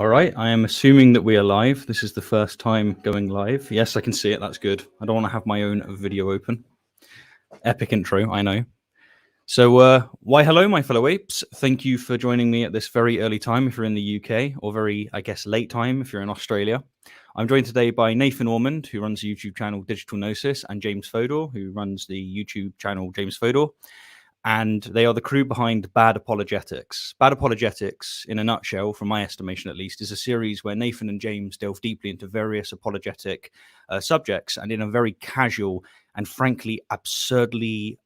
All right, I am assuming that we are live. This is the first time going live. Yes, I can see it. That's good. I don't want to have my own video open. Epic intro, I know. So, why hello, my fellow apes. Thank you for joining me at this very early time if you're in the UK, or very, I guess, late time if you're in Australia. I'm joined today by Nathan Ormond, who runs the YouTube channel Digital Gnosis, and James Fodor, who runs the YouTube channel James Fodor. And they are the crew behind Bad Apologetics. Bad Apologetics, in a nutshell, from my estimation at least, is a series where Nathan and James delve deeply into various apologetic subjects, and in a very casual and frankly absurdly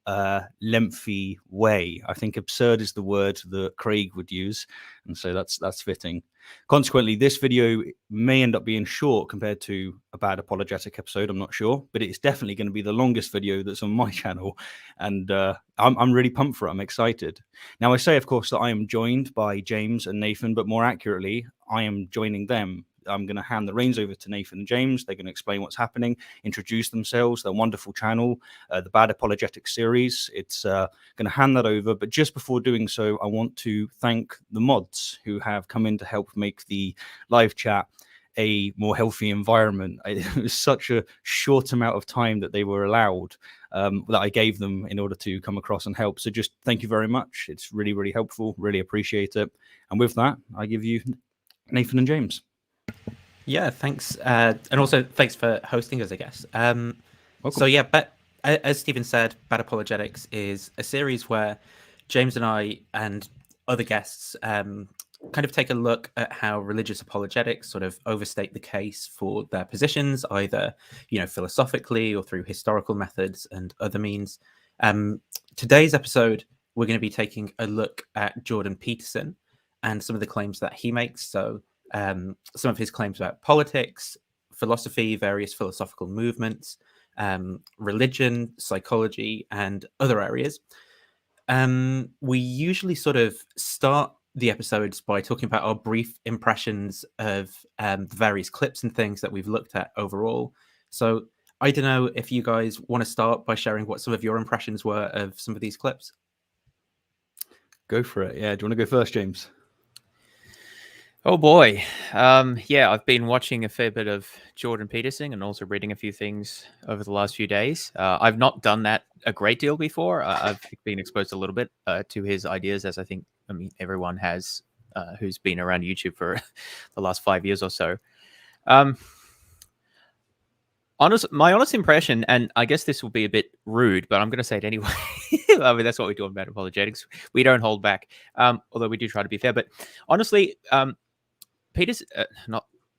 lengthy way. I think absurd is the word that Craig would use, and so that's fitting. Consequently, this video may end up being short compared to a Bad Apologetic episode, I'm not sure, but it's definitely going to be the longest video that's on my channel, and I'm really pumped for it. I'm excited. Now, I say, of course, that I am joined by James and Nathan, but more accurately, I am joining them. I'm going to hand the reins over to Nathan and James. They're going to explain what's happening, introduce themselves, their wonderful channel, the Bad Apologetics series. It's going to hand that over. But just before doing so, I want to thank the mods who have come in to help make the live chat a more healthy environment. It was such a short amount of time that they were allowed that I gave them in order to come across and help. So just thank you very much. It's really, really helpful. Really appreciate it. And with that, I give you Nathan and James. Yeah, thanks. And also thanks for hosting us, I guess. So yeah, but as Stephen said, Bad Apologetics is a series where James and I and other guests kind of take a look at how religious apologetics sort of overstate the case for their positions, either, philosophically or through historical methods and other means. Today's episode, we're going to be taking a look at Jordan Peterson and some of the claims that he makes. So some of his claims about politics, philosophy, various philosophical movements, religion, psychology, and other areas. We usually sort of start the episodes by talking about our brief impressions of the various clips and things that we've looked at overall. So I don't know if you guys want to start by sharing what some of your impressions were of some of these clips. Go for it. Yeah. Do you want to go first, James? Oh boy. Yeah, I've been watching a fair bit of Jordan Peterson and also reading a few things over the last few days. I've not done that a great deal before. I've been exposed a little bit to his ideas, as I think, everyone has who's been around YouTube for the last 5 years or so. My honest impression, and I guess this will be a bit rude, but I'm going to say it anyway. That's what we do on Bad Apologetics. We don't hold back, although we do try to be fair. But honestly, Jordan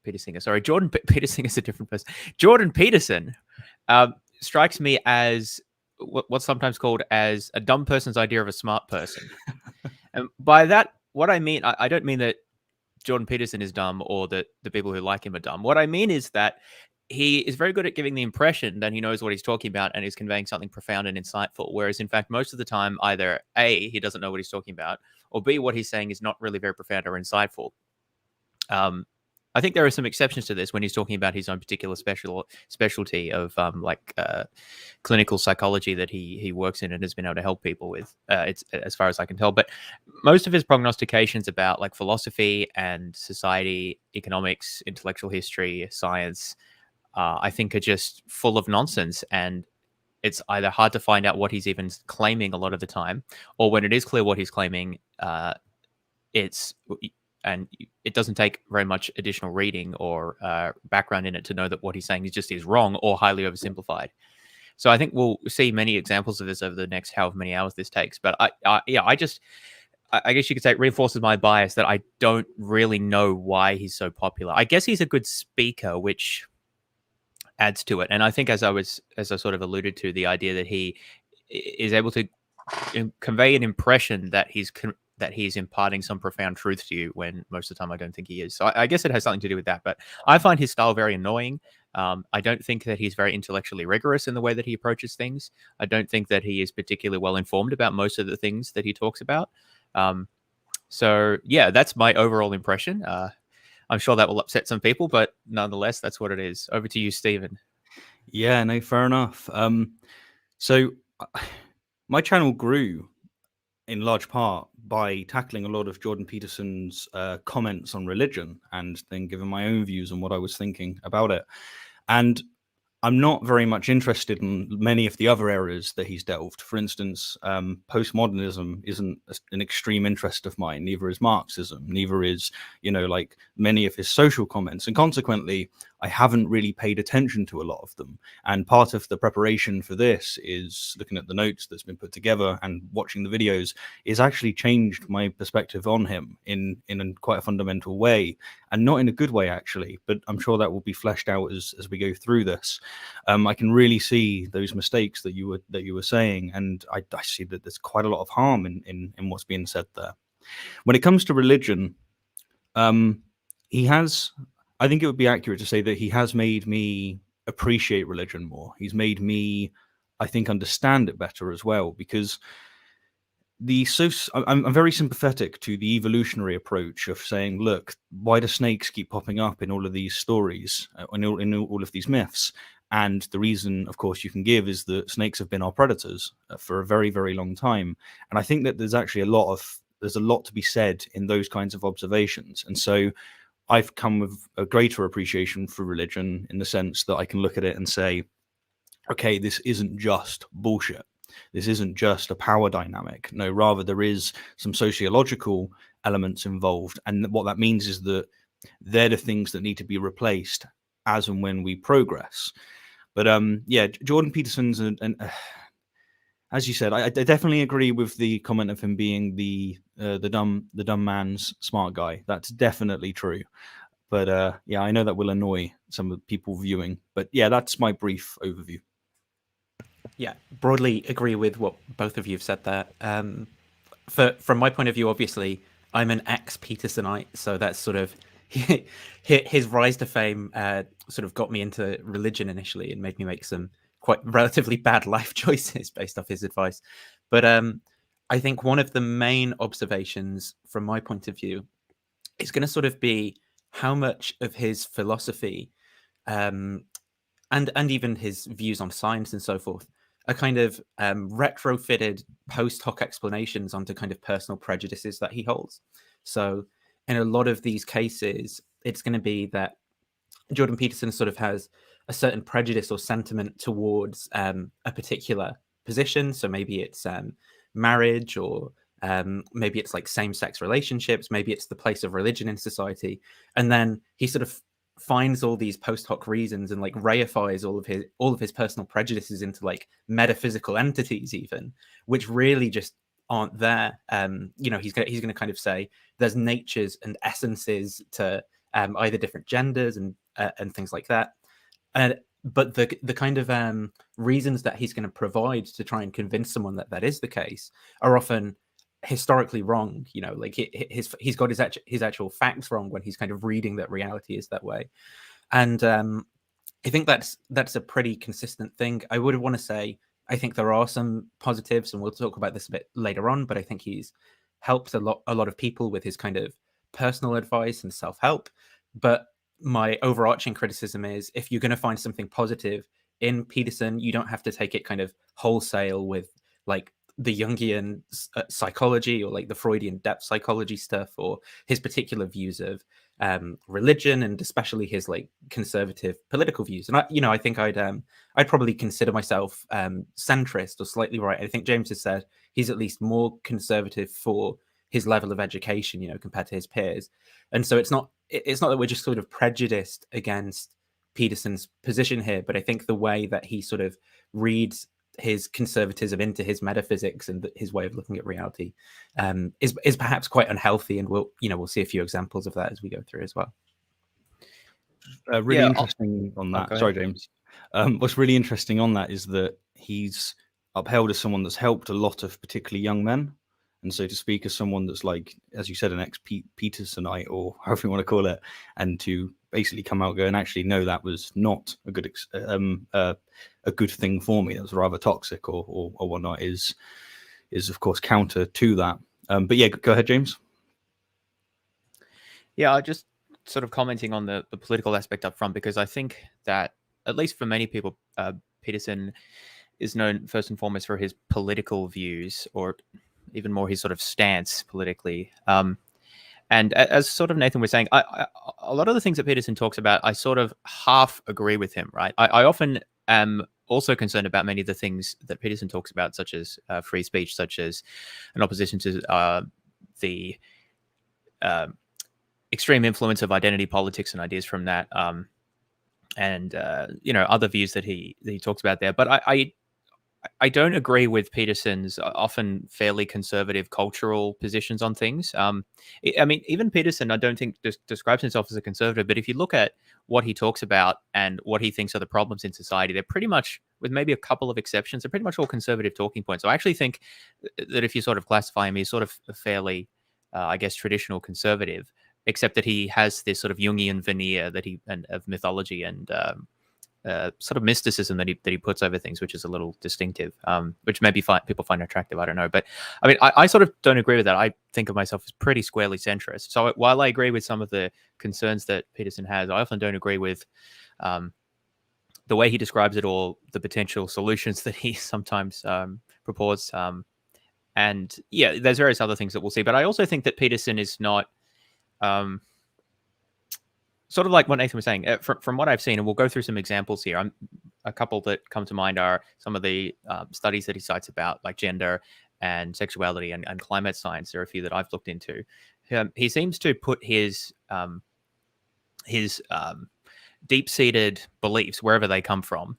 Peterson is a different person. Jordan Peterson strikes me as what's sometimes called as a dumb person's idea of a smart person. And by that, what I mean, I don't mean that Jordan Peterson is dumb or that the people who like him are dumb. What I mean is that he is very good at giving the impression that he knows what he's talking about and is conveying something profound and insightful. Whereas, in fact, most of the time, either A, he doesn't know what he's talking about, or B, what he's saying is not really very profound or insightful. I think there are some exceptions to this when he's talking about his own particular specialty of clinical psychology that he works in and has been able to help people with. It's as far as I can tell, but most of his prognostications about like philosophy and society, economics, intellectual history, science, I think are just full of nonsense, and it's either hard to find out what he's even claiming a lot of the time, or when it is clear what he's claiming, and it doesn't take very much additional reading or background in it to know that what he's saying is wrong or highly oversimplified. So I think we'll see many examples of this over the next however many hours this takes. But I guess you could say it reinforces my bias that I don't really know why he's so popular. I guess he's a good speaker, which adds to it. And I think as I sort of alluded to, the idea that he is able to convey an impression that he's imparting some profound truth to you, when most of the time I don't think he is. So I guess it has something to do with that. But I find his style very annoying. I don't think that he's very intellectually rigorous in the way that he approaches things. I don't think that he is particularly well informed about most of the things that he talks about. So yeah, that's my overall impression. I'm sure that will upset some people, but nonetheless, that's what it is. Over to you, Stephen. Yeah, no, fair enough. So my channel grew in large part by tackling a lot of Jordan Peterson's comments on religion and then giving my own views on what I was thinking about it. And I'm not very much interested in many of the other areas that he's delved. For instance, postmodernism isn't an extreme interest of mine. Neither is Marxism. Neither is, like many of his social comments. And consequently, I haven't really paid attention to a lot of them. And part of the preparation for this is looking at the notes that's been put together and watching the videos is actually changed my perspective on him in quite a fundamental way, and not in a good way, actually. But I'm sure that will be fleshed out as we go through this. I can really see those mistakes that you were saying, and I see that there's quite a lot of harm in what's being said there. When it comes to religion, I think it would be accurate to say that he has made me appreciate religion more. He's made me, I think, understand it better as well, because I'm very sympathetic to the evolutionary approach of saying, look, why do snakes keep popping up in all of these stories, in all of these myths? And the reason, of course, you can give is that snakes have been our predators for a very, very long time. And I think that there's actually there's a lot to be said in those kinds of observations. And so I've come with a greater appreciation for religion in the sense that I can look at it and say, okay, this isn't just bullshit. This isn't just a power dynamic. No, rather there is some sociological elements involved. And what that means is that they're the things that need to be replaced as and when we progress. But Jordan Peterson's, and as you said, I definitely agree with the comment of him being the dumb man's smart guy. That's definitely true. But I know that will annoy some of the people viewing. But yeah, that's my brief overview. Yeah, broadly agree with what both of you have said there. From my point of view, obviously, I'm an ex-Petersonite, so that's sort of his rise to fame sort of got me into religion initially and made me make some quite relatively bad life choices based off his advice. But I think one of the main observations from my point of view is going to sort of be how much of his philosophy and even his views on science and so forth are kind of retrofitted post hoc explanations onto kind of personal prejudices that he holds. So in a lot of these cases, it's going to be that Jordan Peterson sort of has a certain prejudice or sentiment towards a particular position. So maybe it's marriage, or maybe it's like same-sex relationships, maybe it's the place of religion in society. And then he sort of finds all these post hoc reasons and like reifies all of his personal prejudices into like metaphysical entities, even, which really just aren't there. He's going to kind of say there's natures and essences to either different genders and things like that. But the kind of reasons that he's going to provide to try and convince someone that is the case are often historically wrong. Like he's got his actual facts wrong when he's kind of reading that reality is that way. And I think that's a pretty consistent thing. I would want to say I think there are some positives, and we'll talk about this a bit later on, but I think he's helped a lot of people with his kind of personal advice and self-help. But my overarching criticism is, if you're going to find something positive in Peterson, you don't have to take it kind of wholesale with like the Jungian psychology or like the Freudian depth psychology stuff, or his particular views of religion, and especially his like conservative political views. And I think I'd probably consider myself centrist or slightly right. I think James has said he's at least more conservative for his level of education, compared to his peers. And so it's not that we're just sort of prejudiced against Peterson's position here, but I think the way that he sort of reads his conservatism into his metaphysics and his way of looking at reality is perhaps quite unhealthy, and we'll see a few examples of that as we go through as well. Really interesting on that. Sorry, James. What's really interesting on that is that he's upheld as someone that's helped a lot of particularly young men. And so to speak as someone that's like, as you said, an ex-Petersonite, or however you want to call it, and to basically come out and go and actually, no, that was not a good thing for me, that was rather toxic or whatnot, is of course counter to that. But yeah, go ahead, James. Yeah, just sort of commenting on the political aspect up front, because I think that, at least for many people, Peterson is known first and foremost for his political views, or even more his sort of stance politically. And as sort of Nathan was saying, a lot of the things that Peterson talks about, I sort of half agree with him, right? I often am also concerned about many of the things that Peterson talks about, such as free speech, such as an opposition to the extreme influence of identity politics and ideas from that, and other views that he talks about there. But I don't agree with Peterson's often fairly conservative cultural positions on things. I mean, even Peterson, I don't think describes himself as a conservative, but if you look at what he talks about and what he thinks are the problems in society, they're pretty much, with maybe a couple of exceptions, they're pretty much all conservative talking points. So I actually think that if you sort of classify him, he's sort of a fairly, I guess, traditional conservative, except that he has this sort of Jungian veneer of mythology and sort of mysticism that he puts over things, which is a little distinctive, which maybe people find attractive. I don't know. But I mean, I sort of don't agree with that. I think of myself as pretty squarely centrist. So while I agree with some of the concerns that Peterson has, I often don't agree with the way he describes it or the potential solutions that he sometimes purports. And yeah, there's various other things that we'll see. But I also think that Peterson is not... sort of like what Nathan was saying, from what I've seen, and we'll go through some examples here. A couple that come to mind are some of the studies that he cites about like gender and sexuality and climate science. There are a few that I've looked into. He seems to put his deep-seated beliefs, wherever they come from,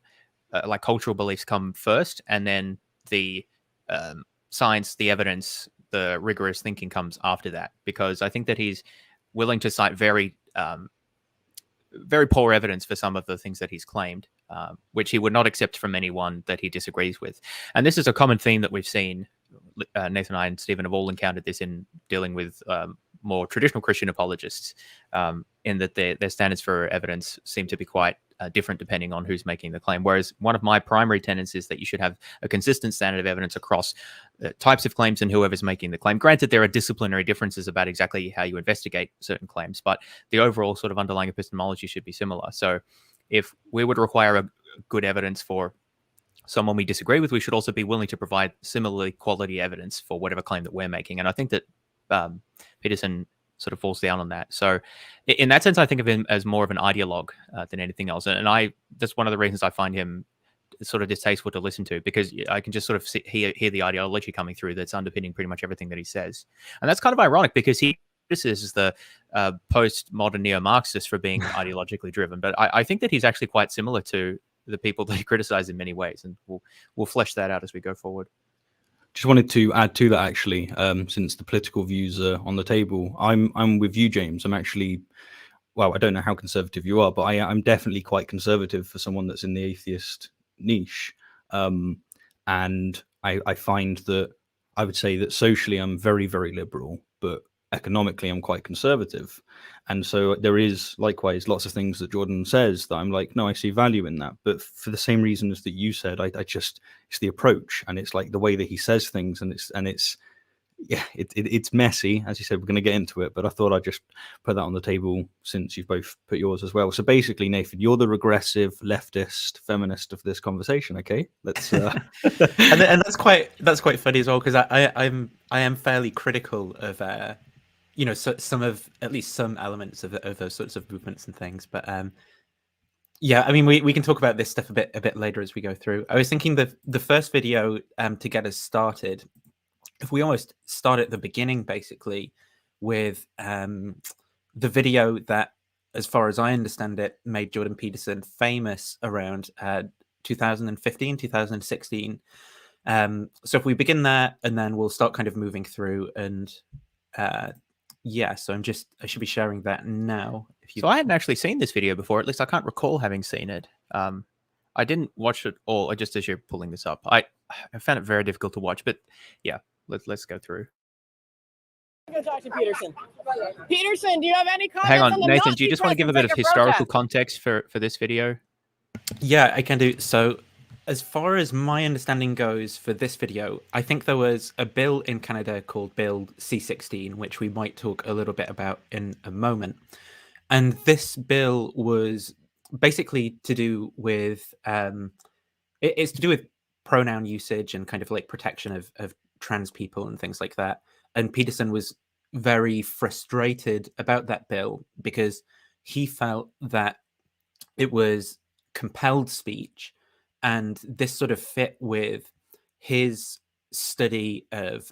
like cultural beliefs, come first, and then the science, the evidence, the rigorous thinking comes after that. Because I think that he's willing to cite very poor evidence for some of the things that he's claimed, which he would not accept from anyone that he disagrees with. And this is a common theme that we've seen. Nathan and I and Stephen have all encountered this in dealing with more traditional Christian apologists, in that their standards for evidence seem to be quite different depending on who's making the claim. Whereas one of my primary tenets is that you should have a consistent standard of evidence across types of claims and whoever's making the claim. Granted, there are disciplinary differences about exactly how you investigate certain claims, but the overall sort of underlying epistemology should be similar. So if we would require a good evidence for someone we disagree with, we should also be willing to provide similarly quality evidence for whatever claim that we're making. And I think that Peterson sort of falls down on that. So in that sense, I think of him as more of an ideologue than anything else. And that's one of the reasons I find him sort of distasteful to listen to, because I can just sort of hear the ideology coming through that's underpinning pretty much everything that he says. And that's kind of ironic, because he criticizes the postmodern neo-Marxists for being ideologically driven. But I think that he's actually quite similar to the people that he criticized in many ways. And we'll flesh that out as we go forward. Just wanted to add to that, actually, since the political views are on the table. I'm with you, James. I'm actually, well, I don't know how conservative you are, but I'm definitely quite conservative for someone that's in the atheist niche. And I find that I would say that socially I'm very, very liberal, but economically I'm quite conservative. And so there is likewise lots of things that Jordan says that I'm like, no, I see value in that. But for the same reasons that you said, I just, it's the approach, and it's like the way that he says things, and it's messy. As you said, we're going to get into it, but I thought I'd just put that on the table since you've both put yours as well. So basically, Nathan, you're the regressive leftist feminist of this conversation. Okay, let's. and that's quite funny as well, because I am fairly critical of some of, at least some elements of those sorts of movements and things. But yeah, I mean, we can talk about this stuff a bit later as we go through. I was thinking the first video to get us started, if we almost start at the beginning, basically, with the video that, as far as I understand it, made Jordan Peterson famous around 2015, 2016. So if we begin there, and then we'll start kind of moving through, and yeah, so I should be sharing that now. So I hadn't actually seen this video before. At least I can't recall having seen it. I didn't watch it all. Just as you're pulling this up, I found it very difficult to watch. But yeah, let's go through. I'm going to talk to Peterson. Peterson, do you have any comments? Hang on, on the Nathan. Nazi Do you just want to give a bit of historical context for this video? Yeah, I can do. So, as far as my understanding goes for this video, I think there was a bill in Canada called Bill C16, which we might talk a little bit about in a moment. And this bill was basically to do with it's to do with pronoun usage and kind of like protection of trans people and things like that. And Peterson was very frustrated about that bill because he felt that it was compelled speech, and this sort of fit with his study of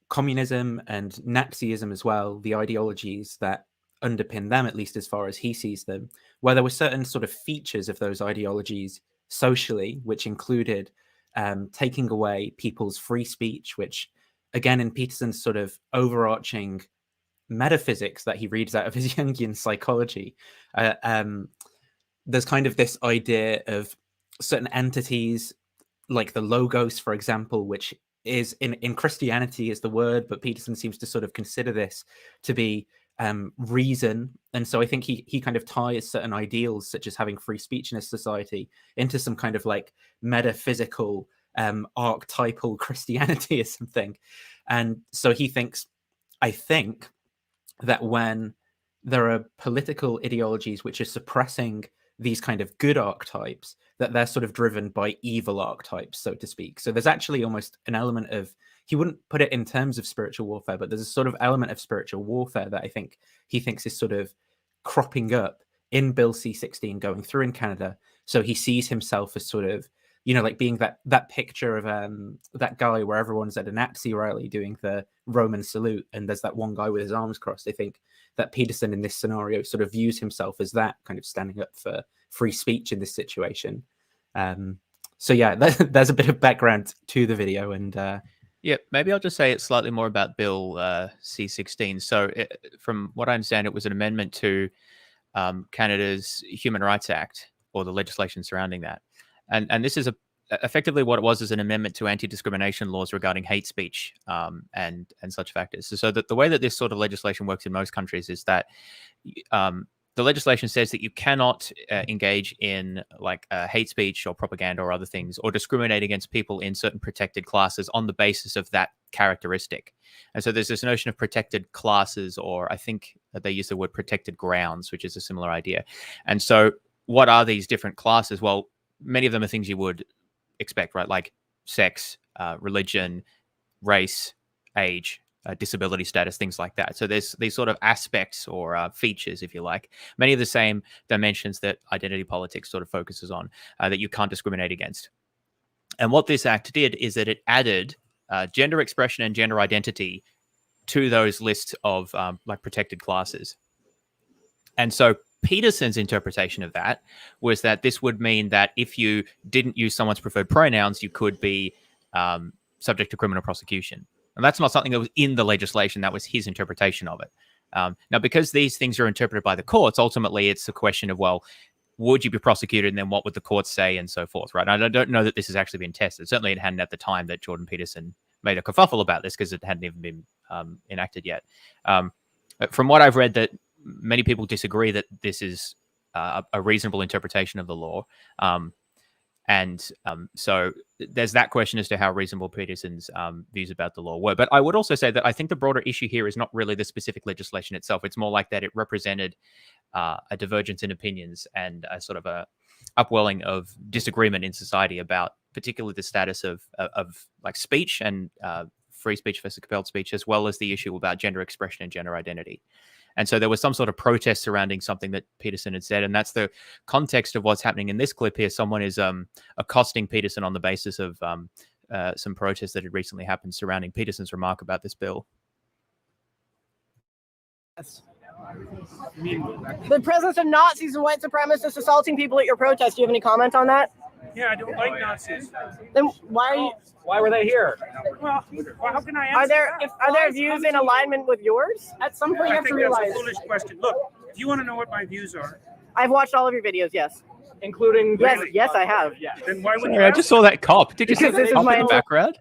communism and Nazism as well, the ideologies that underpin them, at least as far as he sees them, where there were certain sort of features of those ideologies socially, which included taking away people's free speech, which, again, in Peterson's sort of overarching metaphysics that he reads out of his Jungian psychology, there's kind of this idea of certain entities, like the logos, for example, which is in Christianity is the word, but Peterson seems to sort of consider this to be reason. And so I think he kind of ties certain ideals, such as having free speech in a society, into some kind of like metaphysical archetypal Christianity or something. And so he thinks, I think, that when there are political ideologies which are suppressing these kind of good archetypes, that they're sort of driven by evil archetypes, so to speak. So there's actually almost an element of, he wouldn't put it in terms of spiritual warfare, but there's a sort of element of spiritual warfare that I think he thinks is sort of cropping up in Bill C16 going through in Canada. So he sees himself as sort of, you know, like being that picture of that guy where everyone's at a Nazi rally doing the Roman salute, and there's that one guy with his arms crossed. I think that Peterson in this scenario sort of views himself as that, kind of standing up for free speech in this situation. So yeah, there's a bit of background to the video, and yeah, maybe I'll just say it's slightly more about Bill C16. So from what I understand, it was an amendment to Canada's Human Rights Act, or the legislation surrounding that. And this is effectively what it was, is an amendment to anti-discrimination laws regarding hate speech and such factors. So that the way that this sort of legislation works in most countries is that the legislation says that you cannot engage in like hate speech or propaganda or other things, or discriminate against people in certain protected classes on the basis of that characteristic. And so there's this notion of protected classes, or I think that they use the word protected grounds, which is a similar idea. And so what are these different classes? Well, many of them are things you would expect, right? Like sex, religion, race, age, disability status, things like that. So there's these sort of aspects or features, if you like, many of the same dimensions that identity politics sort of focuses on, that you can't discriminate against. And what this act did is that it added gender expression and gender identity to those lists of like protected classes. And so Peterson's interpretation of that was that this would mean that if you didn't use someone's preferred pronouns, you could be subject to criminal prosecution. And that's not something that was in the legislation. That was his interpretation of it. Now, because these things are interpreted by the courts, ultimately it's a question of, well, would you be prosecuted, and then what would the courts say, and so forth, right? And I don't know that this has actually been tested. Certainly it hadn't at the time that Jordan Peterson made a kerfuffle about this, because it hadn't even been enacted yet. From what I've read, that many people disagree that this is a reasonable interpretation of the law. So there's that question as to how reasonable Peterson's views about the law were. But I would also say that I think the broader issue here is not really the specific legislation itself. It's more like that it represented a divergence in opinions and a sort of a upwelling of disagreement in society about particularly the status of like speech and free speech versus compelled speech, as well as the issue about gender expression and gender identity. And so there was some sort of protest surrounding something that Peterson had said. And that's the context of what's happening in this clip here. Someone is accosting Peterson on the basis of some protests that had recently happened surrounding Peterson's remark about this bill. The presence of Nazis and white supremacists assaulting people at your protest. Do you have any comment on that? Yeah, I don't like Nazis. Then why were they here? Well, how can I answer Are their views in alignment with yours? At some point, you have to realize. That's a foolish question. Look, do you want to know what my views are? I've watched all of your videos. Yes, including. Yes, I have. Yeah. Then why would you? I just saw that cop. Did you see the cop in the background?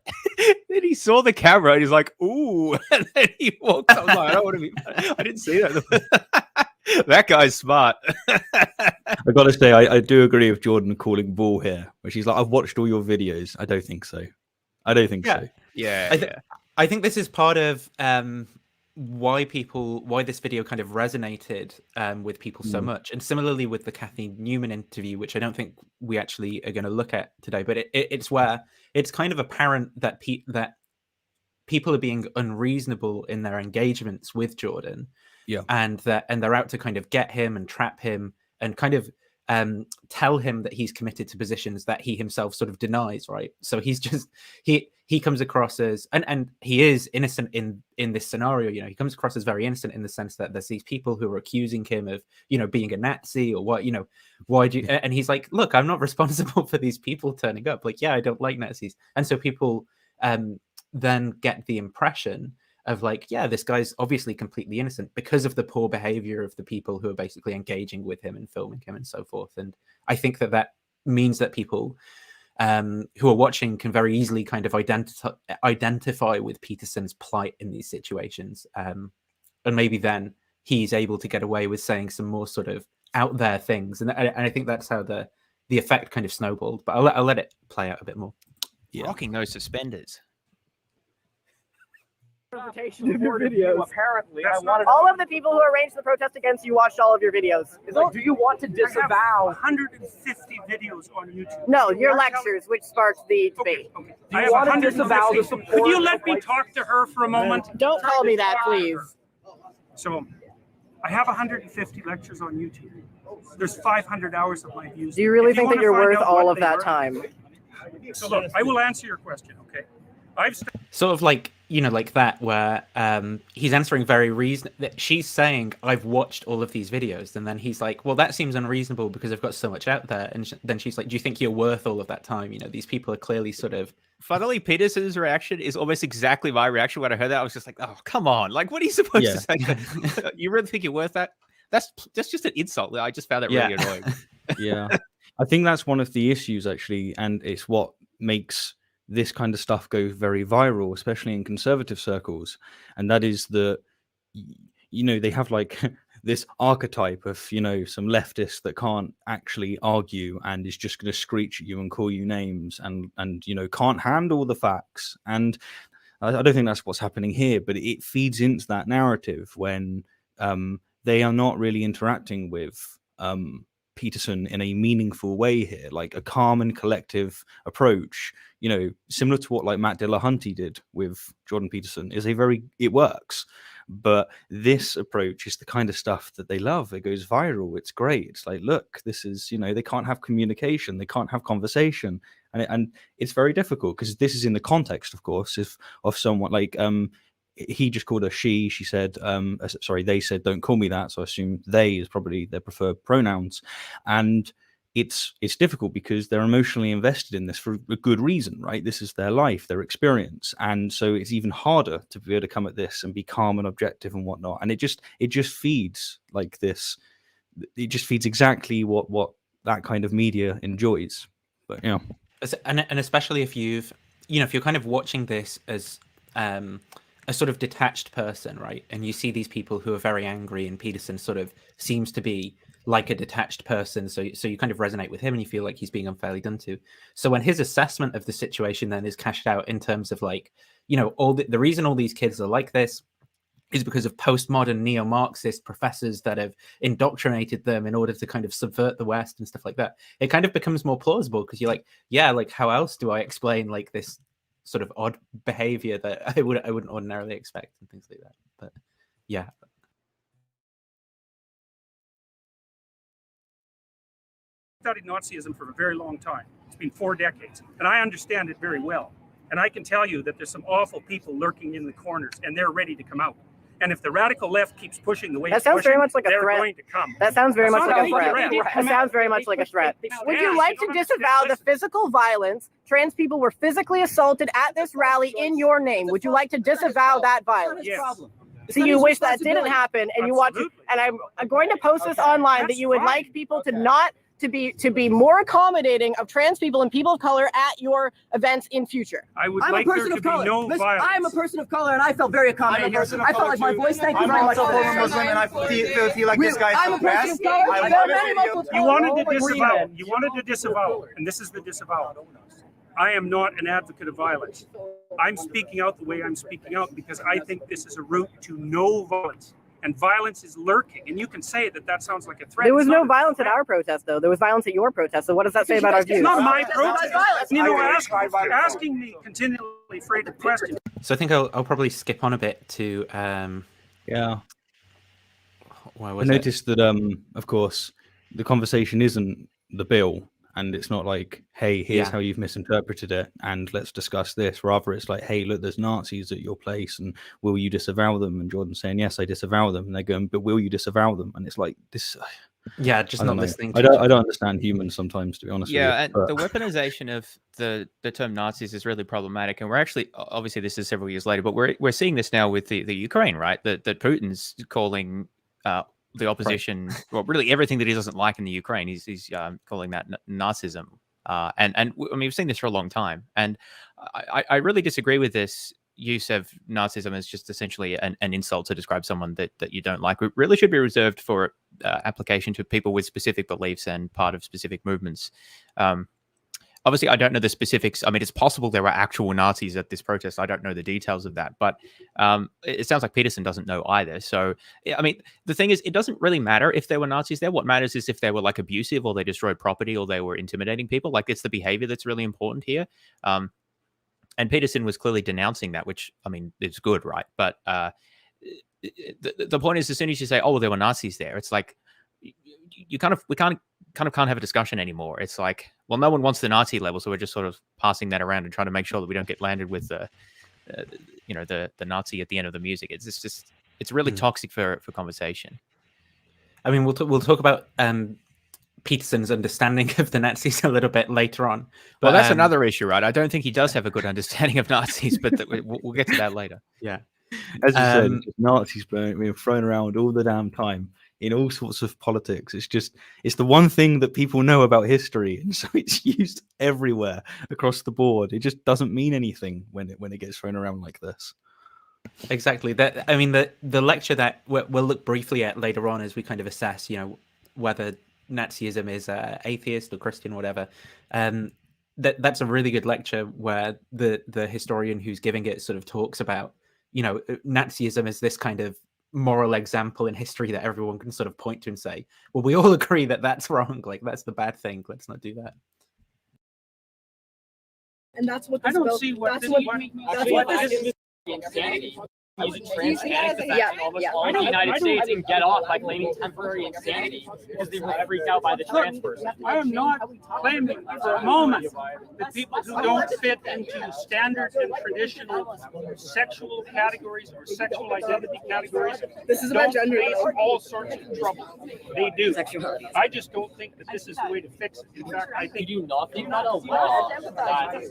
Then he saw the camera and he's like, "Ooh!" And then he walks up. I don't want to be. I didn't see that. That guy's smart. I've got to say, I do agree with Jordan calling bull here, which he's like, I've watched all your videos. I don't think so. So. Yeah. I think this is part of why this video kind of resonated with people so much. And similarly with the Kathy Newman interview, which I don't think we actually are going to look at today, but it's where it's kind of apparent that people are being unreasonable in their engagements with Jordan, and they're out to kind of get him and trap him and kind of tell him that he's committed to positions that he himself sort of denies, right? So he's just he comes across as and he is innocent in this scenario. You know, he comes across as very innocent in the sense that there's these people who are accusing him of, you know, being a Nazi or what, you know, why do you? And he's like, look, I'm not responsible for these people turning up. Like, yeah, I don't like Nazis, and so people then get the impression of like, yeah, this guy's obviously completely innocent because of the poor behavior of the people who are basically engaging with him and filming him and so forth. And I think that means that people who are watching can very easily kind of identify with Peterson's plight in these situations. And maybe then he's able to get away with saying some more sort of out there things. And I think that's how the effect kind of snowballed. But I'll let it play out a bit more. Yeah. Rocking those suspenders. Videos. Apparently, All of the people who arranged the protest against you watched all of your videos. do you want to disavow 150 videos on YouTube? No, your lectures, which sparked the debate. Okay. Do you want to disavow the support? Could you let me talk to her for a moment? Don't call me that, please. So, I have 150 lectures on YouTube. There's 500 hours of my views. Do you really think that you're wanna worth find out all what of they that were? time? So look, I will answer your question, okay? Sort of like, you know, like that, where he's answering very reasonable. She's saying, I've watched all of these videos. And then he's like, well, that seems unreasonable because I've got so much out there. And then she's like, do you think you're worth all of that time? You know, these people are clearly sort of... Funnily, Peterson's reaction is almost exactly my reaction when I heard that. I was just like, oh, come on. Like, what are you supposed to say? You really think you're worth that? That's just an insult. I just found that really annoying. Yeah. I think that's one of the issues, actually. And it's what makes this kind of stuff go very viral, especially in conservative circles. And that is that, you know, they have like this archetype of, you know, some leftists that can't actually argue and is just going to screech at you and call you names and, you know, can't handle the facts. And I don't think that's what's happening here, but it feeds into that narrative when they are not really interacting with Peterson in a meaningful way here, like a calm and collective approach, you know, similar to what like Matt Dillahunty did with Jordan Peterson. It works. But this approach is the kind of stuff that they love. It goes viral. It's great. It's like, look, this is, you know, they can't have communication. They can't have conversation. And it's very difficult because this is in the context, of course, of someone like, he just called her she said, they said, don't call me that. So I assume they is probably their preferred pronouns. And it's difficult because they're emotionally invested in this for a good reason, right? This is their life, their experience. And so it's even harder to be able to come at this and be calm and objective and whatnot. And it just feeds like this. It just feeds exactly what that kind of media enjoys. But, you know. And especially if you're kind of watching this as a sort of detached person, right? And you see these people who are very angry, and Peterson sort of seems to be like a detached person. So you kind of resonate with him and you feel like he's being unfairly done to. So when his assessment of the situation then is cashed out in terms of like, you know, all the reason all these kids are like this is because of postmodern neo-Marxist professors that have indoctrinated them in order to kind of subvert the West and stuff like that. It kind of becomes more plausible because you're like, yeah, like how else do I explain like this sort of odd behavior that I wouldn't ordinarily expect and things like that. But yeah. Studied Nazism for a very long time. It's been 4 decades, and I understand it very well. And I can tell you that there's some awful people lurking in the corners, and they're ready to come out. And if the radical left keeps pushing the way that sounds very much like a they're threat. going to come. That sounds very much like a threat. threat. That sounds very much like a threat. Would you like to disavow the physical violence? Trans people were physically assaulted at this rally in your name. Would you like to disavow that violence? Yes. So you wish that didn't happen, and you want to. And I'm going to post this online that you would like people to not to be more accommodating of trans people and people of color at your events in future. I would like there to be no violence. I'm a person of color, and I felt very accommodating. I felt like my voice. Thank you very much. I'm also a Muslim, and I feel like this guy's I'm a the person best. of color. There are many Muslims. You wanted to disavow. You wanted to disavow, and this is the disavowal. I am not an advocate of violence. I'm speaking out the way I'm speaking out because I think this is a route to no violence. and violence is lurking. And you can say that that sounds like a threat. There was It's no not a violence at threat. our protest, though. There was violence at your protest. So what does that say about our views? It's not my protest. You know, asking me continually freighted questions. So I think I'll probably skip on a bit to Yeah. where I was it? noticed that, of course, the conversation isn't the bill, and it's not like, hey, here's Yeah. how you've misinterpreted it, and let's discuss this. Rather, it's like, hey, look, there's Nazis at your place, and will you disavow them? And Jordan's saying, yes, I disavow them. And they're going, but will you disavow them? And it's like, this. Yeah, just I not don't know. listening to I each don't other. understand humans sometimes, to be honest with you. Yeah, and but- the weaponization of the term Nazis is really problematic, and we're actually obviously this is several years later, but we're seeing this now with the Ukraine, right? That Putin's calling the opposition, well, really everything that he doesn't like in the Ukraine, he's calling that Nazism, and I mean we've seen this for a long time, and I really disagree with this use of Nazism as just essentially an insult to describe someone that you don't like. It really should be reserved for application to people with specific beliefs and part of specific movements. Obviously, I don't know the specifics. I mean, it's possible there were actual Nazis at this protest. I don't know the details of that, but it sounds like Peterson doesn't know either. So, I mean, the thing is, it doesn't really matter if there were Nazis there. What matters is if they were like abusive or they destroyed property or they were intimidating people. Like, it's the behavior that's really important here. And Peterson was clearly denouncing that, which, I mean, it's good, right? But the point is, as soon as you say, oh, well, there were Nazis there, it's like, we can't have a discussion anymore. It's like, well, no one wants the Nazi level, so we're just sort of passing that around and trying to make sure that we don't get landed with the Nazi at the end of the music. It's really toxic for conversation. I mean, we'll talk about Peterson's understanding of the Nazis a little bit later on. But, Well, that's another issue, right? I don't think he does have a good understanding of Nazis, but we'll get to that later. Yeah. As you said, it's just Nazis being thrown around all the damn time in all sorts of politics. It's the one thing that people know about history, and so it's used everywhere across the board. It just doesn't mean anything when it gets thrown around like this. Exactly. That, I mean, the lecture that we'll look briefly at later on as we kind of assess, whether Nazism is atheist or Christian or whatever. That's a really good lecture where the historian who's giving it sort of talks about, Nazism is this kind of moral example in history that everyone can sort of point to and say, well, we all agree that that's wrong. Like, that's the bad thing. Let's not do that. And that's what I don't see what this is. Insanity. Using trans panic defense Yeah, in almost yeah. all of the United States and get off by claiming temporary insanity because they were freaked out by the trans person. I am not claiming for a moment that people who don't fit into standard and traditional sexual categories or sexual identity categories This is about don't gender. face all sorts of trouble. They do. I just don't think that this is the way to fix it. In fact, I think You do not think that a law that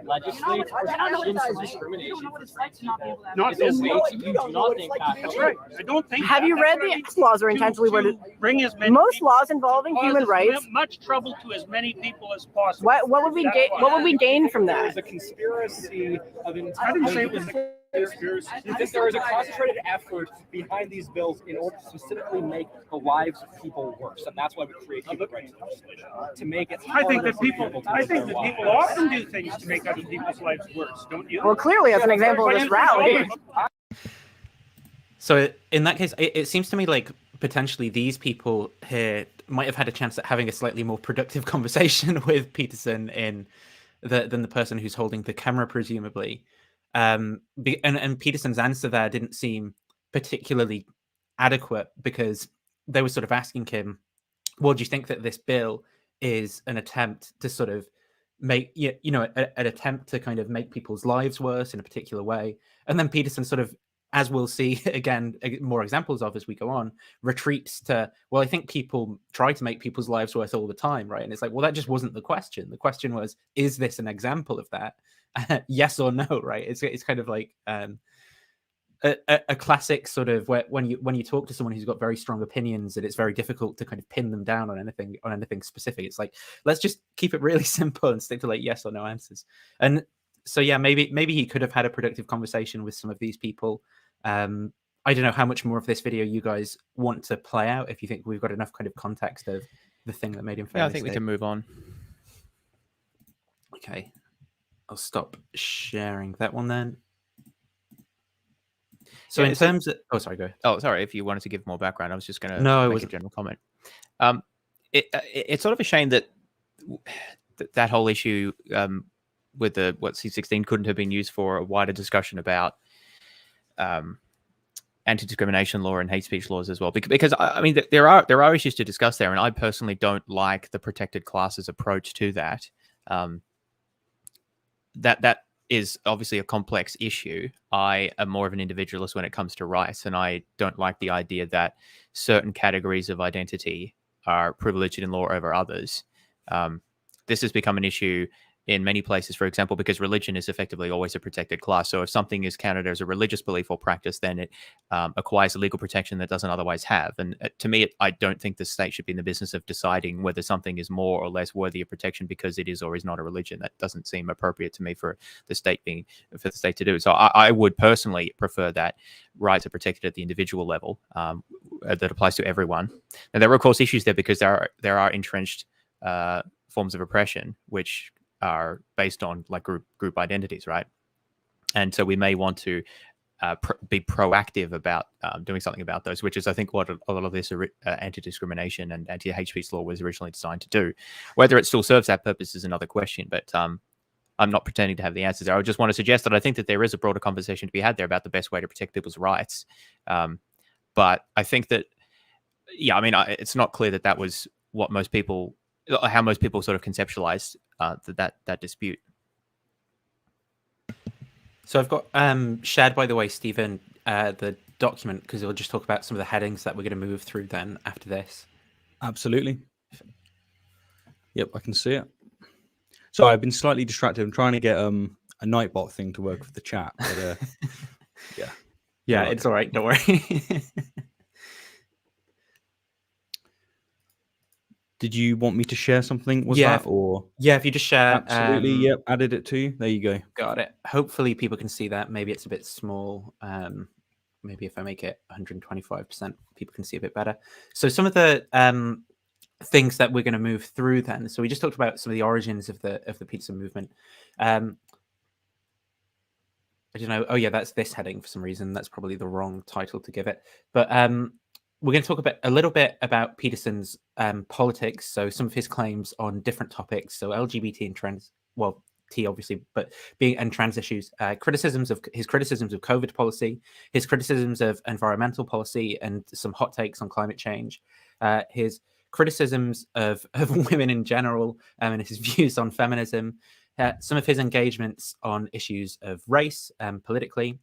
legislates protections from discrimination for trans people not is a this way way. to, you do not think that. That's right. I don't think. Have you read the laws are intentionally worded? Bring as many Most people- laws involving cause human as rights. much trouble to as many people as possible. What would we gain? What would we gain from There that? is a conspiracy of I didn't say it was a conspiracy. There is a concentrated effort behind these bills in order to specifically make the lives of people worse, and that's why we create human rights legislation to make it. I think harder that for people. to I live think their that people lives. often do things to make other people's lives worse. Don't you? Well, clearly, as an example of this rally. So in that case, it seems to me like potentially these people here might have had a chance at having a slightly more productive conversation with Peterson than the person who's holding the camera, presumably. And Peterson's answer there didn't seem particularly adequate because they were sort of asking him, well, do you think that this bill is an attempt to sort of make, an attempt to kind of make people's lives worse in a particular way? And then Peterson sort of, as we'll see again, more examples of as we go on, retreats to, well, I think people try to make people's lives worse all the time, right? And it's like, well, that just wasn't the question. The question was, is this an example of that? Yes or no, right? It's kind of like a classic sort of where when you talk to someone who's got very strong opinions, and it's very difficult to kind of pin them down on anything specific. It's like, let's just keep it really simple and stick to like yes or no answers. And so yeah, maybe he could have had a productive conversation with some of these people. I don't know how much more of this video you guys want to play out, if you think we've got enough kind of context of the thing that made him fail. Yeah, I think we can move on. Okay, I'll stop sharing that one then. So in terms of, oh, sorry, go ahead. Oh, sorry. If you wanted to give more background, I was just going to make a general comment. It's sort of a shame that that whole issue with the C16 couldn't have been used for a wider discussion about anti-discrimination law and hate speech laws as well, because I mean there are issues to discuss there, and I personally don't like the protected classes approach to that. That is obviously a complex issue. I am more of an individualist when it comes to rights, and I don't like the idea that certain categories of identity are privileged in law over others. This has become an issue in many places, for example, because religion is effectively always a protected class. So if something is counted as a religious belief or practice, then it acquires a legal protection that doesn't otherwise have. And to me, I don't think the state should be in the business of deciding whether something is more or less worthy of protection because it is or is not a religion. That doesn't seem appropriate to me for the state to do. So I would personally prefer that rights are protected at the individual level, that applies to everyone. And there are, of course, issues there because there are entrenched forms of oppression, which are based on like group identities, right? And so we may want to be proactive about doing something about those, which is, I think, what a lot of this anti-discrimination and anti-hate speech law was originally designed to do. Whether it still serves that purpose is another question, but I'm not pretending to have the answers there. I just want to suggest that I think that there is a broader conversation to be had there about the best way to protect people's rights. But I think that, yeah, I mean, it's not clear that was what how most people sort of conceptualized that dispute. So I've got shared, by the way, Stephen, the document, because we'll just talk about some of the headings that we're going to move through then after this. Absolutely. Yep, I can see it. So I've been slightly distracted. I'm trying to get a Nightbot thing to work with the chat. But, yeah, it's all right. Don't worry. Did you want me to share something? Yeah, if you just share. Absolutely, yep, added it to you. There you go. Got it. Hopefully people can see that. Maybe it's a bit small. Maybe if I make it 125%, people can see a bit better. So some of the things that we're going to move through then. So we just talked about some of the origins of the Peterson movement. I don't know. Oh yeah, that's this heading for some reason. That's probably the wrong title to give it. But we're going to talk a little bit about Peterson's politics, so some of his claims on different topics, so LGBT and trans, well, T obviously, but and trans issues, criticisms of COVID policy, his criticisms of environmental policy, and some hot takes on climate change, his criticisms of women in general, and his views on feminism, some of his engagements on issues of race politically.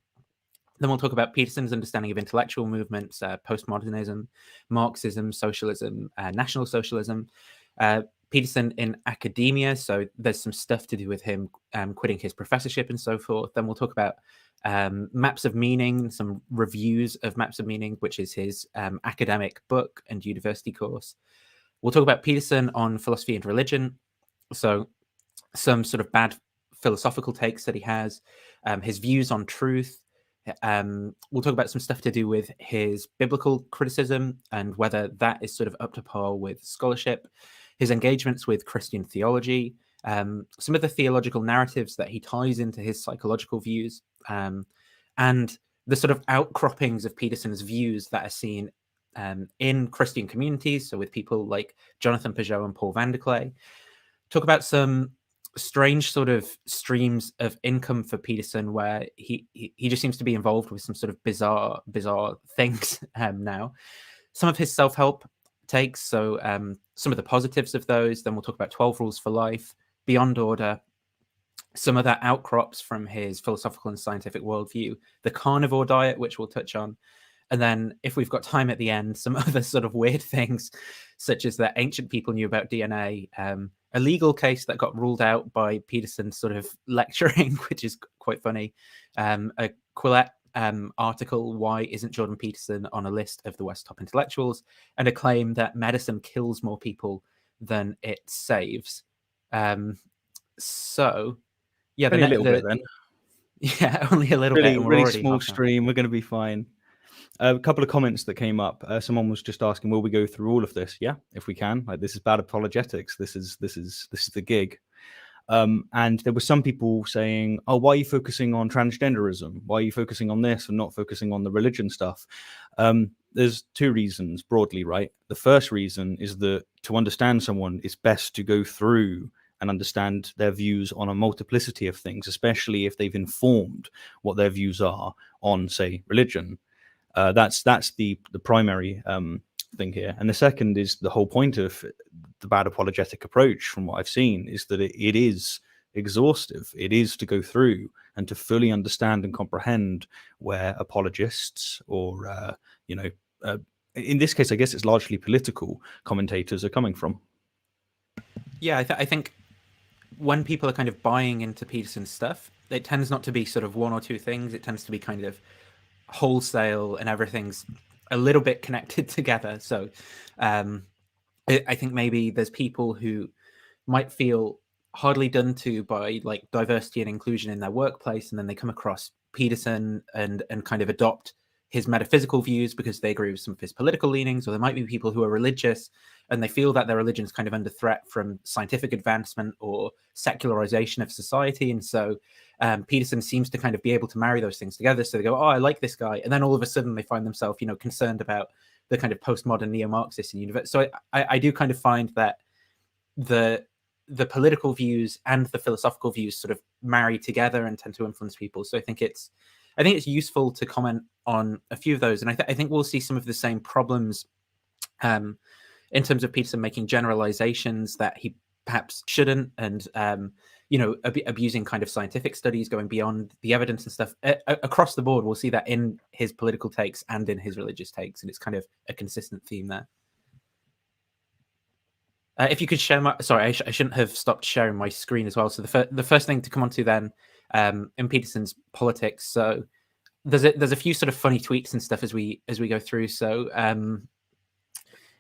Then we'll talk about Peterson's understanding of intellectual movements, postmodernism, Marxism, socialism, National Socialism, Peterson in academia. So there's some stuff to do with him quitting his professorship and so forth. Then we'll talk about Maps of Meaning, some reviews of Maps of Meaning, which is his academic book and university course. We'll talk about Peterson on philosophy and religion. So some sort of bad philosophical takes that he has, his views on truth. We'll talk about some stuff to do with his biblical criticism and whether that is sort of up to par with scholarship, his engagements with Christian theology, some of the theological narratives that he ties into his psychological views, and the sort of outcroppings of Peterson's views that are seen in Christian communities, so with people like Jonathan Pageau and Paul van der Klee. Talk about some strange sort of streams of income for Peterson, where he just seems to be involved with some sort of bizarre things now. Some of his self-help takes, so some of the positives of those. Then we'll talk about 12 Rules for Life, Beyond Order, some of that outcrops from his philosophical and scientific worldview, the Carnivore Diet, which we'll touch on. And then if we've got time at the end, some other sort of weird things, such as that ancient people knew about DNA, a legal case that got ruled out by Peterson sort of lecturing, which is quite funny, a Quillette article, Why Isn't Jordan Peterson on a list of the West's top intellectuals, and a claim that medicine kills more people than it saves. So, yeah, only a little bit then. Yeah, only a little bit. We're really small stream. We're going to be fine. A couple of comments that came up. Someone was just asking, "Will we go through all of this?" Yeah, if we can. Like, this is Bad Apologetics. This is the gig. And there were some people saying, oh, why are you focusing on transgenderism? Why are you focusing on this and not focusing on the religion stuff? There's two reasons broadly, right? The first reason is that to understand someone, it's best to go through and understand their views on a multiplicity of things, especially if they've informed what their views are on, say, religion. That's the primary thing here. And the second is the whole point of the bad apologetic approach, from what I've seen, is that it is exhaustive. It is to go through and to fully understand and comprehend where apologists or, in this case, I guess it's largely political commentators are coming from. Yeah, I think when people are kind of buying into Peterson's stuff, it tends not to be sort of one or two things. It tends to be kind of wholesale, and everything's a little bit connected together. So I think maybe there's people who might feel hardly done to by like diversity and inclusion in their workplace, and then they come across Peterson and kind of adopt his metaphysical views because they agree with some of his political leanings. Or there might be people who are religious and they feel that their religion is kind of under threat from scientific advancement or secularization of society. And so Peterson seems to kind of be able to marry those things together. So they go, oh, I like this guy. And then all of a sudden they find themselves, concerned about the kind of postmodern neo-Marxist in universe. So I do kind of find that the political views and the philosophical views sort of marry together and tend to influence people. So I think it's useful to comment on a few of those. And I think we'll see some of the same problems in terms of Peterson making generalizations that he perhaps shouldn't, and abusing kind of scientific studies, going beyond the evidence and stuff. Across the board, we'll see that in his political takes and in his religious takes, and it's kind of a consistent theme there. If you could share my... Sorry, I shouldn't have stopped sharing my screen as well. So the first thing to come on to then, in Peterson's Politics. So there's a few sort of funny tweets and stuff as we go through. So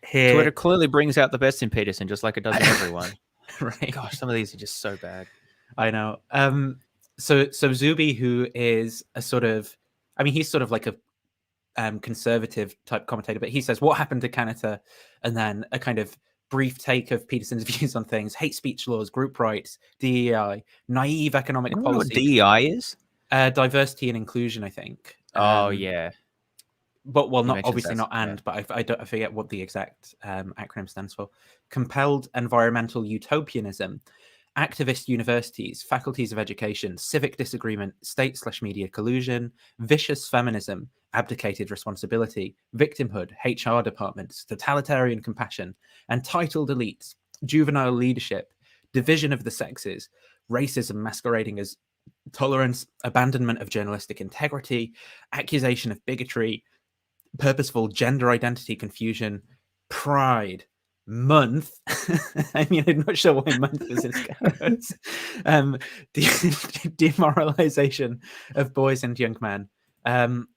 here... Twitter clearly brings out the best in Peterson, just like it does in everyone. Right. Gosh, some of these are just so bad. I know. So Zuby, who is a sort of... I mean, he's sort of like a conservative type commentator, but he says, what happened to Canada? And then a kind of brief take of Peterson's views on things: hate speech laws, group rights, DEI, naive economic policy. What DEI is? Diversity and inclusion, I think. Oh, yeah. But not obviously not and, yeah. But I forget what the exact acronym stands for. Compelled environmental utopianism, activist universities, faculties of education, civic disagreement, state/media collusion, vicious feminism, abdicated responsibility, victimhood, HR departments, totalitarian compassion, entitled elites, juvenile leadership, division of the sexes, racism masquerading as tolerance, abandonment of journalistic integrity, accusation of bigotry, purposeful gender identity confusion, pride, month. I mean, I'm not sure why month is this. Demoralization of boys and young men. And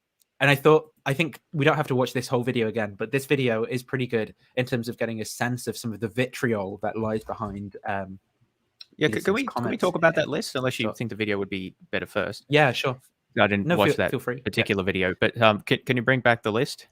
I think we don't have to watch this whole video again, but this video is pretty good in terms of getting a sense of some of the vitriol that lies behind. Yeah, can we talk about that list? Unless you think the video would be better first. Yeah, sure. I didn't watch that particular video, but can you bring back the list?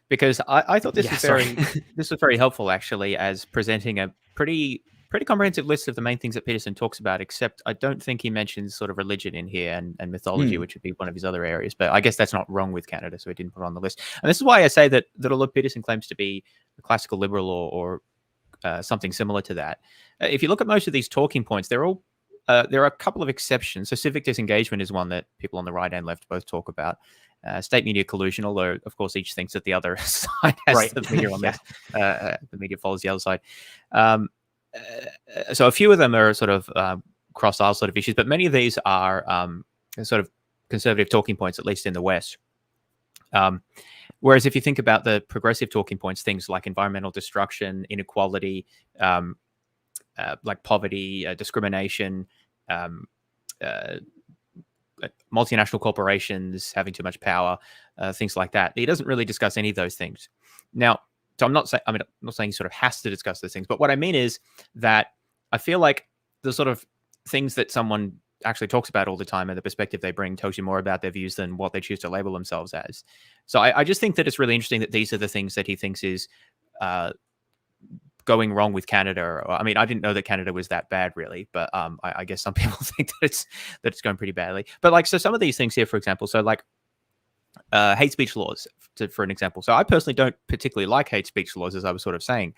Because I thought this was very helpful, actually, as presenting a pretty comprehensive list of the main things that Peterson talks about, except I don't think he mentions sort of religion in here and mythology, which would be one of his other areas. But I guess that's not wrong with Canada, so he didn't put it on the list. And this is why I say that although Peterson claims to be a classical liberal or something similar to that, if you look at most of these talking points, there are a couple of exceptions. So civic disengagement is one that people on the right and left both talk about. State media collusion, although of course each thinks that the other side has the media on this. The media follows the other side. So a few of them are sort of cross-aisle sort of issues, but many of these are sort of conservative talking points, at least in the West. Whereas if you think about the progressive talking points, things like environmental destruction, inequality, like poverty, discrimination, multinational corporations having too much power, things like that. He doesn't really discuss any of those things. Now, so I'm not saying he sort of has to discuss those things, but what I mean is that I feel like the sort of things that someone actually talks about all the time and the perspective they bring tells you more about their views than what they choose to label themselves as. So I just think that it's really interesting that these are the things that he thinks is going wrong with Canada. Or, I mean, I didn't know that Canada was that bad, really, but I guess some people think that it's going pretty badly. But like, so some of these things here, for example, so like hate speech laws, for an example. So I personally don't particularly like hate speech laws, as I was sort of saying.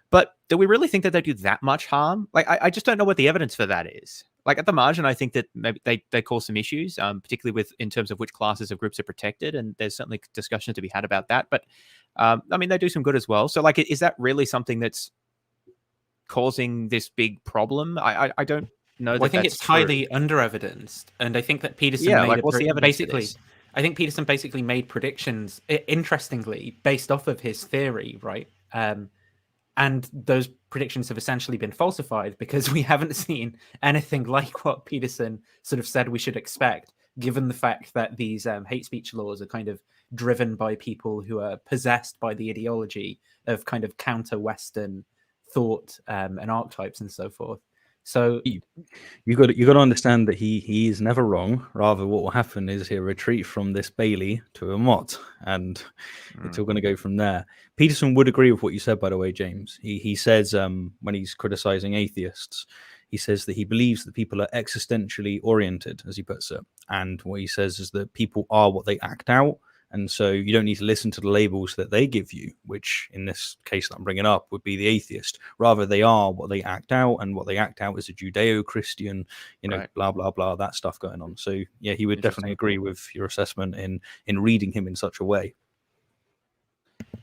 But do we really think that they do that much harm? Like, I just don't know what the evidence for that is. Like, at the margin, I think that maybe they cause some issues, particularly in terms of which classes of groups are protected, and there's certainly discussion to be had about that. But I mean, they do some good as well. So, like, is that really something that's causing this big problem? I don't know. Well, I think it's highly under evidenced, and I think that Peterson what's the evidence basically. I think Peterson basically made predictions, interestingly, based off of his theory, right? And those predictions have essentially been falsified because we haven't seen anything like what Peterson sort of said we should expect, given the fact that these hate speech laws are kind of driven by people who are possessed by the ideology of kind of counter-Western thought and archetypes and so forth. So you got to understand that he is never wrong. Rather, what will happen is he'll retreat from this Bailey to a Mott, and it's all going to go from there. Peterson would agree with what you said, by the way, James. He says when he's criticizing atheists, he says that he believes that people are existentially oriented, as he puts it, and what he says is that people are what they act out. And so you don't need to listen to the labels that they give you, which in this case that I'm bringing up would be the atheist. Rather, they are what they act out, and what they act out is a Judeo-Christian, blah, blah, blah, that stuff going on. So, yeah, he would definitely agree with your assessment in reading him in such a way.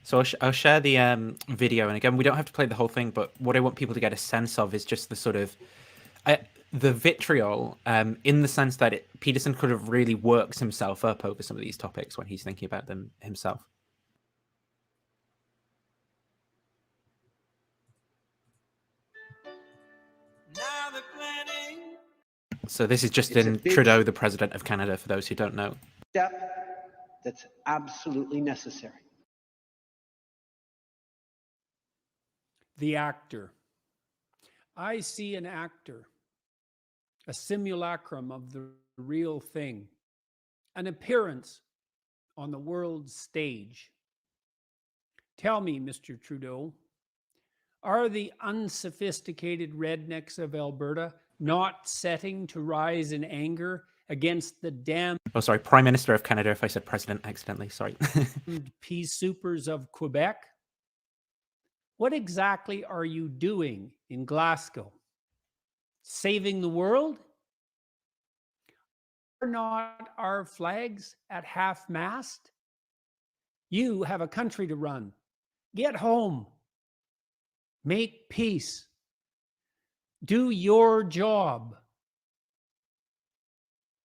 So I'll share the video. And again, we don't have to play the whole thing, but what I want people to get a sense of is just the sort of... the vitriol, in the sense that Peterson could have really worked himself up over some of these topics when he's thinking about them himself. So this is Justin Trudeau, the President of Canada, for those who don't know. Step that's absolutely necessary. The actor. I see an actor. A simulacrum of the real thing, an appearance on the world's stage. Tell me, Mr. Trudeau, are the unsophisticated rednecks of Alberta not setting to rise in anger against the damned... Oh, sorry, Prime Minister of Canada, if I said President accidentally, sorry. peace supers of Quebec? What exactly are you doing in Glasgow? Saving the world? Are not our flags at half-mast? You have a country to run. Get home. Make peace. Do your job.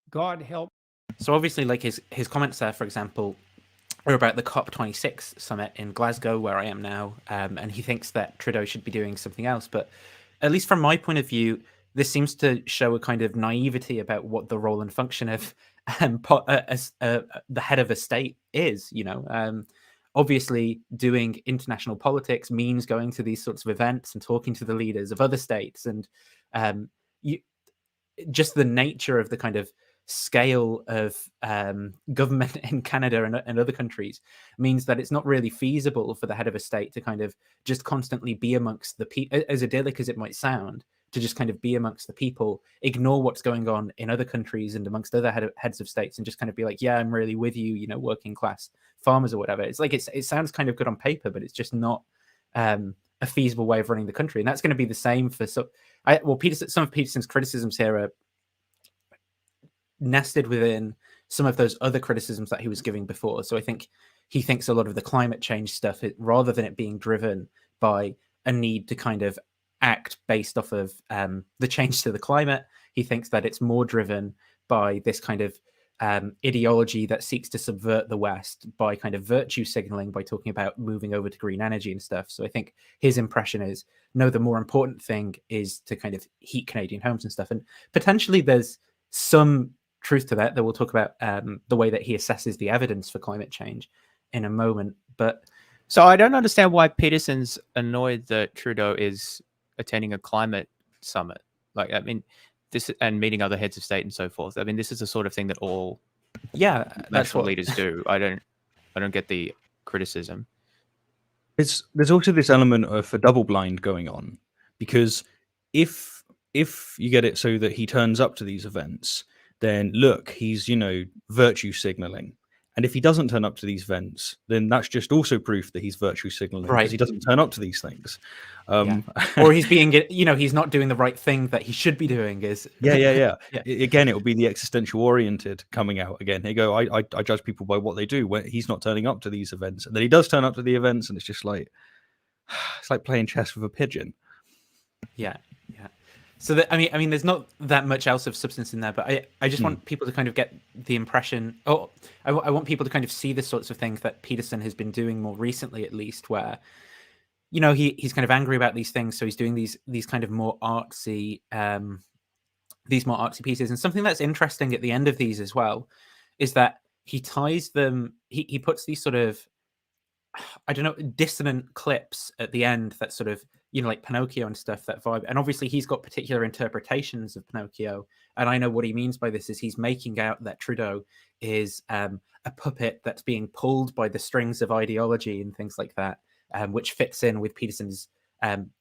God help. So obviously, like his comments there, for example, are about the COP26 summit in Glasgow, where I am now, and he thinks that Trudeau should be doing something else. But at least from my point of view, this seems to show a kind of naivety about what the role and function of the head of a state is. Obviously, doing international politics means going to these sorts of events and talking to the leaders of other states, and just the nature of the kind of scale of government in Canada and other countries means that it's not really feasible for the head of a state to kind of just constantly be amongst the people, as idyllic as it might sound, to just kind of be amongst the people, ignore what's going on in other countries and amongst other heads of states, and just kind of be like, yeah, I'm really with you, working class farmers or whatever. It's like, it sounds kind of good on paper, but it's just not a feasible way of running the country. And that's going to be the same for some of Peterson's criticisms here are nested within some of those other criticisms that he was giving before. So I think he thinks a lot of the climate change stuff, rather than it being driven by a need to kind of act based off of the change to the climate, he thinks that it's more driven by this kind of ideology that seeks to subvert the West by kind of virtue signaling, by talking about moving over to green energy and stuff. So I think his impression is, no, the more important thing is to kind of heat Canadian homes and stuff. And potentially there's some truth to that we'll talk about the way that he assesses the evidence for climate change in a moment. But so I don't understand why Peterson's annoyed that Trudeau is attending a climate summit. Like, I mean, this and meeting other heads of state and so forth. I mean, this is the sort of thing that all that's national what leaders do. I don't get the criticism. There's also this element of a double blind going on, because if you get it so that he turns up to these events, then look, he's virtue signaling. And if he doesn't turn up to these events, then that's just also proof that he's virtue signaling, because he doesn't turn up to these things. Or he's being, he's not doing the right thing that he should be doing. Yeah. Again, it will be the existential oriented coming out again. They go, I judge people by what they do when he's not turning up to these events. And then he does turn up to the events, and it's just like, it's like playing chess with a pigeon. Yeah. So I mean, there's not that much else of substance in there, but I just want people to kind of get the impression. I want people to kind of see the sorts of things that Peterson has been doing more recently, at least, where he's kind of angry about these things, so he's doing these kind of more artsy pieces. And something that's interesting at the end of these as well is that he ties them. He puts these sort of, I don't know, dissonant clips at the end that sort of, like Pinocchio and stuff, that vibe. And obviously he's got particular interpretations of Pinocchio. And I know what he means by this is he's making out that Trudeau is a puppet that's being pulled by the strings of ideology and things like that, which fits in with Peterson's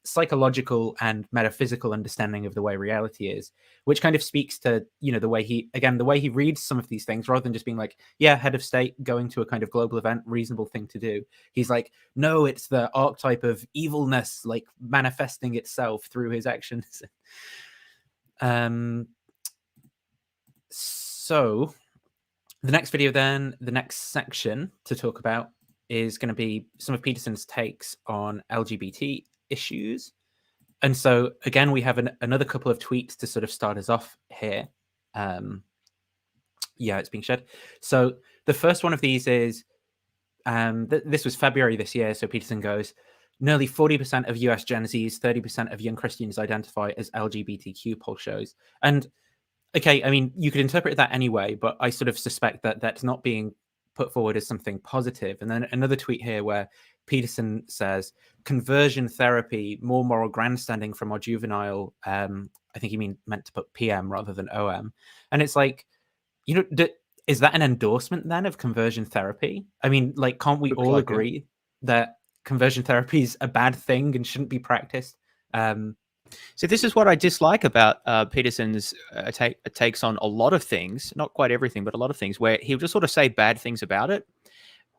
psychological and metaphysical understanding of the way reality is, which kind of speaks to, the way he reads some of these things, rather than just being like, yeah, head of state going to a kind of global event, reasonable thing to do. He's like, no, it's the archetype of evilness, like manifesting itself through his actions. So the next video, then the next section to talk about is going to be some of Peterson's takes on LGBT issues. And so again, we have another couple of tweets to sort of start us off here. It's being shared. So the first one of these is, this was February this year. So Peterson goes, nearly 40% of US Gen Zs, 30% of young Christians identify as LGBTQ, poll shows. And okay, I mean, you could interpret that anyway, but I sort of suspect that that's not being put forward as something positive. And then another tweet here where Peterson says, conversion therapy, more moral grandstanding from our juvenile, I think he meant to put PM rather than OM. And it's like, is that an endorsement then of conversion therapy? I mean, like, can't we all agree that conversion therapy is a bad thing and shouldn't be practiced? So this is what I dislike about Peterson's takes on a lot of things, not quite everything, but a lot of things, where he'll just sort of say bad things about it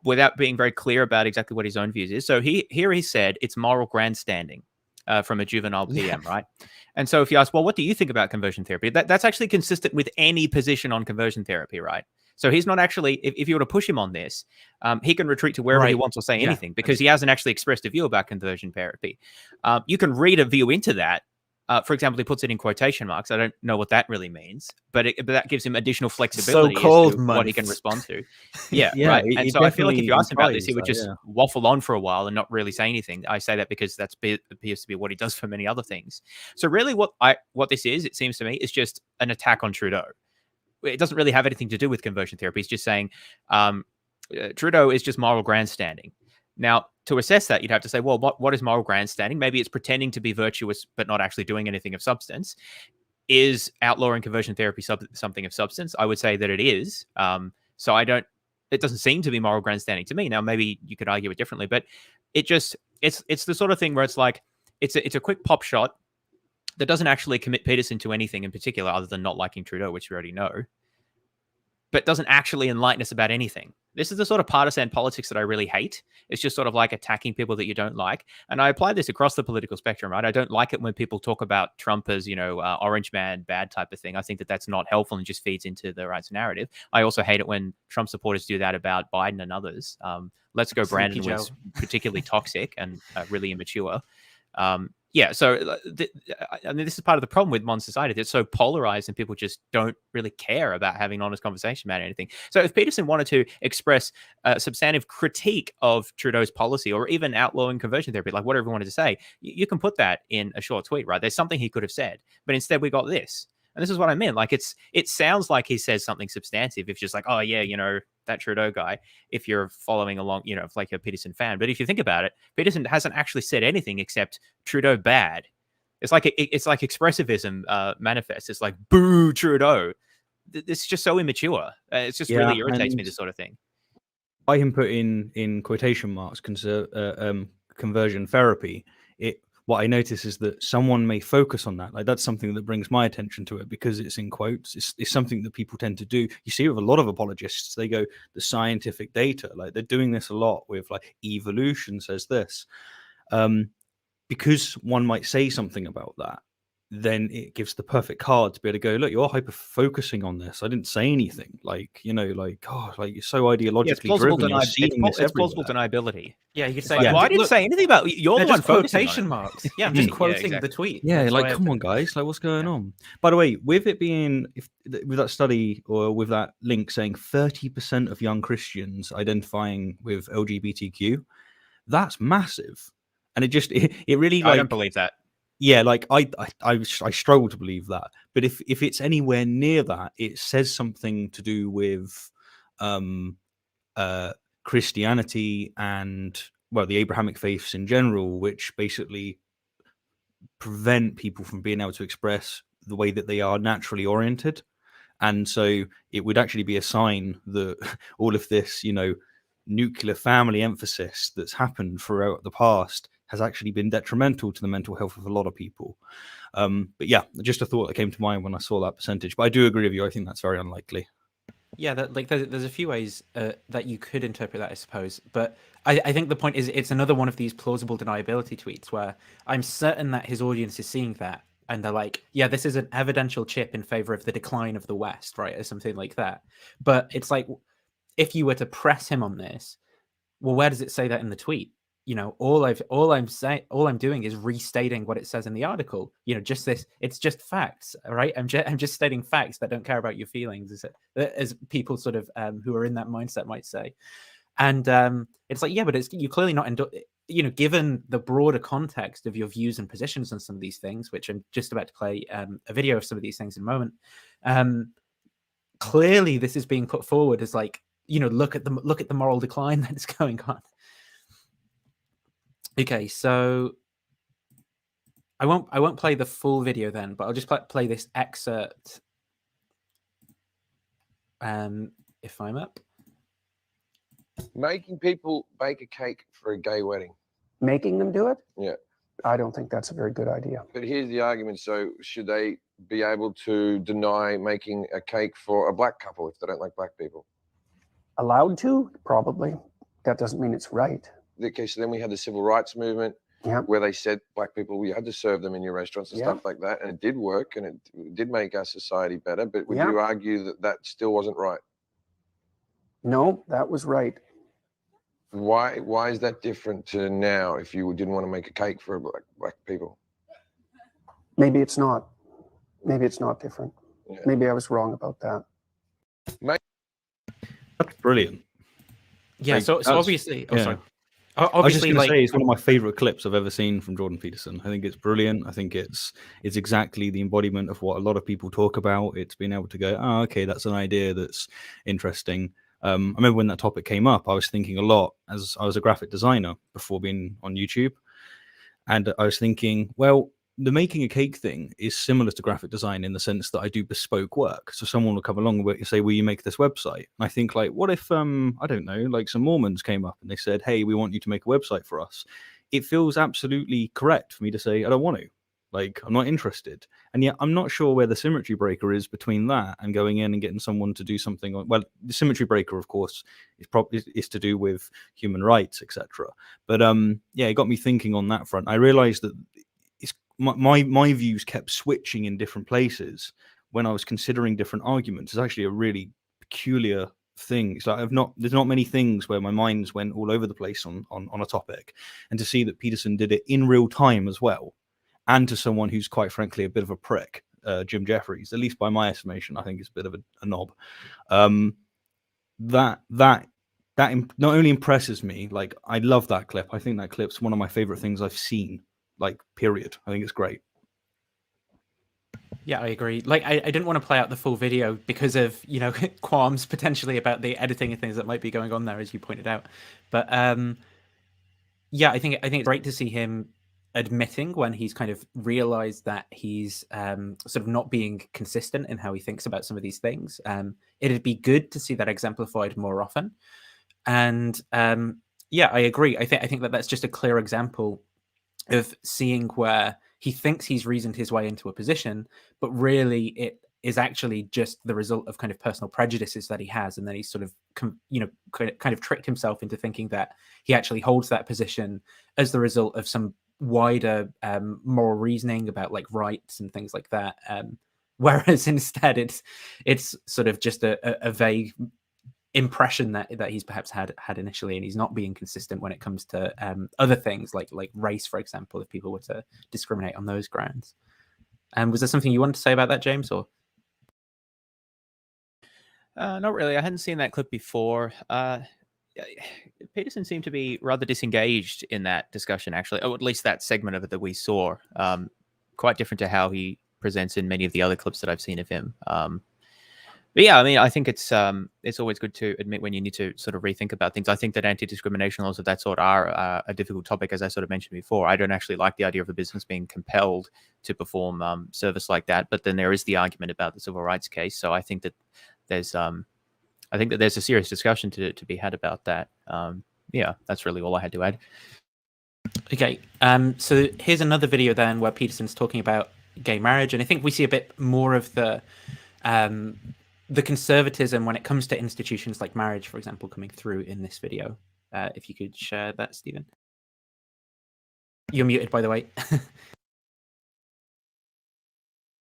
without being very clear about exactly what his own views is. So he said it's moral grandstanding from a juvenile PM, right? And so if you ask, well, what do you think about conversion therapy? That's actually consistent with any position on conversion therapy, right? So he's not actually, if you were to push him on this, he can retreat to wherever he wants or say anything, because he hasn't actually expressed a view about conversion therapy. You can read a view into that. For example, he puts it in quotation marks. I don't know what that really means, but that gives him additional flexibility as to what he can respond to. Yeah, right. And so I feel like if you ask him about this, he would just waffle on for a while and not really say anything. I say that because that appears to be what he does for many other things. So really what this is, it seems to me, is just an attack on Trudeau. It doesn't really have anything to do with conversion therapy. It's just saying Trudeau is just moral grandstanding. Now, to assess that, you'd have to say, well, what is moral grandstanding? Maybe it's pretending to be virtuous, but not actually doing anything of substance. Is outlawing conversion therapy something of substance? I would say that it is. So it doesn't seem to be moral grandstanding to me. Now, maybe you could argue it differently, but it's the sort of thing where it's like, it's a quick pop shot that doesn't actually commit Peterson to anything in particular other than not liking Trudeau, which we already know, but doesn't actually enlighten us about anything. This is the sort of partisan politics that I really hate. It's just sort of like attacking people that you don't like. And I apply this across the political spectrum, right? I don't like it when people talk about Trump as, orange man, bad type of thing. I think that that's not helpful and just feeds into the right's narrative. I also hate it when Trump supporters do that about Biden and others. Let's Go Brandon was particularly toxic and really immature. So I mean, this is part of the problem with modern society. It's so polarized and people just don't really care about having an honest conversation about anything. So if Peterson wanted to express a substantive critique of Trudeau's policy or even outlawing conversion therapy, like whatever he wanted to say, you can put that in a short tweet, right? There's something he could have said, but instead we got this. And this is what I meant. Like, it sounds like he says something substantive. If just like, oh yeah, that Trudeau guy, if you're following along, like a Peterson fan. But if you think about it, Peterson hasn't actually said anything except Trudeau bad. It's like expressivism manifests. It's like, boo Trudeau. This is just so immature. It's just really irritates me, this sort of thing. By him put in quotation marks conversion therapy, what I notice is that someone may focus on that. Like, that's something that brings my attention to it because it's in quotes. It's something that people tend to do. You see with a lot of apologists, they go the scientific data. Like, they're doing this a lot with like evolution says this. Because one might say something about that, then it gives the perfect card to be able to go, look, you're hyper focusing on this. I didn't say anything. Like, you know, like, oh, like you're so ideologically driven. You're seeing this it's plausible everywhere. deniability. Yeah, you could say, Like, well, I didn't say anything about you're the one just focusing on quotation it. marks. Yeah, I'm just quoting exactly. the tweet. Yeah, That's like, why come on, guys, like, what's going on? By the way, with it being, with that study or with that link saying 30% of young Christians identifying with LGBTQ, that's massive. And it really, like, I don't believe that. Yeah, like I struggle to believe that. But if it's anywhere near that, it says something to do with Christianity and, well, the Abrahamic faiths in general, which basically prevent people from being able to express the way that they are naturally oriented. And so it would actually be a sign that all of this, you know, nuclear family emphasis that's happened throughout the past has actually been detrimental to the mental health of a lot of people. But yeah, just a thought that came to mind when I saw that percentage. But I do agree with you. I think that's very unlikely. Yeah, there's a few ways that you could interpret that, I suppose. But I think the point is it's another one of these plausible deniability tweets where I'm certain that his audience is seeing that. And they're like, yeah, this is an evidential chip in favor of the decline of the West, right? Or something like that. But it's like, if you were to press him on this, well, where does it say that in the tweet? You know, all I'm doing is restating what it says in the article. You know, just this. It's just facts, right? I'm just stating facts that don't care about your feelings, as people sort of who are in that mindset might say. And it's like, yeah, but you're clearly not. You know, given the broader context of your views and positions on some of these things, which I'm just about to play a video of some of these things in a moment. Clearly, this is being put forward as like, you know, look at the moral decline that is going on. Okay, so I won't play the full video then, but I'll just play this excerpt. If I'm up. Making people bake a cake for a gay wedding. Making them do it? Yeah. I don't think that's a very good idea. But here's the argument. So should they be able to deny making a cake for a black couple if they don't like black people? Allowed to? Probably. That doesn't mean it's right. Okay, so then we had the civil rights movement where they said black people, you had to serve them in your restaurants and stuff like that. And it did work and it did make our society better. But would you argue that that still wasn't right? No, that was right. Why is that different to now if you didn't want to make a cake for black people? Maybe it's not. Maybe it's not different. Yeah. Maybe I was wrong about that. That's brilliant. Yeah, like, so obviously... Oh, sorry. I was just going to say it's one of my favorite clips I've ever seen from Jordan Peterson. I think it's brilliant. I think it's exactly the embodiment of what a lot of people talk about. It's being able to go, oh, okay, that's an idea that's interesting. I remember when that topic came up, I was thinking a lot as I was a graphic designer before being on YouTube. And I was thinking, well, the making a cake thing is similar to graphic design in the sense that I do bespoke work. So someone will come along and say, will you make this website? And I think, like, what if, I don't know, like some Mormons came up and they said, hey, we want you to make a website for us. It feels absolutely correct for me to say, I don't want to. Like, I'm not interested. And yet I'm not sure where the symmetry breaker is between that and going in and getting someone to do something. Well, the symmetry breaker, of course, is to do with human rights, etc. But yeah, it got me thinking on that front. I realized that my views kept switching in different places when I was considering different arguments. It's actually a really peculiar thing. So there's not many things where my minds went all over the place on a topic. And to see that Peterson did it in real time as well, and to someone who's quite frankly a bit of a prick, Jim Jeffries, at least by my estimation, I think is a bit of a knob. That not only impresses me, like, I love that clip. I think that clip's one of my favorite things I've seen, like, period. I think it's great. Yeah, I agree. Like, I didn't want to play out the full video because of, you know, qualms potentially about the editing and things that might be going on there, as you pointed out. But yeah, I think it's great to see him admitting when he's kind of realized that he's sort of not being consistent in how he thinks about some of these things. It'd be good to see that exemplified more often. And Yeah, I agree. I think that that's just a clear example of seeing where he thinks he's reasoned his way into a position, but really it is actually just the result of kind of personal prejudices that he has, and then he's sort of kind of tricked himself into thinking that he actually holds that position as the result of some wider moral reasoning about like rights and things like that. Whereas instead it's sort of just a vague impression that he's perhaps had initially, and he's not being consistent when it comes to other things like race, for example, if people were to discriminate on those grounds. Was there something you wanted to say about that, James? Or not really. I hadn't seen that clip before. Peterson seemed to be rather disengaged in that discussion, actually, or at least that segment of it that we saw. Quite different to how he presents in many of the other clips that I've seen of him. But yeah, I mean, I think it's always good to admit when you need to sort of rethink about things. I think that anti-discrimination laws of that sort are a difficult topic, as I sort of mentioned before. I don't actually like the idea of a business being compelled to perform service like that. But then there is the argument about the civil rights case. So I think that there's a serious discussion to be had about that. Yeah, that's really all I had to add. Okay, so here's another video then where Peterson's talking about gay marriage, and I think we see a bit more of the conservatism when it comes to institutions like marriage, for example, coming through in this video. If you could share that, Stephen. You're muted, by the way.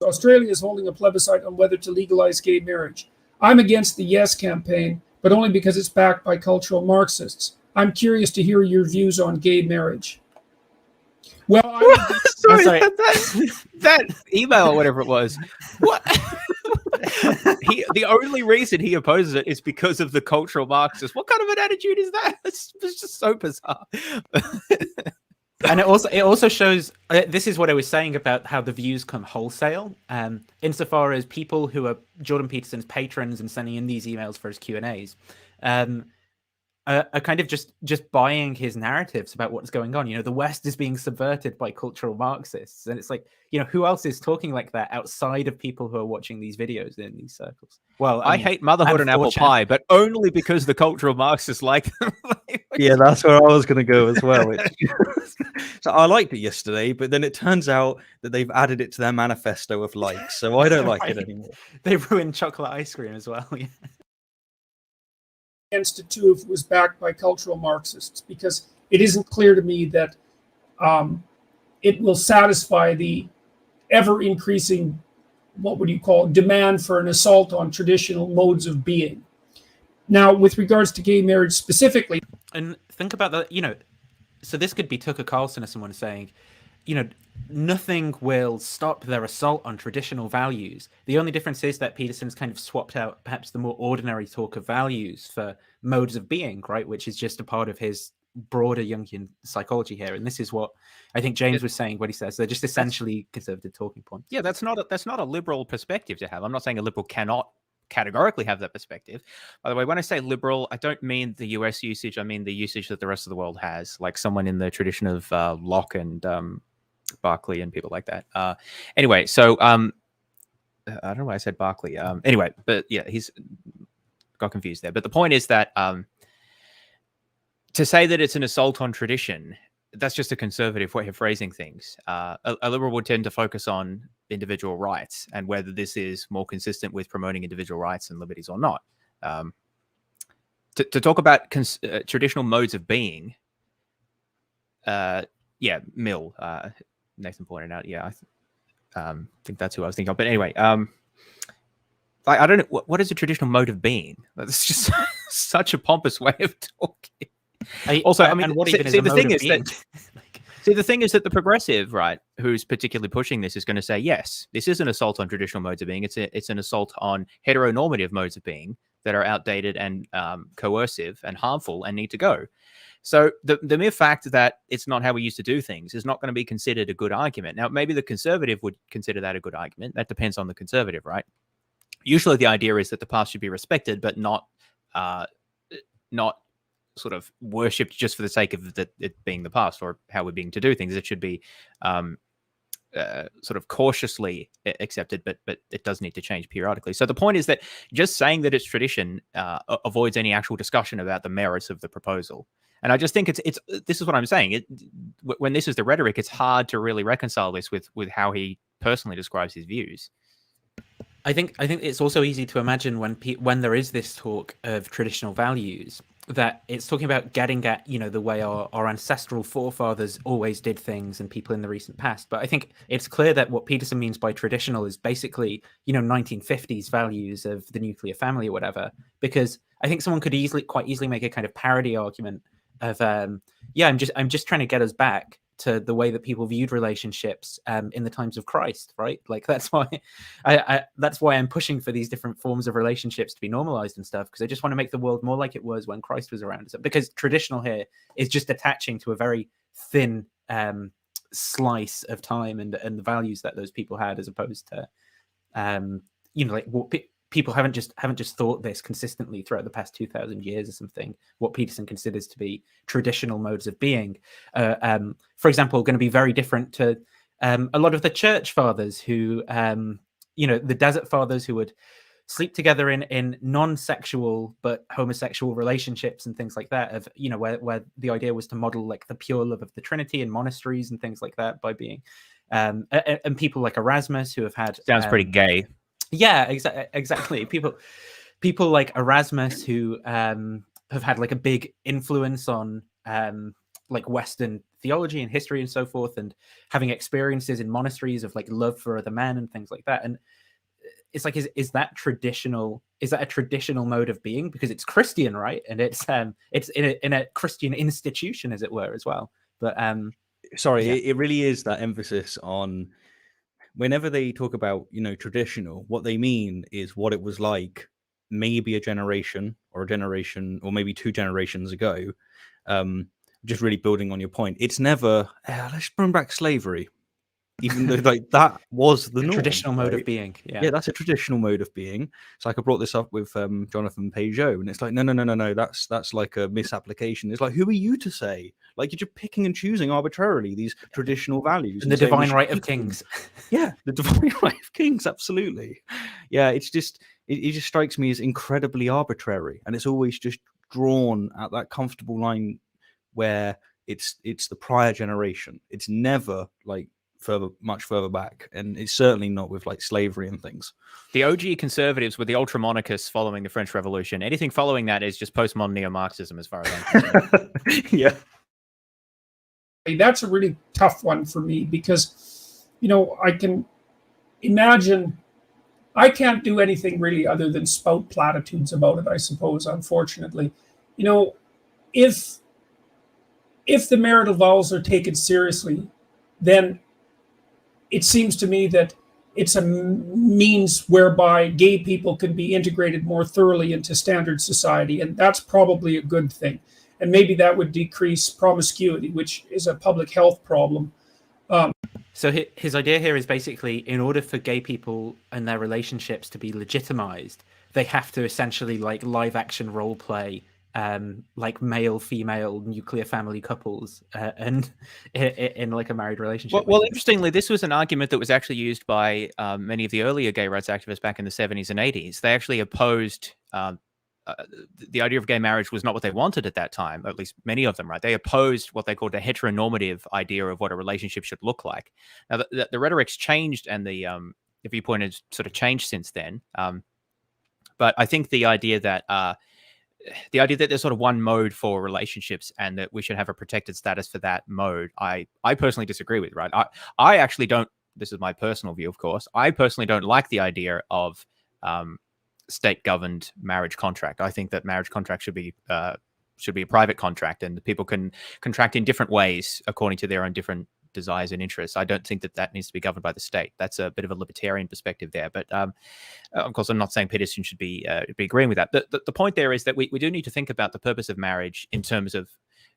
Australia is holding a plebiscite on whether to legalize gay marriage. I'm against the Yes campaign, but only because it's backed by cultural Marxists. I'm curious to hear your views on gay marriage. Well, sorry. That email or whatever it was. What? The only reason he opposes it is because of the cultural Marxists. What kind of an attitude is that? It's just so bizarre. And it also shows, this is what I was saying about how the views come wholesale, insofar as people who are Jordan Peterson's patrons and sending in these emails for his Q&As are kind of just buying his narratives about what's going on. You know, the West is being subverted by cultural Marxists. And it's like, you know, who else is talking like that outside of people who are watching these videos in these circles? Well, I hate motherhood and apple pie, but only because the cultural Marxists like them. Yeah, that's where I was going to go as well. So I liked it yesterday, but then it turns out that they've added it to their manifesto of likes. So I don't like it anymore. They ruined chocolate ice cream as well. Yeah. Against it too if it was backed by cultural Marxists, because it isn't clear to me that it will satisfy the ever-increasing, what would you call it, demand for an assault on traditional modes of being. Now, with regards to gay marriage specifically... And think about that, you know, so this could be Tucker Carlson or someone saying, you know, nothing will stop their assault on traditional values. The only difference is that Peterson's kind of swapped out perhaps the more ordinary talk of values for modes of being, right? Which is just a part of his broader Jungian psychology here. And this is what I think James was saying when he says they're just essentially conservative talking points. Yeah, that's not a liberal perspective to have. I'm not saying a liberal cannot categorically have that perspective. By the way, when I say liberal, I don't mean the US usage. I mean the usage that the rest of the world has, like someone in the tradition of Locke and Berkeley and people like that. Anyway, so I don't know why I said Berkeley. Anyway, but yeah, he's got confused there. But the point is that to say that it's an assault on tradition, that's just a conservative way of phrasing things. A liberal would tend to focus on individual rights and whether this is more consistent with promoting individual rights and liberties or not. To talk about traditional modes of being, yeah, Mill, Nathan pointed out, yeah, I think that's who I was thinking of. But anyway, I don't know, what is a traditional mode of being? That's just such a pompous way of talking. Also, I mean, the thing is that the progressive, right, who's particularly pushing this is going to say, yes, this is an assault on traditional modes of being. It's an assault on heteronormative modes of being that are outdated and coercive and harmful and need to go. So the mere fact that it's not how we used to do things is not going to be considered a good argument. Now, maybe the conservative would consider that a good argument. That depends on the conservative, right? Usually the idea is that the past should be respected, but not sort of worshipped just for the sake of it being the past or how we're being to do things. It should be sort of cautiously accepted, but it does need to change periodically. So the point is that just saying that it's tradition avoids any actual discussion about the merits of the proposal. And I just think it's this is what I'm saying. When this is the rhetoric, it's hard to really reconcile this with how he personally describes his views. I think it's also easy to imagine when there is this talk of traditional values, that it's talking about getting at, the way our ancestral forefathers always did things and people in the recent past. But I think it's clear that what Peterson means by traditional is basically, 1950s values of the nuclear family or whatever. Because I think someone could quite easily make a kind of parody argument of, I'm just trying to get us back to the way that people viewed relationships in the times of Christ, right? Like that's why that's why I'm pushing for these different forms of relationships to be normalized and stuff, because I just want to make the world more like it was when Christ was around. So, because traditional here is just attaching to a very thin slice of time and the values that those people had, as opposed to like what people haven't just thought this consistently throughout the past 2,000 years or something. What Peterson considers to be traditional modes of being, for example, going to be very different to a lot of the church fathers who, the desert fathers who would sleep together in non-sexual but homosexual relationships and things like that. Of where the idea was to model like the pure love of the Trinity in monasteries and things like that by being, and people like Erasmus who have had sounds pretty gay. Yeah, exactly. People like Erasmus who have had like a big influence on like Western theology and history and so forth, and having experiences in monasteries of like love for other men and things like that. And it's like, is that a traditional mode of being? Because it's Christian, right? And it's in a Christian institution, as it were, as well. But it really is that emphasis on, whenever they talk about, traditional, what they mean is what it was like maybe a generation or maybe 2 generations ago. Just really building on your point. It's never, let's bring back slavery. Even though like that was the norm, traditional mode right? of being. Yeah, that's a traditional mode of being. It's like I brought this up with Jonathan Peugeot, and it's like, no, that's like a misapplication. It's like, who are you to say? Like, you're just picking and choosing arbitrarily these traditional values. And the divine right of kings. Yeah, the divine right of kings, absolutely. Yeah, it's just, it just strikes me as incredibly arbitrary, and it's always just drawn at that comfortable line where it's the prior generation. It's never like much further back, and it's certainly not with like slavery and things. The OG conservatives were the ultramonarchists following the French Revolution. Anything following that is just postmodern neo-Marxism, as far as I'm concerned. Yeah, that's a really tough one for me, because I can imagine I can't do anything really other than spout platitudes about it, I suppose, unfortunately. If the marital vows are taken seriously, then it seems to me that it's a means whereby gay people can be integrated more thoroughly into standard society, and that's probably a good thing. And maybe that would decrease promiscuity, which is a public health problem. So his idea here is basically, in order for gay people and their relationships to be legitimized, they have to essentially like live action role play like male female nuclear family couples and in like a married relationship. Well, interestingly, this was an argument that was actually used by many of the earlier gay rights activists back in the 70s and 80s. They actually opposed the idea of gay marriage was not what they wanted at that time, or at least many of them, right? They opposed what they called a heteronormative idea of what a relationship should look like. Now, the rhetoric's changed, and the viewpoint has sort of changed since then. But I think the idea that there's sort of one mode for relationships and that we should have a protected status for that mode, I personally disagree with, right? I actually don't, this is my personal view, of course, I personally don't like the idea of state-governed marriage contract. I think that marriage contract should be a private contract, and people can contract in different ways according to their own different desires and interests. I don't think that needs to be governed by the state. That's a bit of a libertarian perspective there. But of course, I'm not saying Peterson should be agreeing with that. The point there is that we do need to think about the purpose of marriage in terms of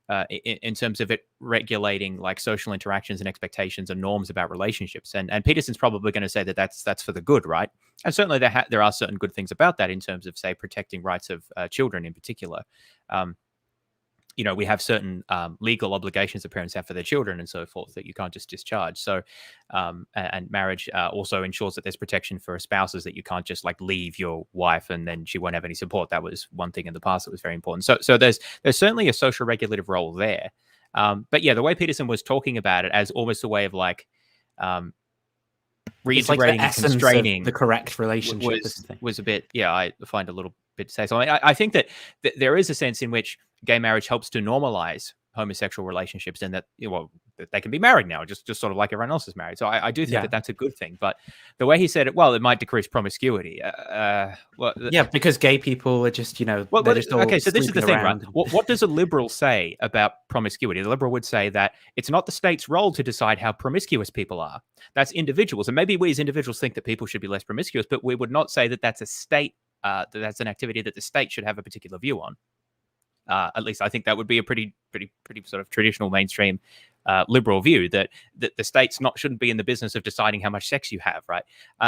it regulating like social interactions and expectations and norms about relationships. And Peterson's probably going to say that that's for the good, right? And certainly there are certain good things about that in terms of, say, protecting rights of children in particular. you know, we have certain legal obligations that parents have for their children and so forth that you can't just discharge. So, and marriage also ensures that there's protection for spouses, that you can't just like leave your wife and then she won't have any support. That was one thing in the past that was very important. So there's certainly a social regulative role there. But yeah, the way Peterson was talking about it as almost a way of like reintegrating and constraining the correct relationship was a bit, yeah, I find a little bit to say. So I think that there is a sense in which gay marriage helps to normalize homosexual relationships, and that, you know, that they can be married now, just sort of like everyone else is married. So I do think that that's a good thing. But the way he said it, well, it might decrease promiscuity. Because gay people are just, you know, okay. So this is the thing, right? What does a liberal say about promiscuity? The liberal would say that it's not the state's role to decide how promiscuous people are. That's individuals, and maybe we as individuals think that people should be less promiscuous, but we would not say that that's a state. That's an activity that the state should have a particular view on. At least I think that would be a pretty sort of traditional mainstream liberal view, that the states shouldn't be in the business of deciding how much sex you have, right?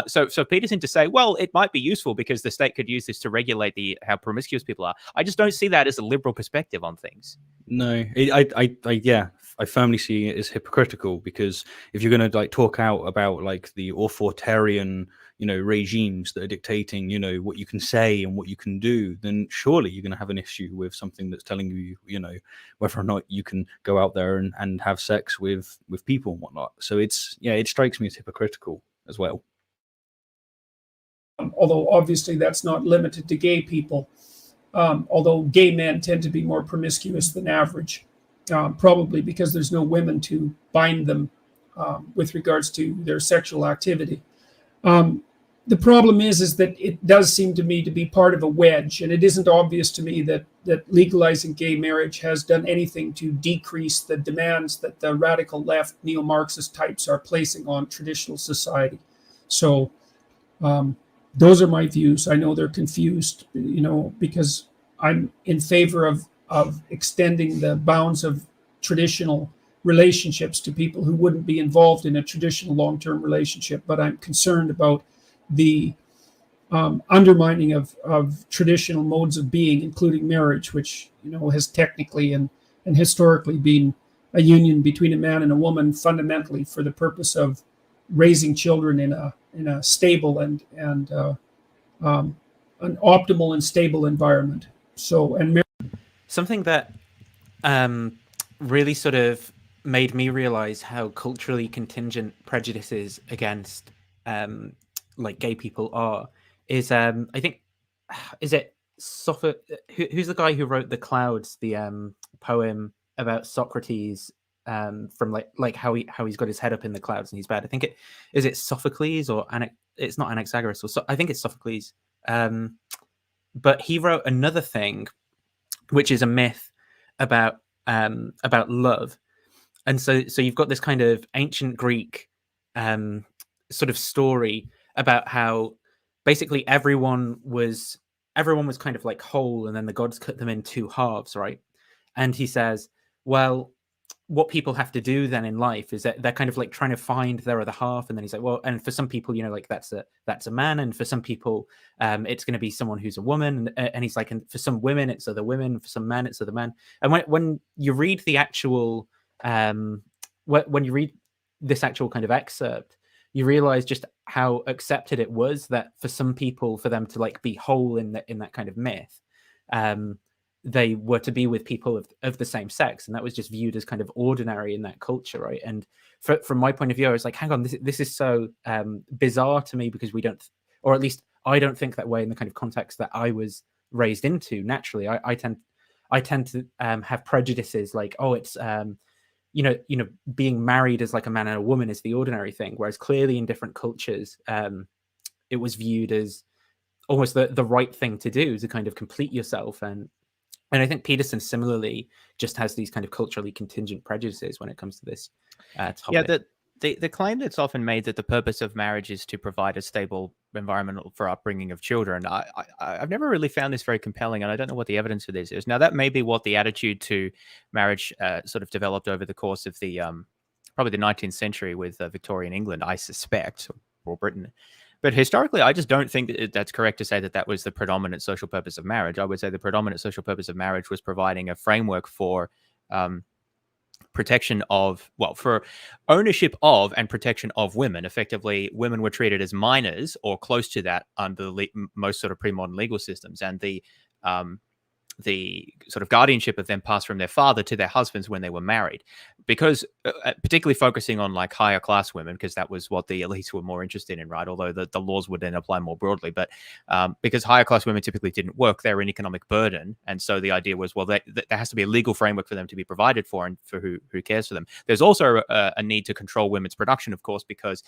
So Peterson to say, well, it might be useful because the state could use this to regulate how promiscuous people are. I just don't see that as a liberal perspective on things. No, I firmly see it as hypocritical, because if you're going to like talk out about like the authoritarian, you know, regimes that are dictating, you know, what you can say and what you can do, then surely you're going to have an issue with something that's telling you, you know, whether or not you can go out there and have sex with people and whatnot. So it strikes me as hypocritical as well. Although obviously that's not limited to gay people. Although gay men tend to be more promiscuous than average, probably because there's no women to bind them with regards to their sexual activity. The problem is that it does seem to me to be part of a wedge, and it isn't obvious to me that legalizing gay marriage has done anything to decrease the demands that the radical left neo-Marxist types are placing on traditional society. So those are my views. I know they're confused, you know, because I'm in favor of extending the bounds of traditional relationships to people who wouldn't be involved in a traditional long-term relationship, but I'm concerned about the undermining of traditional modes of being, including marriage, which, you know, has technically and historically been a union between a man and a woman, fundamentally for the purpose of raising children in a stable and an optimal and stable environment. So, and something that really sort of made me realize how culturally contingent prejudices against like gay people are is I think, is it who's the guy who wrote The Clouds, the poem about Socrates, from like how he's got his head up in the clouds and he's bad. I think is it Sophocles or it's not Anaxagoras, or I think it's Sophocles. But he wrote another thing, which is a myth about love. And so you've got this kind of ancient Greek sort of story about how basically everyone was kind of like whole, and then the gods cut them in two halves, right? And he says, well, what people have to do then in life is that they're kind of like trying to find their other half. And then he's like, well, and for some people, you know, like that's a man, and for some people it's going to be someone who's a woman, and he's like, and for some women it's other women, for some men it's other men. And when you read the actual when you read this actual kind of excerpt, you realize just how accepted it was that for some people, for them to like be whole in that kind of myth, they were to be with people of the same sex, and that was just viewed as kind of ordinary in that culture, right? And from my point of view, I was like, hang on, this is so bizarre to me, because we don't, or at least I don't think that way in the kind of context that I was raised into. Naturally, I tend to have prejudices like, oh, it's you know, being married as like a man and a woman is the ordinary thing, whereas clearly in different cultures, it was viewed as almost the right thing to do, to kind of complete yourself. And I think Peterson similarly just has these kind of culturally contingent prejudices when it comes to this topic. Yeah, the claim that's often made that the purpose of marriage is to provide a stable environment for upbringing of children, I've never really found this very compelling, and I don't know what the evidence for this is. Now, that may be what the attitude to marriage sort of developed over the course of the probably the 19th century with Victorian England, I suspect, or Britain. But historically, I just don't think that that's correct to say that that was the predominant social purpose of marriage. I would say the predominant social purpose of marriage was providing a framework for protection of, well, for ownership of and protection of women. Effectively, women were treated as minors or close to that under most sort of pre-modern legal systems, and the sort of guardianship of them passed from their father to their husbands when they were married, because particularly focusing on like higher class women, because that was what the elites were more interested in, right? Although the laws would then apply more broadly, but because higher class women typically didn't work, they're an economic burden. And so the idea was, well, there has to be a legal framework for them to be provided for and for who cares for them. There's also a need to control women's production, of course, because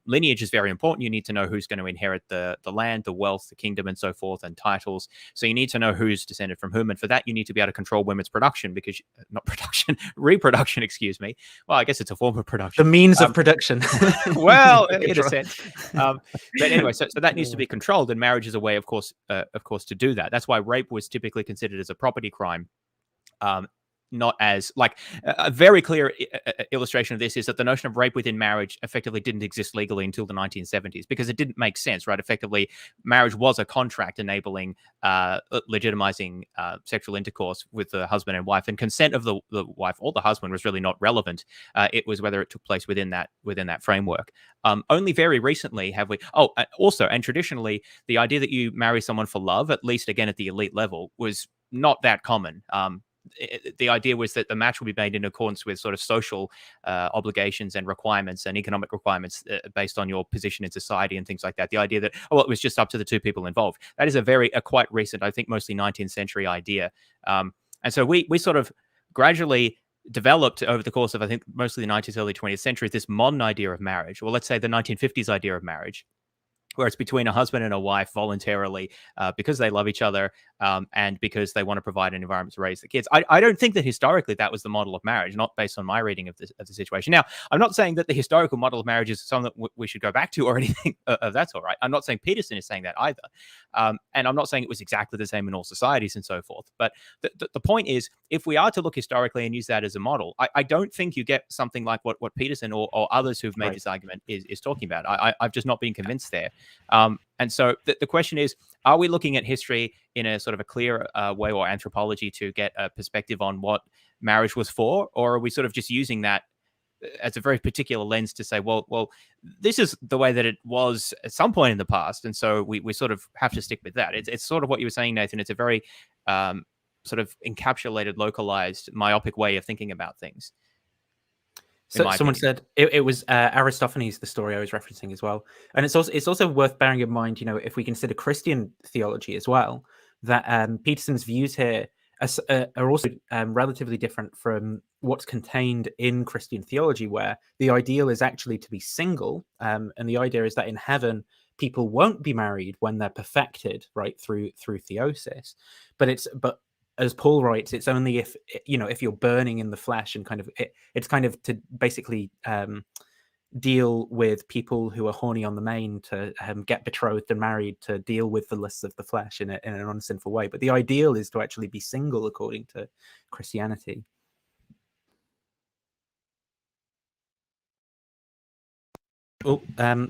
lineage is very important. You need to know who's going to inherit the land, the wealth, the kingdom, and so forth, and titles. So you need to know who's descended from whom, and for that you need to be able to control women's production, because reproduction, excuse me. Well, I guess it's a form of production. The means of production. Well, in a sense. But anyway, so that needs to be controlled, and marriage is a way, of course, to do that. That's why rape was typically considered as a property crime. Not as like a very clear illustration of this is that the notion of rape within marriage effectively didn't exist legally until the 1970s, because it didn't make sense, right? Effectively, marriage was a contract enabling, legitimizing sexual intercourse with the husband and wife, and consent of the wife or the husband was really not relevant. It was whether it took place within that framework. Only very recently have we. Also, and traditionally, the idea that you marry someone for love, at least again at the elite level, was not that common. The idea was that the match would be made in accordance with sort of social obligations and requirements and economic requirements based on your position in society and things like that. The idea that, it was just up to the two people involved. That is a quite recent, I think mostly 19th century idea. And so we sort of gradually developed over the course of, I think, mostly the 19th, early 20th century, this modern idea of marriage, or let's say the 1950s idea of marriage, where it's between a husband and a wife voluntarily because they love each other and because they want to provide an environment to raise the kids. I don't think that historically that was the model of marriage, not based on my reading of the situation. Now, I'm not saying that the historical model of marriage is something that we should go back to or anything of that sort, right? I'm not saying Peterson is saying that either. And I'm not saying it was exactly the same in all societies and so forth. But the point is, if we are to look historically and use that as a model, I don't think you get something like what Peterson or others who've made this argument is talking about. I've just not been convinced there. And so the question is, are we looking at history in a sort of a clear way, or anthropology, to get a perspective on what marriage was for? Or are we sort of just using that as a very particular lens to say, well, this is the way that it was at some point in the past, and so we sort of have to stick with that? It's sort of what you were saying, Nathan. It's a very sort of encapsulated, localized, myopic way of thinking about things. So someone said it was Aristophanes, the story I was referencing as well, and it's also worth bearing in mind, if we consider Christian theology as well, that Peterson's views here are also relatively different from what's contained in Christian theology, where the ideal is actually to be single, and the idea is that in heaven people won't be married when they're perfected, right, through theosis, but as Paul writes, it's only if you're burning in the flesh, and it's kind of to basically deal with people who are horny on the main, to get betrothed and married, to deal with the lusts of the flesh in an unsinful way. But the ideal is to actually be single according to Christianity. Oh,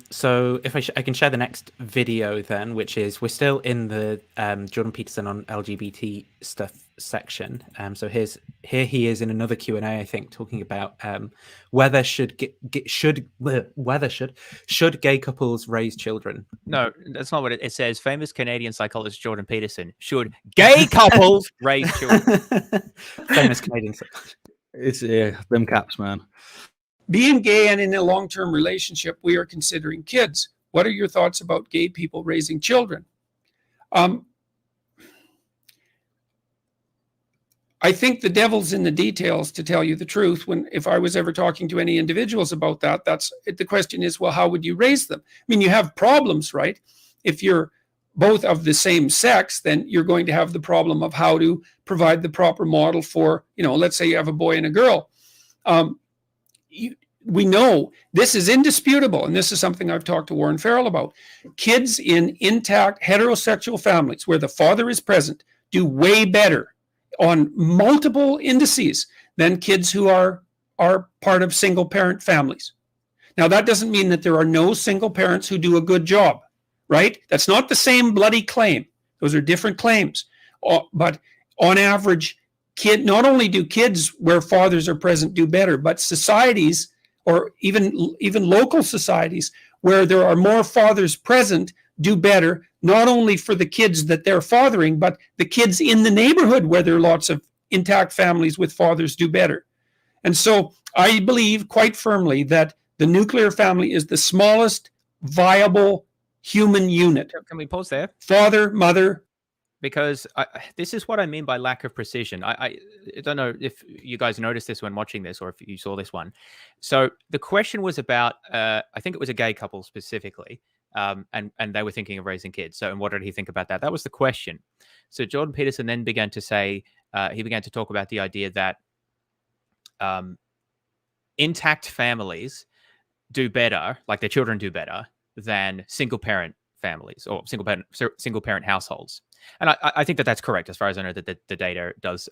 so if I can share the next video then, which is, we're still in the Jordan Peterson on LGBT stuff section. So here he is in another Q&A, I think, talking about whether should gay couples raise children. No, that's not what it says. Famous Canadian psychologist Jordan Peterson: should gay couples raise children? Famous Canadian psychologist. It's them caps, man. Being gay and in a long-term relationship, we are considering kids. What are your thoughts about gay people raising children? I think the devil's in the details, to tell you the truth. If I was ever talking to any individuals about that, the question is, well, how would you raise them? I mean, you have problems, right? If you're both of the same sex, then you're going to have the problem of how to provide the proper model for, let's say you have a boy and a girl. We know this is indisputable, and this is something I've talked to Warren Farrell about. Kids in intact heterosexual families where the father is present do way better on multiple indices than kids who are part of single parent families. Now, that doesn't mean that there are no single parents who do a good job, right? That's not the same bloody claim. Those are different claims. But on average, not only do kids where fathers are present do better, but societies, or even local societies where there are more fathers present, do better, not only for the kids that they're fathering, but the kids in the neighborhood where there are lots of intact families with fathers do better. And so I believe quite firmly that the nuclear family is the smallest viable human unit. Can we pause there? Father, mother. Because this is what I mean by lack of precision. I don't know if you guys noticed this when watching this or if you saw this one. So the question was about, I think it was a gay couple specifically, and they were thinking of raising kids. So, and what did he think about that? That was the question. So Jordan Peterson then began to say, he began to talk about the idea that intact families do better, like their children do better than single parent families or single parent households. And I think that that's correct, as far as I know that the data does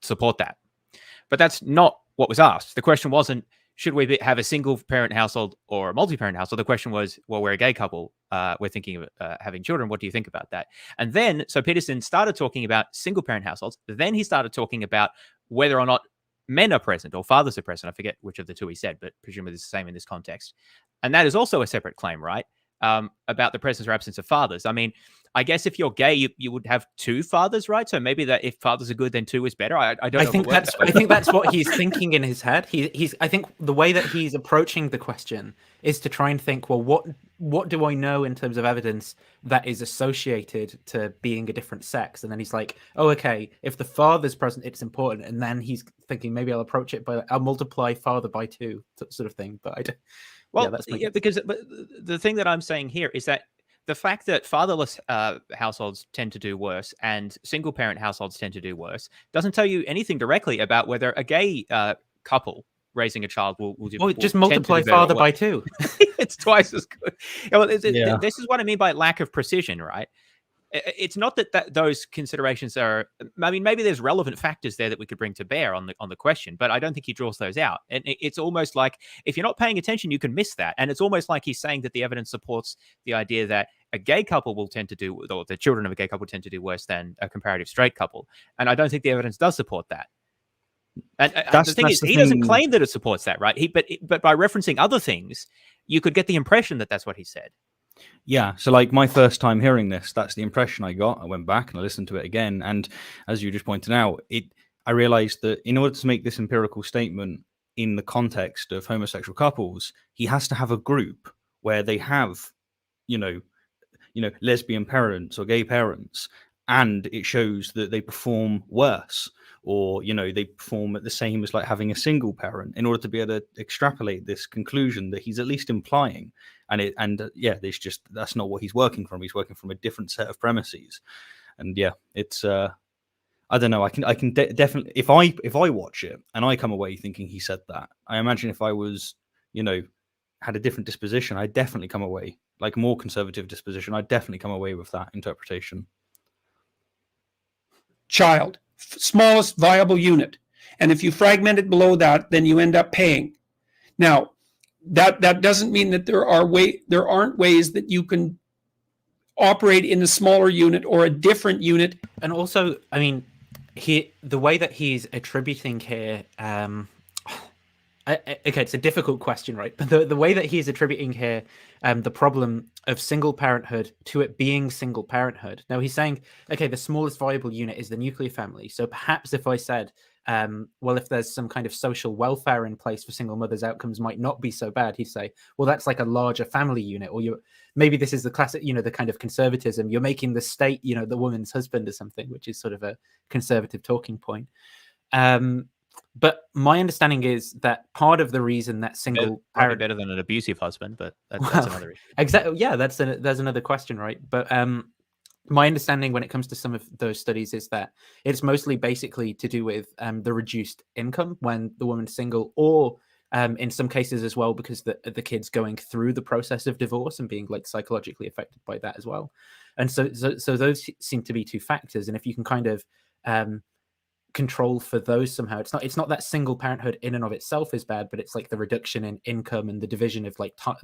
support that. But that's not what was asked. The question wasn't, should we have a single parent household or a multi-parent household? The question was, well, we're a gay couple. We're thinking of having children. What do you think about that? And then, so Peterson started talking about single parent households. Then he started talking about whether or not men are present or fathers are present. I forget which of the two he said, but presumably it's the same in this context. And that is also a separate claim, right? About the presence or absence of fathers. I mean, I guess if you're gay, you would have two fathers, right? So maybe that if fathers are good, then two is better. I don't know. I think that's what he's thinking in his head. I think the way that he's approaching the question is to try and think, well, what do I know in terms of evidence that is associated to being a different sex? And then he's like, oh, okay, if the father's present, it's important. And then he's thinking, maybe I'll approach it by, I'll multiply father by 2, sort of thing. But I don't. Well, yeah, because the thing that I'm saying here is that the fact that fatherless households tend to do worse and single parent households tend to do worse doesn't tell you anything directly about whether a gay couple raising a child will do. Well, just multiply father by 2. It's twice as good. Well, this is what I mean by lack of precision, right? It's not that those considerations are. I mean, maybe there's relevant factors there that we could bring to bear on the question, but I don't think he draws those out. And it's almost like if you're not paying attention, you can miss that. And it's almost like he's saying that the evidence supports the idea that a gay couple will tend to do, or the children of a gay couple tend to do worse than a comparative straight couple. And I don't think the evidence does support that. And the thing is, he doesn't claim that it supports that, right? But by referencing other things, you could get the impression that that's what he said. Yeah, so like my first time hearing this, that's the impression I got. I went back and I listened to it again, and as you just pointed out, I realized that in order to make this empirical statement in the context of homosexual couples, he has to have a group where they have, lesbian parents or gay parents, and it shows that they perform worse, or they perform at the same as like having a single parent, in order to be able to extrapolate this conclusion that he's at least implying. That's not what he's working from. He's working from a different set of premises, and it's I don't know. I can definitely, if I watch it and I come away thinking he said that, I imagine if I was had a different disposition, I'd definitely come away like a more conservative disposition. I'd definitely come away with that interpretation. Child, smallest viable unit, and if you fragment it below that, then you end up paying. Now, that doesn't mean that there aren't ways that you can operate in a smaller unit or a different unit. And also, I mean, the way that he's attributing here, okay, it's a difficult question, right? But the way that he's attributing here, the problem of single parenthood to it being single parenthood. Now he's saying, okay, the smallest viable unit is the nuclear family. So perhaps if I said, well, if there's some kind of social welfare in place for single mothers, outcomes might not be so bad. He'd say, well, that's like a larger family unit, or maybe this is the classic, the kind of conservatism. You're making the state, the woman's husband or something, which is sort of a conservative talking point. But my understanding is that part of the reason that single parent better than an abusive husband, but that's another issue. Exactly. Yeah, there's another question, right? But my understanding when it comes to some of those studies is that it's mostly basically to do with the reduced income when the woman's single, or in some cases as well, because the kid's going through the process of divorce and being like psychologically affected by that as well. And so those seem to be two factors. And if you can kind of control for those somehow. It's not that single parenthood in and of itself is bad, but it's like the reduction in income and the division of like well,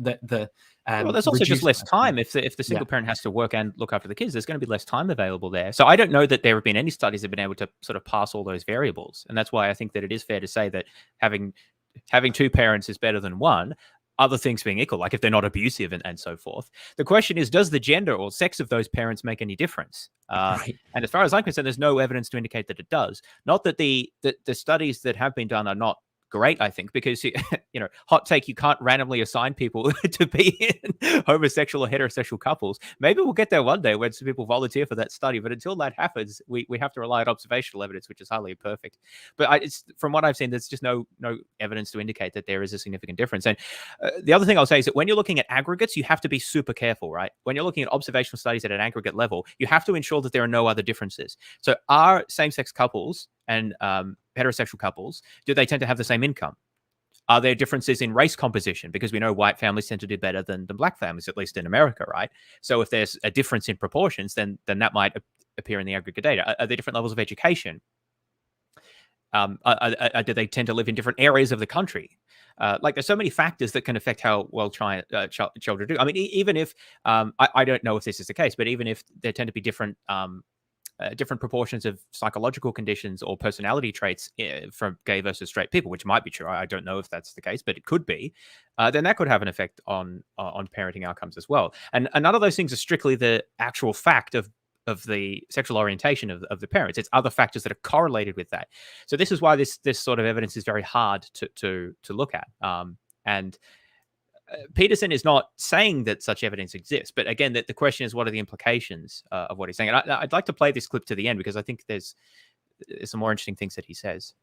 there's also just less time if the single parent has to work and look after the kids. There's going to be less time available there. So I don't know that there have been any studies that have been able to sort of pass all those variables, and that's why I think that it is fair to say that having two parents is better than one. Other things being equal, like if they're not abusive and so forth. The question is, does the gender or sex of those parents make any difference? Right. And as far as I'm concerned, there's no evidence to indicate that it does. Not that the studies that have been done are not great, I think, because hot take, you can't randomly assign people to be in homosexual or heterosexual couples. Maybe we'll get there one day when some people volunteer for that study, but until that happens, we have to rely on observational evidence, which is highly imperfect. But from what I've seen, there's just no evidence to indicate that there is a significant difference. And the other thing I'll say is that when you're looking at aggregates, you have to be super careful, right? When you're looking at observational studies at an aggregate level, you have to ensure that there are no other differences. So are same-sex couples and heterosexual couples, do they tend to have the same income? Are there differences in race composition? Because we know white families tend to do better than black families, at least in America, right? So if there's a difference in proportions, then that might appear in the aggregate data. Are there different levels of education? Do they tend to live in different areas of the country? Like there's so many factors that can affect how well children do. I mean, even if, I don't know if this is the case, but even if there tend to be different proportions of psychological conditions or personality traits from gay versus straight people, which might be true. I don't know if that's the case, but it could be. Then that could have an effect on parenting outcomes as well. And none of those things are strictly the actual fact of the sexual orientation of the parents. It's other factors that are correlated with that. So this is why this sort of evidence is very hard to look at. And Peterson is not saying that such evidence exists, but again, the question is, what are the implications of what he's saying? And I'd like to play this clip to the end because I think there's some more interesting things that he says.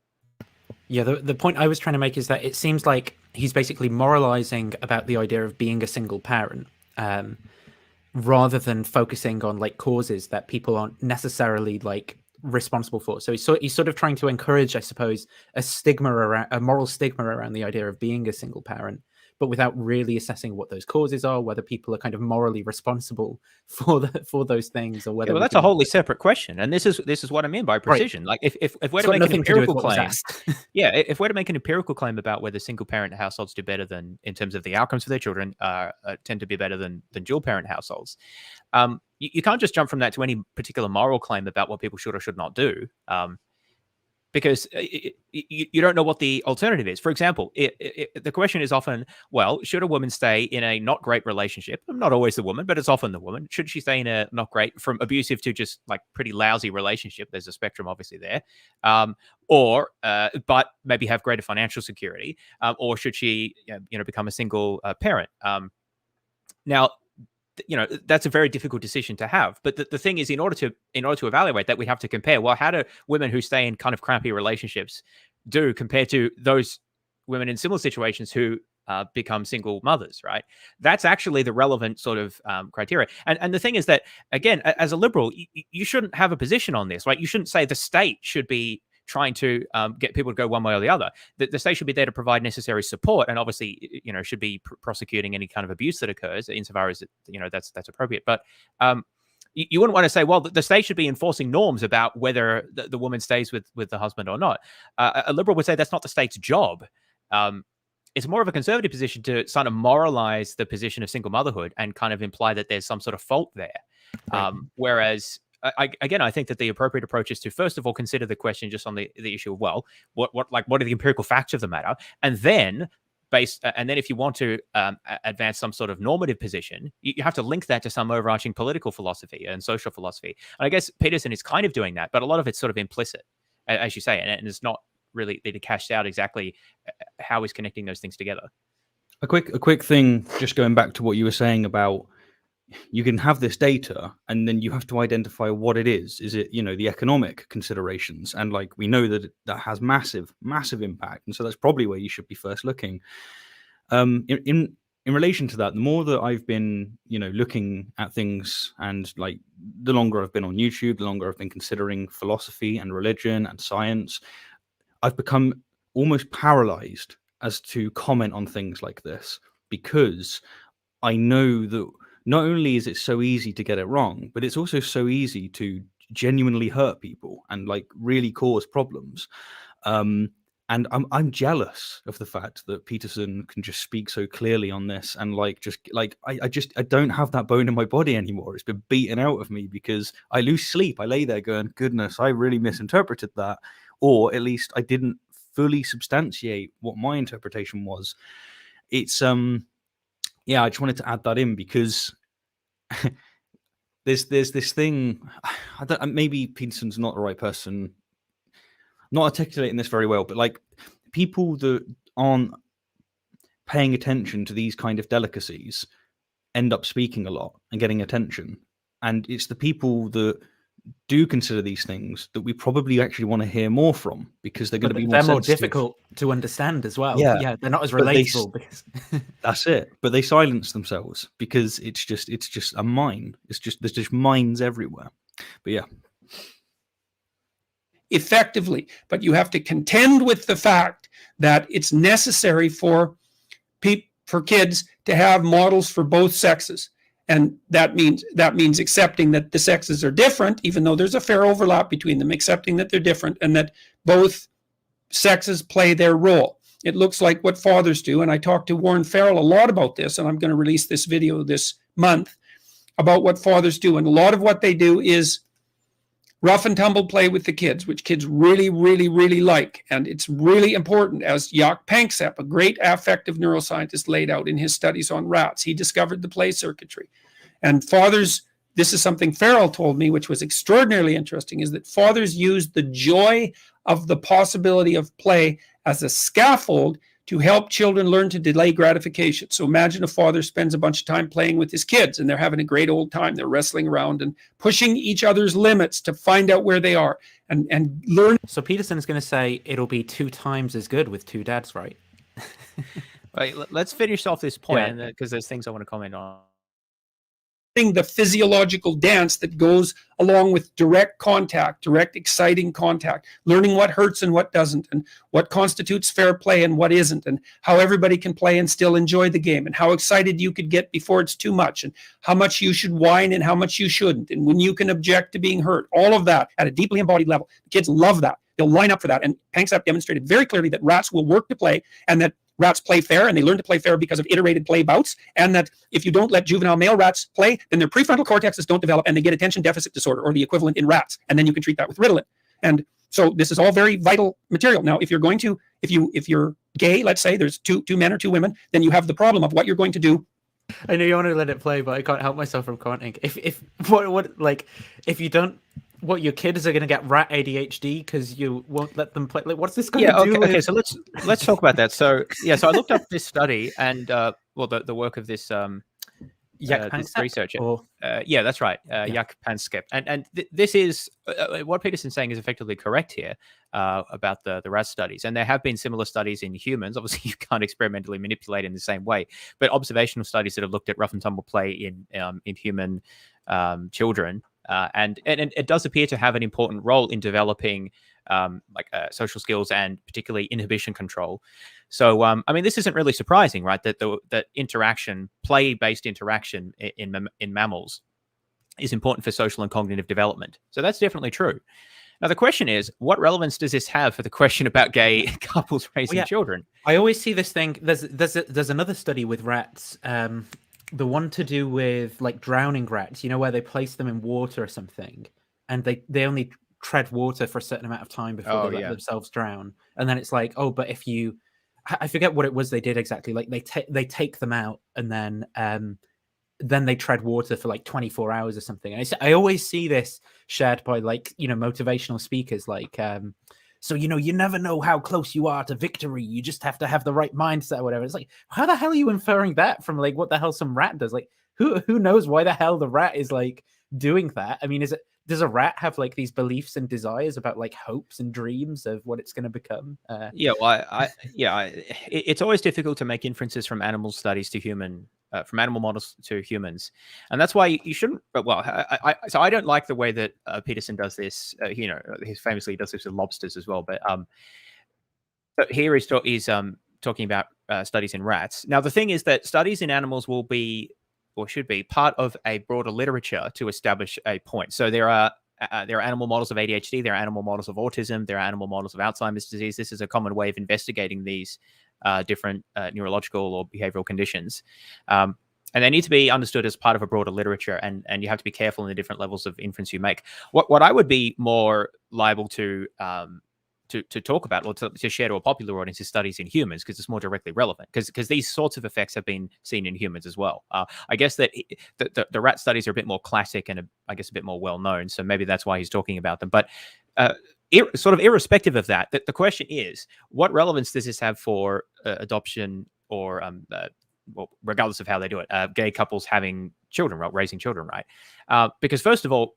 Yeah, the point I was trying to make is that it seems like he's basically moralizing about the idea of being a single parent, rather than focusing on like causes that people aren't necessarily like responsible for. So he's sort of trying to encourage, I suppose, a moral stigma around the idea of being a single parent, but without really assessing what those causes are, whether people are kind of morally responsible for those things, or whether that's a wholly separate question. And this is what I mean by precision. Right. Like if we're to make an empirical claim, if we're to make an empirical claim about whether single parent households do better than, in terms of the outcomes for their children, tend to be better than dual parent households, you can't just jump from that to any particular moral claim about what people should or should not do. Because you don't know what the alternative is. For example, the question is often, well, should a woman stay in a not great relationship? Not always the woman, but it's often the woman. Should she stay in a not great, from abusive to just like pretty lousy relationship? There's a spectrum obviously there. But maybe have greater financial security. Or should she become a single parent? Now, that's a very difficult decision to have. But the thing is, in order to evaluate that, we have to compare, well, how do women who stay in kind of crappy relationships do compared to those women in similar situations who become single mothers, right? That's actually the relevant sort of criteria. And the thing is that, again, as a liberal, you shouldn't have a position on this, right? You shouldn't say the state should be trying to get people to go one way or the other. The state should be there to provide necessary support, and obviously, should be prosecuting any kind of abuse that occurs, insofar as that's appropriate. But you wouldn't want to say, well, the state should be enforcing norms about whether the woman stays with the husband or not. A liberal would say that's not the state's job. It's more of a conservative position to sort of moralize the position of single motherhood and kind of imply that there's some sort of fault there. Right. Whereas, I think that the appropriate approach is to first of all consider the question just on the issue of, well, what are the empirical facts of the matter, and then if you want to advance some sort of normative position, you have to link that to some overarching political philosophy and social philosophy. And I guess Peterson is kind of doing that, but a lot of it's sort of implicit, as you say, and it's not really cashed out exactly how he's connecting those things together. A quick thing, just going back to what you were saying about, you can have this data and then you have to identify what it is. Is it, the economic considerations? And like, we know that has massive impact. And so that's probably where you should be first looking. In relation to that, the more that I've been, looking at things, and like the longer I've been on YouTube, the longer I've been considering philosophy and religion and science, I've become almost paralyzed as to comment on things like this, because I know that not only is it so easy to get it wrong, but it's also so easy to, genuinely hurt people and like really cause problems. And I'm jealous of the fact that Peterson can just speak so clearly on this, and like just like I don't have that bone in my body anymore. It's been beaten out of me because I lose sleep. I lay there going, goodness, I really misinterpreted that, or at least I didn't fully substantiate what my interpretation was. It's yeah, I just wanted to add that in because there's this thing. Maybe Peterson's not the right person. Not articulating this very well, but like people that aren't paying attention to these kind of delicacies end up speaking a lot and getting attention. And it's the people that do consider these things that we probably actually want to hear more from, because they're going to be more difficult to understand as well. Yeah, they're not as relatable. Because that's it. But they silence themselves because it's just a mine. There's just mines everywhere. But yeah. Effectively, but you have to contend with the fact that it's necessary for kids to have models for both sexes, and that means accepting that the sexes are different, even though there's a fair overlap between them, accepting that they're different and that both sexes play their role. It looks like what fathers do, and I talked to Warren Farrell a lot about this, and I'm going to release this video this month about what fathers do, and a lot of what they do is rough and tumble play with the kids, which kids really, really, really like. And it's really important, as Jaak Panksepp, a great affective neuroscientist, laid out in his studies on rats. He discovered the play circuitry. And fathers, this is something Farrell told me, which was extraordinarily interesting, is that fathers use the joy of the possibility of play as a scaffold to help children learn to delay gratification. So imagine a father spends a bunch of time playing with his kids and they're having a great old time. They're wrestling around and pushing each other's limits to find out where they are and learn. So Peterson's going to say it'll be 2 times as good with 2 dads, right? Right, let's finish off this point, because there's things I want to comment on. The physiological dance that goes along with direct contact, direct exciting contact, learning what hurts and what doesn't, and what constitutes fair play and what isn't, and how everybody can play and still enjoy the game, and how excited you could get before it's too much, and how much you should whine and how much you shouldn't, and when you can object to being hurt. All of that at a deeply embodied level. The kids love that. They'll line up for that. And Panksepp demonstrated very clearly that rats will work to play, and that rats play fair, and they learn to play fair because of iterated play bouts, and that if you don't let juvenile male rats play, then their prefrontal cortexes don't develop and they get attention deficit disorder, or the equivalent in rats, and then you can treat that with Ritalin. And so this is all very vital material. Now, if you're gay, let's say there's two men or 2 women, then you have the problem of what you're going to do. I know you want to let it play, but I can't help myself from commenting. If you don't, what, your kids are going to get rat ADHD because you won't let them play? Like, what's this going to do? Okay, so let's talk about that. So so I looked up this study and the work of this this researcher. That's right, Jaak Panksepp. And this is what Peterson's saying is effectively correct here about the rat studies. And there have been similar studies in humans. Obviously, you can't experimentally manipulate in the same way, but observational studies that have looked at rough and tumble play in human children. And it does appear to have an important role in developing social skills and particularly inhibition control. So, I mean, this isn't really surprising, right? That interaction, play-based interaction in mammals is important for social and cognitive development. So that's definitely true. Now, the question is, what relevance does this have for the question about gay couples raising children? I always see this thing. There's another study with rats. The one to do with like drowning rats, where they place them in water or something, and they only tread water for a certain amount of time before they let themselves drown. And then it's like, but if you, I forget what it was they did exactly. Like they take them out and then they tread water for like 24 hours or something. And I always see this shared by motivational speakers like, so, you never know how close you are to victory. You just have to have the right mindset or whatever. It's like, how the hell are you inferring that from like what the hell some rat does? Like, who knows why the hell the rat is like doing that? I mean, does a rat have like these beliefs and desires about like hopes and dreams of what it's going to become? It's always difficult to make inferences from animal studies to from animal models to humans, and that's why you shouldn't. Well, so I don't like the way that Peterson does this. He famously does this with lobsters as well. But so here he's talking about studies in rats. Now, the thing is that studies in animals will be, or should be, part of a broader literature to establish a point. So there are There are animal models of ADHD. There are animal models of autism. There are animal models of Alzheimer's disease. This is a common way of investigating these different neurological or behavioral conditions. And they need to be understood as part of a broader literature, and you have to be careful in the different levels of inference you make. What I would be more liable to talk about or to share to a popular audience is studies in humans, because it's more directly relevant, because these sorts of effects have been seen in humans as well. I guess that the rat studies are a bit more classic and I guess a bit more well known, so maybe that's why he's talking about them. But sort of irrespective of that, the question is, what relevance does this have for adoption or well, regardless of how they do it, gay couples having children, raising children, right? Because first of all,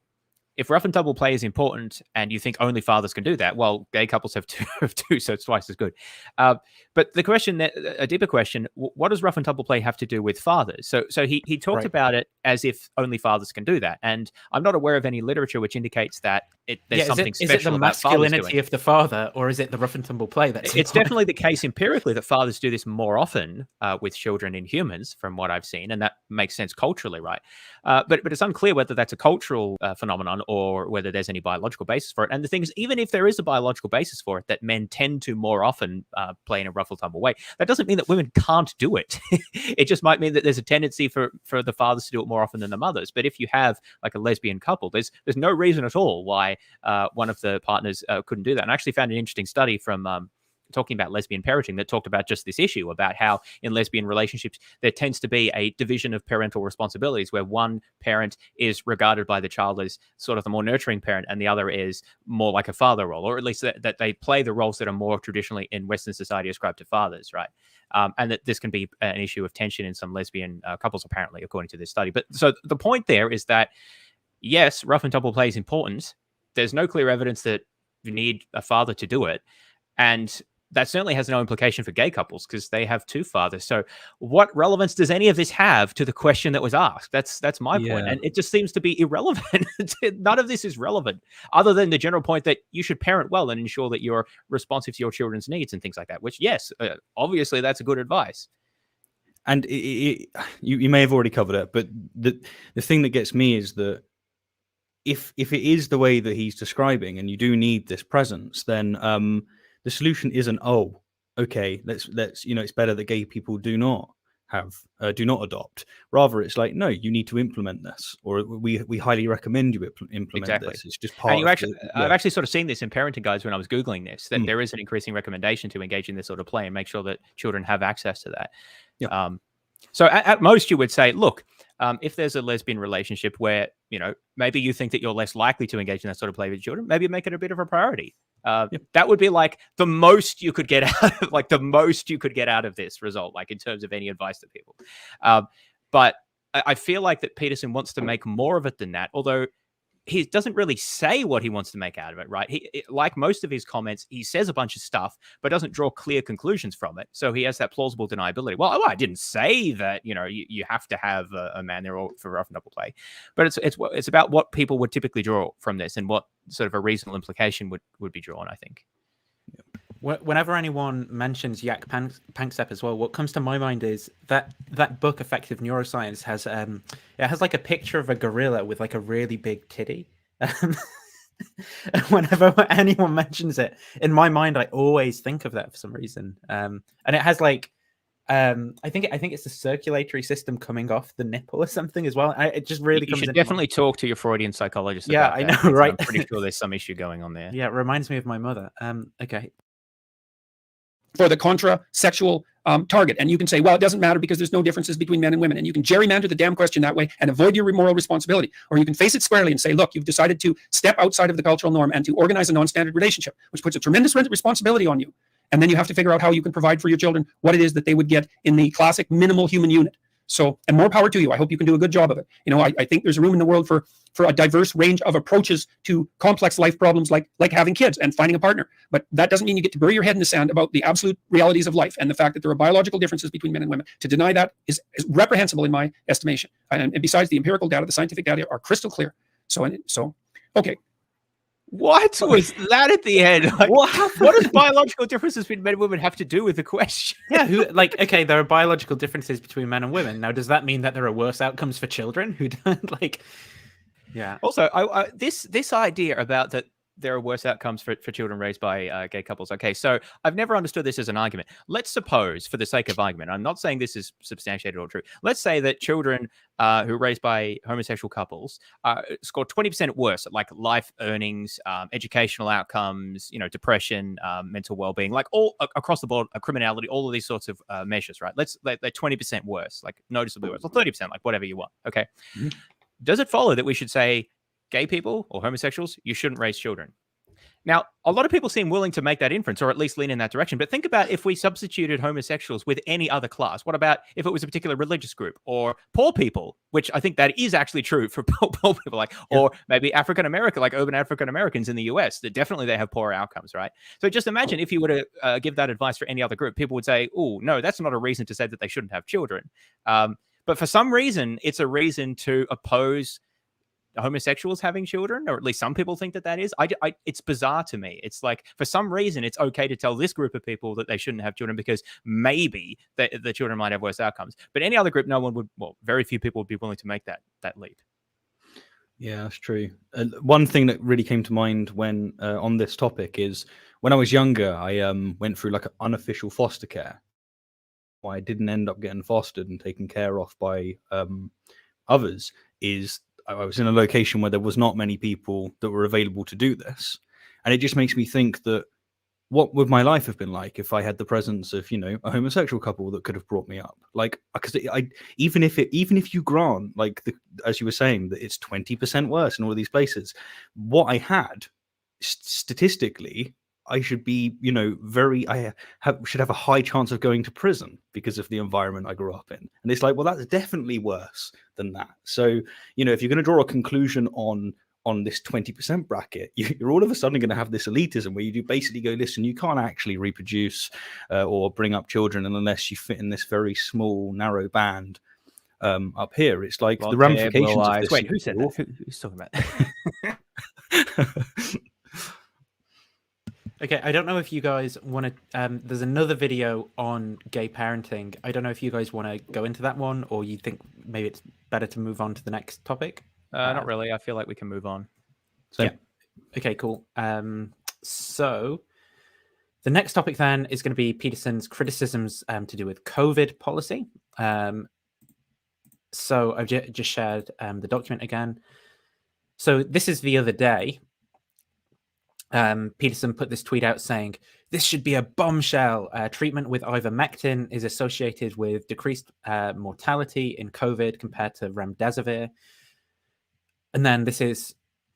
if rough and tumble play is important and you think only fathers can do that, well, gay couples have two, so it's twice as good. But the question, a deeper question, what does rough and tumble play have to do with fathers? So he talked about it as if only fathers can do that. And I'm not aware of any literature which indicates that there's something special. Is it the masculinity of the father, or is it the rough and tumble play? It's definitely the case empirically that fathers do this more often with children in humans, from what I've seen, and that makes sense culturally, right? But it's unclear whether that's a cultural phenomenon or whether there's any biological basis for it. And the thing is, even if there is a biological basis for it, that men tend to more often play in a rough and tumble way, that doesn't mean that women can't do it. It just might mean that there's a tendency for the fathers to do it more often than the mothers. But if you have like a lesbian couple, there's no reason at all why one of the partners couldn't do that. And I actually found an interesting study from talking about lesbian parenting that talked about just this issue, about how in lesbian relationships there tends to be a division of parental responsibilities, where one parent is regarded by the child as sort of the more nurturing parent and the other is more like a father role, or at least that they play the roles that are more traditionally in Western society ascribed to fathers, right? And that this can be an issue of tension in some lesbian couples, apparently, according to this study. But so the point there is that, yes, rough and tumble play is important. There's no clear evidence that you need a father to do it. And that certainly has no implication for gay couples, because they have two fathers. So what relevance does any of this have to the question that was asked? That's my point. And it just seems to be irrelevant. None of this is relevant, other than the general point that you should parent well and ensure that you're responsive to your children's needs and things like that, which, yes, obviously that's a good advice. And you may have already covered it, but the thing that gets me is that if it is the way that he's describing, and you do need this presence, then the solution isn't, oh, okay, let's it's better that gay people do not adopt. Rather, it's like, no, you need to implement this, or we highly recommend you implement this. It's just part. And I've actually sort of seen this in parenting guides when I was googling this, that there is an increasing recommendation to engage in this sort of play and make sure that children have access to that. Yeah. So at most, you would say, look, if there's a lesbian relationship where, maybe you think that you're less likely to engage in that sort of play with children, maybe make it a bit of a priority. That would be like the most you could get out of this result, like in terms of any advice to people. But I feel like that Peterson wants to make more of it than that, although he doesn't really say what he wants to make out of it, right? Like most of his comments, he says a bunch of stuff, but doesn't draw clear conclusions from it. So he has that plausible deniability. Well, I didn't say that, you have to have a man there for rough and tumble play, but it's about what people would typically draw from this and what sort of a reasonable implication would be drawn, I think. Whenever anyone mentions Jaak Panksepp as well, what comes to my mind is that book, Effective Neuroscience, has it has like a picture of a gorilla with like a really big titty. Whenever anyone mentions it, in my mind, I always think of that for some reason. And it has like, I think it's the circulatory system coming off the nipple or something as well. It just really comes. You should definitely talk to your Freudian psychologist. Yeah, about I that. know, right? I'm pretty sure there's some issue going on there. Yeah, it reminds me of my mother. Okay. For the contra-sexual target. And you can say, well, it doesn't matter because there's no differences between men and women. And you can gerrymander the damn question that way and avoid your moral responsibility. Or you can face it squarely and say, look, you've decided to step outside of the cultural norm and to organize a non-standard relationship, which puts a tremendous responsibility on you. And then you have to figure out how you can provide for your children what it is that they would get in the classic minimal human unit. So, and more power to you. I hope you can do a good job of it. I think there's room in the world for a diverse range of approaches to complex life problems like having kids and finding a partner. But that doesn't mean you get to bury your head in the sand about the absolute realities of life and the fact that there are biological differences between men and women. To deny that is reprehensible in my estimation. And besides, the empirical data, the scientific data are crystal clear. So okay. What was that at the end? Like, what does biological differences between men and women have to do with the question? Yeah, okay, there are biological differences between men and women. Now, does that mean that there are worse outcomes for children who don't like? Yeah. Also, this idea about that there are worse outcomes for children raised by gay couples. Okay, so I've never understood this as an argument. Let's suppose, for the sake of argument, I'm not saying this is substantiated or true. Let's say that children who are raised by homosexual couples score 20% worse at like life earnings, educational outcomes, depression, mental well-being, like all across the board, criminality, all of these sorts of measures, right? They're 20% worse, like noticeably worse, or 30%, like whatever you want. Okay. Mm-hmm. Does it follow that we should say gay people or homosexuals, you shouldn't raise children? Now, a lot of people seem willing to make that inference or at least lean in that direction. But think about if we substituted homosexuals with any other class. What about if it was a particular religious group or poor people, which I think that is actually true for poor people, or maybe African American, like urban African Americans in the US, that definitely they have poorer outcomes, right? So just imagine if you were to give that advice for any other group, people would say, oh, no, that's not a reason to say that they shouldn't have children. But for some reason, it's a reason to oppose homosexuals having children, or at least some people think that is. It's bizarre to me. It's like, for some reason, it's okay to tell this group of people that they shouldn't have children because maybe the children might have worse outcomes. But any other group, no one would, well, very few people would be willing to make that leap. Yeah, that's true. One thing that really came to mind when on this topic is when I was younger, I went through like an unofficial foster care. Why I didn't end up getting fostered and taken care of by others is I was in a location where there was not many people that were available to do this. And it just makes me think that what would my life have been like if I had the presence of, a homosexual couple that could have brought me up? Like, because even if you grant, like, as you were saying, that it's 20% worse in all of these places, what I had statistically, I should be, should have a high chance of going to prison because of the environment I grew up in. And it's like, well, that's definitely worse than that. So, if you're going to draw a conclusion on this 20% bracket, you're all of a sudden going to have this elitism where you do basically go, listen, you can't actually reproduce or bring up children unless you fit in this very small, narrow band up here. It's like the ramifications of this. Wait, who said that? Who's talking about? Okay, I don't know if you guys want to. There's another video on gay parenting. I don't know if you guys want to go into that one, or you think maybe it's better to move on to the next topic. Not really. I feel like we can move on. So, yeah. Okay, cool. So the next topic then is going to be Peterson's criticisms to do with COVID policy. So I've just shared the document again. So this is the other day. Peterson put this tweet out saying, this should be a bombshell. Treatment with ivermectin is associated with decreased mortality in COVID compared to remdesivir. And then this is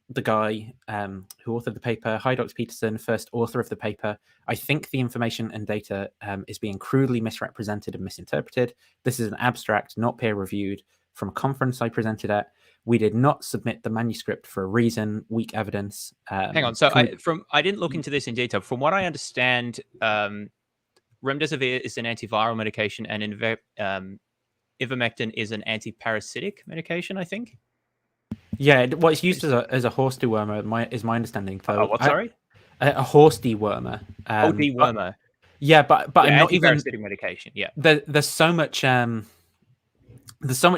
the guy who authored the paper. Hi, Dr. Peterson, first author of the paper. I think the information and data is being crudely misrepresented and misinterpreted. This is an abstract, not peer-reviewed, from a conference I presented at. We did not submit the manuscript for a reason, weak evidence. Hang on. So I didn't look into this in detail. From what I understand, remdesivir is an antiviral medication and ivermectin is an antiparasitic medication, I think. Yeah, well, it's used as a horse dewormer, is my understanding. Oh, what, sorry? A horse dewormer. Dewormer. Yeah, but yeah, not even medication. Yeah. There's so much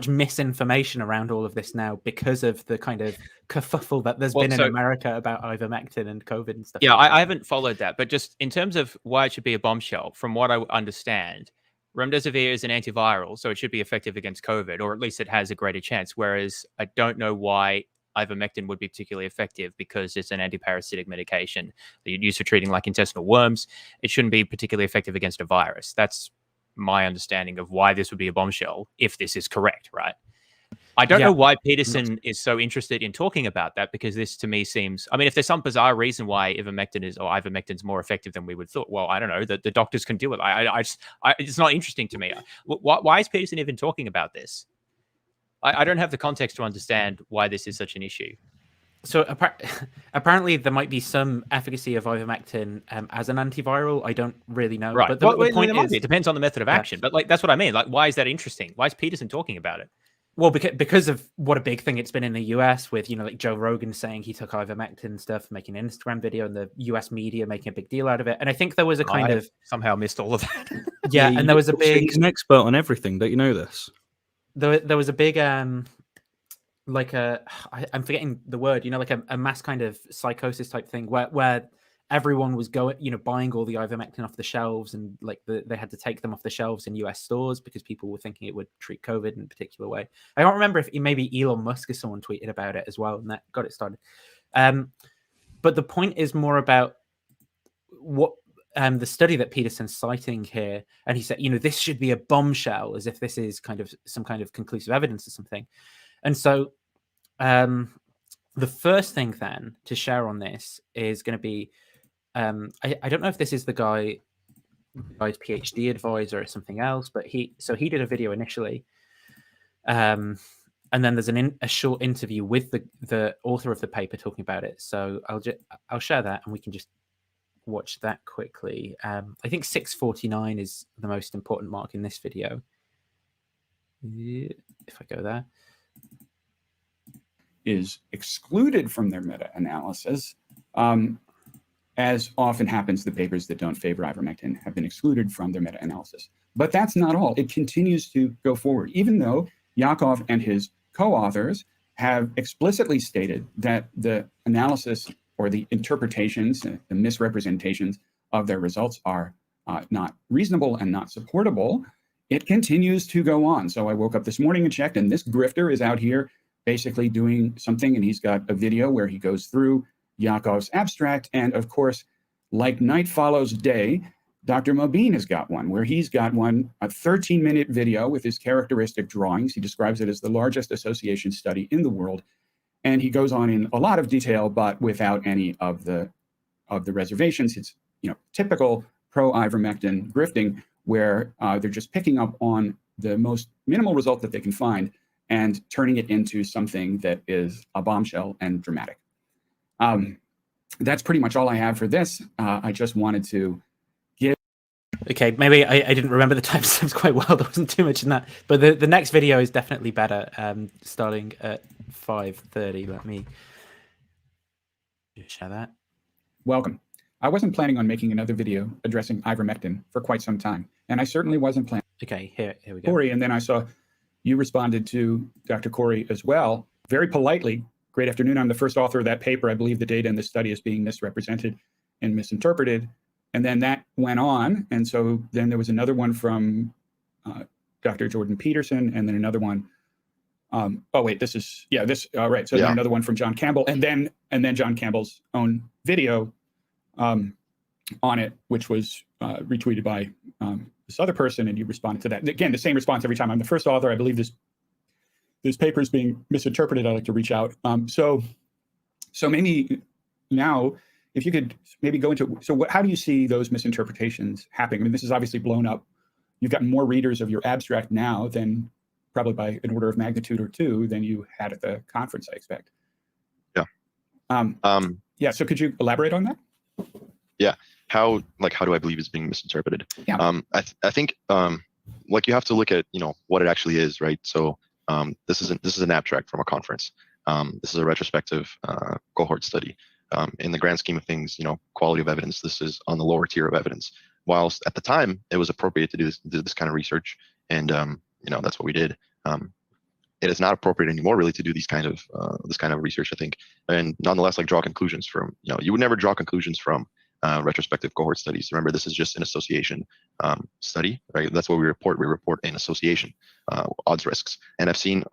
misinformation around all of this now because of the kind of kerfuffle that there's been in America about ivermectin and COVID and stuff. Yeah, like I haven't followed that, but just in terms of why it should be a bombshell, from what I understand, remdesivir is an antiviral, so it should be effective against COVID, or at least it has a greater chance. Whereas I don't know why ivermectin would be particularly effective because it's an antiparasitic medication that you'd use for treating like intestinal worms. It shouldn't be particularly effective against a virus. That's my understanding of why this would be a bombshell, if this is correct, right? I don't know why Peterson is so interested in talking about that, because this to me seems, I mean, if there's some bizarre reason why ivermectin's more effective than we would thought, well, I don't know, the doctors can do it. It's not interesting to me. Why is Peterson even talking about this? I don't have the context to understand why this is such an issue. So apparently there might be some efficacy of ivermectin as an antiviral. I don't really know. Right. But the point is, it depends on the method of action. But like, that's what I mean. Like, why is that interesting? Why is Peterson talking about it? Well, because of what a big thing it's been in the US with, like Joe Rogan saying he took ivermectin and stuff, making an Instagram video, and the US media making a big deal out of it. And I think there was a kind of somehow missed all of that. Yeah, and there was a big. He's an expert on everything. Don't you know this? There was a big like I'm forgetting the word, like a mass kind of psychosis type thing where everyone was buying all the ivermectin off the shelves, and like they had to take them off the shelves in US stores because people were thinking it would treat COVID in a particular way. I don't remember if maybe Elon Musk or someone tweeted about it as well, and that got it started. But the point is more about what the study that Peterson's citing here, and he said, this should be a bombshell, as if this is kind of some kind of conclusive evidence or something. And so the first thing then to share on this is going to be, I don't know if this is the guy's PhD advisor or something else, but he did a video initially, and then there's a short interview with the author of the paper talking about it. So I'll share that, and we can just watch that quickly. I think 6:49 is the most important mark in this video. If I go there. Is excluded from their meta-analysis. As often happens, the papers that don't favor ivermectin have been excluded from their meta-analysis. But that's not all. It continues to go forward, even though Yakov and his co-authors have explicitly stated that the analysis or the interpretations, the misrepresentations of their results are not reasonable and not supportable. It continues to go on. So I woke up this morning and checked, and this grifter is out here basically doing something, and he's got a video where he goes through Yakov's abstract. And of course, like night follows day, Dr. Mobeen has got one where he's got a 13-minute video with his characteristic drawings. He describes it as the largest association study in the world. And he goes on in a lot of detail, but without any of the reservations. It's typical pro-ivermectin grifting, where they're just picking up on the most minimal result that they can find and turning it into something that is a bombshell and dramatic. That's pretty much all I have for this. I just wanted to give... Okay, maybe I didn't remember the timestamps quite well. There wasn't too much in that. But the next video is definitely better, starting at 5:30. Let me share that. Welcome. I wasn't planning on making another video addressing ivermectin for quite some time, and I certainly wasn't planning. Okay, here we go. Corey, and then I saw you responded to Dr. Corey as well, very politely. Great afternoon. I'm the first author of that paper. I believe the data in this study is being misrepresented and misinterpreted. And then that went on. And so then there was another one from Dr. Jordan Peterson, and then another one. Right. So then another one from John Campbell, and then John Campbell's own video on it, which was retweeted by this other person, and you responded to that. Again, the same response every time. I'm the first author. I believe this paper is being misinterpreted. I'd like to reach out. So maybe now, if you could maybe go into, how do you see those misinterpretations happening? I mean, this is obviously blown up. You've got more readers of your abstract now than probably by an order of magnitude or two than you had at the conference, I expect. Yeah. So could you elaborate on that? Yeah. How do I believe it's being misinterpreted? Yeah. I think you have to look at what it actually is, right? So this is an abstract from a conference. This is a retrospective cohort study. In the grand scheme of things, quality of evidence, this is on the lower tier of evidence. Whilst at the time it was appropriate to do this kind of research, and that's what we did. It is not appropriate anymore, really, to do this kind of research, I think, and nonetheless, draw conclusions from. You would never draw conclusions from retrospective cohort studies. Remember, this is just an association study, right? That's what we report. We report in association odds risks. And I've seen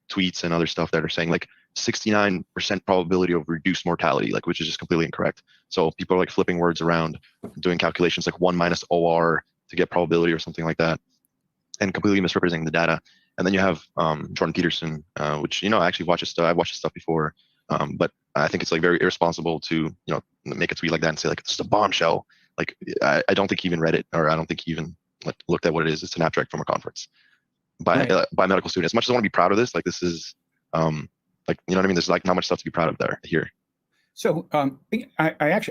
tweets and other stuff that are saying 69% probability of reduced mortality, which is just completely incorrect. So people are flipping words around, doing calculations 1 minus OR to get probability or something like that, and completely misrepresenting the data. And then you have Jordan Peterson, which I actually watch his stuff. I've watched his stuff before, but I think it's very irresponsible to make a tweet like that and say it's just a bombshell. I don't think he even read it, or I don't think he even looked at what it is. It's an abstract from a conference by a medical student. As much as I want to be proud of this, this is what I mean. There's not much stuff to be proud of there here. So I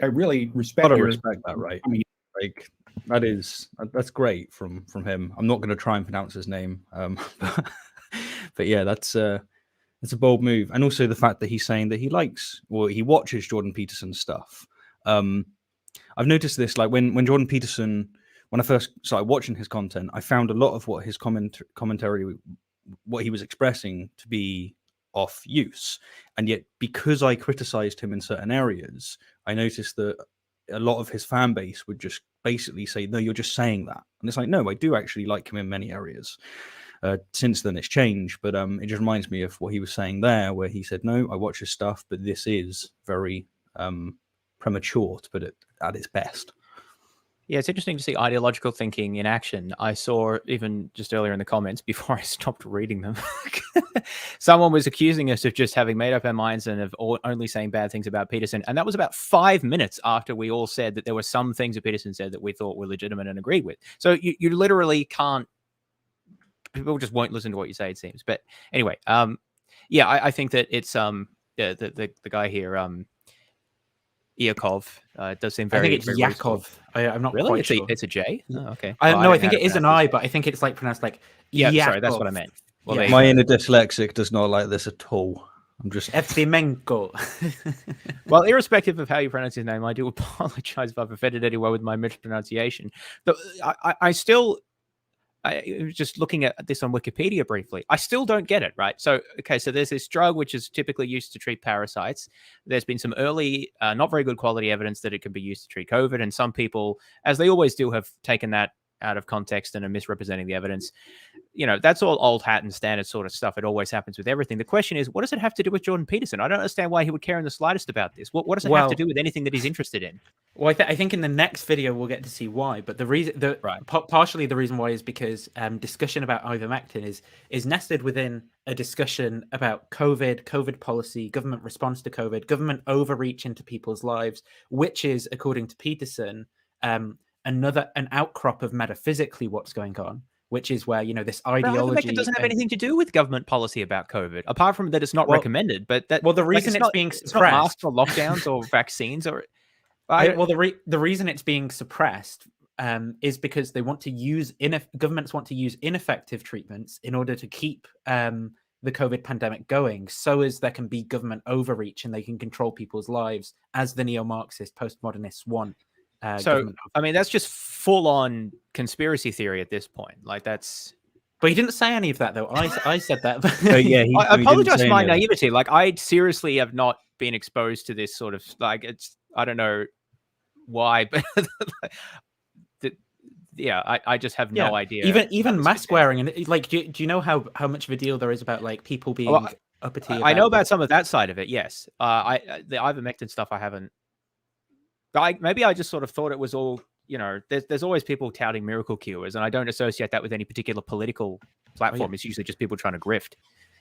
really respect. Respect that, right? I mean, that's great from him. I'm not going to try and pronounce his name, but yeah, that's a bold move. And also the fact that he's saying that he likes or he watches Jordan Peterson's stuff. I've noticed this, when Jordan Peterson, when I first started watching his content, I found a lot of what his commentary, what he was expressing to be off use. And yet, because I criticized him in certain areas, I noticed that a lot of his fan base would just basically say, no, you're just saying that. And it's like, no, I do actually like him in many areas. Since then, it's changed, but it just reminds me of what he was saying there, where he said, no, I watch his stuff, but this is very premature to put it at its best. Yeah, it's interesting to see ideological thinking in action. I saw even just earlier in the comments, before I stopped reading them, someone was accusing us of just having made up our minds and of only saying bad things about Peterson. And that was about 5 minutes after we all said that there were some things that Peterson said that we thought were legitimate and agreed with. So you literally can't, people just won't listen to what you say, it seems. But anyway, yeah, I think that it's the guy here, Iakov, does seem very. I think it's Yakov. I'm not really quite sure. It's a J. Oh, okay. No, I think it is an I, but I think it's like pronounced like. Yeah, Yakov. sorry, that's what I meant. Well, Yeah. My inner dyslexic does not like this at all. I'm just Eftimenko. Well, irrespective of how you pronounce his name, I do apologize if I've offended anyone with my mispronunciation. But I still. I was just looking at this on Wikipedia briefly. I still don't get it, right? So, okay, so there's this drug which is typically used to treat parasites. There's been some early, not very good quality evidence that it can be used to treat COVID. And some people, as they always do, have taken that out of context and are misrepresenting the evidence. You know, that's all old hat and standard sort of stuff. It always happens with everything. The question is, what does it have to do with Jordan Peterson? I don't understand why he would care in the slightest about this. What does it have to do with anything that he's interested in? Well, I think in the next video we'll get to see why. But the reason, partially the reason why is because discussion about ivermectin is nested within a discussion about COVID policy, government response to COVID, government overreach into people's lives, which is, according to Peterson, an outcrop of metaphysically what's going on, which is where, you know, this ideology It doesn't have anything to do with government policy about COVID, apart from that it's not recommended. But that the reason it's being suppressed, it's not masks or lockdowns or vaccines or. The reason it's being suppressed is because they want to use governments want to use ineffective treatments in order to keep the COVID pandemic going, so as there can be government overreach and they can control people's lives, as the neo-Marxist postmodernists want. So, I mean, that's just full-on conspiracy theory at this point. Like, that's. But he didn't say any of that, though. I said that. Yeah, I apologize for my naivety. Like, I seriously have not been exposed to this sort of, like, it's, I don't know why, but yeah, I just have no idea. Even mask wearing, and like, do you know how much of a deal there is about like people being uppity? I know about some of that side of it. Yes, the ivermectin stuff I haven't. Maybe I just sort of thought it was all, you know, there's always people touting miracle cures, and I don't associate that with any particular political platform. It's usually just people trying to grift.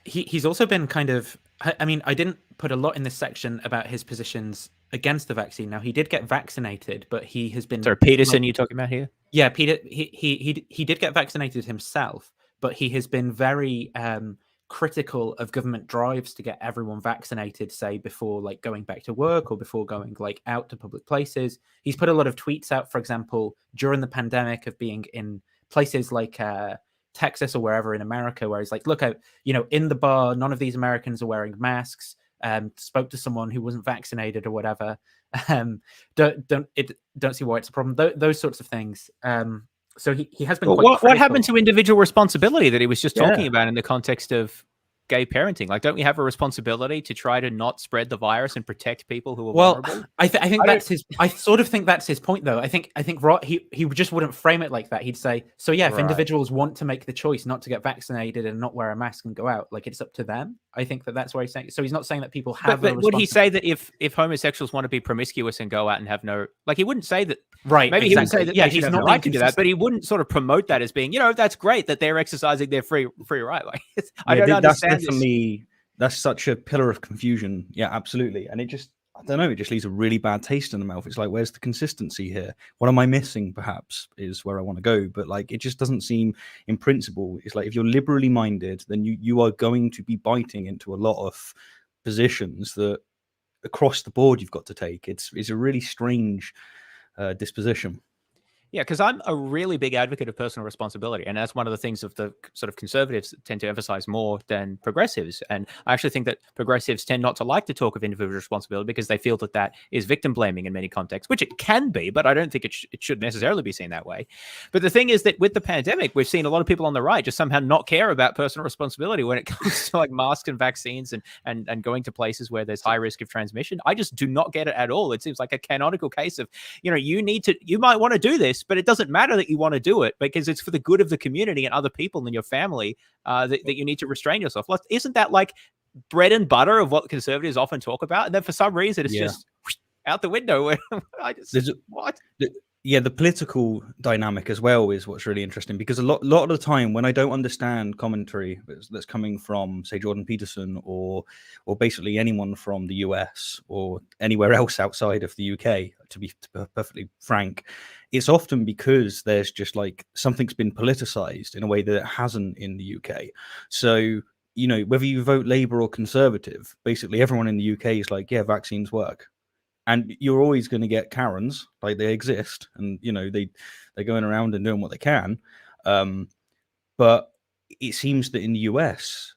He's also been kind of, I mean, I didn't put a lot in this section about his positions against the vaccine. Now, he did get vaccinated, but he has been. So Peterson, you're talking about here? Yeah, Peter. He did get vaccinated himself, but he has been very critical of government drives to get everyone vaccinated, say before like going back to work or before going like out to public places. He's put a lot of tweets out, for example, during the pandemic, of being in places like Texas or wherever in America, where he's like, look, in the bar, none of these Americans are wearing masks. Spoke to someone who wasn't vaccinated or whatever. Don't see why it's a problem. Those sorts of things. So he has been. What happened to individual responsibility that he was just talking about in the context of gay parenting? Like, don't we have a responsibility to try to not spread the virus and protect people who are vulnerable? I think that's his. I sort of think that's his point, though. I think he just wouldn't frame it like that. He'd say, so yeah, if individuals want to make the choice not to get vaccinated and not wear a mask and go out, like, it's up to them. I think that's why he's saying. So he's not saying that people have. But would he say that if homosexuals want to be promiscuous and go out and have no, like, he wouldn't say that. Right. Maybe exactly. he would say that. Yeah, he's not right to do that, but he wouldn't sort of promote that as being, that's great that they're exercising their free right. Like, I don't understand. For me, that's such a pillar of confusion. Yeah, absolutely. And it just, I don't know, it just leaves a really bad taste in the mouth. It's like, where's the consistency here? What am I missing, perhaps, is where I want to go. But like, it just doesn't seem, in principle, it's like, if you're liberally minded, then you are going to be biting into a lot of positions that across the board you've got to take. It's a really strange disposition. Yeah, because I'm a really big advocate of personal responsibility. And that's one of the things of the sort of conservatives tend to emphasize more than progressives. And I actually think that progressives tend not to like to talk of individual responsibility because they feel that that is victim blaming in many contexts, which it can be, but I don't think it should necessarily be seen that way. But the thing is that with the pandemic, we've seen a lot of people on the right just somehow not care about personal responsibility when it comes to like masks and vaccines and going to places where there's high risk of transmission. I just do not get it at all. It seems like a canonical case of, you might want to do this, but it doesn't matter that you want to do it because it's for the good of the community and other people in your family that you need to restrain yourself. Isn't that like bread and butter of what conservatives often talk about? And then for some reason, it's just out the window. I just, what? The political dynamic as well is what's really interesting, because a lot of the time when I don't understand commentary that's coming from, say, Jordan Peterson or basically anyone from the US or anywhere else outside of the UK, to be perfectly frank, it's often because there's just like something's been politicized in a way that it hasn't in the UK. So, whether you vote Labour or Conservative, basically everyone in the UK is like, yeah, vaccines work. And you're always going to get Karens, like they exist, and they're going around and doing what they can. But it seems that in the US,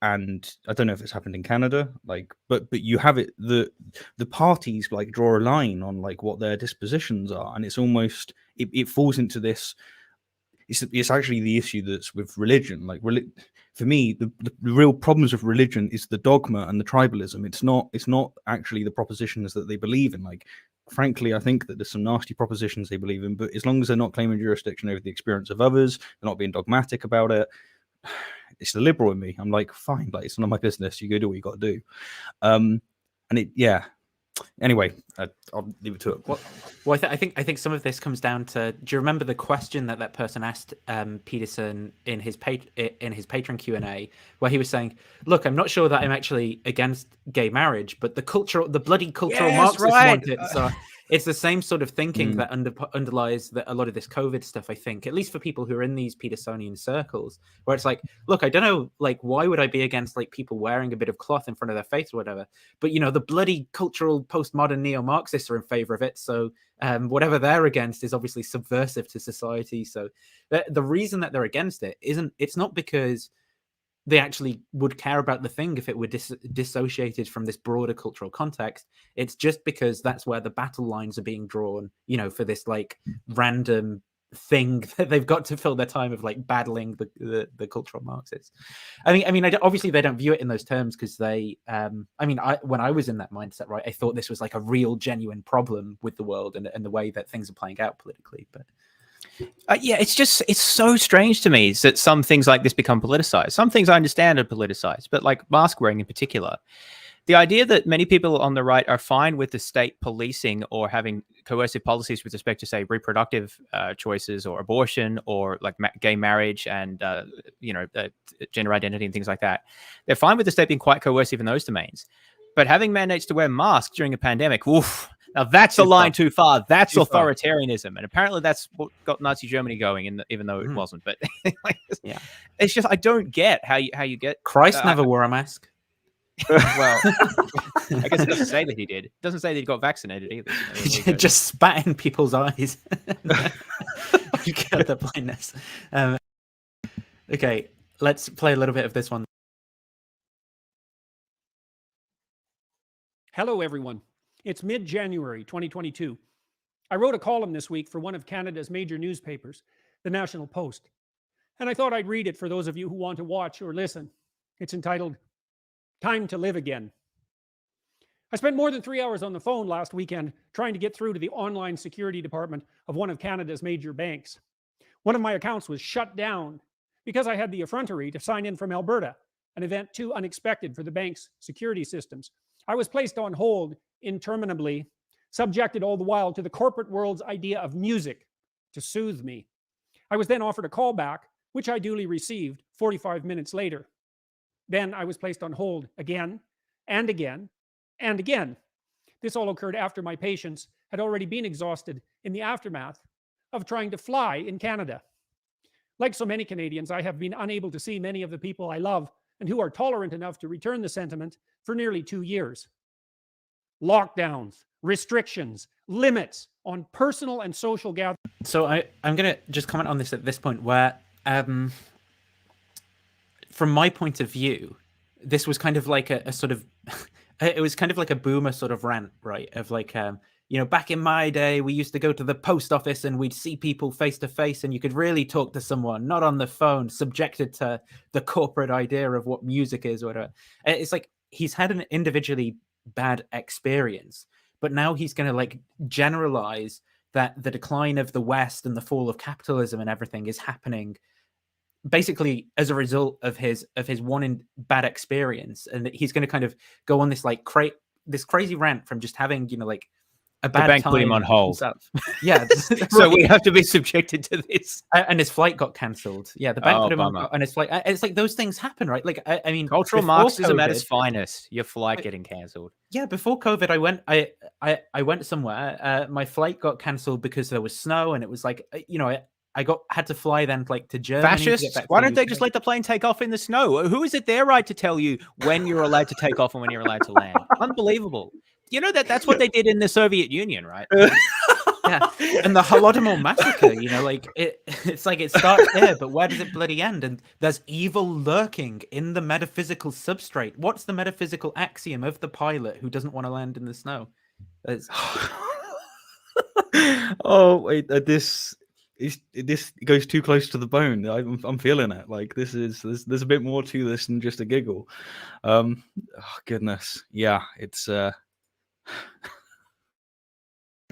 and I don't know if it's happened in Canada, but you have it, the parties like draw a line on like what their dispositions are, and it's almost it falls into this. It's actually the issue that's with religion. For me, the real problems with religion is the dogma and the tribalism. It's not actually the propositions that they believe in. Like, frankly, I think that there's some nasty propositions they believe in, but as long as they're not claiming jurisdiction over the experience of others, they're not being dogmatic about it. It's the liberal in me. I'm like, fine, like it's none of my business. You go do what you got to do. Anyway, I'll leave it to it. Well, I think some of this comes down to. Do you remember the question that person asked Peterson in his Patreon Q&A, where he was saying, "Look, I'm not sure that I'm actually against gay marriage, but the bloody cultural Marxists want it." So it's the same sort of thinking that underlies a lot of this COVID stuff, I think, at least for people who are in these Petersonian circles, where it's like, look, I don't know, like, why would I be against like people wearing a bit of cloth in front of their face or whatever? But the bloody cultural postmodern neo-Marxists are in favor of it. So whatever they're against is obviously subversive to society. So the reason that they're against it it's not because they actually would care about the thing if it were dissociated from this broader cultural context. It's just because that's where the battle lines are being drawn, for this like random thing that they've got to fill their time of like battling the cultural Marxists. I mean, obviously they don't view it in those terms because they, when I was in that mindset, right, I thought this was like a real genuine problem with the world and the way that things are playing out politically, but. It's so strange to me that some things like this become politicized. Some things I understand are politicized, but like mask wearing in particular. The idea that many people on the right are fine with the state policing or having coercive policies with respect to, say, reproductive choices or abortion or like gay marriage and, gender identity and things like that. They're fine with the state being quite coercive in those domains. But having mandates to wear masks during a pandemic, oof. Now that's a line too far. That's authoritarianism, and apparently that's what got Nazi Germany going. Even though it wasn't, but it's just I don't get how you get. Christ never wore a mask. Well, I guess it doesn't say that he did. It doesn't say that he got vaccinated either. Just spat in people's eyes. You get the blindness. Okay, let's play a little bit of this one. Hello, everyone. It's mid-January 2022. I wrote a column this week for one of Canada's major newspapers, the National Post, and I thought I'd read it for those of you who want to watch or listen. It's entitled, "Time to Live Again." I spent more than 3 hours on the phone last weekend trying to get through to the online security department of one of Canada's major banks. One of my accounts was shut down because I had the effrontery to sign in from Alberta, an event too unexpected for the bank's security systems. I was placed on hold interminably, subjected all the while to the corporate world's idea of music to soothe me. I was then offered a call back, which I duly received 45 minutes later. Then I was placed on hold again and again and again. This all occurred after my patience had already been exhausted in the aftermath of trying to fly in Canada. Like so many Canadians, I have been unable to see many of the people I love and who are tolerant enough to return the sentiment for nearly 2 years. Lockdowns, restrictions, limits, on personal and social gatherings. So I'm going to just comment on this at this point where, from my point of view, this was kind of like a sort of, it was kind of like a boomer sort of rant, right? Of like, you know, back in my day, we used to go to the post office and we'd see people face to face and you could really talk to someone, not on the phone, subjected to the corporate idea of what music is or whatever. It's like he's had an individually bad experience, but now he's going to like generalize that the decline of the West and the fall of capitalism and everything is happening basically as a result of his one bad experience, and he's going to kind of go on this like this crazy rant from just having, you know, like a bad the bank time put him on hold. Yeah, so we have to be subjected to this. And his flight got cancelled. Yeah, the bank put him bummer. on his flight. It's like those things happen, right? Like I mean, Cultural before Marxism at COVID, its finest. Your flight getting cancelled. Yeah, before COVID, I went somewhere. My flight got cancelled because there was snow, and it was like, you know, I had to fly then like to Germany. Fascists? Why don't they just let the plane take off in the snow? Who is it their right to tell you when you're allowed to take off and when you're allowed to land? Unbelievable. You know that's what they did in the Soviet Union, right? Yeah, and the Holodomor massacre, you know, like it's like it starts there, but where does it bloody end? And there's evil lurking in the metaphysical substrate. What's the metaphysical axiom of the pilot who doesn't want to land in the snow? Oh wait, this goes too close to the bone. I'm feeling it. Like there's a bit more to this than just a giggle. Oh goodness, yeah, it's.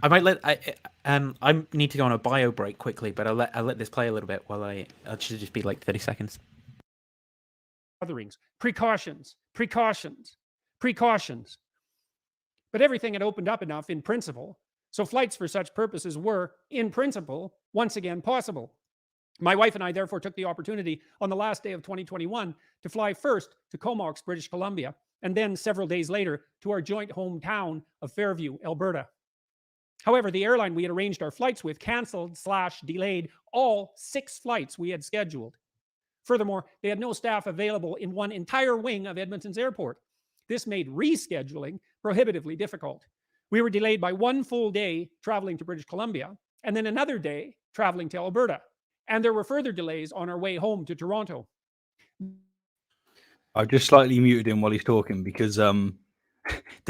I might I need to go on a bio break quickly, but I'll let this play a little bit while it should just be like 30 seconds. Gatherings, precautions. But everything had opened up enough in principle, so flights for such purposes were, in principle, once again possible. My wife and I therefore took the opportunity on the last day of 2021 to fly first to Comox, British Columbia, and then several days later to our joint hometown of Fairview, Alberta. However, the airline we had arranged our flights with canceled/delayed all 6 flights we had scheduled. Furthermore, they had no staff available in one entire wing of Edmonton's airport. This made rescheduling prohibitively difficult. We were delayed by 1 full day traveling to British Columbia, and then another day traveling to Alberta. And there were further delays on our way home to Toronto. I've just slightly muted him while he's talking because the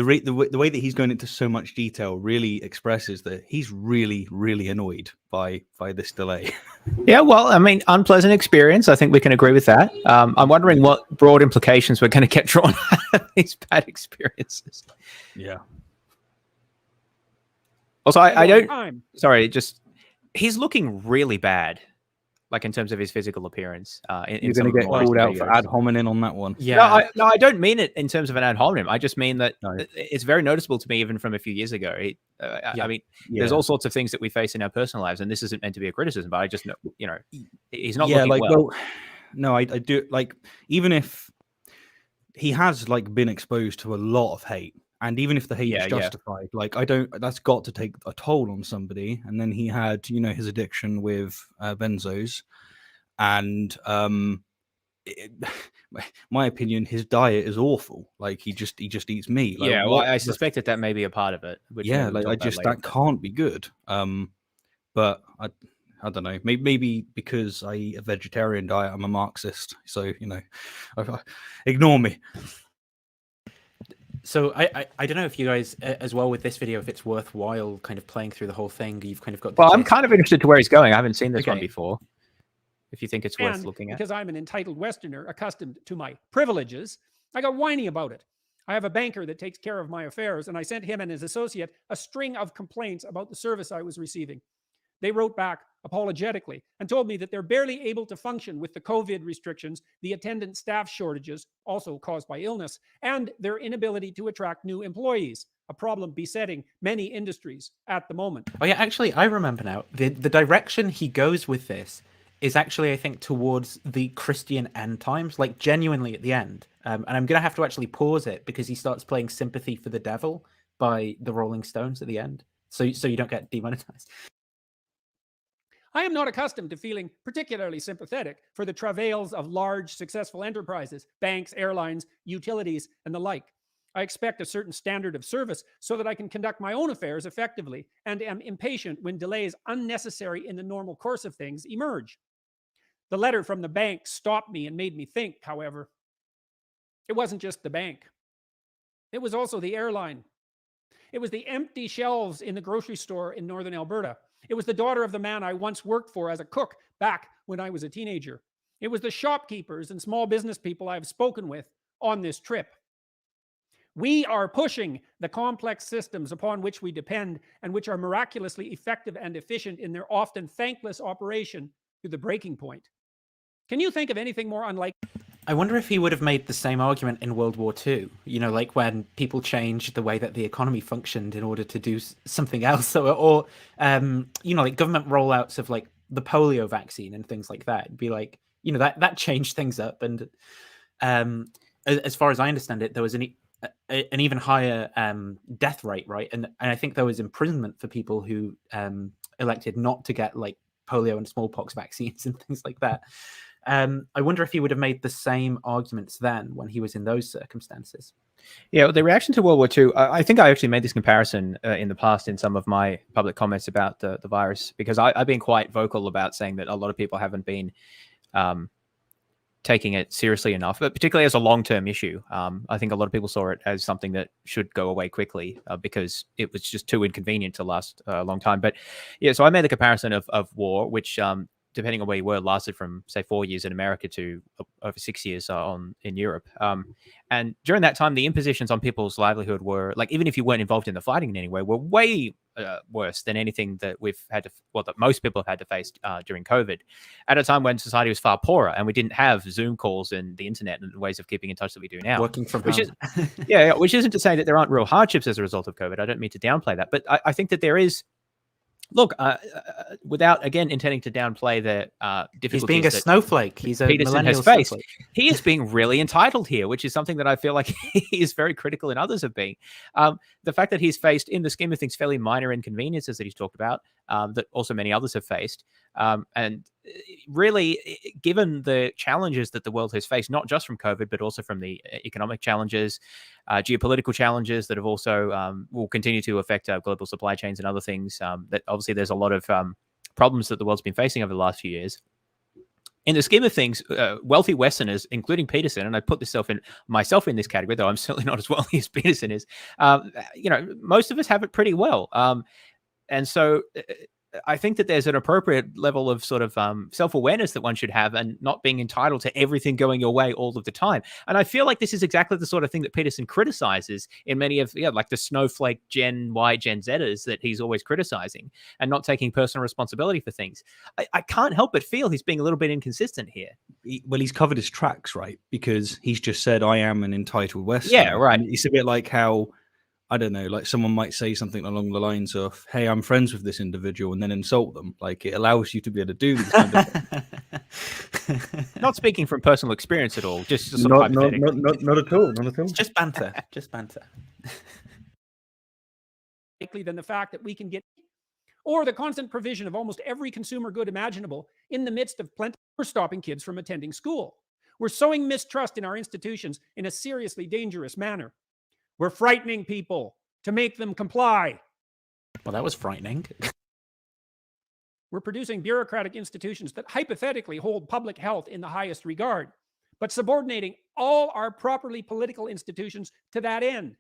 way that he's going into so much detail really expresses that he's really, really annoyed by this delay. Yeah, well, I mean, unpleasant experience. I think we can agree with that. I'm wondering what broad implications we're going to get drawn out of these bad experiences. Yeah. Also, I don't. Sorry, just he's looking really bad. Like in terms of his physical appearance. You're going to get called out for ad hominem on that one. Yeah. No, I don't mean it in terms of an ad hominem. I just mean that it's very noticeable to me, even from a few years ago. I mean, there's all sorts of things that we face in our personal lives, and this isn't meant to be a criticism, but I just know, you know, he's not looking well. No, I do, like, even if he has like been exposed to a lot of hate, and even if the hate is justified, like that's got to take a toll on somebody. And then he had, you know, his addiction with benzos, and my opinion, his diet is awful. Like he just eats meat. Like, yeah, well, I suspect that may be a part of it. Yeah, like that can't be good. But I don't know. Maybe because I eat a vegetarian diet, I'm a Marxist. So you know, ignore me. So I don't know if you guys as well with this video, if it's worthwhile kind of playing through the whole thing. You've kind of got. Well, I'm kind of interested to where he's going. I haven't seen this one before. If you think it's worth looking at. Because I'm an entitled Westerner accustomed to my privileges, I got whiny about it. I have a banker that takes care of my affairs, and I sent him and his associate a string of complaints about the service I was receiving. They wrote back apologetically and told me that they're barely able to function with the COVID restrictions, the attendant staff shortages, also caused by illness, and their inability to attract new employees, a problem besetting many industries at the moment. Oh yeah, actually, I remember now. The direction he goes with this is actually, I think, towards the Christian end times, like genuinely at the end. And I'm going to have to actually pause it because he starts playing Sympathy for the Devil by the Rolling Stones at the end. So you don't get demonetized. I am not accustomed to feeling particularly sympathetic for the travails of large, successful enterprises, banks, airlines, utilities, and the like. I expect a certain standard of service so that I can conduct my own affairs effectively, and am impatient when delays unnecessary in the normal course of things emerge. The letter from the bank stopped me and made me think, however. It wasn't just the bank. It was also the airline. It was the empty shelves in the grocery store in northern Alberta. It was the daughter of the man I once worked for as a cook back when I was a teenager. It was the shopkeepers and small business people I've spoken with on this trip. We are pushing the complex systems upon which we depend and which are miraculously effective and efficient in their often thankless operation to the breaking point. Can you think of anything more unlike? I wonder if he would have made the same argument in World War II, you know, like when people changed the way that the economy functioned in order to do something else, or you know, like government rollouts of like the polio vaccine and things like that. It'd be like, you know, that changed things up. And as far as I understand it, there was an even higher death rate, right? And I think there was imprisonment for people who elected not to get like polio and smallpox vaccines and things like that. I wonder if he would have made the same arguments then when he was in those circumstances. Yeah, well, the reaction to World War II, I think I actually made this comparison in the past in some of my public comments about the virus, because I've been quite vocal about saying that a lot of people haven't been taking it seriously enough, but particularly as a long-term issue. I think a lot of people saw it as something that should go away quickly because it was just too inconvenient to last a long time. But yeah, so I made the comparison of war, which depending on where you were, lasted from, say, 4 years in America to over 6 years in Europe. And during that time, the impositions on people's livelihood were, like, even if you weren't involved in the fighting in any way, were way worse than anything that we've had to, well, that most people have had to face during COVID, at a time when society was far poorer and we didn't have Zoom calls and the internet and ways of keeping in touch that we do now. Working from which home. is, which isn't to say that there aren't real hardships as a result of COVID. I don't mean to downplay that, but I think that there is. Look, without, again, intending to downplay the difficulties. He's being a snowflake. He's a Peterson has millennial faced. snowflake. He is being really entitled here, which is something that I feel like he is very critical and others have been. The fact that he's faced, in the scheme of things, fairly minor inconveniences that he's talked about, that also many others have faced. And really, given the challenges that the world has faced, not just from COVID, but also from the economic challenges, geopolitical challenges that have also will continue to affect global supply chains and other things, that obviously there's a lot of problems that the world's been facing over the last few years. In the scheme of things, wealthy Westerners, including Peterson, and I put myself in this category, though I'm certainly not as wealthy as Peterson is, most of us have it pretty well. And so I think that there's an appropriate level of sort of self-awareness that one should have, and not being entitled to everything going your way all of the time. And I feel like this is exactly the sort of thing that Peterson criticizes in many of, like the snowflake Gen Y, Gen Zers that he's always criticizing, and not taking personal responsibility for things. I can't help but feel he's being a little bit inconsistent here. He's covered his tracks, right? Because he's just said, I am an entitled Westerner. Yeah, right. And it's a bit like how, I don't know, like someone might say something along the lines of, hey, I'm friends with this individual, and then insult them. Like, it allows you to be able to do these kind of things. Not speaking from personal experience at all, just sort of not at all. Not at all. Just banter. Just banter. Likely than the fact that we can get, or the constant provision of almost every consumer good imaginable in the midst of plenty. We're stopping kids from attending school. We're sowing mistrust in our institutions in a seriously dangerous manner. We're frightening people to make them comply. Well, that was frightening. We're producing bureaucratic institutions that hypothetically hold public health in the highest regard, but subordinating all our properly political institutions to that end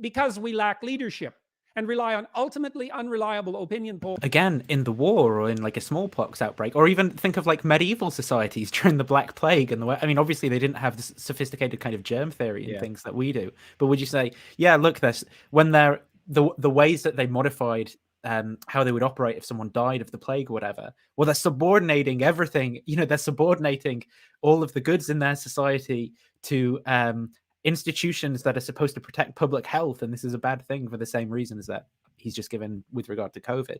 because we lack leadership and rely on ultimately unreliable opinion polls. Again, in the war, or in like a smallpox outbreak, or even think of like medieval societies during the Black Plague and the way, I mean, obviously they didn't have this sophisticated kind of germ theory and things that we do. But would you say, yeah, look, this when they're the ways that they modified how they would operate if someone died of the plague or whatever, well, they're subordinating everything, they're subordinating all of the goods in their society to institutions that are supposed to protect public health, and this is a bad thing for the same reasons that he's just given with regard to COVID.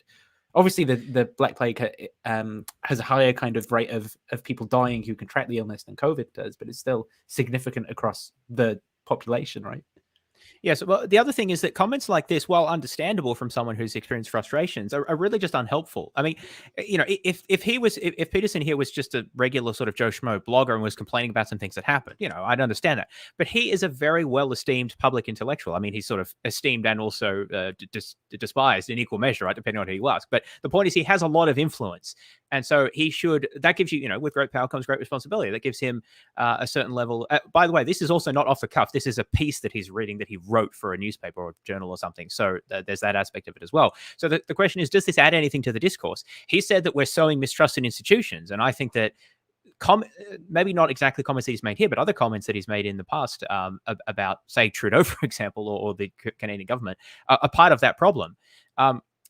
Obviously, the Black Plague has a higher kind of rate of people dying who contract the illness than COVID does, but it's still significant across the population, right? Yes. Well, the other thing is that comments like this, while understandable from someone who's experienced frustrations, are really just unhelpful. I mean, if Peterson here was just a regular sort of Joe Schmo blogger and was complaining about some things that happened, I'd understand that. But he is a very well-esteemed public intellectual. I mean, he's sort of esteemed and also despised in equal measure, right, depending on who you ask. But the point is, he has a lot of influence. And so that gives you, with great power comes great responsibility. That gives him a certain level. By the way, this is also not off the cuff. This is a piece that he's reading that he wrote for a newspaper or journal or something. So there's that aspect of it as well. So the question is, does this add anything to the discourse? He said that we're sowing mistrust in institutions. And I think that maybe not exactly comments that he's made here, but other comments that he's made in the past about, say, Trudeau, for example, or the Canadian government are part of that problem.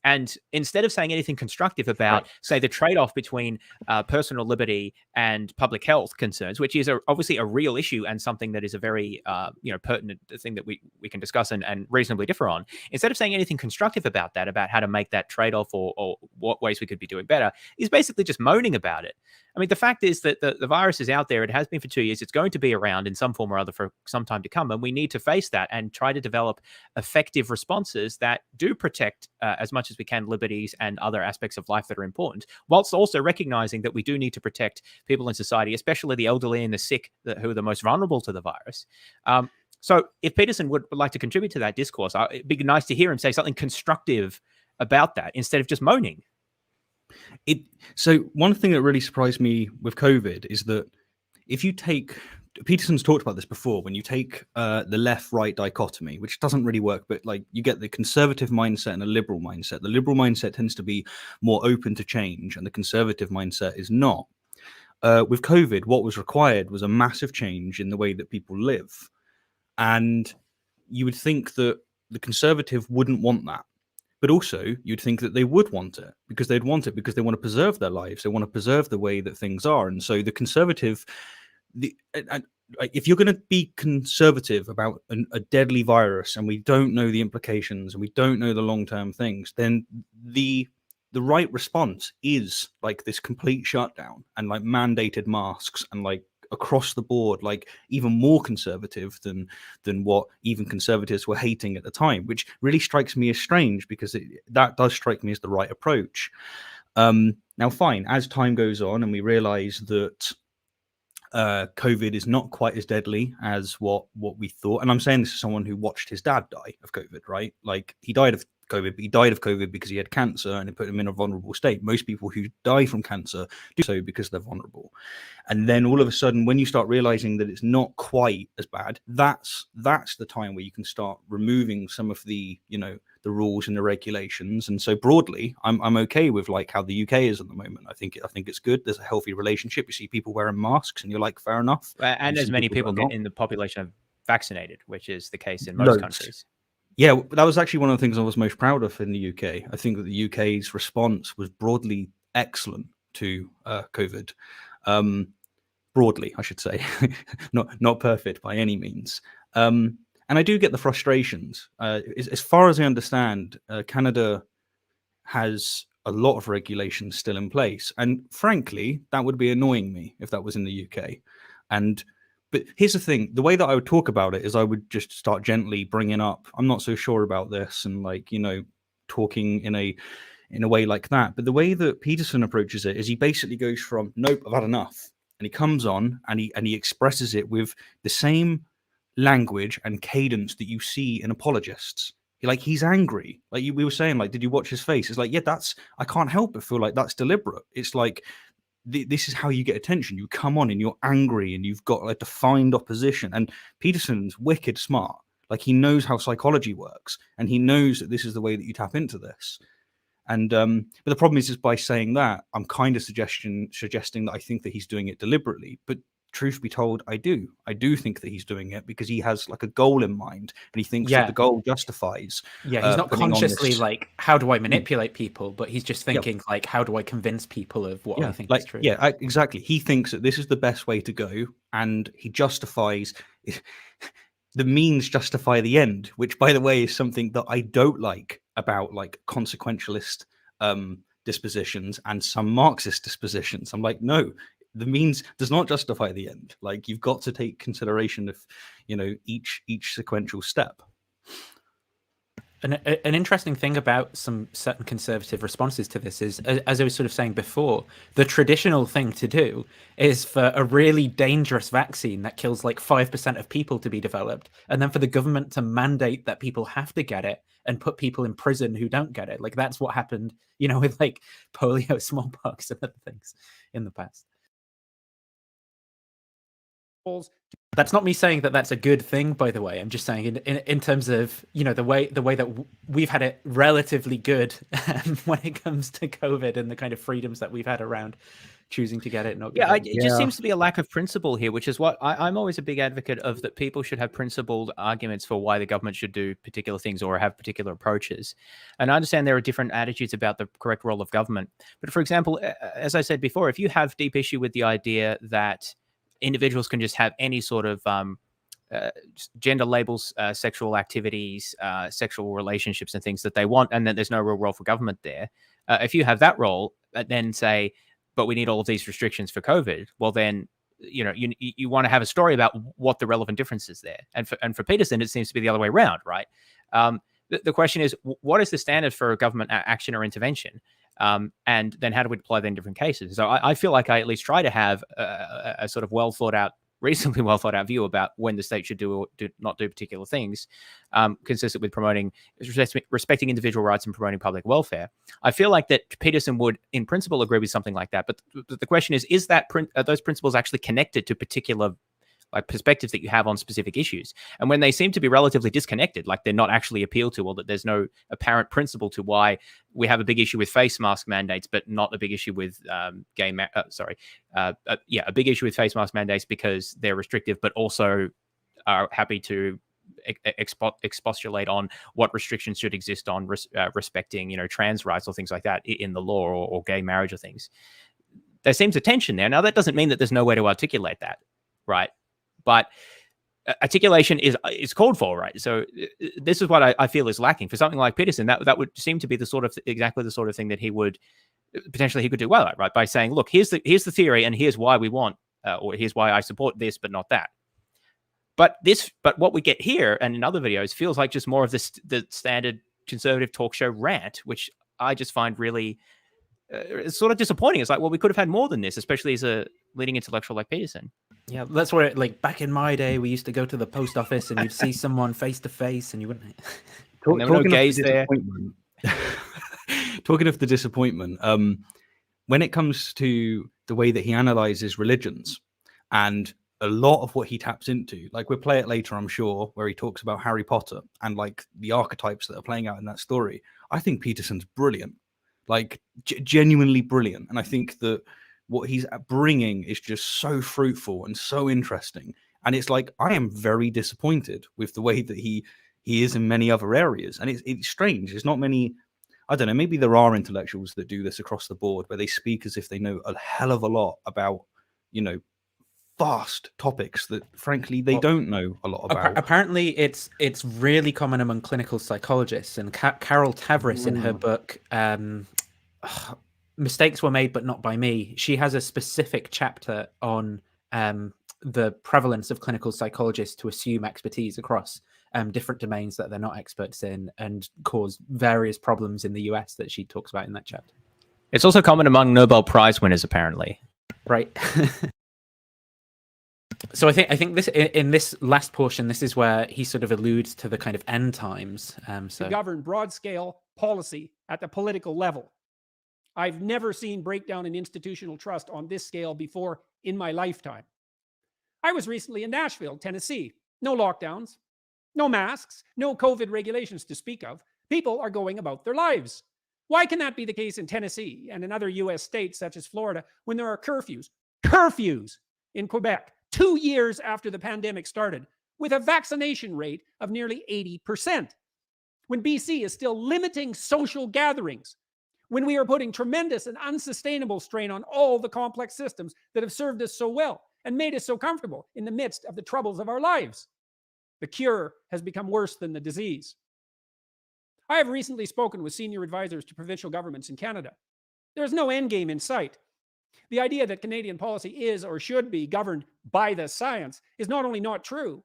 And instead of saying anything constructive about, say, the trade-off between personal liberty and public health concerns, which is obviously a real issue and something that is a very pertinent thing that we can discuss and reasonably differ on, instead of saying anything constructive about that, about how to make that trade-off or what ways we could be doing better, he's basically just moaning about it. I mean, the fact is that the virus is out there. It has been for 2 years. It's going to be around in some form or other for some time to come. And we need to face that and try to develop effective responses that do protect as much as we can liberties and other aspects of life that are important, whilst also recognizing that we do need to protect people in society, especially the elderly and the sick who are the most vulnerable to the virus. So if Peterson would like to contribute to that discourse, it'd be nice to hear him say something constructive about that instead of just moaning. So one thing that really surprised me with COVID is that if you take, Peterson's talked about this before, when you take the left-right dichotomy, which doesn't really work, but like you get the conservative mindset and a liberal mindset. The liberal mindset tends to be more open to change, and the conservative mindset is not. With COVID, what was required was a massive change in the way that people live. And you would think that the conservative wouldn't want that. But also, you'd think that they would want it because they want to preserve their lives. They want to preserve the way that things are. And so the conservative, if you're going to be conservative about a deadly virus and we don't know the implications and we don't know the long-term things, then the right response is like this complete shutdown and like mandated masks and like across the board, like even more conservative than what even conservatives were hating at the time, which really strikes me as strange because that does strike me as the right approach. Now, fine, as time goes on and we realize that COVID is not quite as deadly as what we thought, and I'm saying this as someone who watched his dad die of COVID, right? Like he died of COVID, but he died of COVID because he had cancer and it put him in a vulnerable state. Most people who die from cancer do so because they're vulnerable. And then all of a sudden, when you start realizing that it's not quite as bad, that's the time where you can start removing some of the, the rules and the regulations. And so broadly, I'm okay with like how the UK is at the moment. I think it's good. There's a healthy relationship. You see people wearing masks and you're like, fair enough. And as many people in the population are vaccinated, which is the case in most countries. Yeah, that was actually one of the things I was most proud of in the UK. I think that the UK's response was broadly excellent to COVID. Broadly, I should say, not perfect by any means. And I do get the frustrations. As far as I understand, Canada has a lot of regulations still in place. And frankly, that would be annoying me if that was in the UK. But here's the thing, the way that I would talk about it is I would just start gently bringing up, I'm not so sure about this, and like, talking in a way like that. But the way that Peterson approaches it is he basically goes from, nope, I've had enough. And he comes on and he expresses it with the same language and cadence that you see in apologists. He's angry. Like we were saying, like, did you watch his face? It's like, yeah, I can't help but feel like that's deliberate. It's like, this is how you get attention. You come on and you're angry and you've got a defined opposition. And Peterson's wicked smart. Like he knows how psychology works and he knows that this is the way that you tap into this. And but the problem is by saying that, I'm kind of suggesting that I think that he's doing it deliberately. But truth be told, I do think that he's doing it because he has like a goal in mind and he thinks that the goal justifies. Yeah, he's not consciously like, how do I manipulate people? But he's just thinking like, how do I convince people of what I think is true? Yeah, exactly. He thinks that this is the best way to go and he justifies the means justify the end, which by the way is something that I don't like about like consequentialist dispositions and some Marxist dispositions. I'm like, no, the means does not justify the end. Like you've got to take consideration of, each sequential step. An interesting thing about some certain conservative responses to this is, as I was sort of saying before, the traditional thing to do is for a really dangerous vaccine that kills like 5% of people to be developed, and then for the government to mandate that people have to get it and put people in prison who don't get it. Like that's what happened, you know, with like polio, smallpox, and other things in the past. That's not me saying that that's a good thing, by the way. I'm just saying in terms of, you know, the way that we've had it relatively good when it comes to COVID and the kind of freedoms that we've had around choosing to get it. Not yeah, it just seems to be a lack of principle here, which is what I'm always a big advocate of, that people should have principled arguments for why the government should do particular things or have particular approaches. And I understand there are different attitudes about the correct role of government. But for example, as I said before, if you have deep issue with the idea that individuals can just have any sort of gender labels, sexual activities, sexual relationships and things that they want, and that there's no real role for government there. If you have that role, then say, but we need all of these restrictions for COVID, well then, you know, you want to have a story about what the relevant difference is there. And for Peterson, it seems to be the other way around, right? The question is, what is the standard for government action or intervention? And then how do we deploy that in different cases? So I feel like I at least try to have a sort of reasonably well thought out view about when the state should do or not do particular things, consistent with respecting individual rights and promoting public welfare. I feel like that Peterson would, in principle, agree with something like that. But the question is that are those principles actually connected to particular like perspectives that you have on specific issues? And when they seem to be relatively disconnected, like they're not actually appealed to, or that there's no apparent principle to why we have a big issue with face mask mandates, but not a big issue with a big issue with face mask mandates because they're restrictive, but also are happy to expostulate on what restrictions should exist on respecting, you know, trans rights or things like that in the law, or gay marriage or things. There seems a tension there. Now, that doesn't mean that there's no way to articulate that, right? But articulation is called for, right? So this is what I feel is lacking for something like Peterson. That would seem to be exactly the sort of thing that he could do well at, right? By saying, look, here's the theory, and here's why we want, or here's why I support this, but not that. But what we get here and in other videos feels like just more of the standard conservative talk show rant, which I just find really it's sort of disappointing. It's like, well, we could have had more than this, especially as a leading intellectual like Peterson. Yeah, that's where, like, back in my day, we used to go to the post office and you'd see someone face to face, and you wouldn't. There were no gays there. Talking of the disappointment, when it comes to the way that he analyzes religions, and a lot of what he taps into, like we'll play it later, I'm sure, where he talks about Harry Potter and like the archetypes that are playing out in that story. I think Peterson's brilliant, like genuinely brilliant, and I think that what he's bringing is just so fruitful and so interesting. And it's like, I am very disappointed with the way that he is in many other areas. And it's strange. There's not many, I don't know, maybe there are intellectuals that do this across the board, where they speak as if they know a hell of a lot about, you know, vast topics that frankly they don't know a lot about. Apparently it's really common among clinical psychologists, and Carol Tavris in her book, Mistakes Were Made But Not By Me, she has a specific chapter on the prevalence of clinical psychologists to assume expertise across different domains that they're not experts in, and cause various problems in the US that she talks about in that chapter. It's also common among Nobel Prize winners, apparently. Right. So I think this, in this last portion, this is where he sort of alludes to the kind of end times. To govern broad-scale policy at the political level. I've never seen breakdown in institutional trust on this scale before in my lifetime. I was recently in Nashville, Tennessee. No lockdowns, no masks, no COVID regulations to speak of. People are going about their lives. Why can that be the case in Tennessee and in other US states such as Florida when there are curfews in Quebec 2 years after the pandemic started, with a vaccination rate of nearly 80%? When BC is still limiting social gatherings, when we are putting tremendous and unsustainable strain on all the complex systems that have served us so well and made us so comfortable in the midst of the troubles of our lives. The cure has become worse than the disease. I have recently spoken with senior advisors to provincial governments in Canada. There is no endgame in sight. The idea that Canadian policy is or should be governed by the science is not only not true,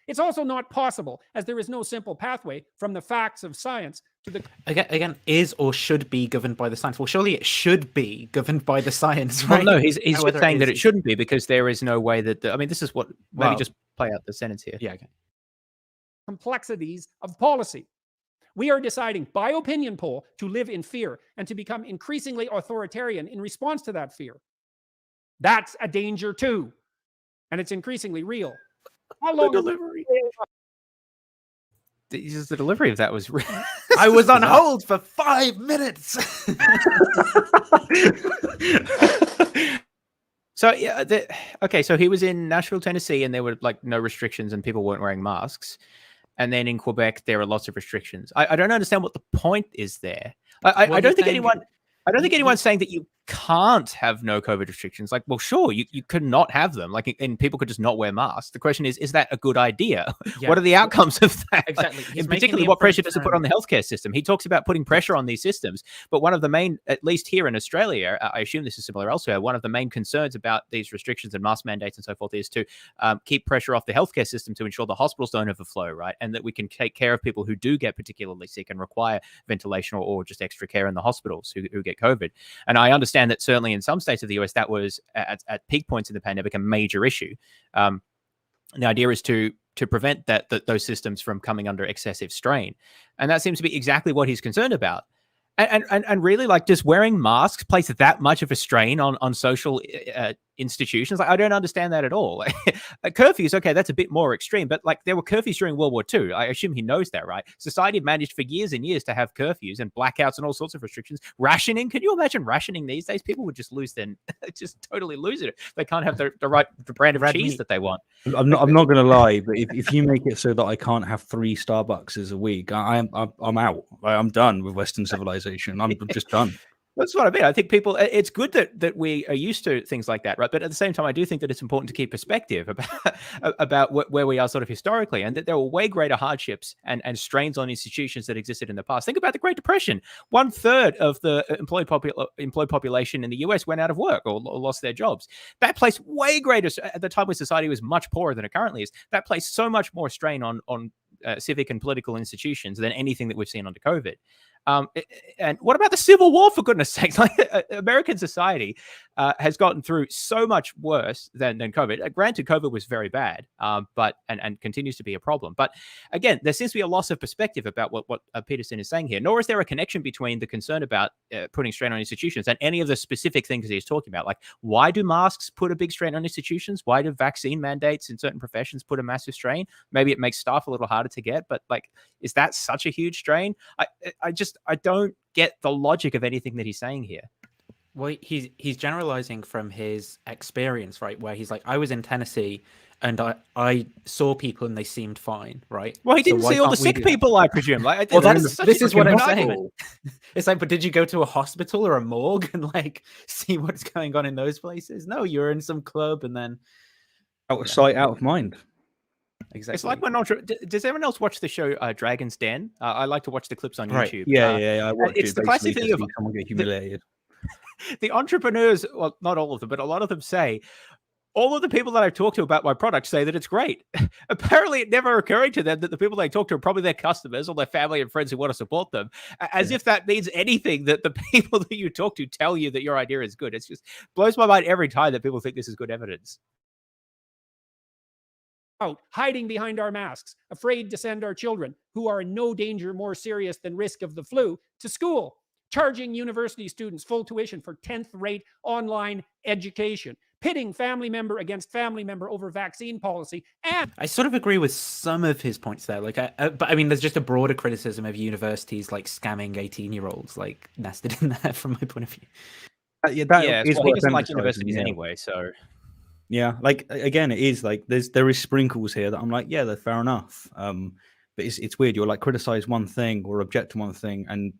It's also not possible, as there is no simple pathway from the facts of science to the... Again, is or should be governed by the science. Well, surely it should be governed by the science, right? Well, no, he's Whether saying that is- it shouldn't be because there is no way that... I mean, this is what... Maybe Well- just play out the sentence here. Yeah, okay. complexities of policy. We are deciding by opinion poll to live in fear and to become increasingly authoritarian in response to that fear. That's a danger too. And it's increasingly real. How long The delivery. The delivery of that was... I was on hold for 5 minutes. So yeah, okay. So he was in Nashville, Tennessee, and there were like no restrictions, and people weren't wearing masks. And then in Quebec, there are lots of restrictions. I don't understand what the point is there. I don't think anyone. I don't think anyone's saying that you can't have no COVID restrictions. Like, well, sure, you could not have them. Like, and people could just not wear masks. The question is that a good idea? Yeah. What are the outcomes of that? Exactly. Like, He's and making particularly, the what pressure inference does it put on the healthcare system? He talks about putting pressure on these systems. But one of the main, at least here in Australia, I assume this is similar elsewhere, one of the main concerns about these restrictions and mask mandates and so forth is to keep pressure off the healthcare system to ensure the hospitals don't overflow, right? And that we can take care of people who do get particularly sick and require ventilation or just extra care in the hospitals who get COVID. And I understand that certainly in some states of the US, that was at peak points in the pandemic a major issue. The idea is to prevent those systems from coming under excessive strain, and that seems to be exactly what he's concerned about. And really, like, does wearing masks place that much of a strain on social institutions? Like, I don't understand that at all. Curfews, okay, that's a bit more extreme, but like there were curfews during World War II. I assume he knows that, right? Society managed for years and years to have curfews and blackouts and all sorts of restrictions. Rationing, can you imagine rationing these days? People would just lose just totally lose it. They can't have the brand of cheese that they want. I'm not going to lie, but if you make it so that I can't have 3 Starbucks a week, I'm out. I'm done with Western civilization. I'm just done. That's what I mean. I think people, it's good that we are used to things like that, right? But at the same time, I do think that it's important to keep perspective about where we are sort of historically, and that there were way greater hardships and strains on institutions that existed in the past. Think about the Great Depression. 1/3 of the employed population in the US went out of work or lost their jobs. That placed way greater, at the time when society was much poorer than it currently is, that placed so much more strain on civic and political institutions than anything that we've seen under COVID. And what about the Civil War, for goodness sakes? Like, American society has gotten through so much worse than COVID. Granted, COVID was very bad, but continues to be a problem. But again, there seems to be a loss of perspective about what Peterson is saying here. Nor is there a connection between the concern about putting strain on institutions and any of the specific things that he's talking about. Like, why do masks put a big strain on institutions? Why do vaccine mandates in certain professions put a massive strain? Maybe it makes staff a little harder to get, but like, is that such a huge strain? I don't get the logic of anything that he's saying here. Well, he's generalizing from his experience, right? Where he's like, I was in Tennessee and I saw people and they seemed fine, right? Well, he didn't see all the sick people, I presume. Like, well, this is what I'm saying. It's like, but did you go to a hospital or a morgue and like see what's going on in those places? No, you're in some club and then out of sight, out of mind. Exactly. It's like when does everyone else watch the show Dragon's Den? I like to watch the clips on Right. YouTube. Yeah, I watch it's it. the classic thing of someone get humiliated. The entrepreneurs, well, not all of them, but a lot of them say, all of the people that I've talked to about my product say that it's great. Apparently, it never occurred to them that the people they talk to are probably their customers or their family and friends who want to support them, as if that means anything that the people that you talk to tell you that your idea is good. It's just blows my mind every time that people think this is good evidence. Out, hiding behind our masks, afraid to send our children, who are in no danger more serious than risk of the flu, to school, charging university students full tuition for 10th-rate online education, pitting family member against family member over vaccine policy, and... I sort of agree with some of his points there. Like, but I mean, there's just a broader criticism of universities like scamming 18-year-olds, like nested in there from my point of view. He doesn't like universities anyway, so... Yeah, like, again, it is like there is sprinkles here that I'm like, yeah, they're fair enough. But it's weird. You'll like criticize one thing or object to one thing, and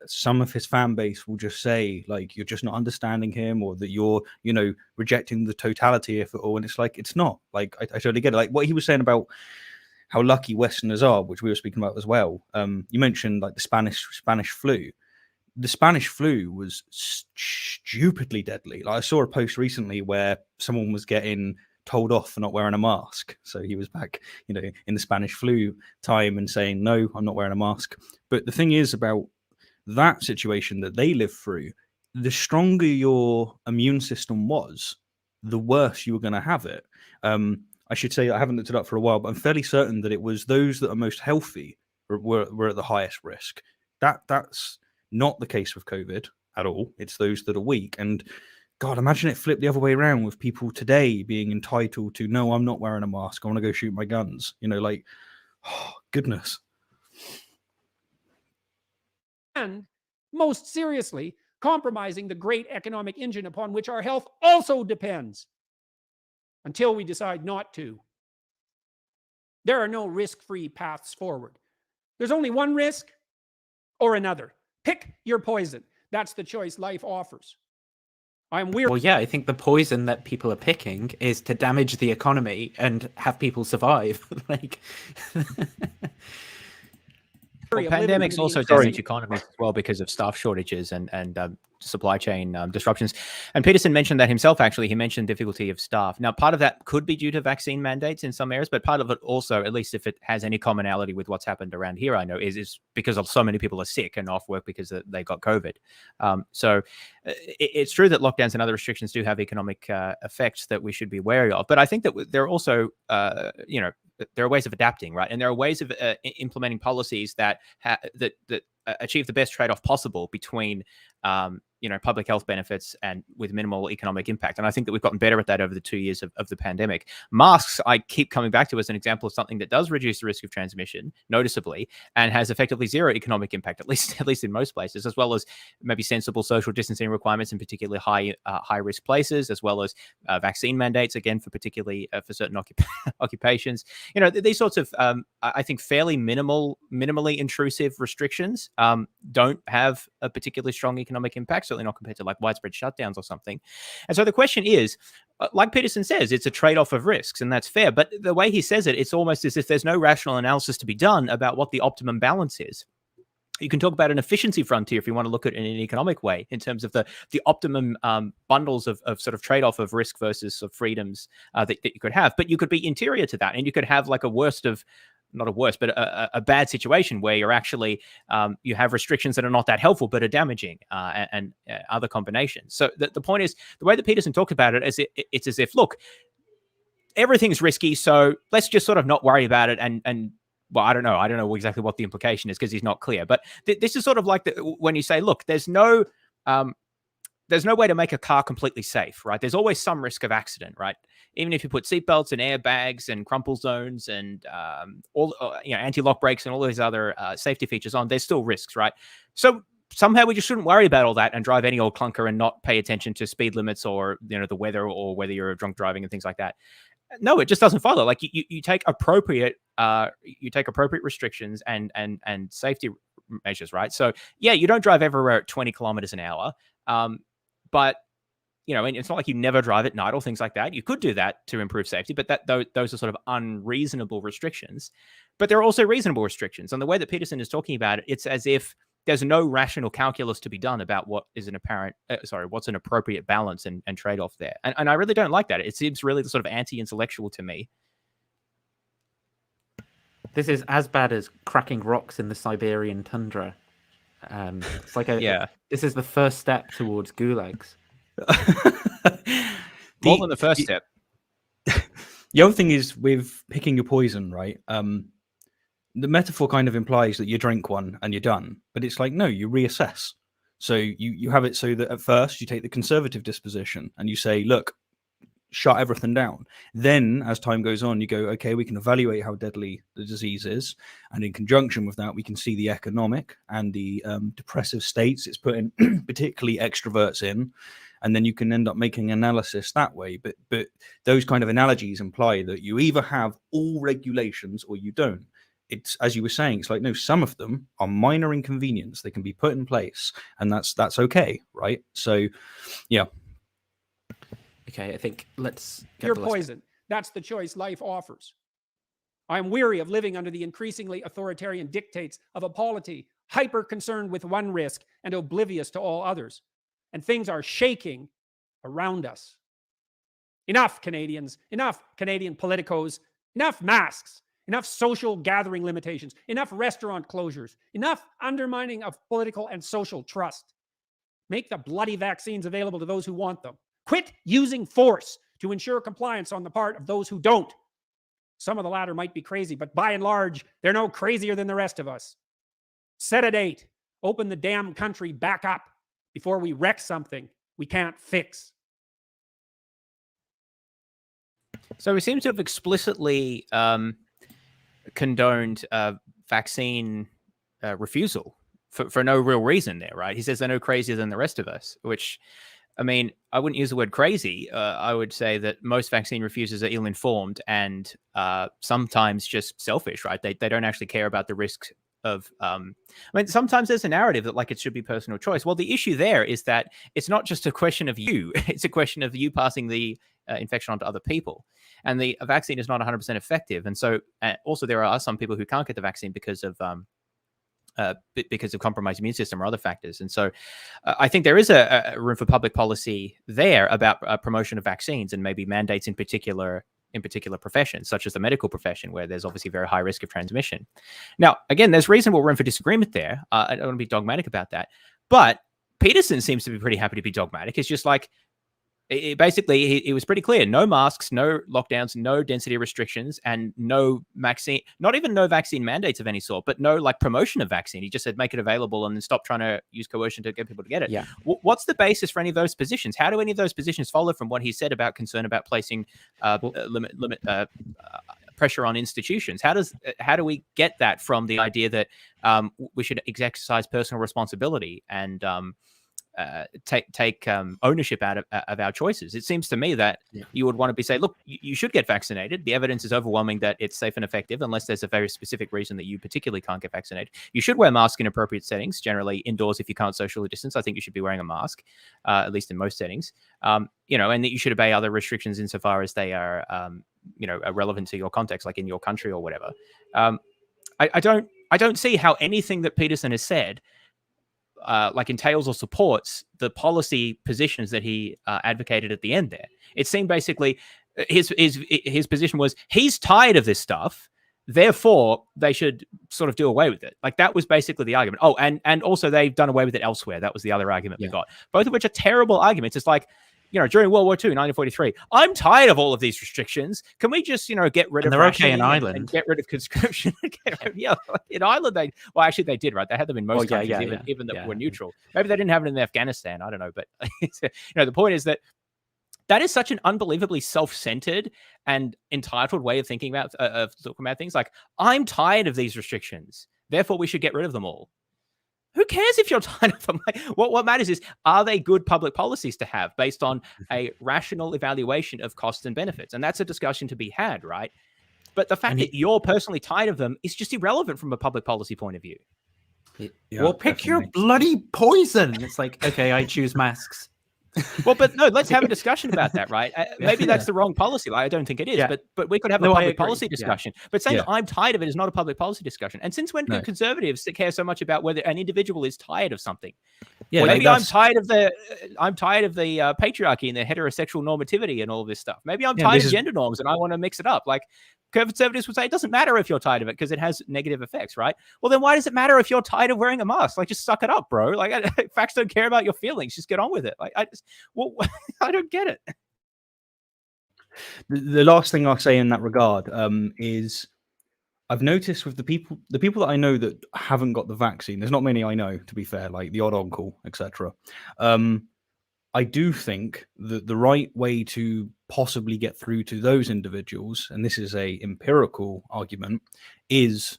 some of his fan base will just say like you're just not understanding him, or that you're rejecting the totality of it all. And it's like, it's not. Like, I totally get it. Like what he was saying about how lucky Westerners are, which we were speaking about as well. You mentioned like the Spanish flu. The Spanish flu was stupidly deadly. Like, I saw a post recently where someone was getting told off for not wearing a mask. So he was back, you know, in the Spanish flu time and saying, no, I'm not wearing a mask. But the thing is about that situation that they lived through, the stronger your immune system was, the worse you were going to have it. I should say, I haven't looked it up for a while, but I'm fairly certain that it was those that are most healthy were at the highest risk. That's not the case with COVID at all. It's those that are weak. And God, imagine it flipped the other way around with people today being entitled to, no, I'm not wearing a mask, I want to go shoot my guns. You know, like, oh, goodness. And most seriously, compromising the great economic engine upon which our health also depends, until we decide not to. There are no risk-free paths forward. There's only one risk or another. Pick your poison. That's the choice life offers. I'm weird. Well, yeah, I think the poison that people are picking is to damage the economy and have people survive. Like, well, pandemics also damage economies as well because of staff shortages and supply chain disruptions. And Peterson mentioned that himself, actually. He mentioned difficulty of staff. Now, part of that could be due to vaccine mandates in some areas, but part of it also, at least if it has any commonality with what's happened around here, I know, is because of so many people are sick and off work because they got COVID. So it's true that lockdowns and other restrictions do have economic effects that we should be wary of. But I think that there are also, you know, there are ways of adapting, right? And there are ways of implementing policies that achieve the best trade-off possible between, you know, public health benefits and with minimal economic impact. And I think that we've gotten better at that over the 2 years of the pandemic. Masks, I keep coming back to as an example of something that does reduce the risk of transmission noticeably and has effectively zero economic impact, at least in most places, as well as maybe sensible social distancing requirements in particularly high risk places, as well as vaccine mandates, again, for particularly for certain occupations. You know, these sorts of, I think, fairly minimally intrusive restrictions don't have a particularly strong economic impact, certainly not compared to like widespread shutdowns or something. And so the question is, like Peterson says, it's a trade-off of risks, and that's fair. But the way he says it, it's almost as if there's no rational analysis to be done about what the optimum balance is. You can talk about an efficiency frontier if you want to look at it in an economic way in terms of the optimum bundles of sort of trade-off of risk versus of freedoms that you could have. But you could be interior to that, and you could have like not a worst, but a bad situation where you're actually, you have restrictions that are not that helpful, but are damaging and other combinations. So the point is, the way that Peterson talked about it, it's as if, look, everything's risky, so let's just sort of not worry about it. And well, I don't know exactly what the implication is because he's not clear. But this is sort of like when you say, look, there's no way to make a car completely safe, right? There's always some risk of accident, right? Even if you put seatbelts and airbags and crumple zones and all anti-lock brakes and all these other safety features on, there's still risks, right? So somehow we just shouldn't worry about all that and drive any old clunker and not pay attention to speed limits or the weather or whether you're drunk driving and things like that. No, it just doesn't follow. Like you take appropriate restrictions and safety measures, right? So yeah, you don't drive everywhere at 20 kilometers an hour, but and it's not like you never drive at night or things like that. You could do that to improve safety, but those are sort of unreasonable restrictions. But there are also reasonable restrictions. And the way that Peterson is talking about it, it's as if there's no rational calculus to be done about what is what's an appropriate balance and trade-off there. And I really don't like that. It seems really sort of anti-intellectual to me. This is as bad as cracking rocks in the Siberian tundra. It's like this is the first step towards gulags. More than the first step. The other thing is with picking your poison, right? The metaphor kind of implies that you drink one and you're done, but it's like, no, you reassess. So you have it so that at first you take the conservative disposition and you say, look, shut everything down. Then as time goes on, you go, okay, we can evaluate how deadly the disease is. And in conjunction with that, we can see the economic and the depressive states it's putting particularly extroverts in. And then you can end up making analysis that way. But those kind of analogies imply that you either have all regulations or you don't. It's, as you were saying, it's like, no, some of them are minor inconvenience. They can be put in place and that's okay, right? So, yeah. Okay, I think let's get Your poison. That's the choice life offers. I am weary of living under the increasingly authoritarian dictates of a polity hyper-concerned with one risk and oblivious to all others. And things are shaking around us. Enough, Canadians. Enough, Canadian politicos. Enough masks. Enough social gathering limitations. Enough restaurant closures. Enough undermining of political and social trust. Make the bloody vaccines available to those who want them. Quit using force to ensure compliance on the part of those who don't. Some of the latter might be crazy, but by and large, they're no crazier than the rest of us. Set a date. Open the damn country back up before we wreck something we can't fix. So we seem to have explicitly condoned vaccine refusal for no real reason there, right? He says they're no crazier than the rest of us, which, I mean, I wouldn't use the word crazy. I would say that most vaccine refusers are ill-informed and sometimes just selfish, right? They don't actually care about the risks of, I mean, sometimes there's a narrative that like it should be personal choice. Well, the issue there is that it's not just a question of you. It's a question of you passing the infection on to other people. And the vaccine is not 100% effective. And so also there are some people who can't get the vaccine because of compromised immune system or other factors. And so I think there is a room for public policy there about promotion of vaccines and maybe mandates in particular professions, such as the medical profession, where there's obviously very high risk of transmission. Now, again, there's reasonable room for disagreement there. I don't want to be dogmatic about that. But Peterson seems to be pretty happy to be dogmatic. It's just like, basically, he was pretty clear. No masks, no lockdowns, no density restrictions, and no vaccine, not even no vaccine mandates of any sort, but no like promotion of vaccine. He just said, make it available and then stop trying to use coercion to get people to get it. Yeah. What's the basis for any of those positions? How do any of those positions follow from what he said about concern about placing pressure on institutions? How do we get that from the idea that we should exercise personal responsibility and take ownership out of our choices? It seems to me that you would want to be say, look, you should get vaccinated. The evidence is overwhelming that it's safe and effective, unless there's a very specific reason that you particularly can't get vaccinated. You should wear masks in appropriate settings, generally indoors if you can't socially distance. I think you should be wearing a mask, at least in most settings. And that you should obey other restrictions insofar as they are, are relevant to your context, like in your country or whatever. I don't see how anything that Peterson has said entails or supports the policy positions that he advocated at the end there. It seemed basically his position was he's tired of this stuff, therefore they should sort of do away with it. Like that was basically the argument. Oh, and also they've done away with it elsewhere. That was the other argument we got. Both of which are terrible arguments. It's like, during World War II, 1943, I'm tired of all of these restrictions. Can we just, get rid of rationing in Ireland and get rid of conscription? In Ireland, actually they did, right? They had them in most countries, even that were neutral. Maybe they didn't have it in Afghanistan. I don't know. But, the point is that is such an unbelievably self-centered and entitled way of thinking about things. Like, I'm tired of these restrictions, therefore we should get rid of them all. Who cares if you're tired of them? Like, what matters is, are they good public policies to have based on a rational evaluation of costs and benefits? And that's a discussion to be had, right? But the fact that you're personally tired of them is just irrelevant from a public policy point of view. Well, pick your bloody poison. It's like, okay, I choose masks. Well, but no, let's have a discussion about that, right? Maybe that's the wrong policy. Like, I don't think it is, but we could have a public policy discussion. But saying that I'm tired of it is not a public policy discussion. And since when do conservatives care so much about whether an individual is tired of something? Well, maybe I'm tired of the patriarchy and the heterosexual normativity and all of this stuff. Maybe I'm tired of gender norms and I want to mix it up. Like, conservatives would say it doesn't matter if you're tired of it because it has negative effects, right? Well, then why does it matter if you're tired of wearing a mask? Like, just suck it up, bro. Like, facts don't care about your feelings. Just get on with it. Like, I don't get it. The last thing I'll say in that regard is I've noticed with the people that I know that haven't got the vaccine, there's not many I know, to be fair, like the odd uncle, etc. I do think that the right way to possibly get through to those individuals, and this is a empirical argument, is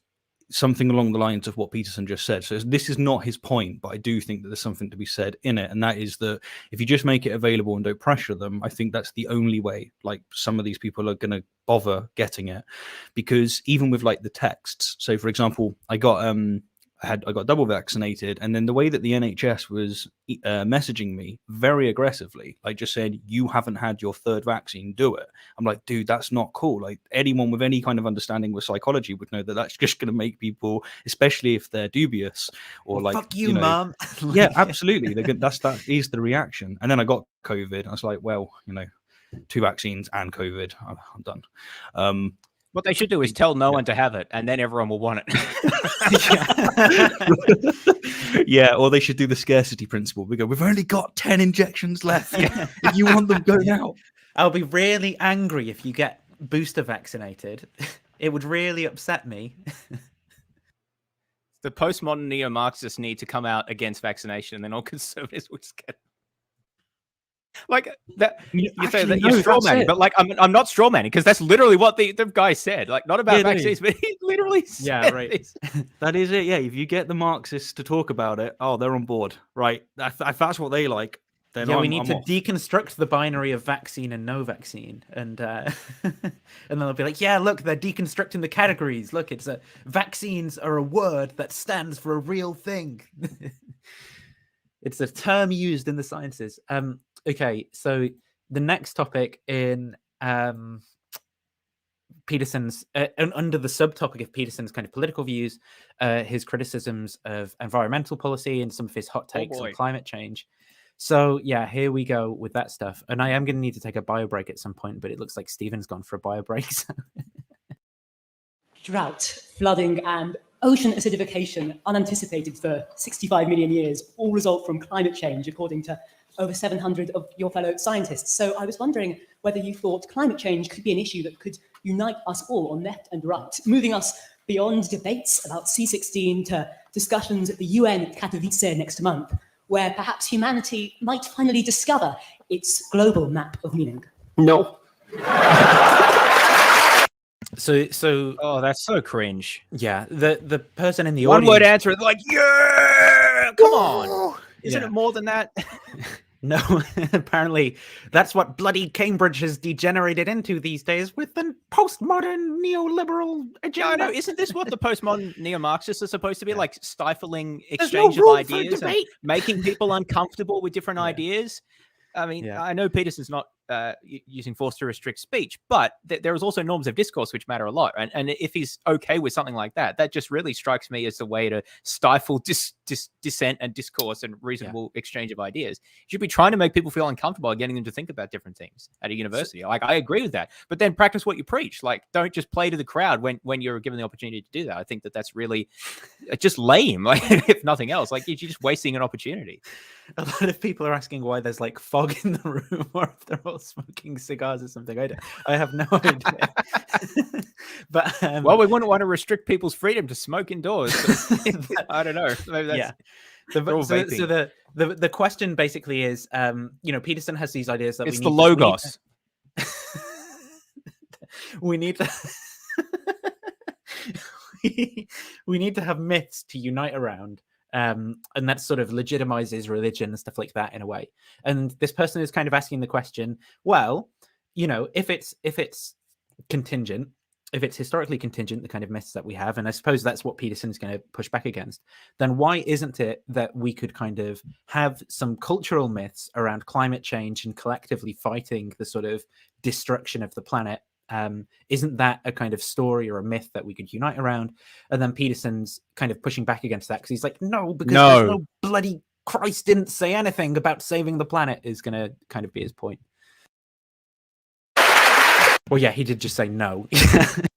something along the lines of what Peterson just said. So this is not his point, but I do think that there's something to be said in it, and that is that if you just make it available and don't pressure them, I think that's the only way like some of these people are going to bother getting it. Because even with like the texts, so for example, I got double vaccinated, and then the way that the NHS was messaging me very aggressively, like just saying, you haven't had your third vaccine, do it. I'm like, dude, that's not cool. Like, anyone with any kind of understanding with psychology would know that that's just going to make people, especially if they're dubious or like, fuck you, mom. Yeah, absolutely. That is the reaction. And then I got COVID. I was like, well, 2 vaccines and COVID. I'm done. What they should do is tell no one to have it, and then everyone will want it. Yeah, or they should do the scarcity principle. We go, we've only got 10 injections left. If you want them, go now. I'll be really angry if you get booster vaccinated. It would really upset me. The postmodern neo-Marxists need to come out against vaccination, and then all conservatives will just get like that. You say that you're straw manning, but like I'm not straw manning, because that's literally what the guy said. Like, not about vaccines, but he literally said this. That is it. Yeah, if you get the Marxists to talk about it, they're on board, right? If that's what they like, then we need to deconstruct the binary of vaccine and no vaccine, and and then they'll be like, yeah, look, they're deconstructing the categories. Look, it's vaccines are a word that stands for a real thing. It's a term used in the sciences. Okay, so the next topic in Peterson's, under the subtopic of Peterson's kind of political views, his criticisms of environmental policy and some of his hot takes on climate change. So yeah, here we go with that stuff. And I am going to need to take a bio break at some point, but it looks like Stephen's gone for a bio break. So. Drought, flooding, and ocean acidification, unanticipated for 65 million years, all result from climate change, according to over 700 of your fellow scientists. So I was wondering whether you thought climate change could be an issue that could unite us all on left and right, moving us beyond debates about C16 to discussions at the UN at Katowice next month, where perhaps humanity might finally discover its global map of meaning. No. So oh, that's so cringe. Yeah, the person in the one audience, word answer, they're like, yeah, come on. Isn't it more than that? No, apparently that's what bloody Cambridge has degenerated into these days with the postmodern neoliberal agenda. No, isn't this what the postmodern neo-Marxists are supposed to be, like stifling exchange of ideas and making people uncomfortable with different ideas? I mean, I know Peterson's not using force to restrict speech, but there is also norms of discourse which matter a lot. And if he's okay with something like that, that just really strikes me as a way to stifle dissent and discourse and reasonable exchange of ideas. You should be trying to make people feel uncomfortable and getting them to think about different things at a university. Like, I agree with that, but then practice what you preach. Like, don't just play to the crowd when you're given the opportunity to do that. I think that's really just lame, like, if nothing else. Like, you're just wasting an opportunity. A lot of people are asking why there's like fog in the room, or if they're all smoking cigars or something. I have no idea. But well, we wouldn't want to restrict people's freedom to smoke indoors. I don't know. Maybe that's, so the question basically is, Peterson has these ideas that it's the logos. We need to we need to have myths to unite around. And that sort of legitimizes religion and stuff like that in a way. And this person is kind of asking the question, well, if it's contingent, if it's historically contingent, the kind of myths that we have, and I suppose that's what Peterson's going to push back against, then why isn't it that we could kind of have some cultural myths around climate change and collectively fighting the sort of destruction of the planet? Isn't that a kind of story or a myth that we could unite around? And then Peterson's kind of pushing back against that because he's like, no, because there's no bloody Christ didn't say anything about saving the planet, is going to kind of be his point. Well, yeah, he did just say no. I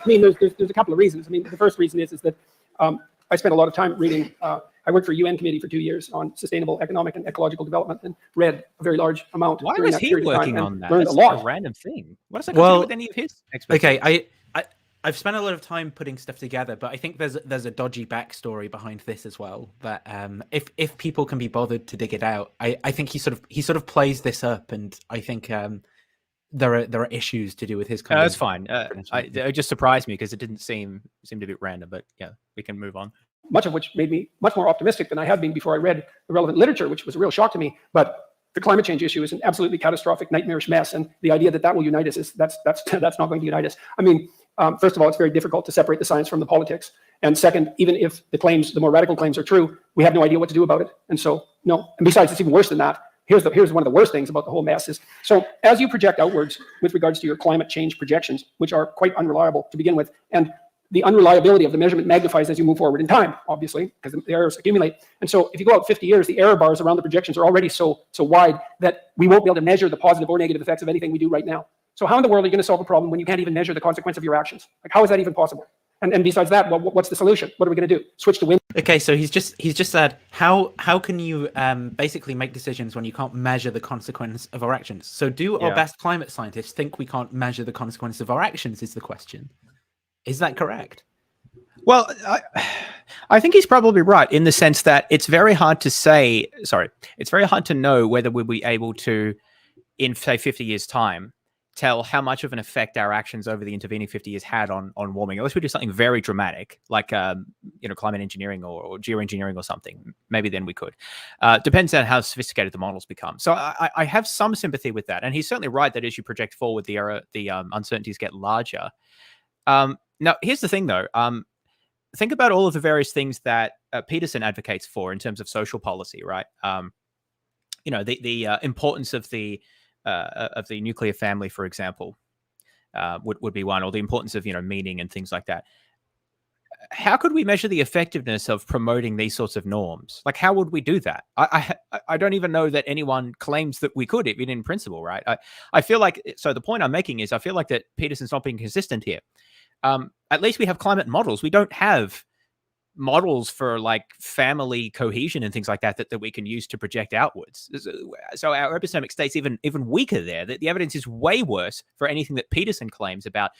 mean, there's a couple of reasons. I mean, the first reason is that I spent a lot of time reading. I worked for a UN committee for 2 years on sustainable economic and ecological development, and read a very large amount. Why was he working on that? Learned That's a lot. A random thing. What does that do with any of his expertise? Okay, I've spent a lot of time putting stuff together, but I think there's a dodgy backstory behind this as well. That if people can be bothered to dig it out, I think he sort of plays this up, and I think there are issues to do with his kind of. That's fine. It just surprised me because it didn't seem a bit random, but yeah, we can move on. Much of which made me much more optimistic than I had been before I read the relevant literature, which was a real shock to me. But the climate change issue is an absolutely catastrophic, nightmarish mess, and the idea that will unite us that's not going to unite us. I mean, first of all, it's very difficult to separate the science from the politics, and second, even if the more radical claims are true, we have no idea what to do about it. And so, no. And besides, it's even worse than that. Here's one of the worst things about the whole mess is, so as you project outwards with regards to your climate change projections, which are quite unreliable to begin with, and the unreliability of the measurement magnifies as you move forward in time, obviously, because the errors accumulate. And so if you go out 50 years, the error bars around the projections are already so wide that we won't be able to measure the positive or negative effects of anything we do right now. So how in the world are you going to solve a problem when you can't even measure the consequence of your actions? Like, how is that even possible? And besides that, what's the solution? What are we going to do? Switch to wind? Okay, so he's just said, how can you basically make decisions when you can't measure the consequence of our actions? So do our best climate scientists think we can't measure the consequence of our actions is the question. Is that correct? Well, I think he's probably right in the sense that it's very hard to say, it's very hard to know whether we'll be able to, in say 50 years time, tell how much of an effect our actions over the intervening 50 years had on warming, unless we do something very dramatic, like climate engineering or geoengineering or something. Maybe then we could. Depends on how sophisticated the models become. So I have some sympathy with that, and he's certainly right that as you project forward, the uncertainties get larger. Now, here's the thing, though. Think about all of the various things that Peterson advocates for in terms of social policy, right? The importance of the nuclear family, for example, would be one, or the importance of meaning and things like that. How could we measure the effectiveness of promoting these sorts of norms? Like, how would we do that? I don't even know that anyone claims that we could, even in principle, right? I feel like, so the point I'm making is I feel like that Peterson's not being consistent here. At least we have climate models. We don't have models for like family cohesion and things like that we can use to project outwards. So our epistemic state's even weaker there. The evidence is way worse for anything that Peterson claims about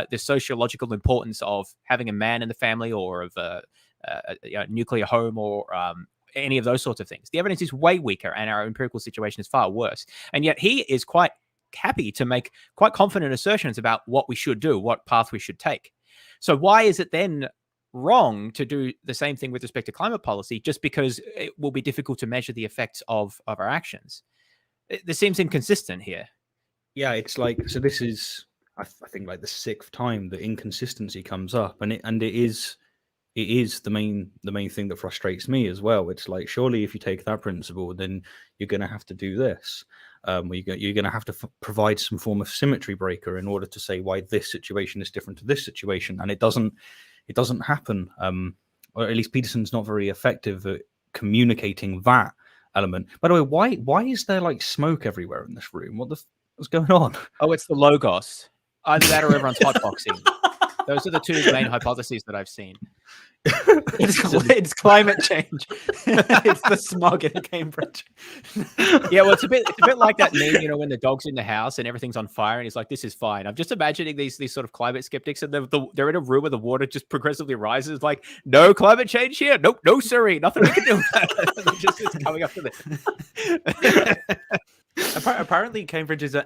the sociological importance of having a man in the family, or of a nuclear home, or any of those sorts of things. The evidence is way weaker, and our empirical situation is far worse. And yet he is quite happy to make quite confident assertions about what we should do, what path we should take. So why is it then wrong to do the same thing with respect to climate policy, just because it will be difficult to measure the effects of our actions? This seems inconsistent here. Yeah, it's like, so this is, I think, like the 6th time that inconsistency comes up, and it is the main thing that frustrates me as well. It's like, surely if you take that principle, then you're going to have to do this. You're going to have to provide some form of symmetry breaker in order to say why this situation is different to this situation, and it doesn't happen. Or at least Peterson's not very effective at communicating that element. By the way, why is there like smoke everywhere in this room? What's going on? Oh, it's the Logos. Either that or everyone's hotboxing. Those are the two main hypotheses that I've seen. It's climate change. It's the smog in Cambridge. Yeah, well, it's a bit like that meme, when the dog's in the house and everything's on fire, and he's like, "This is fine." I'm just imagining these sort of climate skeptics, and they're in a room where the water just progressively rises. Like, no climate change here. Nope, no siree, nothing we can do. It's coming up to this. Apparently, Cambridge is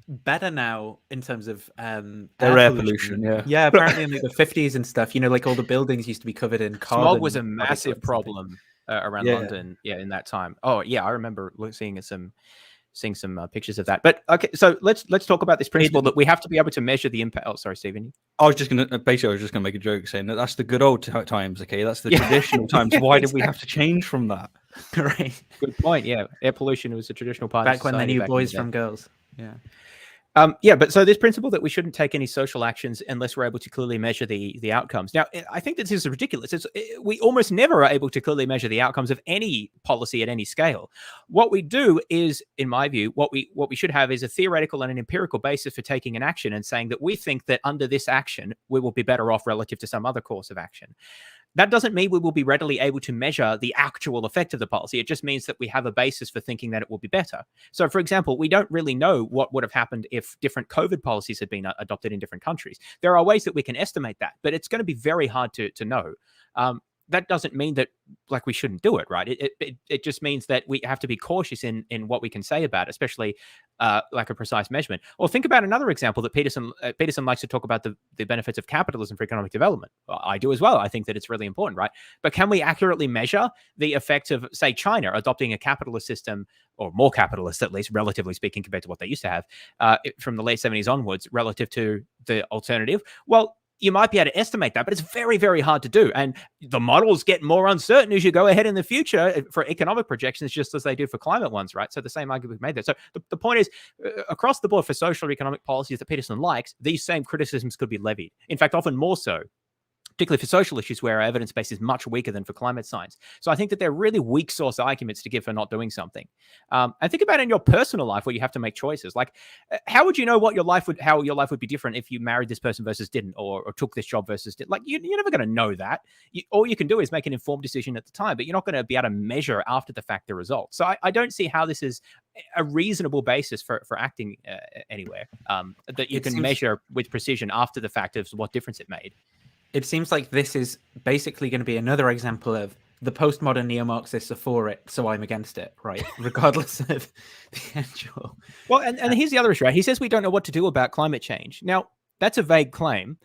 better now in terms of air pollution. Yeah, apparently in the 50s and stuff. Like all the buildings used to be covered in carbon. Smog was a massive problem around London. Yeah, in that time. Oh yeah, I remember seeing some pictures of that. But okay, so let's talk about this principle that we have to be able to measure the impact. Oh, sorry, Stephen. I was just gonna make a joke saying that's the good old times. Okay, that's the traditional times. Why did we have to change from that? Right. Good point. Yeah, air pollution was a traditional part. Back when they knew boys from girls. Yeah. But so this principle that we shouldn't take any social actions unless we're able to clearly measure the outcomes. Now, I think this is ridiculous. We almost never are able to clearly measure the outcomes of any policy at any scale. What we do is, in my view, what we should have is a theoretical and an empirical basis for taking an action and saying that we think that under this action, we will be better off relative to some other course of action. That doesn't mean we will be readily able to measure the actual effect of the policy. It just means that we have a basis for thinking that it will be better. So, for example, we don't really know what would have happened if different COVID policies had been adopted in different countries. There are ways that we can estimate that, but it's going to be very hard to know. That doesn't mean that we shouldn't do it, right? It just means that we have to be cautious in what we can say about it, especially like a precise measurement. Or think about another example that Peterson likes to talk about the benefits of capitalism for economic development. Well, I do as well. I think that it's really important, right? But can we accurately measure the effect of, say, China adopting a capitalist system, or more capitalist, at least relatively speaking, compared to what they used to have from the late 70s onwards, relative to the alternative? Well, you might be able to estimate that, but it's very, very hard to do. And the models get more uncertain as you go ahead in the future for economic projections, just as they do for climate ones, right? So the same argument we've made there. So the point is, across the board for social or economic policies that Peterson likes, these same criticisms could be levied. In fact, often more so, particularly for social issues where our evidence base is much weaker than for climate science. So I think that they're really weak source arguments to give for not doing something. And think about it in your personal life where you have to make choices. Like, how would you know how your life would be different if you married this person versus didn't, or took this job versus didn't? Like, you're never going to know that. All you can do is make an informed decision at the time, but you're not going to be able to measure after the fact the results. So I don't see how this is a reasonable basis for acting anywhere that you can measure with precision after the fact of what difference it made. It seems like this is basically going to be another example of the postmodern neo-Marxists are for it, so I'm against it, right? Regardless of the actual... Well, and here's the other issue, right? He says we don't know what to do about climate change. Now, that's a vague claim.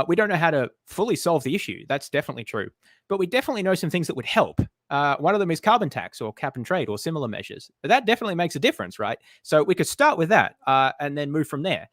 We don't know how to fully solve the issue. That's definitely true. But we definitely know some things that would help. One of them is carbon tax or cap and trade or similar measures. But that definitely makes a difference, right? So we could start with that and then move from there.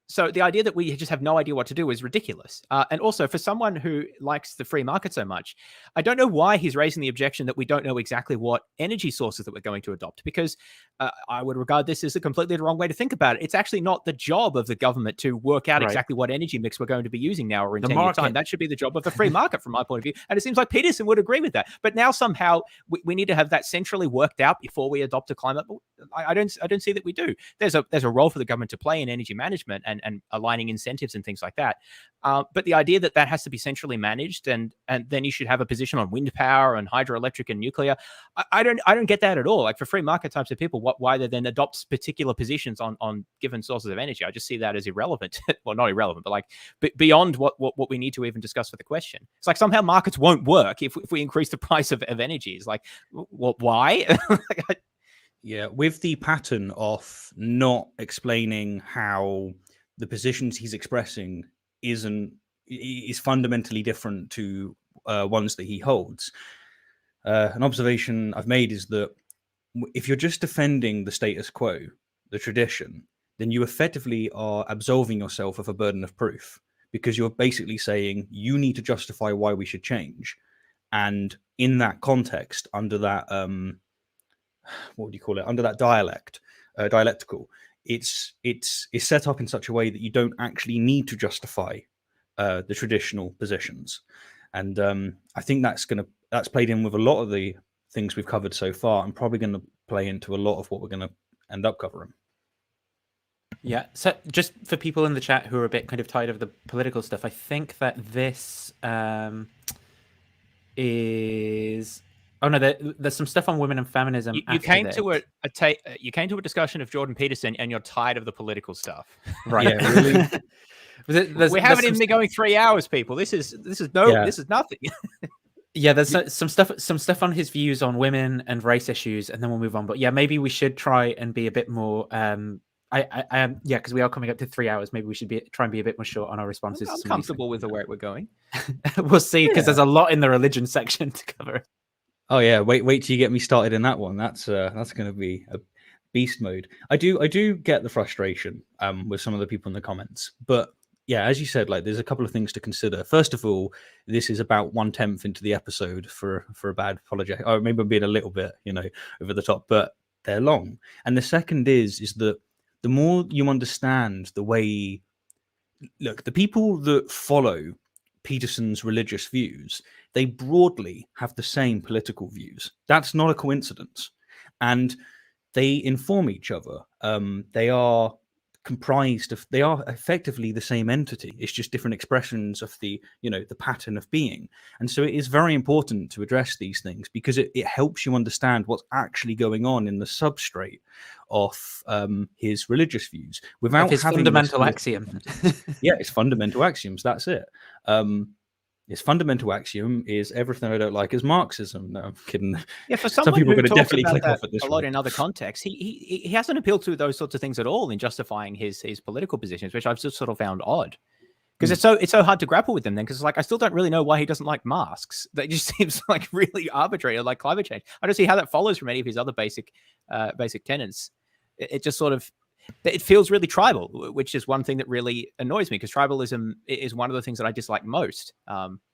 So the idea that we just have no idea what to do is ridiculous. And also, for someone who likes the free market so much, I don't know why he's raising the objection that we don't know exactly what energy sources that we're going to adopt, because I would regard this as a completely wrong way to think about it. It's actually not the job of the government to work out exactly what energy mix we're going to be using now or in 10 years' time. That should be the job of the free market from my point of view. And it seems like Peterson would agree with that. But now somehow we need to have that centrally worked out before we adopt a climate. I don't see that we do. There's a role for the government to play in energy management and aligning incentives and things like that. But the idea that has to be centrally managed and then you should have a position on wind power and hydroelectric and nuclear, I don't get that at all. Like, for free market types of people, why they then adopt particular positions on given sources of energy, I just see that as irrelevant. Well, not irrelevant, but like beyond what we need to even discuss for the question. It's like somehow markets won't work if we increase the price of energy. It's like, well, why? Yeah, with the pattern of not explaining how the positions he's expressing is fundamentally different to ones that he holds. An observation I've made is that if you're just defending the status quo, the tradition, then you effectively are absolving yourself of a burden of proof, because you're basically saying you need to justify why we should change. And in that context, under that what would you call it? Under that dialectical, it's set up in such a way that you don't actually need to justify the traditional positions. And I think that's played in with a lot of the things we've covered so far, and probably going to play into a lot of what we're going to end up covering. Yeah, so just for people in the chat who are a bit kind of tired of the political stuff, I think that this is... Oh no, there's some stuff on women and feminism. You came to a discussion of Jordan Peterson, and you're tired of the political stuff, right? Yeah, really. We haven't even been going 3 hours, people. This is nothing. Yeah, there's some stuff on his views on women and race issues, and then we'll move on. But yeah, maybe we should try and be a bit more. Because we are coming up to 3 hours. Maybe we should try and be a bit more short on our responses. I'm comfortable with the way we're going. We'll see, because there's a lot in the religion section to cover. Oh yeah, wait till you get me started in that one. That's going to be a beast mode. I do get the frustration with some of the people in the comments, but yeah, as you said, like, there's a couple of things to consider. First of all, this is about 1/10 into the episode for a bad apologetic. Or maybe I'm being a little bit, over the top, but they're long. And the second is that the more you understand the way, look, the people that follow Peterson's religious views, they broadly have the same political views. That's not a coincidence. And they inform each other. They are effectively the same entity. It's just different expressions of the pattern of being. And so it is very important to address these things, because it helps you understand what's actually going on in the substrate of his religious views without his having fundamental axiom. Yeah, it's fundamental axioms. That's it. His fundamental axiom is everything I don't like is Marxism. No, I'm kidding. Yeah, for some someone people are who going to talks definitely about click that off at this a lot one. in other contexts, he hasn't appealed to those sorts of things at all in justifying his political positions, which I've just sort of found odd. Because it's so hard to grapple with them then, because I still don't really know why he doesn't like masks. That just seems like really arbitrary, like climate change. I don't see how that follows from any of his other basic tenets. It just sort of, it feels really tribal, which is one thing that really annoys me, because tribalism is one of the things that I dislike most.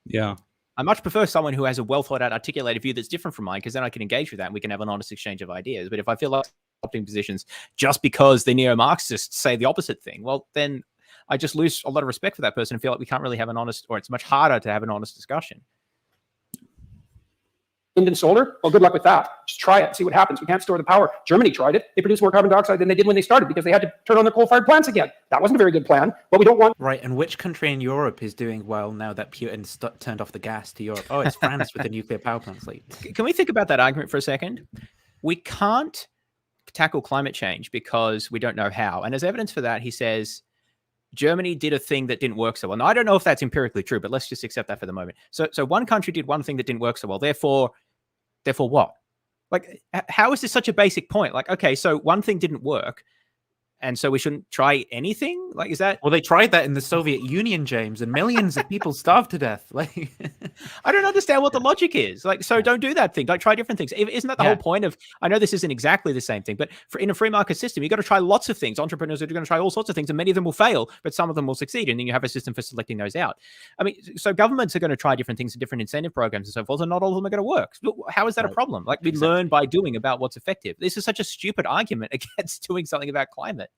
Yeah. I much prefer someone who has a well thought out, articulated view that's different from mine, because then I can engage with that and we can have an honest exchange of ideas. But if I feel like adopting positions just because the neo-Marxists say the opposite thing, well, then I just lose a lot of respect for that person and feel like we can't really have an honest, or it's much harder to have an honest discussion. Wind and solar? Well, good luck with that. Just try it and see what happens. We can't store the power. Germany tried it. They produced more carbon dioxide than they did when they started because they had to turn on their coal-fired plants again. That wasn't a very good plan, but we don't want... Right, and which country in Europe is doing well now that Putin turned off the gas to Europe? Oh, it's France with the nuclear power plants. Like, can we think about that argument for a second? We can't tackle climate change because we don't know how. And as evidence for that, he says Germany did a thing that didn't work so well. Now, I don't know if that's empirically true, but let's just accept that for the moment. So one country did one thing that didn't work so well. Therefore what? Like, how is this such a basic point? Like, okay, so one thing didn't work, and so we shouldn't try anything? Like, is that... Well, they tried that in the Soviet Union, James, and millions of people starved to death. Like, I don't understand what the logic is. Like, so don't do that thing. Don't try different things. Isn't that the whole point of... I know this isn't exactly the same thing, but in a free market system, you've got to try lots of things. Entrepreneurs are going to try all sorts of things, and many of them will fail, but some of them will succeed, and then you have a system for selecting those out. I mean, so governments are going to try different things and different incentive programs and so forth, and not all of them are going to work. How is that a problem? Like, we learn by doing about what's effective. This is such a stupid argument against doing something about climate.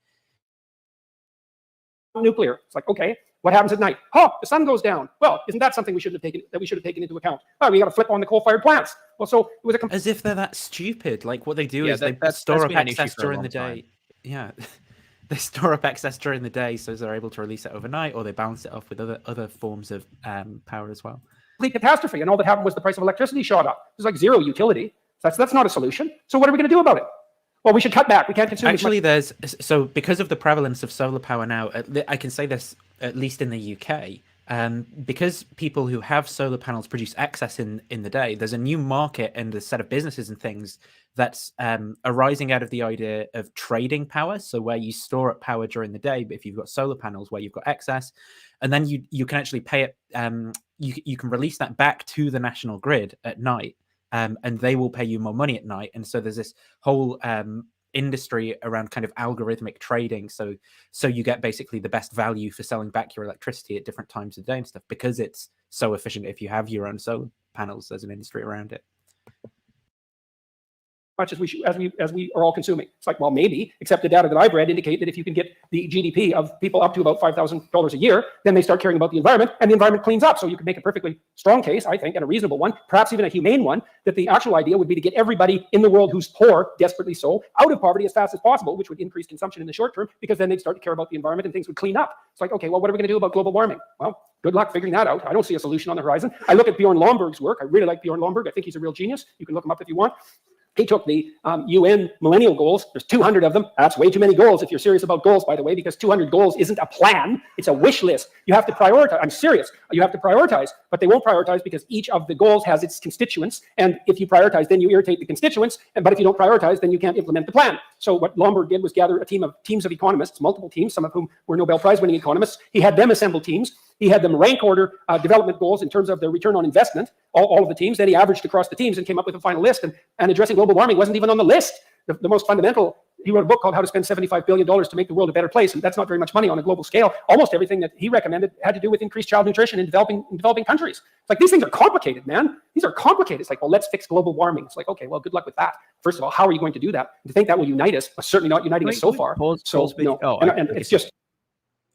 Nuclear. It's like, okay, what happens at night? Oh, the sun goes down. Well, isn't that something we should have taken into account? Oh, we got to flip on the coal-fired plants. Well, so it was as if they're that stupid. Like, what they do is they store up excess during the day. Yeah, they store up excess during the day, so they're able to release it overnight, or they balance it off with other forms of power as well. Complete catastrophe, and all that happened was the price of electricity shot up. There's like zero utility. That's not a solution. So what are we going to do about it? Well, we should cut back. We can't consume. Actually, because of the prevalence of solar power now, I can say this at least in the UK, because people who have solar panels produce excess in the day. There's a new market and a set of businesses and things that's arising out of the idea of trading power. So where you store up power during the day, but if you've got solar panels where you've got excess, and then you can actually pay it. You can release that back to the national grid at night. And they will pay you more money at night. And so there's this whole industry around kind of algorithmic trading. So you get basically the best value for selling back your electricity at different times of the day and stuff, because it's so efficient if you have your own solar panels. There's an industry around it. Much as we are all consuming. It's like, well, maybe, except the data that I've read indicate that if you can get the GDP of people up to about $5,000 a year, then they start caring about the environment, and the environment cleans up. So you can make a perfectly strong case, I think, and a reasonable one, perhaps even a humane one, that the actual idea would be to get everybody in the world who's poor, desperately so, out of poverty as fast as possible, which would increase consumption in the short term, because then they'd start to care about the environment and things would clean up. It's like, okay, well, what are we going to do about global warming? Well, good luck figuring that out. I don't see a solution on the horizon. I look at Bjorn Lomborg's work. I really like Bjorn Lomborg. I think he's a real genius. You can look him up if you want. He took the UN millennial goals. There's 200 of them. That's way too many goals if you're serious about goals, by the way, because 200 goals isn't a plan. It's a wish list. You have to prioritize. I'm serious. You have to prioritize, but they won't prioritize because each of the goals has its constituents. And if you prioritize, then you irritate the constituents. But if you don't prioritize, then you can't implement the plan. So what Lomborg did was gather teams of economists, multiple teams, some of whom were Nobel Prize winning economists. He had them assemble teams. He had them rank order development goals in terms of their return on investment, all of the teams. Then he averaged across the teams and came up with a final list. And addressing global warming wasn't even on the list. The most fundamental, he wrote a book called How to Spend $75 Billion to Make the World a Better Place. And that's not very much money on a global scale. Almost everything that he recommended had to do with increased child nutrition in developing countries. It's like, these things are complicated, man. These are complicated. It's like, well, let's fix global warming. It's like, okay, well, good luck with that. First of all, how are you going to do that? And to think that will unite us, but certainly not uniting us so far. And it's just...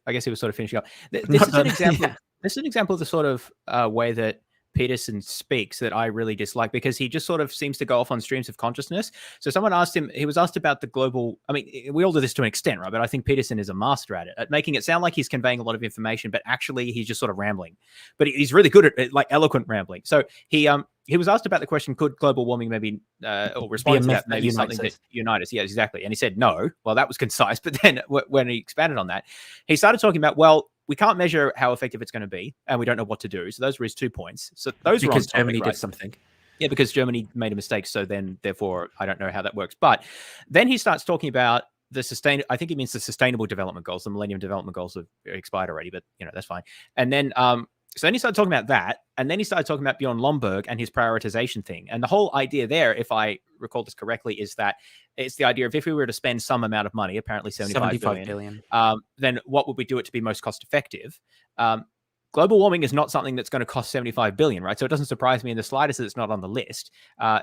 I guess he was sort of finishing up. This is an example. Yeah. This is an example of the sort of way that Peterson speaks that I really dislike, because he just sort of seems to go off on streams of consciousness. So someone asked him, he was asked about the global, I mean, we all do this to an extent, right? But I think Peterson is a master at it, at making it sound like he's conveying a lot of information, but actually he's just sort of rambling. But he's really good at it, like eloquent rambling. So he was asked about the question, could global warming maybe, or respond to that, maybe something that unite us? Yeah, exactly. And he said, no. Well, that was concise. But then when he expanded on that, he started talking about, well, we can't measure how effective it's going to be, and we don't know what to do. So those were his 2 points. So those because were on Germany topic, did something. Yeah, because Germany made a mistake. So then, therefore, I don't know how that works. But then he starts talking about the I think he means the Sustainable Development Goals. The Millennium Development Goals have expired already, but that's fine. And then, so then he started talking about that, and then he started talking about Bjorn Lomborg and his prioritization thing. And the whole idea there, if I recall this correctly, is that it's the idea of if we were to spend some amount of money, apparently 75 billion, then what would we do it to be most cost effective? Global warming is not something that's going to cost 75 billion, right? So it doesn't surprise me in the slightest that it's not on the list.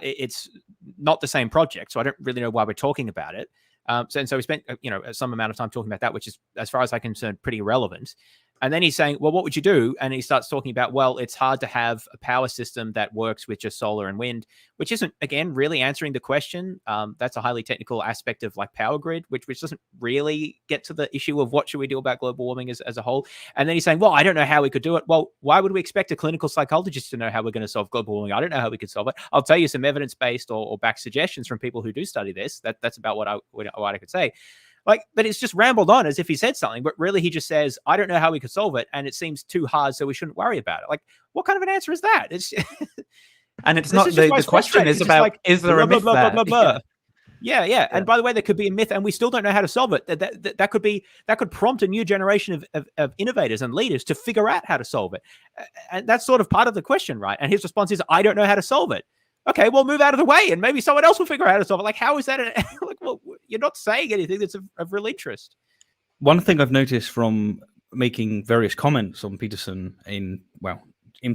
It's not the same project, so I don't really know why we're talking about it. So we spent, some amount of time talking about that, which is, as far as I'm concerned, pretty irrelevant. And then he's saying, well, what would you do? And he starts talking about, well, it's hard to have a power system that works with just solar and wind, which isn't, again, really answering the question. That's a highly technical aspect of like power grid, which doesn't really get to the issue of what should we do about global warming as a whole. And then he's saying, well, I don't know how we could do it. Well, why would we expect a clinical psychologist to know how we're going to solve global warming? I don't know how we could solve it. I'll tell you some evidence-based or back suggestions from people who do study this. That's about what I could say. But it's just rambled on as if he said something, but really he just says, I don't know how we could solve it, and it seems too hard, so we shouldn't worry about it. Like, what kind of an answer is that? It's and it's not the question is about like, is there a myth there? Yeah. And by the way, there could be a myth, and we still don't know how to solve it. That could prompt a new generation of innovators and leaders to figure out how to solve it, and that's sort of part of the question, right? And his response is, I don't know how to solve it. Okay, well, move out of the way, and maybe someone else will figure out how to solve it. Like, how is that? Like, well, you're not saying anything that's of real interest. One thing I've noticed from making various comments on Peterson in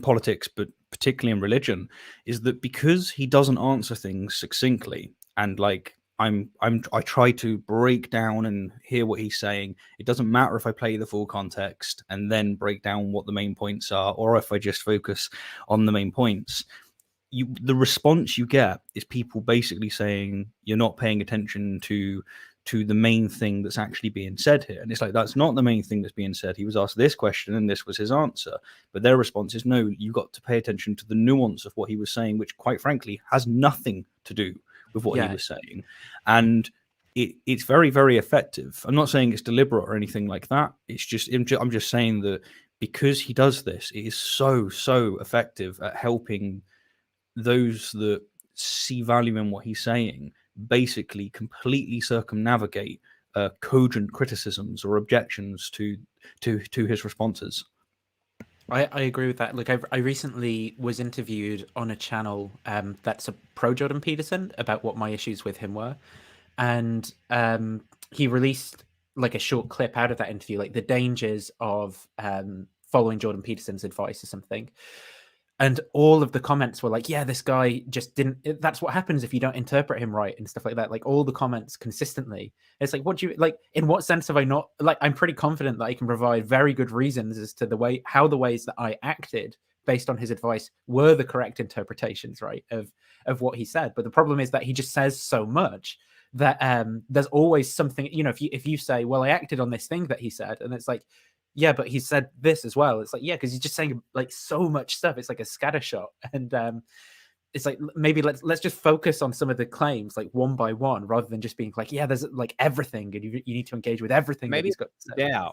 politics, but particularly in religion, is that because he doesn't answer things succinctly, and like I try to break down and hear what he's saying. It doesn't matter if I play the full context and then break down what the main points are, or if I just focus on the main points. The response you get is people basically saying you're not paying attention to the main thing that's actually being said here. And it's like, that's not the main thing that's being said. He was asked this question and this was his answer. But their response is, no, you got to pay attention to the nuance of what he was saying, which quite frankly has nothing to do with what he was saying. And it's very, very effective. I'm not saying it's deliberate or anything like that. It's just, I'm just saying that because he does this, it is so, so effective at helping those that see value in what he's saying basically completely circumnavigate cogent criticisms or objections to his responses. I agree with that. Look, I recently was interviewed on a channel that's a pro Jordan Peterson about what my issues with him were, and he released like a short clip out of that interview, like the dangers of following Jordan Peterson's advice or something. And all of the comments were like, yeah, this guy just didn't, that's what happens if you don't interpret him right and stuff like that. Like all the comments consistently. It's like, what do you, like, in what sense have I not, like, I'm pretty confident that I can provide very good reasons as to the ways that I acted based on his advice were the correct interpretations, right, of what he said. But the problem is that he just says so much that there's always something, if you say, well, I acted on this thing that he said, and it's like, yeah, but he said this as well. It's like, yeah, because he's just saying like so much stuff. It's like a scattershot, and it's like maybe let's just focus on some of the claims like one by one, rather than just being like, yeah, there's like everything, and you need to engage with everything. Maybe that he's got. Yeah,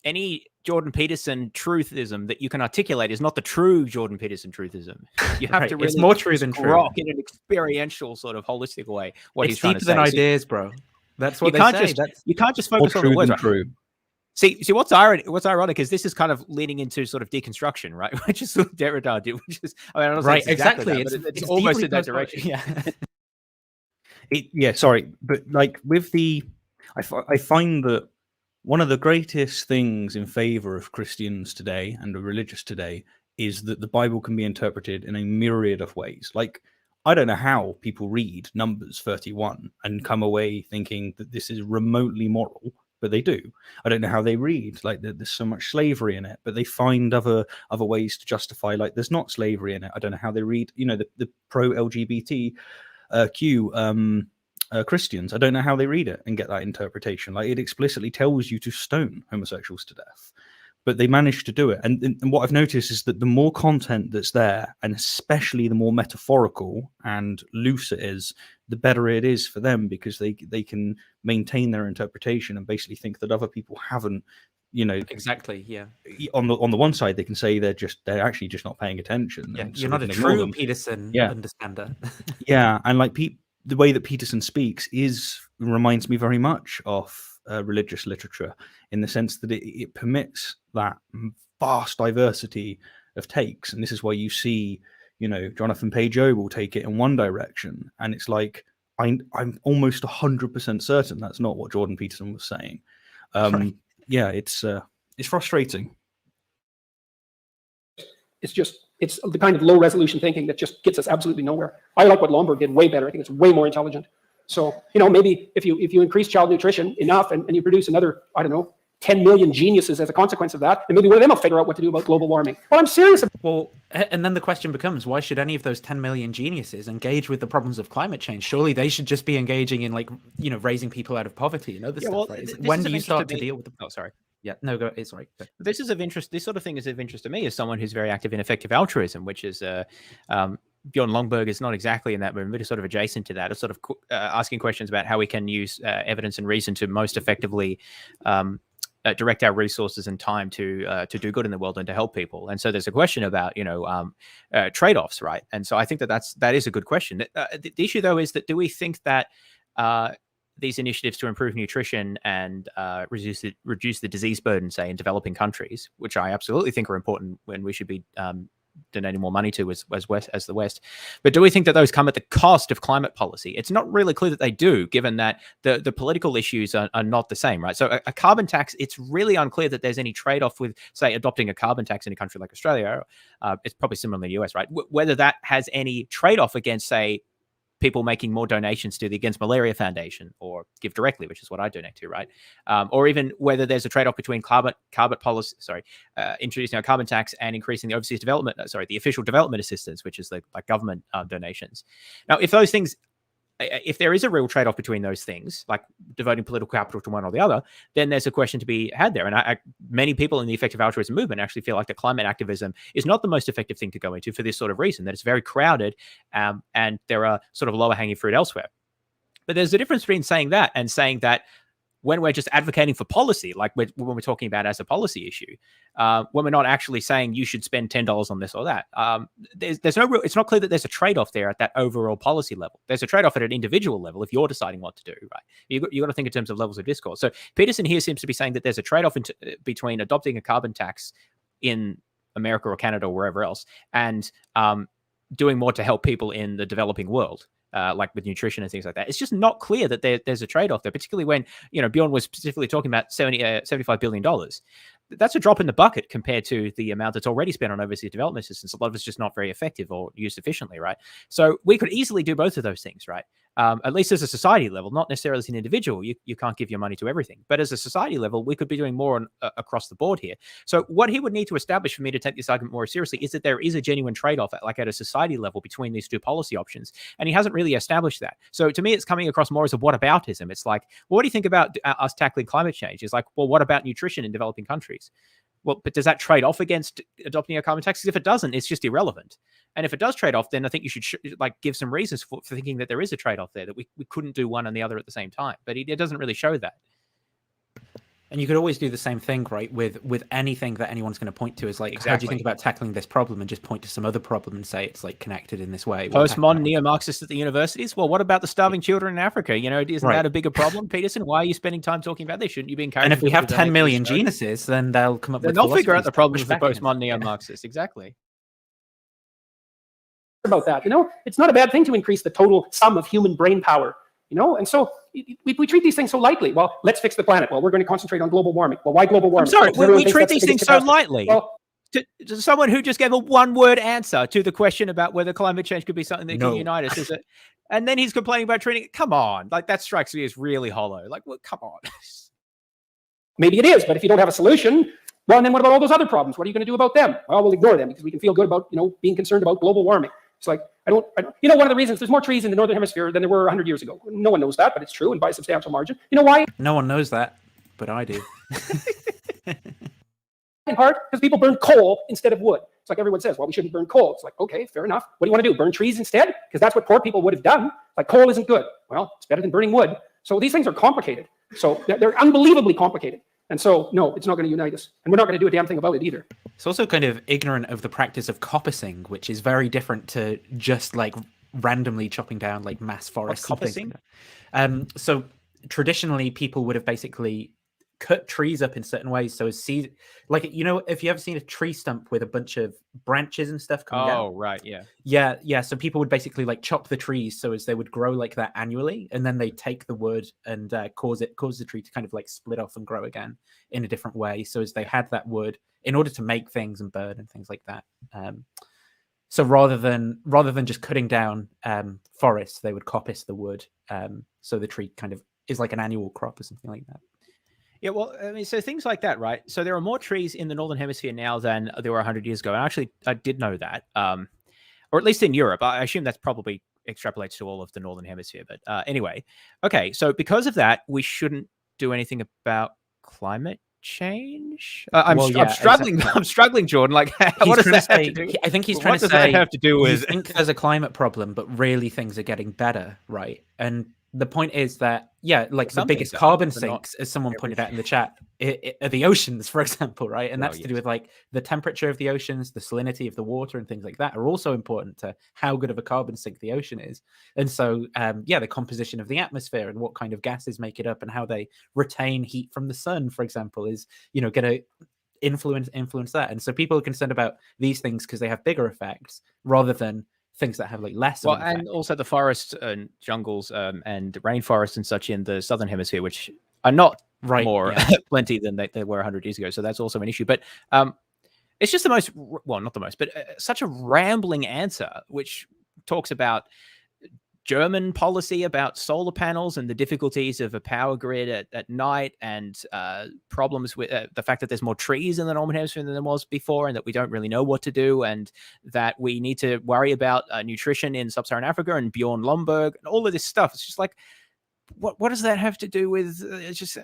any Jordan Peterson truthism that you can articulate is not the true Jordan Peterson truthism. You have to really it's more true than true in an experiential sort of holistic way. What it's he's trying to deeper say. than ideas, bro. That's what you can't just you can't just focus on the words. Right? See, what's ironic is this is kind of leaning into sort of deconstruction, right? Which is Derrida did, which is, I mean, I don't right, say exactly. That, it's almost in that direction. Yeah. Sorry, but like with I find that one of the greatest things in favor of Christians today and the religious today is that the Bible can be interpreted in a myriad of ways. Like, I don't know how people read Numbers 31 and come away thinking that this is remotely moral. But they do. I don't know how they read. Like there's so much slavery in it, but they find other ways to justify. Like there's not slavery in it. I don't know how they read. The pro LGBT Christians. I don't know how they read it and get that interpretation. Like it explicitly tells you to stone homosexuals to death, but they managed to do it. And what I've noticed is that the more content that's there, and especially the more metaphorical and loose it is, the better it is for them, because they can maintain their interpretation and basically think that other people haven't, exactly. Yeah. On the one side, they can say they're actually just not paying attention. Yeah, you're not a true Peterson understander. Yeah, and like the way that Peterson speaks reminds me very much of religious literature, in the sense that it permits that vast diversity of takes. And this is why you see Jonathan Page-O will take it in one direction, and it's like I'm almost 100% certain that's not what Jordan Peterson was saying. Right. Yeah, it's frustrating. It's the kind of low resolution thinking that just gets us absolutely nowhere. I like what Lomborg did way better. I think it's way more intelligent. So, maybe if you increase child nutrition enough and you produce another, 10 million geniuses as a consequence of that, and maybe one of them will figure out what to do about global warming. Well, I'm serious. Well, and then the question becomes, why should any of those 10 million geniuses engage with the problems of climate change? Surely they should just be engaging in raising people out of poverty, this stuff, right? When do you start to deal with the... Oh, sorry. Yeah, no, go. It's right. This is of interest. This sort of thing is of interest to me as someone who's very active in effective altruism, which is Bjorn Lomborg is not exactly in that movement, but is sort of adjacent to that. It's sort of asking questions about how we can use evidence and reason to most effectively direct our resources and time to do good in the world and to help people. And so there's a question about trade-offs, right? And so I think that is a good question. The issue though is that do we think that these initiatives to improve nutrition and reduce the disease burden, say, in developing countries, which I absolutely think are important when we should be donating more money to as the West. But do we think that those come at the cost of climate policy? It's not really clear that they do, given that the political issues are not the same, right? So a carbon tax, it's really unclear that there's any trade-off with, say, adopting a carbon tax in a country like Australia. It's probably similar in the US, right? Whether that has any trade-off against, say, people making more donations to the Against Malaria Foundation or Give Directly, which is what I donate to, right? Or even whether there's a trade-off between carbon policy, introducing a carbon tax and increasing the overseas development, the official development assistance, which is like government donations. Now, if there is a real trade-off between those things, like devoting political capital to one or the other, then there's a question to be had there. And many people in the effective altruism movement actually feel like that climate activism is not the most effective thing to go into for this sort of reason, that it's very crowded and there are sort of lower hanging fruit elsewhere. But there's a difference between saying that and saying that when we're just advocating for policy, like when we're talking about as a policy issue, when we're not actually saying you should spend $10 on this or that, there's no real, it's not clear that there's a trade-off there at that overall policy level. There's a trade-off at an individual level if you're deciding what to do, right? You got to think in terms of levels of discourse. So Peterson here seems to be saying that there's a trade-off between adopting a carbon tax in America or Canada or wherever else and doing more to help people in the developing world. Like with nutrition and things like that. It's just not clear that there's a trade-off there, particularly when, Bjorn was specifically talking about $75 billion. That's a drop in the bucket compared to the amount that's already spent on overseas development assistance. A lot of it's just not very effective or used efficiently, right? So we could easily do both of those things, right? At least as a society level, not necessarily as an individual. You can't give your money to everything. But as a society level, we could be doing more across the board here. So what he would need to establish for me to take this argument more seriously is that there is a genuine trade-off at a society level between these two policy options. And he hasn't really established that. So to me, it's coming across more as a whataboutism. It's like, well, what do you think about us tackling climate change? It's like, well, what about nutrition in developing countries? Well, but does that trade off against adopting a carbon tax? Because if it doesn't, it's just irrelevant. And if it does trade off, then I think you should give some reasons for thinking that there is a trade off there, that we couldn't do one and the other at the same time. But it doesn't really show that. And you could always do the same thing, right? With anything that anyone's going to point to is like, exactly. How do you think about tackling this problem, and just point to some other problem and say it's like connected in this way? Postmodern neo-Marxists at the universities? Well, what about the starving children in Africa? Isn't that a bigger problem, Peterson? Why are you spending time talking about this? Shouldn't you be encouraging? And if we have 10 million geniuses, then they'll come up with. They'll figure out the problems of the postmodern neo-Marxists. Exactly. About that, it's not a bad thing to increase the total sum of human brain power. And so we treat these things so lightly. Well, let's fix the planet. Well, we're going to concentrate on global warming. Well, why global warming? I'm sorry, we treat these things so lightly. Well, to someone who just gave a one-word answer to the question about whether climate change could be something that can unite us, and then he's complaining about treating it. Come on, like that strikes me as really hollow. Like, well, come on. Maybe it is, but if you don't have a solution, well, then what about all those other problems? What are you going to do about them? Well, we'll ignore them because we can feel good about being concerned about global warming. It's like, I don't, one of the reasons there's more trees in the Northern Hemisphere than there were 100 years ago. No one knows that, but it's true, and by a substantial margin. You know why? No one knows that, but I do. In part, because people burn coal instead of wood. It's like everyone says, well, we shouldn't burn coal. It's like, okay, fair enough. What do you want to do? Burn trees instead? Because that's what poor people would have done. Like, coal isn't good. Well, it's better than burning wood. So these things are complicated. So they're unbelievably complicated. And so, no, it's not going to unite us. And we're not going to do a damn thing about it either. It's also kind of ignorant of the practice of coppicing, which is very different to just like randomly chopping down like mass forests. Coppicing? So traditionally, people would have basically cut trees up in certain ways. So as seed, like, you know, if you ever seen a tree stump with a bunch of branches and stuff coming down. Oh, right, yeah. Yeah. So people would basically like chop the trees so as they would grow like that annually, and then they take the wood and cause the tree to kind of like split off and grow again in a different way. So as they had that wood in order to make things and burn and things like that. So rather than just cutting down forests, they would coppice the wood. So the tree kind of is like an annual crop or something like that. Yeah, well, I mean, so things like that, right? So there are more trees in the Northern Hemisphere now than there were 100 years ago. And actually, I did know that, or at least in Europe. I assume that's probably extrapolates to all of the Northern Hemisphere. But anyway, okay, so because of that, we shouldn't do anything about climate change. I'm struggling. Exactly. I'm struggling, Jordan. Like, what does that have to do? I think he's trying to say, that have to do with? I think there's a climate problem, but really things are getting better, right? And the point is that, yeah, like the biggest carbon sinks, as someone pointed out in the chat, are the oceans, for example, right? And that's to do with like the temperature of the oceans, the salinity of the water, and things like that are also important to how good of a carbon sink the ocean is. And so, the composition of the atmosphere and what kind of gases make it up and how they retain heat from the sun, for example, is, you know, going to influence that. And so people are concerned about these things because they have bigger effects rather than things that have like less. Well, and also the forests and jungles and rainforests and such in the Southern Hemisphere, which are not more plenty than they were 100 years ago. So that's also an issue. But it's just the most, well, not the most, but such a rambling answer, which talks about German policy about solar panels and the difficulties of a power grid at night, and problems with the fact that there's more trees in the Northern Hemisphere than there was before, and that we don't really know what to do, and that we need to worry about nutrition in sub-Saharan Africa and Bjorn Lomborg and all of this stuff. It's just like, what does that have to do with it's just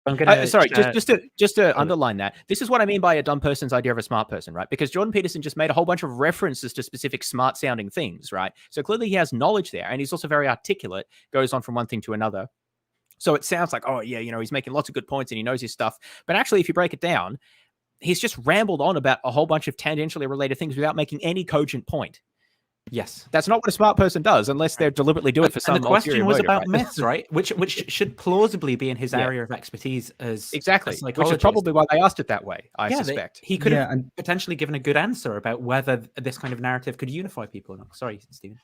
I'm gonna, sorry, just to underline that, this is what I mean by a dumb person's idea of a smart person, right? Because Jordan Peterson just made a whole bunch of references to specific smart sounding things, right? So clearly he has knowledge there, and he's also very articulate, goes on from one thing to another. So it sounds like, oh yeah, you know, he's making lots of good points and he knows his stuff. But actually, if you break it down, he's just rambled on about a whole bunch of tangentially related things without making any cogent point. Yes, that's not what a smart person does, unless they're deliberately doing it for some. And the question was about myths, right? Which should plausibly be in his area of expertise as exactly, which is probably why they asked it that way. I suspect he could have potentially given a good answer about whether this kind of narrative could unify people or not. Sorry, Stephen.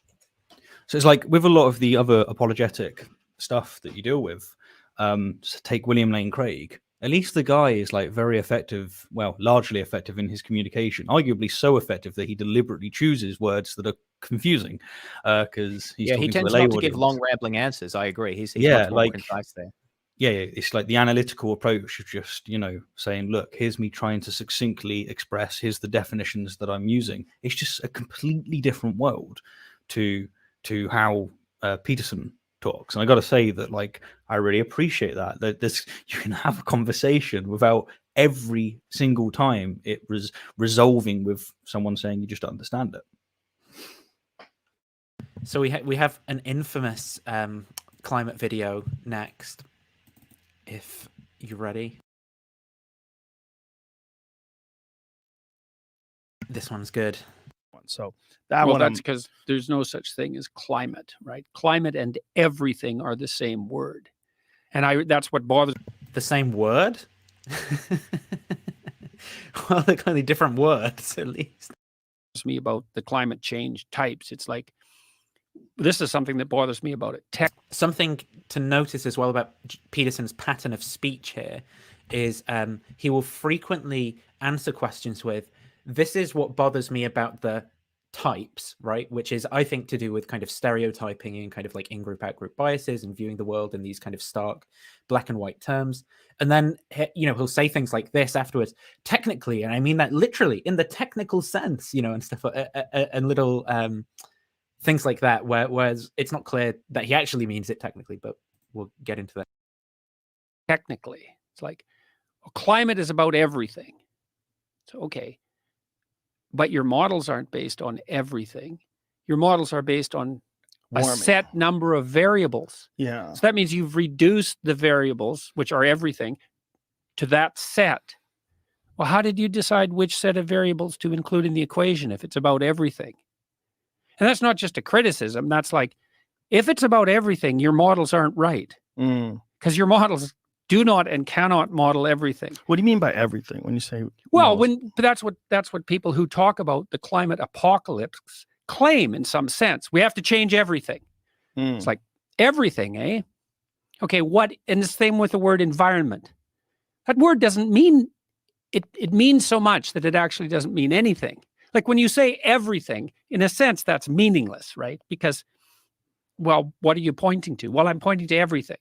So it's like with a lot of the other apologetic stuff that you deal with. So take William Lane Craig. At least the guy is like very effective, well, largely effective in his communication, arguably so effective that he deliberately chooses words that are confusing because he's he tends not to give long rambling answers. I agree. He's much more concise there. Yeah, it's like the analytical approach of just, you know, saying, look, here's me trying to succinctly express, here's the definitions that I'm using. It's just a completely different world to how Peterson talks. And I got to say that, like, I really appreciate that this you can have a conversation without every single time it was resolving with someone saying you just don't understand it. So we have an infamous climate video next, if you're ready. This one's good. So that's because there's no such thing as climate, right? Climate and everything are the same word. And that's what bothers the same word? Well, they're kind of different words, at least. Me about the climate change types. It's like, this is something that bothers me about it. Something to notice as well about Peterson's pattern of speech here is he will frequently answer questions with, this is what bothers me about the types, right? Which is, I think, to do with kind of stereotyping and kind of like in-group, out-group biases and viewing the world in these kind of stark black and white terms. And then, you know, he'll say things like this afterwards, technically, and I mean that literally in the technical sense, you know, and stuff, and little things like that, whereas it's not clear that he actually means it technically, but we'll get into that. Technically, it's like, well, climate is about everything. So, okay. But your models aren't based on everything. Your models are based on a set number of variables. Yeah. So that means you've reduced the variables, which are everything, to that set. Well, how did you decide which set of variables to include in the equation if it's about everything? And that's not just a criticism. That's like, If it's about everything, your models aren't right. Because your models do not and cannot model everything. What do you mean by everything when you say? Well, but that's what people who talk about the climate apocalypse claim in some sense. We have to change everything. It's like everything, eh? Okay, what? And the same with the word environment. That word doesn't mean it means so much that it actually doesn't mean anything. Like when you say everything, in a sense, that's meaningless, right? Because, well, what are you pointing to? Well, I'm pointing to everything.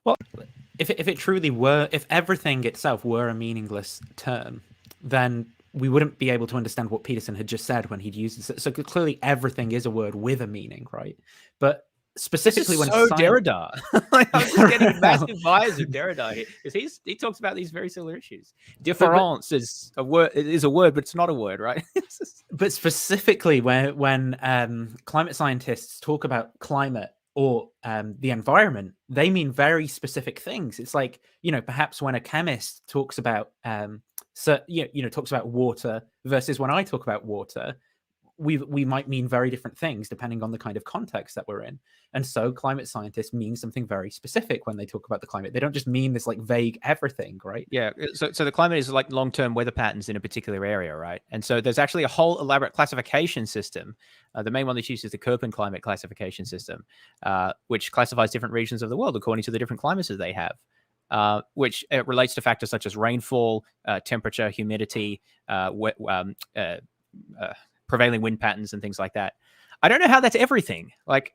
Well, if it truly were, if everything itself were a meaningless term, then we wouldn't be able to understand what Peterson had just said when he'd used it. So clearly everything is a word with a meaning, right? But specifically when Derrida, I'm just getting massive bias of Derrida here, because he talks about these very similar issues. Difference is a word, but it's not a word, right? But specifically when climate scientists talk about climate or the environment, they mean very specific things. It's like, perhaps when a chemist talks about talks about water versus when I talk about water, we might mean very different things depending on the kind of context that we're in. And so climate scientists mean something very specific when they talk about the climate. They don't just mean this like vague everything, right? Yeah. So the climate is like long-term weather patterns in a particular area, right? And so there's actually a whole elaborate classification system. The main one that's used is the Köppen climate classification system, which classifies different regions of the world according to the different climates that they have. Which relates to factors such as rainfall, temperature, humidity, prevailing wind patterns, and things like that. I don't know how that's everything. Like,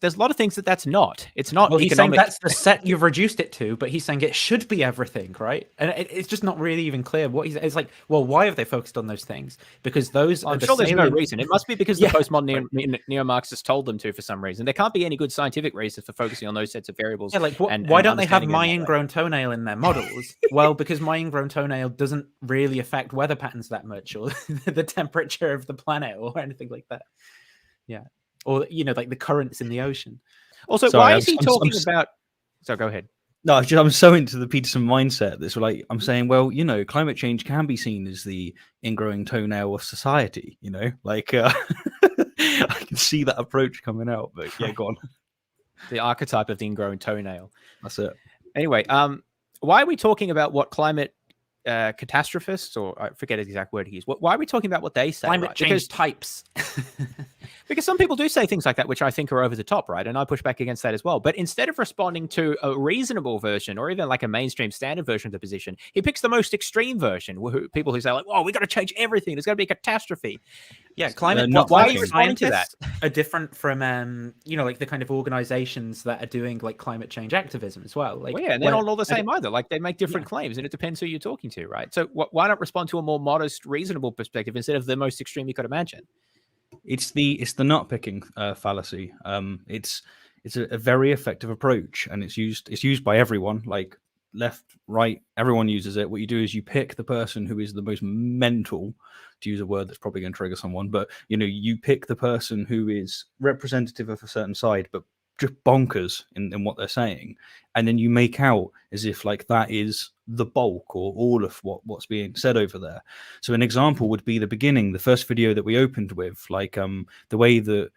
there's a lot of things that's not. It's not. Well, he's economic. Saying that's the set you've reduced it to, but he's saying it should be everything, right? And it's just not really even clear what he's. It's like, well, why have they focused on those things? Because those. I'm sure there's no reason. It must be because the postmodern neo-Marxists told them to for some reason. There can't be any good scientific reason for focusing on those sets of variables. Yeah, like why don't they have my ingrown toenail in their models? Well, because my ingrown toenail doesn't really affect weather patterns that much, or the temperature of the planet, or anything like that. Yeah, or like the currents in the ocean. Also, why is he talking about? So go ahead. No, I'm so into the Peterson mindset. That's like I'm saying. Well, climate change can be seen as the ingrowing toenail of society. Like I can see that approach coming out. But yeah, go on. The archetype of the ingrowing toenail. That's it. Anyway, why are we talking about what climate catastrophists, or I forget the exact word he used? Why are we talking about what they say? Climate change types. Because some people do say things like that, which I think are over the top, right? And I push back against that as well. But instead of responding to a reasonable version or even like a mainstream standard version of the position, he picks the most extreme version. People who say like, "Oh, we got to change everything. There's going to be a catastrophe." Yeah, climate. Why are you responding to that? Are different from like the kind of organizations that are doing like climate change activism as well. Like, and they're not all the same either. Like they make different claims, and it depends who you're talking to, right? So why not respond to a more modest, reasonable perspective instead of the most extreme you could imagine? It's the nut picking fallacy. It's a very effective approach, and it's used by everyone, like left, right, everyone uses it. What you do is you pick the person who is the most mental, to use a word that's probably going to trigger someone, but you pick the person who is representative of a certain side, but just bonkers in what they're saying, and then you make out as if like that is the bulk or all of what's being said over there. So an example would be the beginning, the first video that we opened with, like the way that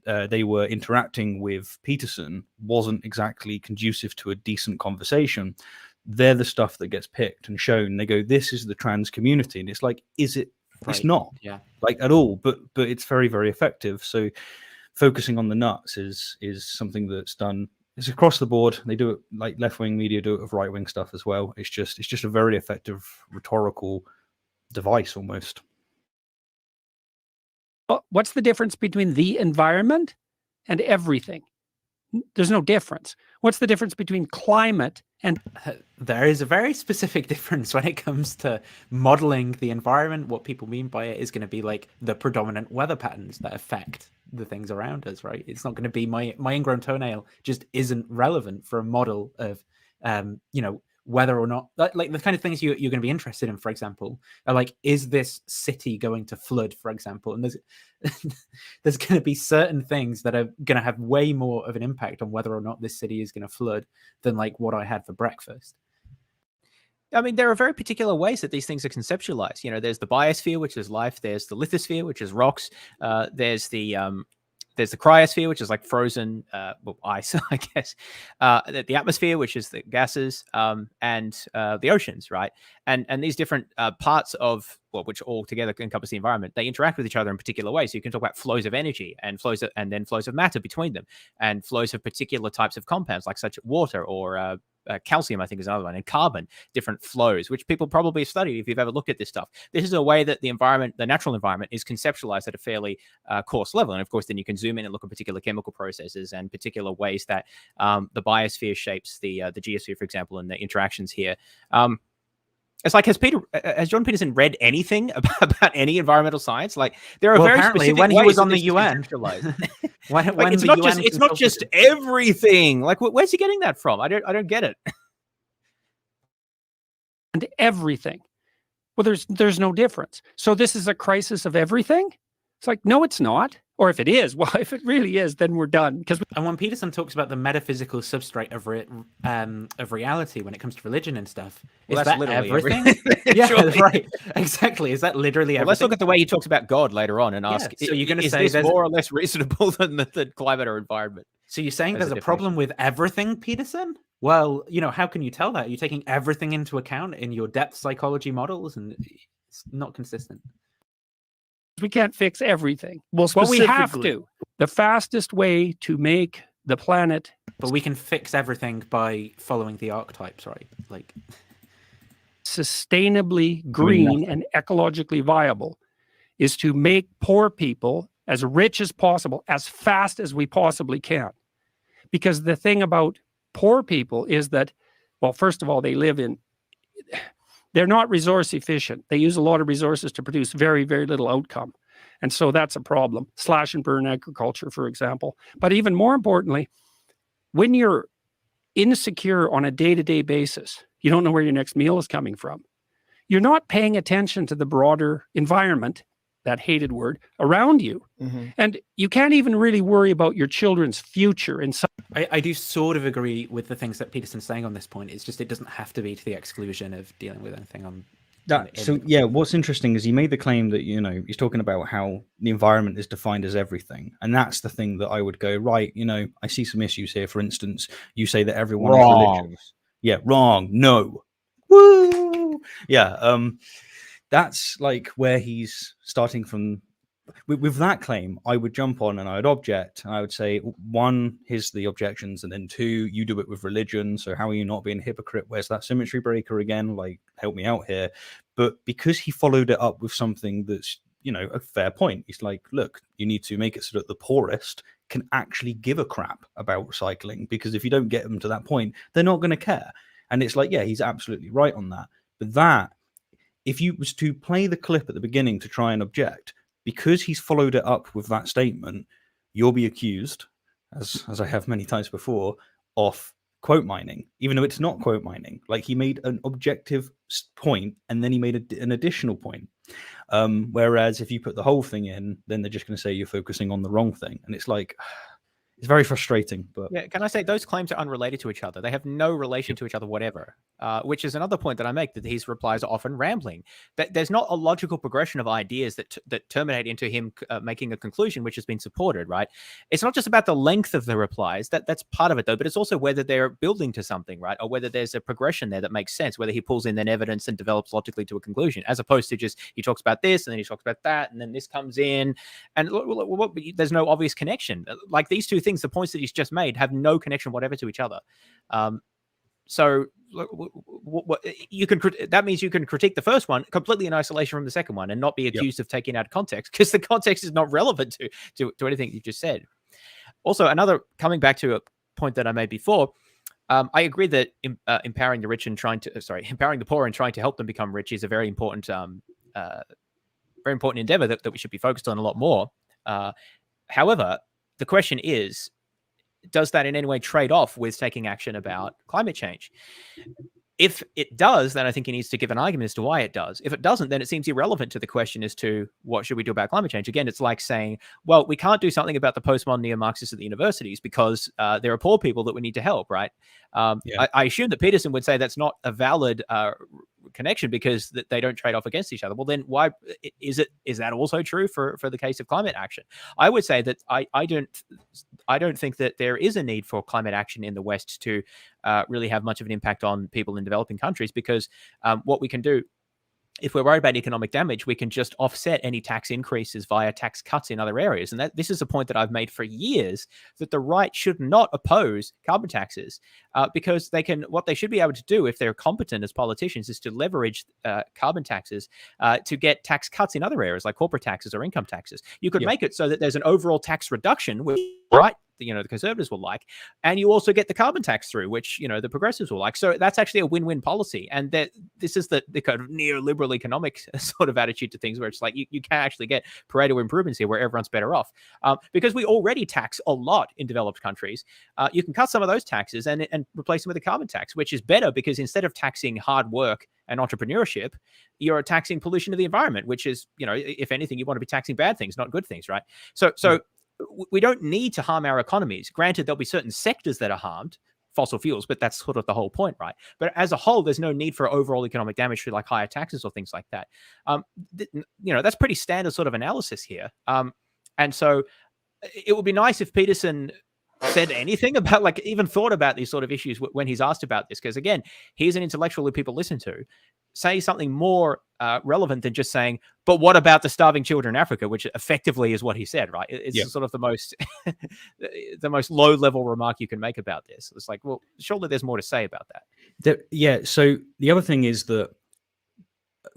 they were interacting with Peterson wasn't exactly conducive to a decent conversation. They're the stuff that gets picked and shown. They go, this is the trans community, and it's like, is it? Right. It's not, like at all, but it's very, very effective. So focusing on the nuts is something that's done. It's across the board. They do it, like left-wing media do it with right-wing stuff as well. It's just a very effective rhetorical device almost. What's the difference between the environment and everything? There's no difference. What's the difference between climate and... There is a very specific difference when it comes to modeling the environment. What people mean by it is going to be like the predominant weather patterns that affect the things around us, right? It's not going to be my ingrown toenail just isn't relevant for a model of, whether or not, like the kind of things you're going to be interested in, for example, are like, is this city going to flood, for example? And there's going to be certain things that are going to have way more of an impact on whether or not this city is going to flood than like what I had for breakfast. I mean, there are very particular ways that these things are conceptualized. There's the biosphere, which is life. There's the lithosphere, which is rocks. There's the there's the cryosphere, which is like frozen ice, I guess. The atmosphere, which is the gases, and the oceans, right? And these different parts of which all together encompass the environment, they interact with each other in particular ways. So you can talk about flows of energy and flows of matter between them, and flows of particular types of compounds, like such water or calcium, I think is another one, and carbon, different flows, which people probably have studied if you've ever looked at this stuff. This is a way that the environment, the natural environment, is conceptualized at a fairly coarse level. And of course, then you can zoom in and look at particular chemical processes and particular ways that the biosphere shapes the geosphere, for example, and the interactions here. It's like, has Jordan Peterson read anything about any environmental science? Like, there are very specific when he ways was on that the this is UN. conceptualized. when It's not just everything. Like, where's he getting that from? I don't get it. And everything. Well, there's no difference. So this is a crisis of everything? It's like, no, it's not. Or if it is, well, if it really is, then we're done. And when Peterson talks about the metaphysical substrate of reality when it comes to religion and stuff, Well, is that's that literally everything? Yeah, Surely. right. Exactly. Is that literally everything? Let's look at the way he talks about God later on and ask, so you're going to is say this there's more or less reasonable than the climate or environment? So you're saying As there's a a problem with everything, Peterson? Well, how can you tell that? You're taking everything into account in your depth psychology models, and it's not consistent. We can't fix everything. Well, but we have specifically- to. The fastest way to make the planet. But we can fix everything by following the archetypes, right? Like sustainably green and ecologically viable is to make poor people as rich as possible, as fast as we possibly can. Because the thing about poor people is that, well, first of all, they're not resource efficient. They use a lot of resources to produce very, very little outcome. And so that's a problem. Slash and burn agriculture, for example. But even more importantly, when you're insecure on a day-to-day basis, you don't know where your next meal is coming from. You're not paying attention to the broader environment, that hated word, around you. Mm-hmm. And you can't even really worry about your children's future. I do sort of agree with the things that Peterson's saying on this point. It's just it doesn't have to be to the exclusion of dealing with anything on So yeah, what's interesting is he made the claim that he's talking about how the environment is defined as everything, and that's the thing that I would go right. I see some issues here. For instance, you say that everyone is religious. Yeah, wrong. No. Woo. Yeah. That's like where he's starting from. With that claim, I would jump on and I would object. And I would say, one, here's the objections, and then two, you do it with religion. So how are you not being a hypocrite? Where's that symmetry breaker again? Like, help me out here. But because he followed it up with something that's, a fair point. He's like, look, you need to make it so that the poorest can actually give a crap about recycling, because if you don't get them to that point, they're not going to care. And it's like, yeah, he's absolutely right on that. But that, if you was to play the clip at the beginning to try and object, because he's followed it up with that statement, you'll be accused, as I have many times before, of quote mining, even though it's not quote mining. Like, he made an objective point and then he made an additional point. Whereas if you put the whole thing in, then they're just going to say you're focusing on the wrong thing. And it's like, it's very frustrating. But yeah, can I say those claims are unrelated to each other? They have no relation to each other whatever, which is another point that I make, that his replies are often rambling. That there's not a logical progression of ideas that terminate into him making a conclusion which has been supported, right? It's not just about the length of the replies. That's part of it, though, but it's also whether they're building to something, right? Or whether there's a progression there that makes sense, whether he pulls in then evidence and develops logically to a conclusion, as opposed to just he talks about this and then he talks about that and then this comes in and there's no obvious connection. Like, these two things, the points that he's just made, have no connection whatever to each other. So you can, that means you can critique the first one completely in isolation from the second one and not be accused of taking out context, because the context is not relevant to anything you've just said. Also, coming back to a point that I made before, I agree that empowering the rich and empowering the poor and trying to help them become rich is a very important endeavor that we should be focused on a lot more. However, the question is, does that in any way trade off with taking action about climate change? If it does, then I think he needs to give an argument as to why it does. If it doesn't, then it seems irrelevant to the question as to what should we do about climate change. Again, it's like saying, well, we can't do something about the postmodern neo-Marxists at the universities because there are poor people that we need to help, right? I assume that Peterson would say that's not a valid connection because they don't trade off against each other. Well, then why is that also true for the case of climate action? I would say that I don't think that there is a need for climate action in the West to really have much of an impact on people in developing countries, because what we can do, if we're worried about economic damage, we can just offset any tax increases via tax cuts in other areas. And this is a point that I've made for years, that the right should not oppose carbon taxes because what they should be able to do, if they're competent as politicians, is to leverage carbon taxes to get tax cuts in other areas like corporate taxes or income taxes. You could make it so that there's an overall tax reduction, which the Conservatives will like, and you also get the carbon tax through, which the progressives will like. So that's actually a win-win policy, and this is the kind of neoliberal economic sort of attitude to things, where it's like you can actually get Pareto improvements here, where everyone's better off, because we already tax a lot in developed countries. You can cut some of those taxes and replace them with a carbon tax, which is better, because instead of taxing hard work and entrepreneurship, you're taxing pollution of the environment, which is, if anything, you want to be taxing bad things, not good things, right? So we don't need to harm our economies. Granted, there'll be certain sectors that are harmed, fossil fuels, but that's sort of the whole point, right? But as a whole, there's no need for overall economic damage through like higher taxes or things like that. That's pretty standard sort of analysis here. And so it would be nice if Peterson said anything about, like, even thought about these sort of issues when he's asked about this, because again, he's an intellectual who people listen to. Say something more relevant than just saying, but what about the starving children in Africa, which effectively is what he said, right? It's sort of the most the most low-level remark you can make about this. It's like, well, surely there's more to say about that. So the other thing is that,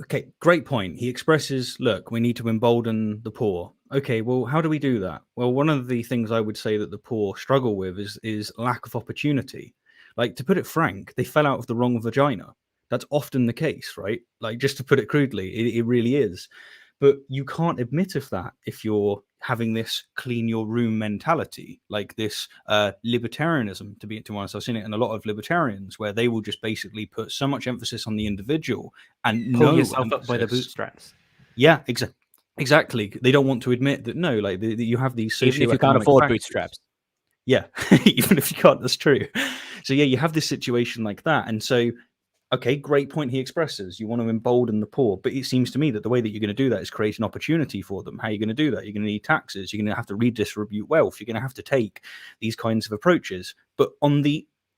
okay, great point. He expresses, look, we need to embolden the poor. Okay, well, how do we do that? Well, one of the things I would say that the poor struggle with is lack of opportunity. Like, to put it frank, they fell out of the wrong vagina. That's often the case, right? Like, just to put it crudely, it really is. But you can't admit of that if you're having this clean your room mentality, like this libertarianism, to be honest. I've seen it in a lot of libertarians, where they will just basically put so much emphasis on the individual and pull yourself up by the bootstraps. Yeah, exactly. They don't want to admit that, no, like you have these even if you can't afford factors. Bootstraps. Yeah, even if you can't, that's true. So yeah, you have this situation like that, and so. Okay, great point he expresses. You want to embolden the poor, but it seems to me that the way that you're going to do that is create an opportunity for them. How are you going to do that? You're going to need taxes. You're going to have to redistribute wealth. You're going to have to take these kinds of approaches. But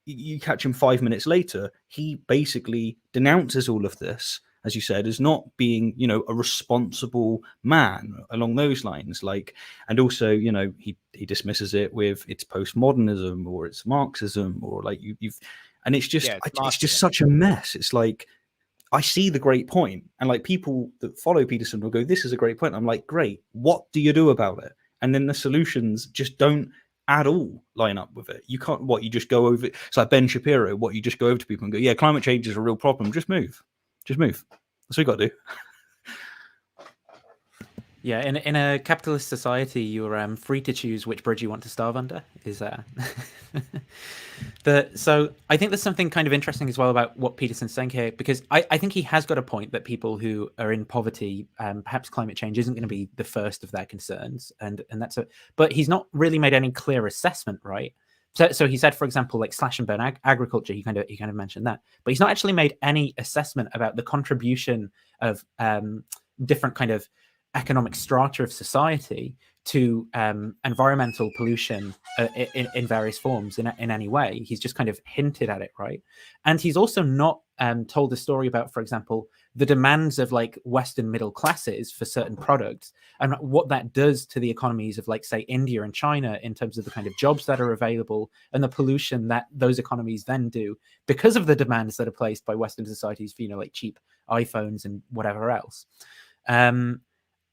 you catch him 5 minutes later, he basically denounces all of this, as you said, as not being, a responsible man along those lines. Like, and also, he dismisses it with it's postmodernism or it's Marxism or like you've. And it's just, it's just such a mess. It's like, I see the great point, and like people that follow Peterson will go, "This is a great point." I'm like, "Great. What do you do about it?" And then the solutions just don't at all line up with it. You can't. You just go over. It's like Ben Shapiro. You just go over to people and go, "Yeah, climate change is a real problem. Just move. That's what you got to do." Yeah, in a capitalist society, you're free to choose which bridge you want to starve under. So I think there's something kind of interesting as well about what Peterson's saying here, because I think he has got a point that people who are in poverty, perhaps climate change isn't going to be the first of their concerns, and that's but he's not really made any clear assessment, right? So he said, for example, like slash and burn agriculture. He kind of mentioned that, but he's not actually made any assessment about the contribution of different kind of economic strata of society to environmental pollution in various forms in any way. He's just kind of hinted at it, right? And he's also not told a story about, for example, the demands of like Western middle classes for certain products and what that does to the economies of, like, say, India and China in terms of the kind of jobs that are available and the pollution that those economies then do because of the demands that are placed by Western societies for, like cheap iPhones and whatever else.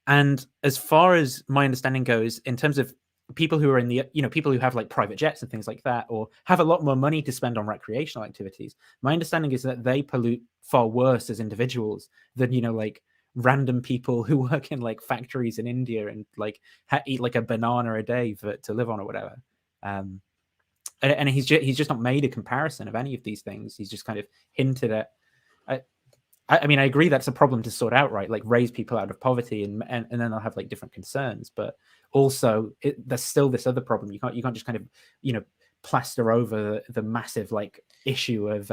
And as far as my understanding goes, in terms of people who are in the, people who have like private jets and things like that, or have a lot more money to spend on recreational activities, my understanding is that they pollute far worse as individuals than, like random people who work in like factories in India and like eat like a banana a day to live on or whatever. And he's just not made a comparison of any of these things. He's just kind of hinted at. I mean, I agree that's a problem to sort out, right? Like raise people out of poverty and then they'll have like different concerns. But also there's still this other problem. You can't just kind of, plaster over the massive like issue of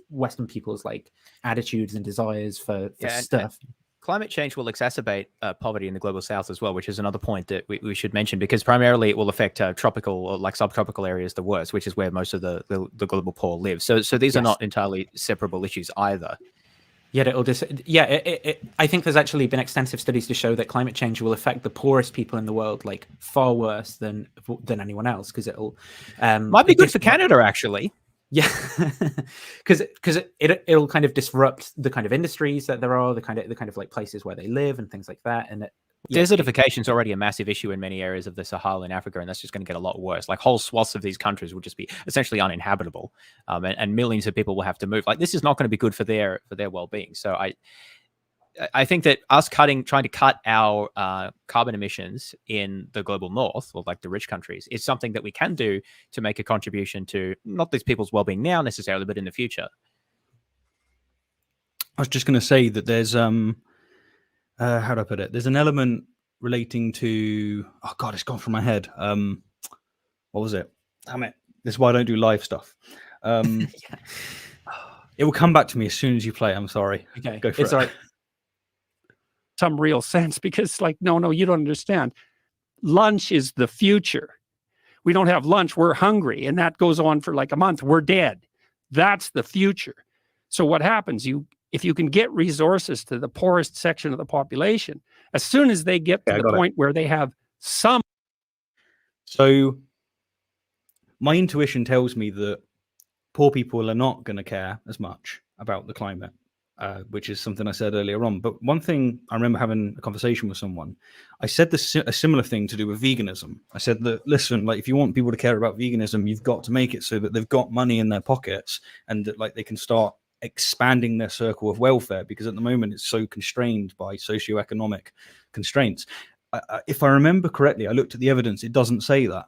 Western people's like attitudes and desires for stuff. Climate change will exacerbate poverty in the global south as well, which is another point that we should mention, because primarily it will affect tropical or like subtropical areas the worst, which is where most of the global poor live. So these are not entirely separable issues either. Yet it'll just, I think there's actually been extensive studies to show that climate change will affect the poorest people in the world like far worse than anyone else, because it'll might be good for Canada actually. Yeah, because it'll kind of disrupt the kind of industries that there are, the kind of like places where they live and things like that. And desertification is already a massive issue in many areas of the Sahara in Africa, and that's just going to get a lot worse. Like whole swaths of these countries will just be essentially uninhabitable, and millions of people will have to move. Like this is not going to be good for their well-being. So I think that us trying to cut our carbon emissions in the global north, or like the rich countries, is something that we can do to make a contribution to not these people's well-being now necessarily, but in the future. I was just going to say that there's how do I put it? There's an element relating to, oh God, it's gone from my head. What was it? Damn it. This is why I don't do live stuff. It will come back to me as soon as you play. I'm sorry. Okay. Go for it. All right. Some real sense, because like, no, you don't understand. Lunch is the future. We don't have lunch. We're hungry. And that goes on for like a month. We're dead. That's the future. So what happens? If you can get resources to the poorest section of the population, as soon as they get to the point where they have some. So my intuition tells me that poor people are not going to care as much about the climate, which is something I said earlier on. But one thing, I remember having a conversation with someone, I said a similar thing to do with veganism. I said that, listen, like if you want people to care about veganism, you've got to make it so that they've got money in their pockets and that like they can start expanding their circle of welfare, because at the moment it's so constrained by socioeconomic constraints. If I remember correctly, I looked at the evidence, it doesn't say that.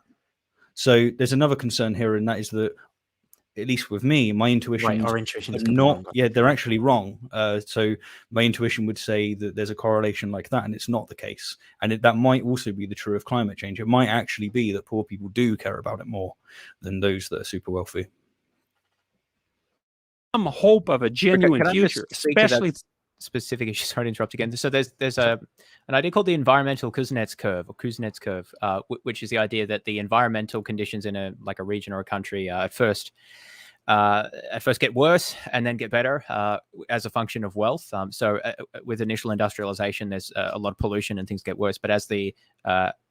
So there's another concern here, and that is that, at least with me, my intuition, our intuition is not, they're actually wrong. So my intuition would say that there's a correlation like that, and it's not the case. And that might also be the true of climate change. It might actually be that poor people do care about it more than those that are super wealthy. Some hope of a genuine future, especially specific issue. Sorry to interrupt again. So there's an idea called the environmental Kuznets curve, which is the idea that the environmental conditions in a region or a country at first get worse and then get better as a function of wealth. So with initial industrialization, there's a lot of pollution and things get worse. But as the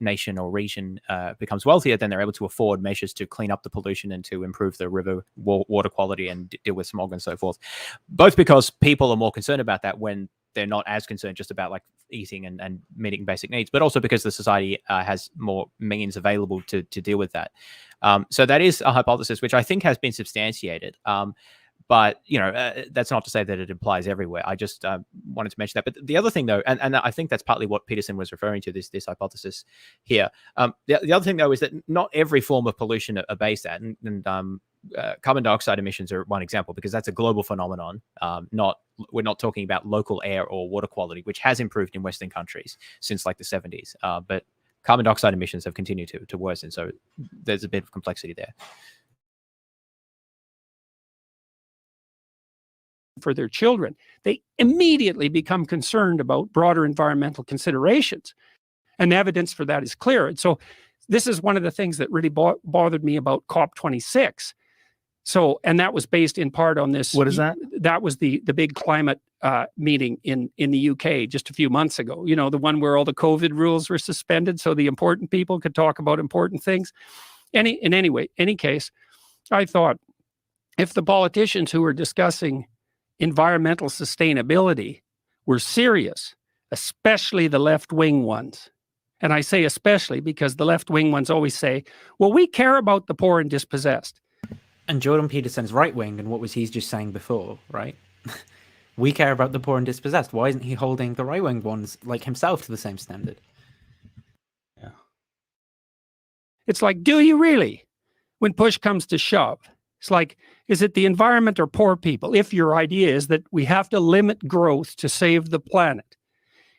nation or region becomes wealthier, then they're able to afford measures to clean up the pollution and to improve the river water quality and deal with smog and so forth. Both because people are more concerned about that when they're not as concerned just about like eating and meeting basic needs, but also because the society has more means available to deal with that. So that is a hypothesis which I think has been substantiated. But, that's not to say that it applies everywhere. I just wanted to mention that. But the other thing, though, and I think that's partly what Peterson was referring to, this hypothesis here. The other thing, though, is that not every form of pollution obeys that. And carbon dioxide emissions are one example, because that's a global phenomenon. We're not talking about local air or water quality, which has improved in Western countries since like the 70s. But carbon dioxide emissions have continued to worsen. So there's a bit of complexity there. For their children, they immediately become concerned about broader environmental considerations. And evidence for that is clear. And so this is one of the things that really bothered me about COP26. So, and that was based in part on this. What is that? That was the big climate meeting in the UK just a few months ago. The one where all the COVID rules were suspended so the important people could talk about important things. In any case, I thought if the politicians who were discussing environmental sustainability were serious, especially the left-wing ones. And I say especially because the left-wing ones always say, well, we care about the poor and dispossessed. And Jordan Peterson's right-wing, and what was he just saying before, right? We care about the poor and dispossessed. Why isn't he holding the right-wing ones like himself to the same standard? Yeah. It's like, do you really? When push comes to shove. It's like, is it the environment or poor people? If your idea is that we have to limit growth to save the planet,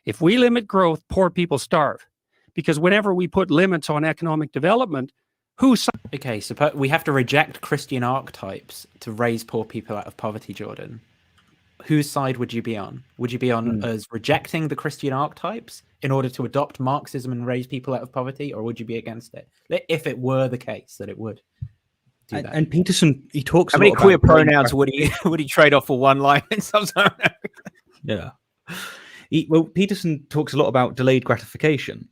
if we limit growth, poor people starve. Because whenever we put limits on economic development, Okay, so we have to reject Christian archetypes to raise poor people out of poverty, Jordan. Whose side would you be on? Would you be on us rejecting the Christian archetypes in order to adopt Marxism and raise people out of poverty, or would you be against it if it were the case that it would do that? And Peterson, he talks. How many queer pronouns would he trade off for one line in Sub-Saharan Africa? Yeah. Well, Peterson talks a lot about delayed gratification,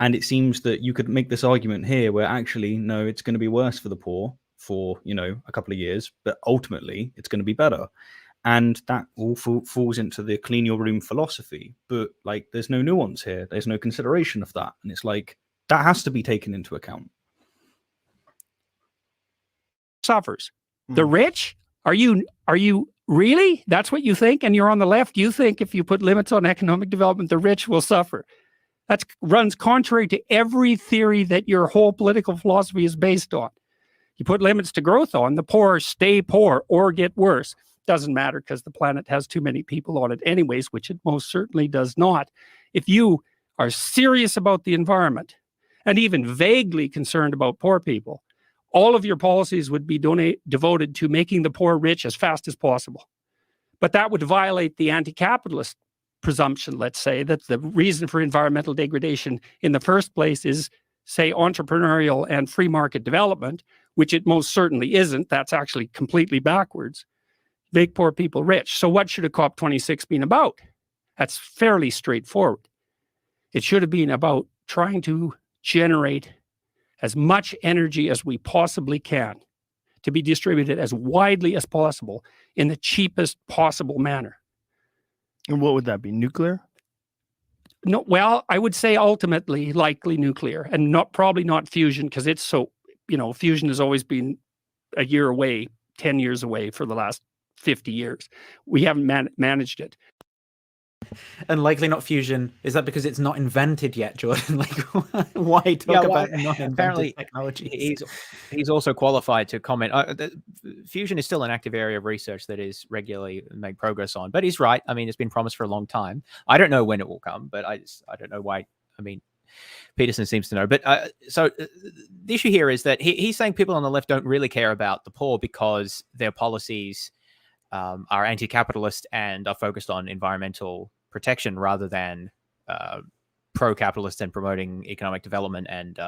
and it seems that you could make this argument here where actually, no, it's going to be worse for the poor for, a couple of years, but ultimately it's going to be better. And that all falls into the clean your room philosophy. But there's no nuance here. There's no consideration of that. And it's that has to be taken into account. Suffers. The rich? Are you really? That's what you think? And you're on the left. You think if you put limits on economic development, the rich will suffer. That runs contrary to every theory that your whole political philosophy is based on. You put limits to growth on, the poor stay poor or get worse. Doesn't matter because the planet has too many people on it anyways, which it most certainly does not. If you are serious about the environment and even vaguely concerned about poor people, all of your policies would be devoted to making the poor rich as fast as possible. But that would violate the anti-capitalist presumption, let's say, that the reason for environmental degradation in the first place is, say, entrepreneurial and free market development, which it most certainly isn't. That's actually completely backwards. Make poor people rich. So what should a COP26 been about? That's fairly straightforward. It should have been about trying to generate as much energy as we possibly can to be distributed as widely as possible in the cheapest possible manner. And what would that be? Nuclear? No, well, I would say ultimately likely nuclear, and probably not fusion, because it's so, fusion has always been a year away, 10 years away for the last 50 years. We haven't managed it. And likely not fusion. Is that because it's not invented yet, Jordan? Why talk about not invented technology? He's also qualified to comment. Fusion is still an active area of research that is regularly made progress on. But he's right. I mean, it's been promised for a long time. I don't know when it will come, but I don't know why. I mean, Peterson seems to know. But so the issue here is that he's saying people on the left don't really care about the poor because their policies are anti-capitalist and are focused on environmental protection rather than pro-capitalist and promoting economic development and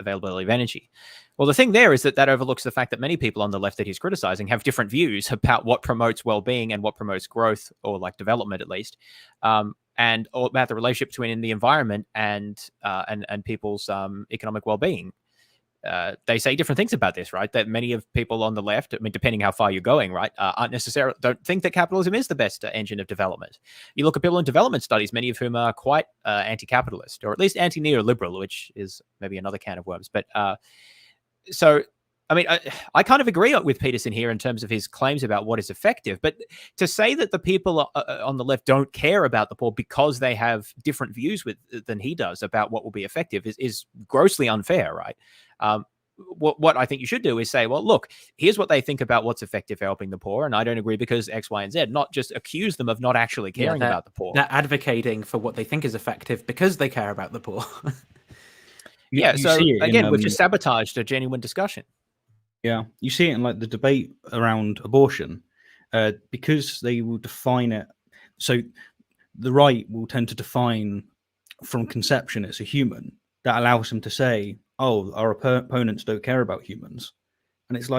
availability of energy. Well, the thing there is that overlooks the fact that many people on the left that he's criticizing have different views about what promotes well-being and what promotes growth, or development at least, and about the relationship between the environment and people's economic well-being. They say different things about this, right? That many of people on the left, I mean, depending how far you're going, right, don't think that capitalism is the best engine of development. You look at people in development studies, many of whom are quite anti-capitalist, or at least anti-neoliberal, which is maybe another can of worms. But so, I mean, I kind of agree with Peterson here in terms of his claims about what is effective. But to say that the people on the left don't care about the poor because they have different views than he does about what will be effective is grossly unfair, right? What I think you should do is say, well, look, here's what they think about what's effective for helping the poor, and I don't agree because X, Y, and Z. Not just accuse them of not actually caring about the poor. They're advocating for what they think is effective because they care about the poor. So again, we've just sabotaged a genuine discussion. Yeah, you see it in the debate around abortion, because they will define it. So the right will tend to define from conception it's a human. That allows them to say, oh, our opponents don't care about humans. And it's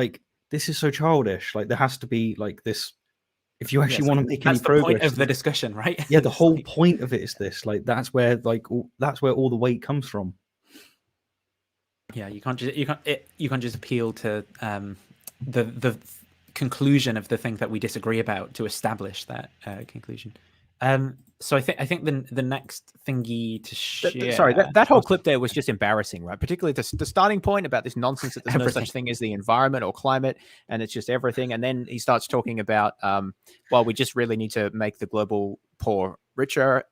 this is so childish. There has to be this, if you actually want to make any progress. That's the point of the discussion, right? Yeah, the whole point of it is this. That's where that's where all the weight comes from. Yeah, you can't just appeal to the conclusion of the thing that we disagree about to establish that conclusion. So I think the next thingy to share. Sorry, that whole clip there was just embarrassing, right? Particularly the starting point about this nonsense that there's no such thing as the environment or climate, and it's just everything. And then he starts talking about, well, we just really need to make the global poor richer,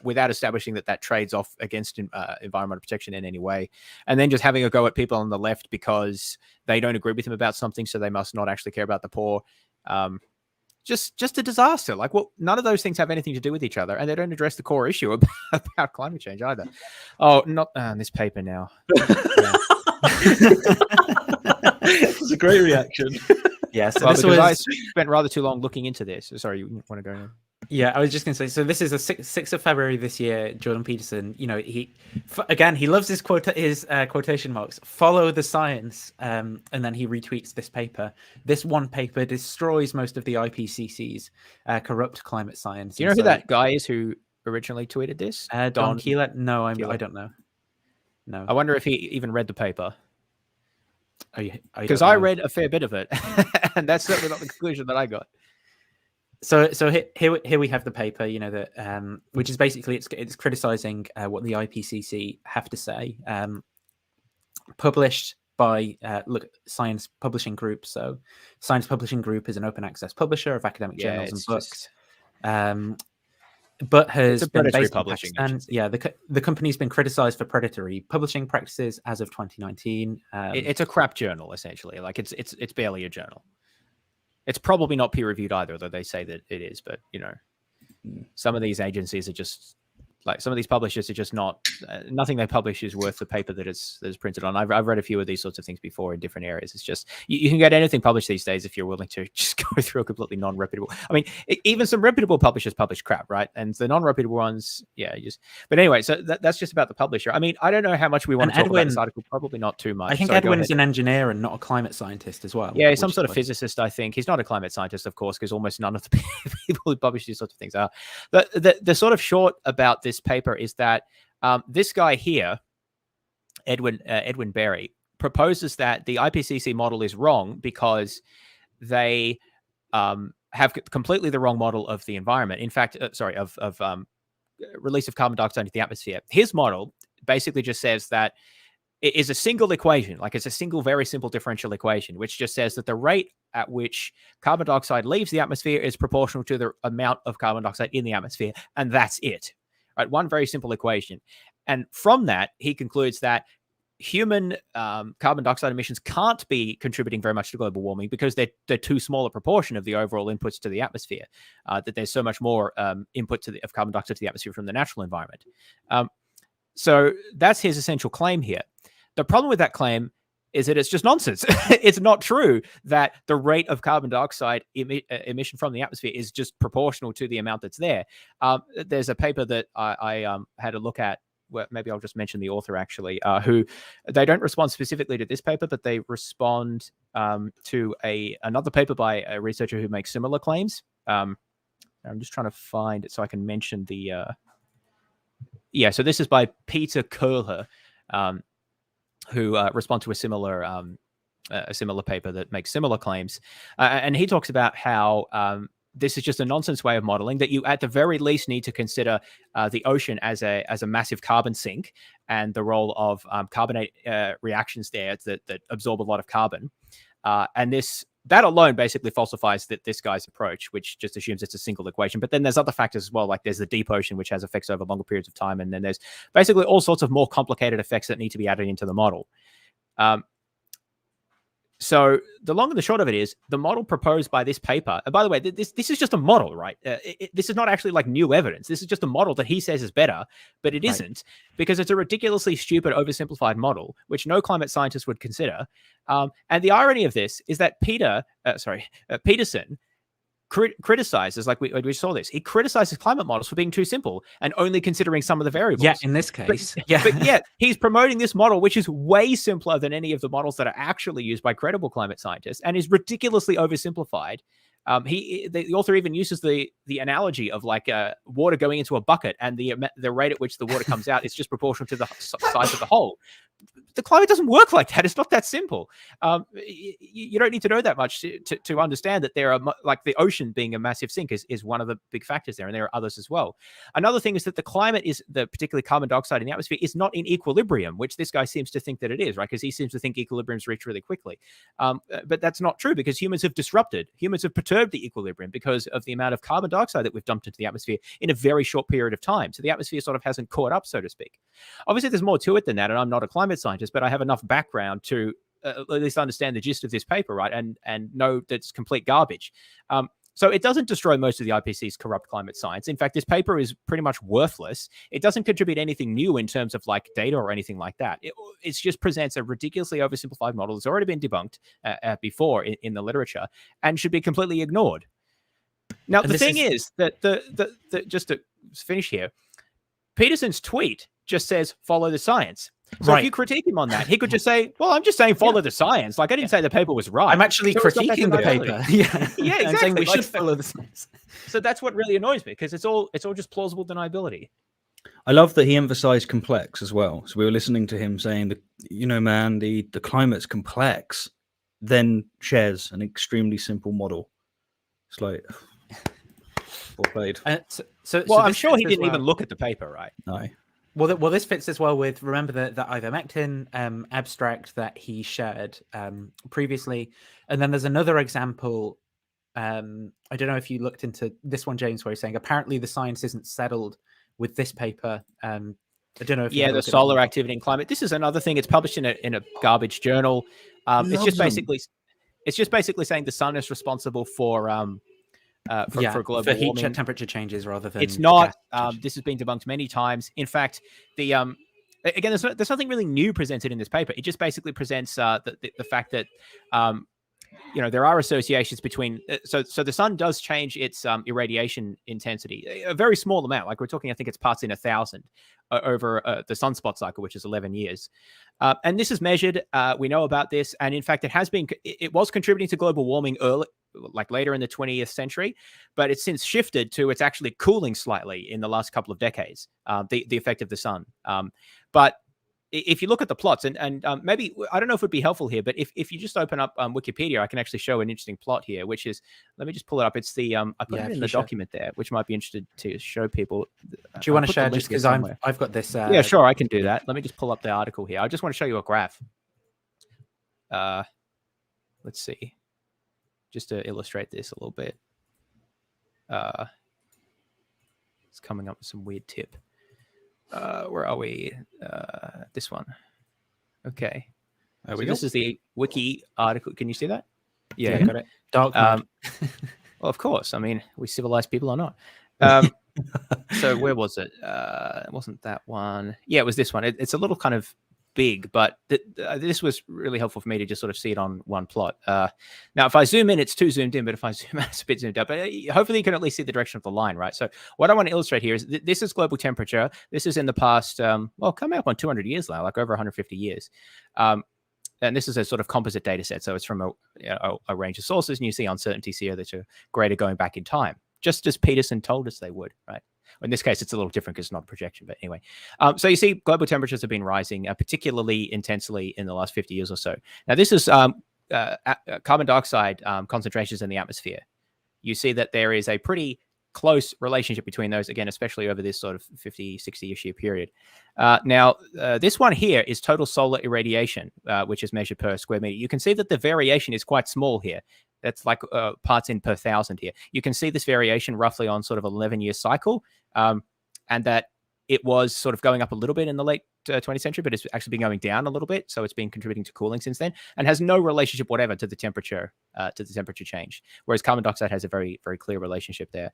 without establishing that trades off against environmental protection in any way, and then just having a go at people on the left because they don't agree with him about something, so they must not actually care about the poor. Just a disaster. None of those things have anything to do with each other, and they don't address the core issue about climate change either. Oh, not this paper now. It's a great reaction. Yeah, so Well, this because was... I spent rather too long looking into this. Sorry, you want to go on? Yeah, I was just going to say, so this is the 6th of February this year. Jordan Peterson, you know, he loves his quotation marks, follow the science, and then he retweets this paper. This one paper destroys most of the IPCC's corrupt climate science. Do you know who that guy is who originally tweeted this? Don Keeler? No, I don't know. No. I wonder if he even read the paper. Because I I read a fair bit of it, and that's certainly not the conclusion that I got. So here we have the paper, you know, that which is basically it's criticizing what the IPCC have to say, published by Science Publishing Group. So Science Publishing Group is an open access publisher of academic journals and books. But has been based in Pakistan. Yeah, the company's been criticized for predatory publishing practices as of 2019. It's a crap journal, essentially. Like it's barely a journal. It's probably not peer reviewed either, though they say that it is. But you know, some of these agencies are just like some of these publishers are just not. Nothing they publish is worth the paper that it's printed on. I've read a few of these sorts of things before in different areas. It's just you can get anything published these days if you're willing to just go through a completely non-reputable. I mean, even some reputable publishers publish crap, right? And the non-reputable ones, yeah, just. But anyway, so that's just about the publisher. I mean, I don't know how much we want to talk about this article. Probably not too much. I think Edwin's an engineer and not a climate scientist as well. Yeah, he's some sort of physicist. I think he's not a climate scientist, of course, because almost none of the people who publish these sorts of things are. The sort of short about this paper is that. This guy here, Edwin Berry, proposes that the IPCC model is wrong because they have completely the wrong model of the environment. In fact, of release of carbon dioxide into the atmosphere. His model basically just says that it is a single equation, like it's a single, very simple differential equation, which just says that the rate at which carbon dioxide leaves the atmosphere is proportional to the amount of carbon dioxide in the atmosphere, and that's it. Right, one very simple equation. And from that, he concludes that human carbon dioxide emissions can't be contributing very much to global warming because they're too small a proportion of the overall inputs to the atmosphere, that there's so much more input of carbon dioxide to the atmosphere from the natural environment. So that's his essential claim here. The problem with that claim is that it's just nonsense. It's not true that the rate of carbon dioxide emission from the atmosphere is just proportional to the amount that's there. There's a paper that I had a look at, where maybe I'll just mention the author actually, who they don't respond specifically to this paper, but they respond to another paper by a researcher who makes similar claims. I'm just trying to find it so I can mention the... Yeah, so this is by Peter Koehler, who respond to a similar paper that makes similar claims. And he talks about how this is just a nonsense way of modeling, that you at the very least need to consider the ocean as a massive carbon sink and the role of carbonate reactions there that absorb a lot of carbon. And that alone basically falsifies this guy's approach, which just assumes it's a single equation. But then there's other factors as well, like there's the deep ocean, which has effects over longer periods of time. And then there's basically all sorts of more complicated effects that need to be added into the model. So the long and the short of it is the model proposed by this paper. And by the way, this is just a model, right? This is not actually like new evidence. This is just a model that he says is better, but it isn't, because it's a ridiculously stupid, oversimplified model, which no climate scientist would consider. And the irony of this is that Peterson criticizes, like we saw this, he criticizes climate models for being too simple and only considering some of the variables. Yeah, in this case. But yet he's promoting this model, which is way simpler than any of the models that are actually used by credible climate scientists and is ridiculously oversimplified. The author even uses the analogy of like water going into a bucket, and the rate at which the water comes out is just proportional to the size of the hole. The climate doesn't work like that. It's not that simple. You don't need to know that much to understand that there are, like, the ocean being a massive sink is one of the big factors there, and there are others as well. Another thing is that the climate particularly carbon dioxide in the atmosphere, is not in equilibrium, which this guy seems to think that it is, right? Because he seems to think equilibrium's reached really quickly. But that's not true, because humans have perturbed the equilibrium because of the amount of carbon dioxide that we've dumped into the atmosphere in a very short period of time. So the atmosphere sort of hasn't caught up, so to speak. Obviously, there's more to it than that, and I'm not a climate scientist, but I have enough background to at least understand the gist of this paper, right? And know that it's complete garbage. So it doesn't destroy most of the IPCC's corrupt climate science. In fact, this paper is pretty much worthless. It doesn't contribute anything new in terms of like data or anything like that. It just presents a ridiculously oversimplified model that's already been debunked before in the literature and should be completely ignored. Now, the thing is that just to finish here, Peterson's tweet just says, follow the science. So if you critique him on that, he could just say, well, I'm just saying follow the science. Like, I didn't say the paper was right. I'm actually critiquing the paper. Yeah, exactly. I'm saying we should follow the science. So that's what really annoys me, because it's all just plausible deniability. I love that he emphasized complex as well. So we were listening to him saying that, man, the climate's complex, then shares an extremely simple model. It's like, well played. Well, I'm sure he didn't even look at the paper, right? No. Well, this fits as well with, remember the ivermectin abstract that he shared previously. And then there's another example. I don't know if you looked into this one, James, where he's saying apparently the science isn't settled with this paper. I don't know if the solar activity and climate. This is another thing. It's published in a garbage journal. It's just basically saying the sun is responsible for global heat warming. Temperature changes rather than It's not. This has been debunked many times. In fact, again, there's nothing really new presented in this paper. It just basically presents the fact that there are associations between. So the sun does change its irradiation intensity, a very small amount. Like we're talking, I think it's parts in 1,000 over the sunspot cycle, which is 11 years. And this is measured. We know about this, and in fact, it was contributing to global warming later in the 20th century, but it's since shifted to it's actually cooling slightly in the last couple of decades, the effect of the sun. But if you look at the plots, and maybe, I don't know if it would be helpful here, but if you just open up Wikipedia, I can actually show an interesting plot here, which is, let me just pull it up. It's the, I put it in the document there, which might be interested to show people. Do you want to share just because I've got this? Yeah, sure, I can do that. Let me just pull up the article here. I just want to show you a graph. Let's see. Just to illustrate this a little bit. It's coming up with some weird tip. Where are we? This one. Okay. This is the wiki article. Can you see that? Yeah, got it. Dark mode. Well, of course. I mean, we civilized people or not. So where was it? It wasn't that one. Yeah, it was this one. It's a little kind of big, but this was really helpful for me to just sort of see it on one plot. Now, if I zoom in, it's too zoomed in, but if I zoom out, it's a bit zoomed out. But hopefully you can at least see the direction of the line, right? So what I want to illustrate here is this is global temperature. This is in the past, coming up on 200 years now, like over 150 years. And this is a sort of composite data set. So it's from a range of sources, and you see uncertainties here that are greater going back in time, just as Peterson told us they would, right? In this case, it's a little different because it's not a projection, but anyway. So you see global temperatures have been rising particularly intensely in the last 50 years or so. Now, this is carbon dioxide concentrations in the atmosphere. You see that there is a pretty close relationship between those, again, especially over this sort of 50, 60-ish year period. Now, this one here is total solar irradiation, which is measured per square meter. You can see that the variation is quite small here. That's like parts in per 1,000 here. You can see this variation roughly on sort of 11-year cycle, and that it was sort of going up a little bit in the late 20th century, but it's actually been going down a little bit. So it's been contributing to cooling since then, and has no relationship whatever to the temperature change. Whereas carbon dioxide has a very, very clear relationship there.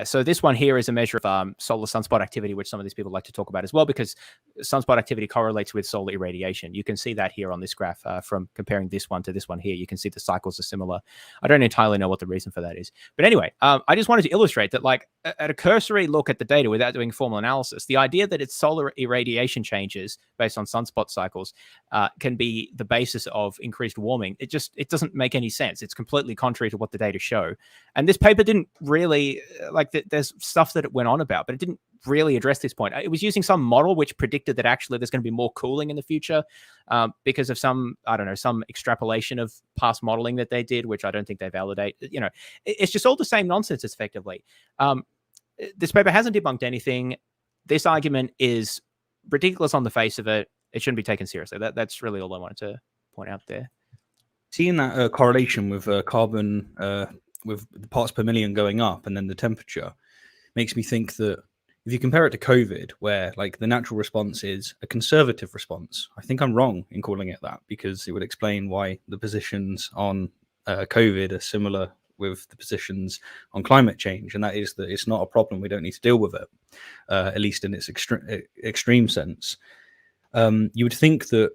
So this one here is a measure of solar sunspot activity, which some of these people like to talk about as well, because sunspot activity correlates with solar irradiation. You can see that here on this graph from comparing this one to this one here. You can see the cycles are similar. I don't entirely know what the reason for that is. But anyway, I just wanted to illustrate that, like, at a cursory look at the data without doing formal analysis, the idea that it's solar irradiation changes based on sunspot cycles can be the basis of increased warming. It doesn't make any sense. It's completely contrary to what the data show. And this paper didn't really, there's stuff that it went on about, but it didn't really address this point. It was using some model which predicted that actually there's going to be more cooling in the future because of some extrapolation of past modeling that they did, which I don't think they validate. It's just all the same nonsense, effectively. This paper hasn't debunked anything. This argument is ridiculous on the face of it. It shouldn't be taken seriously. That's really all I wanted to point out there. Seeing that correlation with carbon, with the parts per million going up and then the temperature, makes me think that if you compare it to COVID, where like the natural response is a conservative response, I think I'm wrong in calling it that, because it would explain why the positions on COVID are similar with the positions on climate change, and that is that it's not a problem. We don't need to deal with it, at least in its extreme sense. You would think that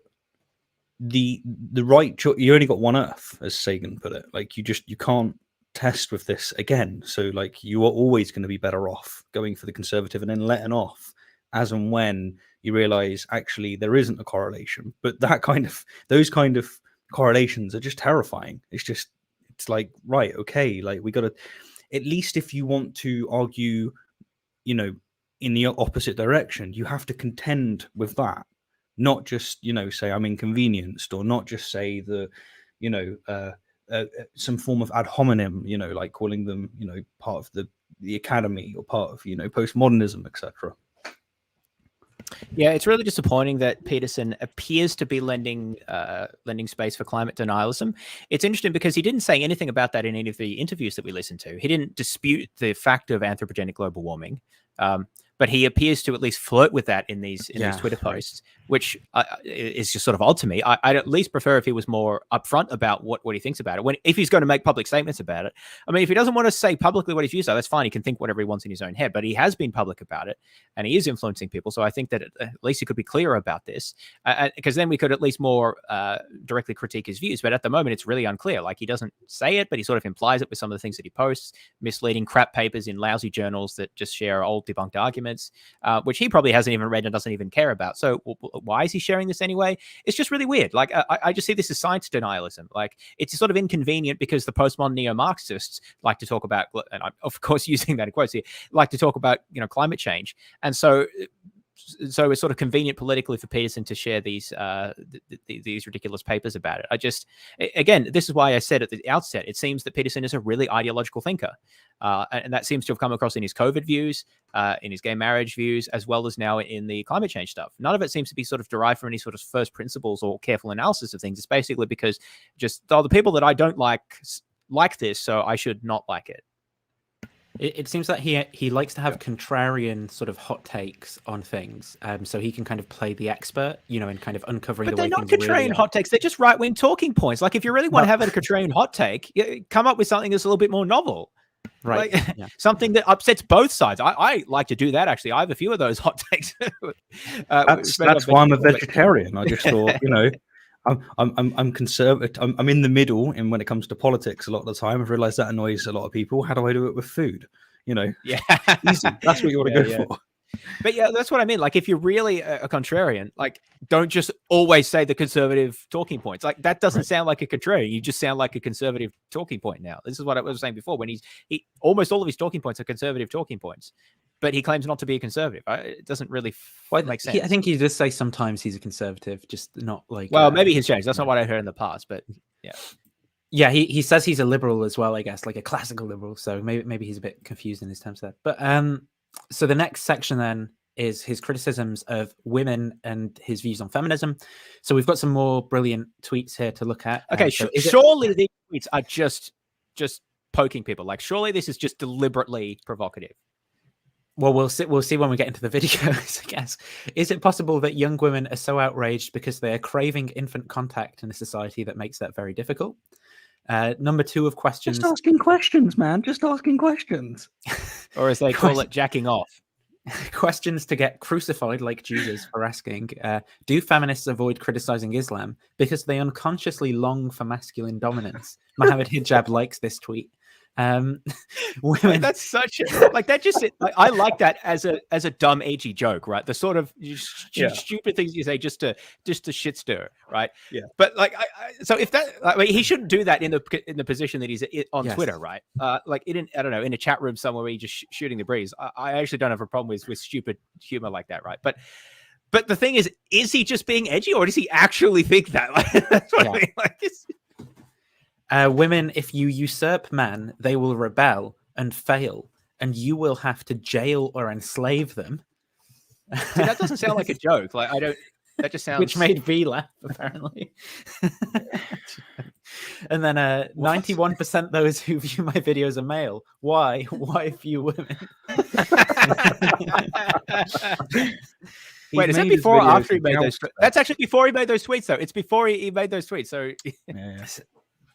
the right you only got one Earth, as Sagan put it. Like you can't test with this again. So like you are always going to be better off going for the conservative and then letting off as and when you realize actually there isn't a correlation. But those kind of correlations are just terrifying. It's like, right, okay, like we got to, at least if you want to argue, you know, in the opposite direction, you have to contend with that. Not just, you know, say I'm inconvenienced, or not just say the, you know, some form of ad hominem, you know, like calling them, you know, part of the academy or part of, you know, postmodernism, etc. Yeah, it's really disappointing that Peterson appears to be lending space for climate denialism. It's interesting because he didn't say anything about that in any of the interviews that we listened to. He didn't dispute the fact of anthropogenic global warming. But he appears to at least flirt with that in these Twitter posts, which is just sort of odd to me. I'd at least prefer if he was more upfront about what he thinks about it. If he's going to make public statements about it. I mean, if he doesn't want to say publicly what his views are, that's fine. He can think whatever he wants in his own head. But he has been public about it, and he is influencing people. So I think that at least he could be clearer about this, because then we could at least more directly critique his views. But at the moment, it's really unclear. Like, he doesn't say it, but he sort of implies it with some of the things that he posts, misleading crap papers in lousy journals that just share old debunked arguments. Which he probably hasn't even read and doesn't even care about. So why is he sharing this anyway? It's just really weird. Like, I just see this as science denialism. Like, it's sort of inconvenient because the postmodern neo-Marxists like to talk about, and I'm of course using that in quotes here, like to talk about, you know, climate change. And so it's sort of convenient politically for Peterson to share these ridiculous papers about it. Again, this is why I said at the outset, it seems that Peterson is a really ideological thinker. And that seems to have come across in his COVID views, in his gay marriage views, as well as now in the climate change stuff. None of it seems to be sort of derived from any sort of first principles or careful analysis of things. It's basically because just, the people that I don't like this, so I should not like it. It seems that he likes to have contrarian sort of hot takes on things, so he can kind of play the expert, you know, and kind of uncovering the way things they're not contrarian hot takes. They're just right-wing talking points. Like, if you really want to have a contrarian hot take, come up with something that's a little bit more novel. Right. Like, something that upsets both sides. I like to do that, actually. I have a few of those hot takes. That's why I'm a vegetarian. I just thought, you know, I'm conservative. I'm in the middle, and when it comes to politics, a lot of the time I've realized that annoys a lot of people. How do I do it with food? You know, yeah, easy. That's what you want to go for. But yeah, that's what I mean. Like, if you're really a contrarian, like, don't just always say the conservative talking points. Like, that doesn't sound like a contrarian. You just sound like a conservative talking point now. This is what I was saying before, when he almost all of his talking points are conservative talking points, but he claims not to be a conservative. It doesn't really make sense. I think he does say sometimes he's a conservative, just not like... Well, maybe he's changed. That's not what I heard in the past, but yeah. Yeah, he says he's a liberal as well, I guess, like a classical liberal. So maybe he's a bit confused in his terms there. But so the next section then is his criticisms of women and his views on feminism. So we've got some more brilliant tweets here to look at. Okay, surely these tweets are just poking people. Like, surely this is just deliberately provocative. Well, we'll see when we get into the videos, I guess. Is it possible that young women are so outraged because they are craving infant contact in a society that makes that very difficult? Number 2 of questions. Just asking questions, man. Just asking questions. Or as they call it, jacking off. Questions to get crucified like Jesus for asking, do feminists avoid criticizing Islam because they unconsciously long for masculine dominance? Mohammed Hijab likes this tweet. Women... That's such a, like, that just, I like that as a dumb edgy joke, right? The sort of stupid things you say just to shit stir, right? Yeah. But like, so if that, I mean, he shouldn't do that in the position that he's on Twitter, right? Like, I don't know, in a chat room somewhere where he's just shooting the breeze. I actually don't have a problem with stupid humor like that, right? But the thing is he just being edgy, or does he actually think that? Like, that's what I mean. Like, women, if you usurp man, they will rebel and fail, and you will have to jail or enslave them. See, that doesn't sound like a joke. Like, that just sounds... Which made V laugh, apparently. And then 91% those who view my videos are male. Why? Why few women? Wait, is that before or after he made those? That's actually before he made those tweets, though. It's before he made those tweets. So,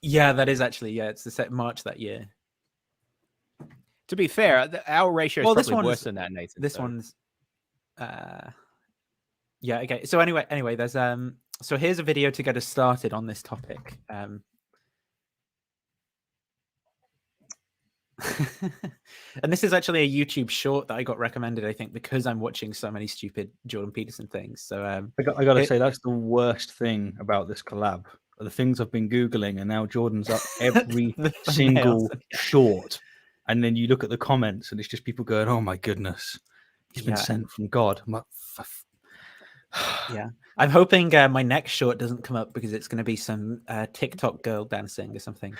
Yeah, that is actually, yeah, it's the set March that year. To be fair, our ratio is this probably one's worse than that, Nathan. This so. one's yeah, okay. So anyway, there's so here's a video to get us started on this topic. And this is actually a YouTube short that I got recommended, I think, because I'm watching so many stupid Jordan Peterson things. So I got to say, that's the worst thing about this collab. The things I've been Googling, and now Jordan's up every single short. And then you look at the comments, and it's just people going, "Oh my goodness, he's been sent from God." I'm like, yeah, I'm hoping my next short doesn't come up because it's going to be some TikTok girl dancing or something.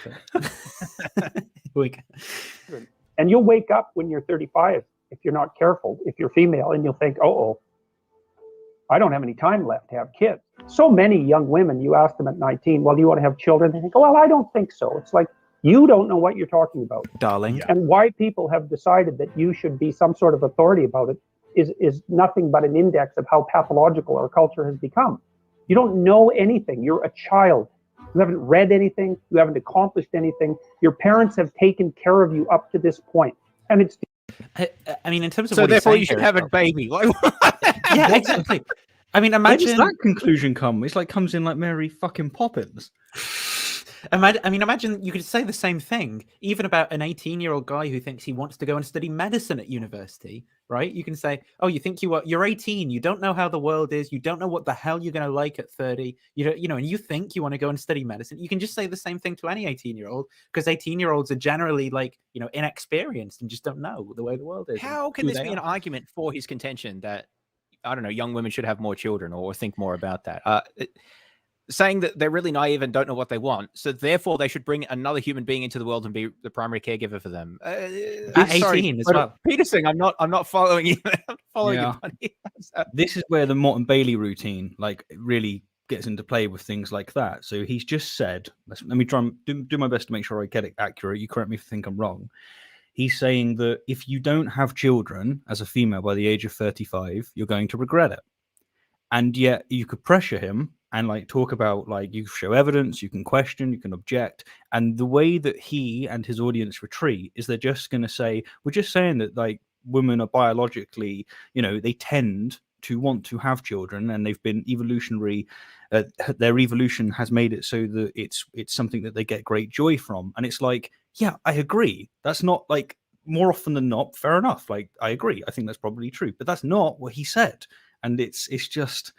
And you'll wake up when you're 35 if you're not careful, if you're female, and you'll think, oh, I don't have any time left to have kids. So many young women, you ask them at 19, well, do you want to have children? They think, oh, well, I don't think so. It's like, you don't know what you're talking about, darling. And why people have decided that you should be some sort of authority about it is nothing but an index of how pathological our culture has become. You don't know anything. You're a child. You haven't read anything. You haven't accomplished anything. Your parents have taken care of you up to this point. And it's... I mean, in terms of so what therefore you should have a baby. Yeah, exactly. I mean, imagine... Where does that conclusion come? It's like comes in like Mary fucking Poppins. Imagine you could say the same thing even about an 18-year-old guy who thinks he wants to go and study medicine at university, right? You can say, oh, you think you're 18, you don't know how the world is, you don't know what the hell you're going to like at 30, and you think you want to go and study medicine. You can just say the same thing to any 18-year-old, because 18-year-olds are generally like, inexperienced and just don't know the way the world is. How can this be an argument for his contention that, I don't know, young women should have more children or think more about that? Saying that they're really naive and don't know what they want, so therefore they should bring another human being into the world and be the primary caregiver for them. At 18 as well. Peterson, I'm not following you. I'm following you, buddy. This is where the Mott and Bailey routine really gets into play with things like that. So he's just said, let me try and do my best to make sure I get it accurate. You correct me if you think I'm wrong. He's saying that if you don't have children as a female by the age of 35, you're going to regret it. And yet you could pressure him and talk about you show evidence, you can question, you can object. And the way that he and his audience retreat is they're just going to say, we're just saying that women are biologically, they tend to want to have children, and they've been evolutionary, their evolution has made it so that it's something that they get great joy from. And it's like, yeah, I agree. That's not more often than not, fair enough. I agree. I think that's probably true, but that's not what he said. And it's just,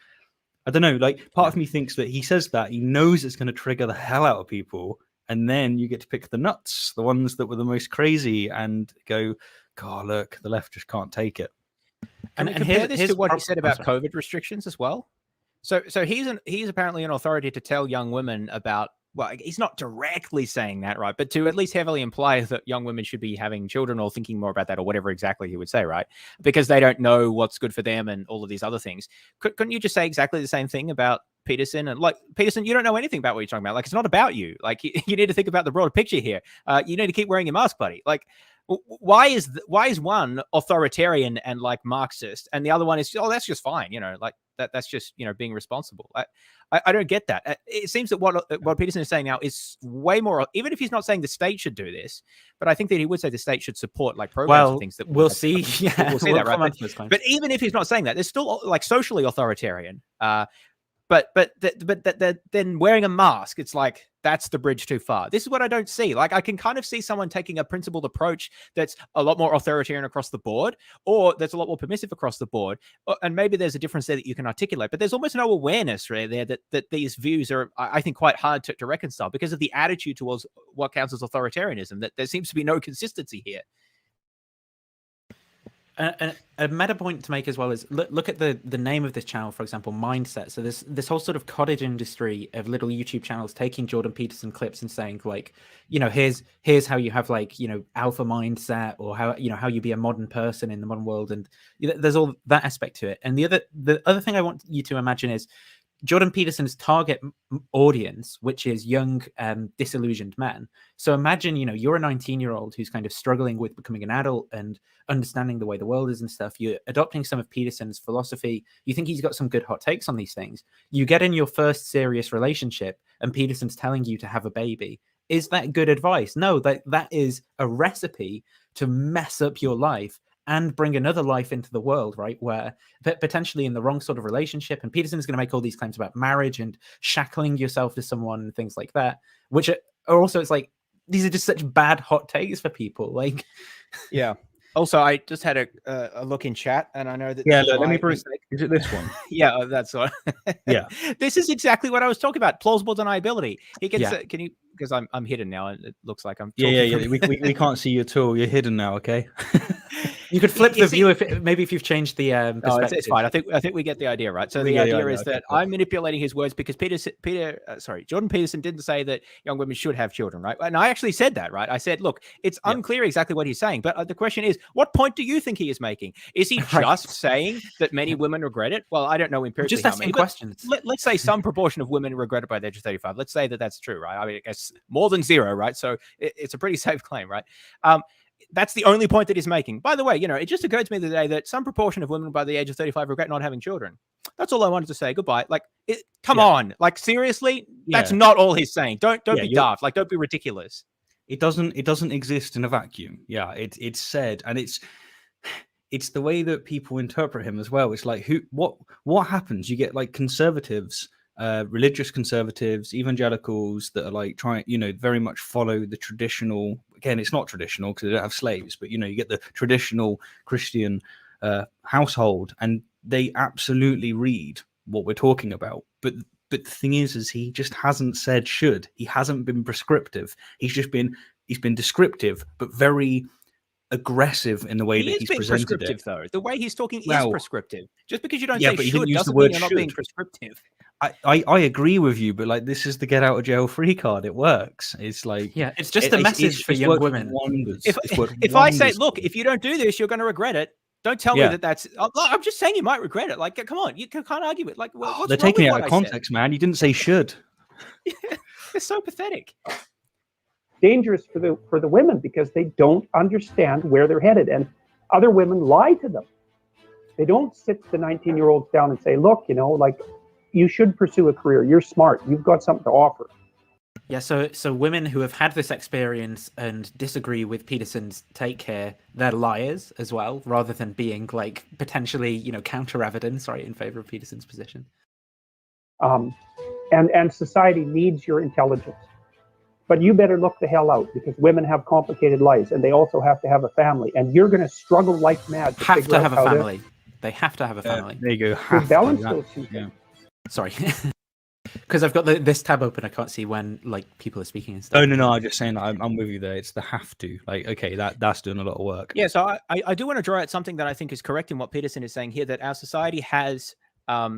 I don't know, part of me thinks that he says that, he knows it's going to trigger the hell out of people. And then you get to pick the nuts, the ones that were the most crazy, and go, God, look, the left just can't take it. And compare this to what he said about COVID restrictions as well. So he's apparently an authority to tell young women about, well, he's not directly saying that, right? But to at least heavily imply that young women should be having children or thinking more about that or whatever exactly he would say, right? Because they don't know what's good for them and all of these other things. Couldn't you just say exactly the same thing about Peterson? And Peterson, you don't know anything about what you're talking about. It's not about you. You need to think about the broader picture here. You need to keep wearing your mask, buddy. Why is one authoritarian and Marxist, and the other one is, oh, that's just fine, that's just being responsible. I don't get that. It seems that what Peterson is saying now is way more, even if he's not saying the state should do this, but I think that he would say the state should support programs and things that we'll see. Yeah, we'll see that, right? But even if he's not saying that, there's still socially authoritarian. But then wearing a mask, it's that's the bridge too far. This is what I don't see. I can kind of see someone taking a principled approach that's a lot more authoritarian across the board, or that's a lot more permissive across the board. And maybe there's a difference there that you can articulate, but there's almost no awareness really there that these views are, I think, quite hard to reconcile because of the attitude towards what counts as authoritarianism, that there seems to be no consistency here. A meta point to make as well is look at the name of this channel, for example, Mindset. So this whole sort of cottage industry of little YouTube channels taking Jordan Peterson clips and saying here's how you have alpha mindset, or how you be a modern person in the modern world, and there's all that aspect to it. And the other thing I want you to imagine is Jordan Peterson's target audience, which is young, disillusioned men. So imagine, you're a 19-year-old who's kind of struggling with becoming an adult and understanding the way the world is and stuff. You're adopting some of Peterson's philosophy. You think he's got some good hot takes on these things. You get in your first serious relationship and Peterson's telling you to have a baby. is that good advice? No, that is a recipe to mess up your life and bring another life into the world, right? Where potentially in the wrong sort of relationship, and Peterson is going to make all these claims about marriage and shackling yourself to someone and things like that, which are also, it's like, these are just such bad hot takes for people. Like, yeah. Also, I just had a look in chat, and I know that. Yeah, look, let me bring. Is it this one? Yeah, that's one. Yeah, this is exactly what I was talking about. Plausible deniability. He can. Yeah. Can you? Because I'm hidden now, and it looks like I'm. Yeah. We can't see you at all. You're hidden now. Okay. You could flip the view if you've changed the perspective. No, it's fine. I think we get the idea, right? So the idea is that I'm manipulating his words because Jordan Peterson didn't say that young women should have children, right? And I actually said that, right? I said, look, it's unclear exactly what he's saying, but the question is, what point do you think he is making? Is he just saying that many women regret it? Well, I don't know empirically. Just asking questions. Let's say some proportion of women regret it by the age of 35. Let's say that that's true, right? I mean, I guess more than zero, right? So it's a pretty safe claim, right? That's the only point that he's making. By the way, it just occurred to me the other day that some proportion of women by the age of 35 regret not having children. That's all I wanted to say. Goodbye. Like, come on. Like, seriously? That's not all he's saying. Don't be daft. Like, don't be ridiculous. It doesn't exist in a vacuum. Yeah, it's said, and it's the way that people interpret him as well. It's like, what happens? You get like conservatives, religious conservatives, evangelicals that are like trying, very much follow the traditional. Again, it's not traditional because they don't have slaves, but you get the traditional Christian household, and they absolutely read what we're talking about. But the thing is he just hasn't said should. He hasn't been prescriptive. He's been descriptive, but very aggressive in the way that he's presented prescriptive, it. Though the way he's talking is prescriptive. Just because you don't say but he should didn't use doesn't the word mean you're not being prescriptive. I agree with you, but like, this is the get out of jail free card. It works. It's like, it's just a message for young women. If I say, look, if you don't do this, you're going to regret it. Don't tell me that that's. I'm just saying you might regret it. Like, come on, you can't argue it. Like, what's they're wrong taking with it what out of I context, man. You didn't say should. It's so pathetic. Dangerous for the women because they don't understand where they're headed, and other women lie to them. They don't sit the 19-year-olds down and say, look, like, you should pursue a career. You're smart. You've got something to offer. Yeah, so women who have had this experience and disagree with Peterson's take here, they're liars as well, rather than being like potentially, counter evidence, right, in favor of Peterson's position. And society needs your intelligence. But you better look the hell out, because women have complicated lives, and they also have to have a family, and you're going to struggle like mad. They have a family. There you go. Balance those two things. Sorry. Because I've got this tab open, I can't see when like people are speaking and stuff. Oh no, I'm just saying I'm with you there. It's the have to. Like, okay, that's doing a lot of work. Yeah, so I do want to draw out something that I think is correct in what Peterson is saying here, that our society has I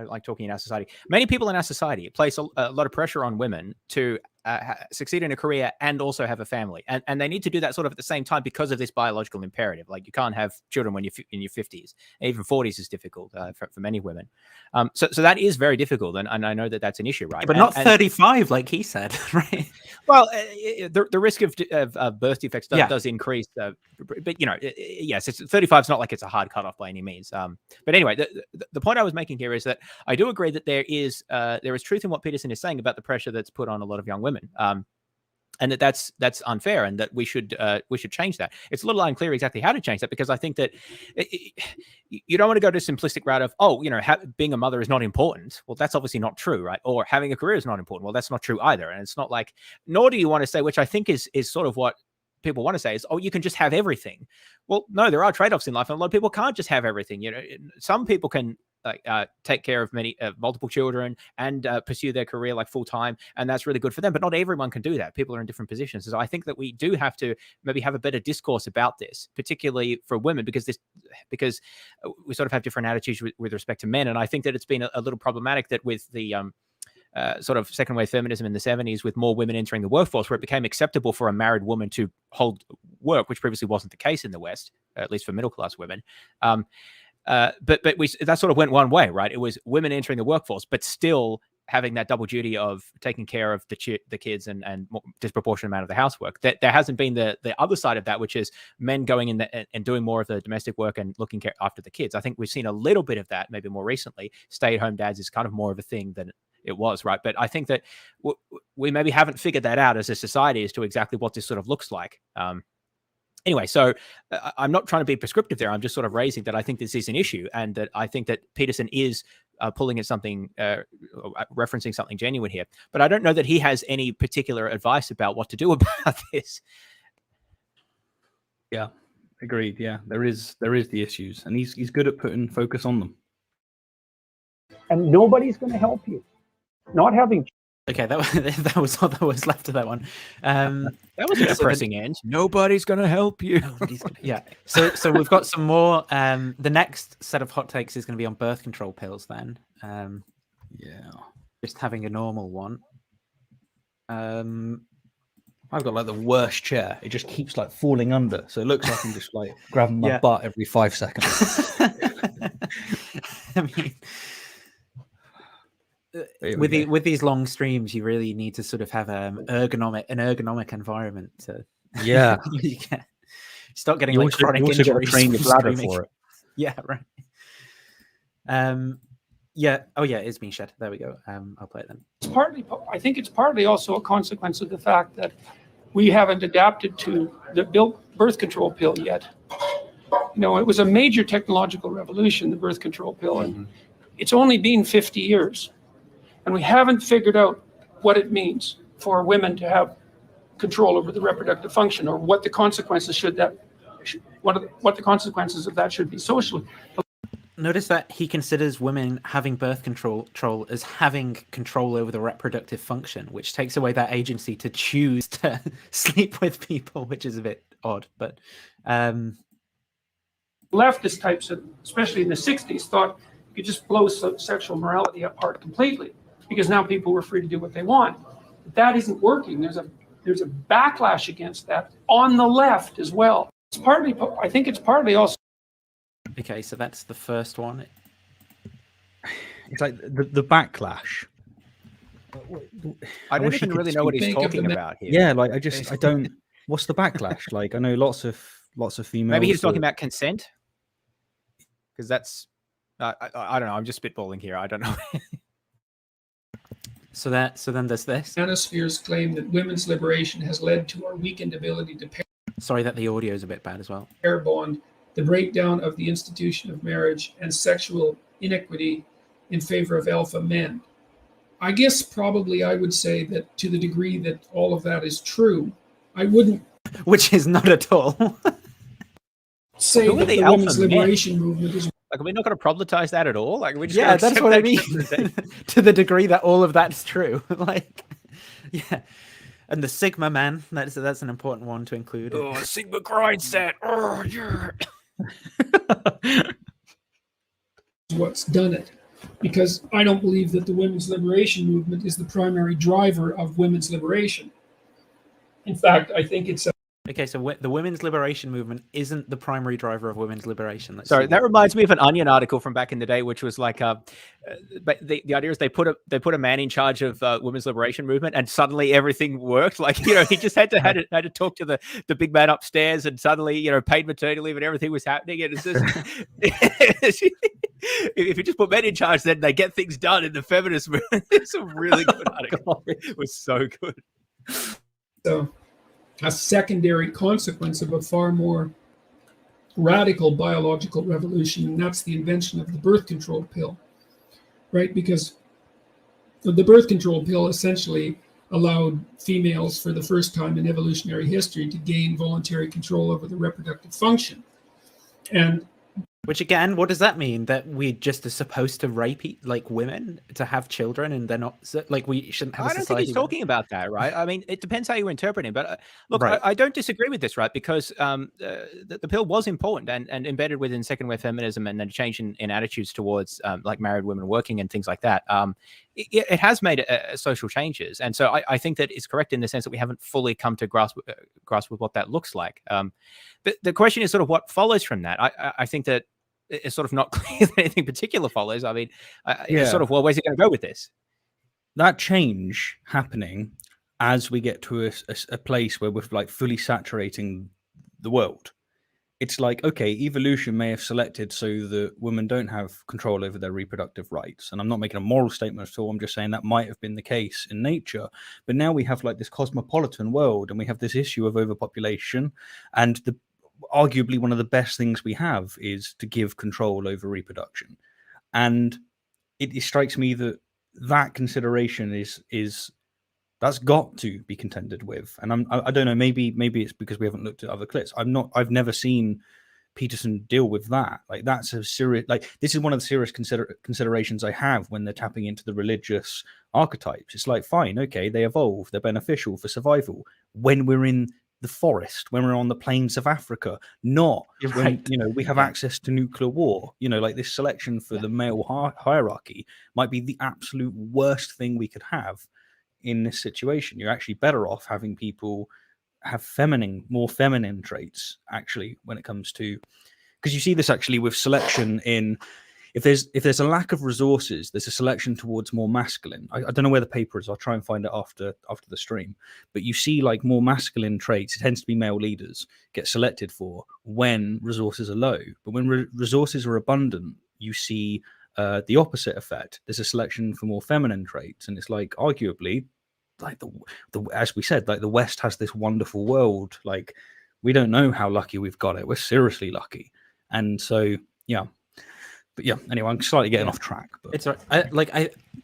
like talking in our society. Many people in our society place a lot of pressure on women to succeed in a career and also have a family. And they need to do that sort of at the same time because of this biological imperative. Like, you can't have children when you're in your 50s. Even 40s is difficult for many women. So that is very difficult. And I know that that's an issue, right? But not 35, like he said, right? Well, the risk of birth defects does increase. But, yes, 35 is not like it's a hard cutoff by any means. But anyway, the point I was making here is that I do agree that there is truth in what Peterson is saying about the pressure that's put on a lot of young women. And that's unfair, and that we should change that. It's a little unclear exactly how to change that, because I think that you don't want to go to a simplistic route of, being a mother is not important. Well, that's obviously not true, right? Or having a career is not important. Well, that's not true either. And it's not like, nor do you want to say, which I think is sort of what people want to say, is, you can just have everything. Well, no, there are trade-offs in life, and a lot of people can't just have everything. Some people can take care of multiple children and pursue their career like full time, and that's really good for them. But not everyone can do that. People are in different positions. So I think that we do have to maybe have a better discourse about this, particularly for women, because we sort of have different attitudes with respect to men. And I think that it's been a little problematic that with the sort of second wave feminism in the 70s, with more women entering the workforce, where it became acceptable for a married woman to hold work, which previously wasn't the case in the West, at least for middle class women. But that sort of went one way, right? It was women entering the workforce, but still having that double duty of taking care of the kids and more disproportionate amount of the housework. That there hasn't been the other side of that, which is men going in and doing more of the domestic work and looking after the kids. I think we've seen a little bit of that, maybe more recently. Stay-at-home dads is kind of more of a thing than it was, right? But I think that we maybe haven't figured that out as a society as to exactly what this sort of looks like. Anyway, so I'm not trying to be prescriptive there. I'm just sort of raising that I think this is an issue, and that I think that Peterson is pulling at something, referencing something genuine here. But I don't know that he has any particular advice about what to do about this. Yeah, agreed. Yeah, there is the issues, and he's good at putting focus on them. And nobody's going to help you. Not having. Okay, that was all that was left of that one. That was a depressing end. Nobody's going to help you. Yeah. So we've got some more. The next set of hot takes is going to be on birth control pills. Then. Yeah. Just having a normal one. I've got like the worst chair. It just keeps like falling under, so it looks like I'm just like grabbing my butt every 5 seconds. I mean. With these long streams, you really need to sort of have an ergonomic environment to start getting chronic injuries. Train your bladder for it. Yeah, right. Yeah. Oh, yeah. It's being shed. There we go. I'll play it then. I think it's partly also a consequence of the fact that we haven't adapted to the birth control pill yet. You know, it was a major technological revolution, the birth control pill, and it's only been 50 years. And we haven't figured out what it means for women to have control over the reproductive function, or what the consequences what the consequences of that should be socially. Notice that he considers women having birth control as having control over the reproductive function, which takes away that agency to choose to sleep with people, which is a bit odd. But leftist types, especially in the 60s, thought you could just blow sexual morality apart completely, because now people were free to do what they want. But that isn't working. There's a backlash against that on the left as well. I think it's partly also. Okay, so that's the first one. It's like the backlash. I don't even really know what he's talking about here. Yeah, like I don't. What's the backlash? Like, I know lots of females. Maybe he's talking about consent, because that's. I don't know. I'm just spitballing here. I don't know. So then there's this. Manosphere's claim that women's liberation has led to our weakened ability to Sorry that the audio is a bit bad as well. pair bond, the breakdown of the institution of marriage, and sexual inequity in favor of alpha men. I guess probably I would say that to the degree that all of that is true, I wouldn't. Which is not at all. Say that the women's liberation movement is. Like, are we not going to problematize that at all? Like, we just that's what I mean. To the degree that all of that's true, like, yeah. And the Sigma man, that's an important one to include. Oh, Sigma grind set. Oh, yeah. What's done it, because I don't believe that the women's liberation movement is the primary driver of women's liberation. In fact, I think it's. Okay, so the women's liberation movement isn't the primary driver of women's liberation. Sorry, that reminds me of an Onion article from back in the day, which was like, but the idea is they put a man in charge of women's liberation movement, and suddenly everything worked. Like, you know, he just had to talk to the big man upstairs, and suddenly, you know, paid maternity leave and everything was happening. And it's just, if you just put men in charge, then they get things done in the feminist movement. It's a really good article. It was so good. So. A secondary consequence of a far more radical biological revolution, and that's the invention of the birth control pill, right? Because the birth control pill essentially allowed females for the first time in evolutionary history to gain voluntary control over the reproductive function. And which, again, what does that mean? That we just are supposed to rape women to have children, and they're not, like, we shouldn't have a society? I don't think he's talking about that, right? I mean, it depends how you interpret it. But look, right. I don't disagree with this, right? Because the pill was important and embedded within second wave feminism and a change in attitudes towards like married women working and things like that. It has made social changes. And so I think that it's correct in the sense that we haven't fully come to grasp with what that looks like. But the question is sort of what follows from that. I think that it's sort of not clear that anything particular follows. I mean, it's sort of, well, where's it going to go with this? That change happening as we get to a place where we're like fully saturating the world it's like, okay, evolution may have selected so that women don't have control over their reproductive rights. And I'm not making a moral statement at all. I'm just saying that might have been the case in nature. But now we have like this cosmopolitan world, and we have this issue of overpopulation. And arguably one of the best things we have is to give control over reproduction. And it strikes me that consideration is that's got to be contended with. And I don't know, maybe it's because we haven't looked at other clips. I've never seen Peterson deal with that. Like, that's a serious, like, this is one of the serious considerations I have when they're tapping into the religious archetypes. It's like, fine, okay, they evolve, they're beneficial for survival when we're in the forest, when we're on the plains of Africa, not when we have access to nuclear war. Like, this selection for the male hierarchy might be the absolute worst thing we could have in this situation. You're actually better off having people have more feminine traits, actually, when it comes to, because you see this actually with selection in, if there's a lack of resources, there's a selection towards more masculine. I don't know where the paper is. I'll try and find it after the stream. But you see, like, more masculine traits, it tends to be male leaders, get selected for when resources are low. But when resources are abundant, you see the opposite effect. There's a selection for more feminine traits, and it's like, arguably, like the as we said, like, the West has this wonderful world. Like, we don't know how lucky we've got it. We're seriously lucky. And so, yeah. But yeah, anyway, I'm slightly getting off track. But it's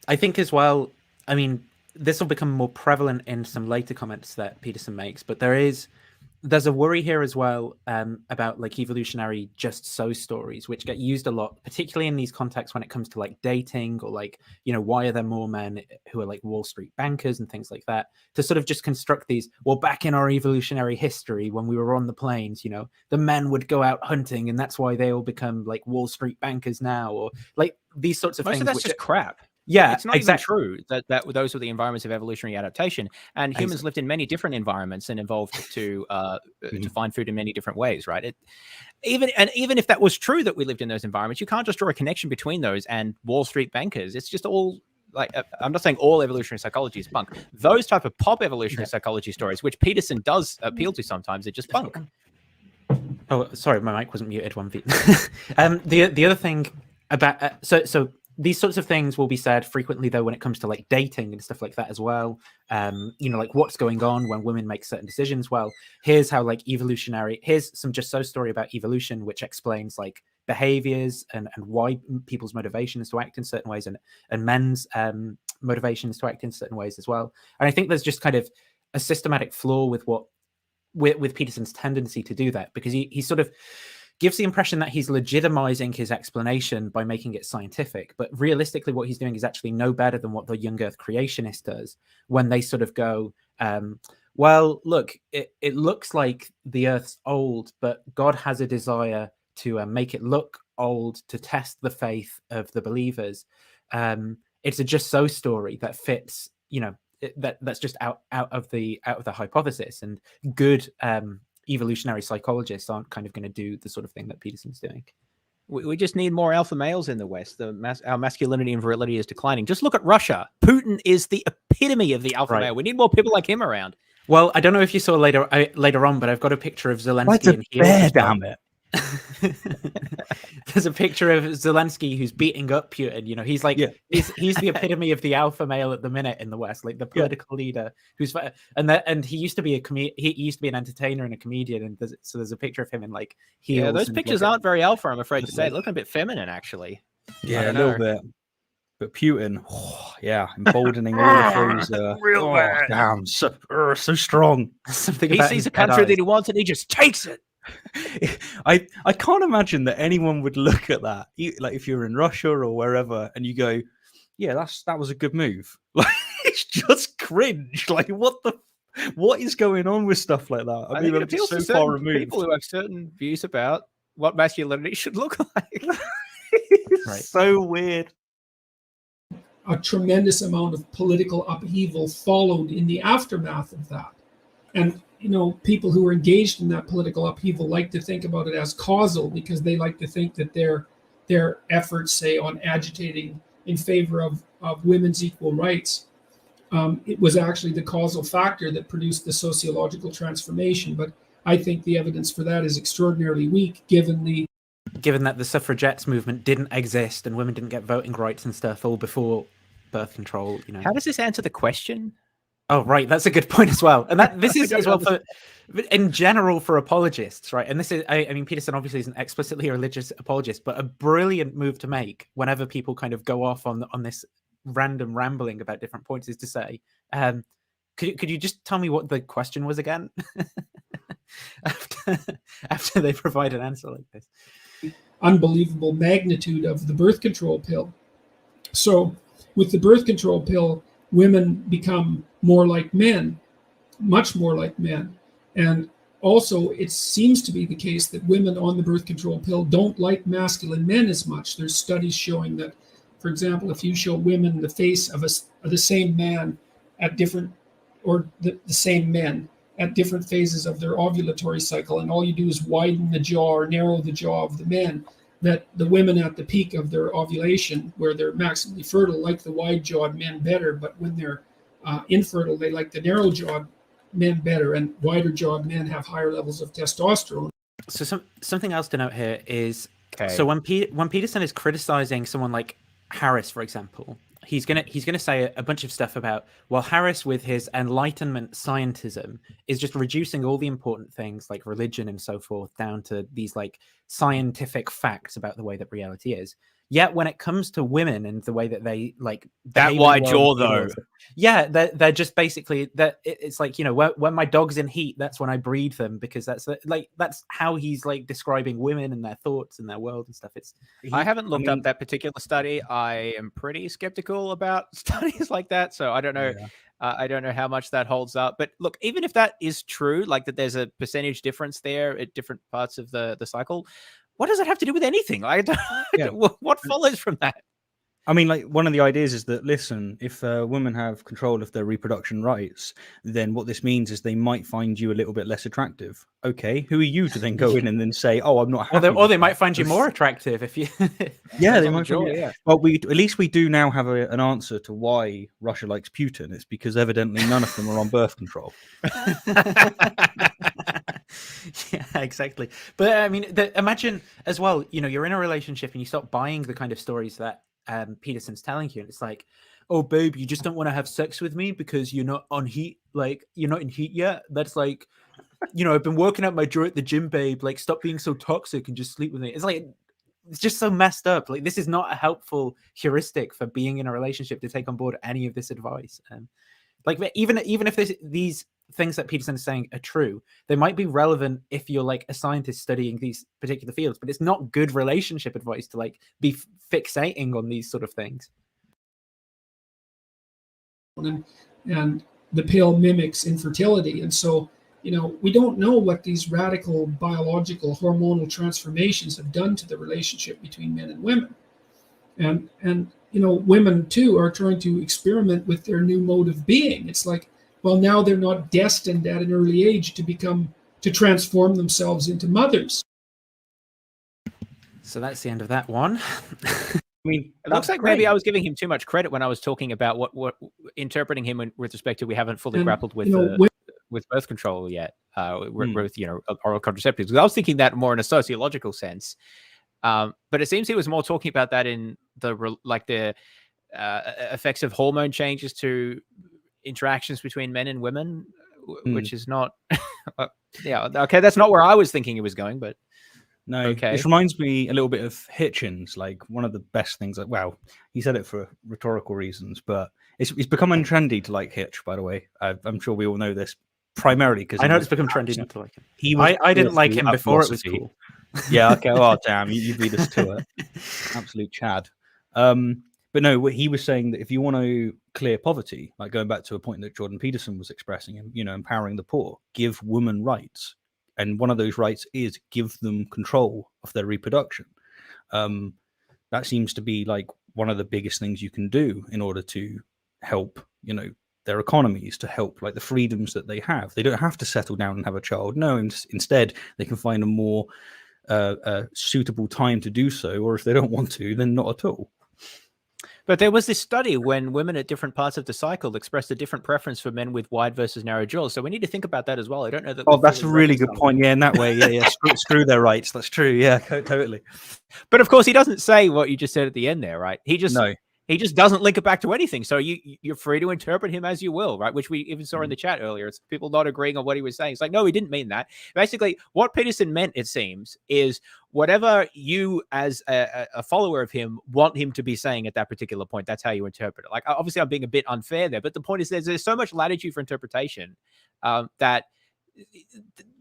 I think as well, I mean, this will become more prevalent in some later comments that Peterson makes, but there's a worry here as well about, like, evolutionary just so stories, which get used a lot, particularly in these contexts when it comes to, like, dating, or, like, why are there more men who are like Wall Street bankers and things like that, to sort of just construct these, well, back in our evolutionary history when we were on the plains, the men would go out hunting, and that's why they all become like Wall Street bankers now, or like these sorts of Most things. of that's just crap. Yeah, it's not even true that those were the environments of evolutionary adaptation, and humans lived in many different environments and evolved to find food in many different ways, right? Even if that was true, that we lived in those environments, you can't just draw a connection between those and Wall Street bankers. It's just all, like, I'm not saying all evolutionary psychology is bunk. Those type of pop evolutionary psychology stories, which Peterson does appeal to sometimes, are just bunk. Oh, sorry, my mic wasn't muted. 1 feet. The other thing about so these sorts of things will be said frequently, though, when it comes to, like, dating and stuff like that as well. Like, what's going on when women make certain decisions. Well, here's how, like, here's some just so story about evolution, which explains, like, behaviors and why people's motivations to act in certain ways, and men's motivations to act in certain ways as well. And I think there's just kind of a systematic flaw with Peterson's tendency to do that, because he sort of gives the impression that he's legitimizing his explanation by making it scientific. But realistically, what he's doing is actually no better than what the young earth creationist does, when they sort of go, well, look, it looks like the earth's old, but God has a desire to make it look old to test the faith of the believers. It's a just so story that fits, that's just out of the hypothesis, and good evolutionary psychologists aren't kind of going to do the sort of thing that Peterson's doing. We just need more alpha males in the West. Our masculinity and virility is declining. Just look at Russia. Putin is the epitome of the alpha male. We need more people like him around. Well, I don't know if you saw later on, but I've got a picture of Zelensky. Damn it. There's a picture of Zelensky who's beating up Putin. He's like, he's the epitome of the alpha male at the minute in the West, like the political leader who's, and he used to be he used to be an entertainer and a comedian, and there's a picture of him in, like, heels. Yeah, those pictures aren't very alpha, I'm afraid to say. They look a bit feminine, actually. Yeah, a little bit. But Putin, emboldening all of those. Real bad. Damn, so strong. Something he sees a country that he wants and he just takes it. I can't imagine that anyone would look at that, like, if you're in Russia or wherever, and you go, yeah, that was a good move. Like, it's just cringe. Like, what is going on with stuff like that? I mean, it appeals to certain people who have certain views about what masculinity should look like. So weird. A tremendous amount of political upheaval followed in the aftermath of that. And, people who are engaged in that political upheaval like to think about it as causal, because they like to think that their efforts, say, on agitating in favor of women's equal rights, it was actually the causal factor that produced the sociological transformation. But I think the evidence for that is extraordinarily weak, given that the suffragettes movement didn't exist and women didn't get voting rights and stuff all before birth control. You know, how does this answer the question? Oh, right, that's a good point as well. And that this is as well for, in general, for apologists, right? And this is, I mean, Peterson obviously isn't explicitly a religious apologist, but a brilliant move to make whenever people kind of go off on this random rambling about different points is to say, could you just tell me what the question was again? after they provide an answer like this. Unbelievable magnitude of the birth control pill. So with the birth control pill, women become more like men, much more like men. And also, it seems to be the case that women on the birth control pill don't like masculine men as much. There's studies showing that, for example, if you show women the face of the same man at different, or the same men at different phases of their ovulatory cycle, and all you do is widen the jaw or narrow the jaw of the men, that the women at the peak of their ovulation, where they're maximally fertile, like the wide-jawed men better, but when they're infertile, they like the narrow-jawed men better, and wider-jawed men have higher levels of testosterone. So something else to note here is, so when Peterson is criticizing someone like Harris, for example, he's gonna say a bunch of stuff about, well, Harris with his Enlightenment scientism is just reducing all the important things like religion and so forth down to these like scientific facts about the way that reality is. Yet when it comes to women and the way that they like that wide jaw though, yeah, they're just basically that. It's like, you know, when my dog's in heat, that's when I breed them, because that's how he's like describing women and their thoughts and their world and stuff. I haven't looked up that particular study. I am pretty skeptical about studies like that, so I don't know. Yeah. I don't know how much that holds up. But look, even if that is true, like that there's a percentage difference there at different parts of the cycle, what does it have to do with anything? Like, what follows from that? I mean, like, one of the ideas is that, listen, if women have control of their reproduction rights, then what this means is they might find you a little bit less attractive. Okay, who are you to then go in and then say, oh, I'm not happy? Or they might find you more attractive if you... Yeah, they might find you. Yeah. Well, at least we do now have an answer to why Russia likes Putin. It's because evidently none of them are on birth control. Yeah, exactly. But I mean, imagine as well, you know, you're in a relationship and you stop buying the kind of stories that Peterson's telling you, and it's like, oh babe, you just don't want to have sex with me because you're not on heat, like you're not in heat yet. That's like, you know, I've been working out my jaw at the gym, babe, like stop being so toxic and just sleep with me. It's like, it's just so messed up. Like, this is not a helpful heuristic for being in a relationship to take on board any of this advice. Like, even if these things that Peterson is saying are true, they might be relevant if you're like a scientist studying these particular fields, but it's not good relationship advice to like be fixating on these sort of things. And the pill mimics infertility. And so, you know, we don't know what these radical biological hormonal transformations have done to the relationship between men and women. And you know, women too are trying to experiment with their new mode of being. It's like, well, now they're not destined at an early age to transform themselves into mothers. So that's the end of that one. I mean, it looks like maybe I was giving him too much credit when I was talking about what interpreting him with respect to we haven't fully grappled with with birth control yet, with you know, oral contraceptives. Because I was thinking that more in a sociological sense, but it seems he was more talking about that in the effects of hormone changes to interactions between men and women, which is not yeah, okay, that's not where I was thinking it was going, but no. Okay, this reminds me a little bit of Hitchens. Like, one of the best things, like, well, he said it for rhetorical reasons, but it's become untrendy to like Hitch, by the way. I'm sure we all know this, primarily because I know it's become trendy not to like him. I didn't like him before it was cool. Yeah, okay. Oh, damn, you beat us to it. Absolute Chad. But no, he was saying that if you want to clear poverty, like going back to a point that Jordan Peterson was expressing, you know, empowering the poor, give women rights. And one of those rights is give them control of their reproduction. That seems to be like one of the biggest things you can do in order to help, you know, their economies, to help like the freedoms that they have. They don't have to settle down and have a child. No, instead they can find a more suitable time to do so. Or if they don't want to, then not at all. But there was this study when women at different parts of the cycle expressed a different preference for men with wide versus narrow jaws. So we need to think about that as well. I don't know that. Oh, that's a really good point. Yeah, in that way. Yeah. Screw their rights. That's true. Yeah, totally. But of course, he doesn't say what you just said at the end there, right? He just doesn't link it back to anything. So you're free to interpret him as you will, right? Which we even saw in the chat earlier. It's people not agreeing on what he was saying. It's like, no, he didn't mean that. Basically, what Peterson meant, it seems, is whatever you as a follower of him want him to be saying at that particular point, that's how you interpret it. Like, obviously, I'm being a bit unfair there, but the point is there's so much latitude for interpretation that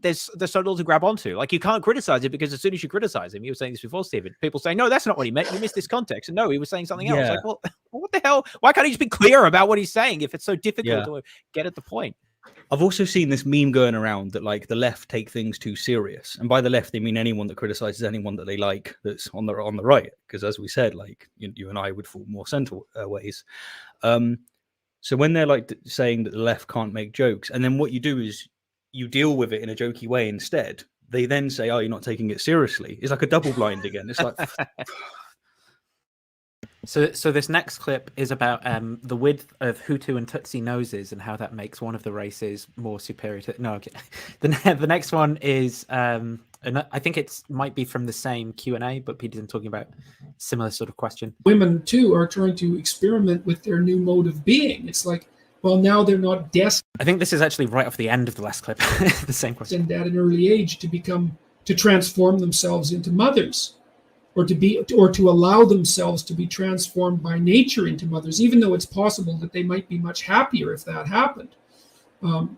there's so little to grab onto. Like, you can't criticize it because as soon as you criticize him, you were saying this before, Stephen, people say, no, that's not what he meant. You missed this context. And no, he was saying something else. Like, well, what the hell? Why can't he just be clear about what he's saying if it's so difficult to get at the point? I've also seen this meme going around that like the left take things too serious, and by the left they mean anyone that criticizes anyone that they like that's on the right. Because as we said, like you and I would fall more center ways. So when they're like saying that the left can't make jokes, and then what you do is you deal with it in a jokey way instead. They then say, "Oh, you're not taking it seriously." It's like a double blind again. It's like. So this next clip is about the width of Hutu and Tutsi noses and how that makes one of the races more superior to... No, okay. The next one is, and I think it might be from the same Q&A, but Peterson talking about similar sort of question. Women, too, are trying to experiment with their new mode of being. It's like, well, now they're not destined... I think this is actually right off the end of the last clip, the same question. ...at an early age to transform themselves into mothers. Or to allow themselves to be transformed by nature into mothers, even though it's possible that they might be much happier if that happened. I'm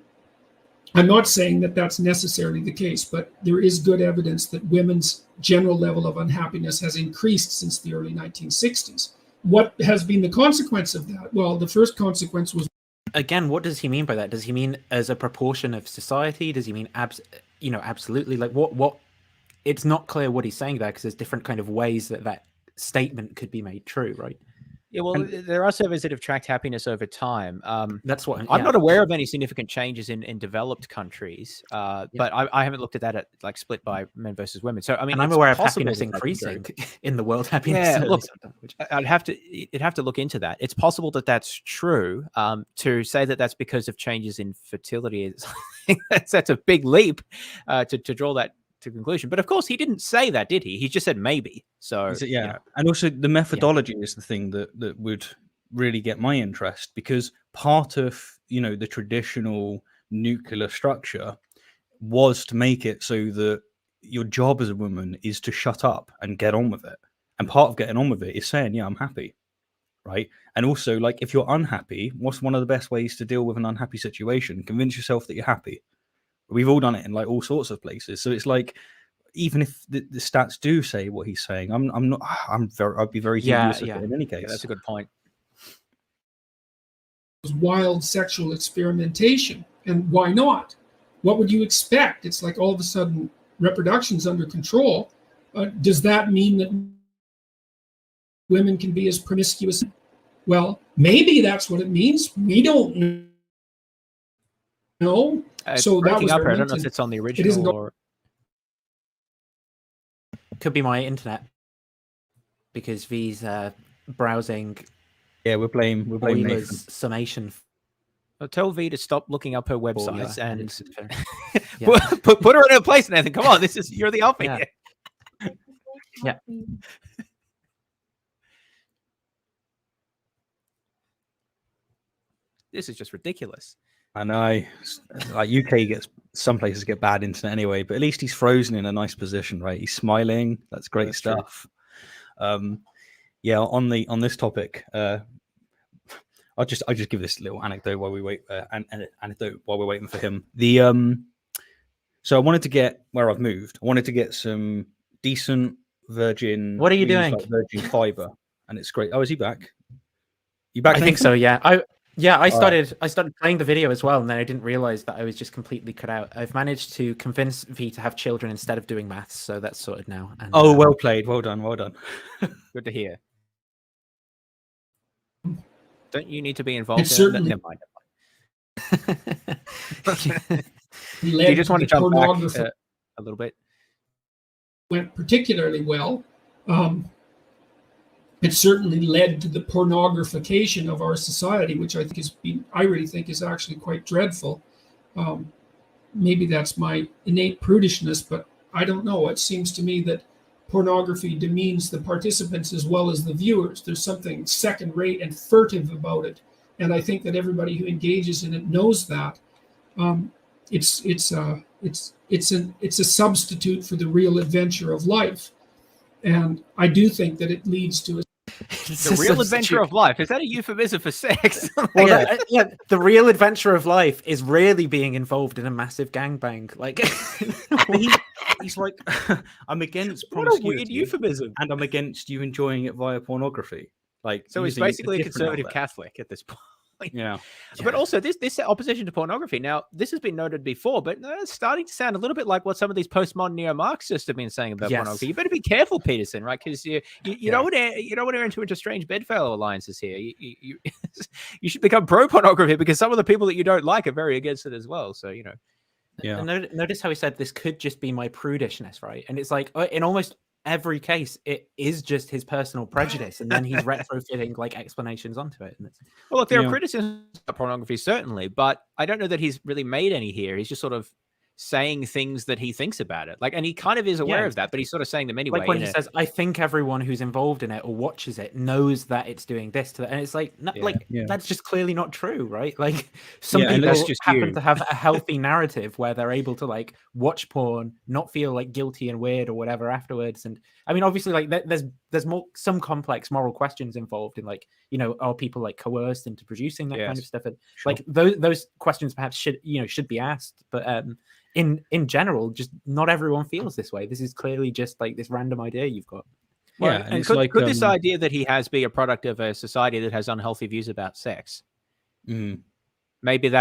not saying that that's necessarily the case, but there is good evidence that women's general level of unhappiness has increased since the early 1960s. What has been the consequence of that? Well, the first consequence was... Again, what does he mean by that? Does he mean as a proportion of society? Does he mean absolutely? Like what? It's not clear what he's saying there because there's different kind of ways that statement could be made true, right? Yeah, well, there are surveys that have tracked happiness over time. That's what I'm not aware of any significant changes in developed countries, but I haven't looked at that at like split by men versus women. So I mean, and I'm aware of happiness increasing in the world. Happiness. Yeah, look, I'd have to look into that. It's possible that that's true. To say that that's because of changes in fertility is that's a big leap to draw that to conclusion. But of course, he didn't say that, did he? He just said maybe. So and also the methodology is the thing that would really get my interest, because part of the traditional nuclear structure was to make it so that your job as a woman is to shut up and get on with it, and part of getting on with it is saying I'm happy, right? And also, like, if you're unhappy, what's one of the best ways to deal with an unhappy situation? Convince yourself that you're happy. We've all done it in like all sorts of places. So it's like, even if the stats do say what he's saying, I'd be very dubious of it in any case. Yeah, that's a good point. Wild sexual experimentation. And why not? What would you expect? It's like all of a sudden reproduction's under control. Does that mean that women can be as promiscuous? Well, maybe that's what it means. We don't know. So that was up here. I don't know if it's on the original or could be my internet because V's browsing. Yeah, we're playing Nathan. Summation. Well, tell V to stop looking up her websites and yeah. put her in her place, Nathan. Come on, you're the alpha here. Yeah. This is just ridiculous. I know, like some places get bad internet anyway, but at least he's frozen in a nice position, right? He's smiling. That's great stuff. True. On this topic, I'll just give this little anecdote while we wait. Anecdote while we're waiting for him. So I wanted to get where I've moved. I wanted to get some decent virgin. What are you doing? Like virgin fiber, and it's great. Oh, is he back? You back? I think so. Yeah. I started playing the video as well, and then I didn't realize that I was just completely cut out. I've managed to convince V to have children instead of doing maths, so that's sorted now. And, well played, well done. Good to hear. Don't you need to be involved? Certainly. Never mind. You just want to jump back a little bit. Went particularly well. it certainly led to the pornographication of our society, which I really think is actually quite dreadful. Maybe that's my innate prudishness, but I don't know. It seems to me that pornography demeans the participants as well as the viewers. There's something second-rate and furtive about it, and I think that everybody who engages in it knows that. It's a substitute for the real adventure of life, and I do think that it leads to the real adventure of life. Is that a euphemism for sex? Well, the real adventure of life is really being involved in a massive gangbang. Like, he's like, I'm against what a weird euphemism, and I'm against you enjoying it via pornography. Like, so he's basically a conservative Catholic at this point. Yeah. But also this opposition to pornography. Now, this has been noted before, but it's starting to sound a little bit like what some of these postmodern neo-Marxists have been saying about pornography. You better be careful, Peterson, right? Because you don't want to enter into strange bedfellow alliances here. You should become pro-pornography because some of the people that you don't like are very against it as well. So Yeah. And notice how he said this could just be my prudishness, right? And it's like in almost every case, it is just his personal prejudice, and then he's retrofitting like explanations onto it. And well, look, there are criticisms of pornography, certainly, but I don't know that he's really made any here. He's just sort of saying things that he thinks about it, like, and he kind of is aware of that, but he's sort of saying them anyway. Like when he says, "I think everyone who's involved in it or watches it knows that it's doing this to," and it's like, that's just clearly not true, right? Like some people just happen to have a healthy narrative where they're able to like watch porn, not feel like guilty and weird or whatever afterwards. And I mean, obviously, like there's some complex moral questions involved in like, are people like coerced into producing that kind of stuff? And like those questions perhaps should be asked, but in general, just not everyone feels this way. This is clearly just like this random idea you've got. Yeah, and could this idea that he has be a product of a society that has unhealthy views about sex? Maybe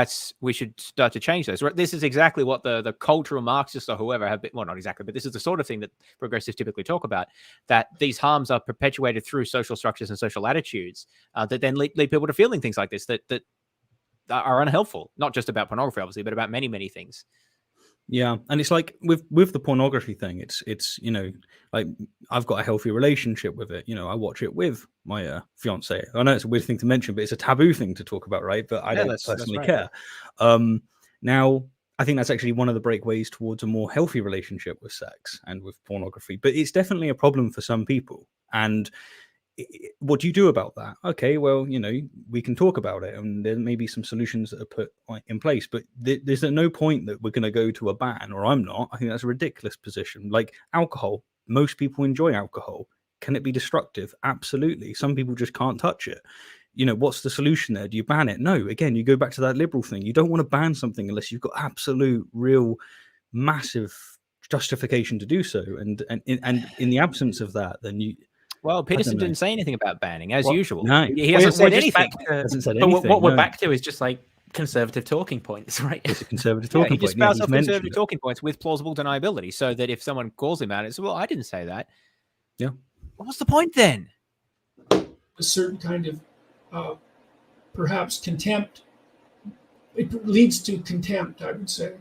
we should start to change those. This is exactly what the cultural Marxists or whoever have been, well, not exactly, but this is the sort of thing that progressives typically talk about, that these harms are perpetuated through social structures and social attitudes that then lead people to feeling things like this that are unhelpful, not just about pornography, obviously, but about many, many things. Yeah, and it's like with the pornography thing, it's like I've got a healthy relationship with it. I watch it with my fiance. I know it's a weird thing to mention, but it's a taboo thing to talk about, right? But I don't personally care. Now, I think that's actually one of the breakways towards a more healthy relationship with sex and with pornography. But it's definitely a problem for some people. And what do you do about that? Okay, well, we can talk about it, and there may be some solutions that are put in place, but there's no point that we're going to go to a ban, or I'm not. I think that's a ridiculous position. Like alcohol, most people enjoy alcohol. Can it be destructive? Absolutely. Some people just can't touch it. What's the solution there? Do you ban it? No. Again, you go back to that liberal thing. You don't want to ban something unless you've got absolute, real, massive justification to do so. And in the absence of that, then you... Well, Peterson didn't say anything about banning, as usual. No, he hasn't said anything. What we're back to is just like conservative talking points, right? It's a conservative talking point. He just spouts off conservative talking points with plausible deniability, so that if someone calls him out, it's, well, I didn't say that. Yeah. What's the point then? A certain kind of perhaps contempt. It leads to contempt, I would say,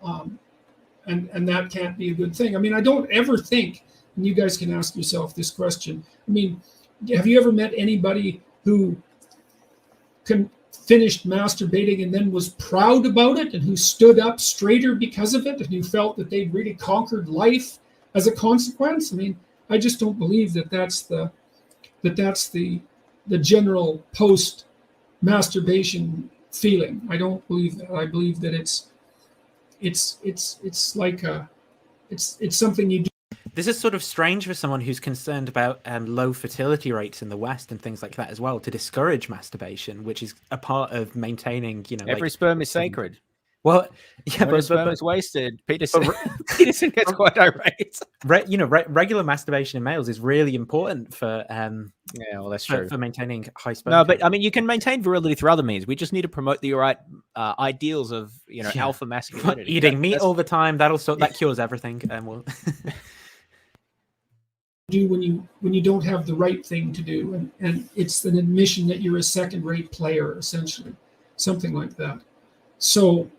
and that can't be a good thing. I mean, I don't ever think. And you guys can ask yourself this question. I mean, have you ever met anybody who finished masturbating and then was proud about it, and who stood up straighter because of it, and who felt that they'd really conquered life as a consequence? I mean, I just don't believe that's the general post-masturbation feeling. I don't believe that. I believe that it's like it's something you do. This is sort of strange for someone who's concerned about low fertility rates in the West and things like that as well, to discourage masturbation, which is a part of maintaining, every sperm is sacred. Well, yeah, but sperm is wasted. Peterson gets quite irate. Regular masturbation in males is really important for that's true, for maintaining high sperm. No, but I mean, you can maintain virility through other means. We just need to promote the right ideals of alpha masculinity. Eating meat all the time, that cures everything, and we'll. Do when you don't have the right thing to do, and it's an admission that you're a second-rate player, essentially, something like that. So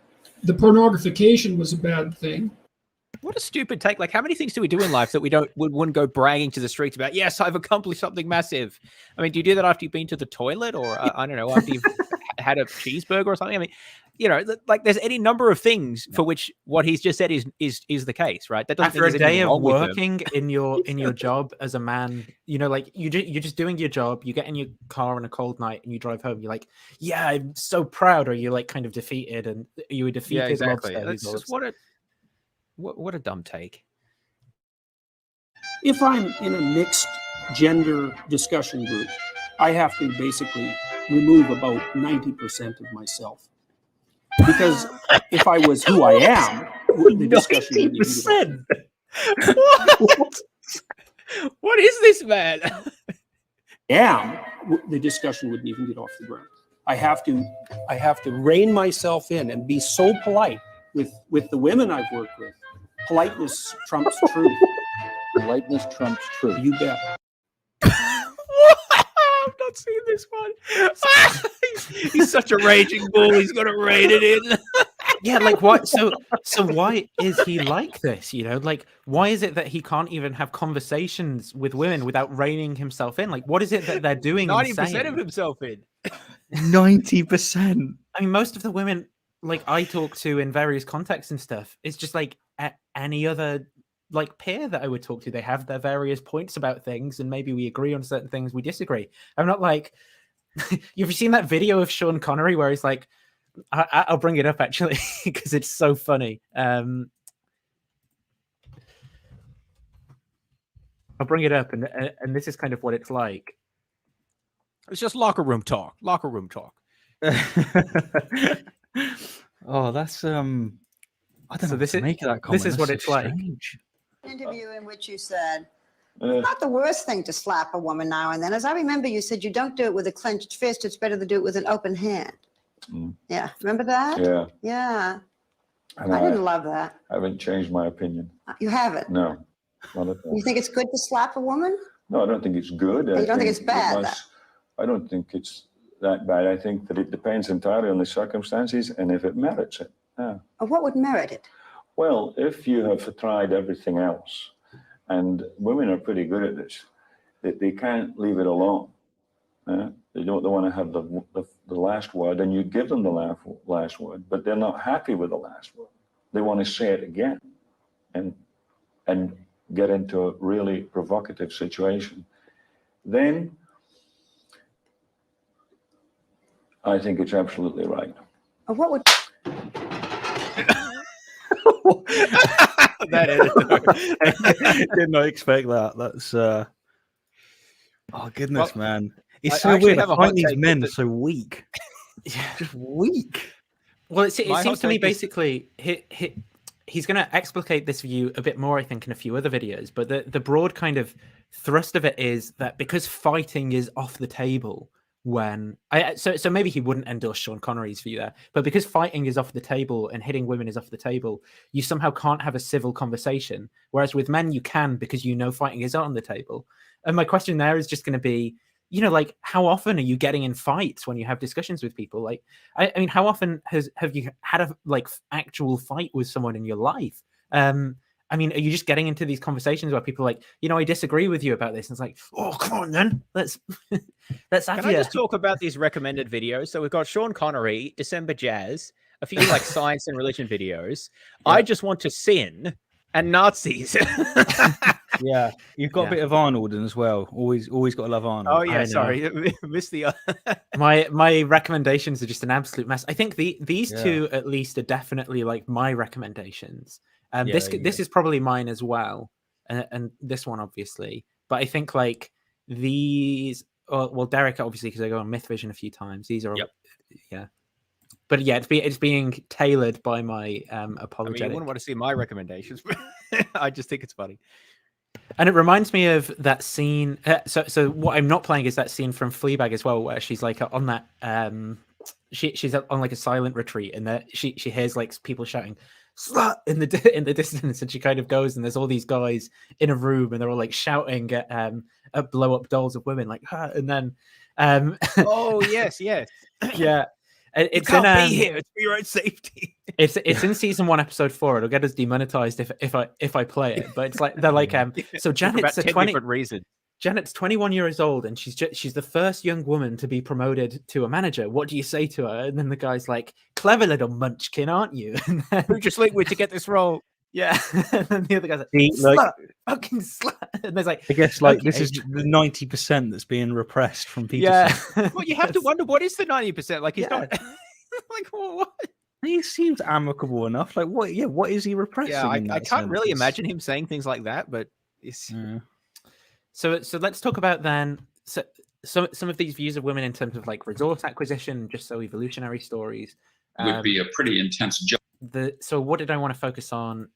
the pornographication was a bad thing. What a stupid take. Like, how many things do we do in life that we wouldn't go bragging to the streets about? Yes, I've accomplished something massive. I mean, do you do that after you've been to the toilet, or I don't know, after you've had a cheeseburger or something? I mean, you know, like there's any number of things for which what he's just said is the case, right? That doesn't After mean a there's day anything of wrong with him. working in your job as a man, you know, like you're just doing your job. You get in your car on a cold night and you drive home. You're like, yeah, I'm so proud. Or you're like kind of defeated, and you were defeated. Yeah, exactly. lobster, That's just what a dumb take. If I'm in a mixed gender discussion group, I have to basically remove about 90% of myself. Because if I was who I am, the discussion would be What? What is this, man? The discussion wouldn't even get off the ground. I have to rein myself in and be so polite with the women I've worked with. Politeness trumps truth. Politeness trumps truth. You bet. I've not seen this one. He's such a raging bull. He's going to rein it in. Yeah, like what? So why is he like this? You know, like why is it that he can't even have conversations with women without reining himself in? Like, what is it that they're doing? 90% of himself in. 90%. I mean, most of the women like I talk to in various contexts and stuff, it's just like any other like peer that I would talk to. They have their various points about things, and maybe we agree on certain things, we disagree. I'm not like you've seen that video of Sean Connery where he's like, I'll bring it up actually because it's so funny. I'll bring it up, and this is kind of what it's like. It's just locker room talk. Locker room talk. Oh, that's I don't know. This is make that comment. This is what That's it's so like. strange. Interview in which you said it's not the worst thing to slap a woman now and then. As I remember, you said you don't do it with a clenched fist. It's better to do it with an open hand. Yeah, remember that? Yeah. Yeah. And I didn't love that. I haven't changed my opinion. You haven't? No. Not at all. You think it's good to slap a woman? No, I don't think it's good. You don't think it's bad? I don't think it's that bad. I think that it depends entirely on the circumstances and if it merits it. Yeah. What would merit it? Well, if you have tried everything else, and women are pretty good at this, they can't leave it alone. They don't want to have the last word, and you give them the last word, but they're not happy with the last word. They want to say it again and get into a really provocative situation. Then I think it's absolutely right. What would that did not expect that. That's oh goodness, man. It's so weird. I find these men so weak. Just weak. Well, it seems to me basically he's going to explicate this view a bit more, I think, in a few other videos. But the broad kind of thrust of it is that because fighting is off the table, so maybe he wouldn't endorse Sean Connery's view there, but because fighting is off the table and hitting women is off the table, you somehow can't have a civil conversation, whereas with men you can, because you know fighting is on the table. And my question there is just going to be, you know, like how often are you getting in fights when you have discussions with people? Like I mean, how often have you had a like actual fight with someone in your life? I mean, are you just getting into these conversations where people are like, you know, I disagree with you about this? And it's like, oh, come on, then. Let's have Can I just talk about these recommended videos? So we've got Sean Connery, December Jazz, a few like science and religion videos. Yeah. I Just Want to Sin, and Nazis. Yeah, you've got a bit of Arnold in as well. Always got to love Arnold. Oh yeah, sorry, missed the. my recommendations are just an absolute mess. I think these two at least are definitely like my recommendations. This is probably mine as well, and this one obviously. But I think like these, well, Derek obviously because I go on Myth Vision a few times. These are, But yeah, it's being tailored by my apologetics. I mean, you wouldn't want to see my recommendations, but I just think it's funny. And it reminds me of that scene. So what I'm not playing is that scene from Fleabag as well, where she's like on that. She's on like a silent retreat, and she hears like people shouting "slut" in the distance, and she kind of goes, and there's all these guys in a room, and they're all like shouting at blow up dolls of women, like, and then. Oh yes, yeah. It's you can't be here. It's for your own safety. It's in season 1, episode 4. It'll get us demonetized if I play it. But it's like they're like so Janet's about 10 different reasons. Janet's 21 years old, and she's the first young woman to be promoted to a manager. What do you say to her? And then the guy's like, "Clever little munchkin, aren't you?" And then, who'd you sleep with to get this role? Yeah. And then the other guy's like, like, fucking slut. And there's like, I guess like okay. this is the 90% that's being repressed from Peterson. Yeah. Well, you have to wonder, what is the 90%? Like, he's not like, what? He seems amicable enough. Like, what? Yeah, what is he repressing? Yeah, in that I can't really sense? imagine him saying things like that, but it's. So let's talk about then some of these views of women in terms of like resource acquisition, just so evolutionary stories. Would be a pretty intense job. So what did I want to focus on?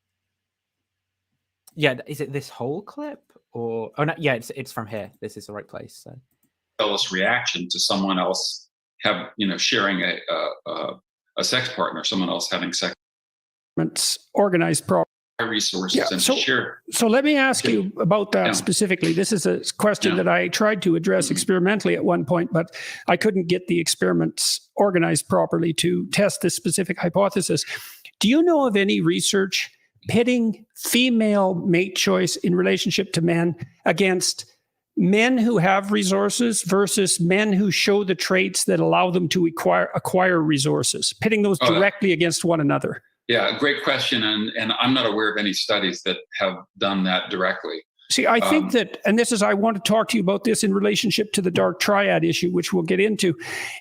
Yeah, is it this whole clip or oh no? Yeah, it's from here. This is the right place. So. Jealous reaction to someone else sharing a sex partner, someone else having sex. Organized properly. Resources and share. So let me ask you about that specifically. This is a question that I tried to address experimentally at one point, but I couldn't get the experiments organized properly to test this specific hypothesis. Do you know of any research pitting female mate choice in relationship to men against men who have resources versus men who show the traits that allow them to acquire resources, pitting those directly against one another? Yeah, great question. And I'm not aware of any studies that have done that directly. See, I think that, and this is, I want to talk to you about this in relationship to the dark triad issue, which we'll get into.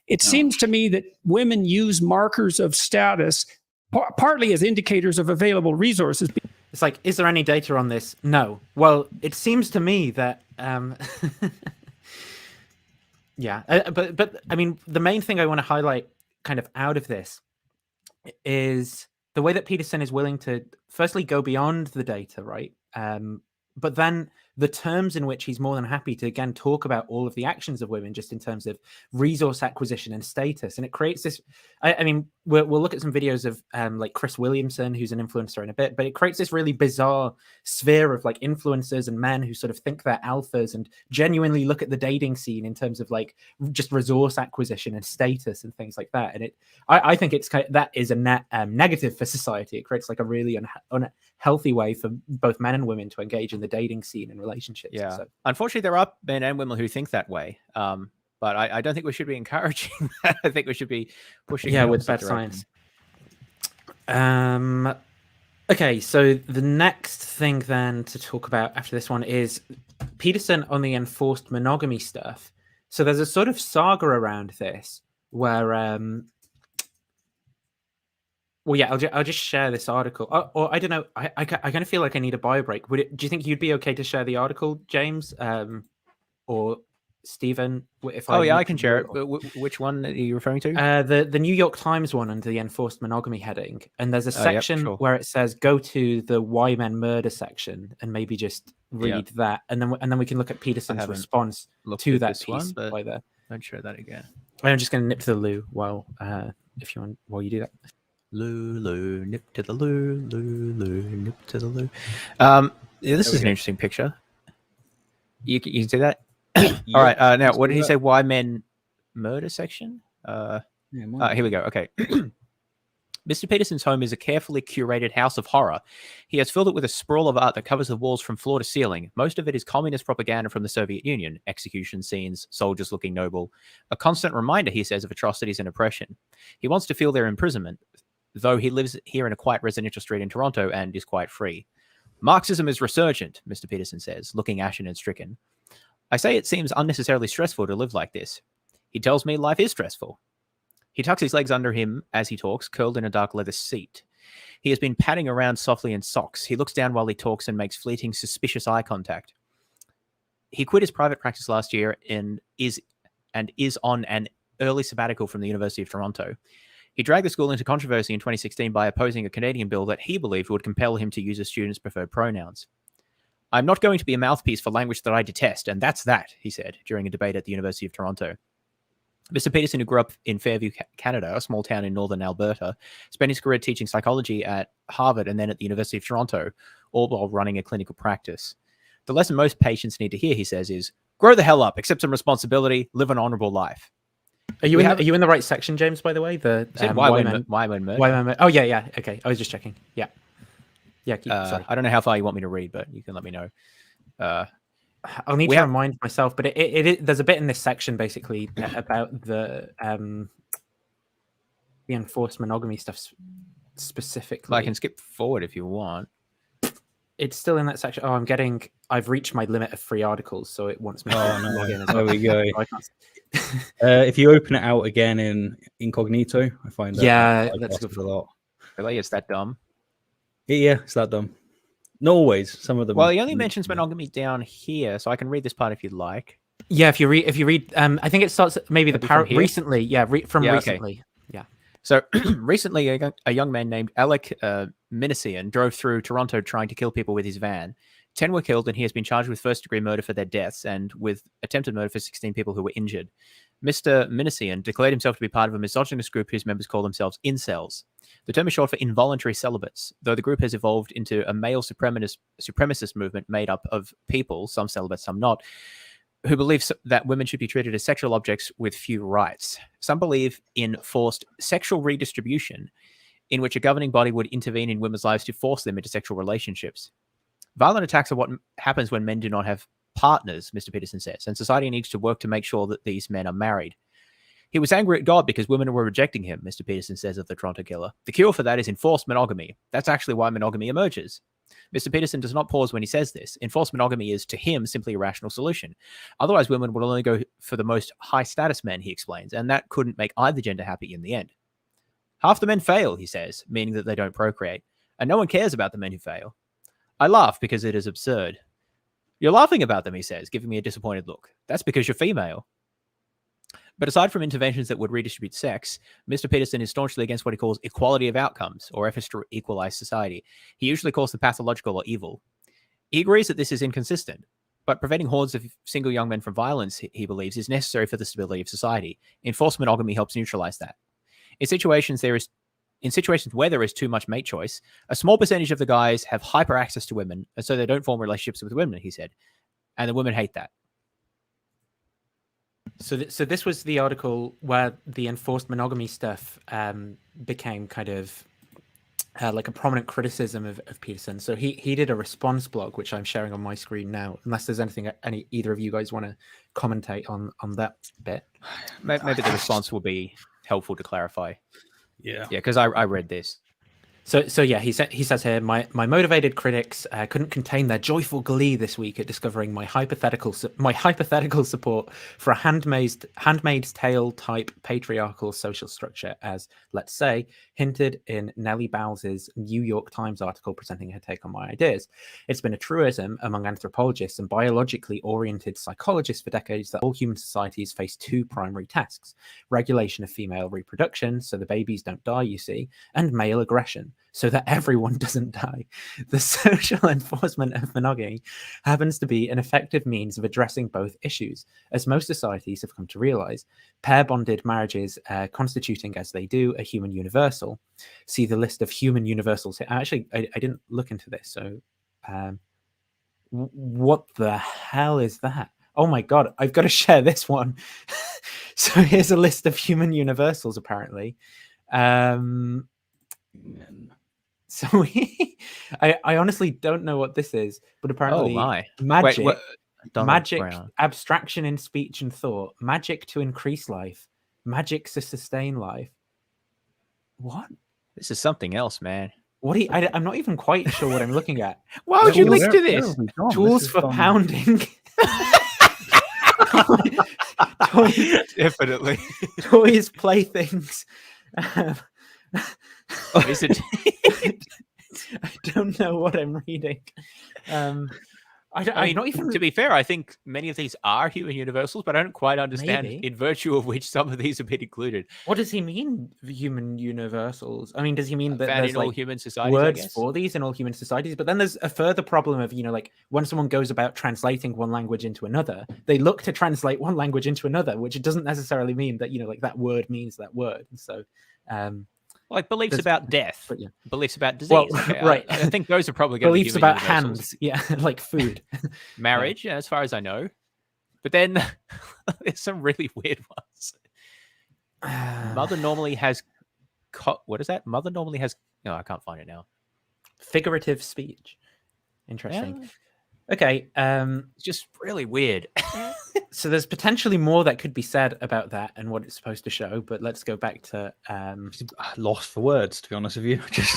It seems to me that women use markers of status partly as indicators of available resources. It's like, is there any data on this? No. Well, it seems to me that, yeah, but I mean, the main thing I want to highlight kind of out of this is the way that Peterson is willing to firstly go beyond the data, right? But then the terms in which he's more than happy to, again, talk about all of the actions of women just in terms of resource acquisition and status. And it creates this, I mean, we'll look at some videos of like Chris Williamson, who's an influencer in a bit, but it creates this really bizarre sphere of like influencers and men who sort of think they're alphas and genuinely look at the dating scene in terms of like just resource acquisition and status and things like that. And I think it's kind of, that is a net negative for society. It creates like a really unhealthy way for both men and women to engage in the dating scene and relationships. Yeah. So. Unfortunately, there are men and women who think that way. But I don't think we should be encouraging that. I think we should be pushing. Yeah, with bad science. Okay, so the next thing then to talk about after this one is Peterson on the enforced monogamy stuff. So there's a sort of saga around this where, well, yeah, I'll just share this article. Or I don't know. I kind of feel like I need a bio break. Do you think you'd be okay to share the article, James, or Stephen? I can share it. Which one are you referring to? The New York Times one under the enforced monogamy heading, and there's a section where it says go to the why men murder section and maybe just read that, and then we can look at Peterson's response to that piece one, by there. Don't share that again. I'm just going to nip to the loo while you do that. Loo, nip to the loo, nip to the loo. Yeah, this is an interesting picture. You can see that. All right. Now, what did he say? Why men murder section? Here we go. Okay. Mr. Peterson's home is a carefully curated house of horror. He has filled it with a sprawl of art that covers the walls from floor to ceiling. Most of it is communist propaganda from the Soviet Union, execution scenes, soldiers looking noble. A constant reminder, he says, of atrocities and oppression. He wants to feel their imprisonment, though he lives here in a quiet residential street in Toronto and is quite free. Marxism is resurgent, Mr. Peterson says, looking ashen and stricken. I say it seems unnecessarily stressful to live like this. He tells me life is stressful. He tucks his legs under him as he talks, curled in a dark leather seat. He has been padding around softly in socks. He looks down while he talks and makes fleeting, suspicious eye contact. He quit his private practice last year and is on an early sabbatical from the University of Toronto. He dragged the school into controversy in 2016 by opposing a Canadian bill that he believed would compel him to use a student's preferred pronouns. I'm not going to be a mouthpiece for language that I detest, and that's that, he said during a debate at the University of Toronto. Mr. Peterson, who grew up in Fairview, Canada, a small town in northern Alberta, spent his career teaching psychology at Harvard and then at the University of Toronto, all while running a clinical practice. The lesson most patients need to hear, he says, is grow the hell up, accept some responsibility, live an honorable life. Are you in the right section, James? By the way, the why men murder. Why men murder. Oh yeah. Okay, I was just checking. Yeah. Sorry. I don't know how far you want me to read, but you can let me know. I'll need to remind myself, but there's a bit in this section basically about the enforced monogamy stuff specifically. I can skip forward if you want. It's still in that section. Oh, I've reached my limit of free articles, so it wants me to log in as well. There we go. If you open it out again in incognito, I find that's good for a lot. Really, it's that dumb. Yeah, it's that dumb. Not always. Some of them. Well, he only mentions monogamy down here, so I can read this part if you'd like. Yeah, if you read, I think it starts maybe recently. Yeah, from recently. Okay. Yeah. So recently, a young man named Alec Minasian drove through Toronto trying to kill people with his van. 10 were killed, and he has been charged with first-degree murder for their deaths and with attempted murder for 16 people who were injured. Mr. Minasian declared himself to be part of a misogynist group whose members call themselves incels. The term is short for involuntary celibates, though the group has evolved into a male supremacist movement made up of people, some celibate, some not, who believe that women should be treated as sexual objects with few rights. Some believe in forced sexual redistribution, in which a governing body would intervene in women's lives to force them into sexual relationships. Violent attacks are what happens when men do not have partners, Mr. Peterson says, and society needs to work to make sure that these men are married. He was angry at God because women were rejecting him, Mr. Peterson says of the Toronto killer. The cure for that is enforced monogamy. That's actually why monogamy emerges. Mr. Peterson does not pause when he says this. Enforced monogamy is, to him, simply a rational solution. Otherwise, women would only go for the most high-status men, he explains, and that couldn't make either gender happy in the end. Half the men fail, he says, meaning that they don't procreate, and no one cares about the men who fail. I laugh because it is absurd. You're laughing about them, he says, giving me a disappointed look. That's because you're female. But aside from interventions that would redistribute sex, Mr. Peterson is staunchly against what he calls equality of outcomes, or efforts to equalize society. He usually calls them pathological or evil. He agrees that this is inconsistent, but preventing hordes of single young men from violence, he believes, is necessary for the stability of society. Enforced monogamy helps neutralize that. In situations where there is too much mate choice, a small percentage of the guys have hyper access to women, and so they don't form relationships with women, he said. And the women hate that. So this was the article where the enforced monogamy stuff became kind of like a prominent criticism of Peterson. So he did a response blog, which I'm sharing on my screen now, unless there's anything either of you guys want to commentate on that bit. Maybe the response will be helpful to clarify. Yeah, because I read this. So yeah, he says here, my motivated critics couldn't contain their joyful glee this week at discovering my hypothetical support for a Handmaid's Tale type patriarchal social structure, as, let's say, hinted in Nellie Bowles' New York Times article presenting her take on my ideas. It's been a truism among anthropologists and biologically oriented psychologists for decades that all human societies face two primary tasks: regulation of female reproduction, so the babies don't die, you see, and male aggression, so that everyone doesn't die. The social enforcement of monogamy happens to be an effective means of addressing both issues, as most societies have come to realize. Pair-bonded marriages constituting, as they do, a human universal. See the list of human universals here. Actually, I didn't look into this, so what the hell is that? Oh my God, I've got to share this one. So here's a list of human universals, apparently. So I honestly don't know what this is, but apparently magic, magic, abstraction in speech and thought, magic to increase life, magic to sustain life. What? This is something else, man. What do you, I'm not even quite sure what I'm looking at. Why would you link to this? Tools for pounding. Definitely. Toys, playthings. Is it? I don't know what I'm reading. Not even. To be fair, I think many of these are human universals, but I don't quite understand in virtue of which some of these have been included. What does he mean, human universals? I mean, does he mean that found there's in all like human societies, words for these in all human societies? But then there's a further problem of, like when someone goes about translating one language into another, they look to translate one language into another, which it doesn't necessarily mean that, like that word means that word. And so, like beliefs about death, beliefs about disease. Well, right. I think those are probably going to be beliefs about universals. hands, like food, marriage, as far as I know. But then there's some really weird ones. Mother normally has. What is that? Mother normally has. No, I can't find it now. Figurative speech. Interesting. Yeah. Okay. It's just really weird. So there's potentially more that could be said about that and what it's supposed to show, but let's go back to lost for words, to be honest with you. Just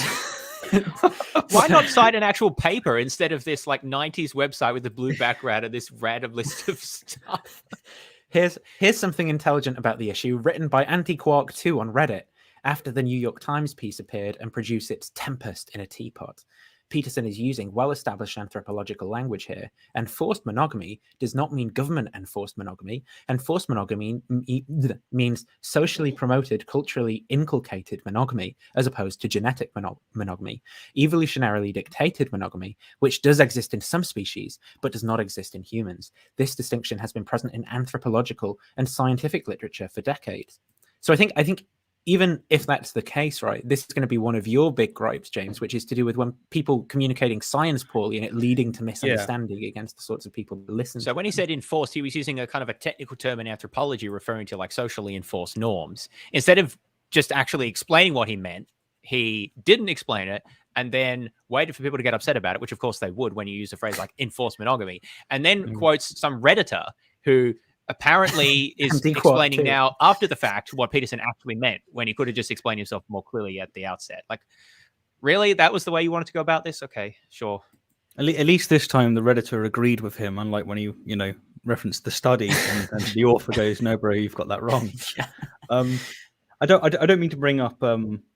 why not cite an actual paper instead of this like 90s website with the blue background and this random list of stuff? Here's something intelligent about the issue, written by Antiquark2 on Reddit after the New York Times piece appeared and produced its Tempest in a Teapot. Peterson is using well-established anthropological language here, and forced monogamy does not mean government-enforced monogamy. Enforced monogamy means socially promoted, culturally inculcated monogamy, as opposed to genetic monogamy, evolutionarily dictated monogamy, which does exist in some species, but does not exist in humans. This distinction has been present in anthropological and scientific literature for decades. So I think even if that's the case, right, this is going to be one of your big gripes, James, which is to do with when people communicating science poorly and it leading to misunderstanding against the sorts of people who listen. So when he said enforced, he was using a kind of a technical term in anthropology referring to like socially enforced norms. Instead of just actually explaining what he meant, he didn't explain it and then waited for people to get upset about it, which of course they would when you use a phrase like enforced monogamy, and then quotes some Redditor who apparently is explaining now after the fact what Peterson actually meant when he could have just explained himself more clearly at the outset. Like, really? That was the way you wanted to go about this? Okay, sure. At least this time the Redditor agreed with him, unlike when he, referenced the study and the author goes, "No, bro, you've got that wrong." I don't mean to bring up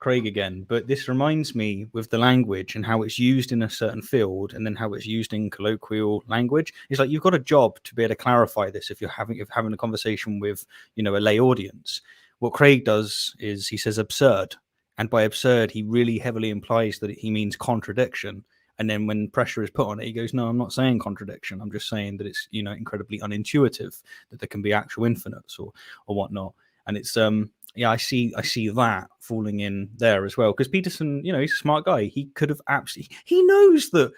Craig again, but this reminds me with the language and how it's used in a certain field and then how it's used in colloquial language. It's like you've got a job to be able to clarify this if you're having a conversation with, a lay audience. What Craig does is he says absurd. And by absurd, he really heavily implies that he means contradiction. And then when pressure is put on it, he goes, "No, I'm not saying contradiction. I'm just saying that it's, incredibly unintuitive, that there can be actual infinites or whatnot." And it's, I see that falling in there as well. Because Peterson, he's a smart guy. He could have he knows that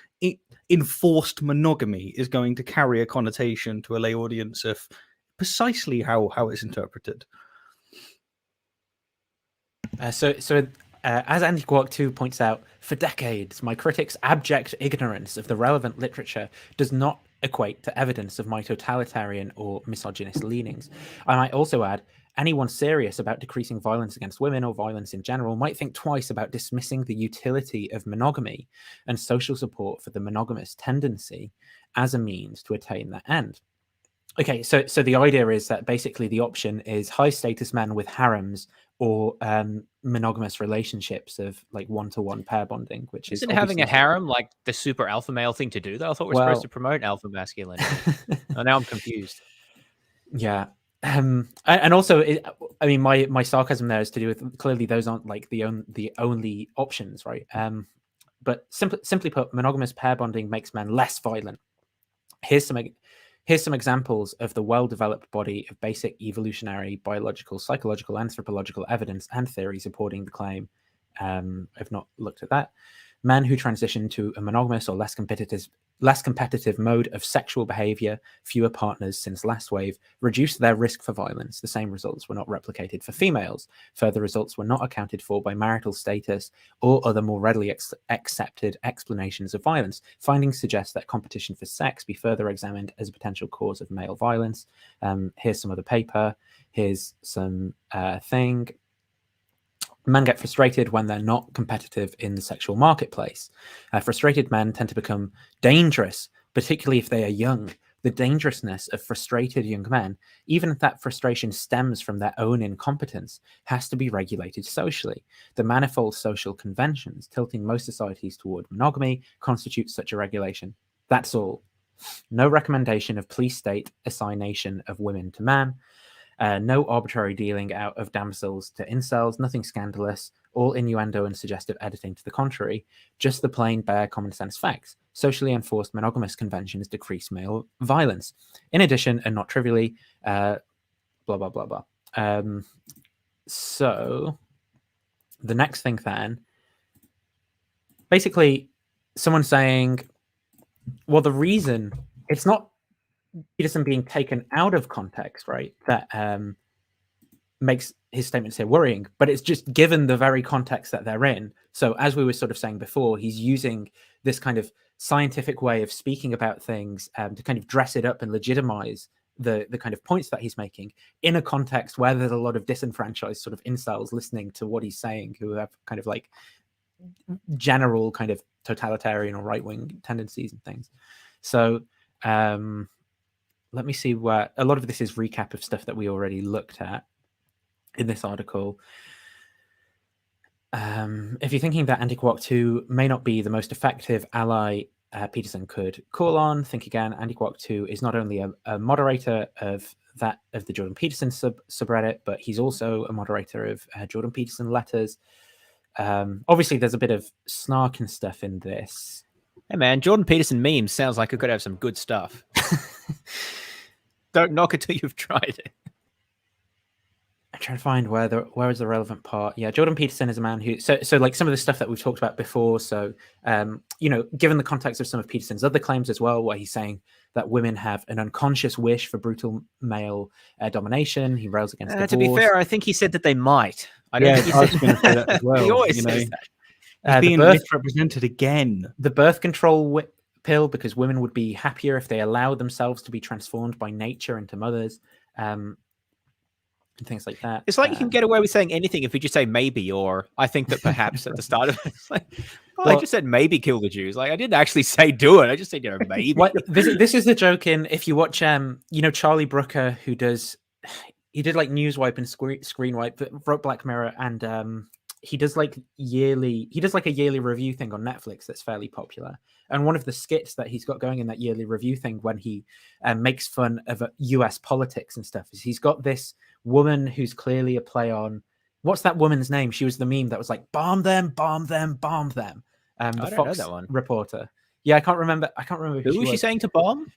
enforced monogamy is going to carry a connotation to a lay audience of precisely how it's interpreted. As Antiquark2 points out, for decades, my critics' abject ignorance of the relevant literature does not equate to evidence of my totalitarian or misogynist leanings. I might also add, anyone serious about decreasing violence against women or violence in general might think twice about dismissing the utility of monogamy and social support for the monogamous tendency as a means to attain that end. Okay, so the idea is that basically the option is high status men with harems or monogamous relationships of like one-to-one pair bonding, which isn't having a harem like the super alpha male thing to do, though? I thought we're supposed to promote alpha masculinity. Oh, now I'm confused. Yeah. And also, my sarcasm there is to do with clearly those aren't like the only options, right? But simply put, monogamous pair bonding makes men less violent. Here's some examples of the well-developed body of basic evolutionary, biological, psychological, anthropological evidence and theory supporting the claim. I've not looked at that. Men who transition to a monogamous or less competitive mode of sexual behavior, fewer partners since last wave, reduced their risk for violence. The same results were not replicated for females. Further results were not accounted for by marital status or other more readily accepted explanations of violence. Findings suggest that competition for sex be further examined as a potential cause of male violence. Here's some other paper. Here's some thing. Men get frustrated when they're not competitive in the sexual marketplace. Frustrated men tend to become dangerous, particularly if they are young. The dangerousness of frustrated young men, even if that frustration stems from their own incompetence, has to be regulated socially. The manifold social conventions tilting most societies toward monogamy constitute such a regulation. That's all. No recommendation of police state assignation of women to man. No arbitrary dealing out of damsels to incels, nothing scandalous, all innuendo and suggestive editing to the contrary, just the plain, bare, common sense facts. Socially enforced monogamous conventions decrease male violence. In addition, and not trivially, blah, blah, blah, blah. So the next thing then, basically someone saying, well, the reason it's not Peterson being taken out of context, right? That makes his statements here worrying, but it's just given the very context that they're in. So as we were sort of saying before, he's using this kind of scientific way of speaking about things to kind of dress it up and legitimize the kind of points that he's making in a context where there's a lot of disenfranchised sort of incels listening to what he's saying, who have kind of like general kind of totalitarian or right-wing tendencies and things. So let me see where a lot of this is recap of stuff that we already looked at in this article. If you're thinking that Anti-Quark 2 may not be the most effective ally Peterson could call on, think again. Anti-Quark 2 is not only a moderator of the Jordan Peterson subreddit, but he's also a moderator of Jordan Peterson letters. Obviously, there's a bit of snark and stuff in this. Hey man, Jordan Peterson memes sounds like it could have some good stuff. Don't knock it till you've tried it. I'm trying to find where is the relevant part. Yeah, Jordan Peterson is a man who so like some of the stuff that we've talked about before. So given the context of some of Peterson's other claims as well, where he's saying that women have an unconscious wish for brutal male domination, he rails against divorce. To be fair, I think he said that they might. I was going to say that as well. He always says that. He's being misrepresented again. The birth control pill, because women would be happier if they allowed themselves to be transformed by nature into mothers. And things like that. It's like you can get away with saying anything if you just say maybe, or I think that perhaps at the start of it. It's like, I just said maybe kill the Jews. Like I didn't actually say do it. I just said, maybe. This is the joke in, if you watch, Charlie Brooker, he did like Newswipe and Screenwipe, but wrote Black Mirror, and he does like a yearly review thing on Netflix that's fairly popular. And one of the skits that he's got going in that yearly review thing, when he makes fun of US politics and stuff, is he's got this woman who's clearly a play on, what's that woman's name? She was the meme that was like, bomb them, bomb them, bomb them. The Fox that one. reporter. Yeah, I can't remember who was she saying to bomb?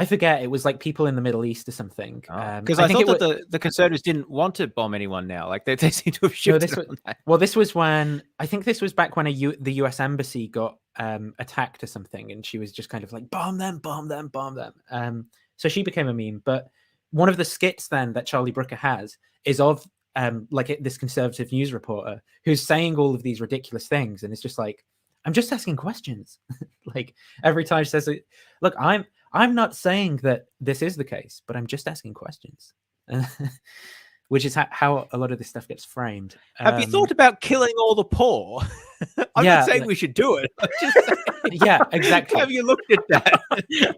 I forget. It was like people in the Middle East or something. Because I thought that the conservatives didn't want to bomb anyone now. Like they seem to have shifted on that. Well, this was when, I think this was back when the US embassy got attacked or something, and she was just kind of like, bomb them, bomb them, bomb them. So she became a meme. But one of the skits then that Charlie Brooker has is of this conservative news reporter who's saying all of these ridiculous things, and it's just like, I'm just asking questions. Like every time she says it, look, I'm not saying that this is the case, but I'm just asking questions. Which is how a lot of this stuff gets framed. Have you thought about killing all the poor? I'm not saying we should do it. I'm just saying, yeah, exactly. Have you looked at that?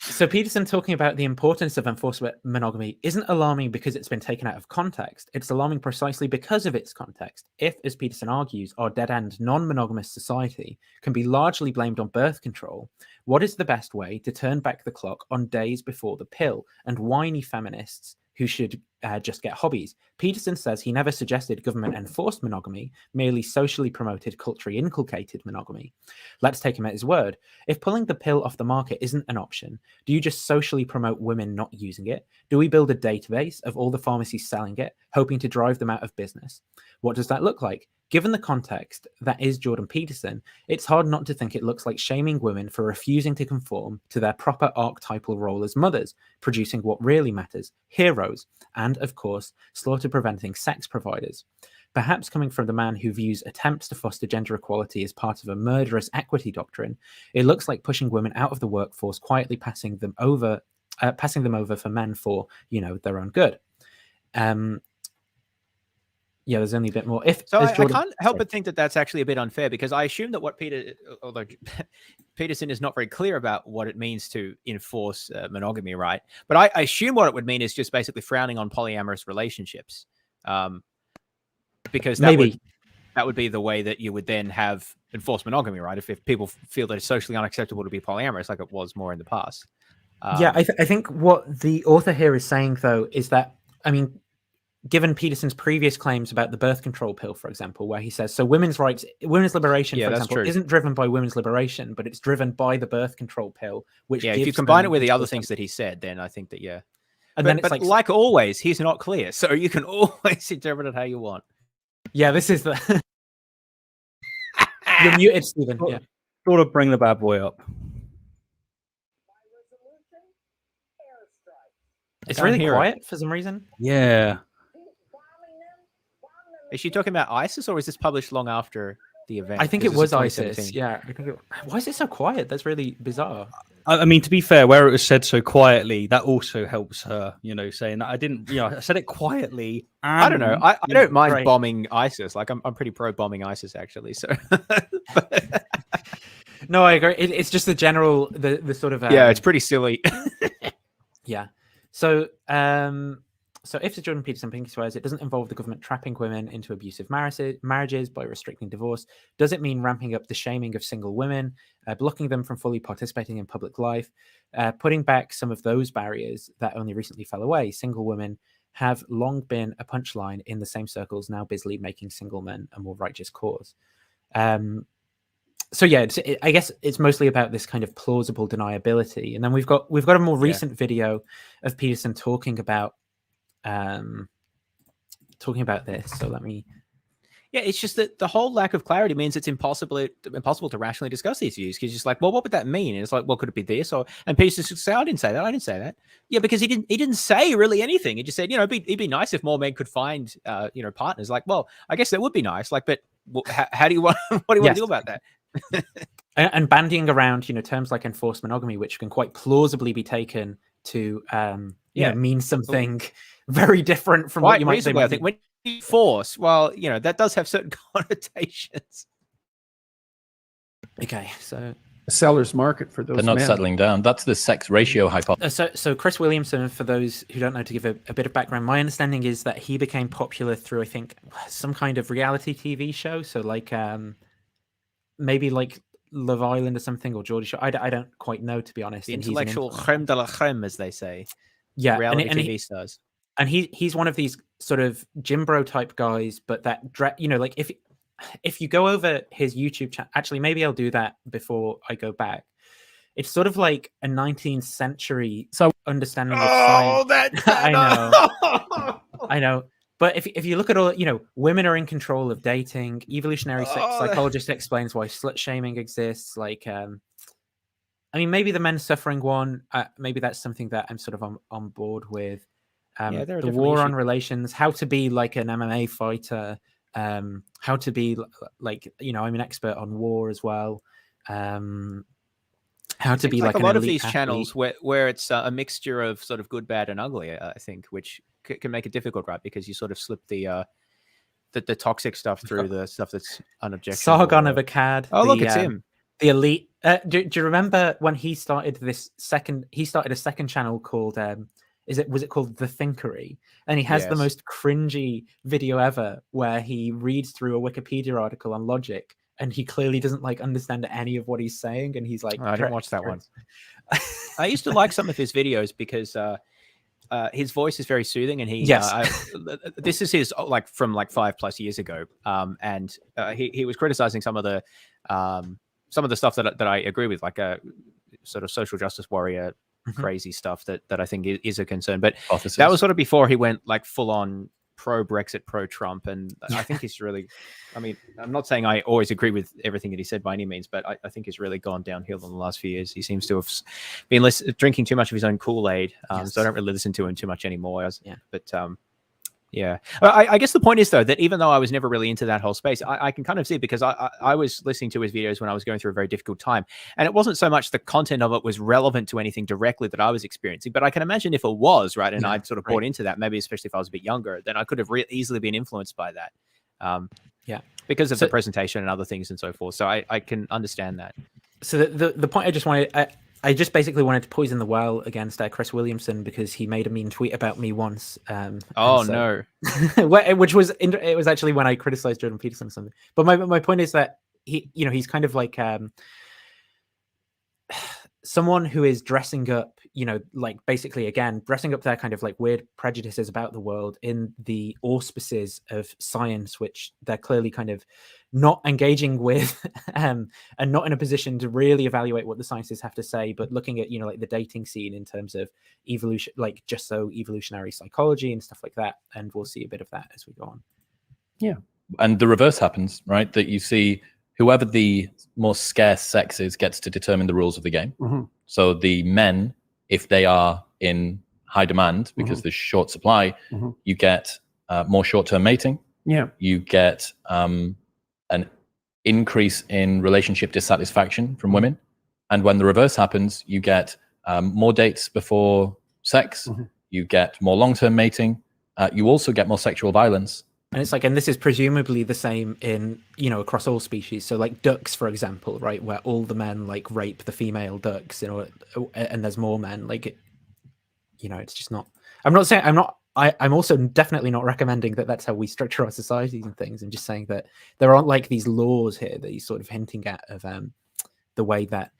So Peterson talking about the importance of enforced monogamy isn't alarming because it's been taken out of context. It's alarming precisely because of its context. If, as Peterson argues, our dead-end non-monogamous society can be largely blamed on birth control, what is the best way to turn back the clock on days before the pill and whiny feminists who should just get hobbies? Peterson says he never suggested government-enforced monogamy, merely socially promoted, culturally inculcated monogamy. Let's take him at his word. If pulling the pill off the market isn't an option, do you just socially promote women not using it? Do we build a database of all the pharmacies selling it, hoping to drive them out of business? What does that look like? Given the context that is Jordan Peterson, it's hard not to think it looks like shaming women for refusing to conform to their proper archetypal role as mothers, producing what really matters, heroes, and, of course, slaughter-preventing sex providers. Perhaps coming from the man who views attempts to foster gender equality as part of a murderous equity doctrine, it looks like pushing women out of the workforce, quietly passing them over for men for, their own good. Yeah, there's only a bit more. I can't help but think that that's actually a bit unfair, because I assume that although Peterson is not very clear about what it means to enforce monogamy, right? But I assume what it would mean is just basically frowning on polyamorous relationships, because that would be the way that you would then have enforced monogamy, right? If people feel that it's socially unacceptable to be polyamorous, like it was more in the past. I think what the author here is saying, though, is that, given Peterson's previous claims about the birth control pill, for example, where he says, so women's liberation, for example, isn't driven by women's liberation, but it's driven by the birth control pill, which if you combine it with the other things that he said, then I think that, And then it's like always, he's not clear, so you can always interpret it how you want. Yeah, this is the... You're muted, Stephen. Yeah. Sort of bring the bad boy up. It's Can't really hear it. quiet for some reason. Yeah. Is she talking about ISIS, or is this published long after the event? I think Because it this was is ISIS. 2017. Yeah. I think why is it so quiet? That's really bizarre. I mean, to be fair, where it was said so quietly, that also helps her, saying that I didn't, I said it quietly. I don't know. I don't mind right. bombing ISIS. Like, I'm pretty pro bombing ISIS, actually. So No, I agree. It's just the general, the sort of yeah, it's pretty silly. Yeah. So, if the Jordan Peterson Pinky swears it doesn't involve the government trapping women into abusive marriages by restricting divorce, does it mean ramping up the shaming of single women, blocking them from fully participating in public life, putting back some of those barriers that only recently fell away? Single women have long been a punchline in the same circles, now busily making single men a more righteous cause. So yeah, I guess it's mostly about this kind of plausible deniability, and then we've got a more recent video of Peterson talking about this. So let me. Yeah, it's just that the whole lack of clarity means it's impossible to rationally discuss these views, because you're just like, well, what would that mean? And it's like, well, could it be this? And Peterson should say, I didn't say that. Yeah, because he didn't say really anything. He just said, it'd be nice if more men could find partners. Like, well, I guess that would be nice. Like, but how do you want? What do you want to do about that? and bandying around, terms like enforced monogamy, which can quite plausibly be taken to mean something very different from what you might say. I think when you force, well, that does have certain connotations. Okay, so a seller's market for those. They're not men. settling down. That's the sex ratio hypothesis. So Chris Williamson, for those who don't know, to give a bit of background, my understanding is that he became popular through, I think, some kind of reality TV show. So like maybe like Love Island or something, or Geordie Shore. I don't quite know, to be honest. The intellectual creme de la creme, as they say. Yeah, reality TV stars. And he's one of these sort of gym bro type guys, but that like if you go over his YouTube channel, actually maybe I'll do that before I go back. It's sort of like a 19th century understanding of science. I know. But if you look at all, women are in control of dating. Evolutionary psychologist explains why slut shaming exists. Like, I mean, maybe the men suffering one, maybe that's something that I'm sort of on board with. The war on relations, how to be like an MMA fighter, how to be like, I'm an expert on war as well. How to be like a lot of these athlete. channels where it's a mixture of sort of good, bad, and ugly, I think, which can make it difficult, right? Because you sort of slip the toxic stuff through the stuff that's unobjectionable. Sargon of Akkad. Oh, look, it's him. The elite. Do you remember when he started a second channel called was it called The Thinkery? And he has the most cringy video ever, where he reads through a Wikipedia article on logic, and he clearly doesn't understand any of what he's saying, and he's like, I didn't watch that one. I used to like some of his videos because his voice is very soothing, and this is his from 5+ years ago, and he was criticizing some of the stuff that I agree with, like a sort of social justice warrior crazy stuff that I think is a concern. But that was sort of before he went full on pro Brexit, pro Trump, and I think he's really, I mean, I'm not saying I always agree with everything that he said by any means, but I think he's really gone downhill in the last few years. He seems to have been drinking too much of his own Kool-Aid, so I don't really listen to him too much anymore. But yeah, I guess the point is, though, that even though I was never really into that whole space, I can kind of see, because I was listening to his videos when I was going through a very difficult time, and it wasn't so much the content of it was relevant to anything directly that I was experiencing, but I can imagine if it was, right, and I'd sort of bought into that, maybe especially if I was a bit younger, then I could have easily been influenced by that. Because of the presentation and other things and so forth. So I can understand that. So the point I just wanted... I just basically wanted to poison the well against Chris Williamson, because he made a mean tweet about me once. No. Which was it was actually when I criticized Jordan Peterson or something. But my point is that he's kind of like someone who is dressing up, basically again dressing up their kind of weird prejudices about the world in the auspices of science, which they're clearly kind of not engaging with, and not in a position to really evaluate what the scientists have to say, but looking at the dating scene in terms of evolution, just so evolutionary psychology and stuff like that. And we'll see a bit of that as we go on. Yeah, and the reverse happens, right? That you see whoever the more scarce sex is gets to determine the rules of the game. So the men, if they are in high demand because there's short supply, you get more short-term mating. Yeah. You get an increase in relationship dissatisfaction from women. And when the reverse happens, you get more dates before sex. You get more long-term mating. You also get more sexual violence. And it's like, and this is presumably the same in, you know, across all species. So like ducks, for example, right, where all the men like rape the female ducks, you know, and there's more men. Like, it, you know, it's just not. I'm also definitely not recommending that that's how we structure our societies and things. I'm just saying that there aren't like these laws here that he's sort of hinting at of the way that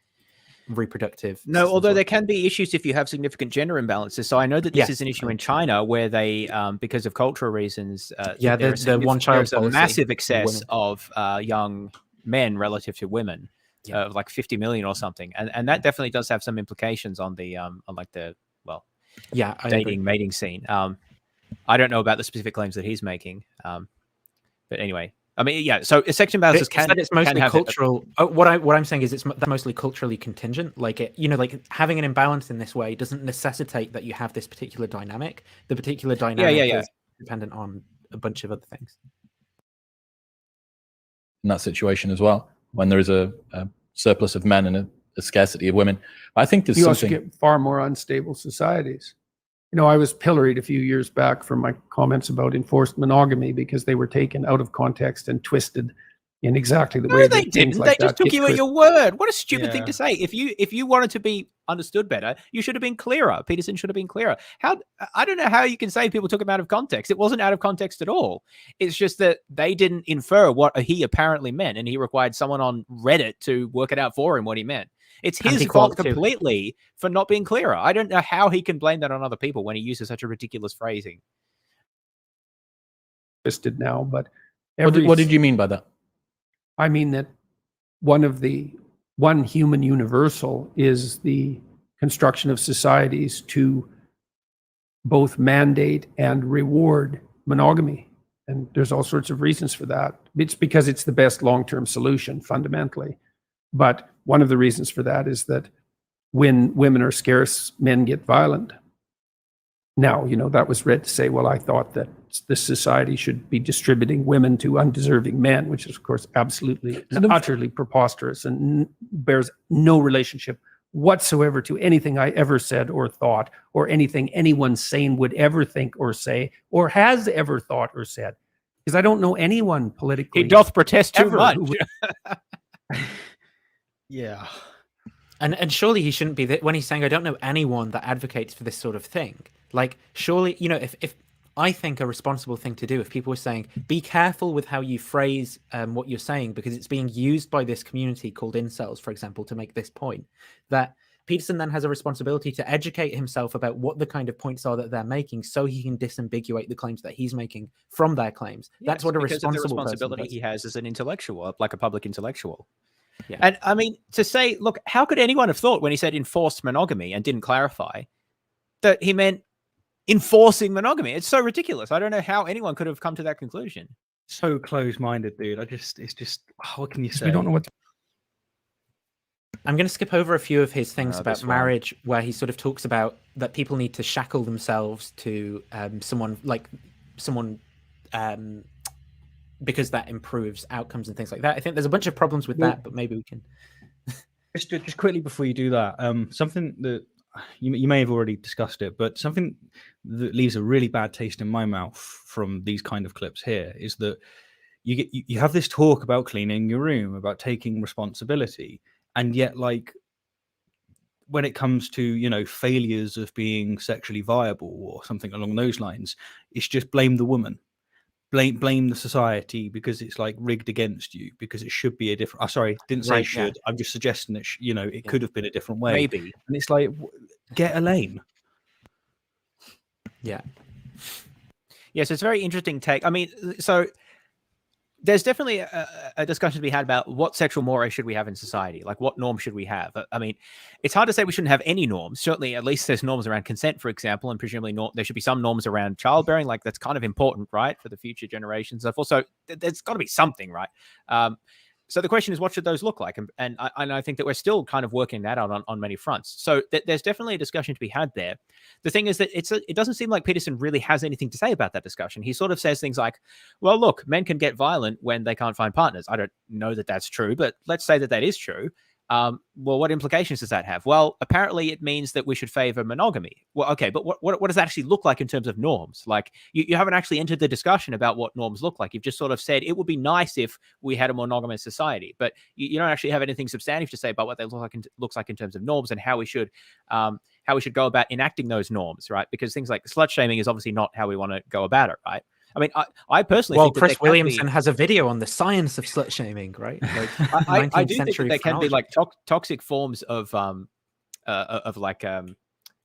reproductive. No, although there can be issues if you have significant gender imbalances. So I know that this is an issue in China where they, because of cultural reasons, there's a massive excess of young men relative to women, like 50 million or something, and that definitely does have some implications on the on like the dating mating scene. I don't know about the specific claims that he's making, but anyway. I mean, yeah. So sex imbalances it's mostly cultural. What I'm saying is it's mostly culturally contingent. Like it, you know, like having an imbalance in this way doesn't necessitate that you have this particular dynamic. The particular dynamic is dependent on a bunch of other things. In that situation as well, when there is a surplus of men and a scarcity of women, I think there's also get far more unstable societies. You know, I was pilloried a few years back for my comments about enforced monogamy because they were taken out of context and twisted in exactly the way they that didn't. Like they just took you at your word. What a stupid thing to say. If you wanted to be understood better, you should have been clearer. Peterson should have been clearer. I don't know how you can say people took him out of context. It wasn't out of context at all. It's just that they didn't infer what he apparently meant, and he required someone on Reddit to work it out for him what he meant. It's his fault completely for not being clearer. I don't know how he can blame that on other people when he uses such a ridiculous phrasing. Twisted now, but what did you mean by that? I mean that one human universal is the construction of societies to both mandate and reward monogamy. And there's all sorts of reasons for that. It's because it's the best long-term solution fundamentally. But one of the reasons for that is that when women are scarce, men get violent. Now, you know, that was read to say, well, I thought that this society should be distributing women to undeserving men, which is, of course, absolutely and utterly preposterous and bears no relationship whatsoever to anything I ever said or thought, or anything anyone sane would ever think or say, or has ever thought or said. Because I don't know anyone politically. He doth protest too much. Yeah. And surely he shouldn't be when he's saying, I don't know anyone that advocates for this sort of thing. Like, surely, you know, if I think a responsible thing to do, if people were saying, be careful with how you phrase what you're saying, because it's being used by this community called incels, for example, to make this point, that Peterson then has a responsibility to educate himself about what the kind of points are that they're making so he can disambiguate the claims that he's making from their claims. That's what a responsibility he has as an intellectual, like a public intellectual. Yeah. And I mean, to say, look, how could anyone have thought when he said enforced monogamy and didn't clarify that he meant enforcing monogamy? It's so ridiculous. I don't know how anyone could have come to that conclusion. So close-minded, dude. It's just, what can you say? We don't know what. I'm going to skip over a few of his things about marriage, where he sort of talks about that people need to shackle themselves to someone because that improves outcomes and things like that. I think there's a bunch of problems with that, but maybe we can. just quickly before you do that, something that you may have already discussed it, but something that leaves a really bad taste in my mouth from these kind of clips here is that you have this talk about cleaning your room, about taking responsibility, and yet, like, when it comes to, you know, failures of being sexually viable or something along those lines, it's just blame the woman. Blame the society because it's like rigged against you, because it should be a different. Sorry, didn't say should. I'm just suggesting that you know, it could have been a different way. Maybe. And it's like, get a lane. Yeah. Yes, it's a very interesting take. I mean, so there's definitely a discussion to be had about what sexual mores should we have in society? Like, what norms should we have? I mean, it's hard to say we shouldn't have any norms. Certainly, at least there's norms around consent, for example, and presumably there should be some norms around childbearing. Like, that's kind of important, right, for the future generations. Also, there's got to be something, right? So the question is, what should those look like? And I think that we're still kind of working that out on many fronts. So there's definitely a discussion to be had there. The thing is that it doesn't seem like Peterson really has anything to say about that discussion. He sort of says things like, well, look, men can get violent when they can't find partners. I don't know that that's true, but let's say that that is true. Well, what implications does that have? Well, apparently it means that we should favor monogamy. Well, okay, but what does that actually look like in terms of norms? Like, you haven't actually entered the discussion about what norms look like. You've just sort of said it would be nice if we had a monogamous society, but you don't actually have anything substantive to say about what that looks like in terms of norms and how we should go about enacting those norms, right? Because things like slut shaming is obviously not how we want to go about it, right? I mean, I personally think that Chris Williamson has a video on the science of slut shaming, right? Like, I do think that there can be like toxic forms of like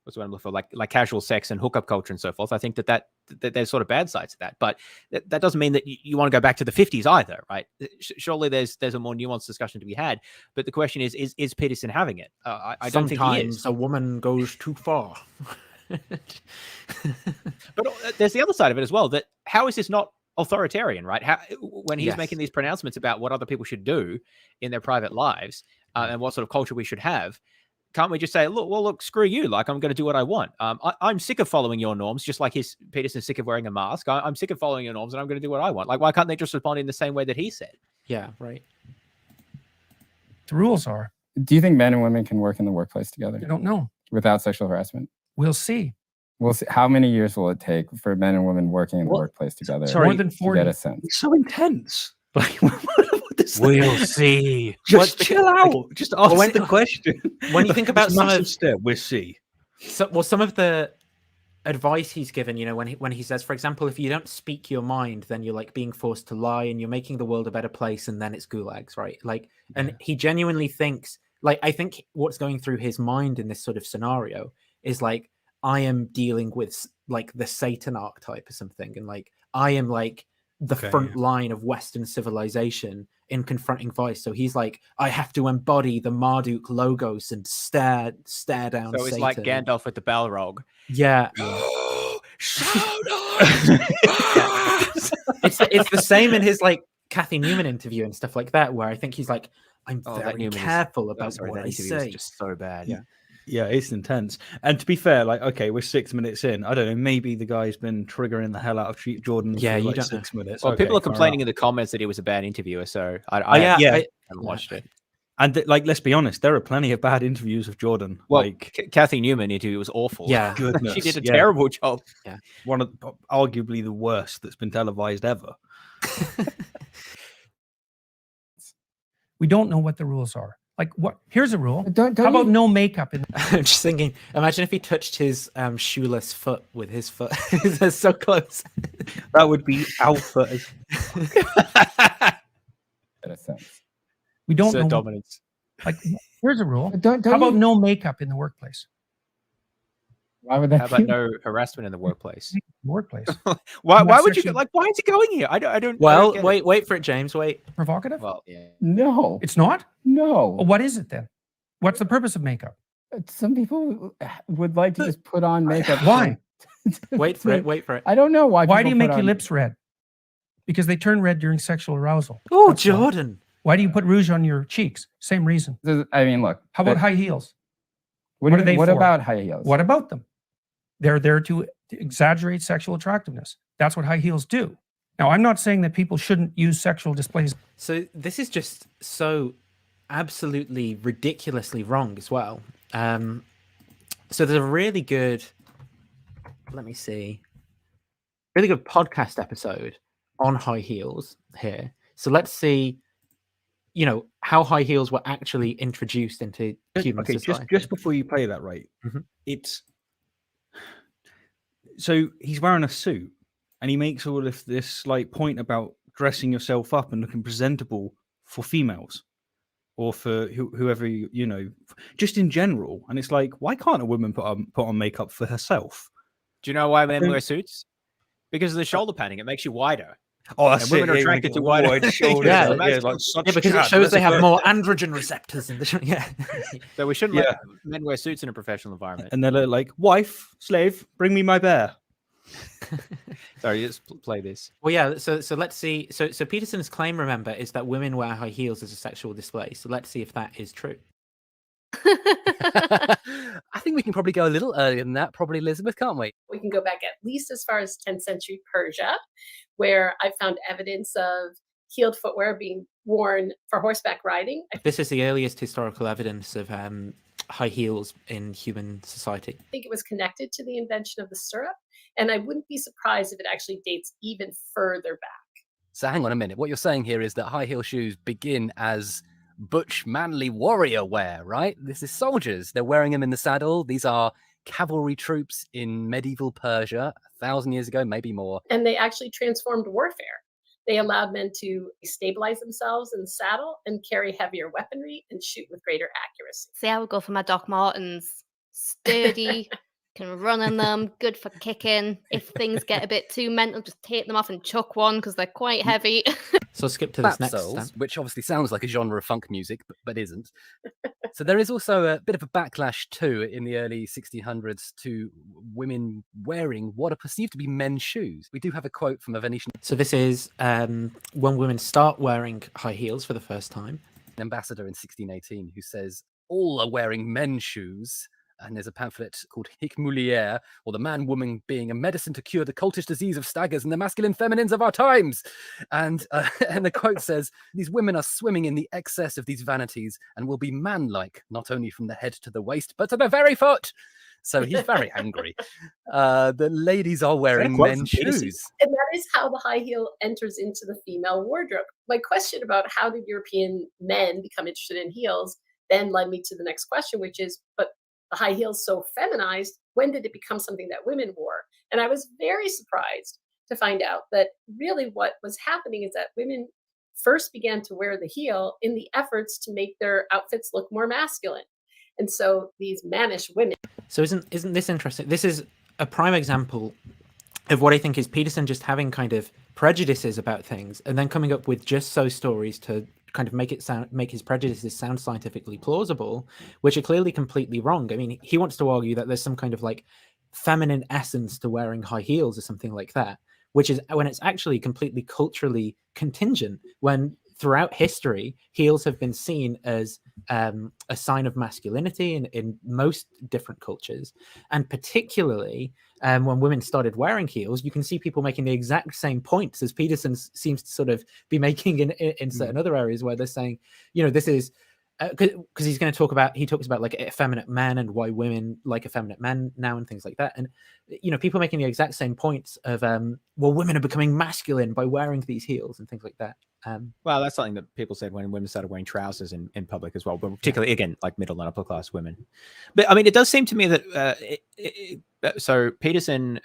what's what I'm looking for, like casual sex and hookup culture and so forth. I think that there's sort of bad sides to that, but that doesn't mean that you want to go back to the 50s either, right? Surely there's a more nuanced discussion to be had. But the question is Peterson having it? I don't think he is. Sometimes a woman goes too far. But there's the other side of it as well, that how is this not authoritarian, right? When he's making these pronouncements about what other people should do in their private lives and what sort of culture we should have, can't we just say, look, screw you, like, I'm going to do what I want. I'm sick of following your norms, just like Peterson's sick of wearing a mask. I'm sick of following your norms and I'm going to do what I want. Like, why can't they just respond in the same way that he said? Yeah, right. The rules are. Do you think men and women can work in the workplace together? I don't know. Without sexual harassment? We'll see. We'll see. How many years will it take for men and women working in the workplace together? Sorry, more than 40. To get a sense. It's so intense. Like, we'll see. Just chill out. Just ask the question. When you think about some of we'll see. Some of the advice he's given, you know, when he says, for example, if you don't speak your mind, then you're like being forced to lie and you're making the world a better place, and then it's gulags, right? Like, and he genuinely thinks, like, I think what's going through his mind in this sort of scenario is like, I am dealing with like the Satan archetype or something, and like I am like the front line of Western civilization in confronting vice. So he's like, I have to embody the Marduk logos and stare down. So it's like Gandalf with the Balrog. Yeah. It's the same in his like Kathy Newman interview and stuff like that, where I think he's like, I'm very careful about what I say. Just so bad. Yeah, it's intense. And to be fair, like, okay, we're 6 minutes in. I don't know, maybe the guy's been triggering the hell out of Jordan for like 6 minutes. Well, people are complaining in the comments that he was a bad interviewer, so I haven't watched it. And like, let's be honest, there are plenty of bad interviews of Jordan. Well, like Kathy Newman interview was awful. Yeah, goodness, she did a terrible job. Yeah, one of arguably the worst that's been televised ever. We don't know what the rules are. Like, what? Here's a rule. How about no makeup? I'm just thinking, imagine if he touched his shoeless foot with his foot. That's so close. That would be alpha. In a sense. We don't know. Dominance. Like, here's a rule. How about no makeup in the workplace? Why would that? How about no harassment in the workplace? Workplace. Why would you like? Why is it going here? I don't. Well, wait for it, James. Wait. Provocative? Well, yeah. No, it's not. No. Well, what is it then? What's the purpose of makeup? Some people would like to just put on makeup. Why? Wait for it. I don't know why. Why do you make your lips red? Because they turn red during sexual arousal. Oh, Jordan. Why do you put rouge on your cheeks? Same reason. I mean, look. How about high heels? What are they for? About high heels? What about them? They're there to exaggerate sexual attractiveness. That's what high heels do. Now, I'm not saying that people shouldn't use sexual displays. So this is just so absolutely ridiculously wrong as well. So there's a really good, really good podcast episode on high heels here. So let's see, you know, how high heels were actually introduced into human society. Just before you play that, right? It's so he's wearing a suit and he makes all of this like point about dressing yourself up and looking presentable for females or for whoever you know, just in general. And it's like, why can't a woman put on makeup for herself? Do you know why men wear suits? Because of the shoulder padding. It makes you wider. Oh, that's and women are attracted to wide shoulders. Because it shows they have more androgen receptors in the yeah. So we shouldn't let men wear suits in a professional environment. And they're like, wife, slave, bring me my bear. Sorry, let's play this. Well, yeah. So let's see. So Peterson's claim, remember, is that women wear high heels as a sexual display. So let's see if that is true. I think we can probably go a little earlier than that, probably Elizabeth, can't we? We can go back at least as far as 10th century Persia, where I found evidence of heeled footwear being worn for horseback riding. This is the earliest historical evidence of high heels in human society. I think it was connected to the invention of the stirrup, and I wouldn't be surprised if it actually dates even further back. So hang on a minute. What you're saying here is that high heel shoes begin as butch, manly warrior wear, right? This is soldiers. They're wearing them in the saddle. These are cavalry troops in medieval Persia 1,000 years ago, maybe more. And they actually transformed warfare. They allowed men to stabilize themselves in the saddle and carry heavier weaponry and shoot with greater accuracy. See, I would go for my Doc Martens. Sturdy, can run in them, good for kicking. If things get a bit too mental, just take them off and chuck one because they're quite heavy. So skip to this Fat next Souls, step. which obviously sounds like a genre of funk music, but isn't. So there is also a bit of a backlash too in the early 1600s to women wearing what are perceived to be men's shoes. We do have a quote from a Venetian. So this is when women start wearing high heels for the first time. An ambassador in 1618 who says all are wearing men's shoes. And there's a pamphlet called Hic Mulier, or the man-woman being a medicine to cure the cultish disease of staggers and the masculine feminines of our times. And the quote says, these women are swimming in the excess of these vanities and will be man-like, not only from the head to the waist, but to the very foot. So he's very angry. The ladies are wearing men's shoes. And that is how the high heel enters into the female wardrobe. My question about how did European men become interested in heels then led me to the next question, which is, but the high heels so feminized, when did it become something that women wore? And I was very surprised to find out that really what was happening is that women first began to wear the heel in the efforts to make their outfits look more masculine. And so these mannish women. So isn't this interesting? This is a prime example of what I think is Peterson just having kind of prejudices about things and then coming up with just so stories to kind of make his prejudices sound scientifically plausible, which are clearly completely wrong. I mean, he wants to argue that there's some kind of like feminine essence to wearing high heels or something like that, which is when it's actually completely culturally contingent, when throughout history, heels have been seen as a sign of masculinity in most different cultures. And particularly when women started wearing heels, you can see people making the exact same points as Peterson seems to sort of be making in certain other areas where they're saying, you know, this is because he talks about like effeminate men and why women like effeminate men now and things like that. And, you know, people making the exact same points of, well, women are becoming masculine by wearing these heels and things like that. Well, that's something that people said when women started wearing trousers in public as well, but particularly, again, like middle and upper class women. But I mean, it does seem to me that, so Peterson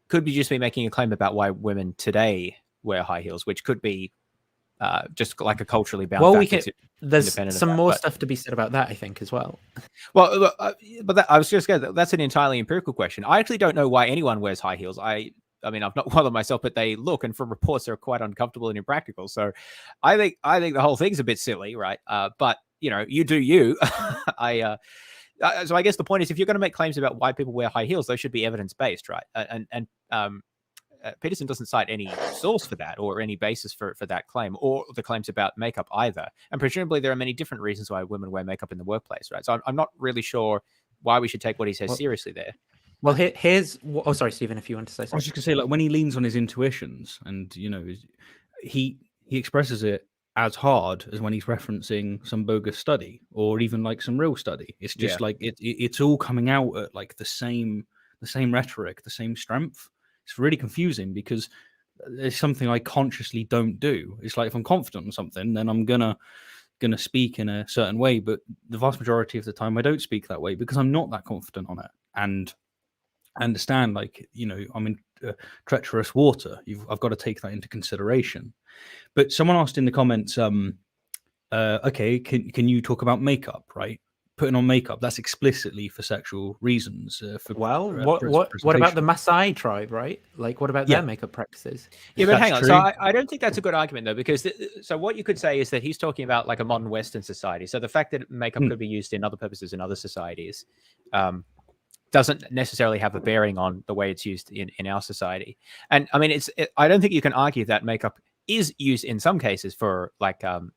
could be just be making a claim about why women today wear high heels, which could be just like a culturally bound. Well, there's some more stuff to be said about that, I think, as well. Well, but I was just going to, that's an entirely empirical question. I actually don't know why anyone wears high heels. I mean, I've not worn them myself, but they look, and from reports, are quite uncomfortable and impractical. So I think the whole thing's a bit silly, right? But you know, you do you. So I guess the point is, if you're going to make claims about why people wear high heels, those should be evidence-based, right? And Peterson doesn't cite any source for that or any basis for that claim or the claims about makeup either. And presumably there are many different reasons why women wear makeup in the workplace, right? So I'm not really sure why we should take what he says seriously there. Well, here's... Oh, sorry, Stephen, if you want to say something. I was just going to say, like, when he leans on his intuitions and, you know, he expresses it as hard as when he's referencing some bogus study or even like some real study. It's just like it's all coming out at like the same rhetoric, the same strength. It's really confusing because it's something I consciously don't do. It's like if I'm confident in something, then I'm gonna speak in a certain way. But the vast majority of the time, I don't speak that way because I'm not that confident on it. And I understand, like, you know, I'm in treacherous water. I've got to take that into consideration. But someone asked in the comments, okay, can you talk about makeup, right? Putting on makeup, that's explicitly for sexual reasons. What about the Maasai tribe, right? Like, what about their makeup practices? Yeah, but hang on. So I don't think that's a good argument, though, because so what you could say is that he's talking about like a modern Western society. So the fact that makeup could be used in other purposes in other societies doesn't necessarily have a bearing on the way it's used in our society. And I mean, I don't think you can argue that makeup is used in some cases for like to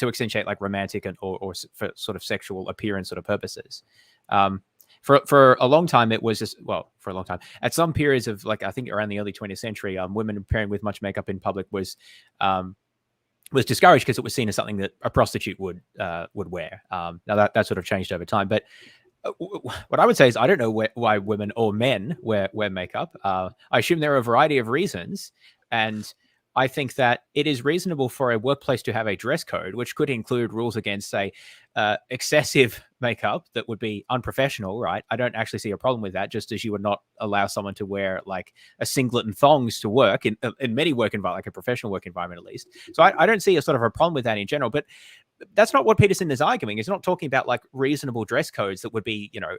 accentuate like romantic or for sort of sexual appearance sort of purposes. For a long time, it was just, well, for a long time, at some periods of like, I think around the early 20th century, women appearing with much makeup in public was discouraged because it was seen as something that a prostitute would wear. Now that sort of changed over time, but what I would say is I don't know why women or men wear makeup. I assume there are a variety of reasons, and I think that it is reasonable for a workplace to have a dress code, which could include rules against, say, excessive makeup that would be unprofessional, right? I don't actually see a problem with that, just as you would not allow someone to wear like a singlet and thongs to work in many work environments, like a professional work environment at least. So I don't see a sort of a problem with that in general, but that's not what Peterson is arguing. He's not talking about like reasonable dress codes that would be, you know,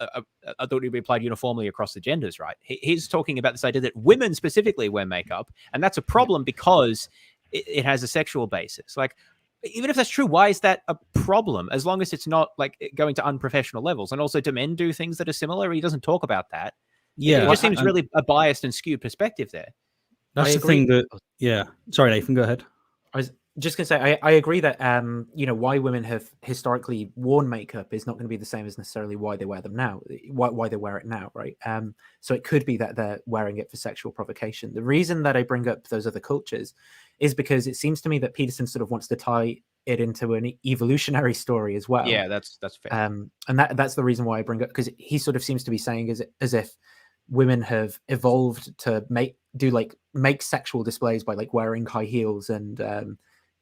that would be applied uniformly across the genders, right? He's talking about this idea that women specifically wear makeup, and that's a problem because it has a sexual basis. Like, even if that's true, why is that a problem? As long as it's not like going to unprofessional levels. And also, do men do things that are similar? He doesn't talk about that. Yeah, it just seems really a biased and skewed perspective there. That's the thing that, yeah. Sorry, Nathan, go ahead. I was just going to say, I agree that, you know, why women have historically worn makeup is not going to be the same as necessarily why they wear them now, why they wear it now, right? So it could be that they're wearing it for sexual provocation. The reason that I bring up those other cultures is because it seems to me that Peterson sort of wants to tie it into an evolutionary story as well. Yeah, that's fair. And that's the reason why I bring up, because he sort of seems to be saying as if women have evolved to make sexual displays by like wearing high heels and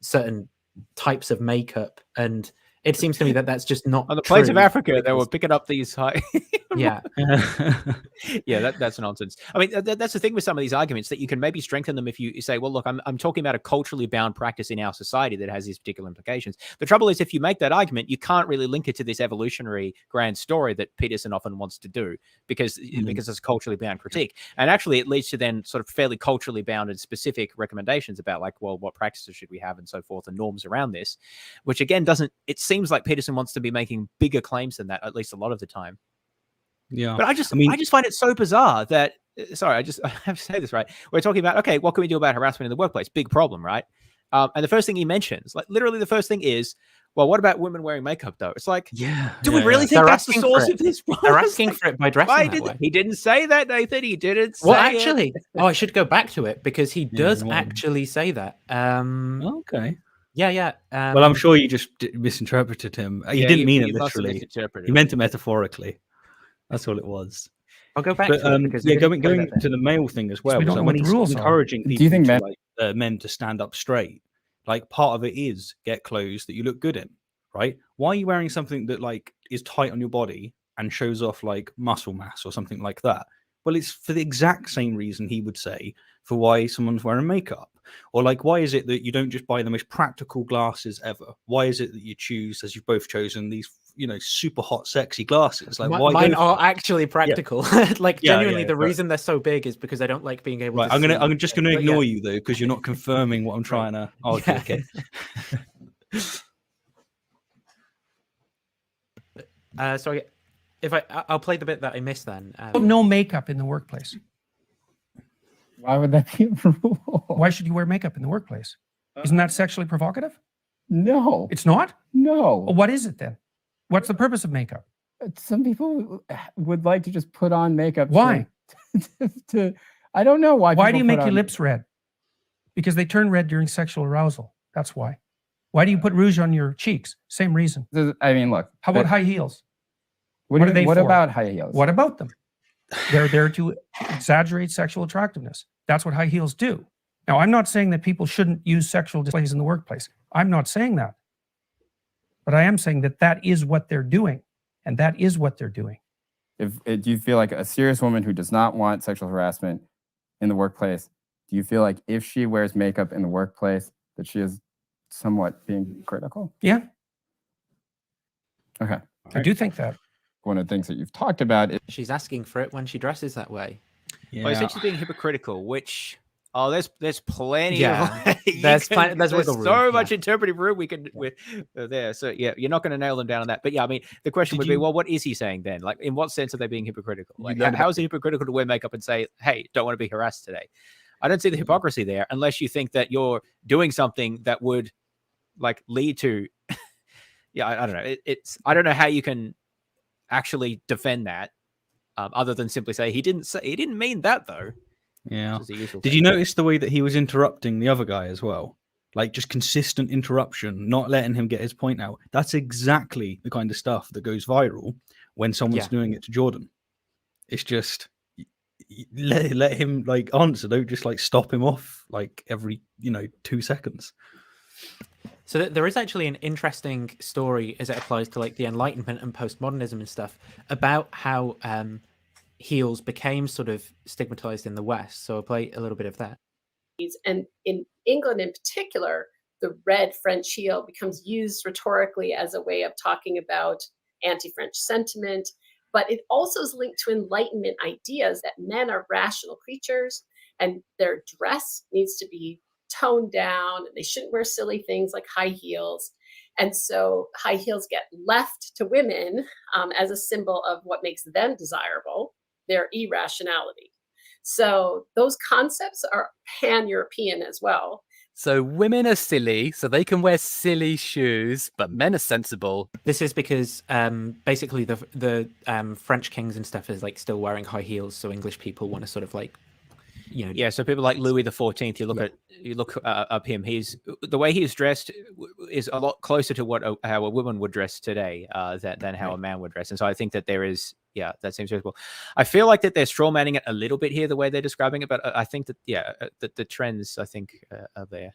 certain types of makeup, and it seems to me that that's just not on the plains of true, Africa. because They were picking up these high. Yeah. Yeah, that's nonsense. I mean, that's the thing with some of these arguments, that you can maybe strengthen them if you say, well, look, I'm talking about a culturally bound practice in our society that has these particular implications. The trouble is, if you make that argument, you can't really link it to this evolutionary grand story that Peterson often wants to do, because it's a culturally bound critique. And actually, it leads to then sort of fairly culturally bounded specific recommendations about like, well, what practices should we have and so forth, and norms around this, which again it seems like Peterson wants to be making bigger claims than that, at least a lot of the time. Yeah, but I just find it so bizarre that, sorry, I have to say this, right? We're talking about, okay, what can we do about harassment in the workplace? Big problem, right? And the first thing he mentions, like literally the first thing is, well, what about women wearing makeup though? It's like, do we really think that's the source of this problem? They're asking for it by dressing that way. He didn't say that, Nathan. He didn't say Well, actually, it. I should go back to it, because he does actually say that. Okay. Yeah. Well, I'm sure you just misinterpreted him. He didn't mean it literally. He meant it metaphorically. That's all it was. I'll go back to it, because going to the male thing as well. We don't know when what the he's rules are. encouraging people Do you think men to stand up straight, like part of it is get clothes that you look good in, right? Why are you wearing something that like is tight on your body and shows off like muscle mass or something like that? Well, it's for the exact same reason he would say for why someone's wearing makeup. Or like, why is it that you don't just buy the most practical glasses ever? Why is it that you choose, as you've both chosen, these, you know, super hot, sexy glasses? Like, why mine are actually practical. Like, genuinely, the right. reason they're so big is because I don't like being able to. I'm just gonna ignore you though, because you're not confirming what I'm trying to argue. Okay. So if I'll play the bit that I missed then. No makeup in the workplace. Why would that be a rule? Why should you wear makeup in the workplace? Isn't that sexually provocative? No. It's not? No. Well, what is it then? What's the purpose of makeup? Some people would like to just put on makeup. Why? I don't know why. Why do you make your lips red? Because they turn red during sexual arousal. That's why. Why do you put rouge on your cheeks? Same reason. I mean, look. How about high heels? What are they for? About high heels? What about them? They're there to exaggerate sexual attractiveness. That's what high heels do. Now, I'm not saying that people shouldn't use sexual displays in the workplace. I'm not saying that. But I am saying that that is what they're doing. And that is what they're doing. Do you feel like a serious woman who does not want sexual harassment in the workplace, do you feel like if she wears makeup in the workplace, that she is somewhat being critical? Yeah. Okay. I do think that. One of the things that you've talked about is she's asking for it when she dresses that way. Yeah. Well, I said she's being hypocritical, which Oh, there's plenty. Yeah, of, there's there's wiggle room, so yeah. much interpretive room we can with there. So yeah, you're not going to nail them down on that. But yeah, I mean, the question would be, well, what is he saying then? Like, in what sense are they being hypocritical? Like, how is it hypocritical to wear makeup and say, "Hey, don't want to be harassed today"? I don't see the hypocrisy there, unless you think that you're doing something that would like lead to. Yeah, I don't know. I don't know how you can actually defend that, other than simply say he didn't mean that though. Yeah. Did you notice the way that he was interrupting the other guy as well? Like just consistent interruption, not letting him get his point out. That's exactly the kind of stuff that goes viral when someone's doing it to Jordan. It's just let him like answer. Don't just like stop him off like every 2 seconds. So there is actually an interesting story as it applies to like the Enlightenment and postmodernism and stuff about how heels became sort of stigmatized in the West. So I'll play a little bit of that. And in England in particular, the red French heel becomes used rhetorically as a way of talking about anti-French sentiment, but it also is linked to Enlightenment ideas that men are rational creatures and their dress needs to be toned down and they shouldn't wear silly things like high heels. And so high heels get left to women as a symbol of what makes them desirable, their irrationality. So those concepts are pan-European as well. So women are silly, so they can wear silly shoes, but men are sensible. This is because basically the French kings and stuff is like still wearing high heels, so English people want to sort of like, yeah. So people like Louis XIV, you look up him. The way he's dressed is a lot closer to how a woman would dress today than how a man would dress, and so I think that there is. Yeah, that seems reasonable. I feel like that they're straw manning it a little bit here, the way they're describing it, but I think that, the trends, I think, are there.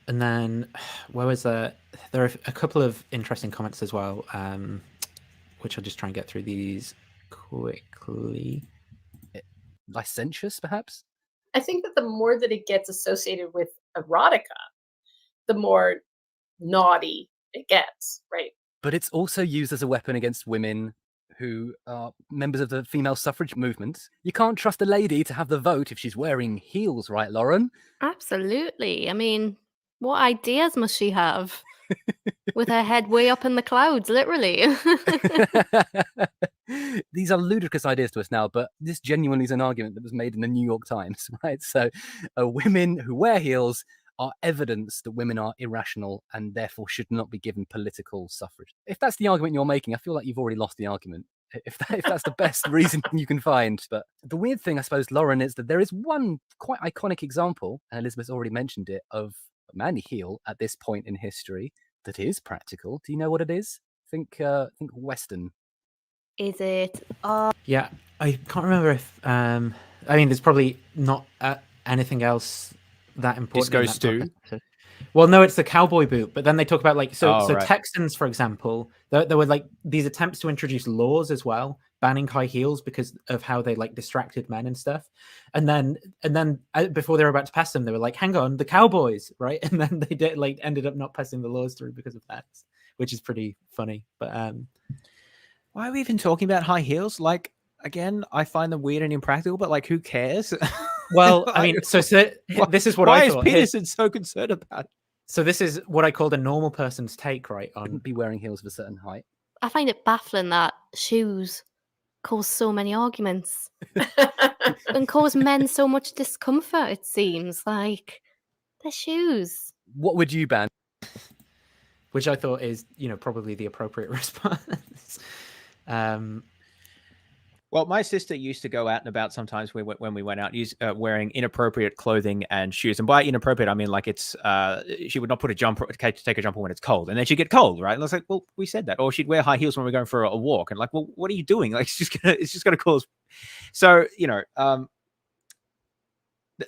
And then, where was there are a couple of interesting comments as well, which I'll just try and get through these quickly. Licentious, perhaps? I think that the more that it gets associated with erotica, the more naughty it gets, right? But it's also used as a weapon against women who are members of the female suffrage movement. You can't trust a lady to have the vote if she's wearing heels, right, Lauren? Absolutely. I mean, what ideas must she have? With her head way up in the clouds, literally. These are ludicrous ideas to us now, but this genuinely is an argument that was made in the New York Times, right? So women who wear heels are evidence that women are irrational and therefore should not be given political suffrage. If that's the argument you're making, I feel like you've already lost the argument. If that's the best reason you can find. But the weird thing, I suppose, Lauren, is that there is one quite iconic example, and Elizabeth's already mentioned it, of a manly heel at this point in history that is practical. Do you know what it is? Think Western. Is it? Yeah, I can't remember if. I mean, there's probably not anything else that important. Disco stew. Well, no, it's the cowboy boot. But then they talk about like right. Texans, for example, there were like these attempts to introduce laws as well, banning high heels because of how they like distracted men and stuff. And then before they were about to pass them, they were like, "Hang on, the cowboys," right? And then they did like ended up not passing the laws through because of that, which is pretty funny. But why are we even talking about high heels? Like, again, I find them weird and impractical, but like, who cares? Well, I mean, so this is what why I thought. Why is Peterson so concerned about it? So this is what I called a normal person's take, right? On be wearing heels of a certain height. I find it baffling that shoes cause so many arguments and cause men so much discomfort. It seems like they're shoes. What would you ban? Which I thought is, probably the appropriate response. Well, my sister used to go out and about sometimes when we went out, wearing inappropriate clothing and shoes. And by inappropriate, I mean like it's she would not put a jumper, take a jumper when it's cold, and then she'd get cold, right? And I was like, well, we said that. Or she'd wear high heels when we're going for a walk, and like, well, what are you doing? Like, it's just gonna cause. So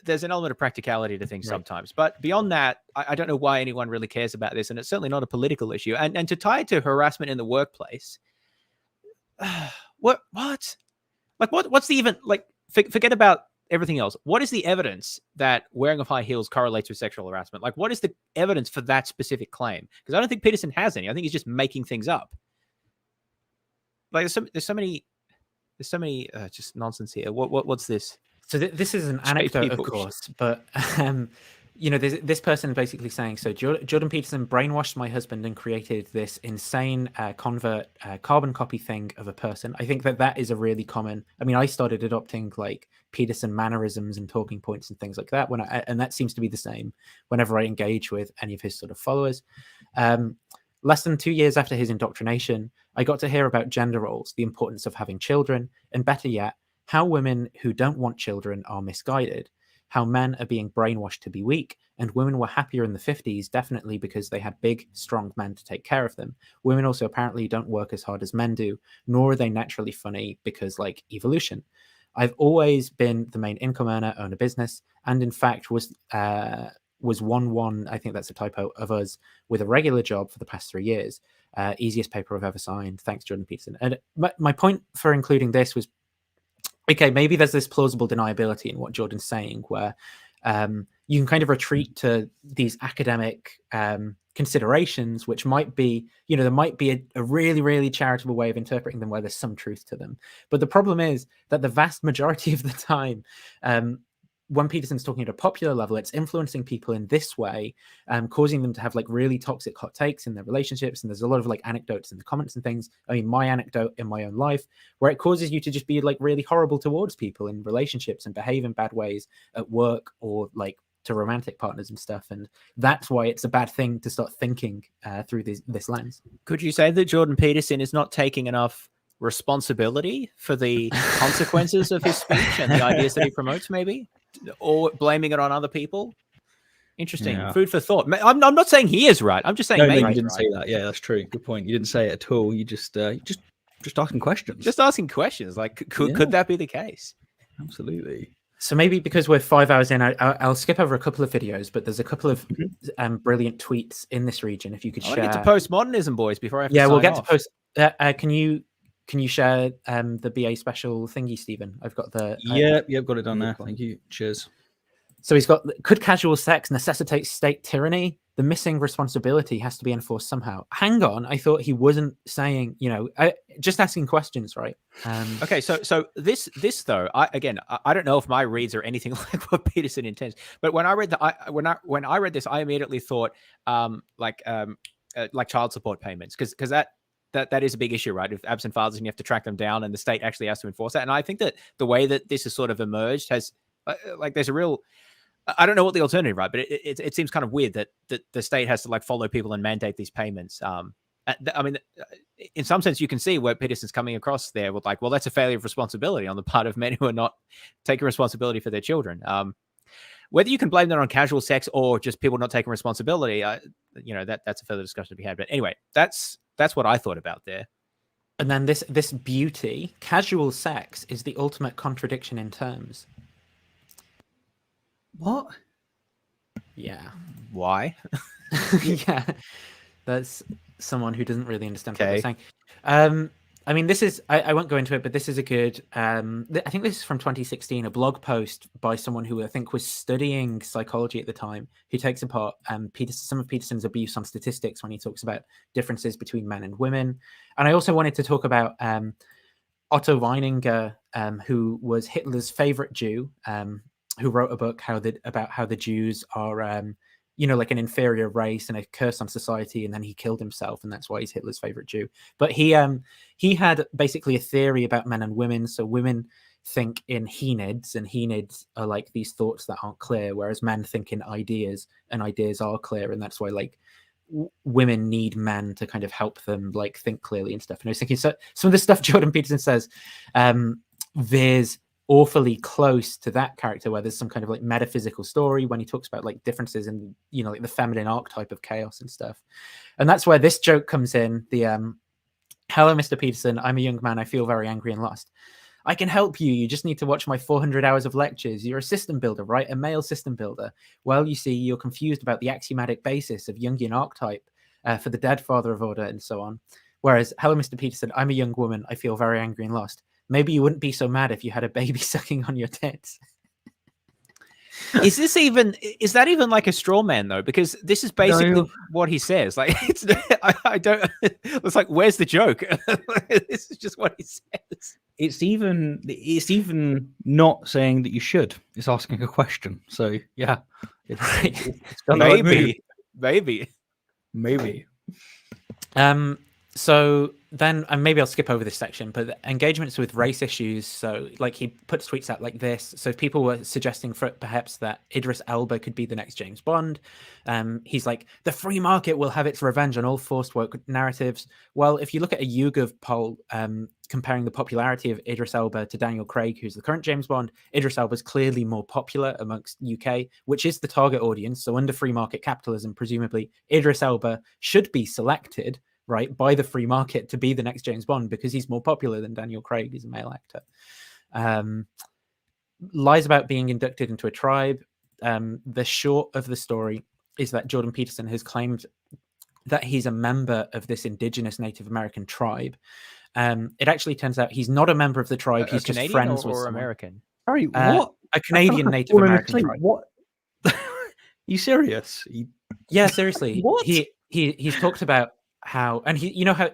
there's an element of practicality to things sometimes, but beyond that, I don't know why anyone really cares about this, and it's certainly not a political issue. And to tie it to harassment in the workplace, what? Like, what's the even, like, forget about everything else. What is the evidence that wearing of high heels correlates with sexual harassment? Like, what is the evidence for that specific claim? Because I don't think Peterson has any. I think he's just making things up. Like, there's so many just nonsense here. What's this? So this is an Straight anecdote, of people. course, but you know, this person basically saying, so Jordan Peterson brainwashed my husband and created this insane convert carbon copy thing of a person. I think that is a really common. I mean, I started adopting like Peterson mannerisms and talking points and things like that and that seems to be the same whenever I engage with any of his sort of followers. Less than 2 years after his indoctrination, I got to hear about gender roles, the importance of having children, and better yet, how women who don't want children are misguided, how men are being brainwashed to be weak, and women were happier in the 50s, definitely because they had big, strong men to take care of them. Women also apparently don't work as hard as men do, nor are they naturally funny because, like, evolution. I've always been the main income earner, own a business, and in fact was 1-1, I think that's a typo, of us with a regular job for the past 3 years. Easiest paper I've ever signed. Thanks, Jordan Peterson. And my point for including this was, okay, maybe there's this plausible deniability in what Jordan's saying, where you can kind of retreat to these academic considerations, which might be, you know, there might be a really, really charitable way of interpreting them where there's some truth to them. But the problem is that the vast majority of the time, when Peterson's talking at a popular level, it's influencing people in this way, causing them to have like really toxic hot takes in their relationships. And there's a lot of like anecdotes in the comments and things. I mean, my anecdote in my own life, where it causes you to just be like really horrible towards people in relationships and behave in bad ways at work or like to romantic partners and stuff. And that's why it's a bad thing to start thinking through this lens. Could you say that Jordan Peterson is not taking enough responsibility for the consequences of his speech and the ideas that he promotes, maybe? Or blaming it on other people? Interesting. Yeah. Food for thought. I'm not saying he is right. I'm just saying maybe. No, you didn't say that. Yeah, that's true. Good point. You didn't say it at all. You just asking questions. Just asking questions. Like, could that be the case? Absolutely. So maybe because we're 5 hours in, I'll skip over a couple of videos, but there's a couple of brilliant tweets in this region. If you could I share. want to get to postmodernism, boys, before I have to Yeah, we'll sign get off. to post. Can you share the BA special thingy, Stephen? I've got the I've got it on there. Thank you. Cheers. So he's got, could casual sex necessitate state tyranny? The missing responsibility has to be enforced somehow. Hang on, I thought he wasn't saying, you know, just asking questions, right? Okay, so this though, I don't know if my reads are anything like what Peterson intends, but when I read when I read this, I immediately thought like child support payments, because that is a big issue, right? If absent fathers and you have to track them down, and the state actually has to enforce that. And I think that the way that this has sort of emerged has like there's a real, I don't know what the alternative, right? But it seems kind of weird that the state has to like follow people and mandate these payments. I mean, in some sense, you can see where Peterson's coming across there with like, well, that's a failure of responsibility on the part of men who are not taking responsibility for their children. Whether you can blame that on casual sex or just people not taking responsibility, you know, that's a further discussion to be had. But anyway, that's what I thought about there. And then this beauty, casual sex is the ultimate contradiction in terms. What? Yeah. Why? Yeah. That's someone who doesn't really understand what they're saying. I mean, this is, I won't go into it, but this is a good, I think this is from 2016, a blog post by someone who I think was studying psychology at the time, who takes apart some of Peterson's abuse on statistics when he talks about differences between men and women. And I also wanted to talk about Otto Weininger, who was Hitler's favorite Jew, who wrote a book about how the Jews are, you know, like an inferior race and a curse on society, and then he killed himself, and that's why he's Hitler's favorite Jew. But he had basically a theory about men and women. So women think in henids, and henids are like these thoughts that aren't clear, whereas men think in ideas, and ideas are clear, and that's why like women need men to kind of help them like think clearly and stuff. And I was thinking, so some of the stuff Jordan Peterson says veers awfully close to that character, where there's some kind of like metaphysical story when he talks about like differences in, you know, like the feminine archetype of chaos and stuff. And that's where this joke comes in. The hello, Mr. Peterson, I'm a young man, I feel very angry and lost. I can help you. You just need to watch my 400 hours of lectures. You're a system builder, right? A male system builder. Well, you see, you're confused about the axiomatic basis of Jungian archetype for the dead father of order and so on. Whereas, hello, Mr. Peterson, I'm a young woman, I feel very angry and lost. Maybe you wouldn't be so mad if you had a baby sucking on your tits. Is that even like a straw man though? Because this is basically what he says. Like I don't. It's like, where's the joke? This is just what he says. it's even not saying that you should. It's asking a question. So yeah, it's done the right move. maybe. So then, and maybe I'll skip over this section, but the engagements with race issues. So, like, he puts tweets out like this. So, people were suggesting for perhaps that Idris Elba could be the next James Bond. He's like, the free market will have its revenge on all forced woke narratives. Well, if you look at a YouGov poll comparing the popularity of Idris Elba to Daniel Craig, who's the current James Bond, Idris Elba is clearly more popular amongst UK, which is the target audience. So, under free market capitalism, presumably, Idris Elba should be selected, right, by the free market to be the next James Bond because he's more popular than Daniel Craig. He's a male actor. Lies about being inducted into a tribe. The short of the story is that Jordan Peterson has claimed that he's a member of this indigenous Native American tribe. It actually turns out he's not a member of the tribe. He's just Canadian friends or with someone. American. Sorry, what? A Canadian Native American tribe. What? You serious? Yeah, seriously. What? He's talked about how, and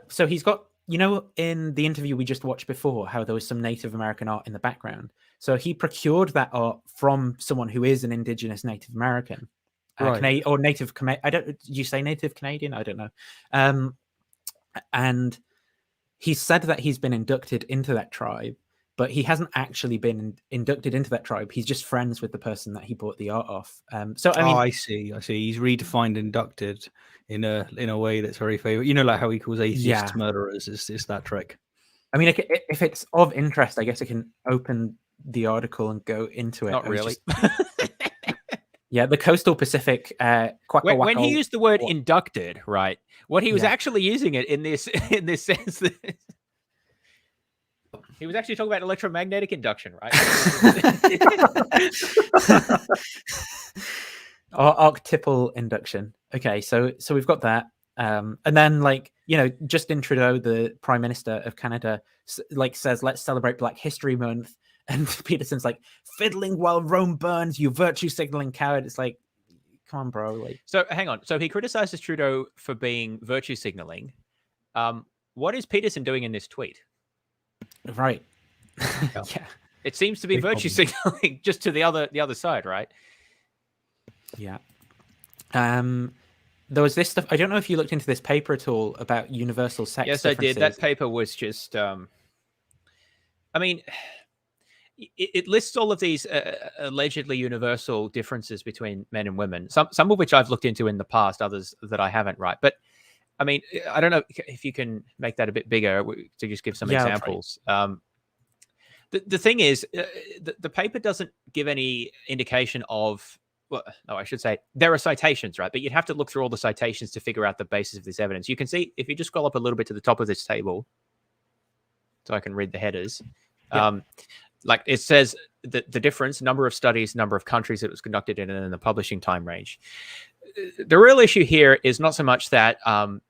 so he's got, in the interview we just watched before, how there was some Native American art in the background. So he procured that art from someone who is an indigenous Native American, Right. or Native. Did you say Native Canadian? I don't know. And he said that he's been inducted into that tribe, but he hasn't actually been inducted into that tribe. He's just friends with the person that he bought the art off. So I mean, I see. He's redefined inducted in a way that's very favorite. Like how he calls atheists murderers. Is that trick? I mean, if it's of interest, I guess I can open the article and go into it. Not really. Yeah, the Coastal Pacific. When he used the word inducted, right? What he was actually using it in this sense that he was actually talking about electromagnetic induction, right? Archetypal induction. Okay, so we've got that. And then, Justin Trudeau, the Prime Minister of Canada, says, let's celebrate Black History Month. And Peterson's like, fiddling while Rome burns, you virtue signaling coward. It's like, come on, bro. So hang on. So he criticizes Trudeau for being virtue signaling. What is Peterson doing in this tweet? Right. Yeah. It seems to be virtue signaling just to the other side, right? Yeah. There was this stuff. I don't know if you looked into this paper at all about universal sex. Yes, differences. I did. That paper was just. I mean, it lists all of these allegedly universal differences between men and women. Some of which I've looked into in the past, others that I haven't. Right, but I mean, I don't know if you can make that a bit bigger to just give some examples. The thing is, the paper doesn't give any indication of. Well, no, I should say there are citations, right? But you'd have to look through all the citations to figure out the basis of this evidence. You can see if you just scroll up a little bit to the top of this table, so I can read the headers. Yeah. Like it says the difference, number of studies, number of countries it was conducted in, and then the publishing time range. The real issue here is not so much that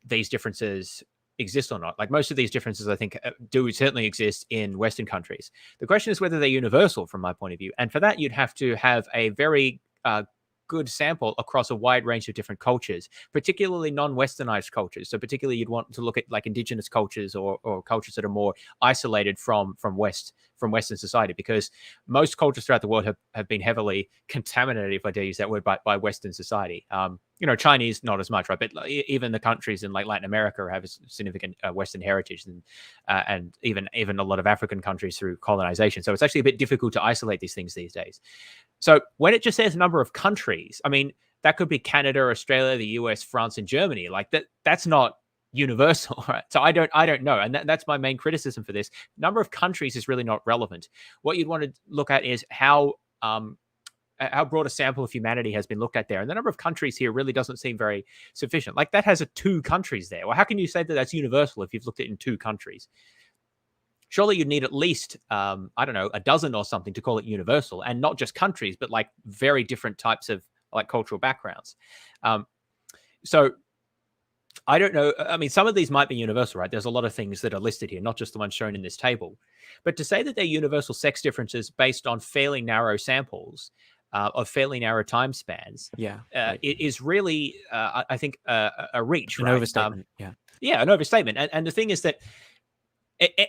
these differences exist or not. Like most of these differences, I think, do certainly exist in Western countries. The question is whether they're universal from my point of view. And for that, you'd have to have a very good sample across a wide range of different cultures, particularly non-Westernized cultures. So particularly you'd want to look at like indigenous cultures or cultures that are more isolated from Western society, because most cultures throughout the world have been heavily contaminated, if I dare use that word, by Western society. Chinese not as much, right? But even the countries in like Latin America have a significant Western heritage, and even a lot of African countries through colonization. So it's actually a bit difficult to isolate these things these days. So when it just says number of countries, I mean, that could be Canada, Australia, the US, France, and Germany. Like that's not universal, right? So I don't know. And that's my main criticism for this. Number of countries is really not relevant. What you'd want to look at is how broad a sample of humanity has been looked at there. And the number of countries here really doesn't seem very sufficient. Like that has 2 countries there. Well, how can you say that that's universal if you've looked at it in 2 countries? Surely you'd need at least, I don't know, a dozen or something to call it universal, and not just countries, but like very different types of like cultural backgrounds. So I don't know. I mean, some of these might be universal, right? There's a lot of things that are listed here, not just the ones shown in this table. But to say that they're universal sex differences based on fairly narrow samples of fairly narrow time spans, it is really, I think, a reach, an right? overstatement. Yeah, an overstatement. And the thing is that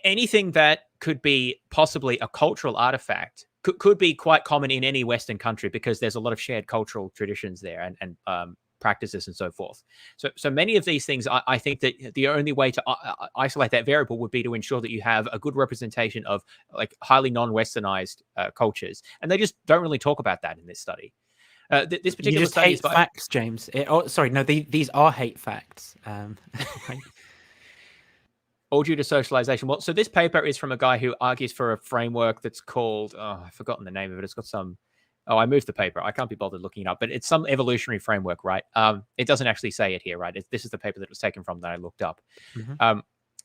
anything that could be possibly a cultural artifact could be quite common in any Western country, because there's a lot of shared cultural traditions there and practices and so forth. So many of these things, I think that the only way to isolate that variable would be to ensure that you have a good representation of like highly non-Westernized cultures, and they just don't really talk about that in this study. This particular you just study hate is by, facts, James. Sorry, no, these are hate facts. Right. all due to socialization. Well, so this paper is from a guy who argues for a framework that's called, I've forgotten the name of it. It's got some, I moved the paper. I can't be bothered looking it up, but it's some evolutionary framework, right? It doesn't actually say it here, right? This is the paper that it was taken from that I looked up.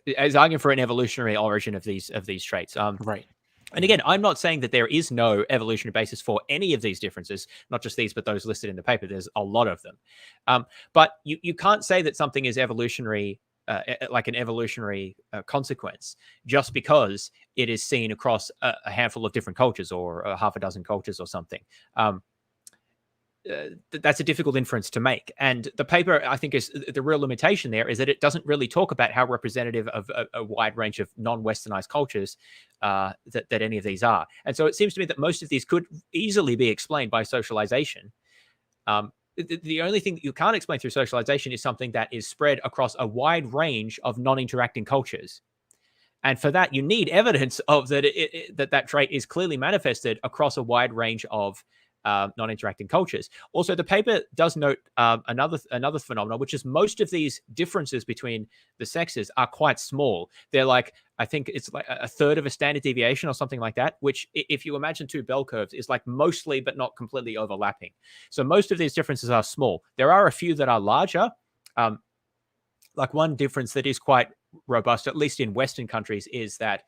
It's arguing for an evolutionary origin of these traits. Right. And again, I'm not saying that there is no evolutionary basis for any of these differences, not just these, but those listed in the paper. There's a lot of them. But you can't say that something is evolutionary, like an evolutionary consequence, just because it is seen across a handful of different cultures or half a dozen cultures or something. That's a difficult inference to make. And the paper, I think, is the real limitation there is that it doesn't really talk about how representative of a wide range of non-Westernized cultures that any of these are. And so it seems to me that most of these could easily be explained by socialization. The only thing that you can't explain through socialization is something that is spread across a wide range of non-interacting cultures. And for that, you need evidence of that trait is clearly manifested across a wide range of non-interacting cultures. Also, the paper does note another phenomenon, which is most of these differences between the sexes are quite small. They're like, I think it's like a third of a standard deviation or something like that, which if you imagine two bell curves is like mostly but not completely overlapping. So most of these differences are small. There are a few that are larger. Like one difference that is quite robust, at least in Western countries, is that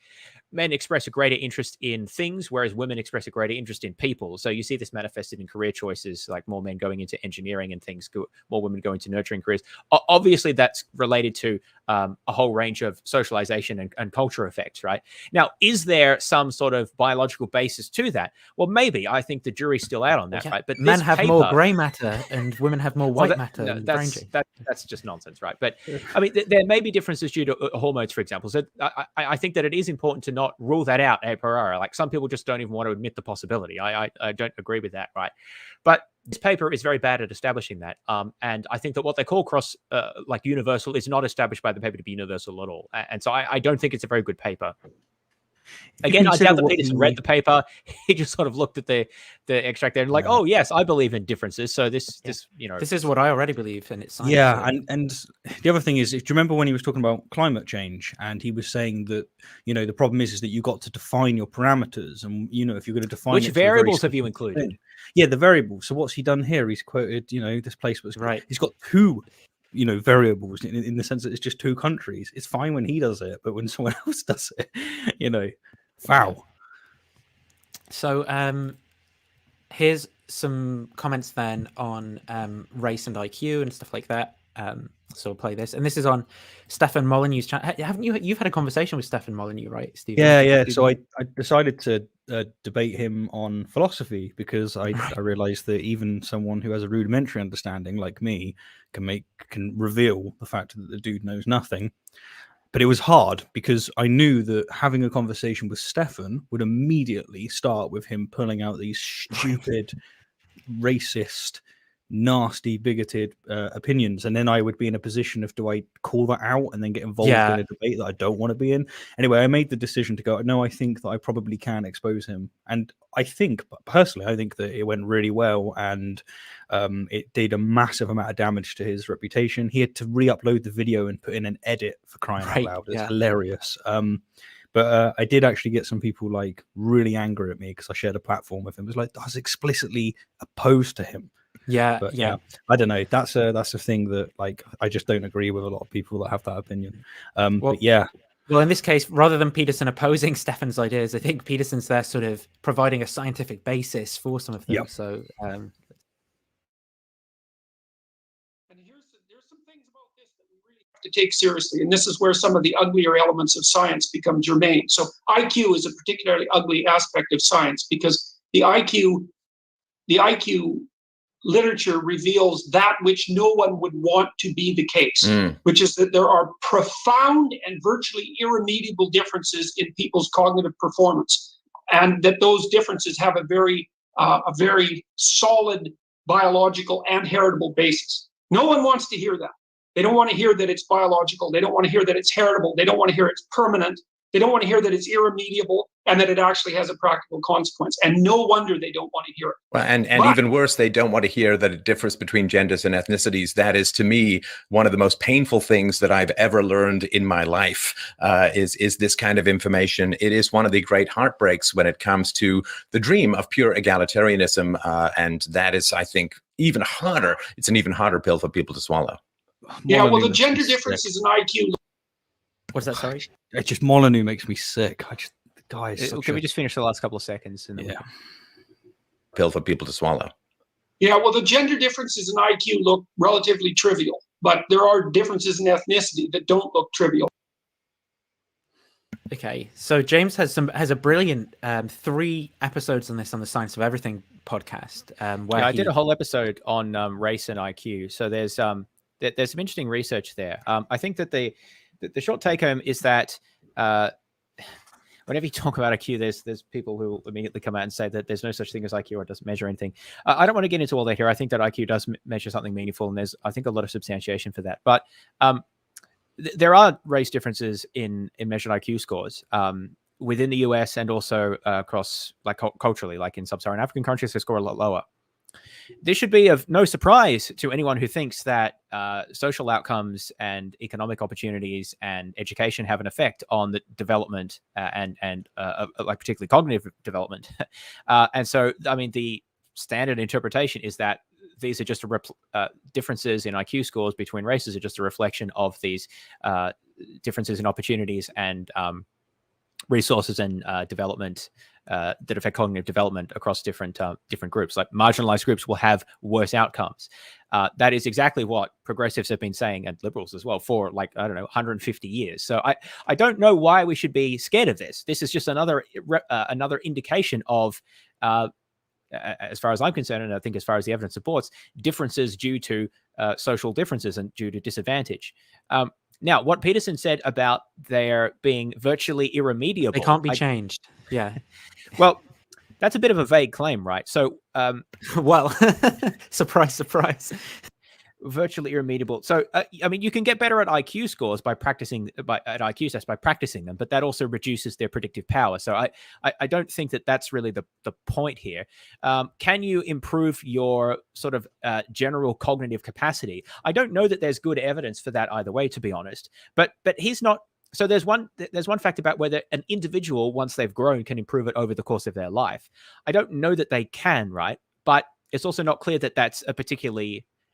men express a greater interest in things, whereas women express a greater interest in people. So you see this manifested in career choices, like more men going into engineering and things, more women going to nurturing careers. Obviously, that's related to a whole range of socialization and culture effects, right? Now, is there some sort of biological basis to that? Well, maybe. I think the jury's still out on that, right? But men have more grey matter and women have more white matter. No, and that's just nonsense, right? But I mean, there may be differences due to hormones, for example. So I think that it is important to not rule that out a priori. Like some people just don't even want to admit the possibility. I don't agree with that, right? But this paper is very bad at establishing that. And I think that what they call like universal is not established by the paper to be universal at all. And so I don't think it's a very good paper. Again, I doubt that Peterson read the paper. He just sort of looked at the extract there and like, oh yes, I believe in differences. So this is what I already believe, and it's science. Yeah, and the other thing is, do you remember when he was talking about climate change, and he was saying that the problem is that you got to define your parameters, and if you're going to define which variables have you included? Yeah, the variables. So what's he done here? He's quoted, this place was right. He's got two variables in the sense that it's just two countries. It's fine when he does it, but when someone else does it, foul. So here's some comments then on race and IQ and stuff like that. So we'll play this, and this is on Stefan Molyneux's channel. Haven't you've had a conversation with Stefan Molyneux, right, Stephen? Yeah. So I decided to debate him on philosophy because I realized that even someone who has a rudimentary understanding like me can reveal the fact that the dude knows nothing. But it was hard because I knew that having a conversation with Stefan would immediately start with him pulling out these stupid, racist, nasty, bigoted opinions, and then I would be in a position of, do I call that out and then get involved in a debate that I don't want to be in? Anyway, I made the decision to go, no, I think that I probably can expose him, and I think that it went really well, and it did a massive amount of damage to his reputation. He had to re-upload the video and put in an edit, for crying out loud. It's hilarious. But I did actually get some people like really angry at me because I shared a platform with him. It was like, I was explicitly opposed to him. But I don't know. That's a thing that like I just don't agree with a lot of people that have that opinion. But yeah. Well, in this case, rather than Peterson opposing Stefan's ideas, I think Peterson's there sort of providing a scientific basis for some of them. Yep. So and there's some things about this that we really have to take seriously, and this is where some of the uglier elements of science become germane. So IQ is a particularly ugly aspect of science because the IQ literature reveals that which no one would want to be the case, which is that there are profound and virtually irremediable differences in people's cognitive performance, and that those differences have a very solid biological and heritable basis. No one wants to hear that. They don't want to hear that it's biological. They don't want to hear that it's heritable. They don't want to hear it's permanent. They don't want to hear that it's irremediable and that it actually has a practical consequence. And no wonder they don't want to hear it. Well, and even worse, they don't want to hear that it differs between genders and ethnicities. That is, to me, one of the most painful things that I've ever learned in my life, is this kind of information. It is one of the great heartbreaks when it comes to the dream of pure egalitarianism. And that is, I think, even harder. It's an even harder pill for people to swallow. Yeah, well, the gender differences in IQ. What's that, sorry? It's just Molyneux makes me sick. The guy is Can we just finish the last couple of seconds? And then pill for people to swallow. Yeah, well, the gender differences in IQ look relatively trivial, but there are differences in ethnicity that don't look trivial. Okay, so James has a brilliant 3 episodes on this on the Science of Everything podcast. Where I did a whole episode on race and IQ. So there's some interesting research there. I think that the short take home is that whenever you talk about IQ, there's people who will immediately come out and say that there's no such thing as IQ or it doesn't measure anything. I don't want to get into all that here. I think that IQ does measure something meaningful, and there's, I think, a lot of substantiation for that. But there are race differences in measured IQ scores within the US and also across, like, culturally, like in sub-Saharan African countries, they score a lot lower. This should be of no surprise to anyone who thinks that social outcomes and economic opportunities and education have an effect on the development and like particularly cognitive development. And so, I mean, the standard interpretation is that these are just differences in IQ scores between races are just a reflection of these differences in opportunities and resources and development that affect cognitive development across different groups. Like marginalized groups will have worse outcomes. That is exactly what progressives have been saying, and liberals as well, for, like, I don't know, 150 years. So I don't know why we should be scared of this. This is just another indication of, as far as I'm concerned, and I think as far as the evidence supports, differences due to social differences and due to disadvantage. Now, what Peterson said about there being virtually irremediable, they can't be changed. Yeah. Well, that's a bit of a vague claim, right? So, well, surprise, surprise. Virtually irremediable. So, I mean, you can get better at IQ scores by practicing at IQ tests by practicing them, but that also reduces their predictive power. So, I don't think that that's really the point here. Can you improve your sort of general cognitive capacity? I don't know that there's good evidence for that either way, to be honest. But he's not. So there's one fact about whether an individual, once they've grown, can improve it over the course of their life. I don't know that they can, right? But it's also not clear that that's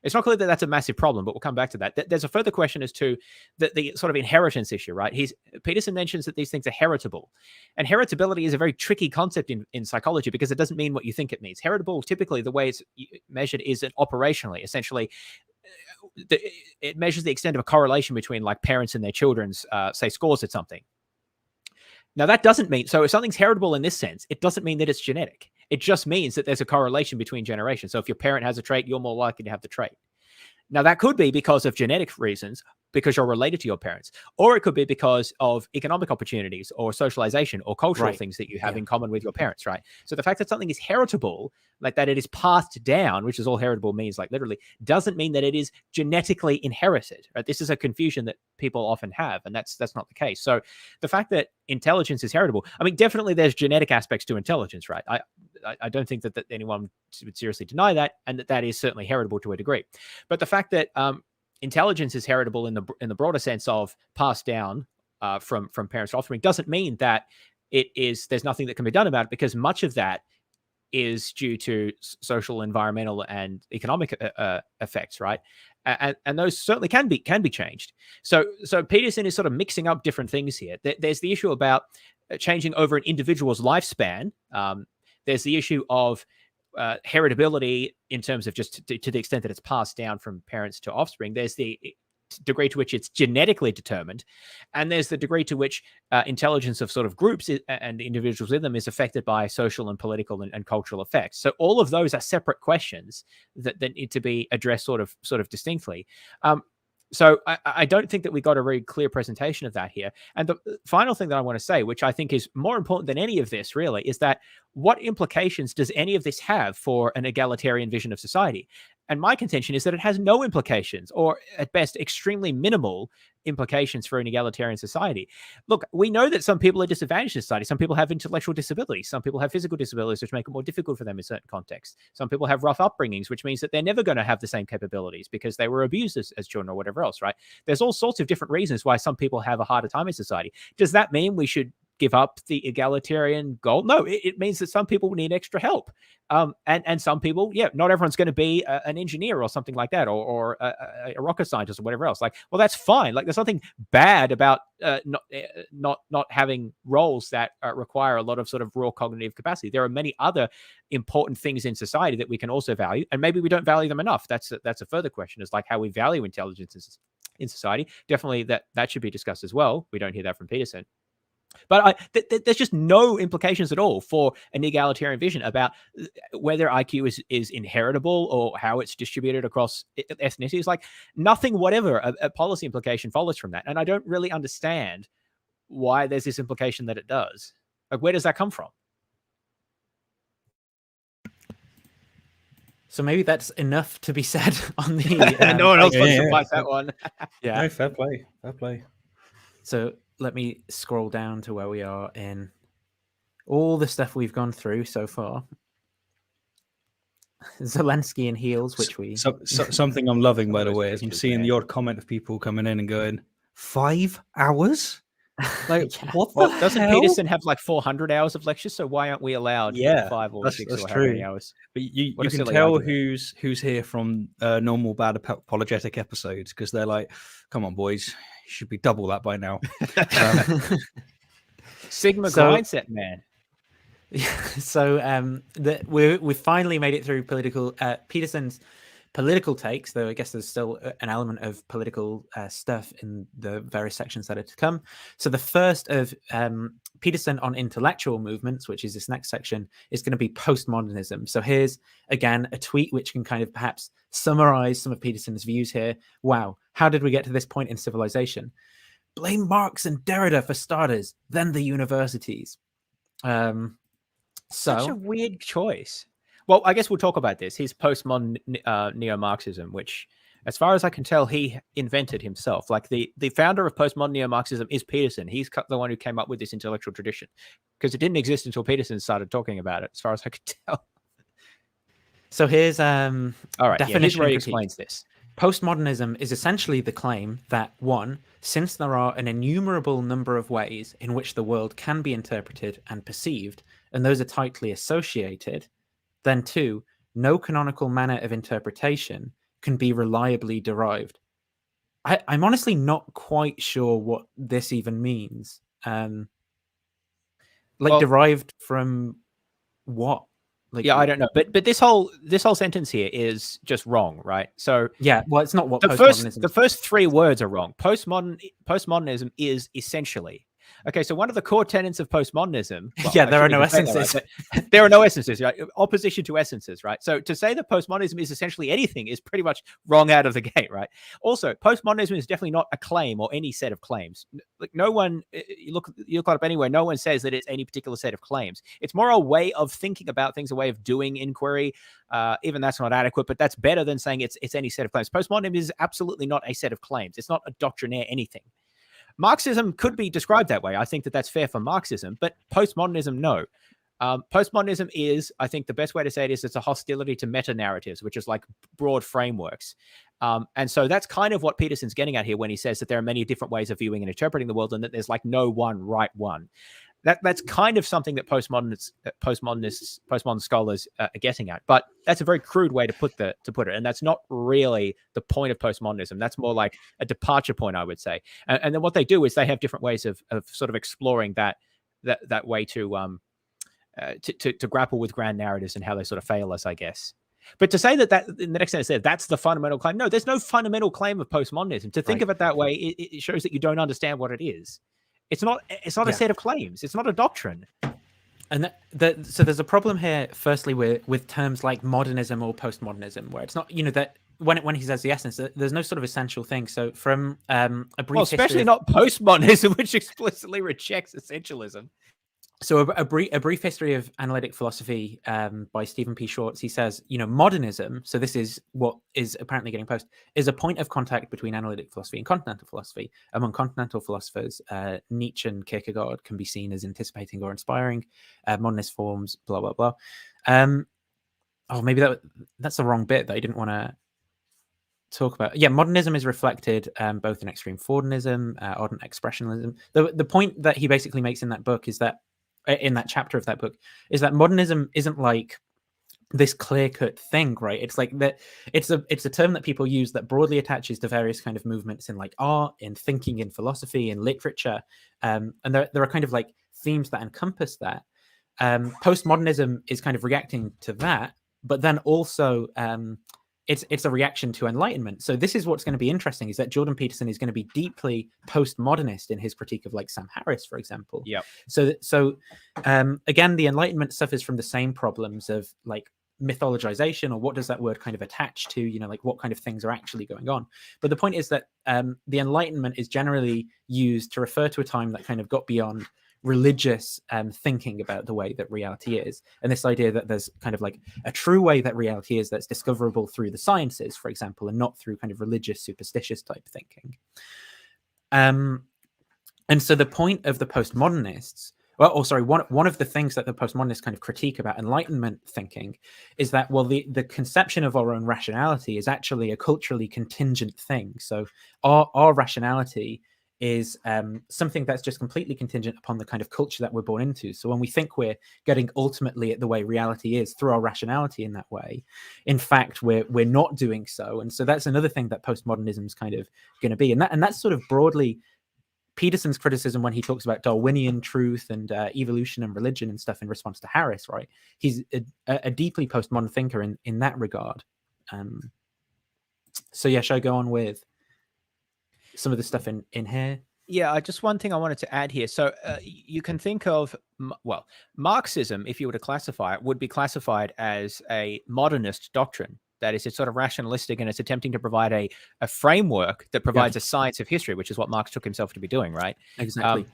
it's not clear that that's a massive problem, but we'll come back to that. There's a further question as to the sort of inheritance issue, right? Peterson mentions that these things are heritable. And heritability is a very tricky concept in psychology because it doesn't mean what you think it means. Heritable, typically, the way it's measured is operationally. Essentially, it measures the extent of a correlation between, like, parents and their children's, say, scores at something. Now, that doesn't mean, so if something's heritable in this sense, it doesn't mean that it's genetic. It just means that there's a correlation between generations. So if your parent has a trait, you're more likely to have the trait. Now, that could be because of genetic reasons, because you're related to your parents, or it could be because of economic opportunities or socialization or cultural things that you have in common with your parents, right? So the fact that something is heritable, like that it is passed down, which is all heritable means, like, literally, doesn't mean that it is genetically inherited, right? This is a confusion that people often have, and that's not the case. So the fact that intelligence is heritable, I mean, definitely there's genetic aspects to intelligence, right? I don't think that anyone would seriously deny that, and that is certainly heritable to a degree. But the fact that intelligence is heritable in the broader sense of passed down from parents to offspring doesn't mean that there's nothing that can be done about it, because much of that is due to social, environmental, and economic effects, right? And those certainly can be changed. So Peterson is sort of mixing up different things here. There's the issue about changing over an individual's lifespan. There's the issue of heritability in terms of just to the extent that it's passed down from parents to offspring. There's the degree to which it's genetically determined, and there's the degree to which intelligence of sort of groups and individuals in them is affected by social and political and cultural effects. So all of those are separate questions that need to be addressed sort of distinctly. So I don't think that we got a very clear presentation of that here. And the final thing that I want to say, which I think is more important than any of this really, is that what implications does any of this have for an egalitarian vision of society? And my contention is that it has no implications, or at best, extremely minimal implications for an egalitarian society. Look, we know that some people are disadvantaged in society. Some people have intellectual disabilities. Some people have physical disabilities, which make it more difficult for them in certain contexts. Some people have rough upbringings, which means that they're never going to have the same capabilities because they were abused as children or whatever else, right? There's all sorts of different reasons why some people have a harder time in society. Does that mean we should give up the egalitarian goal? No, it means that some people need extra help. And some people, not everyone's going to be an engineer or something like that, or a rocket scientist or whatever else. Like, well, that's fine. Like, there's nothing bad about not having roles that require a lot of sort of raw cognitive capacity. There are many other important things in society that we can also value, and maybe we don't value them enough. That's a further question, is like how we value intelligence in society. Definitely that should be discussed as well. We don't hear that from Peterson. But there's just no implications at all for an egalitarian vision about whether IQ is inheritable or how it's distributed across ethnicities. Like, nothing whatever a policy implication follows from that. And I don't really understand why there's this implication that it does. Like, where does that come from? So maybe that's enough to be said on the... no one else wants to fight that one. Yeah. No, fair play. Fair play. So let me scroll down to where we are in all the stuff we've gone through so far. Zelensky in heels, which we... something I'm loving, by the way, is I'm seeing the odd comment of people coming in and going, 5 hours? Like, what the hell? Doesn't Peterson have like 400 hours of lectures? So why aren't we allowed 5 or 6 or however many hours? But you can tell who's here from normal Bad Apologetic episodes, because they're like, come on, boys, you should be double that by now. Sigma mindset, man. So we finally made it through Peterson's political takes, though I guess there's still an element of political stuff in the various sections that are to come. So the first of Peterson on intellectual movements, which is this next section, is going to be postmodernism. So here's, again, a tweet which can kind of perhaps summarize some of Peterson's views here. Wow, how did we get to this point in civilization? Blame Marx and Derrida for starters, then the universities. Such a weird choice. Well, I guess we'll talk about this. His postmodern neo-Marxism, which, as far as I can tell, he invented himself. Like, the founder of postmodern neo-Marxism is Peterson. He's the one who came up with this intellectual tradition, because it didn't exist until Peterson started talking about it, as far as I could tell. So here's all right, definition where he explains this. Postmodernism is essentially the claim that, 1, since there are an innumerable number of ways in which the world can be interpreted and perceived, and those are tightly associated, then 2, no canonical manner of interpretation can be reliably derived. I'm honestly not quite sure what this even means. Derived from what? Like, I don't know, but this whole sentence here is just wrong, right? So it's not what the first 3 words are wrong. Postmodernism is essentially. Okay, so one of the core tenets of postmodernism... Well, there are no essences. Right? There are no essences, right? Opposition to essences, right? So to say that postmodernism is essentially anything is pretty much wrong out of the gate, right? Also, postmodernism is definitely not a claim or any set of claims. Like, no one... You look up anywhere, no one says that it's any particular set of claims. It's more a way of thinking about things, a way of doing inquiry. Even that's not adequate, but that's better than saying it's any set of claims. Postmodernism is absolutely not a set of claims. It's not a doctrinaire anything. Marxism could be described that way. I think that that's fair for Marxism, but postmodernism, no. Postmodernism is, I think the best way to say it is, it's a hostility to meta-narratives, which is like broad frameworks. And so that's kind of what Peterson's getting at here when he says that there are many different ways of viewing and interpreting the world, and that there's like no one right one. That's kind of something that postmodern scholars are getting at, but that's a very crude way to put it, and that's not really the point of postmodernism. That's more like a departure point, I would say. And then what they do is they have different ways of sort of exploring that way to grapple with grand narratives and how they sort of fail us, I guess. But to say that in the next sentence there, that's the fundamental claim. No, there's no fundamental claim of postmodernism. To think of it that way, it shows that you don't understand what it is. It's not a set of claims. It's not a doctrine. And so there's a problem here, firstly, with terms like modernism or postmodernism, where it's not, that when he says the essence, there's no sort of essential thing. So from a brief especially not postmodernism, which explicitly rejects essentialism. So a brief history of analytic philosophy by Stephen P. Schwartz. He says, modernism, so this is what is apparently getting posed, is a point of contact between analytic philosophy and continental philosophy. Among continental philosophers, Nietzsche and Kierkegaard can be seen as anticipating or inspiring modernist forms, blah, blah, blah. Maybe that's the wrong bit that I didn't want to talk about. Yeah, modernism is reflected both in extreme Fordonism, ardent expressionism. The point that he basically makes in that book is that, in that chapter of that book, is that modernism isn't like this clear-cut thing, right? It's like that. It's a term that people use that broadly attaches to various kind of movements in like art, in thinking, in philosophy, in literature, and there are kind of like themes that encompass that. Postmodernism is kind of reacting to that, but then also it's a reaction to Enlightenment. So this is what's going to be interesting, is that Jordan Peterson is going to be deeply postmodernist in his critique of like Sam Harris, for example. Yeah. So again, the Enlightenment suffers from the same problems of like mythologization, or what does that word kind of attach to, like what kind of things are actually going on. But the point is that the Enlightenment is generally used to refer to a time that kind of got beyond religious thinking about the way that reality is, and this idea that there's kind of like a true way that reality is that's discoverable through the sciences, for example, and not through kind of religious, superstitious type thinking. And so the point of the postmodernists, one of the things that the postmodernists kind of critique about Enlightenment thinking is that, well, the conception of our own rationality is actually a culturally contingent thing. So our rationality is something that's just completely contingent upon the kind of culture that we're born into. So when we think we're getting ultimately at the way reality is through our rationality in that way, in fact, we're not doing so. And so that's another thing that postmodernism is kind of going to be. And that's sort of broadly Peterson's criticism when he talks about Darwinian truth and evolution and religion and stuff in response to Harris, right? He's a deeply postmodern thinker in that regard. So yeah, shall I go on with some of the stuff in here? Yeah, just one thing I wanted to add here. So you can think of, Marxism, if you were to classify it, would be classified as a modernist doctrine. That is, it's sort of rationalistic, and it's attempting to provide a framework that provides a science of history, which is what Marx took himself to be doing, right? Exactly.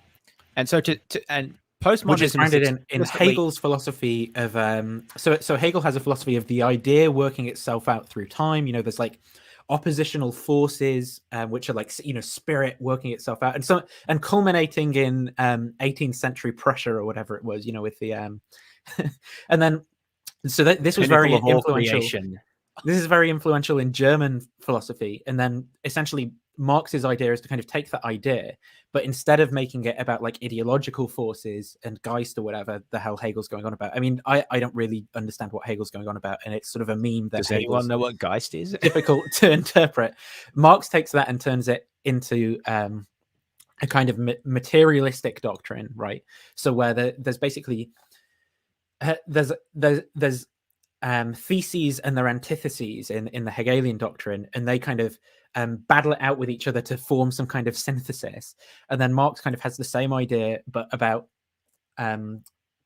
And so and postmodernism, which is grounded in Hegel's philosophy of so Hegel has a philosophy of the idea working itself out through time. There's like oppositional forces, which are like spirit working itself out, and culminating in 18th century Prussia or whatever it was, with the and then so this was very influential. This is very influential in German philosophy, and then essentially Marx's idea is to kind of take that idea, but instead of making it about like ideological forces and Geist or whatever the hell Hegel's going on about. I mean, I don't really understand what Hegel's going on about, and it's sort of a meme that does anyone know what Geist is? Difficult to interpret. Marx takes that and turns it into a kind of materialistic doctrine, right? So where there's basically there's theses and their antitheses in the Hegelian doctrine, and they kind of battle it out with each other to form some kind of synthesis. And then Marx kind of has the same idea, but about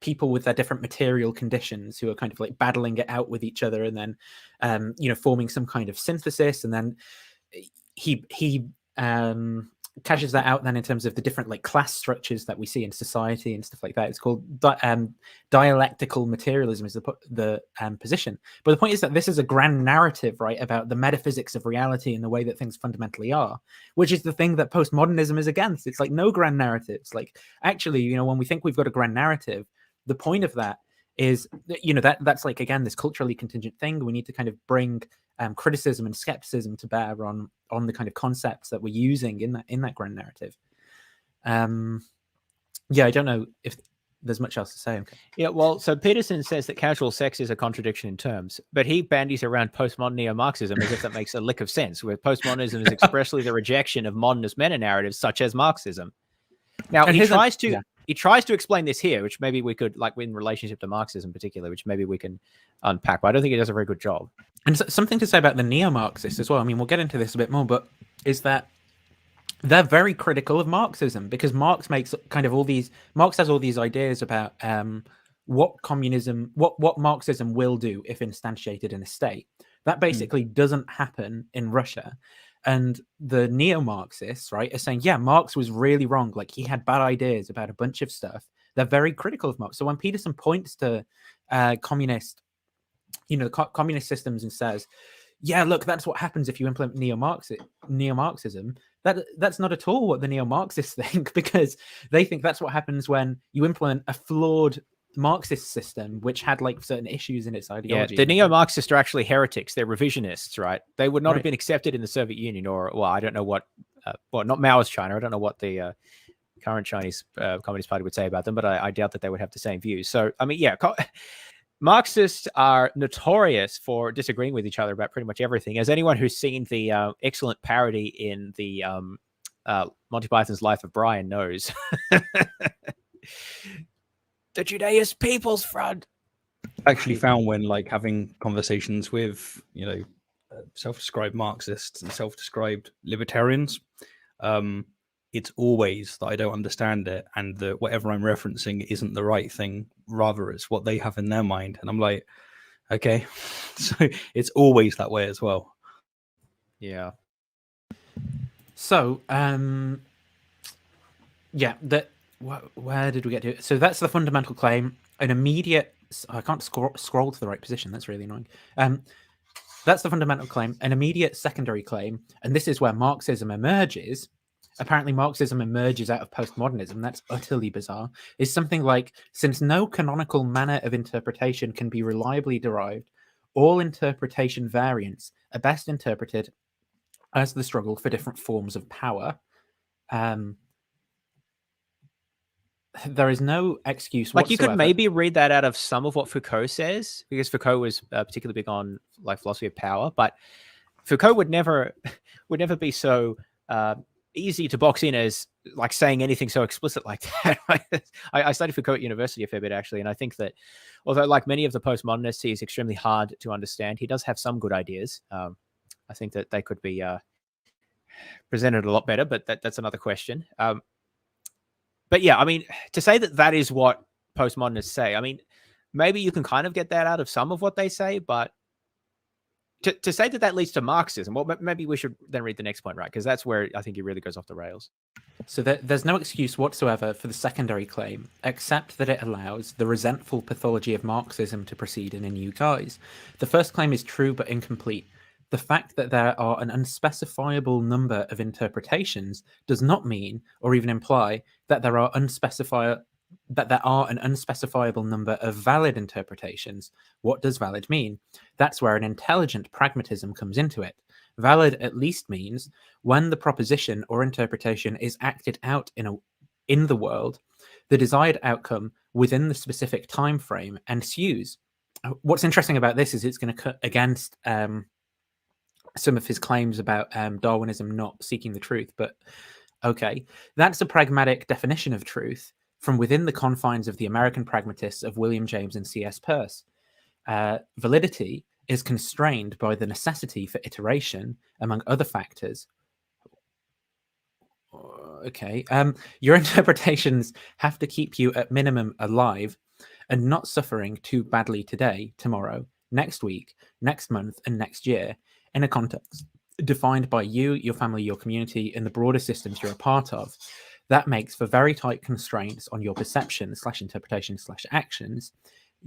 people with their different material conditions who are kind of like battling it out with each other, and then forming some kind of synthesis. And then he cashes that out then in terms of the different like class structures that we see in society and stuff like that. It's called dialectical materialism is the position. But the point is that this is a grand narrative, right, about the metaphysics of reality and the way that things fundamentally are, which is the thing that postmodernism is against. It's like no grand narratives. Like actually, when we think we've got a grand narrative, the point of that is that's like, again, this culturally contingent thing. We need to kind of bring criticism and skepticism to bear on the kind of concepts that we're using in that grand narrative. I don't know if there's much else to say. Okay. Yeah, well, so Peterson says that casual sex is a contradiction in terms, but he bandies around postmodern neo-Marxism as if that makes a lick of sense, where postmodernism is expressly the rejection of modernist meta-narratives such as Marxism. Now, he tries to he tries to explain this here, which maybe we could, like in relationship to Marxism in particular, which maybe we can unpack, but I don't think he does a very good job. And something to say about the neo-Marxists as well, I mean, we'll get into this a bit more, but is that they're very critical of Marxism, because Marx makes kind of Marx has all these ideas about what Marxism will do if instantiated in a state. That basically doesn't happen in Russia. And the neo-Marxists, right, are saying, yeah, Marx was really wrong. Like, he had bad ideas about a bunch of stuff. They're very critical of Marx. So when Peterson points to communist systems and says, yeah, look, that's what happens if you implement neo-Marxism. That's not at all what the neo-Marxists think, because they think that's what happens when you implement a flawed Marxist system which had like certain issues in its ideology. Yeah, the neo-Marxists are actually heretics. They're revisionists, right? They would not have been accepted in the Soviet Union, or, well, I don't know what, not Mao's China. I don't know what the current Chinese Communist Party would say about them, but I doubt that they would have the same views. So, I mean, yeah, Marxists are notorious for disagreeing with each other about pretty much everything. As anyone who's seen the excellent parody in the Monty Python's Life of Brian knows. The Judaist People's Front. I actually found when like having conversations with, self-described Marxists and self-described libertarians, it's always that I don't understand it, and that whatever I'm referencing isn't the right thing, rather it's what they have in their mind. And I'm like, okay. So it's always that way as well. Yeah. So, where did we get to? So that's the fundamental claim. An immediate... I can't scroll to the right position. That's really annoying. That's the fundamental claim. An immediate secondary claim, and this is where Marxism emerges. Apparently, Marxism emerges out of postmodernism. That's utterly bizarre. Is something like, since no canonical manner of interpretation can be reliably derived, all interpretation variants are best interpreted as the struggle for different forms of power. There is no excuse whatsoever. Like, you could maybe read that out of some of what Foucault says, because Foucault was particularly big on like philosophy of power, but Foucault would never be so easy to box in as like saying anything so explicit like that. I studied Foucault at university a fair bit, actually, and I think that although like many of the postmodernists, he is extremely hard to understand, he does have some good ideas. I think that they could be presented a lot better, but that's another question. But yeah, I mean, to say that is what postmodernists say, I mean, maybe you can kind of get that out of some of what they say, but to say that leads to Marxism, well, maybe we should then read the next point, right? Because that's where I think he really goes off the rails. So there's no excuse whatsoever for the secondary claim, except that it allows the resentful pathology of Marxism to proceed in a new guise. The first claim is true but incomplete. The fact that there are an unspecifiable number of interpretations does not mean, or even imply, that there are an unspecifiable number of valid interpretations. What does valid mean? That's where an intelligent pragmatism comes into it. Valid at least means when the proposition or interpretation is acted out in the world, the desired outcome within the specific time frame ensues. What's interesting about this is it's going to cut against some of his claims about Darwinism not seeking the truth, but okay, that's a pragmatic definition of truth from within the confines of the American pragmatists of William James and C.S. Peirce. Validity is constrained by the necessity for iteration, among other factors. Okay, your interpretations have to keep you at minimum alive and not suffering too badly today, tomorrow, next week, next month, and next year, in a context defined by you, your family, your community, and the broader systems you're a part of. That makes for very tight constraints on your perception / interpretation / actions.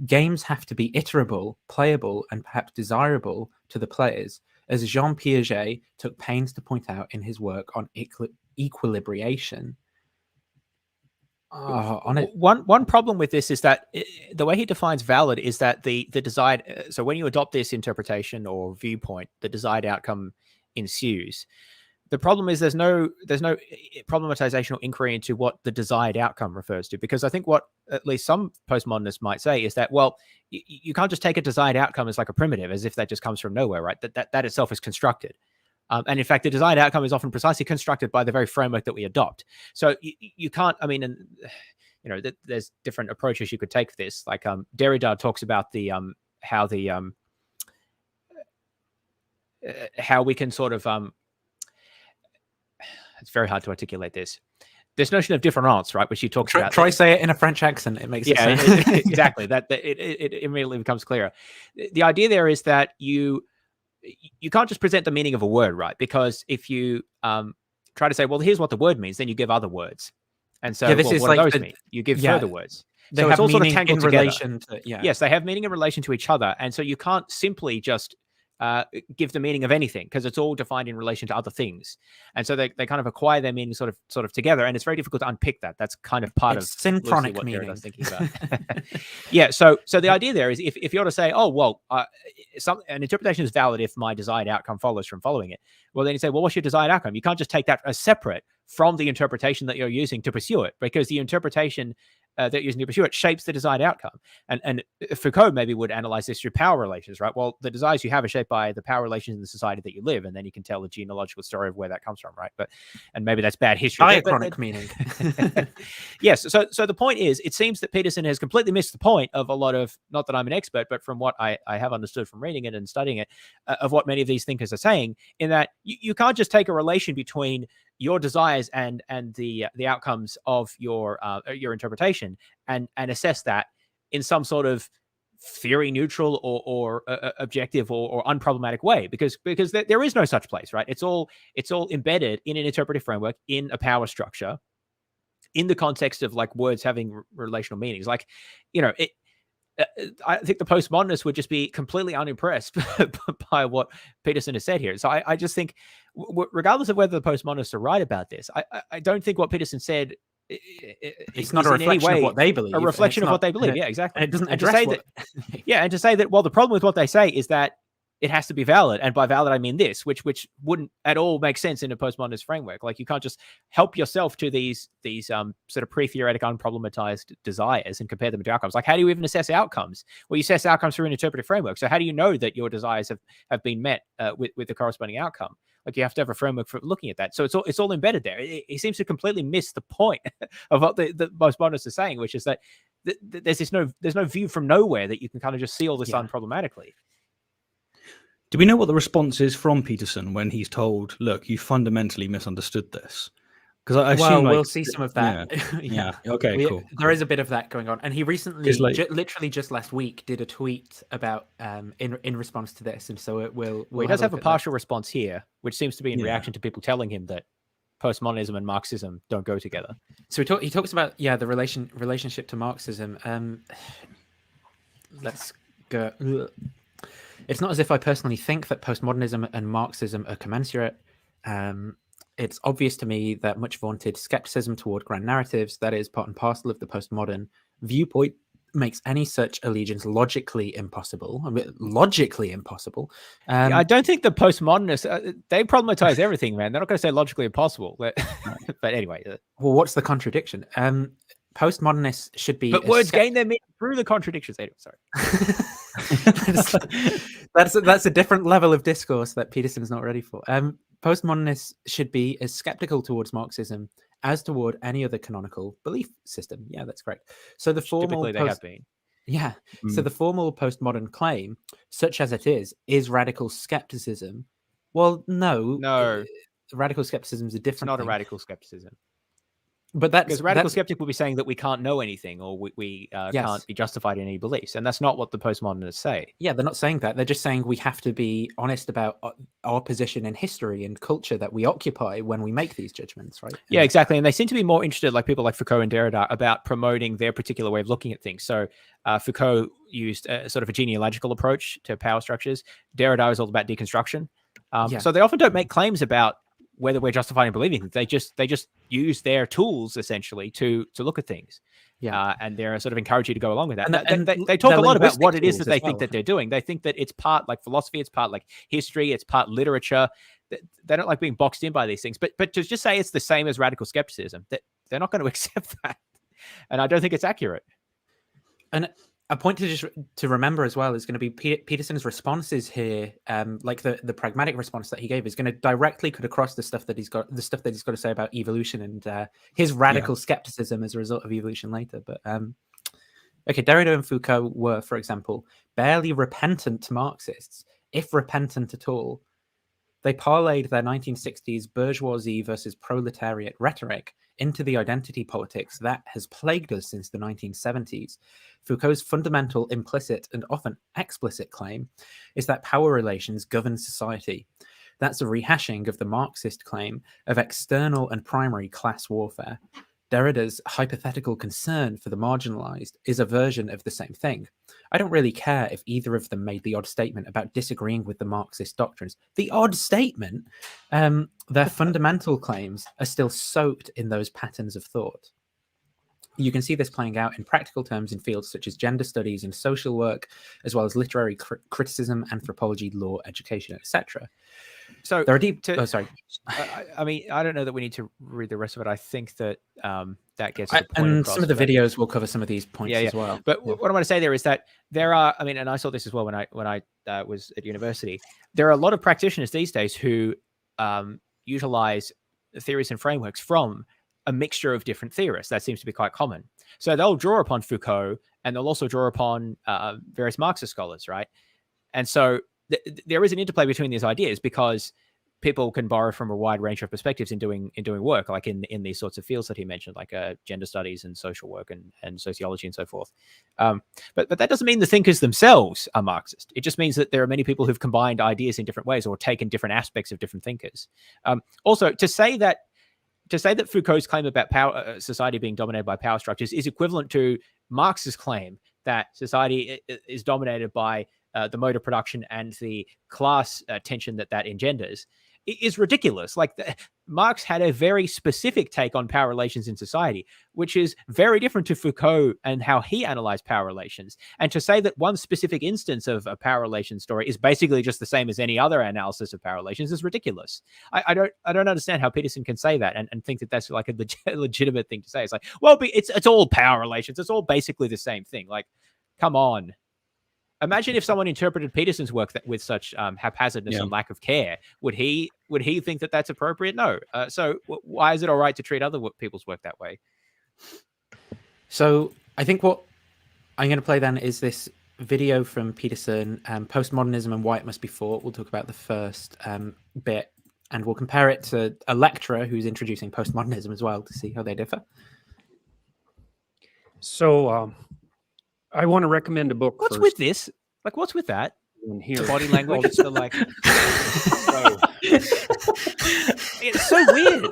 Games have to be iterable, playable, and perhaps desirable to the players, as Jean Piaget took pains to point out in his work on equilibration. One problem with this is that the way he defines valid is that the desired, so when you adopt this interpretation or viewpoint, the desired outcome ensues. The problem is there's no problematization or inquiry into what the desired outcome refers to, because I think what at least some postmodernists might say is that, well, you can't just take a desired outcome as like a primitive, as if that just comes from nowhere, right? That itself is constructed. And in fact, the desired outcome is often precisely constructed by the very framework that we adopt. So you can't, I mean, and there's different approaches you could take for this. Like Derrida talks about the how we can sort of it's very hard to articulate this notion of difference, right, which he talks about. Try say it in a French accent. It makes it sound exactly that it immediately becomes clearer. The idea there is that you can't just present the meaning of a word, right? Because if you try to say, well, here's what the word means, then you give other words, and so this is what do like those mean? You give further words. They So have it's all sort of meaning tangled in together. relation to Yes, they have meaning in relation to each other, and so you can't simply just give the meaning of anything because it's all defined in relation to other things, and so they kind of acquire their meaning sort of together, and it's very difficult to unpick that. That's kind of part It's of synchronic what meaning. Derrida's thinking about. Yeah, so the idea there is if you ought to say, oh well, an interpretation is valid if my desired outcome follows from following it. Well, then you say, well, what's your desired outcome? You can't just take that as separate from the interpretation that you're using to pursue it, because the interpretation that you're using to pursue it shapes the desired outcome. And Foucault maybe would analyze this through power relations, right? Well, the desires you have are shaped by the power relations in the society that you live, and then you can tell the genealogical story of where that comes from, right? And maybe that's bad history. Diachronic meaning. Yes. So the point is, it seems that Peterson has completely missed the point of a lot of, not that I'm an expert, but from what I have understood from reading it and studying it, of what many of these thinkers are saying, in that you can't just take a relation between your desires and the outcomes of your interpretation and assess that in some sort of theory neutral or objective or unproblematic way, because there is no such place, right? It's all embedded in an interpretive framework, in a power structure, in the context of like words having relational meanings. Like, I think the postmodernists would just be completely unimpressed by what Peterson has said here. So I just think, regardless of whether the postmodernists are right about this, I don't think what Peterson said it's not a reflection of what they believe. A reflection of what they believe. Yeah, exactly. And it doesn't and address and to say that, well, the problem with what they say is that it has to be valid. And by valid, I mean this, which wouldn't at all make sense in a postmodernist framework. Like, you can't just help yourself to these sort of pre-theoretic, unproblematized desires and compare them to outcomes. Like, how do you even assess outcomes? Well, you assess outcomes through an interpretive framework. So how do you know that your desires have been met with the corresponding outcome? Like, you have to have a framework for looking at that. So it's all embedded there. It seems to completely miss the point of what the postmodernists are saying, which is that there's no view from nowhere that you can kind of just see all this unproblematically. Do we know what the response is from Peterson when he's told, look, you fundamentally misunderstood this? Because I assume we'll see some of that. Yeah. Okay, cool. There is a bit of that going on. And he recently, literally just last week, did a tweet about in response to this. And so he does have a partial response here, which seems to be in reaction to people telling him that postmodernism and Marxism don't go together. So he talks about, the relationship to Marxism. Let's go. It's not as if I personally think that postmodernism and Marxism are commensurate. It's obvious to me that much vaunted skepticism toward grand narratives, that is part and parcel of the postmodern viewpoint, makes any such allegiance logically impossible. I mean, logically impossible. I don't think the postmodernists, they problematize everything, man. They're not going to say logically impossible. But anyway. Well, what's the contradiction? Postmodernists should be... But words gain their meaning through the contradictions. Sorry. That's a different level of discourse that Peterson's not ready for. Postmodernists should be as skeptical towards Marxism as toward any other canonical belief system. Yeah, that's correct. So the formal they have been. Yeah. So the formal postmodern claim, such as it is radical skepticism. Well, no. Radical skepticism is a different. It's not thing. a radical skepticism. But because radical skeptic will be saying that we can't know anything, or we can't be justified in any beliefs, and that's not what the postmodernists say. Yeah, they're not saying that. They're just saying we have to be honest about our position in history and culture that we occupy when we make these judgments, right? Yeah, exactly. And they seem to be more interested, like people like Foucault and Derrida, about promoting their particular way of looking at things. So Foucault used a sort of a genealogical approach to power structures. Derrida is all about deconstruction. So they often don't make claims about whether we're justified in believing. They just use their tools essentially to look at things. And they're sort of encourage you to go along with that. And they talk a lot about what it is that they think that they're doing. They think that it's part like philosophy, it's part like history, it's part literature. They don't like being boxed in by these things. But to just say it's the same as radical skepticism, that they're not going to accept that. And I don't think it's accurate. And a point to remember as well is going to be Peterson's responses here. Like the pragmatic response that he gave is going to directly cut across the stuff that he's got to say about evolution and his radical skepticism as a result of evolution later. But okay, Derrida and Foucault were, for example, barely repentant Marxists, if repentant at all. They parlayed their 1960s bourgeoisie versus proletariat rhetoric into the identity politics that has plagued us since the 1970s. Foucault's fundamental implicit and often explicit claim is that power relations govern society. That's a rehashing of the Marxist claim of external and primary class warfare. Derrida's hypothetical concern for the marginalized is a version of the same thing. I don't really care if either of them made the odd statement about disagreeing with the Marxist doctrines. The odd statement, their fundamental claims are still soaked in those patterns of thought. You can see this playing out in practical terms in fields such as gender studies and social work, as well as literary criticism, anthropology, law, education, etc. So there are deep. sorry. I mean, I don't know that we need to read the rest of it. I think that that gets the point and across, some of the videos will cover some of these points as well. But what I want to say there is that there are. I mean, and I saw this as well when I was at university. There are a lot of practitioners these days who utilize theories and frameworks from a mixture of different theorists. That seems to be quite common. So they'll draw upon Foucault, and they'll also draw upon various Marxist scholars, right? And so there is an interplay between these ideas because people can borrow from a wide range of perspectives in doing work, like in these sorts of fields that he mentioned, like gender studies and social work and sociology and so forth. But that doesn't mean the thinkers themselves are Marxist. It just means that there are many people who've combined ideas in different ways or taken different aspects of different thinkers. Also, to say that Foucault's claim about power, society being dominated by power structures is equivalent to Marx's claim that society is dominated by the mode of production and the class tension that engenders is ridiculous. Like Marx had a very specific take on power relations in society, which is very different to Foucault and how he analyzed power relations. And to say that one specific instance of a power relations story is basically just the same as any other analysis of power relations is ridiculous. I don't understand how Peterson can say that and think that that's like a legitimate thing to say. It's like, well, it's all power relations. It's all basically the same thing. Like, come on. Imagine if someone interpreted Peterson's work with such haphazardness and lack of care. Would he think that that's appropriate? No. So why is it all right to treat other people's work that way? So I think what I'm going to play then is this video from Peterson, Postmodernism and Why It Must Be Fought. We'll talk about the first bit, and we'll compare it to a lecturer who's introducing postmodernism as well to see how they differ. So I want to recommend a book. What's first. with this? Like, what's with that? In here. The body language. It's like, it's so weird.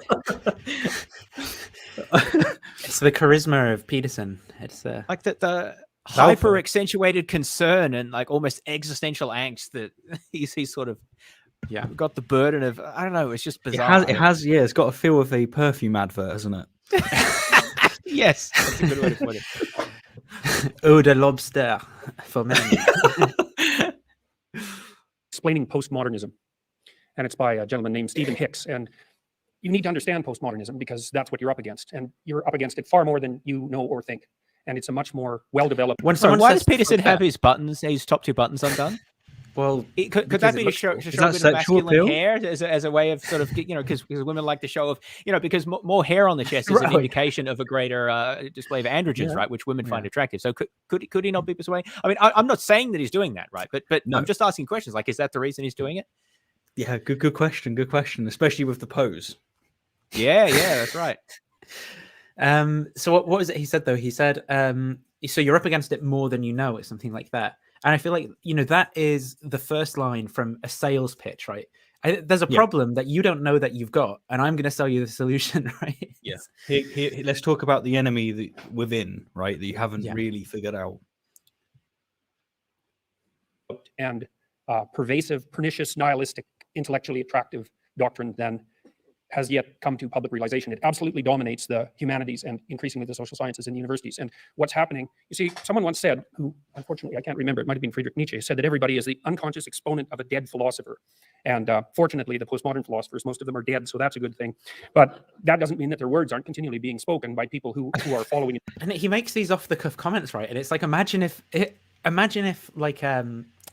It's the charisma of Peterson. It's like the hyper accentuated concern and like almost existential angst that he's sort of got the burden of. I don't know. It's just bizarre. It's got a feel of a perfume advert, hasn't it? Yes, that's a good way to put it. Eau de lobster for men. Explaining postmodernism, and it's by a gentleman named Stephen Hicks. And you need to understand postmodernism because that's what you're up against, and you're up against it far more than you know or think. And it's a much more well-developed. Why does Peterson have his top two buttons undone? Well, could that be to show a bit of masculine hair as a way of sort of, because women like to show off, because more hair on the chest is an indication of a greater display of androgens, right, which women find attractive. So could he not be persuaded? I mean, I'm not saying that he's doing that, right, but no. I'm just asking questions. Like, is that the reason he's doing it? Yeah, good question, especially with the pose. Yeah, that's right. So what was it he said though? He said, so you're up against it more than you know, or something like that. And I feel like, that is the first line from a sales pitch, right? There's a problem that you don't know that you've got, and I'm going to sell you the solution, right? Yeah. Here, let's talk about the enemy within, right, that you haven't really figured out. And pervasive, pernicious, nihilistic, intellectually attractive doctrine then has yet come to public realization. It absolutely dominates the humanities and increasingly the social sciences in universities. And what's happening, you see, someone once said, who unfortunately I can't remember, it might have been Friedrich Nietzsche, said that everybody is the unconscious exponent of a dead philosopher. And fortunately, the postmodern philosophers, most of them are dead, so that's a good thing. But that doesn't mean that their words aren't continually being spoken by people who are following it. And he makes these off-the-cuff comments, right? And it's like, imagine if like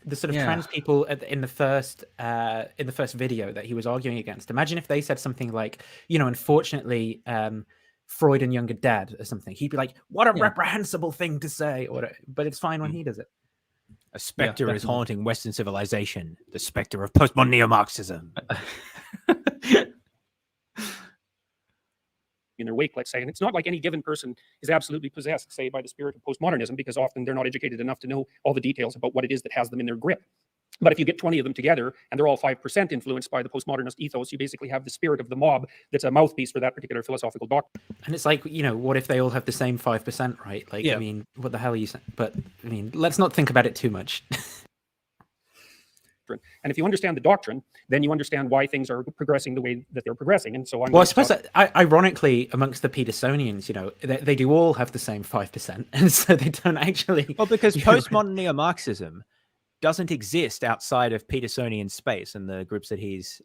the sort of trans people in the first video that he was arguing against. Imagine if they said something like, you know, unfortunately, Freud and Jung are dead or something. He'd be like, what a reprehensible thing to say. But it's fine when he does it. A specter is haunting Western civilization. The specter of postmodern neo-Marxism. In their wake, let's say. And it's not like any given person is absolutely possessed, say, by the spirit of postmodernism, because often they're not educated enough to know all the details about what it is that has them in their grip. But if you get 20 of them together and they're all 5% influenced by the postmodernist ethos, you basically have the spirit of the mob that's a mouthpiece for that particular philosophical doctrine. And it's like, you know, what if they all have the same 5%, right? Like, I mean, what the hell are you saying? But, I mean, let's not think about it too much. And if you understand the doctrine, then you understand why things are progressing the way that they're progressing. And so well, I suppose that, ironically, amongst the Petersonians, you know, they do all have the same 5%. And so they don't actually... Well, because postmodern neo-Marxism doesn't exist outside of Petersonian space and the groups that he's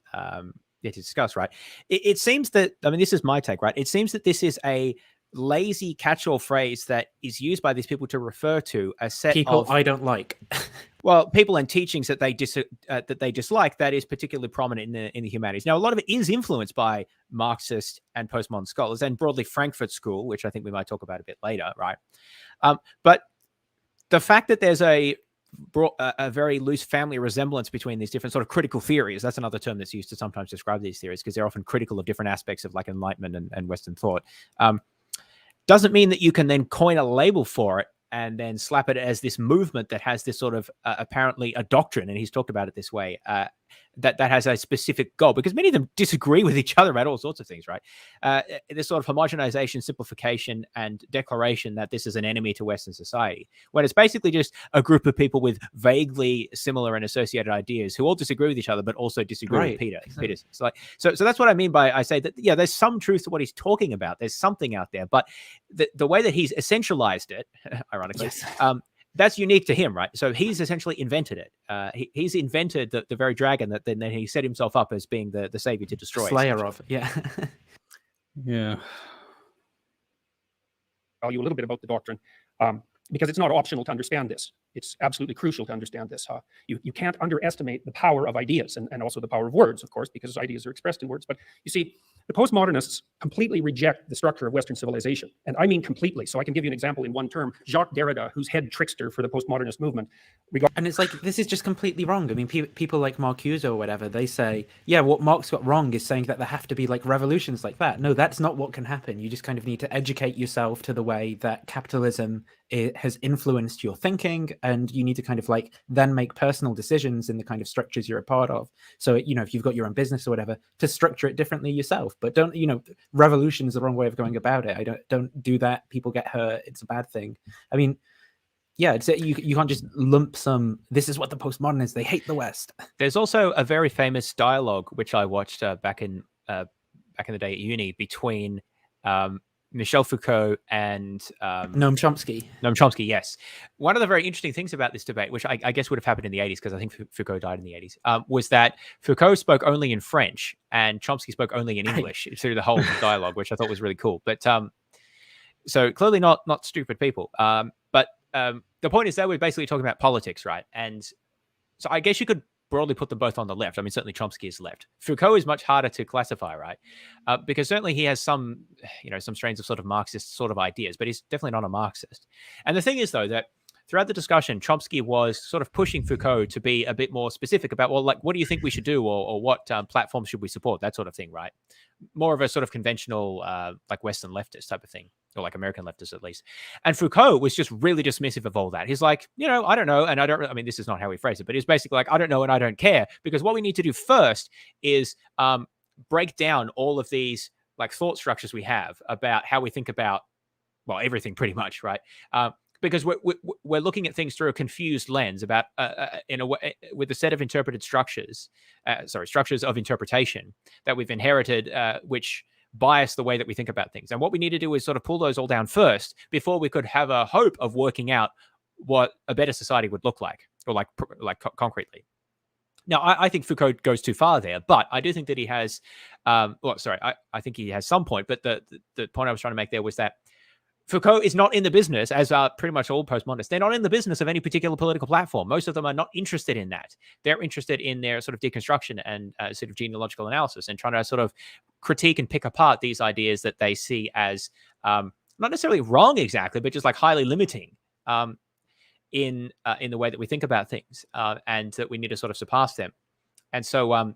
discussed, right? It seems that, I mean, this is my take, right? It seems that this is a lazy catch-all phrase that is used by these people to refer to a set people of... I don't like. Well, people and teachings that they dislike that is particularly prominent in the humanities. Now, a lot of it is influenced by Marxist and postmodern scholars, and broadly Frankfurt School, which I think we might talk about a bit later, right? But the fact that there's a very loose family resemblance between these different sort of critical theories, that's another term that's used to sometimes describe these theories, because they're often critical of different aspects of like Enlightenment and Western thought, doesn't mean that you can then coin a label for it and then slap it as this movement that has this sort of apparently a doctrine, and he's talked about it this way, that has a specific goal, because many of them disagree with each other about all sorts of things, right? This sort of homogenization, simplification, and declaration that this is an enemy to Western society, when it's basically just a group of people with vaguely similar and associated ideas who all disagree with each other, but also disagree with Peterson. So that's what I mean by I say that, yeah, there's some truth to what he's talking about. There's something out there, but the way that he's essentialized it, ironically, that's unique to him, right? So he's essentially invented it. He's invented the very dragon that then he set himself up as being the savior to destroy. Slayer of, yeah. Tell you a little bit about the doctrine, because it's not optional to understand this. It's absolutely crucial to understand this. You can't underestimate the power of ideas and also the power of words, of course, because ideas are expressed in words. But you see, the postmodernists completely reject the structure of Western civilization. And I mean completely. So I can give you an example in one term. Jacques Derrida, who's head trickster for the postmodernist movement. And it's like, this is just completely wrong. I mean, people like Marcuse or whatever, they say, yeah, what Marx got wrong is saying that there have to be like revolutions like that. No, that's not what can happen. You just kind of need to educate yourself to the way that capitalism has influenced your thinking, and you need to kind of like then make personal decisions in the kind of structures you're a part of. So, you know, if you've got your own business or whatever, to structure it differently yourself. But don't, you know, revolution is the wrong way of going about it. Don't do that. People get hurt. It's a bad thing. I mean, yeah, it's you can't just lump some. This is what the postmodernists, they hate the West. There's also a very famous dialogue which I watched back in the day at uni between Michel Foucault and Noam Chomsky. Noam Chomsky, yes. One of the very interesting things about this debate, which I guess would have happened in the 80s, because I think Foucault died in the 80s, was that Foucault spoke only in French and Chomsky spoke only in English through the whole dialogue, which I thought was really cool. But so clearly not stupid people. But the point is that we're basically talking about politics, right? And so I guess you could broadly put them both on the left. I mean, certainly Chomsky is left. Foucault is much harder to classify, right? Because certainly he has some strains of sort of Marxist sort of ideas, but he's definitely not a Marxist. And the thing is, though, that throughout the discussion, Chomsky was sort of pushing Foucault to be a bit more specific about, well, like, what do you think we should do, or what platforms should we support, that sort of thing, right? More of a sort of conventional, like Western leftist type of thing, or like American leftists at least. And Foucault was just really dismissive of all that. He's like, you know, I don't know, and I mean, this is not how he phrased it, but he's basically like, I don't know and I don't care, because what we need to do first is break down all of these like thought structures we have about how we think about, well, everything pretty much, right? because we're looking at things through a confused lens about in a way with a set of interpreted structures, structures of interpretation that we've inherited, which bias the way that we think about things. And what we need to do is sort of pull those all down first before we could have a hope of working out what a better society would look like, or like concretely. Now, I think Foucault goes too far there, but I do think that he has, I think he has some point, but the point I was trying to make there was that Foucault is not in the business, as are pretty much all postmodernists. They're not in the business of any particular political platform. Most of them are not interested in that. They're interested in their sort of deconstruction and sort of genealogical analysis, and trying to sort of critique and pick apart these ideas that they see as not necessarily wrong exactly, but just like highly limiting in the way that we think about things, and that we need to sort of surpass them. And so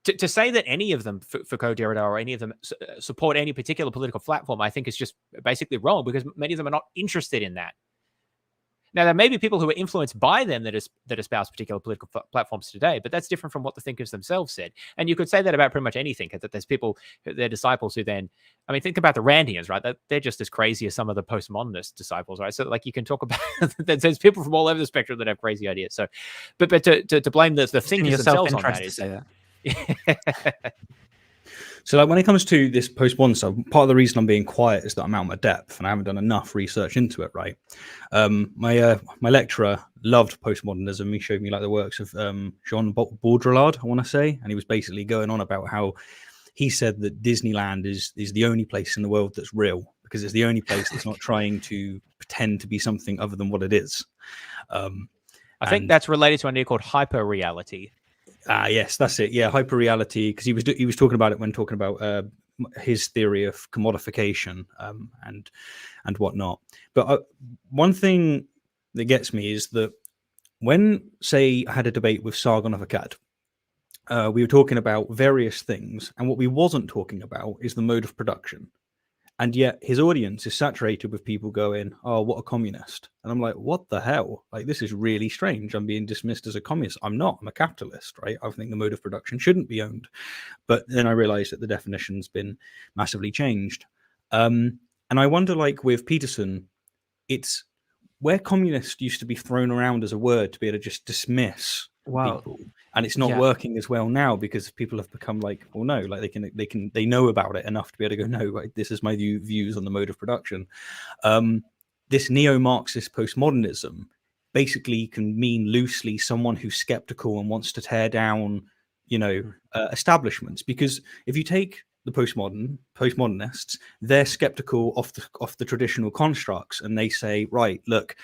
to say that any of them, Foucault, Derrida, or any of them support any particular political platform, I think is just basically wrong, because many of them are not interested in that. Now, there may be people who are influenced by them that espouse particular political platforms today, but that's different from what the thinkers themselves said. And you could say that about pretty much anything, that there's people, their disciples who then, I mean, think about the Randians, right? They're just as crazy as some of the postmodernist disciples, right? So like you can talk about, there's people from all over the spectrum that have crazy ideas. So, but to blame the thinkers themselves on that is... So like when it comes to this post-modern stuff, part of the reason I'm being quiet is that I'm out of my depth and I haven't done enough research into it, right? My lecturer loved postmodernism. He showed me like the works of Jean Baudrillard, I want to say, and he was basically going on about how he said that Disneyland is the only place in the world that's real, because it's the only place that's not trying to pretend to be something other than what it is. I think that's related to an idea called hyper-reality. Yes, that's it. Yeah, hyperreality, because he was talking about it when talking about his theory of commodification and whatnot. But one thing that gets me is that when, say, I had a debate with Sargon of Akkad, we were talking about various things, and what we wasn't talking about is the mode of production. And yet his audience is saturated with people going, "Oh, what a communist." And I'm like, what the hell? Like, this is really strange. I'm being dismissed as a communist. I'm not. I'm a capitalist, right? I think the mode of production shouldn't be owned. But then I realized that the definition's been massively changed. And I wonder, like with Peterson, it's where communist used to be thrown around as a word to be able to just dismiss people. And it's not working as well now, because people have become like, well, no, like they know about it enough to be able to go, no, right, this is my views on the mode of production. This neo-Marxist postmodernism basically can mean loosely someone who's skeptical and wants to tear down, establishments. Because if you take the postmodernists, they're skeptical of the traditional constructs, and they say, right, look,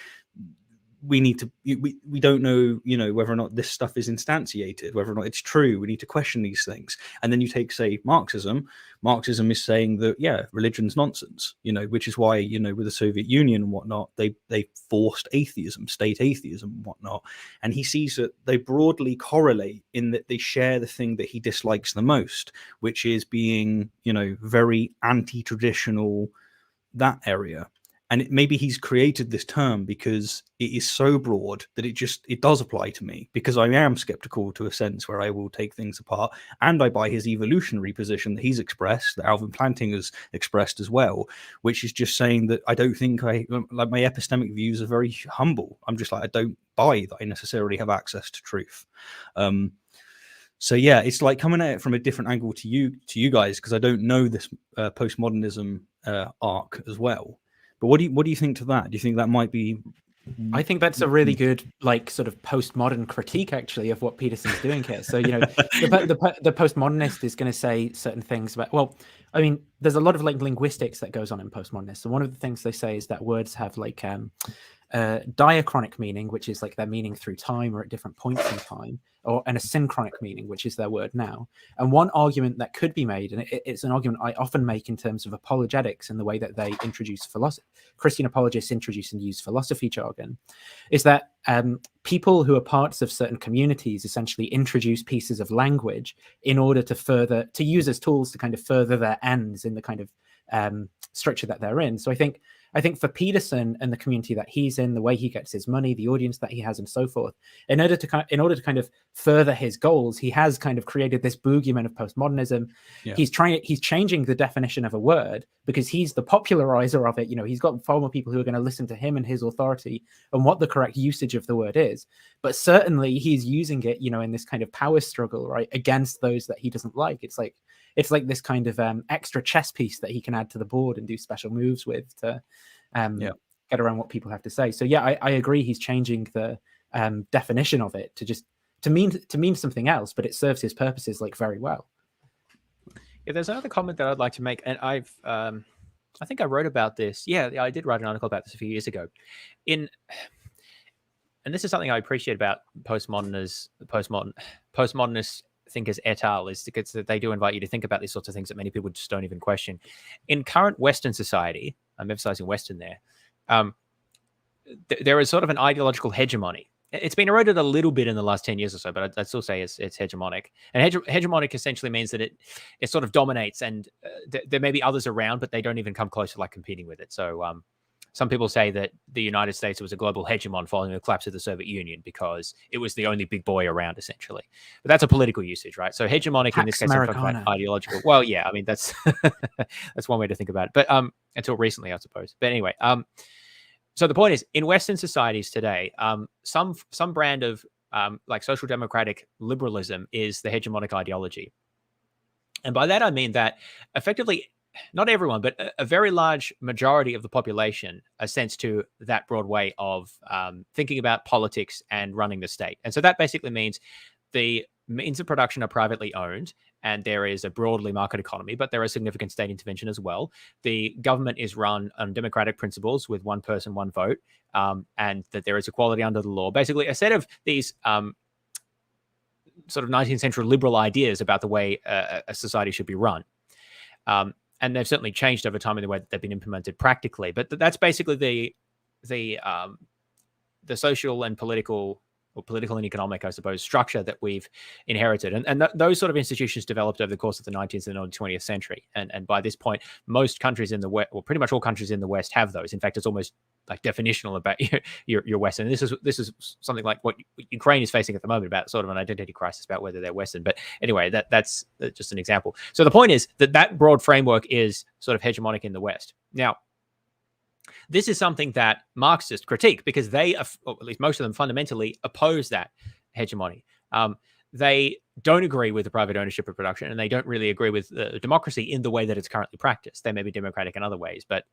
we need to, we don't know, whether or not this stuff is instantiated, whether or not it's true. We need to question these things. And then you take, say, Marxism is saying that, yeah, religion's nonsense, which is why, with the Soviet Union and whatnot, they forced atheism, state atheism and whatnot. And he sees that they broadly correlate in that they share the thing that he dislikes the most, which is being, very anti-traditional, that area. And maybe he's created this term because it is so broad that it does apply to me, because I am skeptical to a sense where I will take things apart. And I buy his evolutionary position that he's expressed, that Alvin Planting has expressed as well, which is just saying that I don't think my epistemic views are very humble. I'm just like, I don't buy that I necessarily have access to truth. So yeah, it's like coming at it from a different angle to you guys, because I don't know this postmodernism arc as well. But what do you think to that? Do you think that might be? I think that's a really good, sort of postmodern critique, actually, of what Peterson's doing here. So, the postmodernist is going to say certain things about. Well, I mean, there's a lot of linguistics that goes on in postmodernists. So one of the things they say is that words have diachronic meaning, which is like their meaning through time or at different points in time, and a synchronic meaning, which is their word now. And one argument that could be made, and it's an argument I often make in terms of apologetics and the way that they introduce philosophy, Christian apologists introduce and use philosophy jargon, is that people who are parts of certain communities essentially introduce pieces of language in order to use as tools to kind of further their ends in the kind of structure that they're in. So I think for Peterson and the community that he's in, the way he gets his money, the audience that he has, and so forth, in order to kind of further his goals, he has kind of created this boogeyman of postmodernism. Yeah. He's changing the definition of a word, because he's the popularizer of it. You know, he's got far more people who are going to listen to him and his authority and what the correct usage of the word is. But certainly he's using it, you know, in this kind of power struggle, right, against those that he doesn't like. It's like this kind of extra chess piece that he can add to the board and do special moves with to get around what people have to say. So yeah, I agree. He's changing the definition of it to mean something else, but it serves his purposes like very well. Yeah, there's another comment that I'd like to make, and I think I wrote about this. Yeah, I did write an article about this a few years ago. And this is something I appreciate about postmodernists thinkers et al. Is because they do invite you to think about these sorts of things that many people just don't even question. In current Western society, I'm emphasizing Western there, there is sort of an ideological hegemony. It's been eroded a little bit in the last 10 years or so, but I'd still say it's hegemonic. And hegemonic essentially means that it sort of dominates, and there may be others around, but they don't even come close to like competing with it. So some people say that the United States was a global hegemon following the collapse of the Soviet Union because it was the only big boy around, essentially. But that's a political usage, right? So hegemonic in this case, I'm talking about ideological. Well, yeah, I mean, that's that's one way to think about it. But until recently, I suppose. But anyway, so the point is, in Western societies today, some brand of like social democratic liberalism is the hegemonic ideology. And by that, I mean that effectively, not everyone, but a very large majority of the population assents to that broad way of thinking about politics and running the state. And so that basically means the means of production are privately owned, and there is a broadly market economy, but there is significant state intervention as well. The government is run on democratic principles with one person, one vote, and that there is equality under the law. Basically, a set of these sort of 19th century liberal ideas about the way a society should be run. And they've certainly changed over time in the way that they've been implemented practically. But that's basically the social and political, or political and economic, I suppose, structure that we've inherited. And those sort of institutions developed over the course of the 19th and early 20th century. And by this point, most countries in the West, well, pretty much all countries in the West have those. In fact, it's almost like definitional about your Western. And this is something like what Ukraine is facing at the moment, about sort of an identity crisis about whether they're Western. But anyway, that's just an example. So the point is that broad framework is sort of hegemonic in the West. Now, this is something that Marxists critique because they, or at least most of them, fundamentally oppose that hegemony. They don't agree with the private ownership of production, and they don't really agree with democracy in the way that it's currently practiced. They may be democratic in other ways, but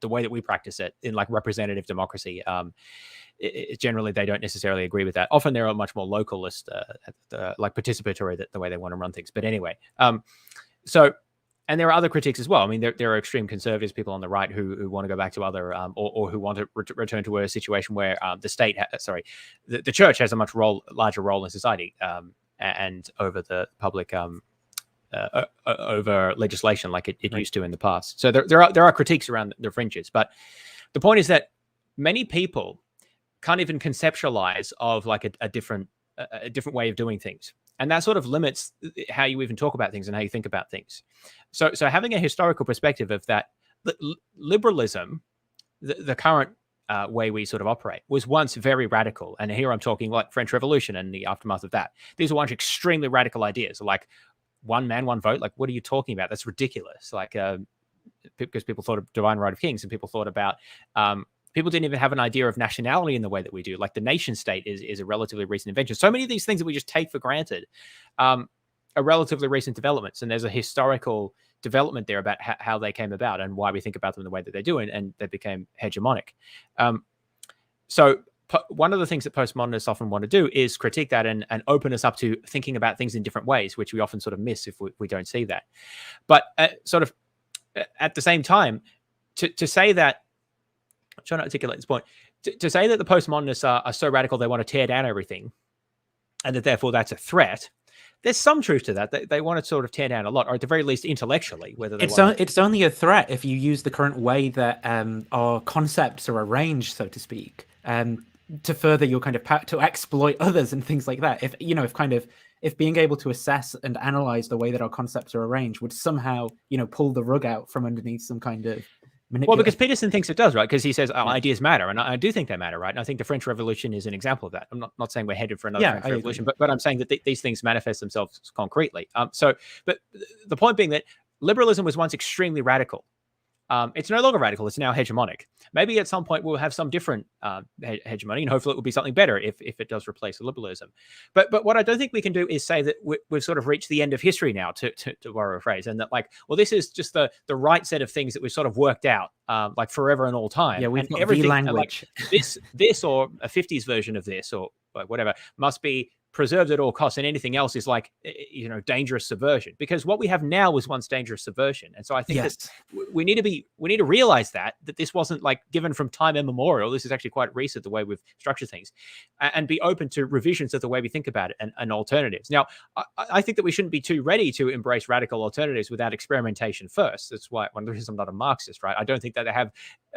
the way that we practice it in like representative democracy, generally they don't necessarily agree with that. Often they're much more localist, like participatory, the way they want to run things. But anyway, and there are other critiques as well. I mean, there are extreme conservatives, people on the right who want to go back to other, or who want to return to a situation where the state, the church has a much larger role in society and over the public, over legislation like it used to in the past. So there are critiques around the fringes, but the point is that many people can't even conceptualize of like a different way of doing things. And that sort of limits how you even talk about things and how you think about things. So having a historical perspective of that, liberalism, the current way we sort of operate, was once very radical. And here I'm talking like French Revolution and the aftermath of that. These are once extremely radical ideas, like one man, one vote. Like, what are you talking about? That's ridiculous. Like, because people thought of divine right of kings, and people thought about people didn't even have an idea of nationality in the way that we do. Like the nation state is a relatively recent invention. So many of these things that we just take for granted are relatively recent developments. And there's a historical development there about how they came about and why we think about them the way that they do. And they became hegemonic. So one of the things that postmodernists often want to do is critique that and open us up to thinking about things in different ways, which we often sort of miss if we don't see that. But sort of at the same time, to say that, I'm trying to articulate this point, to say that the postmodernists are so radical they want to tear down everything and that therefore that's a threat, there's some truth to that. They want to sort of tear down a lot, or at the very least intellectually, whether they it's only a threat if you use the current way that our concepts are arranged, so to speak, to further your kind of power, to exploit others and things like that. If being able to assess and analyze the way that our concepts are arranged would somehow, pull the rug out from underneath some kind of well, because Peterson thinks it does, right? Because he says ideas matter, and I do think they matter, right? And I think the French Revolution is an example of that. I'm not saying we're headed for another French Revolution, but I'm saying that these things manifest themselves concretely. But the point being that liberalism was once extremely radical, It's no longer radical. It's now hegemonic. Maybe at some point we'll have some different hegemony, and hopefully it will be something better if it does replace liberalism. But what I don't think we can do is say that we've sort of reached the end of history now, to borrow a phrase, and that like, well, this is just the right set of things that we've sort of worked out, like forever and all time. Yeah, we've and got everything language. like this or a 50s version of this or whatever must be preserved at all costs, and anything else is like, you know, dangerous subversion, because what we have now was once dangerous subversion. And so I think that we need to realize that this wasn't like given from time immemorial. This is actually quite recent, the way we've structured things, and be open to revisions of the way we think about it and alternatives. Now, I think that we shouldn't be too ready to embrace radical alternatives without experimentation first. That's why one of the reasons I'm not a Marxist, right? I don't think that they have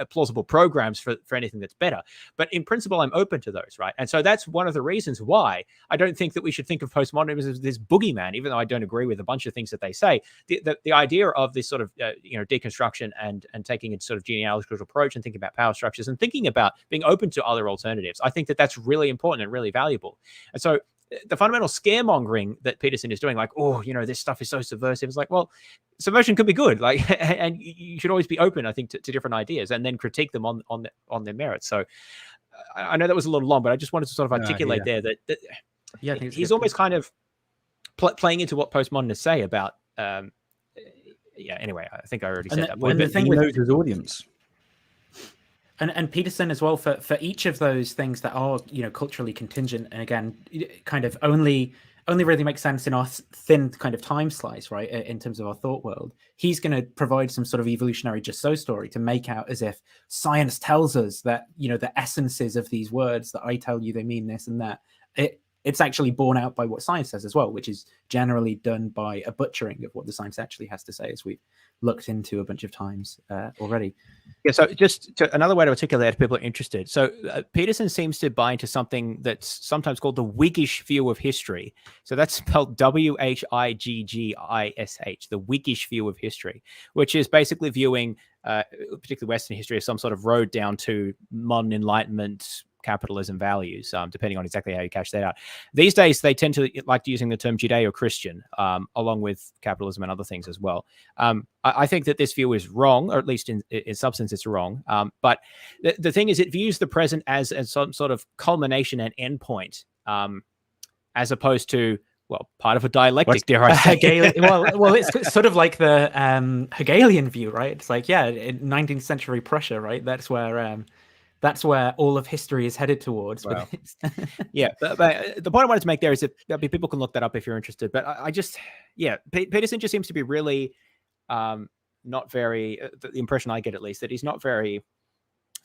plausible programs for anything that's better, but in principle I'm open to those, right? And so that's one of the reasons why I don't think that we should think of postmodernism as this boogeyman, even though I don't agree with a bunch of things that they say. The idea of this sort of deconstruction and taking a sort of genealogical approach and thinking about power structures and thinking about being open to other alternatives, I think that that's really important and really valuable. And so the fundamental scaremongering that Peterson is doing, like, oh, you know, this stuff is so subversive, it's like, well, subversion could be good, like, and you should always be open, I think, to different ideas and then critique them on their merits. So I know that was a little long, but I just wanted to sort of articulate there that I think he's almost kind of playing into what postmodernists say about anyway, I think I already said that. Well, the thing knows his audience. And Peterson as well, for each of those things that are, you know, culturally contingent, and again, kind of only really makes sense in our thin kind of time slice, right, in terms of our thought world. He's going to provide some sort of evolutionary just so story to make out as if science tells us that, you know, the essences of these words that I tell you, they mean this and that. It's actually borne out by what science says as well, which is generally done by a butchering of what the science actually has to say, as we've looked into a bunch of times already. Yeah, so just another way to articulate that if people are interested. So Peterson seems to buy into something that's sometimes called the Whiggish view of history. So that's spelled Whiggish, the Whiggish view of history, which is basically viewing particularly Western history as some sort of road down to modern Enlightenment capitalism values, depending on exactly how you cash that out. These days, they tend to like using the term Judeo-Christian, along with capitalism and other things as well. I think that this view is wrong, or at least in substance, it's wrong. But the thing is, it views the present as some sort of culmination and endpoint, as opposed to, well, part of a dialectic, dare I say. well, it's sort of like the Hegelian view, right? It's like, yeah, in 19th century Prussia, right? That's where all of history is headed towards. Wow. Yeah, but the point I wanted to make there is that people can look that up if you're interested. But I just, Peterson just seems to be really not very, the impression I get at least, that he's not very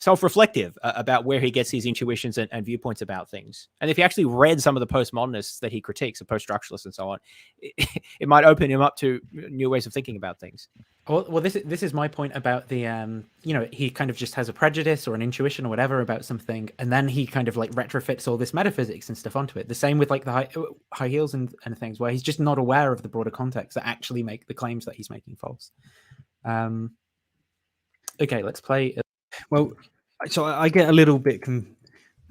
self-reflective about where he gets his intuitions and viewpoints about things. And if he actually read some of the postmodernists that he critiques, the post-structuralists and so on, it might open him up to new ways of thinking about things. Well, this is my point about the, he kind of just has a prejudice or an intuition or whatever about something, and then he kind of like retrofits all this metaphysics and stuff onto it. The same with like the high heels and things, where he's just not aware of the broader context that actually make the claims that he's making false. Okay, let's play. Well, so I get a little bit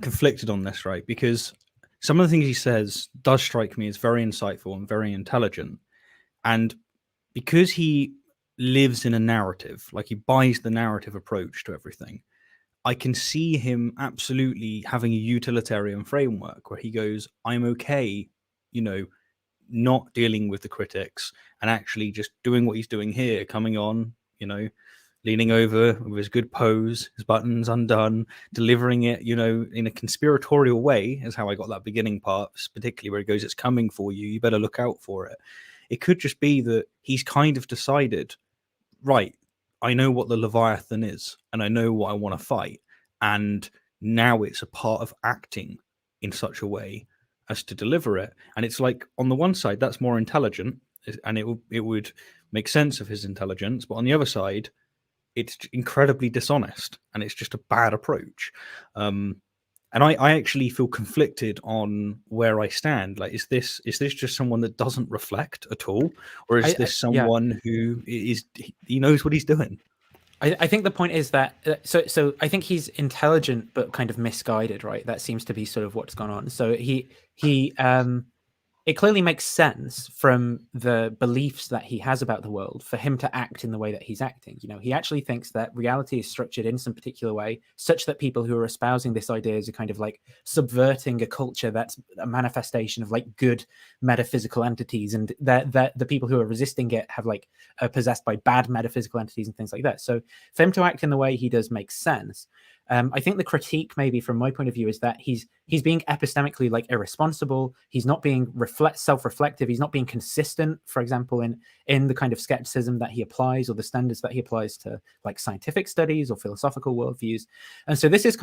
conflicted on this, right? Because some of the things he says does strike me as very insightful and very intelligent. And because he lives in a narrative, like he buys the narrative approach to everything, I can see him absolutely having a utilitarian framework where he goes, I'm okay, not dealing with the critics and actually just doing what he's doing here, coming on, leaning over with his good pose, his buttons undone, delivering it, in a conspiratorial way, is how I got that beginning part, particularly where he goes, it's coming for you, you better look out for it. It could just be that he's kind of decided, right, I know what the Leviathan is, and I know what I want to fight, and now it's a part of acting in such a way as to deliver it. And it's like, on the one side, that's more intelligent, and it would make sense of his intelligence, but on the other side, it's incredibly dishonest, and it's just a bad approach. And I actually feel conflicted on where I stand. Like, is this just someone that doesn't reflect at all, or is this someone who he knows what he's doing? I think the point is that so I think he's intelligent but kind of misguided, right? That seems to be sort of what's gone on. So he it clearly makes sense from the beliefs that he has about the world for him to act in the way that he's acting. You know, he actually thinks that reality is structured in some particular way, such that people who are espousing this idea is kind of like subverting a culture that's a manifestation of like good metaphysical entities, and that the people who are resisting it have like are possessed by bad metaphysical entities and things like that. So for him to act in the way he does makes sense. I think the critique, maybe from my point of view, is that he's being epistemically like irresponsible. He's not being self-reflective. He's not being consistent, for example, in the kind of skepticism that he applies, or the standards that he applies to like scientific studies or philosophical worldviews. And so this is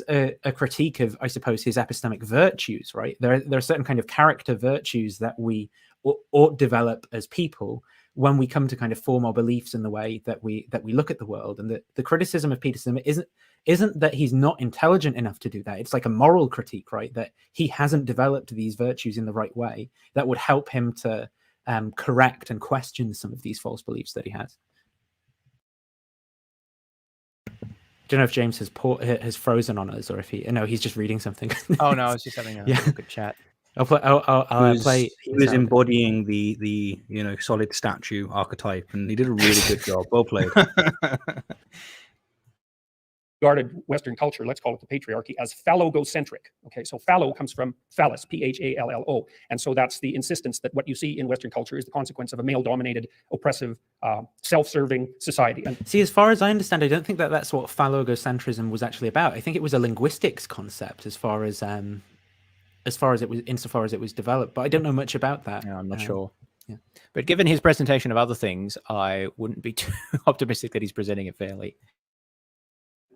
a critique of, I suppose, his epistemic virtues, right? There are certain kind of character virtues that we ought develop as people when we come to kind of form our beliefs in the way that we look at the world. And the criticism of Peterson isn't that he's not intelligent enough to do that. It's like a moral critique, right? That he hasn't developed these virtues in the right way that would help him to correct and question some of these false beliefs that he has. Don't know if James has frozen on us, or if he's just reading something. Oh no, I was just having a good chat. He was embodying the solid statue archetype, and he did a really good job. Well played. Regarded Western culture, let's call it the patriarchy, as phallogocentric. Okay, so phallo comes from phallus, P-H-A-L-L-O. And so that's the insistence that what you see in Western culture is the consequence of a male-dominated, oppressive, self-serving society. And see, as far as I understand, I don't think that's what phallogocentrism was actually about. I think it was a linguistics concept insofar as it was developed, but I don't know much about that. Yeah, I'm not sure. Yeah. But given his presentation of other things, I wouldn't be too optimistic that he's presenting it fairly.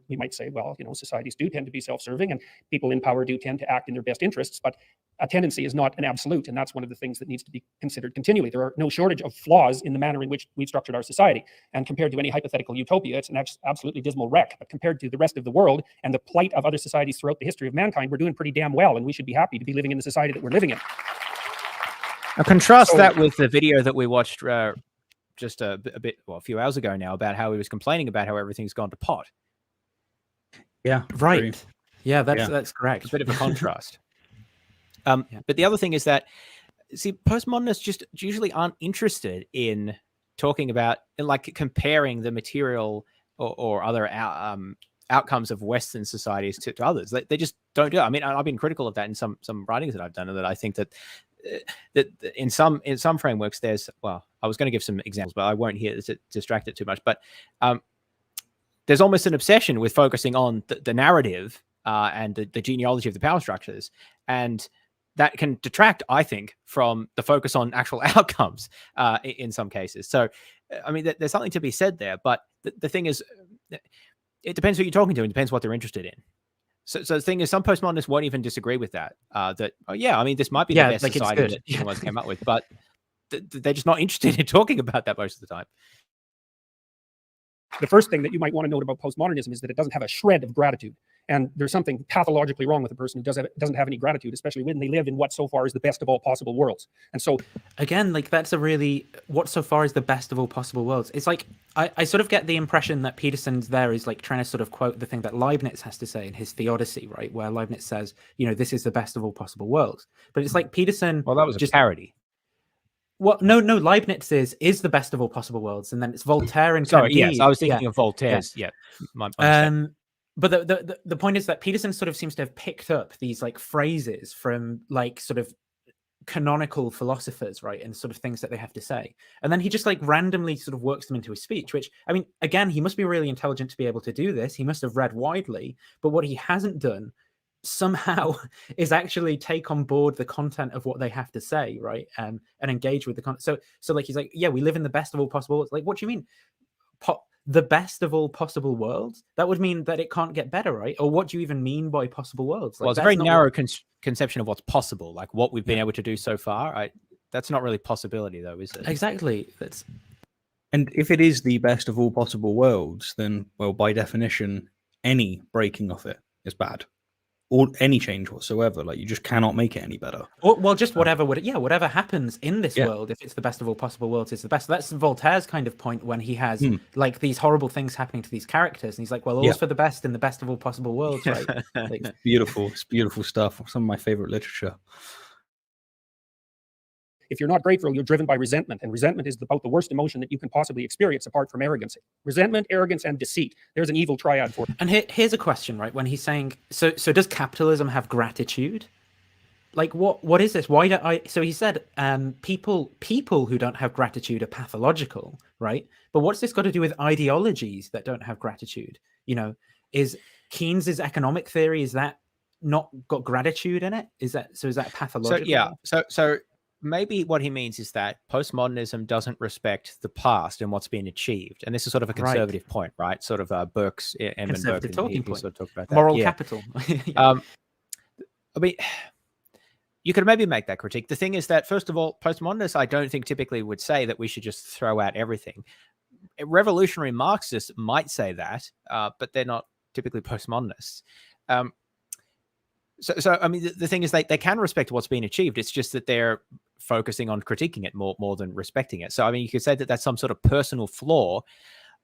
We might say, well, societies do tend to be self-serving, and people in power do tend to act in their best interests, but a tendency is not an absolute, and that's one of the things that needs to be considered continually. There are no shortage of flaws in the manner in which we've structured our society, and compared to any hypothetical utopia, it's an absolutely dismal wreck. But compared to the rest of the world and the plight of other societies throughout the history of mankind, we're doing pretty damn well, and we should be happy to be living in the society that we're living in. Now contrast that with the video that we watched just a few hours ago now, about how he was complaining about how everything's gone to pot. Yeah, right. True. Yeah, that's correct. It's a bit of a contrast. But the other thing is that, see, postmodernists just usually aren't interested in talking about, like, comparing the material or other outcomes of Western societies to others. They just don't do it. I mean, I've been critical of that in some writings that I've done, and that I think that in some frameworks there's, well, I was going to give some examples, but I won't here to distract it too much. But there's almost an obsession with focusing on the narrative and the genealogy of the power structures, and that can detract, I think, from the focus on actual outcomes in some cases. So, I mean, there's something to be said there, but the thing is, it depends who you're talking to, and depends what they're interested in. So the thing is, some postmodernists won't even disagree with that. That, oh yeah, I mean, this might be the best society that anyone's came up with, but they're just not interested in talking about that most of the time. The first thing that you might want to note about postmodernism is that it doesn't have a shred of gratitude. And there's something pathologically wrong with a person who doesn't have any gratitude, especially when they live in what so far is the best of all possible worlds. And so, again, like, that's a really, what so far is the best of all possible worlds. It's like, I sort of get the impression that Peterson's there is like trying to sort of quote the thing that Leibniz has to say in his Theodicy, right? Where Leibniz says, this is the best of all possible worlds. But it's like Peterson... Well, that was just a parody. Well, no, Leibniz is the best of all possible worlds, and then it's Voltaire and Sorry, yes, I was thinking of Voltaire's. Yeah, my but the point is that Peterson sort of seems to have picked up these like phrases from like sort of canonical philosophers, right, and sort of things that they have to say, and then he just like randomly sort of works them into his speech. Which, I mean, again, he must be really intelligent to be able to do this. He must have read widely, but what he hasn't done somehow is actually take on board the content of what they have to say, right, and engage with the content. So like, he's like, yeah, we live in the best of all possible worlds. Like, what do you mean the best of all possible worlds? That would mean that it can't get better, right? Or what do you even mean by possible worlds? Like, well, it's a very narrow conception of what's possible, like what we've been able to do so far. That's not really possibility, though, is it? Exactly. And if it is the best of all possible worlds, then, well, by definition, any breaking of it is bad. Or any change whatsoever, like, you just cannot make it any better. Well, just whatever happens in this world, if it's the best of all possible worlds, it's the best. That's Voltaire's kind of point when he has like these horrible things happening to these characters, and he's like, well, all's for the best in the best of all possible worlds, right? Like, It's beautiful stuff. Some of my favorite literature. If you're not grateful, you're driven by resentment, and resentment is about the worst emotion that you can possibly experience apart from arrogance. Resentment, arrogance, and deceit. There's an evil triad for you. And here's a question, right? When he's saying, so does capitalism have gratitude? Like, what is this? Why do I? So he said, people who don't have gratitude are pathological, right? But what's this got to do with ideologies that don't have gratitude? You know, is Keynes's economic theory, is that not got gratitude in it? Is that pathological? So maybe what he means is that postmodernism doesn't respect the past and what's been achieved, and this is sort of a conservative point, right? Sort of Burke's conservative talking point. Sort of talked about that. Moral capital. I mean, you could maybe make that critique. The thing is that, first of all, postmodernists, I don't think typically would say that we should just throw out everything. Revolutionary Marxists might say that, but they're not typically postmodernists. So I mean, the thing is, they can respect what's been achieved. It's just that they're focusing on critiquing it more than respecting it. So I mean, you could say that that's some sort of personal flaw.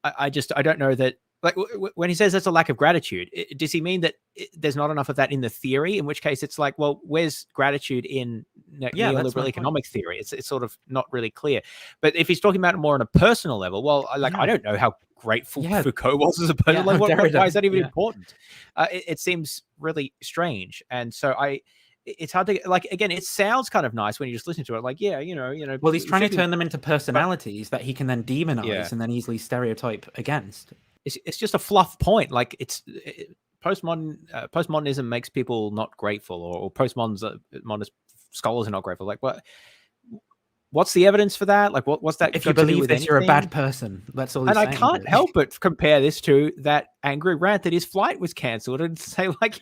I don't know that. Like when he says that's a lack of gratitude, does he mean that there's not enough of that in the theory? In which case, it's like, well, where's gratitude in neoliberal economic theory? It's sort of not really clear. But if he's talking about it more on a personal level, well, like I don't know how grateful Foucault was as a person. Like, why is that even important? It seems really strange, and so it's hard to, like, again, it sounds kind of nice when you just listen to it, like, you know. Well, he's trying to turn them into personalities that he can then demonize and then easily stereotype against. It's just a fluff point. Like, postmodernism makes people not grateful, or postmodernist scholars are not grateful. Like, what's the evidence for that? Like, what's that? If you believe that you're a bad person, that's all. And I can't help but compare this to that angry rant that his flight was cancelled, and say, like,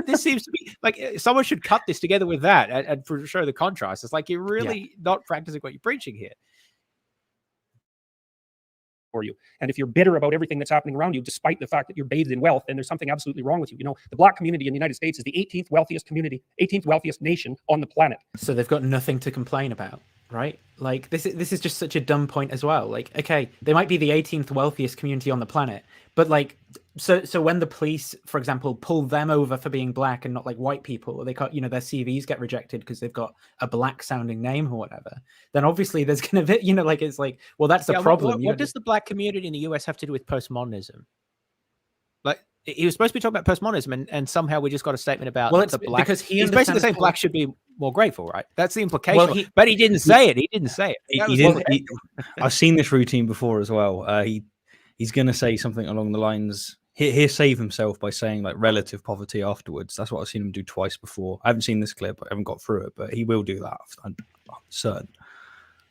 this seems to be like someone should cut this together with that and show the contrast. It's like, you're really not practicing what you're preaching here. For you. And if you're bitter about everything that's happening around you, despite the fact that you're bathed in wealth, then there's something absolutely wrong with you. You know, the black community in the United States is the 18th wealthiest community, 18th wealthiest nation on the planet. So they've got nothing to complain about, right? Like, this is just such a dumb point as well. Like, okay, they might be the 18th wealthiest community on the planet, but like, so when the police, for example, pull them over for being black and not like white people, or they got, their CVs get rejected because they've got a black sounding name or whatever, then obviously there's going to be, like, it's like, well, that's the problem. What does the black community in the US have to do with postmodernism? Like, he was supposed to be talking about postmodernism, and somehow we just got a statement about the black. Because he's basically saying blacks should be more grateful, right? That's the implication. But he didn't say it. He didn't say it. I've seen this routine before as well. He's going to say something along the lines. He'll save himself by saying, like, relative poverty afterwards. That's what I've seen him do twice before. I haven't seen this clip. I haven't got through it, but he will do that. I'm certain.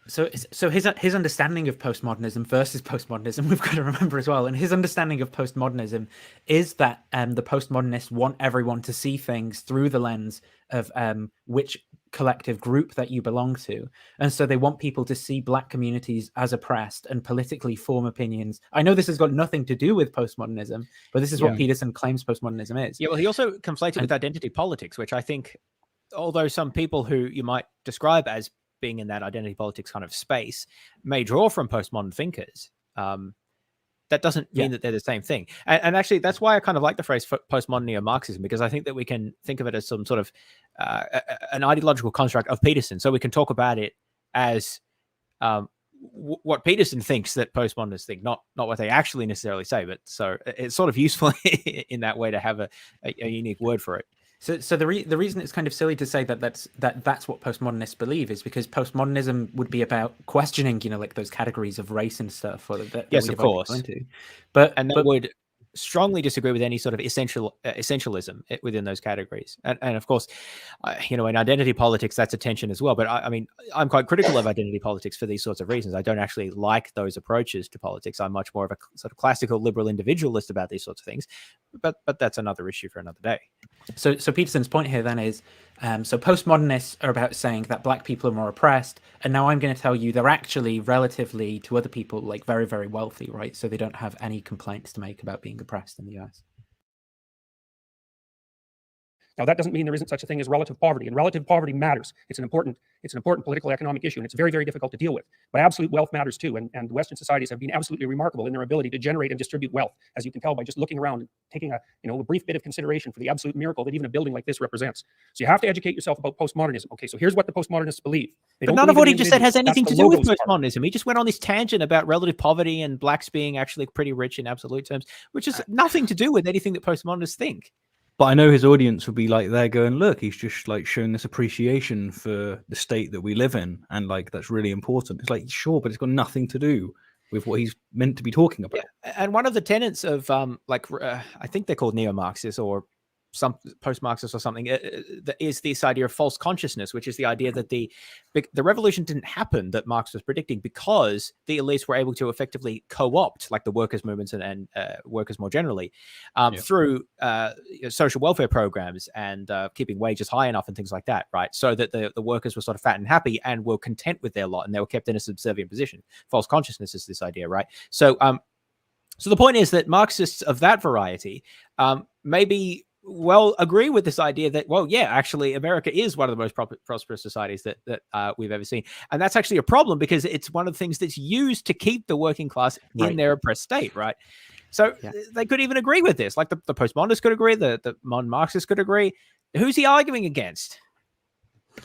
So his understanding of postmodernism versus postmodernism, we've got to remember as well. And his understanding of postmodernism is that the postmodernists want everyone to see things through the lens of which collective group that you belong to. And so they want people to see black communities as oppressed and politically form opinions. I know this has got nothing to do with postmodernism, but this is what Peterson claims postmodernism is. Yeah, well, he also conflates it with identity politics, which I think, although some people who you might describe as being in that identity politics kind of space may draw from postmodern thinkers, that doesn't mean that they're the same thing. And actually, that's why I kind of like the phrase postmodern neo-Marxism, because I think that we can think of it as some sort of an ideological construct of Peterson. So we can talk about it as what Peterson thinks that postmodernists think, not what they actually necessarily say. But so it's sort of useful in that way to have a unique word for it. So the reason it's kind of silly to say that's what postmodernists believe is because postmodernism would be about questioning, like those categories of race and stuff. Or yes, of course. But would strongly disagree with any sort of essentialism within those categories. And of course, in identity politics, that's a tension as well. But I mean, I'm quite critical of identity politics for these sorts of reasons. I don't actually like those approaches to politics. I'm much more of a sort of classical liberal individualist about these sorts of things. But that's another issue for another day. So Peterson's point here then is, so postmodernists are about saying that black people are more oppressed, and now I'm going to tell you they're actually relatively to other people like very, very wealthy, right? So they don't have any complaints to make about being oppressed in the US. Now, that doesn't mean there isn't such a thing as relative poverty, and relative poverty matters. It's an important political economic issue, and it's very, very difficult to deal with. But absolute wealth matters too, and Western societies have been absolutely remarkable in their ability to generate and distribute wealth, as you can tell by just looking around and taking a brief bit of consideration for the absolute miracle that even a building like this represents. So you have to educate yourself about postmodernism. Okay, so here's what the postmodernists believe. But none of what he just said has anything to do with postmodernism. He just went on this tangent about relative poverty and blacks being actually pretty rich in absolute terms, which has nothing to do with anything that postmodernists think. But I know his audience would be like, they're going, look, he's just like showing this appreciation for the state that we live in, and like that's really important. It's like, sure, but it's got nothing to do with what he's meant to be talking about. Yeah. And one of the tenets of I think they're called neo-Marxists or some post-Marxist or something, is this idea of false consciousness, which is the idea that the revolution didn't happen that Marx was predicting because the elites were able to effectively co-opt like the workers' movements and workers more generally through social welfare programs and keeping wages high enough and things like that, right? So that the workers were sort of fat and happy and were content with their lot, and they were kept in a subservient position. False consciousness is this idea, right? So the point is that Marxists of that variety maybe agree with this idea that, well, yeah, actually America is one of the most prosperous societies that we've ever seen. And that's actually a problem because it's one of the things that's used to keep the working class in their oppressed state, right? So they could even agree with this. Like the postmodernists could agree, the Marxists could agree. Who's he arguing against?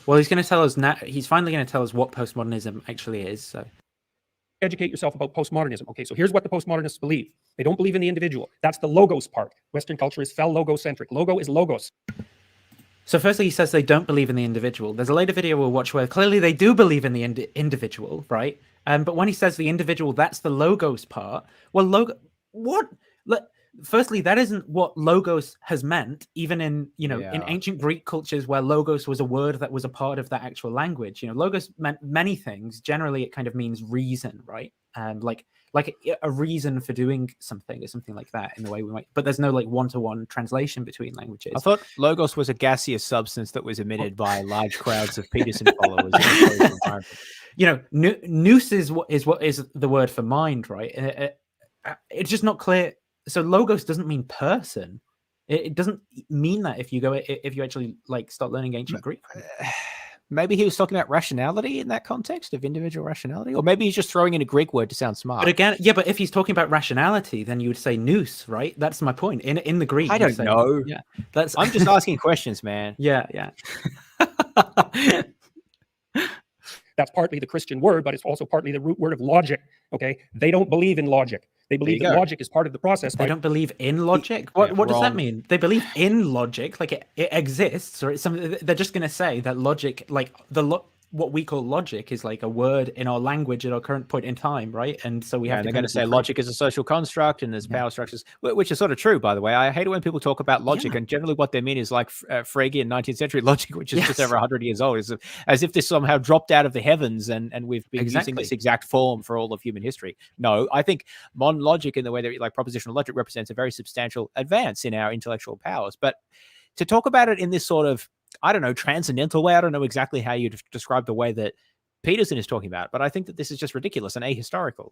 Well, he's going to tell us now. He's finally going to tell us what postmodernism actually is. So educate yourself about postmodernism. Okay, so here's what the postmodernists believe. They don't believe in the individual. That's the logos part. Western culture is fell logocentric. Logo is logos. So firstly, he says they don't believe in the individual. There's a later video we'll watch where clearly they do believe in the individual, right? But when he says the individual, that's the logos part. Well, what? Firstly, that isn't what logos has meant, even in in ancient Greek cultures where logos was a word that was a part of that actual language. Logos meant many things. Generally, it kind of means reason, right? And like a reason for doing something or something like that in the way we might. But there's no like one-to-one translation between languages. I thought logos was a gaseous substance that was emitted by large crowds of Peterson followers. Nous is what is the word for mind, right? It's just not clear. So logos doesn't mean person. It doesn't mean that if you actually like start learning ancient Greek. Maybe he was talking about rationality in that context of individual rationality, or maybe he's just throwing in a Greek word to sound smart. But again, but if he's talking about rationality, then you would say nous, right? That's my point. In the Greek, I don't know. Yeah, I'm just asking questions, man. Yeah. That's partly the Christian word, but it's also partly the root word of logic. Okay, they don't believe in logic. They believe that logic is part of the process. They don't believe in logic. What does that mean? They believe in logic, like it exists, or it's something. They're just going to say that logic, like what we call logic, is like a word in our language at our current point in time, right? And so we have. They're going to say logic is a social construct and there's power structures, which is sort of true, by the way. I hate it when people talk about logic, and generally what they mean is like Frege 19th century logic, which is just over 100 years old, as if this somehow dropped out of the heavens and we've been using this exact form for all of human history. No, I think modern logic, in the way that like propositional logic, represents a very substantial advance in our intellectual powers. But to talk about it in this sort of, I don't know, transcendental way, I don't know exactly how you'd describe the way that Peterson is talking about, but I think that this is just ridiculous and ahistorical.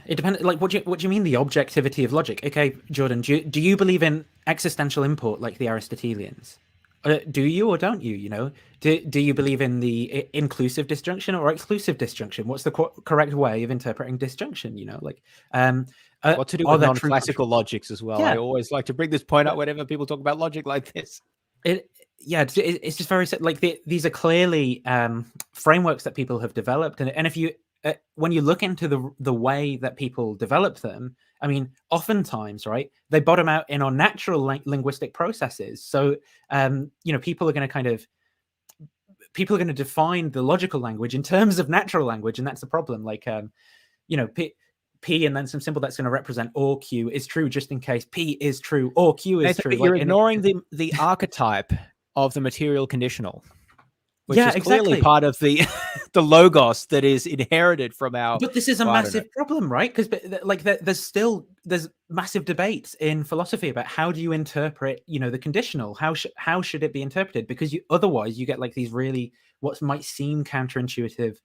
It depends. Like, what do you mean the objectivity of logic? Okay, Jordan, do you believe in existential import like the Aristotelians? Do you or don't you? Do you believe in the inclusive disjunction or exclusive disjunction? What's the correct way of interpreting disjunction? What to do with non-classical logics as well? Yeah. I always like to bring this point up whenever people talk about logic like this. It's just very like these are clearly frameworks that people have developed, and if you when you look into the way that people develop them, I mean, oftentimes, right, they bottom out in our natural linguistic processes. So people are going to define the logical language in terms of natural language, and that's the problem. Like P and then some symbol that's going to represent or Q is true, just in case P is true or Q is true. You're ignoring the archetype of the material conditional, which is clearly part of the logos that is inherited from our. But this is a massive problem, right? Because like there's massive debates in philosophy about how do you interpret the conditional. How should it be interpreted? Because otherwise you get like these really what might seem counterintuitive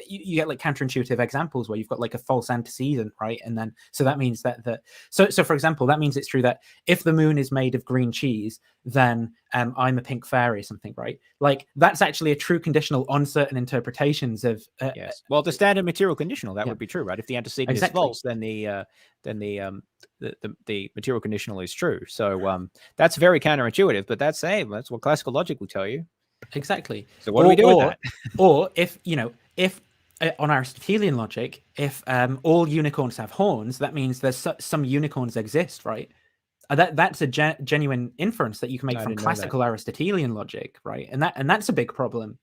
you get like counterintuitive examples where you've got like a false antecedent, right? And then so that means that so for example, that means it's true that if the moon is made of green cheese, then I'm a pink fairy or something, right? Like that's actually a true conditional on certain interpretations of yes. Well, the standard material conditional that would be true, right? If the antecedent is Exactly. false, then the material conditional is true. So that's very counterintuitive, but that's what classical logic will tell you. Exactly. So what do we do with that? Or if on Aristotelian logic, if all unicorns have horns, that means there's some unicorns exist, right? That's a genuine inference that you can make from classical Aristotelian logic, right? And that's a big problem.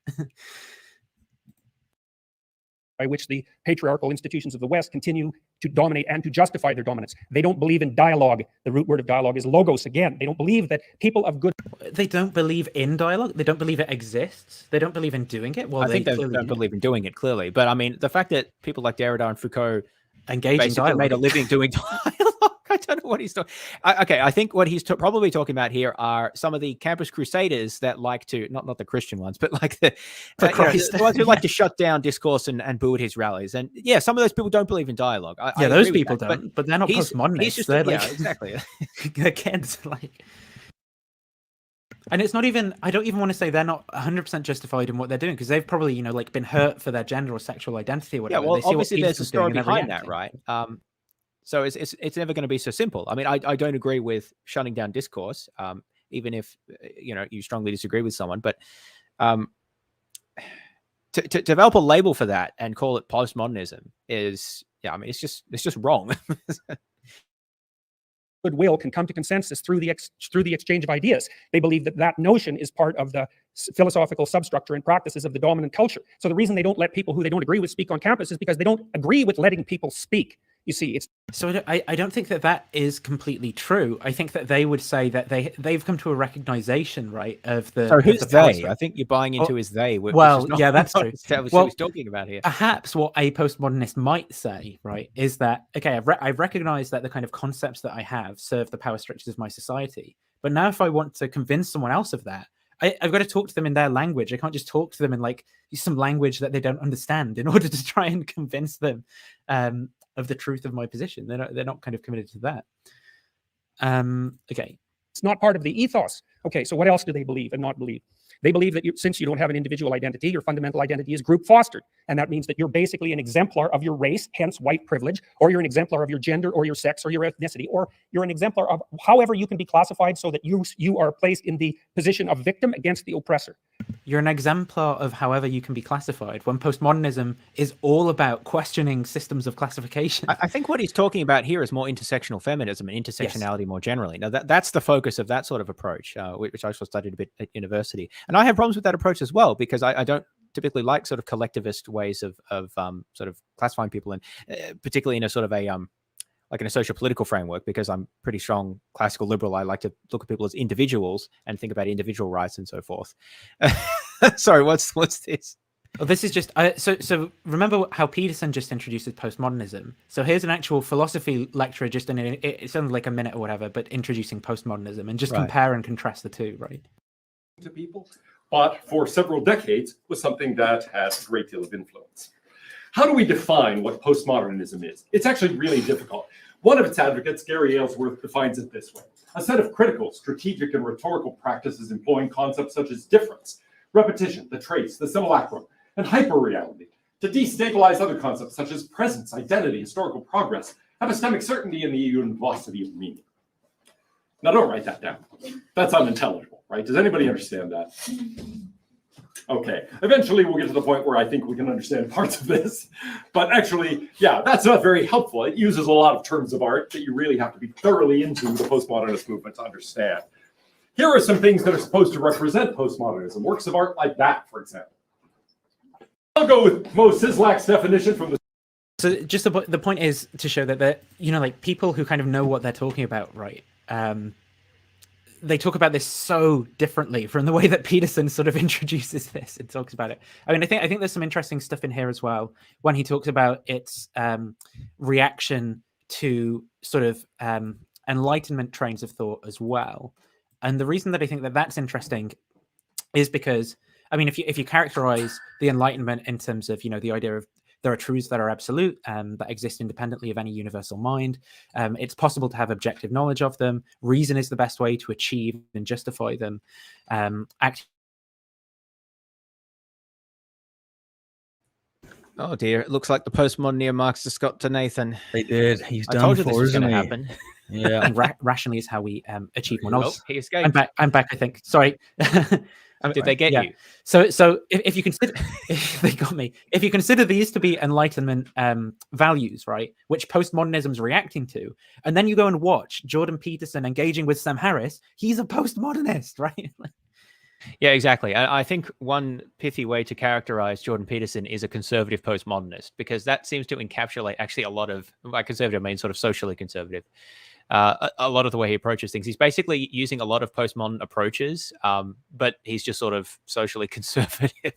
By which the patriarchal institutions of the West continue to dominate and to justify their dominance. They don't believe in dialogue. The root word of dialogue is logos again. They don't believe that people of good... They don't believe in dialogue. They don't believe it exists. They don't believe in doing it. Well, I think they don't believe in doing it, clearly. But I mean, the fact that people like Derrida and Foucault engage in dialogue, made a living doing dialogue, I don't know what he's talking. Okay, I think what he's probably talking about here are some of the campus crusaders that like to not the Christian ones, but like the ones who like to shut down discourse and boo at his rallies. And yeah, some of those people don't believe in dialogue. I those agree people with that, don't, but they're not postmodernists. They're like, exactly. They're kids, like. And it's not even, I don't even want to say they're not 100% justified in what they're doing, because they've probably, like been hurt for their gender or sexual identity or whatever. Yeah, well, they see obviously what there's a story behind that, reacting. right? So it's never going to be so simple. I mean, I don't agree with shutting down discourse, even if you strongly disagree with someone. But to develop a label for that and call it postmodernism is, it's just wrong. Goodwill can come to consensus through the exchange of ideas. They believe that notion is part of the philosophical substructure and practices of the dominant culture. So the reason they don't let people who they don't agree with speak on campus is because they don't agree with letting people speak. You see, it's so I don't think that is completely true. I think that they would say that they've come to a recognition, right, of the. So who's they? I think you're buying into is they. Well, yeah, that's true. What we're talking about here. Perhaps what a postmodernist might say, right, is that okay, I've recognized that the kind of concepts that I have serve the power structures of my society, but now if I want to convince someone else of that, I've got to talk to them in their language. I can't just talk to them in like some language that they don't understand in order to try and convince them of the truth of my position. They're not kind of committed to that. Okay. It's not part of the ethos. Okay, so what else do they believe and not believe? They believe that since you don't have an individual identity, your fundamental identity is group fostered. And that means that you're basically an exemplar of your race, hence white privilege, or you're an exemplar of your gender or your sex or your ethnicity, or you're an exemplar of however you can be classified so that you are placed in the position of victim against the oppressor. You're an exemplar of however you can be classified, when postmodernism is all about questioning systems of classification. I think what he's talking about here is more intersectional feminism and intersectionality more generally. Now, that's the focus of that sort of approach, which I also studied a bit at university. And I have problems with that approach as well, because I don't typically like sort of collectivist ways of sort of classifying people, and particularly in a sort of a like in a social political framework, because I'm pretty strong classical liberal. I like to look at people as individuals and think about individual rights and so forth. Sorry, what's this? Well, this is just so remember how Peterson just introduces postmodernism. So here's an actual philosophy lecture, just in it's only like a minute or whatever, but introducing postmodernism, and just compare and contrast the two, right? To people, but for several decades was something that has a great deal of influence. How do we define what postmodernism is? It's actually really difficult. One of its advocates, Gary Aylesworth, defines it this way: a set of critical, strategic, and rhetorical practices employing concepts such as difference, repetition, the trace, the simulacrum, and hyperreality to destabilize other concepts such as presence, identity, historical progress, epistemic certainty, and the univoicity of meaning. Now, don't write that down. That's unintelligible, right? Does anybody understand that? Okay, eventually we'll get to the point where I think we can understand parts of this, but actually, yeah, that's not very helpful. It uses a lot of terms of art that you really have to be thoroughly into the postmodernist movement to understand. Here are some things that are supposed to represent postmodernism, works of art like that, for example. I'll go with Mo Sislak's definition from the... So just the point is to show that like people who kind of know what they're talking about, right? They talk about this so differently from the way that Peterson sort of introduces this and talks about it. I mean, I think there's some interesting stuff in here as well when he talks about its reaction to sort of Enlightenment trains of thought as well. And the reason that I think that that's interesting is because I mean, if you characterize the Enlightenment in terms of, the idea of there are truths that are absolute, that exist independently of any universal mind. It's possible to have objective knowledge of them. Reason is the best way to achieve and justify them. Oh dear, it looks like the postmodern neo-Marxists got to Nathan. They did. He's done. I told you this for, was isn't going to he? happen. Yeah. And rationally is how we achieve more knowledge. He escaped. I'm back, I think. Sorry. Did they get you? So if you consider, they got me. If you consider these to be Enlightenment values, right, which postmodernism's reacting to, and then you go and watch Jordan Peterson engaging with Sam Harris, he's a postmodernist, right? Yeah, exactly. I think one pithy way to characterize Jordan Peterson is a conservative postmodernist, because that seems to encapsulate actually a lot of, by conservative I mean sort of socially conservative, a lot of the way he approaches things. He's basically using a lot of postmodern approaches, but he's just sort of socially conservative.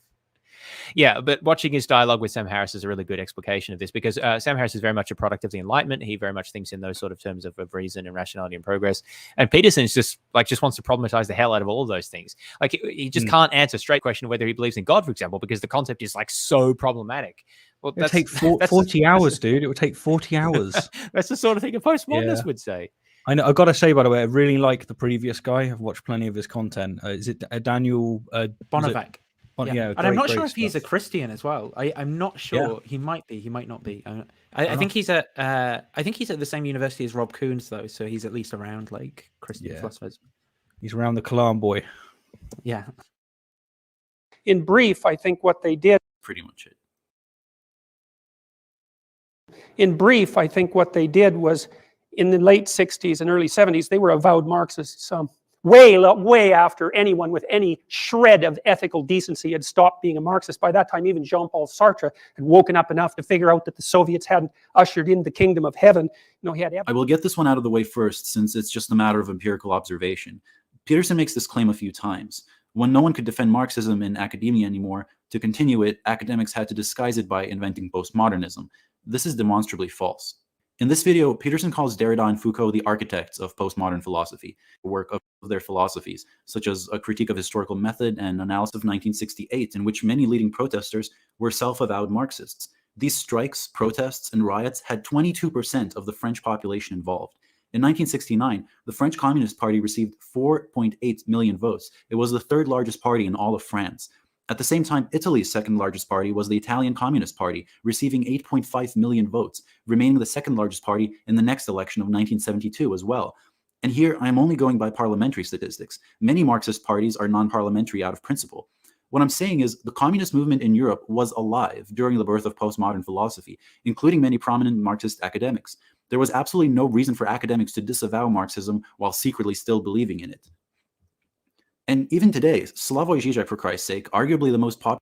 Yeah, but watching his dialogue with Sam Harris is a really good explication of this, because Sam Harris is very much a product of the Enlightenment. He very much thinks in those sort of terms of reason and rationality and progress. And Peterson is just wants to problematize the hell out of all of those things. Like he just can't answer a straight question whether he believes in God, for example, because the concept is so problematic. Well, it would take 40 hours, dude. It would take 40 hours. That's the sort of thing a postmodernist would say. I know. I've got to say, by the way, I really like the previous guy. I've watched plenty of his content. Is it Daniel Bonavac? Yeah, and I'm not sure if he's a Christian as well. I'm not sure. Yeah. He might be. He might not be. I think he's at. I think he's at the same university as Rob Koons, though. So he's at least around Christian philosophers. He's around the Kalam boy. Yeah. In brief, I think what they did. Pretty much it. In brief, I think what they did was, in the late 60s and early 70s, they were avowed Marxists. Way after anyone with any shred of ethical decency had stopped being a Marxist. By that time, even Jean-Paul Sartre had woken up enough to figure out that the Soviets hadn't ushered in the kingdom of heaven. He had. I will get this one out of the way first, since it's just a matter of empirical observation. Peterson makes this claim a few times. When no one could defend Marxism in academia anymore, to continue it, academics had to disguise it by inventing postmodernism. This is demonstrably false. In this video, Peterson calls Derrida and Foucault the architects of postmodern philosophy, the work of their philosophies, such as A Critique of Historical Method and Analysis of 1968, in which many leading protesters were self-avowed Marxists. These strikes, protests, and riots had 22% of the French population involved. In 1969, the French Communist Party received 4.8 million votes. It was the third largest party in all of France. At the same time, Italy's second largest party was the Italian Communist Party, receiving 8.5 million votes, remaining the second largest party in the next election of 1972 as well. And here, I am only going by parliamentary statistics. Many Marxist parties are non-parliamentary out of principle. What I'm saying is the communist movement in Europe was alive during the birth of postmodern philosophy, including many prominent Marxist academics. There was absolutely no reason for academics to disavow Marxism while secretly still believing in it. And even today, Slavoj Žižek, for Christ's sake, arguably the most popular.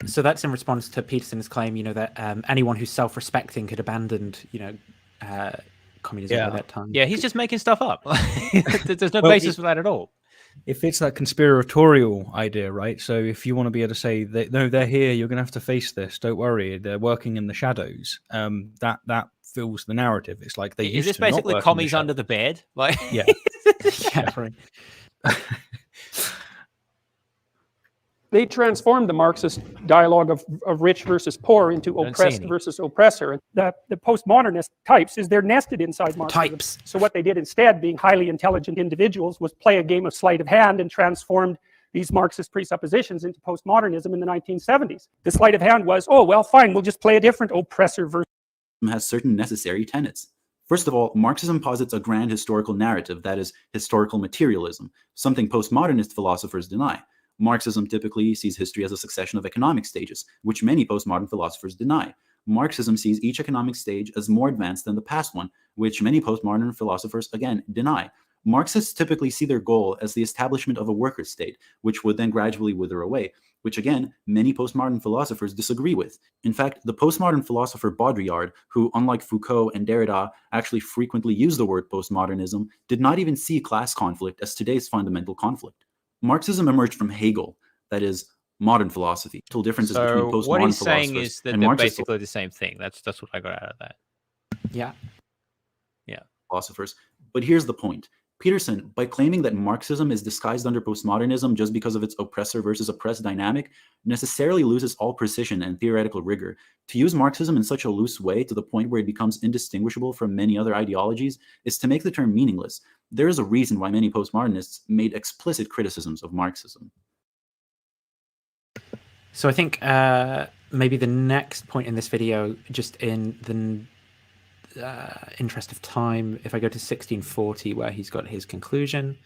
So that's in response to Peterson's claim, that anyone who's self-respecting could abandon, communism at that time. Yeah, he's just making stuff up. There's no basis for that at all. If it's that conspiratorial idea, right? So if you want to be able to say, no, they're here, you're going to have to face this. Don't worry, they're working in the shadows. That fills the narrative. It's like they is used this to not basically work in commies under the bed? Yeah. Yeah, right. They transformed the Marxist dialogue of rich versus poor into oppressed versus oppressor. And the postmodernist types they're nested inside Marxism. So what they did instead, being highly intelligent individuals, was play a game of sleight of hand and transformed these Marxist presuppositions into postmodernism in the 1970s. The sleight of hand was, oh, well, fine, we'll just play a different oppressor versus. Has certain necessary tenets. First of all, Marxism posits a grand historical narrative, that is, historical materialism, something postmodernist philosophers deny. Marxism typically sees history as a succession of economic stages, which many postmodern philosophers deny. Marxism sees each economic stage as more advanced than the past one, which many postmodern philosophers, again, deny. Marxists typically see their goal as the establishment of a worker state, which would then gradually wither away, which again, many postmodern philosophers disagree with. In fact, the postmodern philosopher Baudrillard, who unlike Foucault and Derrida actually frequently used the word postmodernism, did not even see class conflict as today's fundamental conflict. Marxism emerged from Hegel, that is, modern philosophy. Differences between postmodern what he's philosophers saying is that and they're Marxist basically the same thing. That's what I got out of that. Yeah. philosophers. But here's the point. Peterson, by claiming that Marxism is disguised under postmodernism just because of its oppressor versus oppressed dynamic, necessarily loses all precision and theoretical rigor. To use Marxism in such a loose way to the point where it becomes indistinguishable from many other ideologies is to make the term meaningless. There is a reason why many postmodernists made explicit criticisms of Marxism. So I think maybe the next point in this video, just in the interest of time, if I go to 1640 where he's got his conclusion,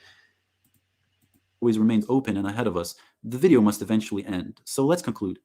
always remains open and ahead of us, the video must eventually end. So let's conclude.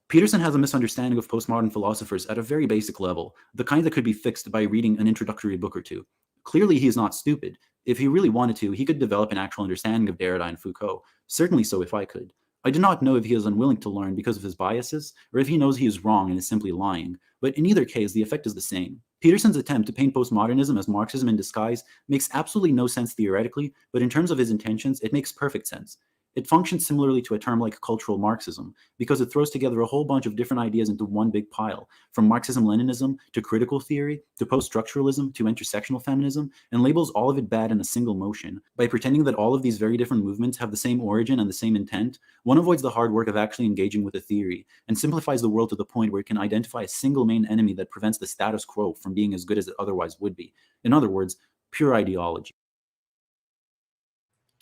Peterson has a misunderstanding of postmodern philosophers at a very basic level, the kind that could be fixed by reading an introductory book or two. Clearly, he is not stupid. If he really wanted to, he could develop an actual understanding of Derrida and Foucault. Certainly so if I could. I do not know if he is unwilling to learn because of his biases, or if he knows he is wrong and is simply lying, but in either case, the effect is the same. Peterson's attempt to paint postmodernism as Marxism in disguise makes absolutely no sense theoretically, but in terms of his intentions, it makes perfect sense. It functions similarly to a term like cultural Marxism, because it throws together a whole bunch of different ideas into one big pile, from Marxism-Leninism to critical theory, to post-structuralism, to intersectional feminism, and labels all of it bad in a single motion. By pretending that all of these very different movements have the same origin and the same intent, one avoids the hard work of actually engaging with a theory, and simplifies the world to the point where it can identify a single main enemy that prevents the status quo from being as good as it otherwise would be. In other words, pure ideology.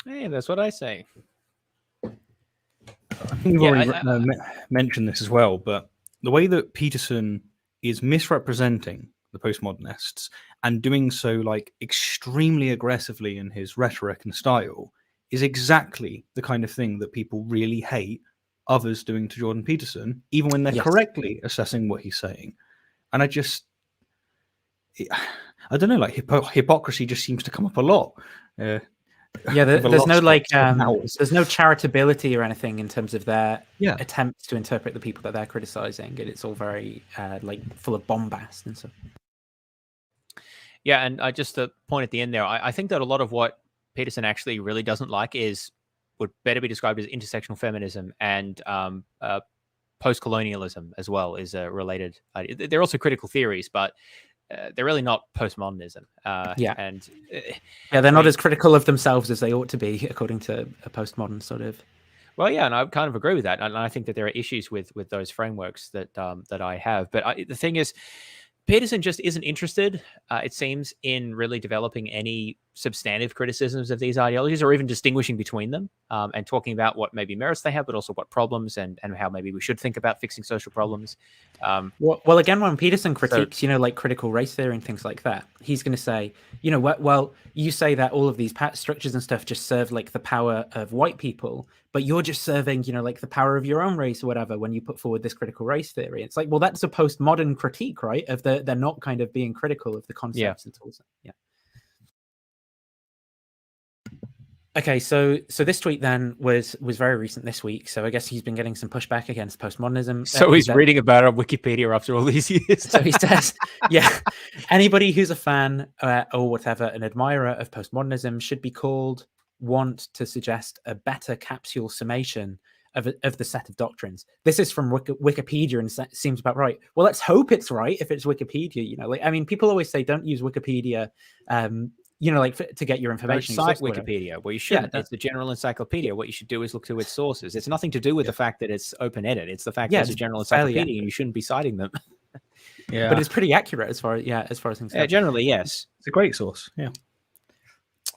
Hey, that's what I say. I think you've already mentioned this as well, but the way that Peterson is misrepresenting the postmodernists and doing so like extremely aggressively in his rhetoric and style is exactly the kind of thing that people really hate others doing to Jordan Peterson, even when they're correctly assessing what he's saying. And I don't know, like hypocrisy just seems to come up a lot. There's no like there's no charitability or anything in terms of their attempts to interpret the people that they're criticizing, and it's all very like full of bombast and stuff. Yeah, and just a point at the end there, I think that a lot of what Peterson actually really doesn't like would better be described as intersectional feminism and post-colonialism as well is a related idea. They're also critical theories, but they're really not postmodernism. They're not as critical of themselves as they ought to be, according to a postmodern sort of. Well, yeah, and I kind of agree with that. And I think that there are issues with those frameworks that I have. But the thing is, Peterson just isn't interested, it seems, in really developing any substantive criticisms of these ideologies or even distinguishing between them and talking about what maybe merits they have, but also what problems and how maybe we should think about fixing social problems. Well, again, when Peterson critiques, like critical race theory and things like that, he's going to say, well, you say that all of these structures and stuff just serve like the power of white people, but you're just serving, like the power of your own race or whatever when you put forward this critical race theory. It's like, well, that's a postmodern critique, right? Of they're not kind of being critical of the concepts and tools. Yeah. Okay, so this tweet then was very recent this week. So I guess he's been getting some pushback against postmodernism. So he's reading about it on Wikipedia after all these years. So he says, anybody who's a fan or whatever, an admirer of postmodernism should be called, want to suggest a better capsule summation of the set of doctrines. This is from Wikipedia and seems about right. Well, let's hope it's right if it's Wikipedia. People always say don't use Wikipedia to get your information. Don't cite Wikipedia. Well, you shouldn't. It's the general encyclopedia. What you should do is look to its sources. It's nothing to do with the fact that it's open edit. It's the fact that it's a general encyclopedia and you shouldn't be citing them. But it's pretty accurate as far as things go. Generally, yes. It's a great source. Yeah.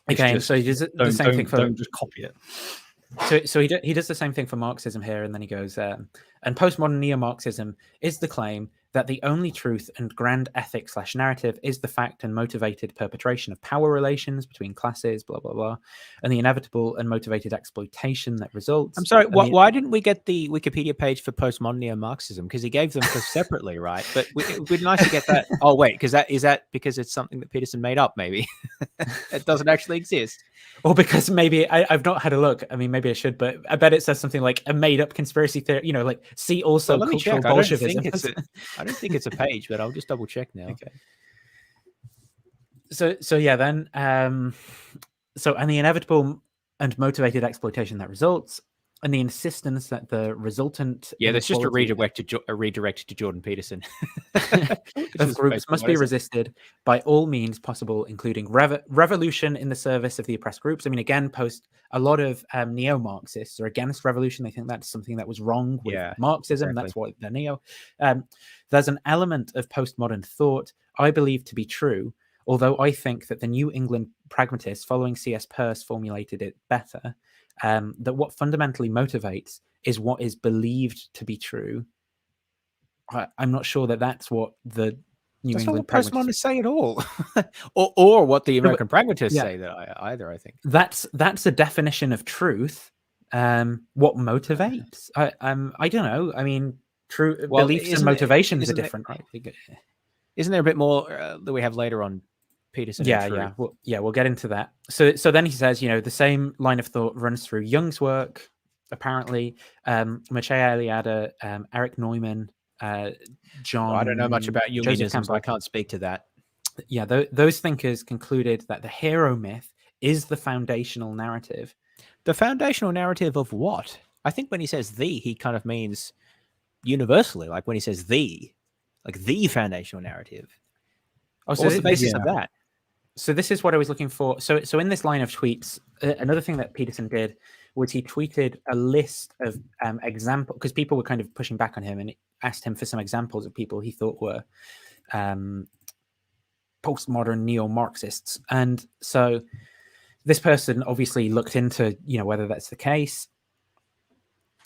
Okay, so he does the same thing for. Don't just copy it. So he does the same thing for Marxism here, and then he goes, and postmodern neo-Marxism is the claim that the only truth and grand ethic / narrative is the fact and motivated perpetration of power relations between classes, blah, blah, blah, and the inevitable and motivated exploitation that results. I'm sorry, why didn't we get the Wikipedia page for postmodern neo-Marxism? Because he gave them separately, right? But it would be nice to get that. Oh, wait, is that because it's something that Peterson made up, maybe? It doesn't actually exist. Or because maybe, I've not had a look. I mean, maybe I should, but I bet it says something like a made-up conspiracy theory, like, see also cultural Bolshevism. I don't think it's a page, but I'll just double check now. Okay. And the inevitable and motivated exploitation that results. and the insistence that the resultant Yeah, there's just a inequality redirect to Jordan Peterson. of groups must be resisted by all means possible, including revolution in the service of the oppressed groups. I mean, again, a lot of neo-Marxists are against revolution. They think that's something that was wrong with Marxism. Exactly. That's why they're neo. There's an element of postmodern thought I believe to be true, although I think that the New England pragmatists following C.S. Peirce formulated it better, that what fundamentally motivates is what is believed to be true. I'm not sure that that's what the New England postmodernists say at all, or what the American pragmatists yeah. say that either. I think that's a definition of truth. What motivates? I don't know. I mean, beliefs and motivations are different, right? Isn't there a bit more that we have later on Peterson? Yeah. We'll get into that. So then he says, the same line of thought runs through Jung's work. Apparently, Mircea Eliade, Eric Neumann, John. I don't know much about Joseph Jungianism, Campbell. so I can't speak to that. Yeah, those thinkers concluded that the hero myth is the foundational narrative. The foundational narrative of what? I think when he says "the," he kind of means universally. Like when he says "the," like the foundational narrative. Oh, so what's the basis of that? So this is what I was looking for. So in this line of tweets, another thing that Peterson did was he tweeted a list of examples, because people were kind of pushing back on him, and asked him for some examples of people he thought were postmodern neo-Marxists. And so this person obviously looked into, whether that's the case.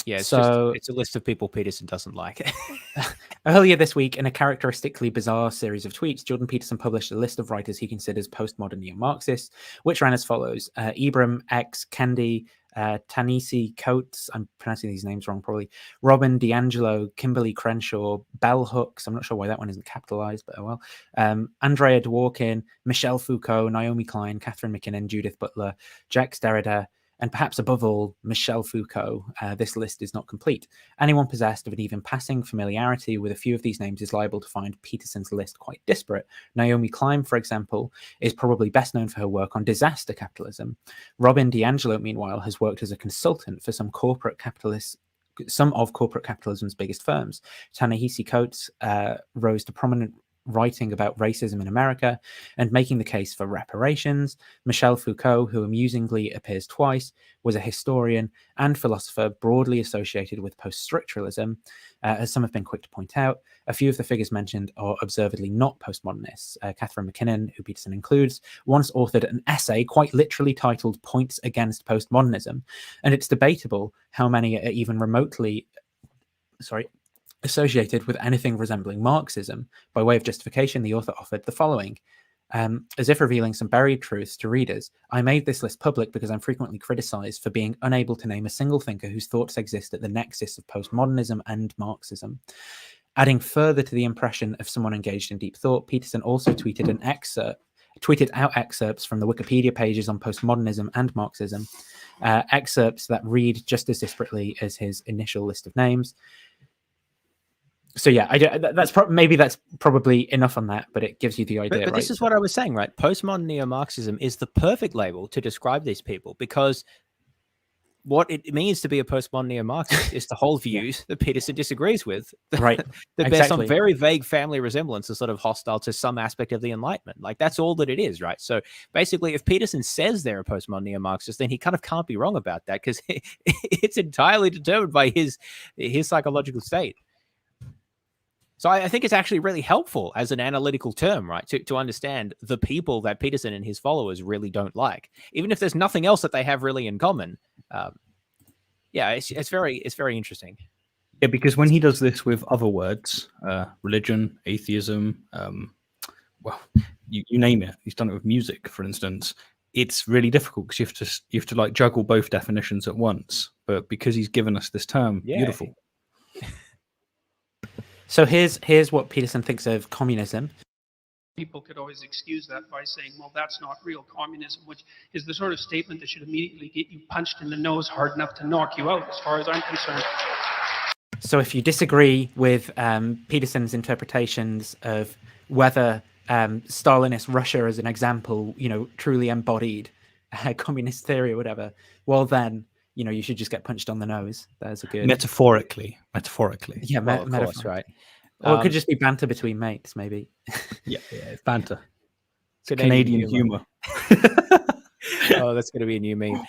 Yeah, it's a list of people Peterson doesn't like. Earlier this week, in a characteristically bizarre series of tweets, Jordan Peterson published a list of writers he considers postmodern neo-Marxists, which ran as follows: Ibram X. Kendi, Ta-Nehisi Coates, I'm pronouncing these names wrong probably, Robin DiAngelo, Kimberly Crenshaw, Bell Hooks, I'm not sure why that one isn't capitalized, but oh well, Andrea Dworkin, Michelle Foucault, Naomi Klein, Catherine McKinnon, Judith Butler, Jacques Derrida, and perhaps above all, Michelle Foucault. This list is not complete. Anyone possessed of an even passing familiarity with a few of these names is liable to find Peterson's list quite disparate. Naomi Klein, for example, is probably best known for her work on disaster capitalism. Robin DiAngelo, meanwhile, has worked as a consultant for some of corporate capitalism's biggest firms. Ta-Nehisi Coates rose to prominent writing about racism in America and making the case for reparations. Michelle Foucault, who amusingly appears twice, was a historian and philosopher broadly associated with post-structuralism. As some have been quick to point out, a few of the figures mentioned are observedly not postmodernists. Catherine McKinnon, who Peterson includes, once authored an essay quite literally titled Points Against Postmodernism, and it's debatable how many are even remotely associated with anything resembling Marxism. By way of justification, the author offered the following. As if revealing some buried truths to readers, I made this list public because I'm frequently criticized for being unable to name a single thinker whose thoughts exist at the nexus of postmodernism and Marxism. Adding further to the impression of someone engaged in deep thought, Peterson also tweeted out excerpts from the Wikipedia pages on postmodernism and Marxism, excerpts that read just as disparately as his initial list of names. So yeah, that's probably enough on that, but it gives you the idea. But this is what I was saying, right? Postmodern neo-Marxism is the perfect label to describe these people, because what it means to be a postmodern neo-Marxist is to hold views that Peterson disagrees with, right? That bear some very vague family resemblance and sort of hostile to some aspect of the Enlightenment. Like that's all that it is, right? So basically, if Peterson says they're a postmodern neo-Marxist, then he kind of can't be wrong about that, because it's entirely determined by his psychological state. So I think it's actually really helpful as an analytical term, right, to understand the people that Peterson and his followers really don't like, even if there's nothing else that they have really in common. It's very interesting. Yeah, because when he does this with other words, religion, atheism, you name it. He's done it with music, for instance. It's really difficult because you have to like juggle both definitions at once. But because he's given us this term, beautiful. So here's what Peterson thinks of communism. People could always excuse that by saying, well, that's not real communism, which is the sort of statement that should immediately get you punched in the nose hard enough to knock you out, as far as I'm concerned. So if you disagree with Peterson's interpretations of whether Stalinist Russia as an example, truly embodied communist theory or whatever, well then you should just get punched on the nose. There's a good Metaphorically. Yeah, Well, of course, right. Or it could just be banter between mates, maybe. Yeah, it's banter. It's Canadian Canadian humor. Oh, that's going to be a new meme.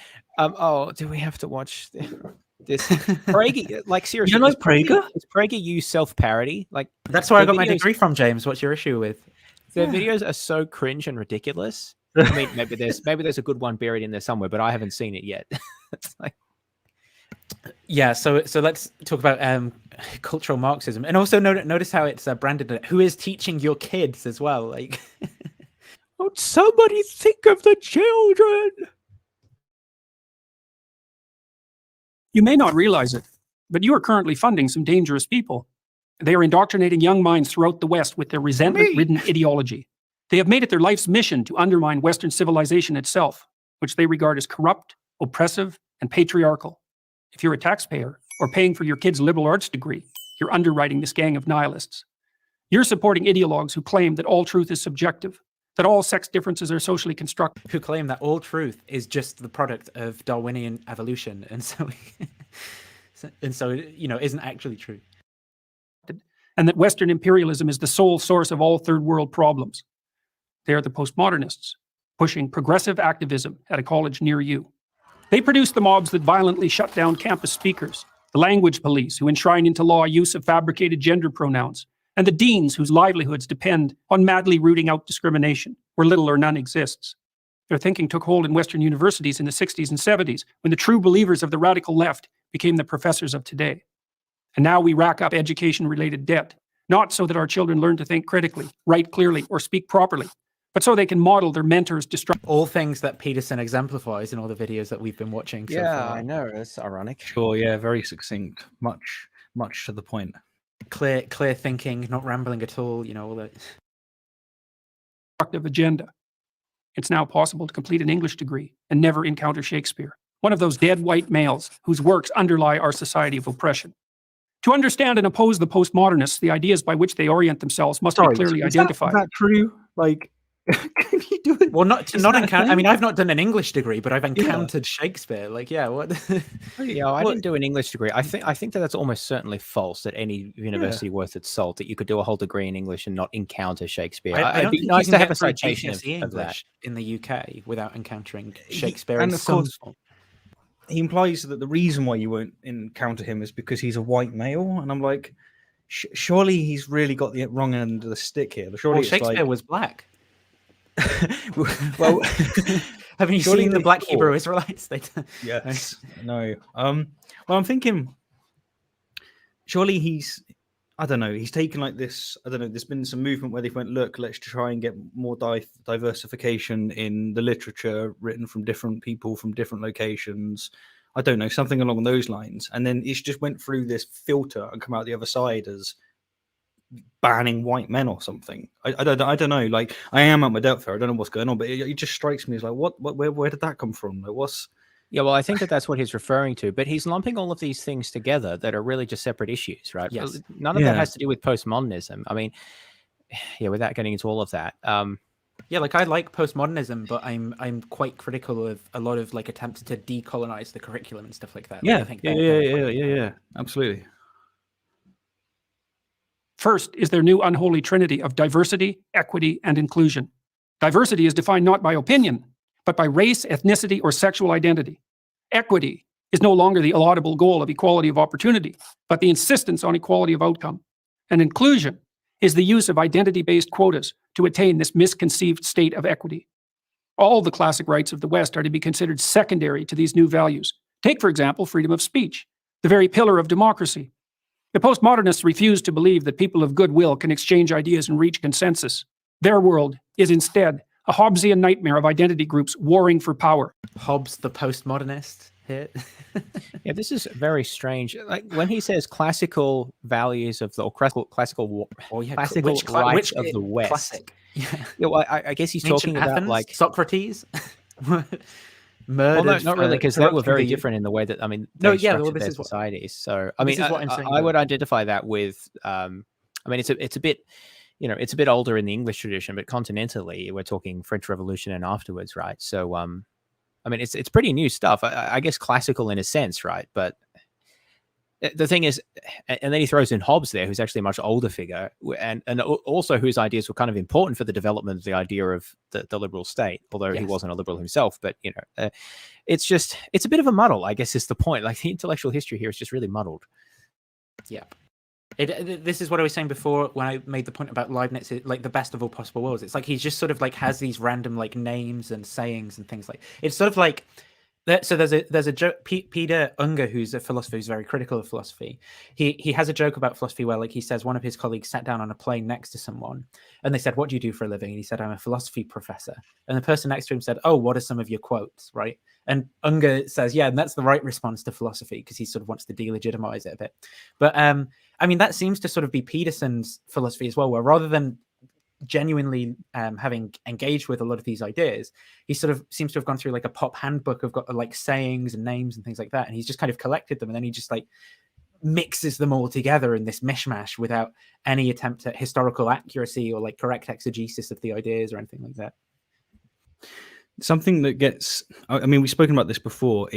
Do we have to watch this? Prager, like seriously, You don't like Prager? Is Prager use self-parody? Like That's where I the got my videos- degree from, James. What's your issue with? Their videos are so cringe and ridiculous. I mean, maybe there's a good one buried in there somewhere, but I haven't seen it yet. It's like, Yeah, so let's talk about cultural Marxism, and also notice how it's branded. Who is teaching your kids as well? Like, Would somebody think of the children? You may not realize it, but you are currently funding some dangerous people. They are indoctrinating young minds throughout the West with their resentment-ridden ideology. They have made it their life's mission to undermine Western civilization itself, which they regard as corrupt, oppressive, and patriarchal. If you're a taxpayer or paying for your kid's liberal arts degree, you're underwriting this gang of nihilists. You're supporting ideologues who claim that all truth is subjective, that all sex differences are socially constructed. who claim that all truth is just the product of Darwinian evolution, and so isn't actually true. And that Western imperialism is the sole source of all third world problems. They are the postmodernists, pushing progressive activism at a college near you. They produce the mobs that violently shut down campus speakers, the language police who enshrine into law use of fabricated gender pronouns, and the deans whose livelihoods depend on madly rooting out discrimination, where little or none exists. Their thinking took hold in Western universities in the 60s and 70s, when the true believers of the radical left became the professors of today. And now we rack up education-related debt, not so that our children learn to think critically, write clearly, or speak properly, but so they can model their mentors' destruction. All things that Peterson exemplifies in all the videos that we've been watching so far. I know, that's ironic. Sure, yeah, very succinct. Much to the point. Clear thinking, not rambling at all, all that. Agenda. It's now possible to complete an English degree and never encounter Shakespeare, one of those dead white males whose works underlie our society of oppression. To understand and oppose the postmodernists, the ideas by which they orient themselves must be clearly identified. Is that true? Like, can you do it? Well, not encounter. I mean, I've not done an English degree, but I've encountered Shakespeare. Like, yeah, what? Yeah, I didn't do an English degree. I think that's almost certainly false at any university worth its salt, that you could do a whole degree in English and not encounter Shakespeare. I don't It'd be think nice you to can have get a through citation GCSE of that. English in the UK without encountering Shakespeare and in of some course, form. he implies that the reason why you won't encounter him is because he's a white male, and I'm like, surely he's really got the wrong end of the stick here. Surely Well, it's Shakespeare like, was black. well, haven't you surely seen the they Black thought- Hebrew Israelites? Yes. No. Well, I'm thinking, surely he's, I don't know, he's taken like this, I don't know, there's been some movement where they went, look, let's try and get more diversification in the literature written from different people from different locations. I don't know, something along those lines. And then it just went through this filter and come out the other side as banning white men or something. I don't know. Like, I am at my depth there. I don't know what's going on, but it just strikes me as like, where did that come from? Like, what's... Yeah, well, I think that's what he's referring to, but he's lumping all of these things together that are really just separate issues, right? Yes. None of that has to do with postmodernism. I mean, yeah, without getting into all of that. Yeah, like I like postmodernism, but I'm quite critical of a lot of like attempts to decolonize the curriculum and stuff like that. Yeah, I think yeah, absolutely. First is their new unholy trinity of diversity, equity, and inclusion. Diversity is defined not by opinion, but by race, ethnicity, or sexual identity. Equity is no longer the laudable goal of equality of opportunity, but the insistence on equality of outcome. And inclusion is the use of identity-based quotas to attain this misconceived state of equity. All the classic rights of the West are to be considered secondary to these new values. Take, for example, freedom of speech, the very pillar of democracy. The postmodernists refuse to believe that people of goodwill can exchange ideas and reach consensus. Their world is instead a Hobbesian nightmare of identity groups warring for power. Hobbes, the postmodernist here. Yeah, this is very strange. Like when he says classical values of the, or classical rights of the West. Classic. Yeah, well, I guess he's Ancient talking about Athens, like Socrates. Well, no, not really, because they were very different in the way that, I mean, they structured their societies. So, I mean, I would identify that with, I mean, it's a bit, you know, it's a bit older in the English tradition, but continentally, we're talking French Revolution and afterwards, right? So, I mean, it's pretty new stuff. I guess classical in a sense, right? But the thing is, and then he throws in Hobbes there, who's actually a much older figure, and also whose ideas were kind of important for the development of the idea of the liberal state, although he wasn't a liberal himself. But, you know, it's a bit of a muddle, I guess is the point. Like, the intellectual history here is just really muddled. Yeah. This is what I was saying before when I made the point about Leibniz, like the best of all possible worlds. It's like he's just sort of like has these random like names and sayings and things like. It's sort of like. So there's a joke. Peter Unger, who's a philosopher who's very critical of philosophy, he has a joke about philosophy where, like, he says one of his colleagues sat down on a plane next to someone and they said, "What do you do for a living?" And he said, "I'm a philosophy professor." And the person next to him said, "Oh, what are some of your quotes?" Right? And Unger says, "Yeah, and that's the right response to philosophy," because he sort of wants to delegitimize it a bit. But I mean, that seems to sort of be Peterson's philosophy as well, where rather than genuinely having engaged with a lot of these ideas, he sort of seems to have gone through like a pop handbook of got like sayings and names and things like that, and he's just kind of collected them, and then he just like mixes them all together in this mishmash without any attempt at historical accuracy or like correct exegesis of the ideas or anything like that. Something that gets, I mean, we've spoken about this before.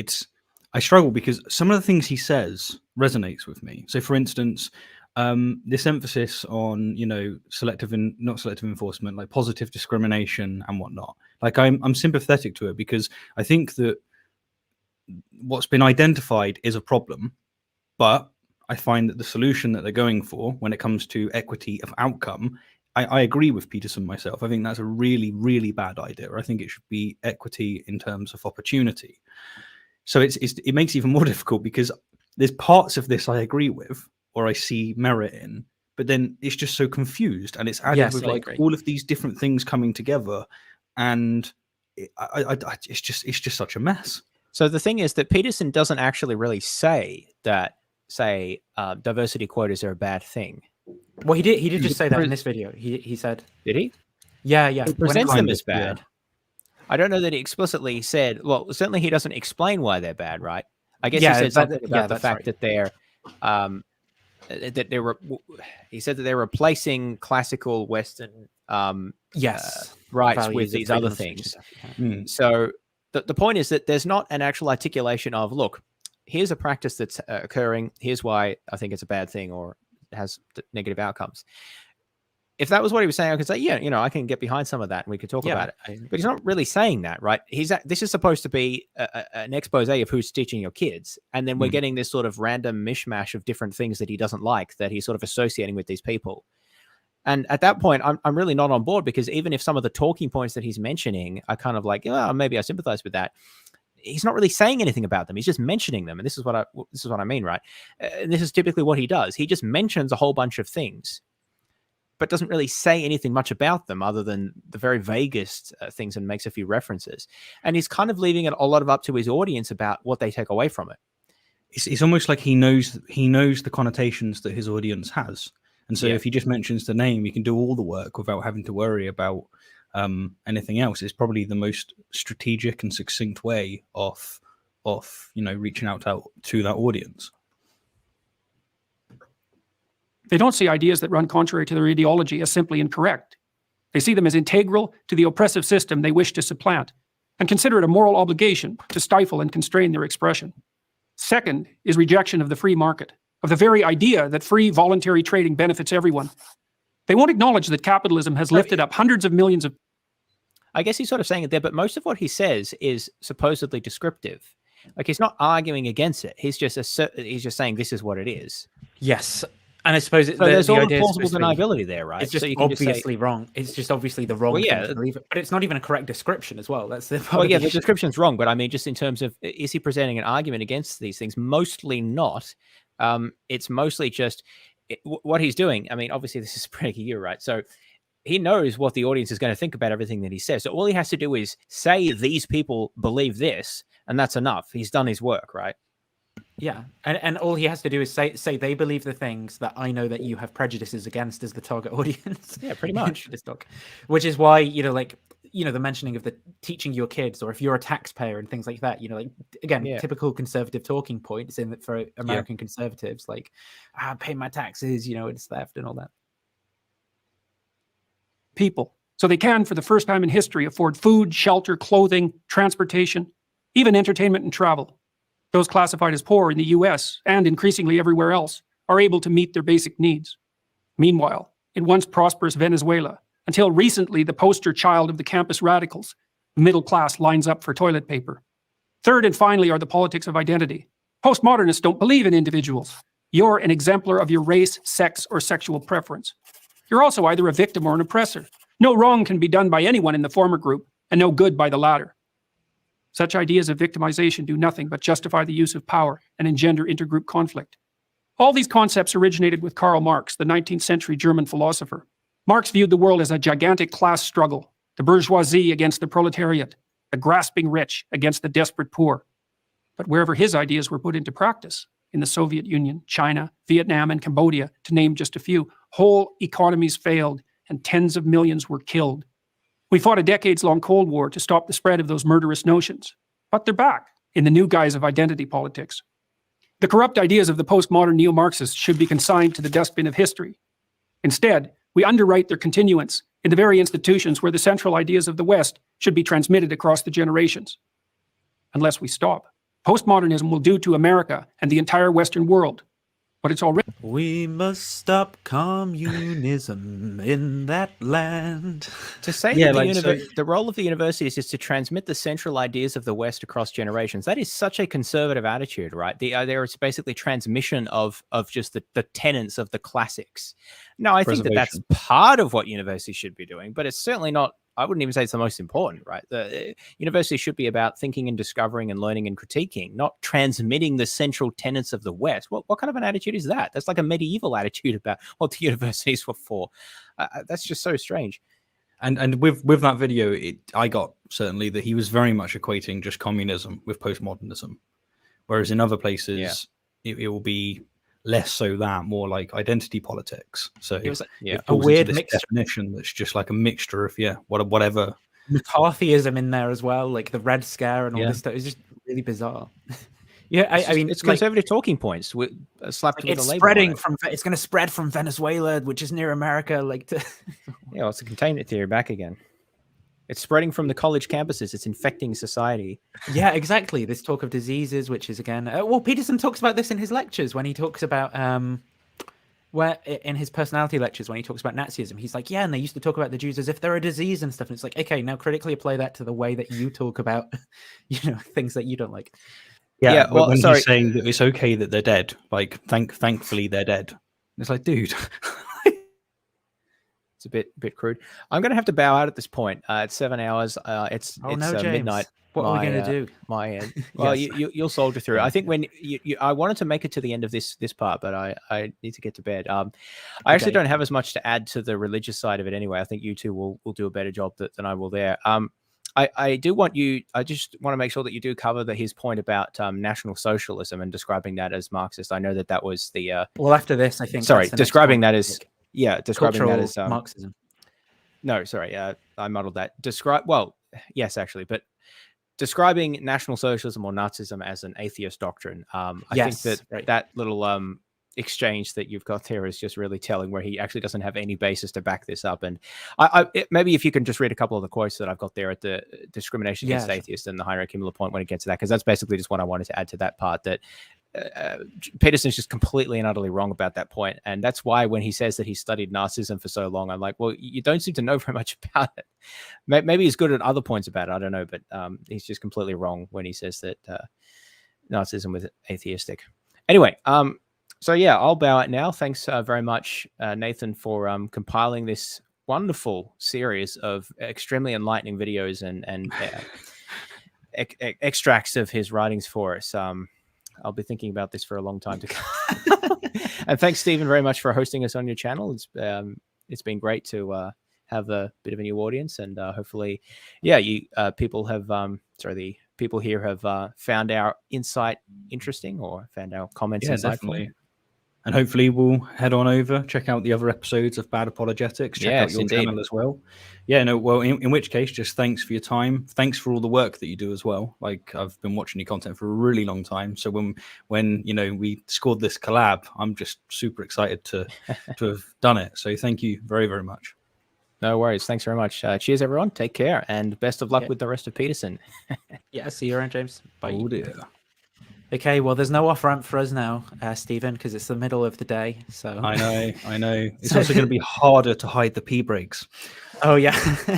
I struggle because some of the things he says resonates with me. So, for instance, this emphasis on, you know, not selective enforcement, like positive discrimination and whatnot. Like, I'm sympathetic to it because I think that what's been identified is a problem, but I find that the solution that they're going for when it comes to equity of outcome, I agree with Peterson myself. I think that's a really, really bad idea. I think it should be equity in terms of opportunity. So it makes it even more difficult because there's parts of this I agree with or I see merit in, but then it's just so confused and it's added with like all of these different things coming together, and it's just such a mess. So the thing is that Peterson doesn't actually really say that, diversity quotas are a bad thing. Well, he did just say that in this video. He said, did he? Yeah. He presents them as bad. Yeah. I don't know that he explicitly said. Well, certainly he doesn't explain why they're bad, right? I guess he said something about the fact that they're he said that they're replacing classical Western rights with these other things. So the point is that there's not an actual articulation of, look, here's a practice that's occurring. Here's why I think it's a bad thing or has negative outcomes. If that was what he was saying, I could say, yeah, you know, I can get behind some of that and we could talk about it. But he's not really saying that, right? This is supposed to be an expose of who's teaching your kids. And then we're getting this sort of random mishmash of different things that he doesn't like, that he's sort of associating with these people. And at that point, I'm really not on board, because even if some of the talking points that he's mentioning are kind of like, oh, maybe I sympathize with that, he's not really saying anything about them. He's just mentioning them. And this is what I mean, right? And this is typically what he does. He just mentions a whole bunch of things, but doesn't really say anything much about them other than the very vaguest things, and makes a few references. And he's kind of leaving it a lot of up to his audience about what they take away from it. It's almost like he knows the connotations that his audience has. And so if he just mentions the name, he can do all the work without having to worry about anything else. It's probably the most strategic and succinct way of reaching out to that audience. They don't see ideas that run contrary to their ideology as simply incorrect. They see them as integral to the oppressive system they wish to supplant, and consider it a moral obligation to stifle and constrain their expression. Second is rejection of the free market, of the very idea that free voluntary trading benefits everyone. They won't acknowledge that capitalism has lifted up hundreds of millions of... I guess he's sort of saying it there, but most of what he says is supposedly descriptive. Like, he's not arguing against it. He's just saying this is what it is. Yes. And I suppose there's all the plausible deniability there, right? It's just obviously wrong. It's just obviously the wrong thing to believe it. But it's not even a correct description as well. That's the well, yeah, the description's wrong. But I mean, just in terms of, is he presenting an argument against these things? Mostly not. It's mostly just what he's doing. I mean, obviously this is pretty clear, right? So he knows what the audience is going to think about everything that he says. So all he has to do is say these people believe this, and that's enough. He's done his work, right? Yeah, and all he has to do is say they believe the things that I know that you have prejudices against as the target audience. Yeah, pretty much. This talk, which is why the mentioning of the teaching your kids, or if you're a taxpayer and things like that. Typical conservative talking points for American conservatives, like pay my taxes, it's theft and all that. People, so they can, for the first time in history, afford food, shelter, clothing, transportation. Even entertainment and travel. Those classified as poor in the US and increasingly everywhere else are able to meet their basic needs. Meanwhile, in once prosperous Venezuela, until recently the poster child of the campus radicals, the middle class lines up for toilet paper. Third and finally are the politics of identity. Postmodernists don't believe in individuals. You're an exemplar of your race, sex, or sexual preference. You're also either a victim or an oppressor. No wrong can be done by anyone in the former group, and no good by the latter. Such ideas of victimization do nothing but justify the use of power and engender intergroup conflict. All these concepts originated with Karl Marx, the 19th century German philosopher. Marx viewed the world as a gigantic class struggle, the bourgeoisie against the proletariat, the grasping rich against the desperate poor. But wherever his ideas were put into practice, in the Soviet Union, China, Vietnam, and Cambodia, to name just a few, whole economies failed and tens of millions were killed. We fought a decades-long Cold War to stop the spread of those murderous notions, but they're back in the new guise of identity politics. The corrupt ideas of the postmodern neo-Marxists should be consigned to the dustbin of history. Instead, we underwrite their continuance in the very institutions where the central ideas of the West should be transmitted across the generations. Unless we stop, postmodernism will do to America and the entire Western world what it's already. We must stop communism in that land. To say that the role of the universities is to transmit the central ideas of the West across generations, that is such a conservative attitude, right? There is basically transmission of just the tenets of the classics. No, I think that that's part of what universities should be doing, but it's certainly not. I wouldn't even say it's the most important, right? The university should be about thinking and discovering and learning and critiquing, not transmitting the central tenets of the West. What kind of an attitude is that? That's like a medieval attitude about what the universities were for. That's just so strange. And with that video, I got certainly that he was very much equating just communism with postmodernism, whereas in other places it will be less so that, more like identity politics. So it was a weird definition that's just like a mixture of whatever. McCarthyism in there as well, like the Red Scare and all this stuff. It's just really bizarre. I mean, it's conservative talking points slapped with a label. It's going to spread from Venezuela, which is near America, it's a containment theory back again. It's spreading from the college campuses. It's infecting society. Yeah, exactly. This talk of diseases, which is again, Peterson talks about this in his lectures when he talks about where in his personality lectures when he talks about Nazism. He's like, and they used to talk about the Jews as if they're a disease and stuff. And it's like, okay, now critically apply that to the way that you talk about, things that you don't like. Yeah. Well, when he's saying that it's okay that they're dead, like thankfully they're dead. It's like, dude. A bit crude. I'm going to have to bow out at this point. It's 7 hours. It's midnight. What are we going to do? My end. Well, you'll soldier through. I think when I wanted to make it to the end of this part, but I need to get to bed. I actually don't have as much to add to the religious side of it anyway. I think you two will do a better job than I will there. I just want to make sure that you do cover his point about National Socialism and describing that as Marxist. I know that was the after this, I think. Sorry, describing that as. Yeah, describing that as Marxism. No, sorry, I muddled that. Yes, actually, but describing National Socialism or Nazism as an atheist doctrine. I think that little exchange that you've got there is just really telling, where he actually doesn't have any basis to back this up. And maybe if you can just read a couple of the quotes that I've got there at the discrimination against atheists and the hierarchy point when it gets to that, because that's basically just what I wanted to add to that part. That Peterson's just completely and utterly wrong about that point. And that's why when he says that he studied Nazism for so long, I'm like, well, you don't seem to know very much about it. Maybe he's good at other points about it. I don't know, but he's just completely wrong when he says that Nazism was atheistic. Anyway, so yeah, I'll bow out now. Thanks very much, Nathan, for compiling this wonderful series of extremely enlightening videos and extracts of his writings for us. I'll be thinking about this for a long time to come. And thanks, Stephen, very much for hosting us on your channel. It's been great to have a bit of a new audience, and hopefully, people have the people here have found our insight interesting, or found our comments insightful. Definitely. And hopefully we'll head on over, check out the other episodes of Bad Apologetics, check out your channel as well. In which case, just thanks for your time. Thanks for all the work that you do as well. Like, I've been watching your content for a really long time. So when we scored this collab, I'm just super excited to have done it. So thank you very, very much. No worries. Thanks very much. Cheers, everyone. Take care, and best of luck with the rest of Peterson. Yeah, see you around, James. Bye. Oh dear. Okay, well, there's no off-ramp for us now, Stephen, because it's the middle of the day. So I know. It's also going to be harder to hide the pee breaks. Oh yeah,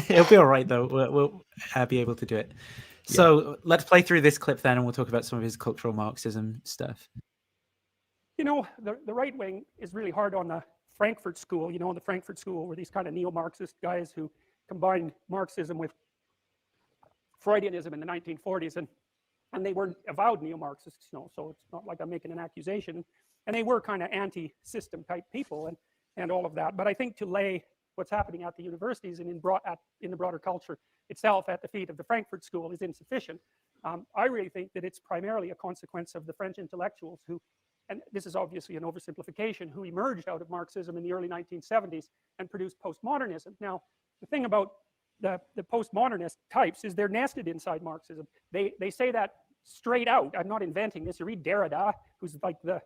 it'll be all right though. We'll be able to do it. So let's play through this clip then, and we'll talk about some of his cultural Marxism stuff. You know, the right wing is really hard on the Frankfurt School. You know, the Frankfurt School were these kind of neo-Marxist guys who combined Marxism with Freudianism in the 1940s, and they were avowed neo-Marxists, you know, so it's not like I'm making an accusation. And they were kind of anti-system type people and all of that. But I think to lay what's happening at the universities and in the broader culture itself at the feet of the Frankfurt School is insufficient. I really think that it's primarily a consequence of the French intellectuals who, and this is obviously an oversimplification, who emerged out of Marxism in the early 1970s and produced postmodernism. Now, the thing about the postmodernist types is they're nested inside Marxism. They say that straight out. I'm not inventing this. You read Derrida, who's like the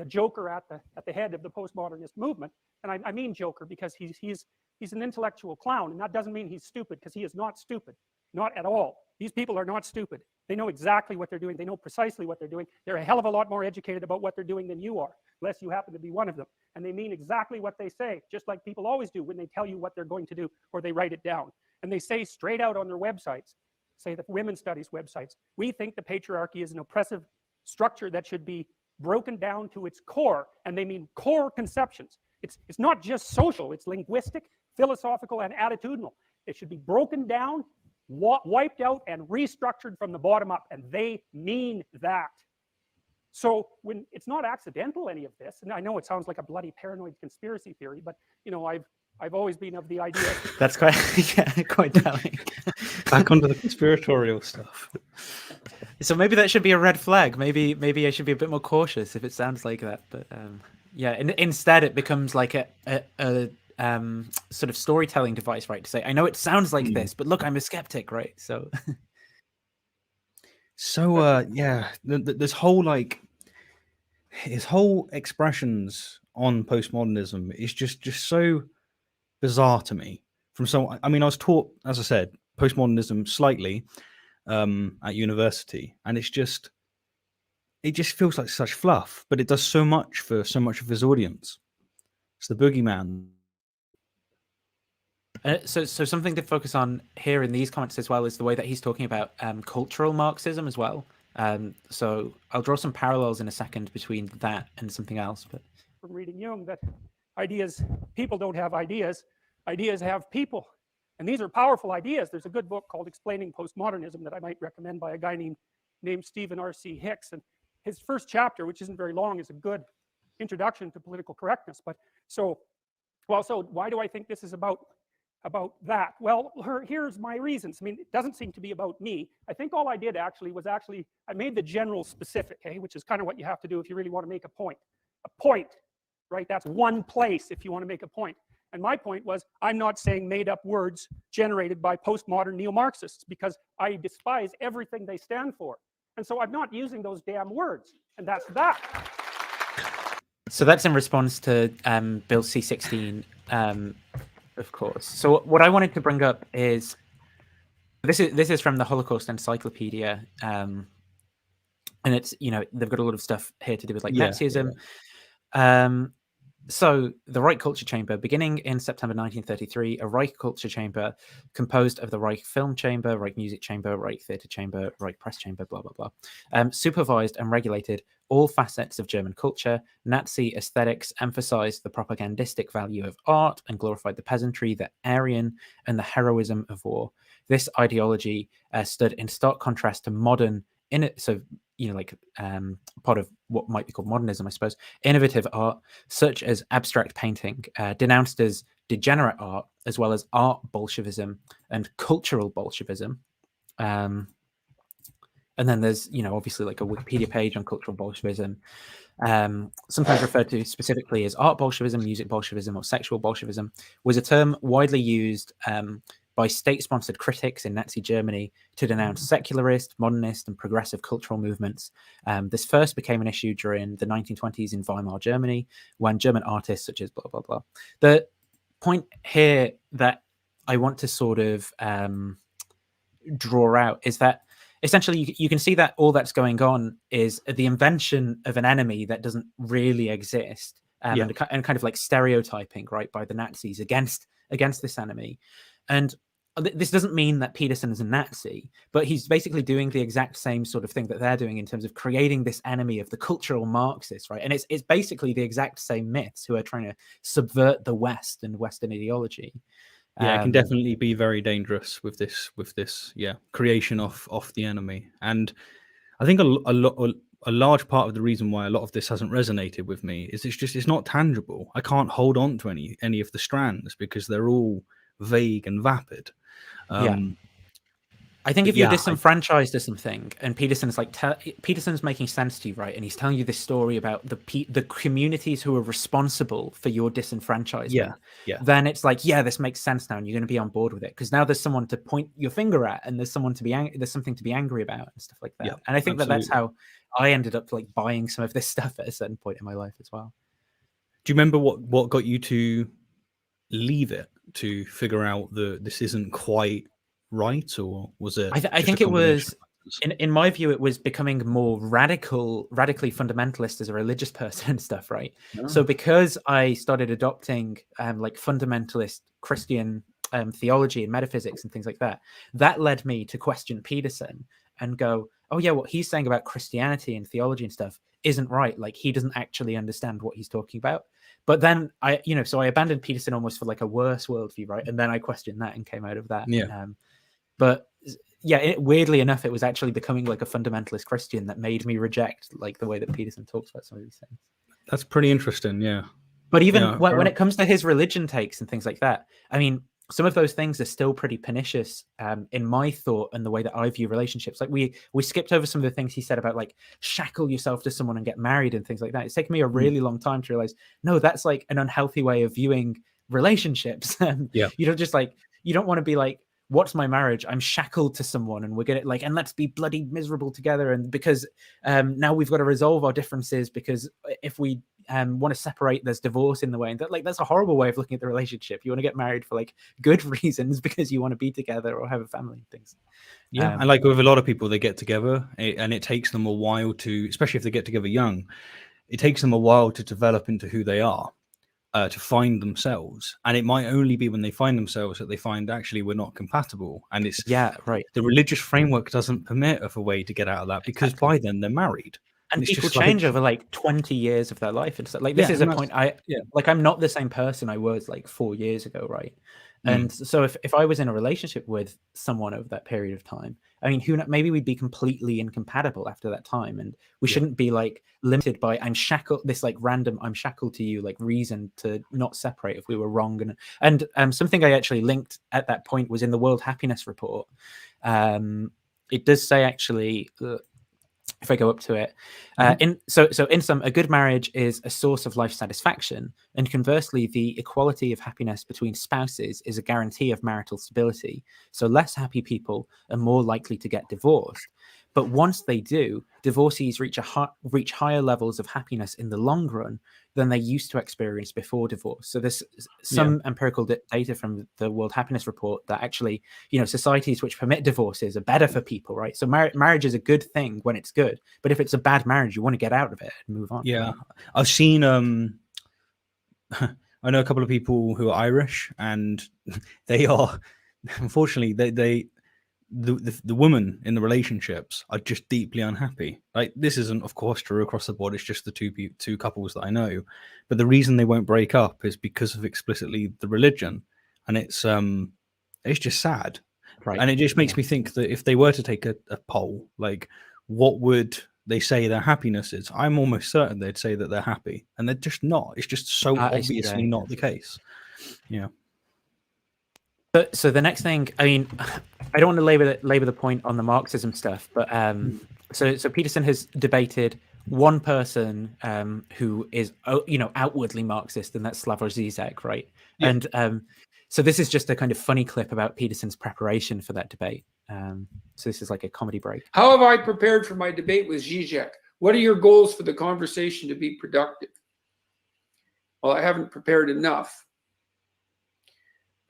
joker at the head of the postmodernist movement, and I mean joker because he's an intellectual clown, and that doesn't mean he's stupid, because he is not stupid, not at all. These people are not stupid. They know exactly what they're doing. They know precisely what they're doing. They're a hell of a lot more educated about what they're doing than you are, unless you happen to be one of them. And they mean exactly what they say, just like people always do when they tell you what they're going to do, or they write it down. And they say straight out on their websites, say the women's studies websites, we think the patriarchy is an oppressive structure that should be broken down to its core. And they mean core conceptions. It's not just social, it's linguistic, philosophical, and attitudinal. It should be broken down, wiped out, and restructured from the bottom up, and they mean that. So when it's not accidental, any of this, and I know it sounds like a bloody paranoid conspiracy theory, but you know, I've always been of the idea. That's quite quite telling. Back onto the conspiratorial stuff. So maybe that should be a red flag. Maybe I should be a bit more cautious if it sounds like that. But yeah, instead it becomes like a sort of storytelling device, right? To say, I know it sounds like this, but look, I'm a skeptic, right? So yeah, this whole his whole expressions on postmodernism is just so bizarre to me. I mean, I was taught, as I said, postmodernism slightly at university, and it just feels like such fluff, but it does so much for so much of his audience. It's the boogeyman. So something to focus on here in these comments as well is the way that he's talking about cultural Marxism as well. So I'll draw some parallels in a second between that and something else. But from reading Jung, that people don't have ideas, ideas have people. And these are powerful ideas. There's a good book called Explaining Postmodernism that I might recommend by a guy named Stephen R.C. Hicks. And his first chapter, which isn't very long, is a good introduction to political correctness. But so why do I think this is about that? Well, here's my reasons. I mean, it doesn't seem to be about me. I think all I did was I made the general specific, which is kind of what you have to do if you really want to make a point. A point, right? That's one place if you want to make a point. And my point was, I'm not saying made up words generated by postmodern neo-Marxists, because I despise everything they stand for. And so I'm not using those damn words. And that's that. So that's in response to Bill C16, of course. So what I wanted to bring up is, this is from the Holocaust Encyclopedia, and it's, you know, they've got a lot of stuff here to do with like Nazism. Yeah. So the Reich Culture Chamber, beginning in September 1933, a Reich Culture Chamber composed of the Reich Film Chamber, Reich Music Chamber, Reich Theatre Chamber, Reich Press Chamber, blah, blah, blah, supervised and regulated all facets of German culture. Nazi aesthetics emphasized the propagandistic value of art and glorified the peasantry, the Aryan, and the heroism of war. This ideology stood in stark contrast to modern, part of what might be called modernism, I suppose, innovative art, such as abstract painting, denounced as degenerate art, as well as art Bolshevism and cultural Bolshevism. And then there's, obviously like a Wikipedia page on cultural Bolshevism, sometimes referred to specifically as art Bolshevism, music Bolshevism, or sexual Bolshevism, was a term widely used by state-sponsored critics in Nazi Germany to denounce secularist, modernist, and progressive cultural movements. This first became an issue during the 1920s in Weimar Germany, when German artists such as blah, blah, blah. The point here that I want to sort of draw out is that essentially you can see that all that's going on is the invention of an enemy that doesn't really exist, and kind of like stereotyping, right, by the Nazis against this enemy. And this doesn't mean that Peterson is a Nazi, but he's basically doing the exact same sort of thing that they're doing in terms of creating this enemy of the cultural Marxists, right? And it's basically the exact same myths who are trying to subvert the West and Western ideology. Yeah, it can definitely be very dangerous with this creation of the enemy. And I think a large part of the reason why a lot of this hasn't resonated with me is it's not tangible. I can't hold on to any of the strands because they're all vague and vapid. I think if you're disenfranchised to something, and Peterson's like Peterson's making sense to you, right, and he's telling you this story about the communities who are responsible for your disenfranchisement, then it's like, this makes sense now, and you're going to be on board with it because now there's someone to point your finger at, and there's something to be angry about and stuff like that. And I think that's how I ended up like buying some of this stuff at a certain point in my life as well. Do you remember what got you to leave it, to figure out that this isn't quite right, or was it? I think it was, in my view, it was becoming more radically fundamentalist as a religious person and stuff, right? So because I started adopting like fundamentalist Christian theology and metaphysics and things like that, that led me to question Peterson and go, oh yeah, what he's saying about Christianity and theology and stuff isn't right. Like he doesn't actually understand what he's talking about. But then so I abandoned Peterson almost for like a worse worldview, right? And then I questioned that and came out of that. But weirdly enough, it was actually becoming like a fundamentalist Christian that made me reject like the way that Peterson talks about some of these things. That's pretty interesting, yeah. But even when it comes to his religion takes and things like that, I mean, some of those things are still pretty pernicious in my thought and the way that I view relationships. Like we skipped over some of the things he said about like shackle yourself to someone and get married and things like that. It's taken me a really long time to realize, no, that's like an unhealthy way of viewing relationships. You don't just like, you don't want to be like, what's my marriage? I'm shackled to someone and we're gonna like, and let's be bloody miserable together. And because now we've got to resolve our differences, because if we want to separate, there's divorce in the way. And that, like, that's a horrible way of looking at the relationship. You want to get married for like good reasons because you want to be together or have a family and things. And like with a lot of people, they get together and it takes them a while to, especially if they get together young, it takes them a while to develop into who they are. To find themselves, and it might only be when they find themselves that they find actually we're not compatible, and it's the religious framework doesn't permit of a way to get out of that, because by then they're married, and people change over like 20 years of their life and stuff. Like this is a point like I'm not the same person I was like 4 years ago, right? And so if I was in a relationship with someone over that period of time, I mean, maybe we'd be completely incompatible after that time, and we shouldn't be like limited by I'm shackled to you like reason to not separate if we were wrong. And something I actually linked at that point was in the World Happiness Report. It does say actually. If I go up to it, in sum, a good marriage is a source of life satisfaction, and conversely, the equality of happiness between spouses is a guarantee of marital stability. So less happy people are more likely to get divorced. But once they do, divorcees reach higher levels of happiness in the long run than they used to experience before divorce. So there's some empirical data from the World Happiness Report that actually, societies which permit divorces are better for people, right? So marriage is a good thing when it's good, but if it's a bad marriage, you want to get out of it and move on. Yeah, I've seen. I know a couple of people who are Irish, and they are, unfortunately, the women in the relationships are just deeply unhappy. Like, this isn't, of course, true across the board. It's just the two couples that I know. But the reason they won't break up is because of explicitly the religion, and it's just sad. Right. And it just makes me think that if they were to take a poll, like, what would they say their happiness is? I'm almost certain they'd say that they're happy, and they're just not. It's just so obviously not the case. Yeah. So the next thing, I mean, I don't want to labor the point on the Marxism stuff, but so Peterson has debated one person who is outwardly Marxist, and that's Slavoj Zizek, right? Yeah. And so this is just a kind of funny clip about Peterson's preparation for that debate. So this is like a comedy break. How have I prepared for my debate with Zizek? What are your goals for the conversation to be productive? Well, I haven't prepared enough.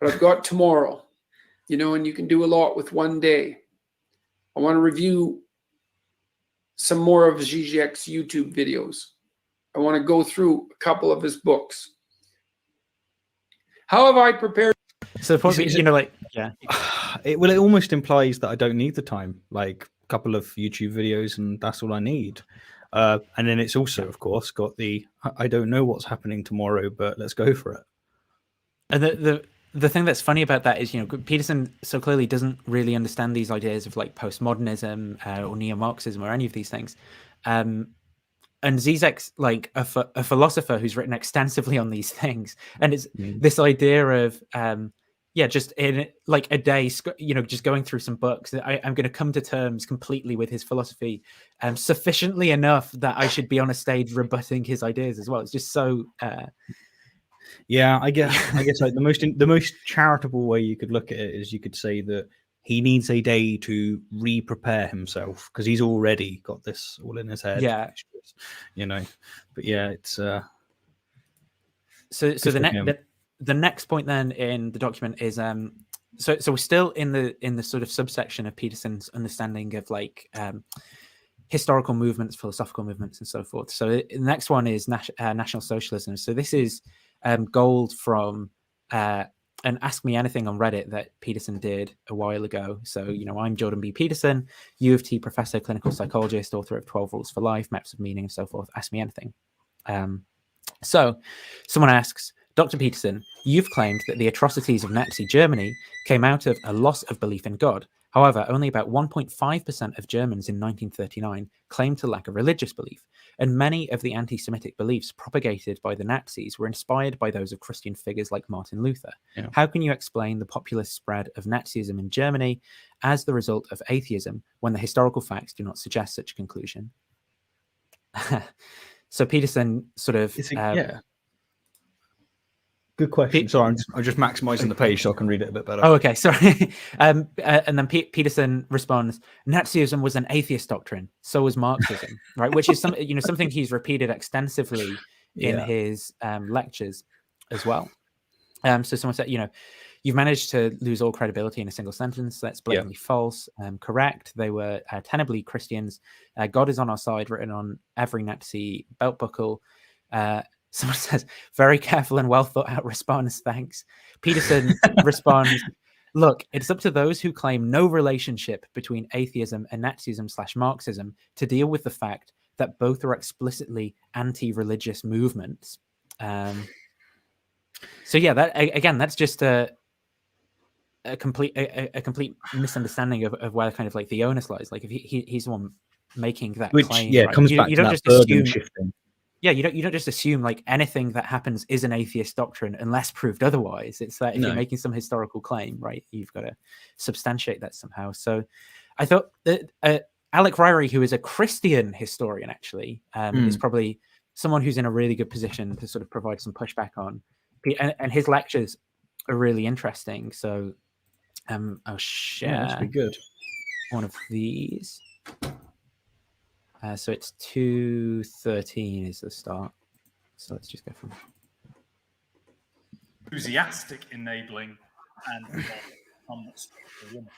But I've got tomorrow. and you can do a lot with one day. I want to review some more of Zizek's YouTube videos. I want to go through a couple of his books. How have I prepared? So probably, yeah. It almost implies that I don't need the time, like a couple of YouTube videos, and that's all I need. And then it's also, of course, got the I don't know what's happening tomorrow, but let's go for it. And the thing that's funny about that is, Peterson so clearly doesn't really understand these ideas of like postmodernism or neo-Marxism or any of these things. And Zizek's like a philosopher who's written extensively on these things, and it's this idea of just in like a day, just going through some books. I'm going to come to terms completely with his philosophy, sufficiently enough that I should be on a stage rebutting his ideas as well. It's just so. Yeah, I guess like the most charitable way you could look at it is you could say that he needs a day to re-prepare himself because he's already got this all in his head. Yeah, But yeah, it's so the next point then in the document is so we're still in the sort of subsection of Peterson's understanding of like historical movements, philosophical movements, and so forth. So the next one is National Socialism. So this is gold from an Ask Me Anything on Reddit that Peterson did a while ago. So, I'm Jordan B. Peterson, U of T professor, clinical psychologist, author of 12 Rules for Life, Maps of Meaning, and so forth. Ask me anything. So someone asks, Dr. Peterson, you've claimed that the atrocities of Nazi Germany came out of a loss of belief in God. However, only about 1.5% of Germans in 1939 claimed to lack a religious belief, and many of the anti-Semitic beliefs propagated by the Nazis were inspired by those of Christian figures like Martin Luther. Yeah. How can you explain the populist spread of Nazism in Germany as the result of atheism when the historical facts do not suggest such a conclusion? So Peterson sort of... Good question. Sorry, I'm just maximizing the page so I can read it a bit better. Oh, okay. Sorry. And then Peterson responds, Nazism was an atheist doctrine. So was Marxism, right? Which is something he's repeated extensively in his lectures as well. So someone said, you've managed to lose all credibility in a single sentence. That's blatantly false. Correct. They were tenably Christians. God is on our side, written on every Nazi belt buckle. Someone says, very careful and well thought out response, thanks. Peterson responds, look, it's up to those who claim no relationship between atheism and Nazism/Marxism to deal with the fact that both are explicitly anti-religious movements. So yeah, that's just a complete misunderstanding of where kind of like the onus lies. Like if he's the one making that claim, right? Comes back you to don't that just assume shifting. Yeah, you don't just assume like anything that happens is an atheist doctrine unless proved otherwise. It's that if you're making some historical claim, right, you've got to substantiate that somehow. So I thought that Alec Ryrie, who is a Christian historian, actually, is probably someone who's in a really good position to sort of provide some pushback on. And his lectures are really interesting. So I'll share that should be good. one of these. So it's 2:13 is the start. So let's just go from enthusiastic enabling and women.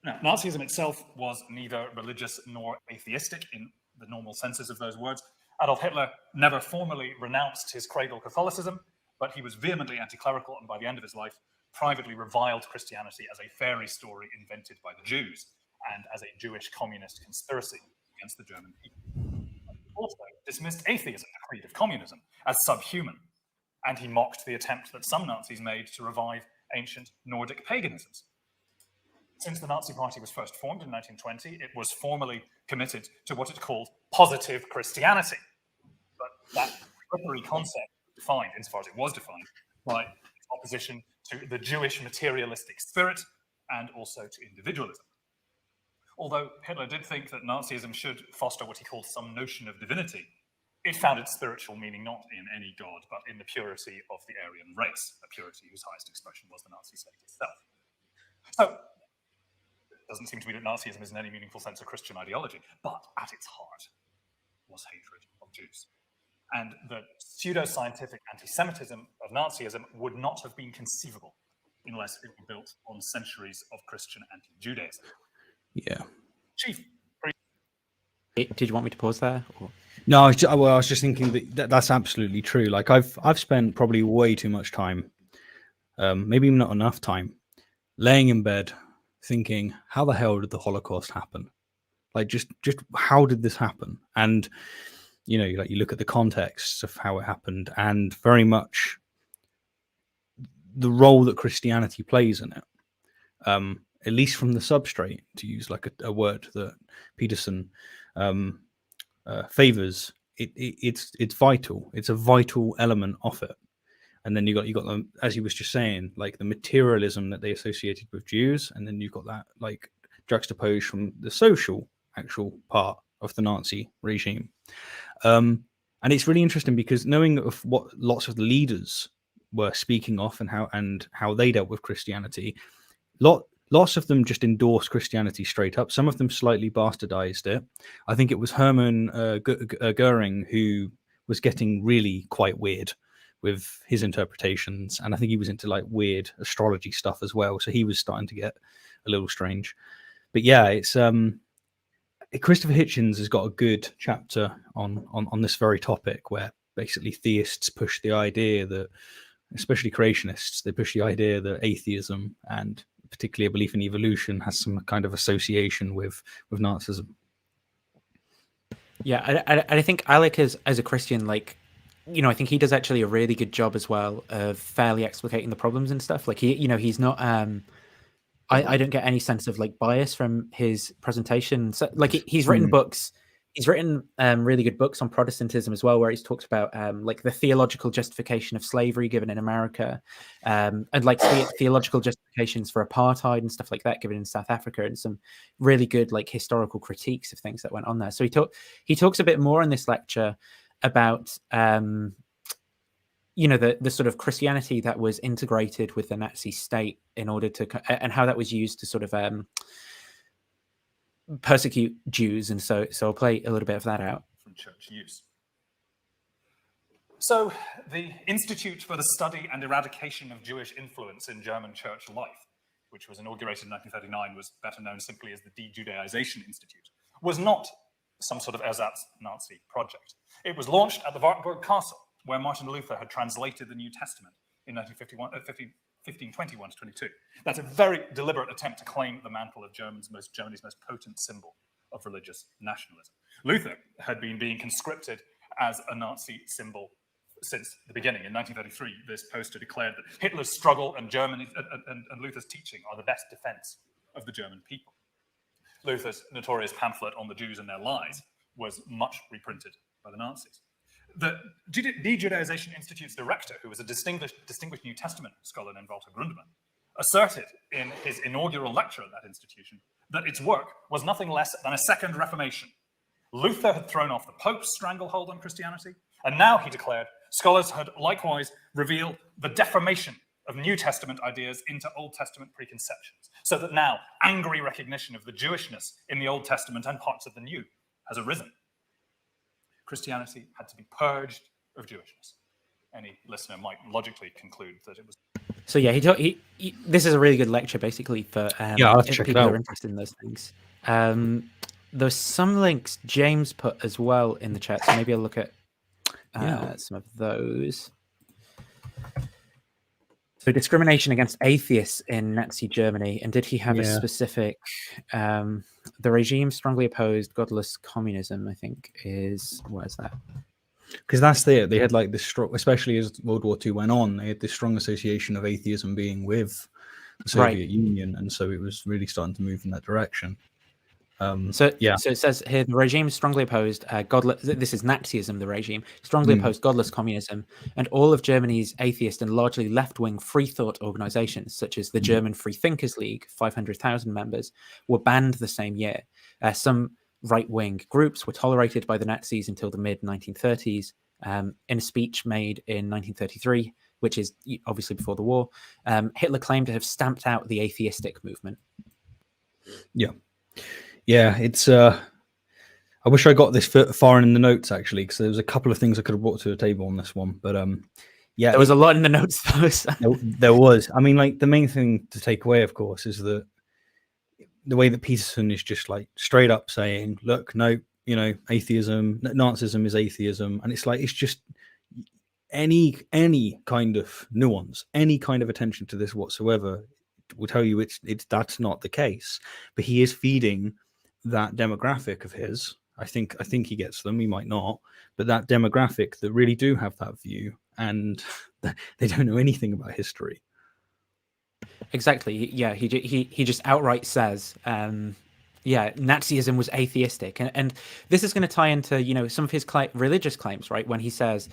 Now, Nazism itself was neither religious nor atheistic in the normal senses of those words. Adolf Hitler never formally renounced his cradle Catholicism, but he was vehemently anti-clerical, and by the end of his life, privately reviled Christianity as a fairy story invented by the Jews and as a Jewish communist conspiracy against the German people. He also dismissed atheism, the creed of communism, as subhuman, and he mocked the attempt that some Nazis made to revive ancient Nordic paganisms. Since the Nazi Party was first formed in 1920, it was formally committed to what it called positive Christianity. But that slippery concept was defined, insofar as it was defined, by its opposition to the Jewish materialistic spirit and also to individualism. Although Hitler did think that Nazism should foster what he called some notion of divinity, it found its spiritual meaning not in any god, but in the purity of the Aryan race, a purity whose highest expression was the Nazi state itself. So, it doesn't seem to me that Nazism is in any meaningful sense a Christian ideology, but at its heart was hatred of Jews. And the pseudo-scientific anti-Semitism of Nazism would not have been conceivable unless it were built on centuries of Christian anti-Judaism. Yeah. Chief. Did you want me to pause there? Or? No, I was just thinking that's absolutely true. Like I've spent probably way too much time, maybe not enough time, laying in bed thinking, how the hell did the Holocaust happen? Like just how did this happen? And you know, like you look at the context of how it happened, and very much the role that Christianity plays in it. At least from the substrate, to use like a word that Peterson favors, it's vital. It's a vital element of it. And then you got them, as he was just saying, like the materialism that they associated with Jews, and then you've got that like juxtaposed from the social actual part of the Nazi regime. And it's really interesting because knowing of what lots of the leaders were speaking of and how they dealt with Christianity, lots of them just endorsed Christianity straight up. Some of them slightly bastardized it. I think it was Hermann Goering who was getting really quite weird with his interpretations, and I think he was into like weird astrology stuff as well. So he was starting to get a little strange. But yeah, it's Christopher Hitchens has got a good chapter on this very topic, where basically theists push the idea that, especially creationists, they push the idea that atheism and particularly a belief in evolution has some kind of association with Nazism. Yeah, I think Alec as a Christian, like, you know, I think he does actually a really good job as well of fairly explicating the problems and stuff. Like he's not I don't get any sense of like bias from his presentation. So like he's written books. He's written really good books on Protestantism as well, where he's talked about like the theological justification of slavery given in America, and like theological justifications for apartheid and stuff like that given in South Africa, and some really good like historical critiques of things that went on there. So he talks a bit more in this lecture about you know, the sort of Christianity that was integrated with the Nazi state in order to, and how that was used to sort of persecute Jews. And so I'll play a little bit of that out. From church use. So the Institute for the Study and Eradication of Jewish Influence in German Church Life, which was inaugurated in 1939, was better known simply as the De-Judaization Institute, was not some sort of ersatz Nazi project. It was launched at the Wartburg Castle, where Martin Luther had translated the New Testament in 1521 to 22. That's a very deliberate attempt to claim the mantle of Germany's most potent symbol of religious nationalism. Luther had been being conscripted as a Nazi symbol since the beginning. In 1933, this poster declared that Hitler's struggle and Luther's teaching are the best defense of the German people. Luther's notorious pamphlet on the Jews and their lies was much reprinted by the Nazis. The De-Judaization Institute's director, who was a distinguished New Testament scholar named Walter Grundmann, asserted in his inaugural lecture at that institution that its work was nothing less than a second Reformation. Luther had thrown off the Pope's stranglehold on Christianity, and now, he declared, scholars had likewise revealed the deformation of New Testament ideas into Old Testament preconceptions, so that now angry recognition of the Jewishness in the Old Testament and parts of the New has arisen. Christianity had to be purged of Jewishness. Any listener might logically conclude that it was. So yeah, this is a really good lecture, basically, for people who are interested in those things. There's some links James put as well in the chat, so maybe I'll look at some of those. So discrimination against atheists in Nazi Germany, and did he have a specific? The regime strongly opposed godless communism, I think, where's that? Because that's they had like this strong, especially as World War II went on, they had this strong association of atheism being with the Soviet Union, and so it was really starting to move in that direction. So it says here the regime strongly opposed godless. This is Nazism. The regime strongly opposed godless communism, and all of Germany's atheist and largely left-wing free thought organizations, such as the German Free Thinkers League, 500,000 members, were banned the same year. Some right-wing groups were tolerated by the Nazis until the mid-1930s. In a speech made in 1933, which is obviously before the war, Hitler claimed to have stamped out the atheistic movement. Yeah, it's. I wish I got this far in the notes actually, because there was a couple of things I could have brought to the table on this one. But Yeah, there was a lot in the notes though. So. There was. I mean, like the main thing to take away, of course, is that the way that Peterson is just like straight up saying, look, no, you know, atheism, Nazism is atheism. And it's like, it's just any kind of nuance, any kind of attention to this whatsoever will tell you that's not the case. But he is feeding that demographic of his. I think he gets them, he might not, but that demographic that really do have that view and they don't know anything about history. Exactly. Yeah, he just outright says, yeah, Nazism was atheistic, and this is going to tie into, you know, some of his religious claims, right? When he says,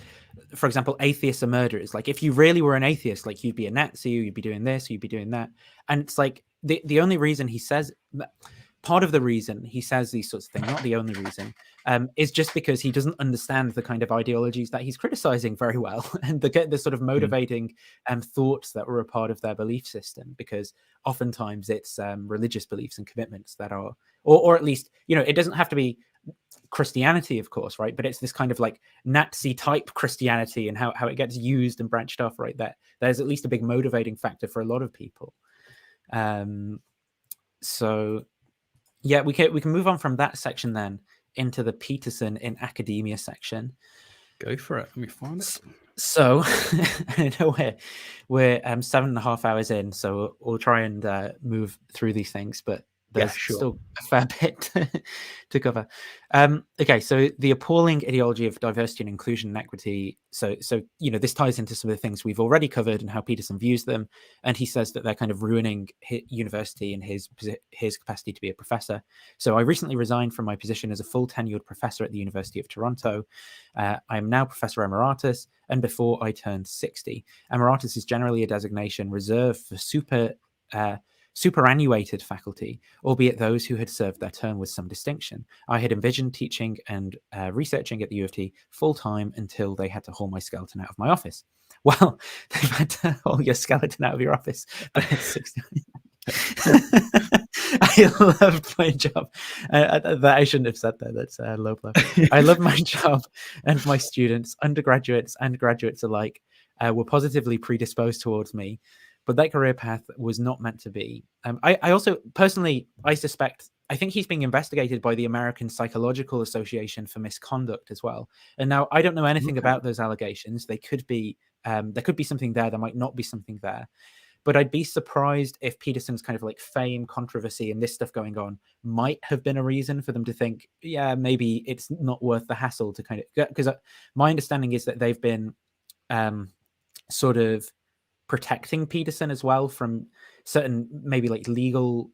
for example, atheists are murderers. Like, if you really were an atheist, like you'd be a Nazi, you'd be doing this, you'd be doing that, and it's like the only reason he says. Part of the reason he says these sorts of things, not the only reason, is just because he doesn't understand the kind of ideologies that he's criticizing very well, and the sort of motivating thoughts that were a part of their belief system. Because oftentimes it's religious beliefs and commitments that are, or at least, you know, it doesn't have to be Christianity, of course, right? But it's this kind of like Nazi type Christianity and how it gets used and branched off, right? There's at least a big motivating factor for a lot of people. So. Yeah, we can move on from that section then into the Peterson in academia section. Go for it. Let me find it. So, I know we're 7.5 hours in, so we'll try and move through these things, but there's still a fair bit to cover. Okay, so the appalling ideology of diversity and inclusion and equity. So you know, this ties into some of the things we've already covered and how Peterson views them. And he says that they're kind of ruining university and his capacity to be a professor. So I recently resigned from my position as a full tenured professor at the University of Toronto. I am now Professor Emeritus, and before I turned 60. Emeritus is generally a designation reserved for superannuated faculty, albeit those who had served their term with some distinction. I had envisioned teaching and researching at the U of T full-time until they had to haul my skeleton out of my office. Well, they've had to haul your skeleton out of your office, but it's 60. I loved my job. That I shouldn't have said that. That's a low blow. I love my job, and my students, undergraduates and graduates alike, were positively predisposed towards me. But that career path was not meant to be. I also, personally, I think he's being investigated by the American Psychological Association for misconduct as well. And now I don't know anything about those allegations. There could be something there. There might not be something there. But I'd be surprised if Peterson's kind of like fame, controversy, and this stuff going on might have been a reason for them to think, yeah, maybe it's not worth the hassle to kind of, because my understanding is that they've been sort of protecting Peterson as well from certain maybe like legal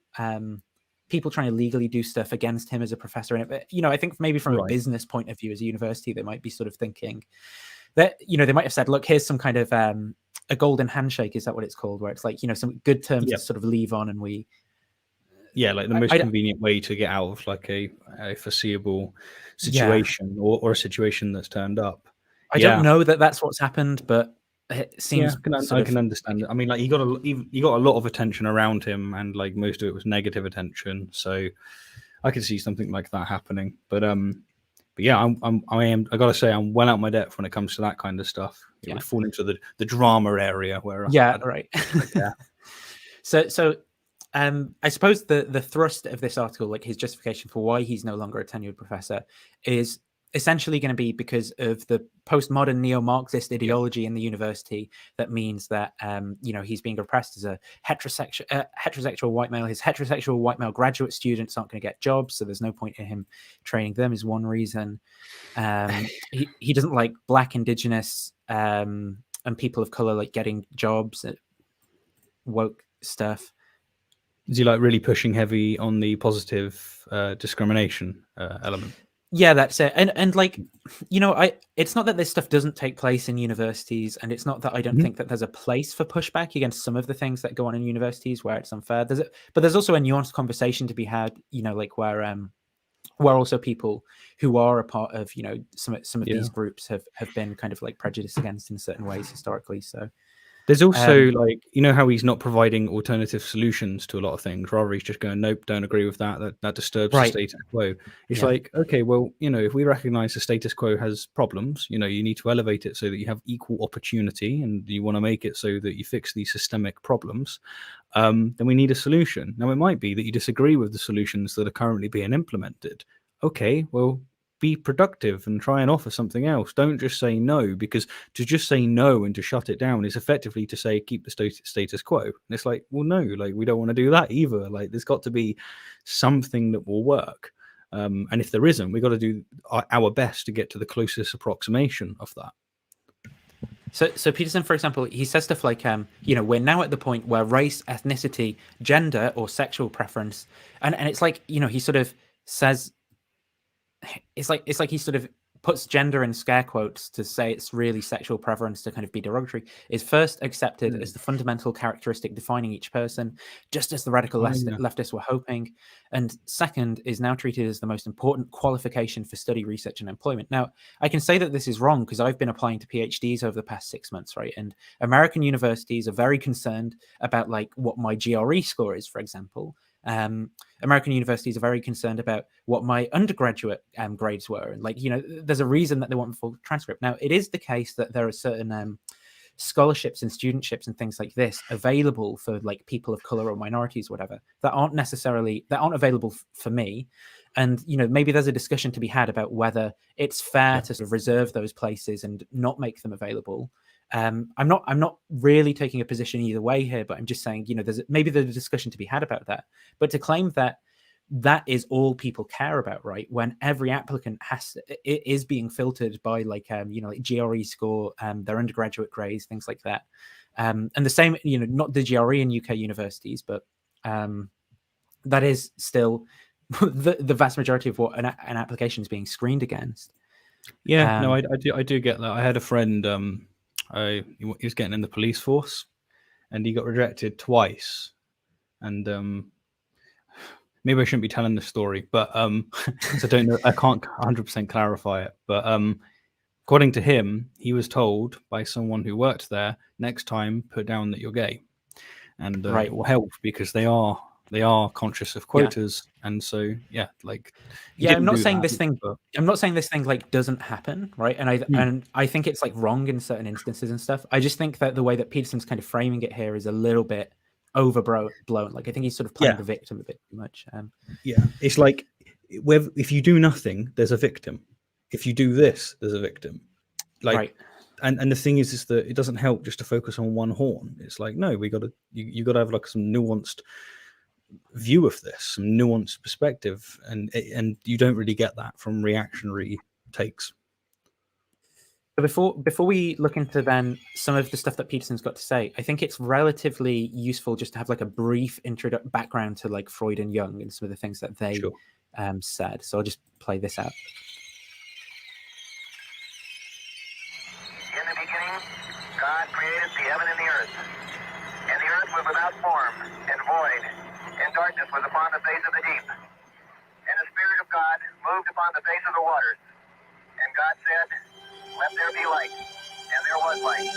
people trying to legally do stuff against him as a professor. And you know, I think maybe from a business point of view as a university, they might be sort of thinking that, you know, they might have said, look, here's some kind of a golden handshake. Is that what it's called? Where it's like, you know, some good terms to sort of leave on, and we like the most convenient way to get out of like a foreseeable situation or a situation that's turned up. I don't know that that's what's happened, but it seems I can understand it. I mean, like he got a lot of attention around him, and like most of it was negative attention. So I could see something like that happening. But yeah, I gotta say I'm well out my depth when it comes to that kind of stuff. It would fall into the drama area where right. So I suppose the thrust of this article, like his justification for why he's no longer a tenured professor, is essentially going to be because of the postmodern neo-Marxist ideology in the university. That means that you know, he's being oppressed as a heterosexual white male. His heterosexual white male graduate students aren't going to get jobs, so there's no point in him training them, is one reason. He doesn't like Black, Indigenous, and people of color like getting jobs, woke stuff. Is he like really pushing heavy on the positive discrimination element? Yeah, that's it. And like, you know, it's not that this stuff doesn't take place in universities, and it's not that I don't think that there's a place for pushback against some of the things that go on in universities where it's unfair. But there's also a nuanced conversation to be had, you know, like where also people who are a part of, you know, some of these groups have been kind of like prejudiced against in certain ways historically. So There's also like, you know how he's not providing alternative solutions to a lot of things. Rather, he's just going, nope, don't agree with that. That disturbs the status quo. It's like, okay, well, you know, if we recognize the status quo has problems, you know, you need to elevate it so that you have equal opportunity, and you want to make it so that you fix these systemic problems. Then we need a solution. Now, it might be that you disagree with the solutions that are currently being implemented. Okay, well, be productive and try and offer something else. Don't just say no, because to just say no and to shut it down is effectively to say keep the status quo. And it's like, well, no, like we don't want to do that either. Like there's got to be something that will work. And if there isn't, we've got to do our best to get to the closest approximation of that. So Peterson, for example, he says stuff like, you know, we're now at the point where race, ethnicity, gender, or sexual preference, and it's like, you know, he sort of says, it's like he sort of puts gender in scare quotes to say it's really sexual preference to kind of be derogatory, is first accepted as the fundamental characteristic defining each person, just as the radical leftists were hoping, and second is now treated as the most important qualification for study, research, and employment. Now, I can say that this is wrong because I've been applying to PhDs over the past 6 months, right? And American universities are very concerned about like what my GRE score is, for example. American universities are very concerned about what my undergraduate grades were, and like, you know, there's a reason that they want the full transcript. Now, it is the case that there are certain scholarships and studentships and things like this available for like people of color or minorities, whatever, that aren't available for me. And, you know, maybe there's a discussion to be had about whether it's fair to sort of reserve those places and not make them available. I'm not really taking a position either way here, but I'm just saying, you know, there's a discussion to be had about that. But to claim that is all people care about, right? When every applicant is being filtered by like, you know, like GRE score, their undergraduate grades, things like that. And the same, you know, not the GRE in UK universities, but that is still the vast majority of what an application is being screened against. Yeah, no, I do get that. I had a friend, he was getting in the police force, and he got rejected twice. And maybe I shouldn't be telling this story, but I don't know, I can't 100% clarify it. But according to him, he was told by someone who worked there, next time put down that you're gay, and it will help because they are conscious of quotas, and so like I'm not saying this thing like doesn't happen, right? And I think it's like wrong in certain instances and stuff. I just think that the way that Peterson's kind of framing it here is a little bit overblown. Like I think he's sort of playing the victim a bit too much. It's like if you do nothing, there's a victim. If you do this, there's a victim. Like, right. And the thing is that it doesn't help just to focus on one horn. It's like, no, you got to have like some nuanced view of this, some nuanced perspective, and you don't really get that from reactionary takes. Before we look into then some of the stuff that Peterson's got to say, I think it's relatively useful just to have like a brief background to like Freud and Jung and some of the things that they said. So I'll just play this out. In the beginning, God created the heaven and the earth. And the earth was without form and void, and darkness was upon the face of the deep. And the Spirit of God moved upon the face of the waters. And God said, "Let there be light." And there was light.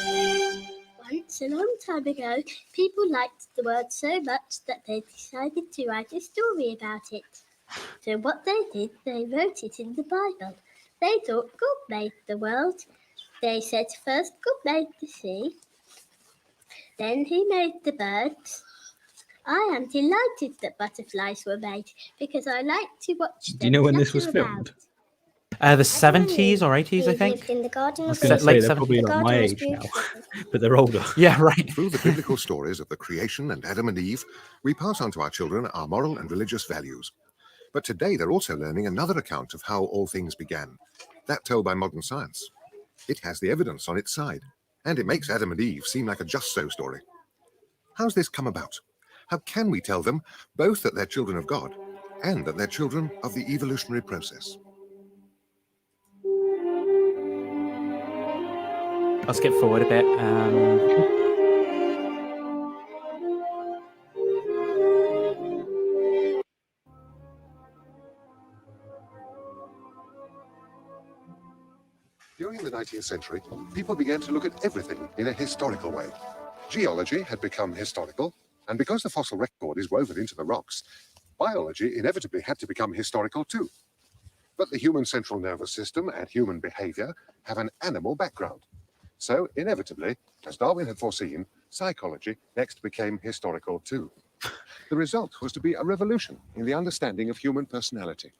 Once, a long time ago, people liked the word so much that they decided to write a story about it. So what they did, they wrote it in the Bible. They thought God made the world. They said first God made the sea. Then he made the birds. I am delighted that butterflies were made because I like to watch them. Do you know when this was filmed? The 70s or 80s, I think. In the garden I was going to say they're probably like my age now, but they're older. Yeah, right. Through the biblical stories of the creation and Adam and Eve, we pass on to our children our moral and religious values. But today they're also learning another account of how all things began, that told by modern science. It has the evidence on its side, and it makes Adam and Eve seem like a just-so story. How's this come about? How can we tell them both that they're children of God and that they're children of the evolutionary process? I'll skip forward a bit. During the 19th century, people began to look at everything in a historical way. Geology had become historical, and because the fossil record is woven into the rocks, biology inevitably had to become historical too. But the human central nervous system and human behavior have an animal background. So inevitably, as Darwin had foreseen, psychology next became historical too. The result was to be a revolution in the understanding of human personality.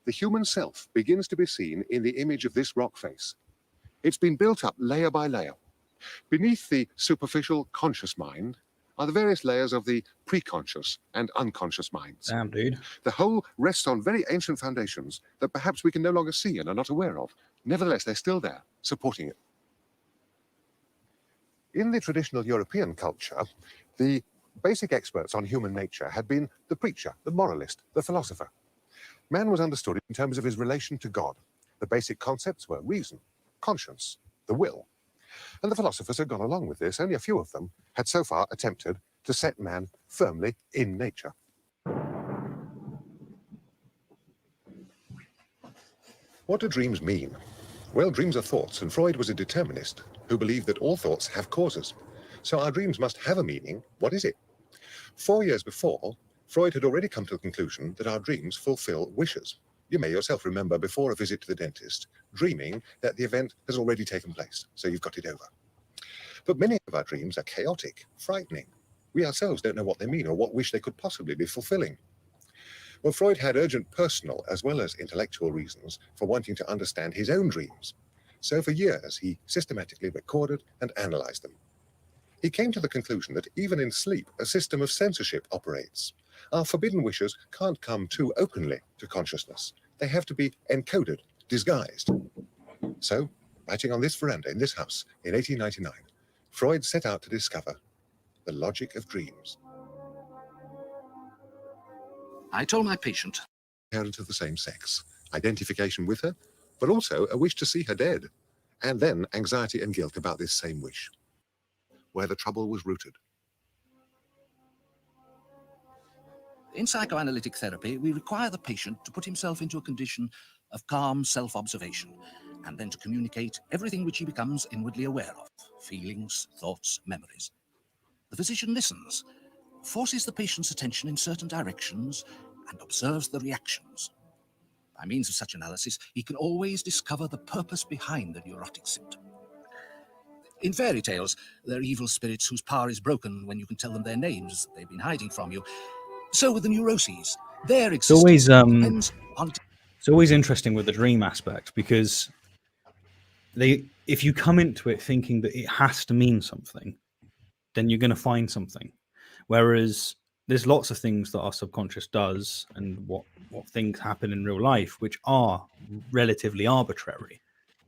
The human self begins to be seen in the image of this rock face. It's been built up layer by layer. Beneath the superficial conscious mind are the various layers of the preconscious and unconscious minds. Damn, dude. The whole rests on very ancient foundations that perhaps we can no longer see and are not aware of. Nevertheless, they're still there, supporting it. In the traditional European culture, the basic experts on human nature had been the preacher, the moralist, the philosopher. Man was understood in terms of his relation to God. The basic concepts were reason, conscience, the will. And the philosophers had gone along with this. Only a few of them had so far attempted to set man firmly in nature. What do dreams mean? Well, dreams are thoughts, and Freud was a determinist who believed that all thoughts have causes. So our dreams must have a meaning. What is it? 4 years before, Freud had already come to the conclusion that our dreams fulfill wishes. You may yourself remember before a visit to the dentist, dreaming that the event has already taken place, so you've got it over. But many of our dreams are chaotic, frightening. We ourselves don't know what they mean or what wish they could possibly be fulfilling. Well, Freud had urgent personal as well as intellectual reasons for wanting to understand his own dreams. So for years, he systematically recorded and analyzed them. He came to the conclusion that even in sleep, a system of censorship operates. Our forbidden wishes can't come too openly to consciousness. They have to be encoded, disguised. So, writing on this veranda in this house in 1899, Freud set out to discover the logic of dreams. I told my patient. Parent of the same sex, identification with her, but also a wish to see her dead, and then anxiety and guilt about this same wish, where the trouble was rooted. In psychoanalytic therapy, we require the patient to put himself into a condition of calm self-observation, and then to communicate everything which he becomes inwardly aware of, feelings, thoughts, memories. The physician listens, forces the patient's attention in certain directions, and observes the reactions. By means of such analysis, he can always discover the purpose behind the neurotic symptom. In fairy tales, there are evil spirits whose power is broken when you can tell them their names that they've been hiding from you. So with the neuroses, their existence depends on... It's always interesting with the dream aspect, because if you come into it thinking that it has to mean something, then you're going to find something. Whereas there's lots of things that our subconscious does and what things happen in real life, which are relatively arbitrary.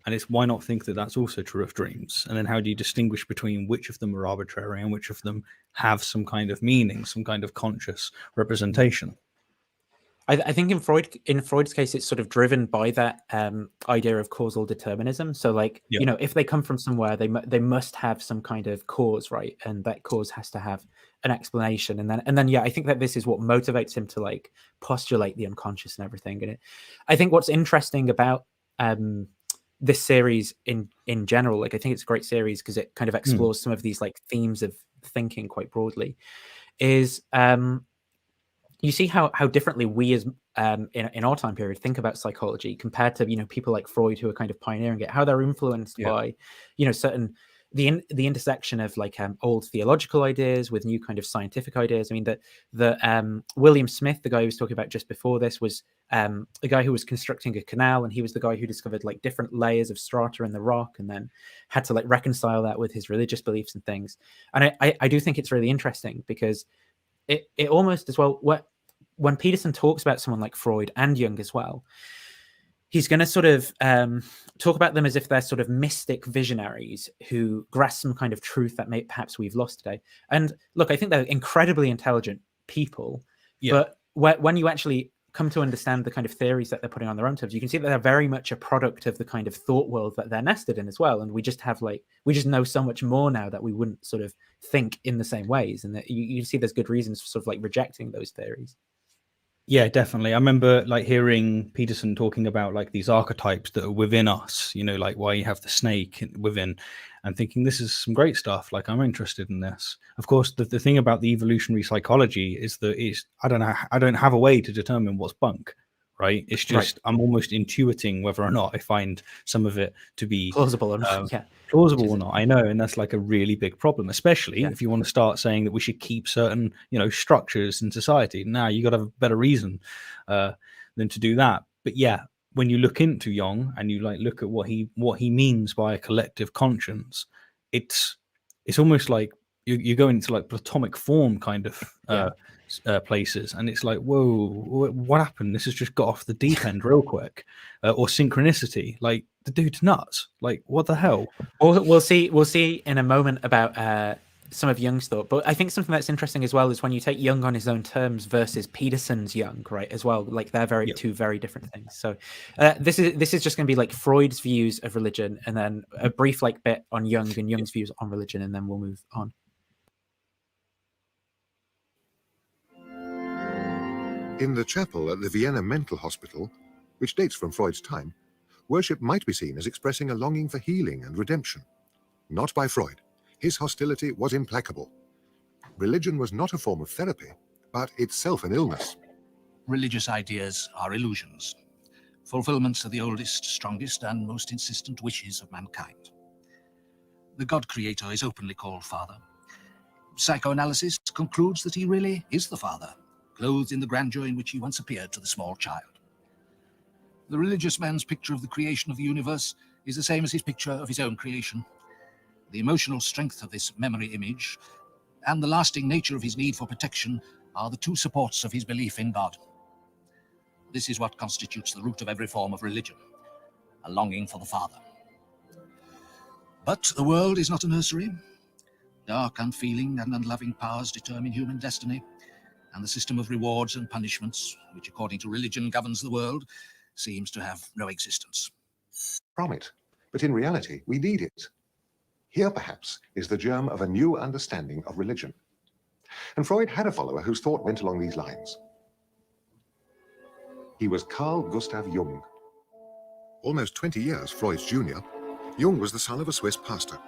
And it's why not think that that's also true of dreams? And then how do you distinguish between which of them are arbitrary and which of them have some kind of meaning, some kind of conscious representation? I think in Freud's case, it's sort of driven by that idea of causal determinism. So, like, you know, if they come from somewhere, they must have some kind of cause, right? And that cause has to have an explanation. And then, yeah, I think that this is what motivates him to like postulate the unconscious and everything. And I think what's interesting about this series in general, like, I think it's a great series because it kind of explores some of these like themes of thinking quite broadly, is you see how differently we as in our time period think about psychology compared to, you know, people like Freud who are kind of pioneering it, how they're influenced by, you know, certain the intersection of like old theological ideas with new kind of scientific ideas. I mean, the William Smith, the guy who was talking about just before this, was a guy who was constructing a canal, and he was the guy who discovered like different layers of strata in the rock and then had to like reconcile that with his religious beliefs and things. And I do think it's really interesting because it almost as well, when Peterson talks about someone like Freud and Jung as well, he's going to sort of talk about them as if they're sort of mystic visionaries who grasp some kind of truth that perhaps we've lost today. And look, I think they're incredibly intelligent people, but when you actually come to understand the kind of theories that they're putting on their own terms, you can see that they're very much a product of the kind of thought world that they're nested in as well. And we just know so much more now that we wouldn't sort of think in the same ways. And that you see there's good reasons for sort of like rejecting those theories. Yeah, definitely. I remember like hearing Peterson talking about like these archetypes that are within us, you know, like why you have the snake within. and thinking this is some great stuff. Like, I'm interested in this. Of course, the thing about the evolutionary psychology is that I don't have a way to determine what's bunk, right? It's just I'm almost intuiting whether or not I find some of it to be plausible or not. Plausible or not, I know, and that's like a really big problem, especially if you want to start saying that we should keep certain, structures in society. Now you got to have a better reason than to do that. But yeah, when you look into Jung and you look at what he means by a collective conscience, it's almost like you go into like Platonic form kind of places, and it's like, whoa, what happened? This has just got off the deep end real quick, or synchronicity. Like, the dude's nuts. Like, what the hell? We'll see in a moment about some of Jung's thought, but I think something that's interesting as well is when you take Jung on his own terms versus Peterson's Jung, right? As well, like they're two very different things. So this is just going to be like Freud's views of religion, and then a brief bit on Jung and Jung's views on religion, and then we'll move on. In the chapel at the Vienna Mental Hospital, which dates from Freud's time, worship might be seen as expressing a longing for healing and redemption. Not by Freud. His hostility was implacable. Religion was not a form of therapy, but itself an illness. Religious ideas are illusions, fulfillments of the oldest, strongest, and most insistent wishes of mankind. The God Creator is openly called Father. Psychoanalysis concludes that he really is the Father, clothed in the grandeur in which he once appeared to the small child. The religious man's picture of the creation of the universe is the same as his picture of his own creation. The emotional strength of this memory image and the lasting nature of his need for protection are the two supports of his belief in God. This is what constitutes the root of every form of religion, a longing for the Father. But the world is not a nursery. Dark, unfeeling, and unloving powers determine human destiny, and the system of rewards and punishments, which according to religion governs the world, seems to have no existence. From it, but in reality, we need it. Here, perhaps, is the germ of a new understanding of religion. And Freud had a follower whose thought went along these lines. He was Carl Gustav Jung. Almost 20 years Freud's junior, Jung was the son of a Swiss pastor.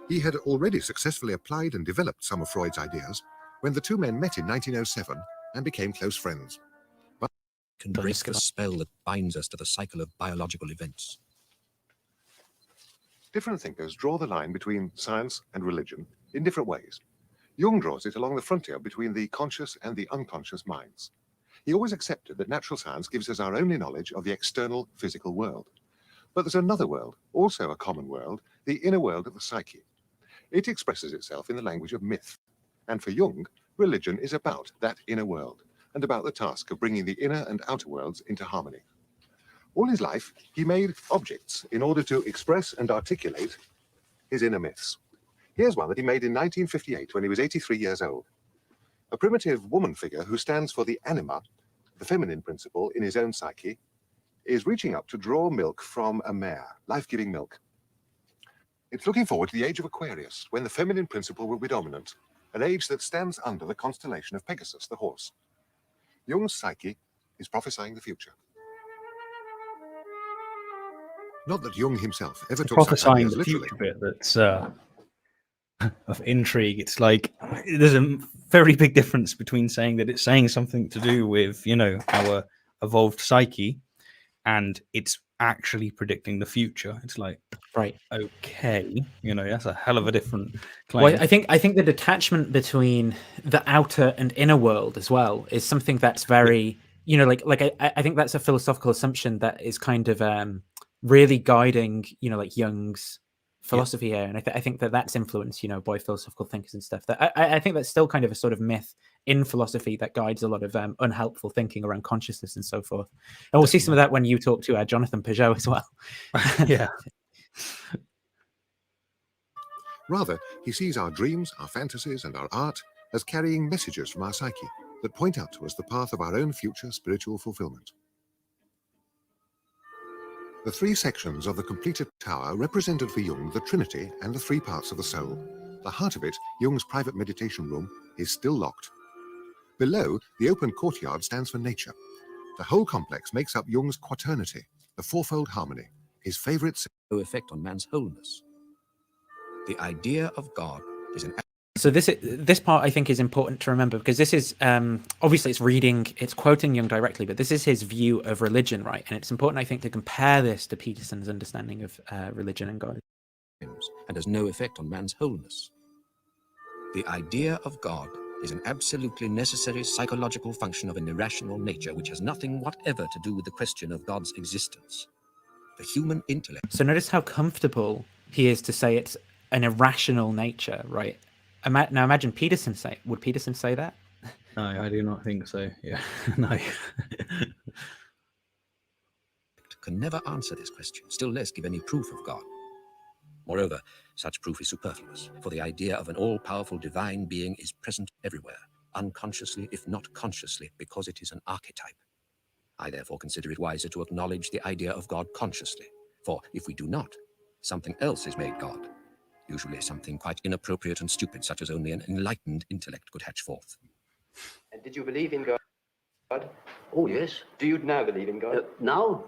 He had already successfully applied and developed some of Freud's ideas when the two men met in 1907 and became close friends. But can break the spell that binds us to the cycle of biological events. different thinkers draw the line between science and religion in different ways. Jung draws it along the frontier between the conscious and the unconscious minds. He always accepted that natural science gives us our only knowledge of the external physical world. But there's another world, also a common world, the inner world of the psyche. It expresses itself in the language of myth. And for Jung, religion is about that inner world and about the task of bringing the inner and outer worlds into harmony. All his life, he made objects in order to express and articulate his inner myths. Here's one that he made in 1958 when he was 83 years old. A primitive woman figure who stands for the anima, the feminine principle in his own psyche, is reaching up to draw milk from a mare, life-giving milk. It's looking forward to the age of Aquarius, when the feminine principle will be dominant, an age that stands under the constellation of Pegasus, the horse. Jung's psyche is prophesying the future. Not that Jung himself ever took such Prophesying ideas the literally. future bit that's of intrigue. It's like there's a very big difference between saying that it's saying something to do with, you know, our evolved psyche, and it's actually predicting the future. It's like, right, okay, you know, that's a hell of a different claim. Well, I think the detachment between the outer and inner world as well is something that's very, you know, I think that's a philosophical assumption that is kind of really guiding, you know, like Jung's philosophy here, and I think that that's influenced, you know, by philosophical thinkers and stuff. That I think that's still kind of a sort of myth in philosophy that guides a lot of unhelpful thinking around consciousness and so forth. And we'll see some of that when you talk to Jonathan Peugeot as well. Yeah. Rather, he sees our dreams, our fantasies, and our art as carrying messages from our psyche that point out to us the path of our own future spiritual fulfillment. The three sections of the completed tower represented for Jung the Trinity and the three parts of the soul. The heart of it, Jung's private meditation room, is still locked. Below, the open courtyard stands for nature. The whole complex makes up Jung's quaternity, the fourfold harmony, his favorite effect on man's wholeness. The idea of God is an So this part I think is important to remember, because this is obviously it's quoting Jung directly, but this is his view of religion, right? And it's important, I think, to compare this to Peterson's understanding of religion and God. and has no effect on man's wholeness. The idea of God is an absolutely necessary psychological function of an irrational nature which has nothing whatever to do with the question of God's existence. The human intellect. So notice how comfortable he is to say it's an irrational nature, right? Now imagine Peterson say. Would Peterson say that? No, I do not think so. Yeah, no. Can never answer this question, still less give any proof of God. Moreover, such proof is superfluous, for the idea of an all-powerful divine being is present everywhere, unconsciously if not consciously, because it is an archetype. I therefore consider it wiser to acknowledge the idea of God consciously, for if we do not, something else is made God, usually something quite inappropriate and stupid, such as only an enlightened intellect could hatch forth. And did you believe in God? Oh, yes. Do you now believe in God? Now?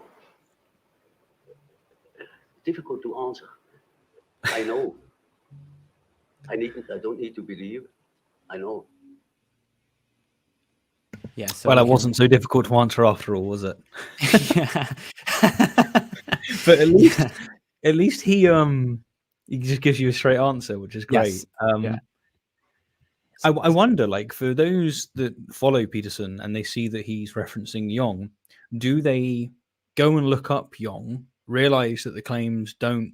Difficult to answer. I know. I don't need to believe. I know. Yeah. So well, it wasn't so difficult to answer after all, was it? But at least he just gives you a straight answer, which is great. Yes. I wonder, like, for those that follow Peterson and they see that he's referencing Jung, do they go and look up Jung, realize that the claims don't,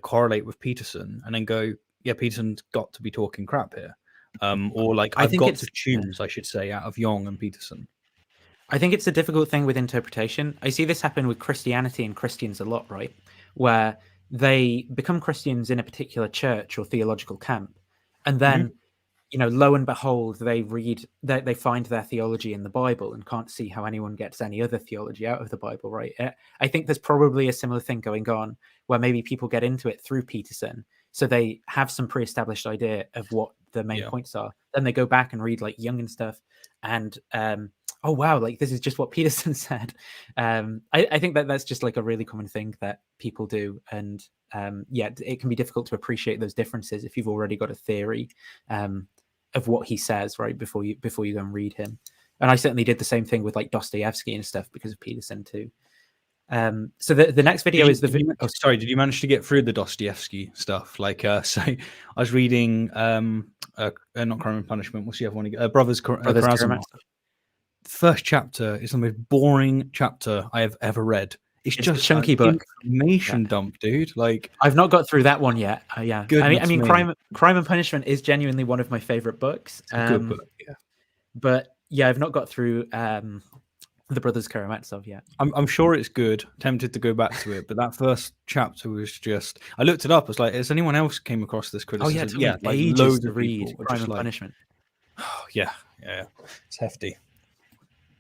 correlate with Peterson, and then go, yeah, Peterson's got to be talking crap here? Or like, I've got to choose, I should say, out of Jung and Peterson. I think it's a difficult thing with interpretation. I see this happen with Christianity and Christians a lot, right? Where they become Christians in a particular church or theological camp, and then lo and behold, they find their theology in the Bible and can't see how anyone gets any other theology out of the Bible, right? I think there's probably a similar thing going on where maybe people get into it through Peterson, so they have some pre-established idea of what the main points are. Then they go back and read like Jung and stuff, and oh wow, like this is just what Peterson said. I think that's just like a really common thing that people do, and it can be difficult to appreciate those differences if you've already got a theory of what he says, right, before you go and read him. And I certainly did the same thing with like Dostoevsky and stuff because of Peterson too. So the next video is the video. Oh, sorry, did you manage to get through the Dostoevsky stuff? Like, so I was reading not Crime and Punishment. What's the other one? Brothers Karamazov. First chapter is the most boring chapter I have ever read. It's just a chunky book, information dump, dude. Like, I've not got through that one yet. Yeah, I mean, Crime and Punishment is genuinely one of my favorite books. It's a good book, yeah. But yeah, I've not got through the Brothers Karamazov yet. I'm sure it's good. Tempted to go back to it, but that first chapter was just. I looked it up. I was like, has anyone else came across this criticism? Oh yeah, like ages loads to of read Crime and like, Punishment. Oh, yeah, it's hefty.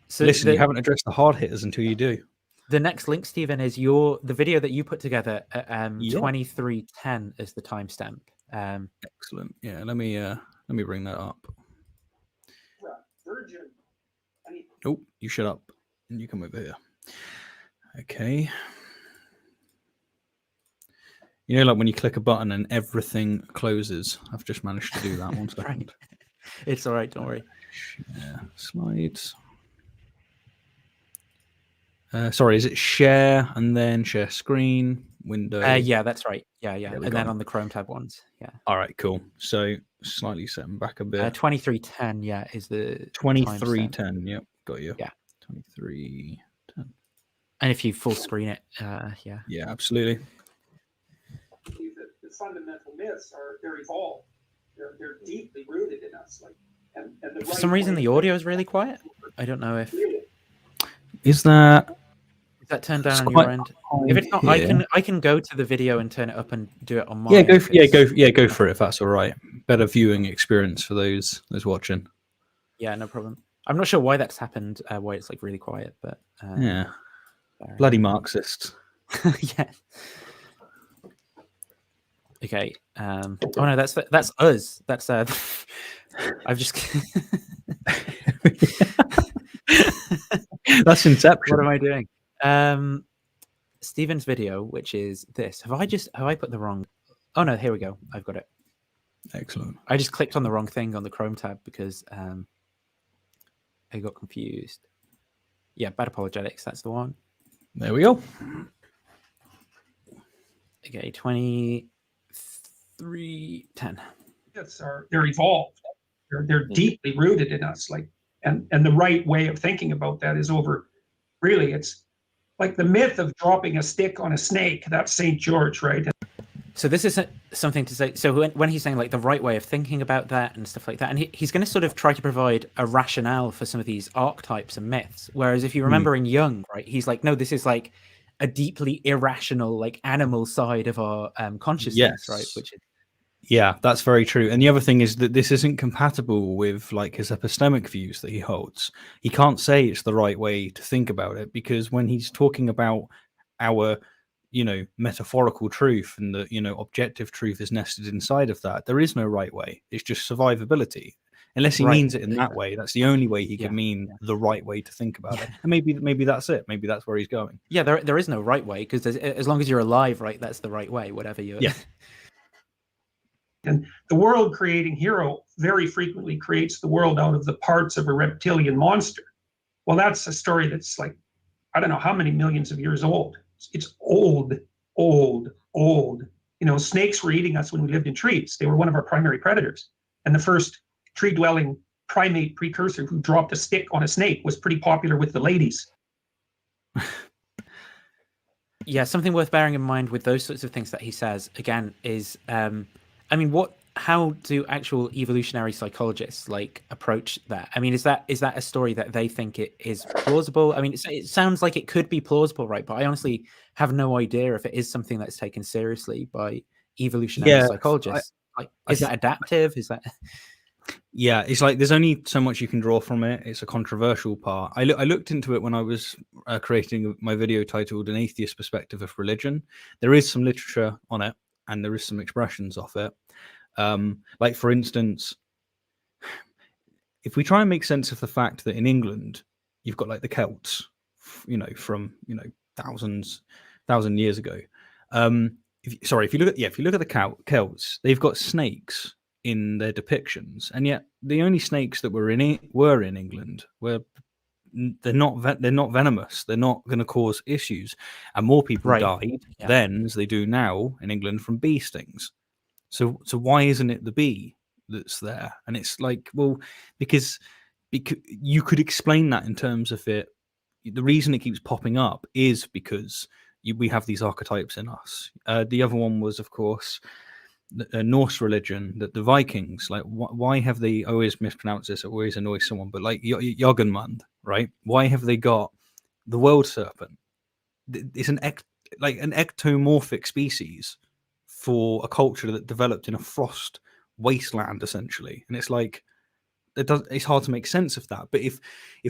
So listen, you haven't addressed the hard hitters until you do. The next link, Stephen, is the video that you put together at 23:10 as the timestamp. Excellent. Yeah, let me bring that up. Oh, you shut up and you come over here. Okay. Like when you click a button and everything closes. I've just managed to do that. 1 second. Right. It's all right. Don't worry. Slides. Sorry, is it share and then share screen window? Yeah, that's right. Yeah. And then on the Chrome tab ones. Yeah. All right, cool. So slightly setting back a bit. 23:10, yeah, is the 23:10. Yep, got you. Yeah. 23:10. And if you full screen it, yeah. Yeah, absolutely. The fundamental myths they're evolved. They're deeply rooted in us. Like, and for some reason, the audio is really quiet. I don't know if. Is that turned down on your end? If it's not, I can go to the video and turn it up and do it on mine. Yeah, go for it if that's all right. Better viewing experience for those watching. Yeah, no problem. I'm not sure why that's happened. Why it's like really quiet, but yeah, bloody Marxists. Yeah. Okay. Oh no, that's us. That's I've just. That's Inception. What am I doing? Stephen's video, which is this. Have I put the wrong Oh no, here we go. I've got it. Excellent. I just clicked on the wrong thing on the Chrome tab because I got confused. Yeah, Bad Apologetics, that's the one. There we go. Okay, 23:10. They're evolved. They're deeply rooted in us. Like, and the right way of thinking about that is over. Really, it's like the myth of dropping a stick on a snake. That's St. George, right? So this isn't something to say. So when he's saying like the right way of thinking about that and stuff like that, and he's going to sort of try to provide a rationale for some of these archetypes and myths. Whereas if you remember in Jung, right, he's like, no, this is like a deeply irrational, like animal side of our consciousness, right? Which is Yeah, that's very true. And the other thing is that this isn't compatible with like his epistemic views that he holds. He can't say it's the right way to think about it because when he's talking about our, you know, metaphorical truth and the, you know, objective truth is nested inside of that, there is no right way. It's just survivability. Unless he means it in that way, that's the only way he can mean the right way to think about it. And maybe that's it. Maybe that's where he's going. Yeah, there is no right way because as long as you're alive, right, that's the right way. Whatever you. Yeah. And the world creating hero very frequently creates the world out of the parts of a reptilian monster. Well, that's a story that's like, I don't know how many millions of years old. It's old. You know, snakes were eating us when we lived in trees. They were one of our primary predators. And the first tree-dwelling primate precursor who dropped a stick on a snake was pretty popular with the ladies. Yeah, something worth bearing in mind with those sorts of things that he says, again, is, I mean, how do actual evolutionary psychologists like approach that? I mean, is that a story that they think it is plausible? I mean, it sounds like it could be plausible, right? But I honestly have no idea if it is something that's taken seriously by evolutionary psychologists. Is that adaptive? Is that... Yeah, it's like there's only so much you can draw from it. It's a controversial part. I looked into it when I was creating my video titled An Atheist Perspective of Religion. There is some literature on it and there is some expressions of it. Like, for instance, if we try and make sense of the fact that in England, you've got like the Celts, you know, from, you know, thousand years ago. If you look at the Celts, they've got snakes in their depictions, and yet the only snakes that were in England they're not venomous. They're not going to cause issues, and more people died then as they do now in England from bee stings. So why isn't it the bee that's there? And it's like, well, because you could explain that in terms of it. The reason it keeps popping up is because we have these archetypes in us. The other one was, of course, the Norse religion, that the Vikings, like, why have they, I always mispronounce this, it always annoys someone, but like Jörmungand, right? Why have they got the world serpent? It's an ectomorphic species for a culture that developed in a frost wasteland, essentially. And it's like, it's hard to make sense of that. But if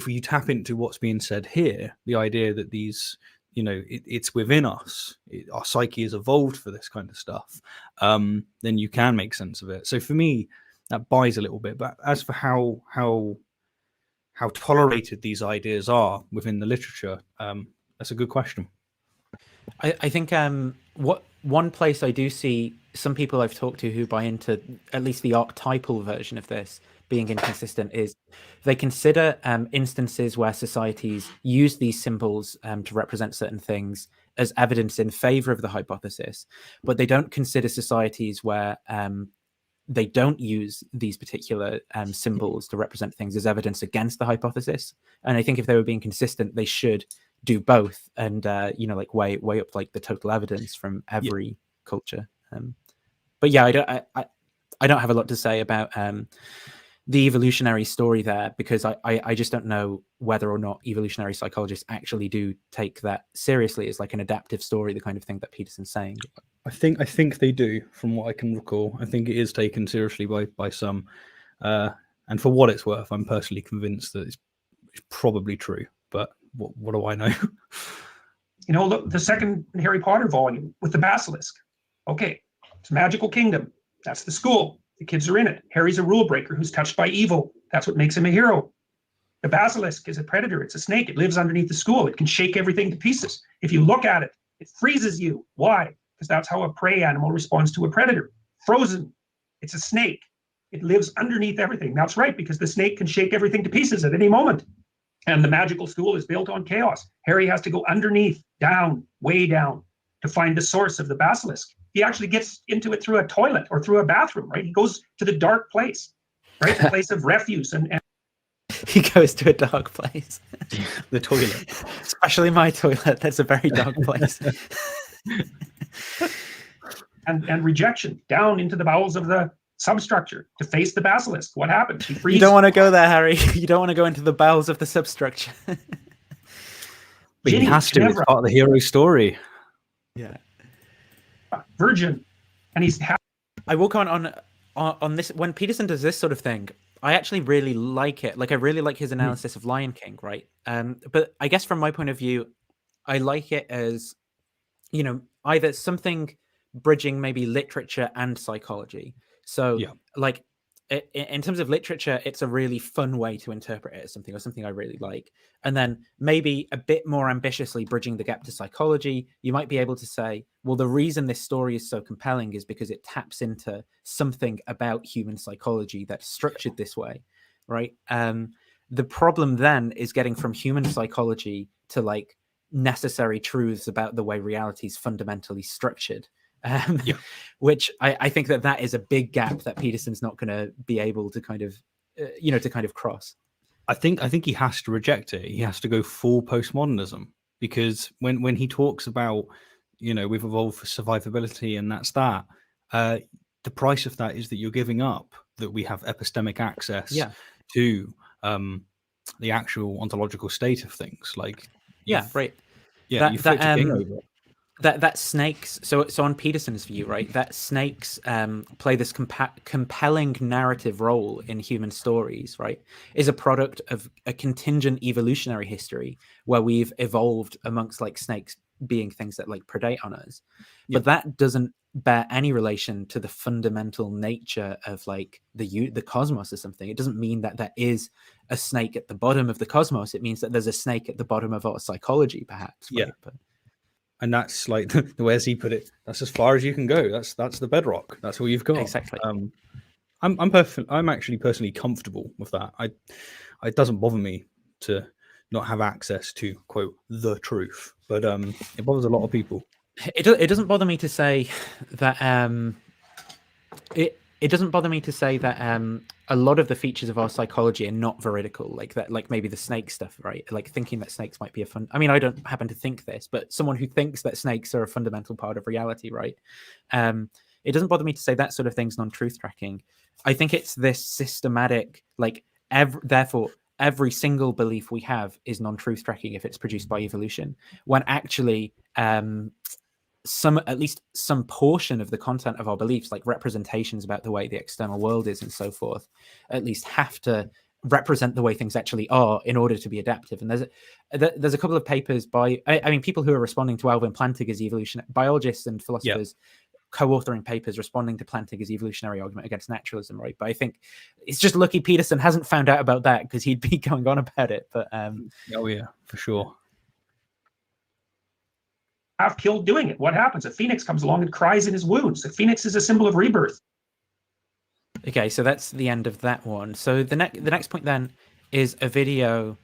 you tap into what's being said here, the idea that these, you know, it's within us, our psyche is evolved for this kind of stuff, then you can make sense of it. So for me, that buys a little bit. But as for how tolerated these ideas are within the literature, that's a good question. I think one place I do see some people I've talked to who buy into at least the archetypal version of this being inconsistent is they consider instances where societies use these symbols to represent certain things as evidence in favor of the hypothesis, but they don't consider societies where they don't use these particular symbols to represent things as evidence against the hypothesis. And I think if they were being consistent, they should do both and you know, like weigh up like the total evidence from every culture. But yeah, I don't have a lot to say about the evolutionary story there, because I just don't know whether or not evolutionary psychologists actually do take that seriously as like an adaptive story, the kind of thing that Peterson's saying. I think they do, from what I can recall. I think it is taken seriously by some, and for what it's worth, I'm personally convinced that it's probably true. But what do I know? You know, look, the second Harry Potter volume with the basilisk. Okay, it's a magical kingdom. That's the school. The kids are in it. Harry's a rule breaker who's touched by evil. That's what makes him a hero. The basilisk is a predator. It's a snake. It lives underneath the school. It can shake everything to pieces. If you look at it, it freezes you. Why? because that's how a prey animal responds to a predator. Frozen, it's a snake. It lives underneath everything. That's right, because the snake can shake everything to pieces at any moment. And the magical stool is built on chaos. Harry has to go underneath, down, way down, to find the source of the basilisk. He actually gets into it through a toilet or through a bathroom, right? He goes to the dark place, right? The place of refuse. And he goes to a dark place. The toilet. Especially my toilet. That's a very dark place. and rejection, down into the bowels of the substructure to face the basilisk. What happens? He frees. You don't want to go there, Harry. You don't want to go into the bowels of the substructure. But he has to. It's part of the hero story. Yeah. Virgin, and he's. I will comment on this when Peterson does this sort of thing. I actually really like it. Like I really like his analysis of Lion King, right? But I guess from my point of view, I like it as, you know, either something bridging maybe literature and psychology. So like in terms of literature, it's a really fun way to interpret it as something, or something I really like. And then maybe a bit more ambitiously bridging the gap to psychology, you might be able to say, well, the reason this story is so compelling is because it taps into something about human psychology that's structured this way, right? The problem then is getting from human psychology to like necessary truths about the way reality is fundamentally structured. Which I think that is a big gap that Peterson's not going to be able to kind of, to kind of cross. I think he has to reject it. He has to go full postmodernism, because when he talks about, we've evolved for survivability and that's that, the price of that is that you're giving up that we have epistemic access to the actual ontological state of things. Like, right. Yeah, you flipped a king over. That snakes, so on Peterson's view, right, that snakes play this compelling narrative role in human stories, right, is a product of a contingent evolutionary history where we've evolved amongst like snakes being things that like predate on us. But that doesn't bear any relation to the fundamental nature of like the cosmos or something. It doesn't mean that there is a snake at the bottom of the cosmos. It means that there's a snake at the bottom of our psychology, perhaps. Right? And that's like the way as he put it, that's as far as you can go. That's the bedrock. That's all you've got. Exactly. I'm actually personally comfortable with that. It doesn't bother me to not have access to, quote, the truth, but it bothers a lot of people. It doesn't bother me to say that it doesn't bother me to say that a lot of the features of our psychology are not veridical, like that, like maybe the snake stuff, right? Like thinking that snakes might be I mean, I don't happen to think this, but someone who thinks that snakes are a fundamental part of reality, right? It doesn't bother me to say that sort of thing's non-truth tracking. I think it's this systematic, like therefore every single belief we have is non-truth tracking if it's produced by evolution, when actually at least some portion of the content of our beliefs, like representations about the way the external world is and so forth, at least have to represent the way things actually are in order to be adaptive. And there's a couple of papers by, I mean, people whu are responding to Alvin Plantinga's evolution, biologists and philosophers, co-authoring papers responding to Plantinga's evolutionary argument against naturalism, right? But I think it's just lucky Peterson hasn't found out about that, because he'd be going on about it. But oh yeah, for sure. Half killed doing it. What happens? A phoenix comes along and cries in his wounds. The phoenix is a symbol of rebirth. Okay, so that's the end of that one. So the next point then is a video.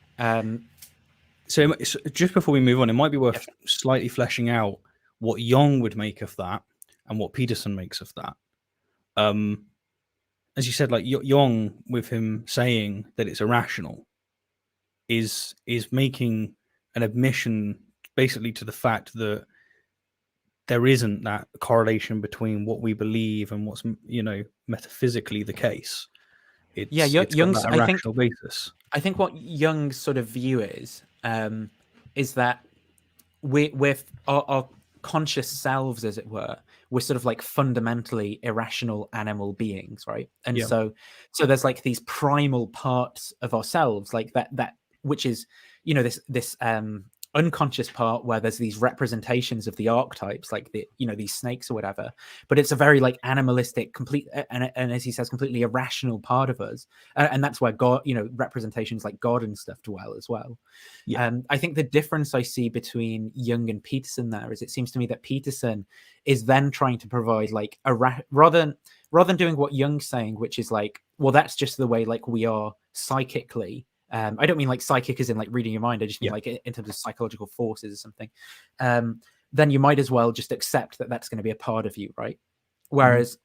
So just before we move on, it might be worth slightly fleshing out what Jung would make of that and what Peterson makes of that. As you said, like Jung, with him saying that it's irrational, is making an admission basically to the fact that there isn't that correlation between what we believe and what's metaphysically the case. It's Jung's got that irrational basis. I think what Jung's sort of view is that with our conscious selves, as it were, we're sort of like fundamentally irrational animal beings, right? And so there's like these primal parts of ourselves, like that which is this unconscious part where there's these representations of the archetypes, like these snakes or whatever, but it's a very like animalistic, complete, and as he says, completely irrational part of us, and that's where God, representations like God and stuff dwell as well. I think the difference I see between Jung and Peterson there is, it seems to me that Peterson is then trying to provide like rather than doing what Jung's saying, which is like, well, that's just the way like we are psychically. I don't mean like psychic as in like reading your mind. I just mean like in terms of psychological forces or something. Then you might as well just accept that that's going to be a part of you, right? Whereas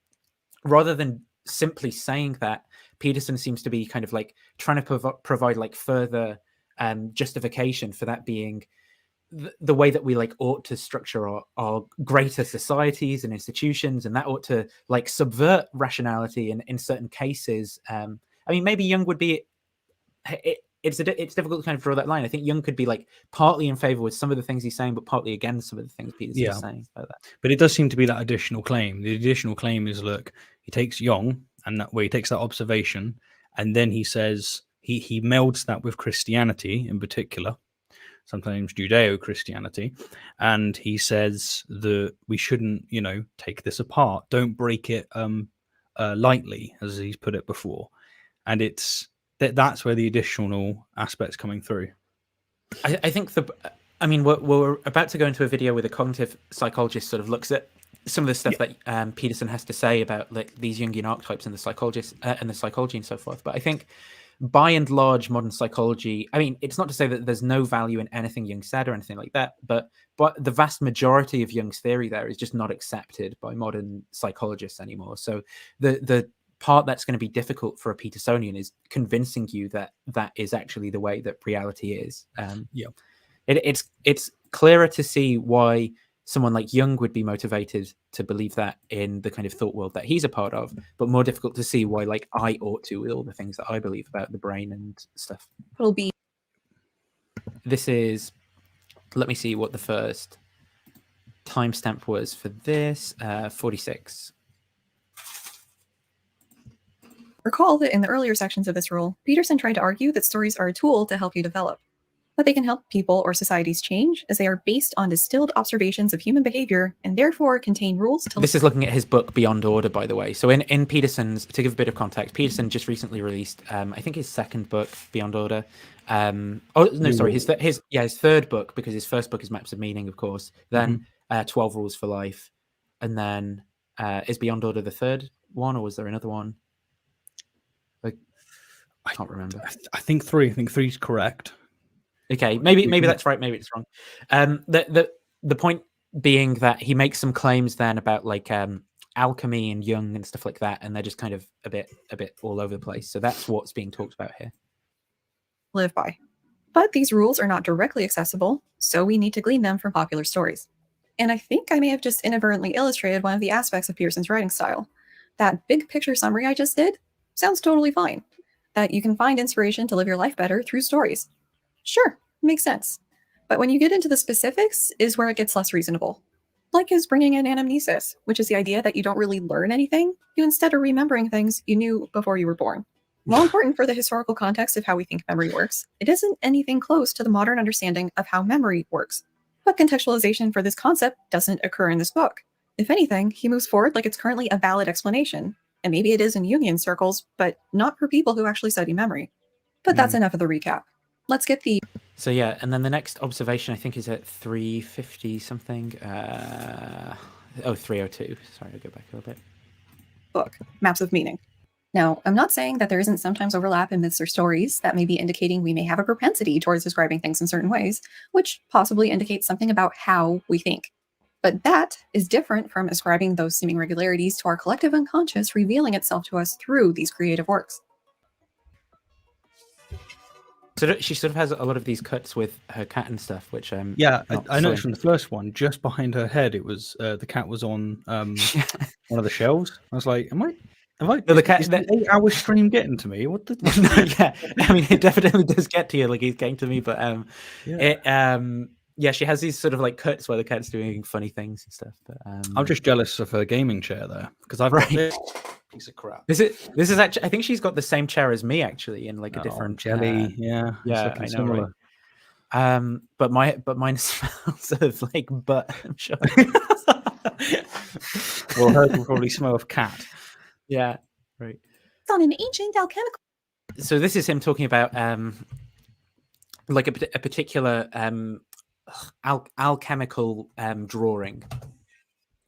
rather than simply saying that, Peterson seems to be kind of like trying to provide like further justification for that being the way that we like ought to structure our greater societies and institutions, and that ought to like subvert rationality in certain cases. I mean, maybe Jung would be. It's difficult to kind of draw that line. I think Jung could be like partly in favor with some of the things he's saying, but partly against some of the things Peterson's saying about that. But it does seem to be that additional claim. The additional claim is, look, he takes Jung and that way he takes that observation, and then he says he melds that with Christianity in particular, sometimes Judeo-Christianity, and he says that we shouldn't, take this apart. Don't break it lightly, as he's put it before. And that's where the additional aspects coming through. I think we're about to go into a video where the cognitive psychologist sort of looks at some of the stuff that Peterson has to say about like these Jungian archetypes and the psychology and so forth. But I think by and large, modern psychology, I mean, it's not to say that there's no value in anything Jung said or anything like that, but the vast majority of Jung's theory there is just not accepted by modern psychologists anymore. So the part that's going to be difficult for a Petersonian is convincing you that that is actually the way that reality is. It's clearer to see why someone like Jung would be motivated to believe that in the kind of thought world that he's a part of, but more difficult to see why like I ought to with all the things that I believe about the brain and stuff. It'll be. This is, let me see what the first timestamp was for this. 46. Recall that in the earlier sections of this rule, Peterson tried to argue that stories are a tool to help you develop, that they can help people or societies change as they are based on distilled observations of human behavior and therefore contain rules to... This is looking at his book Beyond Order, by the way. So in Peterson's, to give a bit of context, Peterson just recently released, I think his second book, Beyond Order. His third book, because his first book is Maps of Meaning, of course. Then 12 Rules for Life. And then is Beyond Order the third one, or was there another one? I can't remember. I think 3. I think 3 is correct. Okay, maybe that's right. Maybe it's wrong. The point being that he makes some claims then about like alchemy and Jung and stuff like that, and they're just kind of a bit all over the place. So that's what's being talked about here. Live by. But these rules are not directly accessible, so we need to glean them from popular stories. And I think I may have just inadvertently illustrated one of the aspects of Peterson's writing style. That big picture summary I just did sounds totally fine. That you can find inspiration to live your life better through stories. Sure, makes sense. But when you get into the specifics is where it gets less reasonable. Like his bringing in anamnesis, which is the idea that you don't really learn anything, you instead are remembering things you knew before you were born. While important for the historical context of how we think memory works, it isn't anything close to the modern understanding of how memory works. But contextualization for this concept doesn't occur in this book. If anything, he moves forward like it's currently a valid explanation. And maybe it is in Jungian circles, but not for people who actually study memory. But that's enough of the recap. Let's get the... So yeah, and then the next observation I think is at 350 something. 302. Sorry, I'll go back a little bit. Book, Maps of Meaning. Now, I'm not saying that there isn't sometimes overlap in myths or stories that may be indicating we may have a propensity towards describing things in certain ways, which possibly indicates something about how we think. But that is different from ascribing those seeming regularities to our collective unconscious revealing itself to us through these creative works. So she sort of has a lot of these cuts with her cat and stuff, which I noticed from the first one, just behind her head, it was the cat was on one of the shelves. I was like, am I? No, the cat. Is the 8-hour stream getting to me? What the? Yeah, I mean, it definitely does get to you. Like he's getting to me, but she has these sort of like cuts where the cat's doing funny things and stuff. But I'm just jealous of her gaming chair there because I've got this piece of crap. This is actually, I think she's got the same chair as me actually in like a different jelly. I know. But mine smells of like butt, I'm sure. Well, hers will probably smell of cat. Yeah, right. It's on an ancient alchemical. So this is him talking about like a particular alchemical drawing.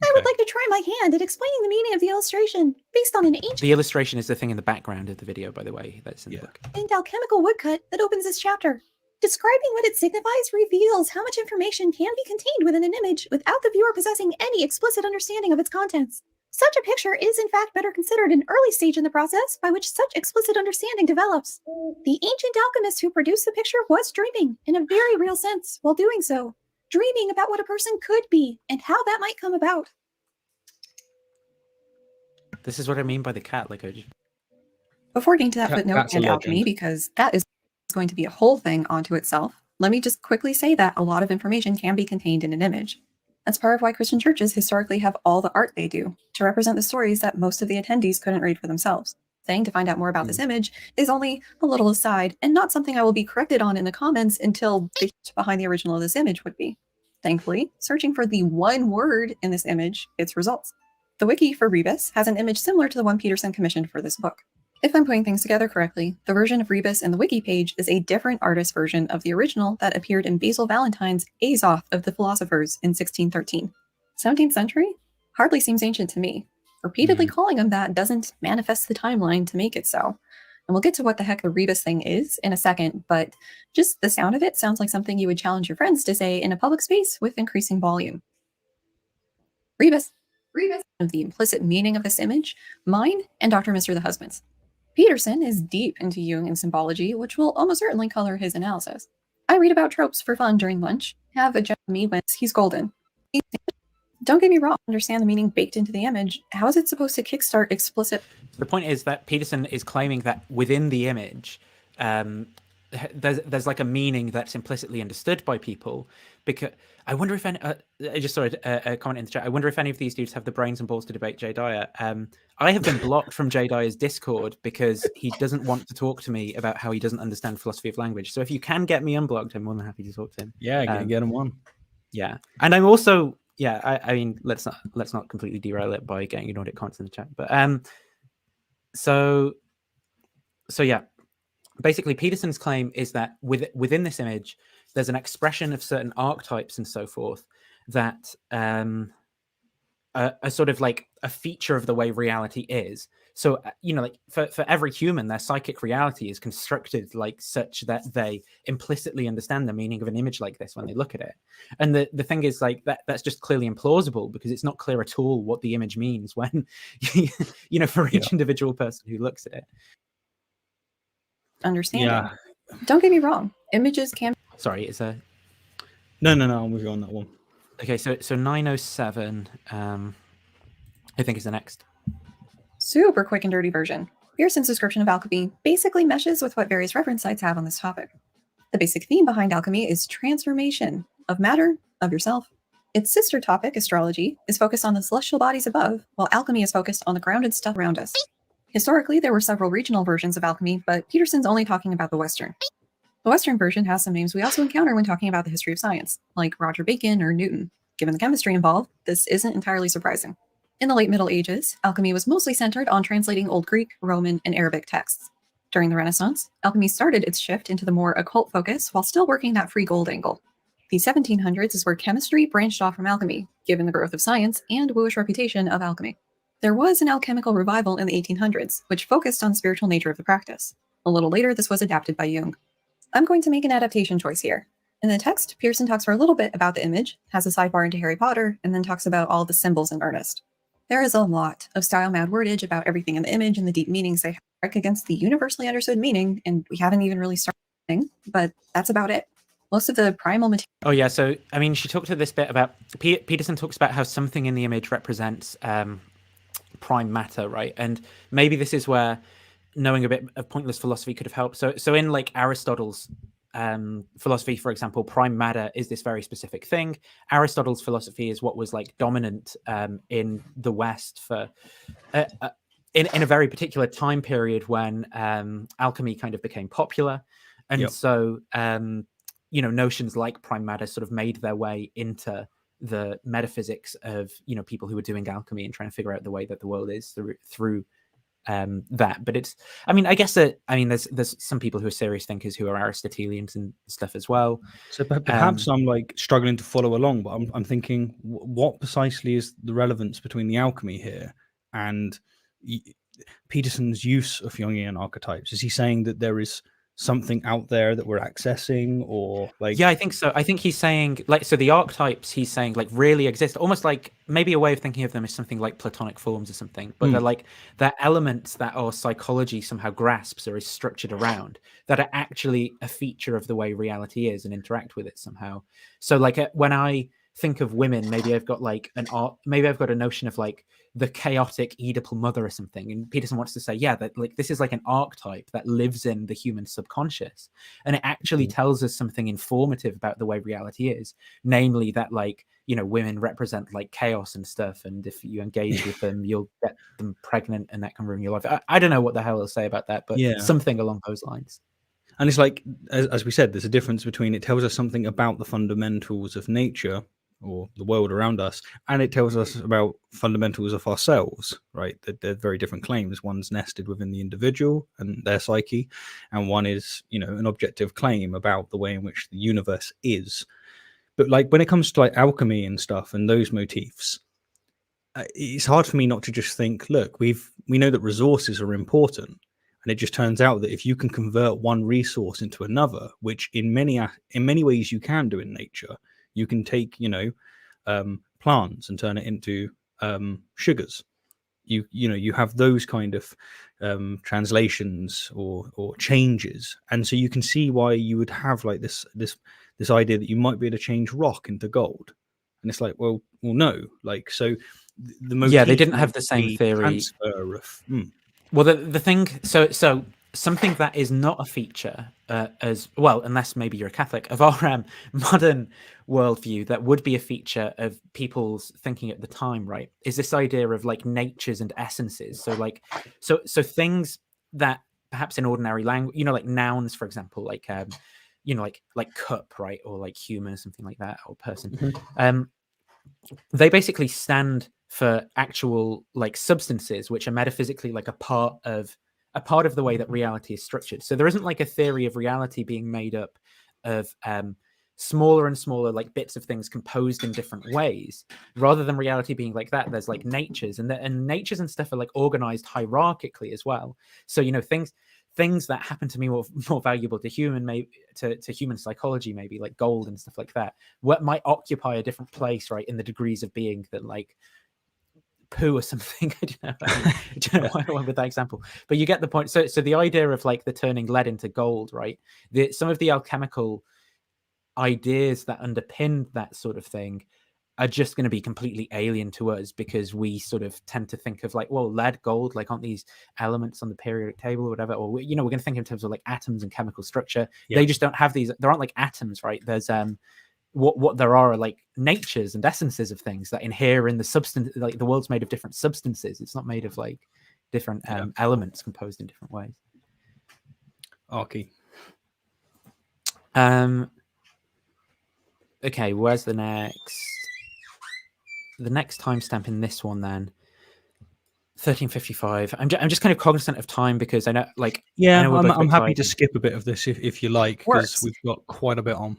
I would like to try my hand at explaining the meaning of the illustration based on an ancient The illustration is the thing in the background of the video, by the way. That's in the book. alchemical woodcut that opens this chapter. Describing what it signifies reveals how much information can be contained within an image without the viewer possessing any explicit understanding of its contents. Such a picture is in fact better considered an early stage in the process by which such explicit understanding develops. The ancient alchemist who produced the picture was dreaming, in a very real sense, while doing so. Dreaming about what a person could be and how that might come about. This is what I mean by the cat. Like, Before getting to that Cat- footnote cat's a and legend. alchemy, because that is going to be a whole thing onto itself, let me just quickly say that a lot of information can be contained in an image. That's part of why Christian churches historically have all the art they do, to represent the stories that most of the attendees couldn't read for themselves. Saying to find out more about this image is only a little aside, and not something I will be corrected on in the comments until the behind the original of this image would be. Thankfully, searching for the one word in this image gets results. The wiki for Ruis has an image similar to the one Peterson commissioned for this book. If I'm putting things together correctly, the version of Ruis in the wiki page is a different artist version of the original that appeared in Basil Valentine's Azoth of the Philosophers in 1613. 17th century? Hardly seems ancient to me. Repeatedly calling him that doesn't manifest the timeline to make it so. And we'll get to what the heck the Ruis thing is in a second, but just the sound of it sounds like something you would challenge your friends to say in a public space with increasing volume. Ruis. Of the implicit meaning of this image, mine and Dr. Mr. the husband's. Peterson is deep into Jung and symbology, which will almost certainly color his analysis. I read about tropes for fun during lunch, have a joke with me when he's golden. Don't get me wrong, understand the meaning baked into the image. How is it supposed to kickstart explicit? The point is that Peterson is claiming that within the image, there's like a meaning that's implicitly understood by people. Because I wonder if any, I just saw a comment in the chat. I wonder if any of these dudes have the brains and balls to debate Jay Dyer. I have been blocked from Jay Dyer's Discord because he doesn't want to talk to me about how he doesn't understand philosophy of language. So if you can get me unblocked, I'm more than happy to talk to him. Yeah, get him on. Yeah, and I'm also I mean let's not completely derail it by getting Nordic comments in the chat. But so yeah, basically Peterson's claim is that within this image, there's an expression of certain archetypes and so forth that are sort of like a feature of the way reality is. So, like for every human, their psychic reality is constructed like such that they implicitly understand the meaning of an image like this when they look at it. And the thing is like that's just clearly implausible because it's not clear at all what the image means when, for each individual person who looks at it. Understanding. Yeah. Don't get me wrong, images can. Sorry, it's a. No, I'm with you on that one. Okay, so 907, I think is the next. Super quick and dirty version. Pearson's description of alchemy basically meshes with what various reference sites have on this topic. The basic theme behind alchemy is transformation of matter, of yourself. Its sister topic, astrology, is focused on the celestial bodies above, while alchemy is focused on the grounded stuff around us. Historically, there were several regional versions of alchemy, but Peterson's only talking about the Western. The Western version has some names we also encounter when talking about the history of science, like Roger Bacon or Newton. Given the chemistry involved, this isn't entirely surprising. In the late Middle Ages, alchemy was mostly centered on translating Old Greek, Roman, and Arabic texts. During the Renaissance, alchemy started its shift into the more occult focus while still working that free gold angle. The 1700s is where chemistry branched off from alchemy, given the growth of science and wooish reputation of alchemy. There was an alchemical revival in the 1800s, which focused on the spiritual nature of the practice. A little later, this was adapted by Jung. I'm going to make an adaptation choice here. In the text, Peterson talks for a little bit about the image, has a sidebar into Harry Potter, and then talks about all the symbols in earnest. There is a lot of style-mad wordage about everything in the image and the deep meanings they have against the universally understood meaning, and we haven't even really started, but that's about it. Most of the primal material. Oh yeah, so I mean, she talked to this bit about Peterson talks about how something in the image represents prime matter, right? And maybe this is where knowing a bit of pointless philosophy could have helped. So in like Aristotle's philosophy, for example, prime matter is this very specific thing. Aristotle's philosophy is what was like dominant in the West for in a very particular time period when alchemy kind of became popular, and so notions like prime matter sort of made their way into the metaphysics of people who were doing alchemy and trying to figure out the way that the world is through that. But it's, I guess that there's some people who are serious thinkers who are Aristotelians and stuff as well. So perhaps I'm like struggling to follow along, but I'm thinking, what precisely is the relevance between the alchemy here and Peterson's use of Jungian archetypes? Is he saying that there is something out there that we're accessing, or like? Yeah, I think so. I think he's saying so the archetypes he's saying really exist, almost like maybe a way of thinking of them is something like Platonic forms or something, but they're elements that our psychology somehow grasps or is structured around, that are actually a feature of the way reality is and interact with it somehow. So when I think of women, maybe I've got maybe I've got a notion of the chaotic Oedipal mother or something, and Peterson wants to say, that this is like an archetype that lives in the human subconscious, and it actually tells us something informative about the way reality is, namely that women represent chaos and stuff, and if you engage with them you'll get them pregnant and that can ruin your life. I don't know what the hell I'll say about that, but something along those lines. And it's as we said, there's a difference between it tells us something about the fundamentals of nature or the world around us, and it tells us about fundamentals of ourselves, right? That they're very different claims. One's nested within the individual and their psyche, and one is, an objective claim about the way in which the universe is. But when it comes to alchemy and stuff and those motifs, it's hard for me not to just think, look, we know that resources are important, and it just turns out that if you can convert one resource into another, which in many ways you can do in nature. You can take, plants and turn it into sugars. You have those kind of translations or changes, and so you can see why you would have this idea that you might be able to change rock into gold, and it's well no, so the they didn't have the same theory. Well, the thing, so something that is not a feature as well, unless maybe you're a Catholic, of our modern worldview that would be a feature of people's thinking at the time, right, is this idea of natures and essences. So so things that perhaps in ordinary language, nouns, for example, like cup, right, or human or something like that, or person, they basically stand for actual substances which are metaphysically a part of the way that reality is structured. So there isn't a theory of reality being made up of smaller and smaller bits of things composed in different ways, rather than reality being like that. There's natures, and natures and stuff are organized hierarchically as well. So things that happen to me more valuable to human psychology, maybe gold and stuff like that, what might occupy a different place, right, in the degrees of being than poo or something. I don't know why I went with that example, but you get the point. So the idea of the turning lead into gold, right? Some of the alchemical ideas that underpin that sort of thing are just going to be completely alien to us, because we sort of tend to think of lead, gold, aren't these elements on the periodic table or whatever? Or we're going to think in terms of atoms and chemical structure. Yeah. They just don't have these. There aren't atoms, right? There's what there are natures and essences of things that inhere in the substance. The world's made of different substances. It's not made of different elements composed in different ways. Okay. Okay, where's the next timestamp in this one then? 13:55. I'm just kind of cognizant of time, because I know I'm happy to skip a bit of this if you like, because we've got quite a bit on.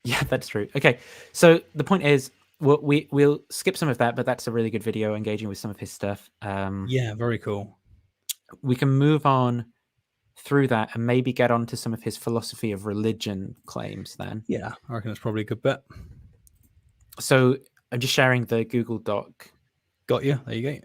Yeah, that's true. Okay, so the point is, we'll skip some of that, but that's a really good video engaging with some of his stuff. Yeah, very cool. We can move on through that and maybe get on to some of his philosophy of religion claims then. Yeah, I reckon that's probably a good bet. So I'm just sharing the Google Doc. Got you. There you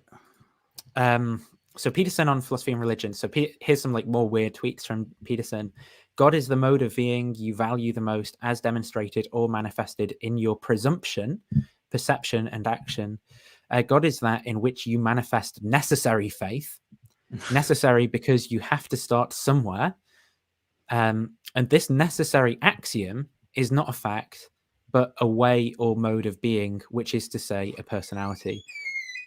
go. So Peterson on philosophy and religion. So here's some more weird tweets from Peterson. God is the mode of being you value the most, as demonstrated or manifested in your presumption, perception, and action. God is that in which you manifest necessary faith, necessary because you have to start somewhere. And this necessary axiom is not a fact, but a way or mode of being, which is to say a personality.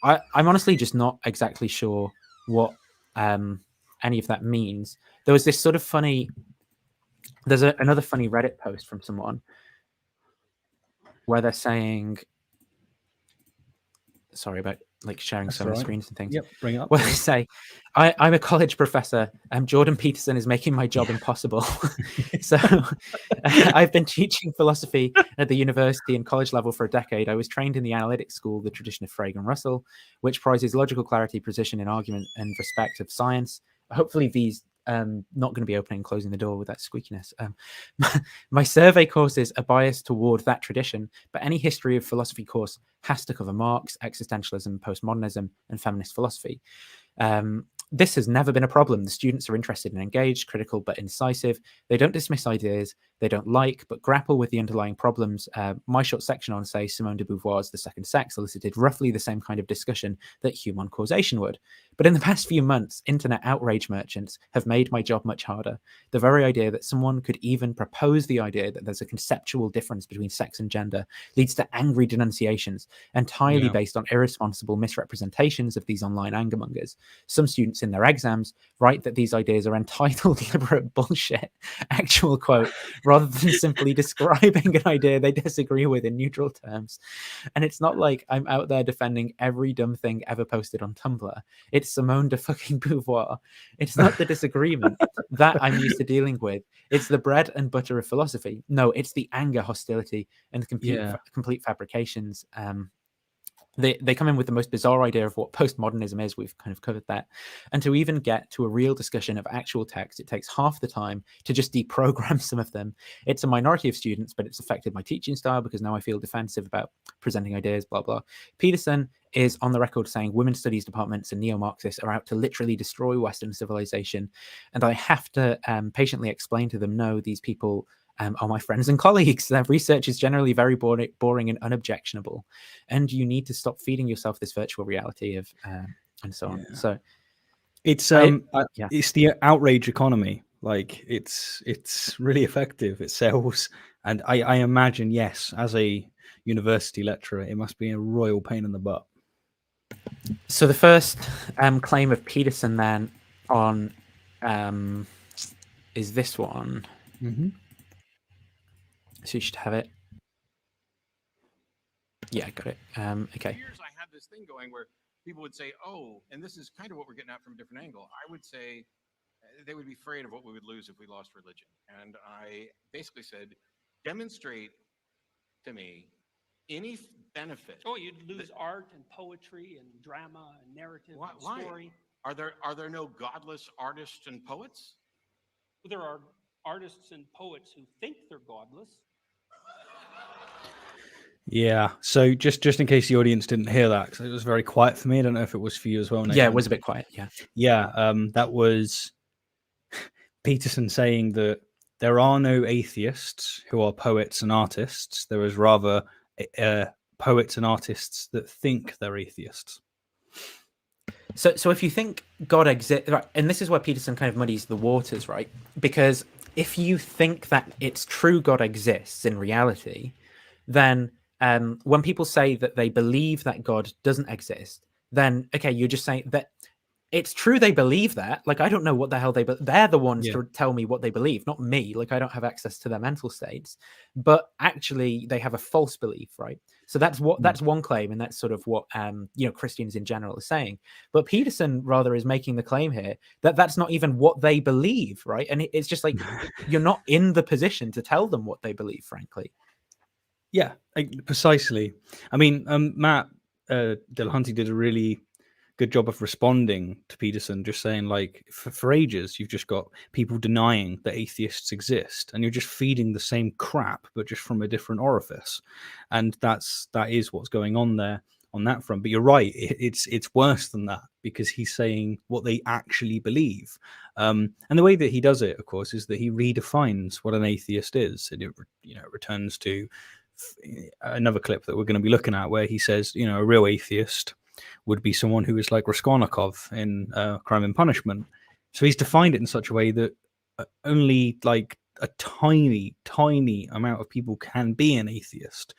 I'm honestly just not exactly sure what any of that means. There was this sort of funny There's another funny Reddit post from someone where they're saying, sorry about like sharing That's so many all right. screens and things. Yep, bring it up. Where they say, I'm a college professor and Jordan Peterson is making my job impossible. So I've been teaching philosophy at the university and college level for a decade. I was trained in the analytic school, the tradition of Frege and Russell, which prizes logical clarity, precision in argument, and respect of science. Hopefully these not going to be opening and closing the door with that squeakiness. My survey courses are biased toward that tradition, but any history of philosophy course has to cover Marx, existentialism, postmodernism, and feminist philosophy. This has never been a problem. The students are interested and engaged, critical but incisive. They don't dismiss ideas they don't like, but grapple with the underlying problems. My short section on, say, Simone de Beauvoir's The Second Sex elicited roughly the same kind of discussion that Hume on causation would. But in the past few months, internet outrage merchants have made my job much harder. The very idea that someone could even propose the idea that there's a conceptual difference between sex and gender leads to angry denunciations, entirely based on irresponsible misrepresentations of these online angermongers. Some students in their exams write that these ideas are entitled deliberate bullshit, actual quote, rather than simply describing an idea they disagree with in neutral terms. And it's not like I'm out there defending every dumb thing ever posted on Tumblr. It's Simone de fucking Beauvoir. It's not the disagreement that I'm used to dealing with. It's the bread and butter of philosophy. No, it's the anger, hostility, and complete fabrications. They come in with the most bizarre idea of what postmodernism is. We've kind of covered that. And to even get to a real discussion of actual text, it takes half the time to just deprogram some of them. It's a minority of students, but it's affected my teaching style because now I feel defensive about presenting ideas, blah, blah. Peterson is on the record saying women's studies departments and neo-Marxists are out to literally destroy Western civilization. And I have to patiently explain to them, no, these people are my friends and colleagues. Their research is generally very boring and unobjectionable, and you need to stop feeding yourself this virtual reality of and so on. So it's it's the outrage economy. Like it's really effective. It sells, and I imagine, yes, as a university lecturer, it must be a royal pain in the butt. So the first claim of Peterson then on is this one. Mm-hmm. So you should have it. Yeah, got it. Okay. For years, I had this thing going where people would say, "Oh," and this is kind of what we're getting at from a different angle. I would say they would be afraid of what we would lose if we lost religion, and I basically said, "Demonstrate to me any benefit." Oh, you'd lose art and poetry and drama and narrative and story. Are there no godless artists and poets? There are artists and poets who think they're godless. Yeah. So just in case the audience didn't hear that, because it was very quiet for me. I don't know if it was for you as well, Nathan. Yeah, it was a bit quiet. Yeah. Yeah. That was Peterson saying that there are no atheists who are poets and artists. There is rather poets and artists that think they're atheists. So if you think God exists, right, and this is where Peterson kind of muddies the waters, right? Because if you think that it's true God exists in reality, then when people say that they believe that God doesn't exist, then, okay, you're just saying that it's true they believe that. Like, I don't know what the hell they're the ones to tell me what they believe, not me. Like, I don't have access to their mental states. But actually, they have a false belief, right? So that's one claim, and that's sort of what Christians in general are saying. But Peterson rather is making the claim here that that's not even what they believe, right? And it's just like you're not in the position to tell them what they believe, frankly. Yeah, precisely. I mean, Matt Dillahunty did a really good job of responding to Peterson, just saying, like, for ages, you've just got people denying that atheists exist, and you're just feeding the same crap, but just from a different orifice. And that is what's going on there on that front. But you're right, it's worse than that, because he's saying what they actually believe. And the way that he does it, of course, is that he redefines what an atheist is. And it returns to another clip that we're going to be looking at, where he says, a real atheist would be someone who is like Raskolnikov in Crime and Punishment. So he's defined it in such a way that only like a tiny amount of people can be an atheist.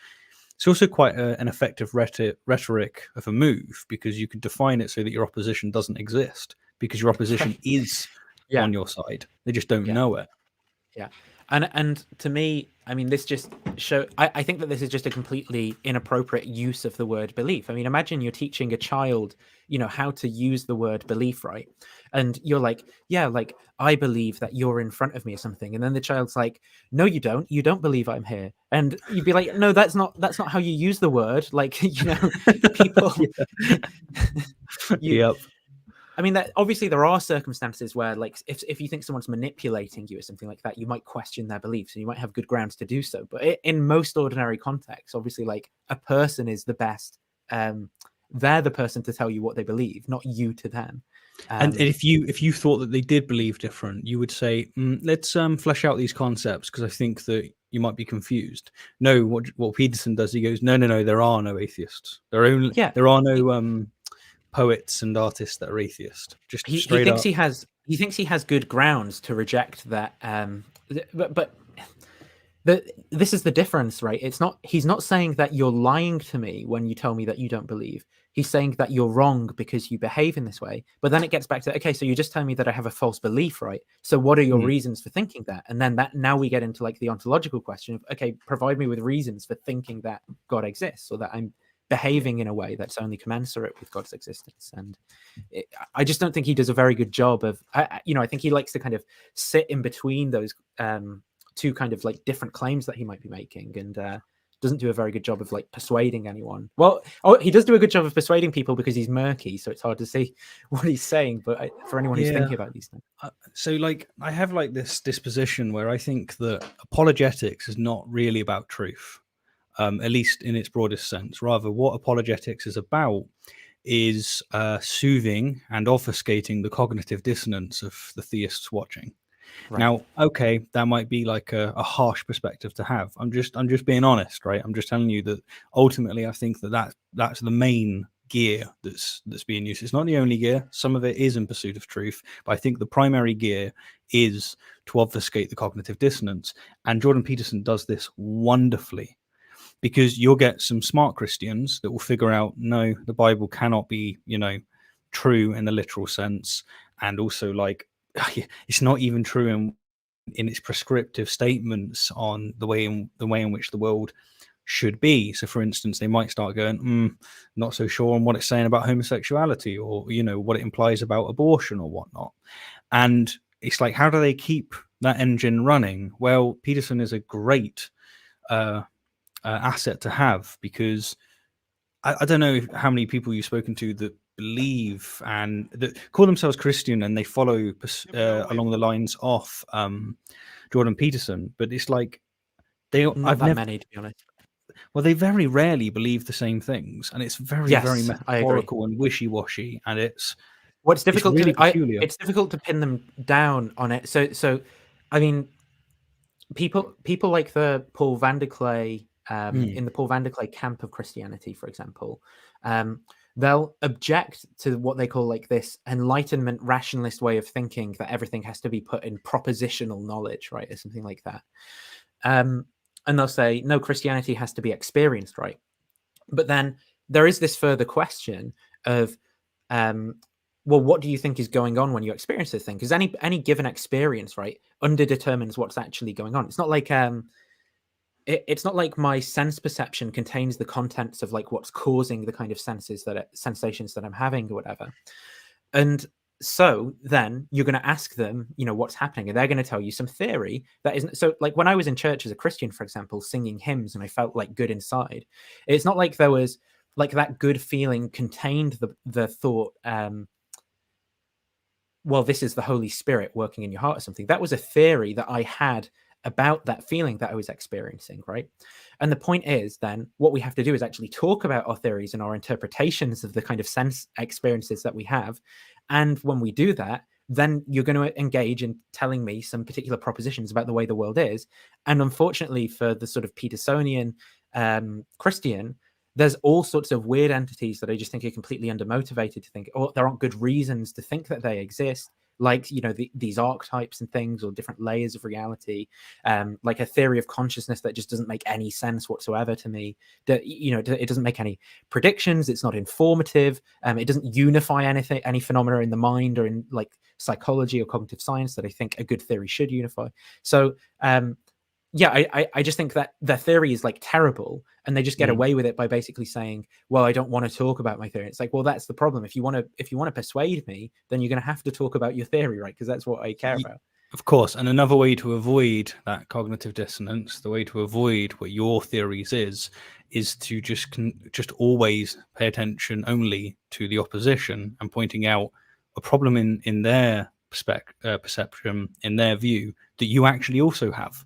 It's also quite an effective rhetoric of a move, because you can define it so that your opposition doesn't exist, because your opposition is on your side. They just don't know it. Yeah. And to me, I mean, this just I think that this is just a completely inappropriate use of the word belief. I mean, imagine you're teaching a child, how to use the word belief, right? And you're like, yeah, like, I believe that you're in front of me or something. And then the child's like, no, you don't. You don't believe I'm here. And you'd be like, no, that's not how you use the word. Like, people. Yep. I mean, that obviously there are circumstances where, like, if you think someone's manipulating you or something like that, you might question their beliefs and you might have good grounds to do so. But in most ordinary contexts, obviously, like, a person is the best. They're the person to tell you what they believe, not you to them. And if you thought that they did believe different, you would say, let's flesh out these concepts, because I think that you might be confused. No, what Peterson does, he goes, no, there are no atheists. There are no poets and artists that are atheist. Just he straight thinks up. he thinks he has good grounds to reject that. But this is the difference, right? He's not saying that you're lying to me when you tell me that you don't believe. He's saying that you're wrong because you behave in this way. But then it gets back to, okay, so you're just telling me that I have a false belief, right? So what are your reasons for thinking that? And then now we get into, like, the ontological question of, okay, provide me with reasons for thinking that God exists, or that I'm behaving in a way that's only commensurate with God's existence. And I just don't think he does a very good job of, I think he likes to kind of sit in between those two kind of, like, different claims that he might be making, and doesn't do a very good job of, like, persuading anyone. Well, he does do a good job of persuading people because he's murky, so it's hard to see what he's saying. But for anyone who's thinking about these things. So, like, I have, like, this disposition where I think that apologetics is not really about truth. At least in its broadest sense. Rather, what apologetics is about is soothing and obfuscating the cognitive dissonance of the theists watching. Right. Now, okay, that might be like a harsh perspective to have. I'm just being honest, right? I'm just telling you that ultimately, I think that's the main gear that's being used. It's not the only gear. Some of it is in pursuit of truth, but I think the primary gear is to obfuscate the cognitive dissonance. And Jordan Peterson does this wonderfully. Because you'll get some smart Christians that will figure out, no, the Bible cannot be, true in the literal sense. And also, like, it's not even true in its prescriptive statements on the way in which the world should be. So, for instance, they might start going, not so sure on what it's saying about homosexuality, or, what it implies about abortion or whatnot. And it's like, how do they keep that engine running? Well, Peterson is a great asset to have, because I don't know how many people you've spoken to that believe and that call themselves Christian and they follow along the lines of Jordan Peterson, but it's like many, to be honest. Well, they very rarely believe the same things, and it's very metaphorical and wishy-washy, and it's difficult. It's really peculiar. It's difficult to pin them down on it. So I mean, people like the Paul van der Clay. In the Paul van der Clay camp of Christianity, for example, they'll object to what they call, like, this Enlightenment rationalist way of thinking that everything has to be put in propositional knowledge, right, or something like that. And they'll say, no, Christianity has to be experienced, right? But then there is this further question of, well, what do you think is going on when you experience this thing? Because any given experience, right, underdetermines what's actually going on. It's not like it's not like my sense perception contains the contents of, like, what's causing the kind of sensations that I'm having or whatever. And so then you're going to ask them, what's happening, and they're going to tell you some theory that isn't. So, like, when I was in church as a Christian, for example, singing hymns, and I felt, like, good inside, it's not like there was, like, that good feeling contained the thought, well, this is the Holy Spirit working in your heart or something. That was a theory that I had about that feeling that I was experiencing, right? And the point is, then, what we have to do is actually talk about our theories and our interpretations of the kind of sense experiences that we have. And when we do that, then you're going to engage in telling me some particular propositions about the way the world is. And unfortunately for the sort of Petersonian Christian, there's all sorts of weird entities that I just think are completely undermotivated to think, oh, there aren't good reasons to think that they exist. like, you know, these archetypes and things, or different layers of reality, like a theory of consciousness that just doesn't make any sense whatsoever to me. That, you know, it doesn't make any predictions. It's not informative. It doesn't unify any phenomena in the mind or in like psychology or cognitive science that I think a good theory should unify. So yeah, I just think that the theory is like terrible, and they just get away with it by basically saying, well, I don't want to talk about my theory. It's like, well, that's the problem. If you want to persuade me, then you're going to have to talk about your theory, right? Because that's what I care about. Of course. And another way to avoid that cognitive dissonance, the way to avoid what your theories is to just always pay attention only to the opposition and pointing out a problem in their perception, in their view, that you actually also have.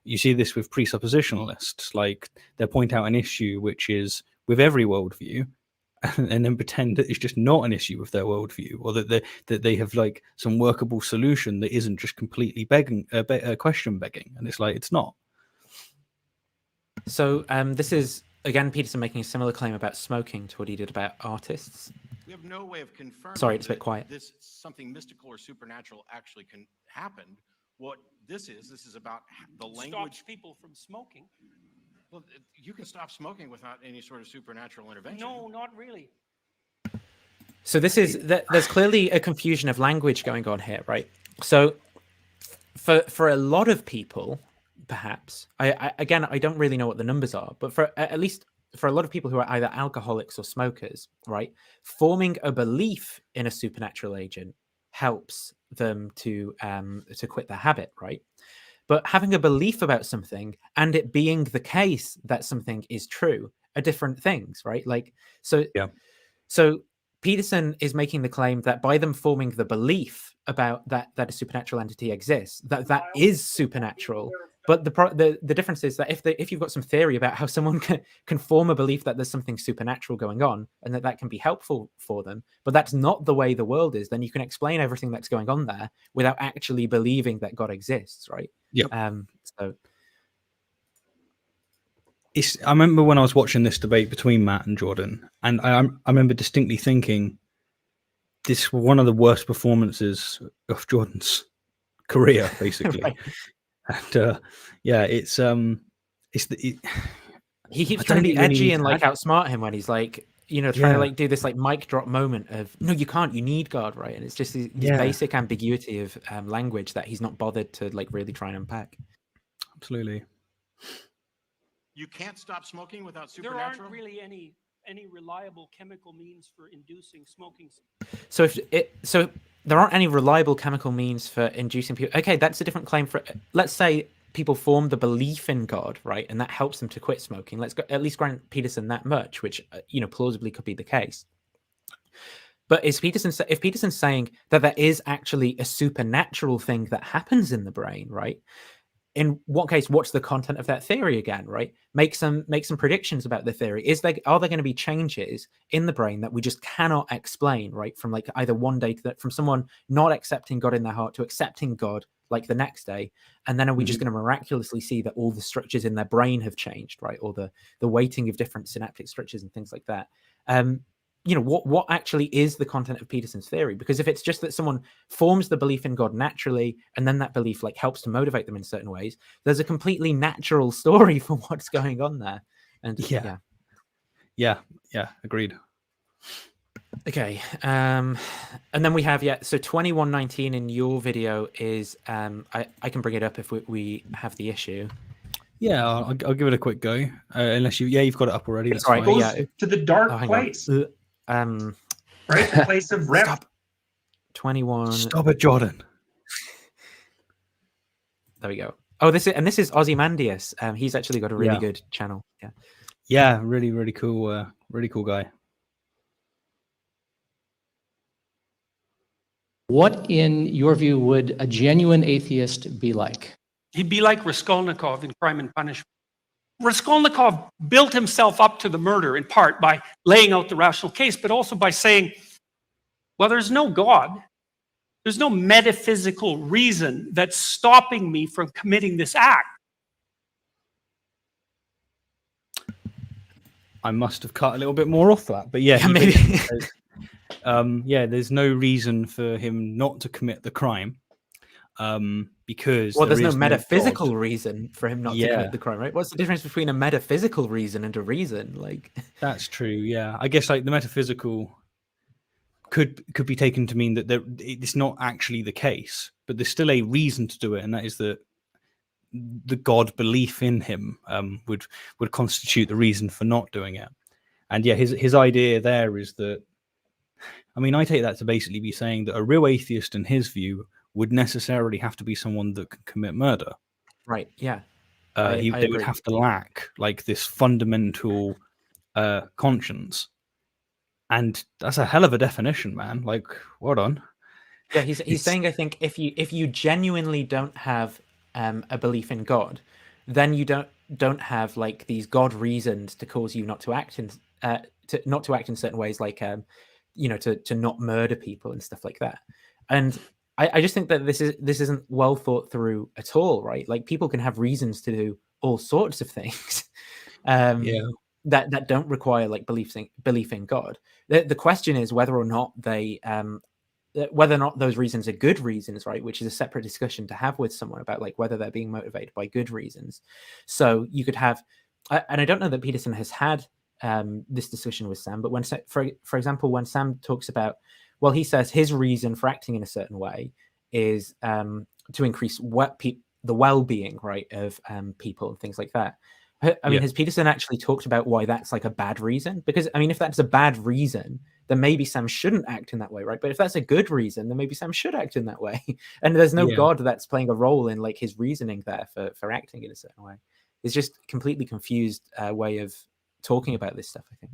You see this with presuppositionalists, like they point out an issue which is with every worldview, and then pretend that it's just not an issue with their worldview, or that they have like some workable solution that isn't just completely question begging, and it's like it's not. So this is again Peterson making a similar claim about smoking to what he did about artists. We have no way of confirming. Sorry, it's a bit quiet. This something mystical or supernatural actually can happen. What this is about the language. Stops people from smoking. Well, you can stop smoking without any sort of supernatural intervention. No, not really. So this is there's clearly a confusion of language going on here, right? So for a lot of people, perhaps I don't really know what the numbers are, but for at least for a lot of people who are either alcoholics or smokers, right, forming a belief in a supernatural agent helps them to quit their habit, right? But having a belief about something and it being the case that something is true are different things, right? Like, so Peterson is making the claim that by them forming the belief about that a supernatural entity exists, that is supernatural. But the difference is that if you've got some theory about how someone can form a belief that there's something supernatural going on and that can be helpful for them, but that's not the way the world is, then you can explain everything that's going on there without actually believing that God exists, right? Yeah. So I remember when I was watching this debate between Matt and Jordan, and I remember distinctly thinking, this was one of the worst performances of Jordan's career, basically. Right. And yeah, he keeps trying to be edgy and like outsmart him when he's like, you know, trying to like do this like mic drop moment of no, you can't, you need God, right? And it's just this basic ambiguity of language that he's not bothered to like really try and unpack. Absolutely. You can't stop smoking without supernatural? There aren't really any reliable chemical means for inducing smoking. So so there aren't any reliable chemical means for inducing people. Okay, that's a different claim. For let's say people form the belief in God, right, and that helps them to quit smoking. Let's at least grant Peterson that much, which you know plausibly could be the case. But if Peterson's saying that there is actually a supernatural thing that happens in the brain, right? In what case, what's the content of that theory again, right? Make some predictions about the theory. Are there going to be changes in the brain that we just cannot explain, right? From like either one day from someone not accepting God in their heart to accepting God like the next day, and then are we just going to miraculously see that all the structures in their brain have changed, right? Or the weighting of different synaptic structures and things like that. You know, what actually is the content of Peterson's theory? Because if it's just that someone forms the belief in God naturally, and then that belief like helps to motivate them in certain ways, there's a completely natural story for what's going on there. And yeah, agreed. Okay, and then we have so 2119 in your video is I can bring it up if we have the issue. Yeah, I'll give it a quick go. Unless you've got it up already. That's right. fine. Goes to the dark place. Right, the place of rest. Stop. 21. Stop it, Jordan. There we go. Oh, this is Ozymandias. He's actually got a really good channel. Yeah. Yeah, really cool. Really cool guy. What, in your view, would a genuine atheist be like? He'd be like Raskolnikov in Crime and Punishment. Raskolnikov built himself up to the murder in part by laying out the rational case, but also by saying, well, there's no God. There's no metaphysical reason that's stopping me from committing this act. I must have cut a little bit more off that, but yeah, maybe. yeah, there's no reason for him not to commit the crime. Because well, there's there no is metaphysical God. reason for him not to Yeah. commit the crime, right? What's the difference between a metaphysical reason and a reason? Like, That's true. Yeah, I guess like the metaphysical could be taken to mean that it's not actually the case, but there's still a reason to do it, and that is that the God belief in him would constitute the reason for not doing it. And yeah, his idea there is that, I mean, I take that to basically be saying that a real atheist, in his view, would necessarily have to be someone that can commit murder. right? Yeah. They would agree. have to lack like this fundamental conscience, and that's a hell of a definition, man. Like, well done. Yeah, he's saying, I think if you genuinely don't have a belief in God, then you don't have like these God reasons to cause you not to act in certain ways, like to not murder people and stuff like that. And I just think that this isn't well thought through at all, right? Like, people can have reasons to do all sorts of things that don't require like belief in God. The question is whether or not those reasons are good reasons, right? Which is a separate discussion to have with someone about like whether they're being motivated by good reasons. So you could have, and I don't know that Peterson has had this discussion with Sam, but when, for example, when Sam talks about, well, he says his reason for acting in a certain way is to increase the well-being, right, of people and things like that. I mean, has Peterson actually talked about why that's like a bad reason? Because, I mean, if that's a bad reason, then maybe Sam shouldn't act in that way, right? But if that's a good reason, then maybe Sam should act in that way. And there's no God that's playing a role in like his reasoning there for acting in a certain way. It's just completely confused way of talking about this stuff, I think.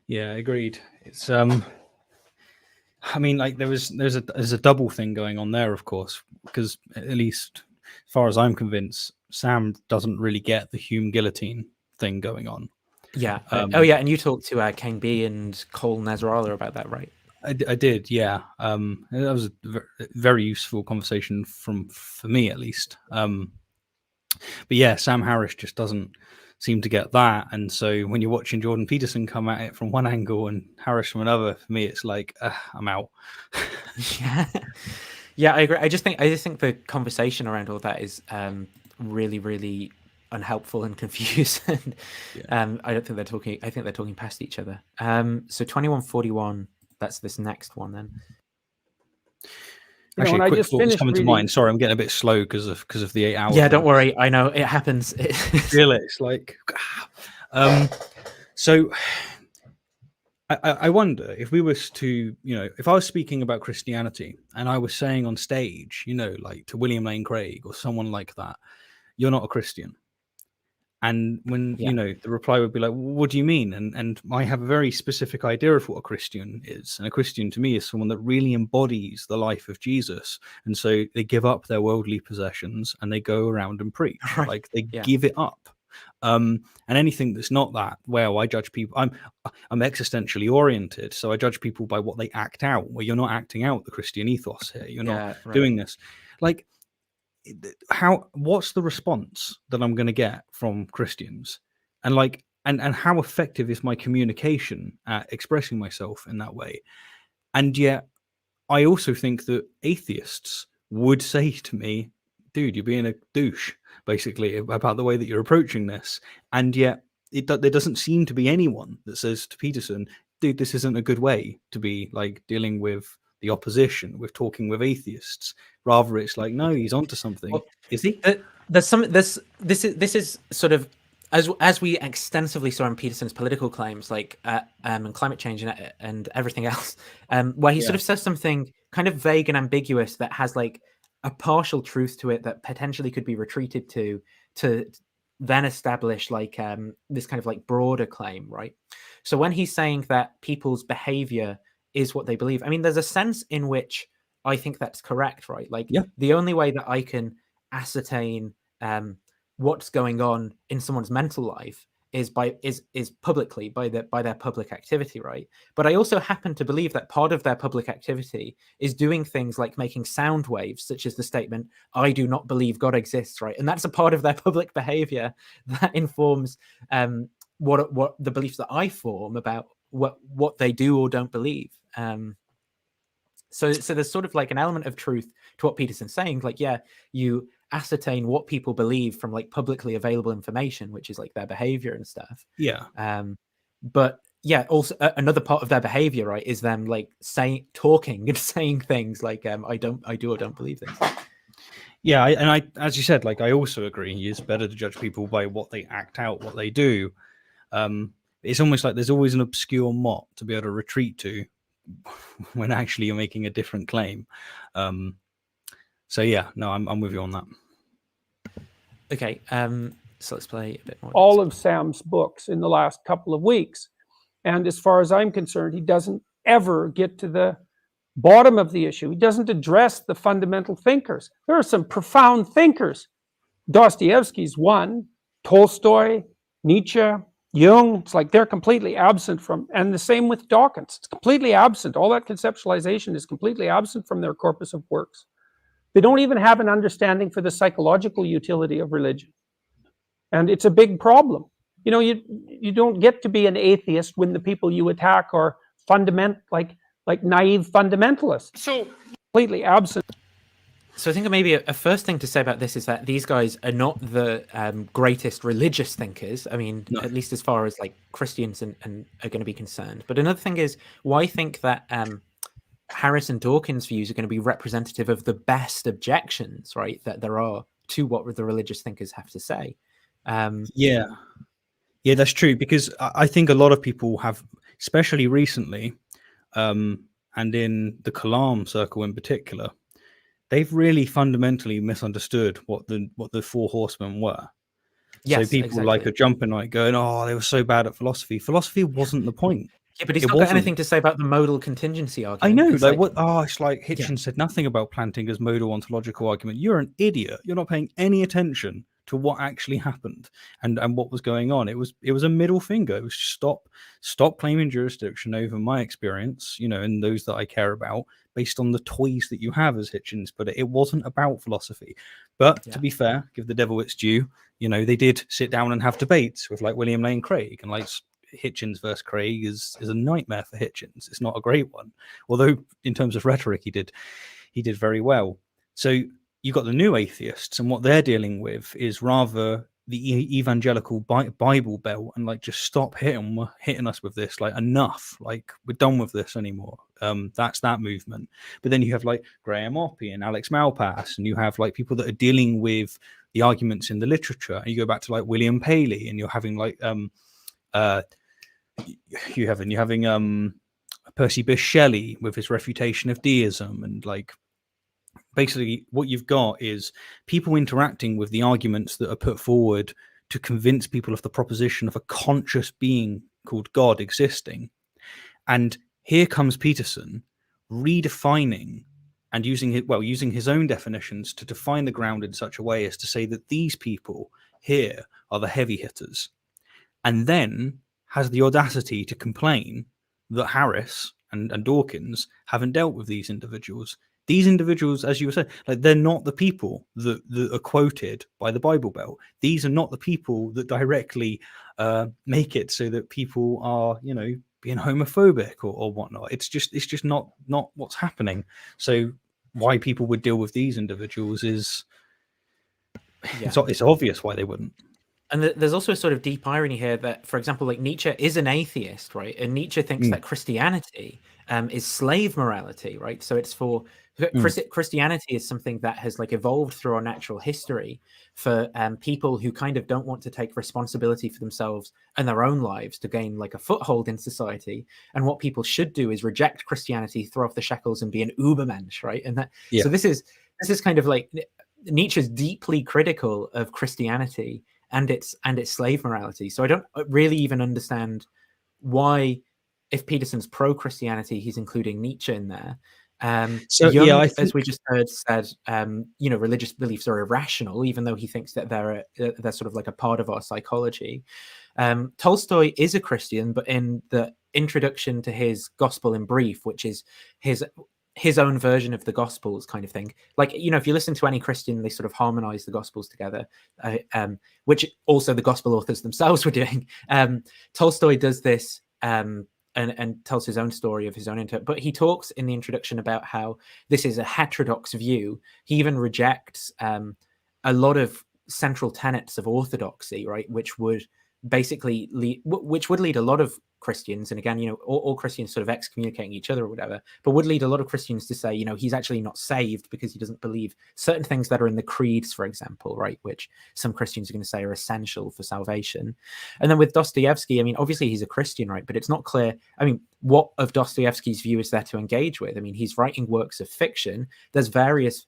Yeah, agreed. It's I mean, like there's a double thing going on there, of course, because at least as far as I'm convinced, Sam doesn't really get the Hume guillotine thing going on. Yeah. And you talked to King B and Cole Nasrallah about that, right? I did, yeah. That was a very useful conversation for me, at least. But yeah, Sam Harris just doesn't seem to get that, and so when you're watching Jordan Peterson come at it from one angle and Harris from another, for me, it's like I'm out. Yeah, I agree. I just think the conversation around all that is really, really unhelpful and confusing. I don't think they're talking. I think they're talking past each other. So 2141. That's this next one then. Actually, a quick thought was coming to mind. Sorry, I'm getting a bit slow because of the 8 hours. Yeah, don't worry. I know it happens. Feel it. It's like, so I wonder if we was to, if I was speaking about Christianity and I was saying on stage, like to William Lane Craig or someone like that, you're not a Christian. And when, the reply would be like, what do you mean? And I have a very specific idea of what a Christian is. And a Christian to me is someone that really embodies the life of Jesus. And so they give up their worldly possessions and they go around and preach. Right. Like they give it up. And anything that's not that, well, I judge people. I'm existentially oriented. So I judge people by what they act out. Well, you're not acting out the Christian ethos here. You're not doing this. Like, what's the response that I'm going to get from Christians, and like and how effective is my communication at expressing myself in that way? And yet I also think that atheists would say to me, dude, you're being a douche, basically, about the way that you're approaching this. And yet there doesn't seem to be anyone that says to Peterson, dude, this isn't a good way to be like dealing with the opposition, with talking with atheists. Rather, it's like, no, he's onto something. Well, is he? This is sort of as we extensively saw in Peterson's political claims, like and climate change and everything else, where he sort of says something kind of vague and ambiguous that has like a partial truth to it that potentially could be retreated to then establish like this kind of like broader claim, right? So when he's saying that people's behavior is what they believe, I mean, there's a sense in which I think that's correct, right? Like the only way that I can ascertain what's going on in someone's mental life is publicly by their public activity, right? But I also happen to believe that part of their public activity is doing things like making sound waves, such as the statement, "I do not believe God exists," right? And that's a part of their public behavior that informs what the beliefs that I form about what they do or don't believe. So there's sort of like an element of truth to what Peterson's saying. Like, yeah, you ascertain what people believe from like publicly available information, which is like their behavior and stuff. Yeah. But yeah, also another part of their behavior, right, is them like talking and saying things like, I do or don't believe this. Yeah, I, as you said, like I also agree. It's better to judge people by what they act out, what they do. It's almost like there's always an obscure mot to be able to retreat to when actually you're making a different claim. So yeah, no, I'm with you on that. Okay, so let's play a bit more. All of Sam's books in the last couple of weeks, and as far as I'm concerned, he doesn't ever get to the bottom of the issue. He doesn't address the fundamental thinkers. There are some profound thinkers. Dostoevsky's one, Tolstoy, Nietzsche, Jung. It's like they're completely absent from, and the same with Dawkins. It's completely absent. All that conceptualization is completely absent from their corpus of works. They don't even have an understanding for the psychological utility of religion. And it's a big problem. You know, you don't get to be an atheist when the people you attack are like naive fundamentalists. So completely absent. So I think maybe a first thing to say about this is that these guys are not the greatest religious thinkers. I mean, at least as far as like Christians and are going to be concerned. But another thing is, why think that Harris and Dawkins' views are going to be representative of the best objections, right, that there are to what the religious thinkers have to say. Yeah, that's true, because I think a lot of people have, especially recently, and in the Kalam circle in particular, they've really fundamentally misunderstood what the four horsemen were. Yes, so people like are jumping like going, oh, they were so bad at philosophy. Philosophy wasn't the point. Yeah, but he's not got anything to say about the modal contingency argument. I know. Like, what? Oh, it's like Hitchens said nothing about Plantinga's modal ontological argument. You're an idiot. You're not paying any attention to what actually happened and what was going on. It was a middle finger. It was stop claiming jurisdiction over my experience, you know, and those that I care about based on the toys that you have, as Hitchens put it. It wasn't about philosophy. But to be fair, give the devil its due. You know, they did sit down and have debates with like William Lane Craig, and like Hitchens versus Craig is a nightmare for Hitchens. It's not a great one, although in terms of rhetoric he did very well. So you got the new atheists, and what they're dealing with is rather the evangelical Bible belt, and like, just stop hitting us with this, like, enough, like, we're done with this anymore. That's that movement. But then you have like Graham Oppie and Alex Malpass, and you have like people that are dealing with the arguments in the literature, and you go back to like William Paley, and you're having like you're having Percy Bysshe Shelley with his refutation of deism, and like basically what you've got is people interacting with the arguments that are put forward to convince people of the proposition of a conscious being called God existing. And here comes Peterson redefining and using his own definitions to define the ground in such a way as to say that these people here are the heavy hitters, and then has the audacity to complain that Harris and Dawkins haven't dealt with these individuals. These individuals, as you were saying, like, they're not the people that are quoted by the Bible Belt. These are not the people that directly make it so that people are, you know, being homophobic or whatnot. It's just not what's happening. So why people would deal with these individuals is it's obvious why they wouldn't. And there's also a sort of deep irony here that, for example, like Nietzsche is an atheist, right? And Nietzsche thinks that Christianity is slave morality, right? So it's for Christianity is something that has like evolved through our natural history for people who kind of don't want to take responsibility for themselves and their own lives to gain like a foothold in society. And what people should do is reject Christianity, throw off the shackles, and be an Ubermensch, right? And that so this is kind of like Nietzsche's deeply critical of Christianity and its slave morality. So I don't really even understand why, if Peterson's pro-Christianity, he's including Nietzsche in there. Jung, I think, as we just heard, said, you know, religious beliefs are irrational, even though he thinks that they're sort of like a part of our psychology. Tolstoy is a Christian, but in the introduction to his Gospel in Brief, which is his own version of the Gospels kind of thing. Like, you know, if you listen to any Christian, they sort of harmonize the Gospels together, which also the Gospel authors themselves were doing. Tolstoy does this and tells his own story of his own but he talks in the introduction about how this is a heterodox view. He even rejects a lot of central tenets of orthodoxy, right, which would basically lead a lot of Christians, and again, all Christians sort of excommunicating each other or whatever, but would lead a lot of Christians to say, he's actually not saved because he doesn't believe certain things that are in the creeds, for example, right, which some Christians are going to say are essential for salvation. And then with Dostoevsky, I mean, obviously he's a Christian, right, but it's not clear, I mean, what of Dostoevsky's view is there to engage with? I mean, he's writing works of fiction. There's various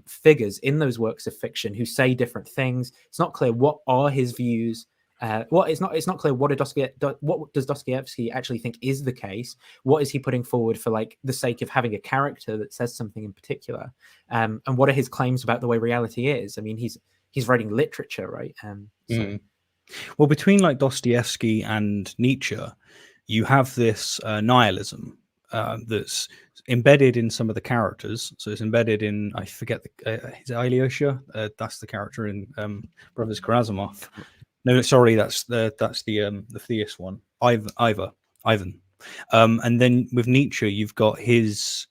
figures in those works of fiction who say different things. It's not clear what are his views. It's not clear what does Dostoevsky actually think is the case. What is he putting forward for like the sake of having a character that says something in particular, and what are his claims about the way reality is? I mean, he's writing literature, right? Well, between like Dostoevsky and Nietzsche, you have this nihilism that's embedded in some of the characters. So it's embedded in, I forget, is it Alyosha? That's the character in Brothers Karamazov. No, sorry, that's the theist one, Ivan. And then with Nietzsche, you've got his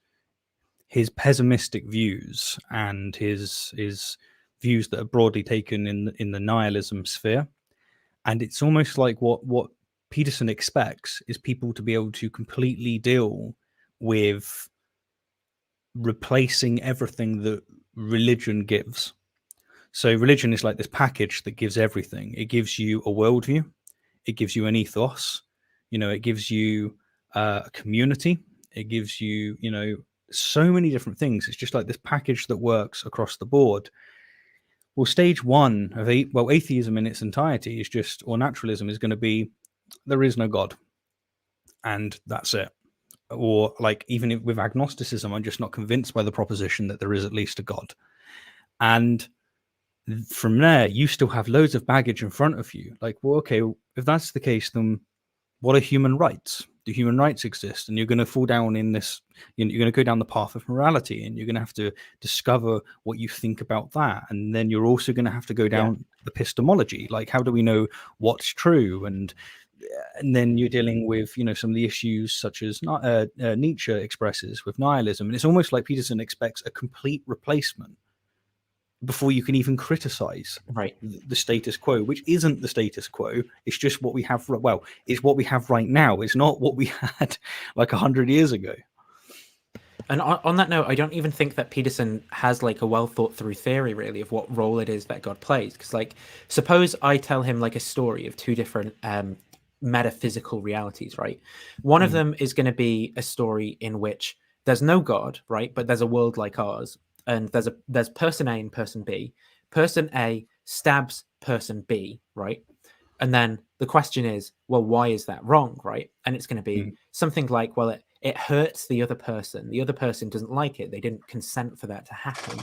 pessimistic views and his views that are broadly taken in the nihilism sphere. And it's almost like what Peterson expects is people to be able to completely deal with replacing everything that religion gives. So religion is like this package that gives everything. It gives you a worldview. It gives you an ethos. It gives you a community. It gives you, so many different things. It's just like this package that works across the board. Well, stage one of atheism in its entirety is just, or naturalism is going to be, there is no God. And that's it. Or like, even with agnosticism, I'm just not convinced by the proposition that there is at least a God. And from there, you still have loads of baggage in front of you. Like, well, okay, if that's the case, then what are human rights? Do human rights exist? And you're going to fall down in this, you're going to go down the path of morality, and you're going to have to discover what you think about that. And then you're also going to have to go down epistemology. Like, how do we know what's true? And then you're dealing with, some of the issues such as Nietzsche expresses with nihilism. And it's almost like Peterson expects a complete replacement before you can even criticize the status quo, which isn't the status quo. It's just what we have. Well, it's what we have right now. It's not what we had like 100 years ago. And on that note, I don't even think that Peterson has like a well thought through theory really of what role it is that God plays. Because like, suppose I tell him like a story of two different metaphysical realities, right? One of them is going to be a story in which there's no God, right? But there's a world like ours. And there's person A and person B. Person A stabs person B, right? And then the question is, well, why is that wrong, right? And it's going to be something like, well, it hurts the other person. The other person doesn't like it. They didn't consent for that to happen.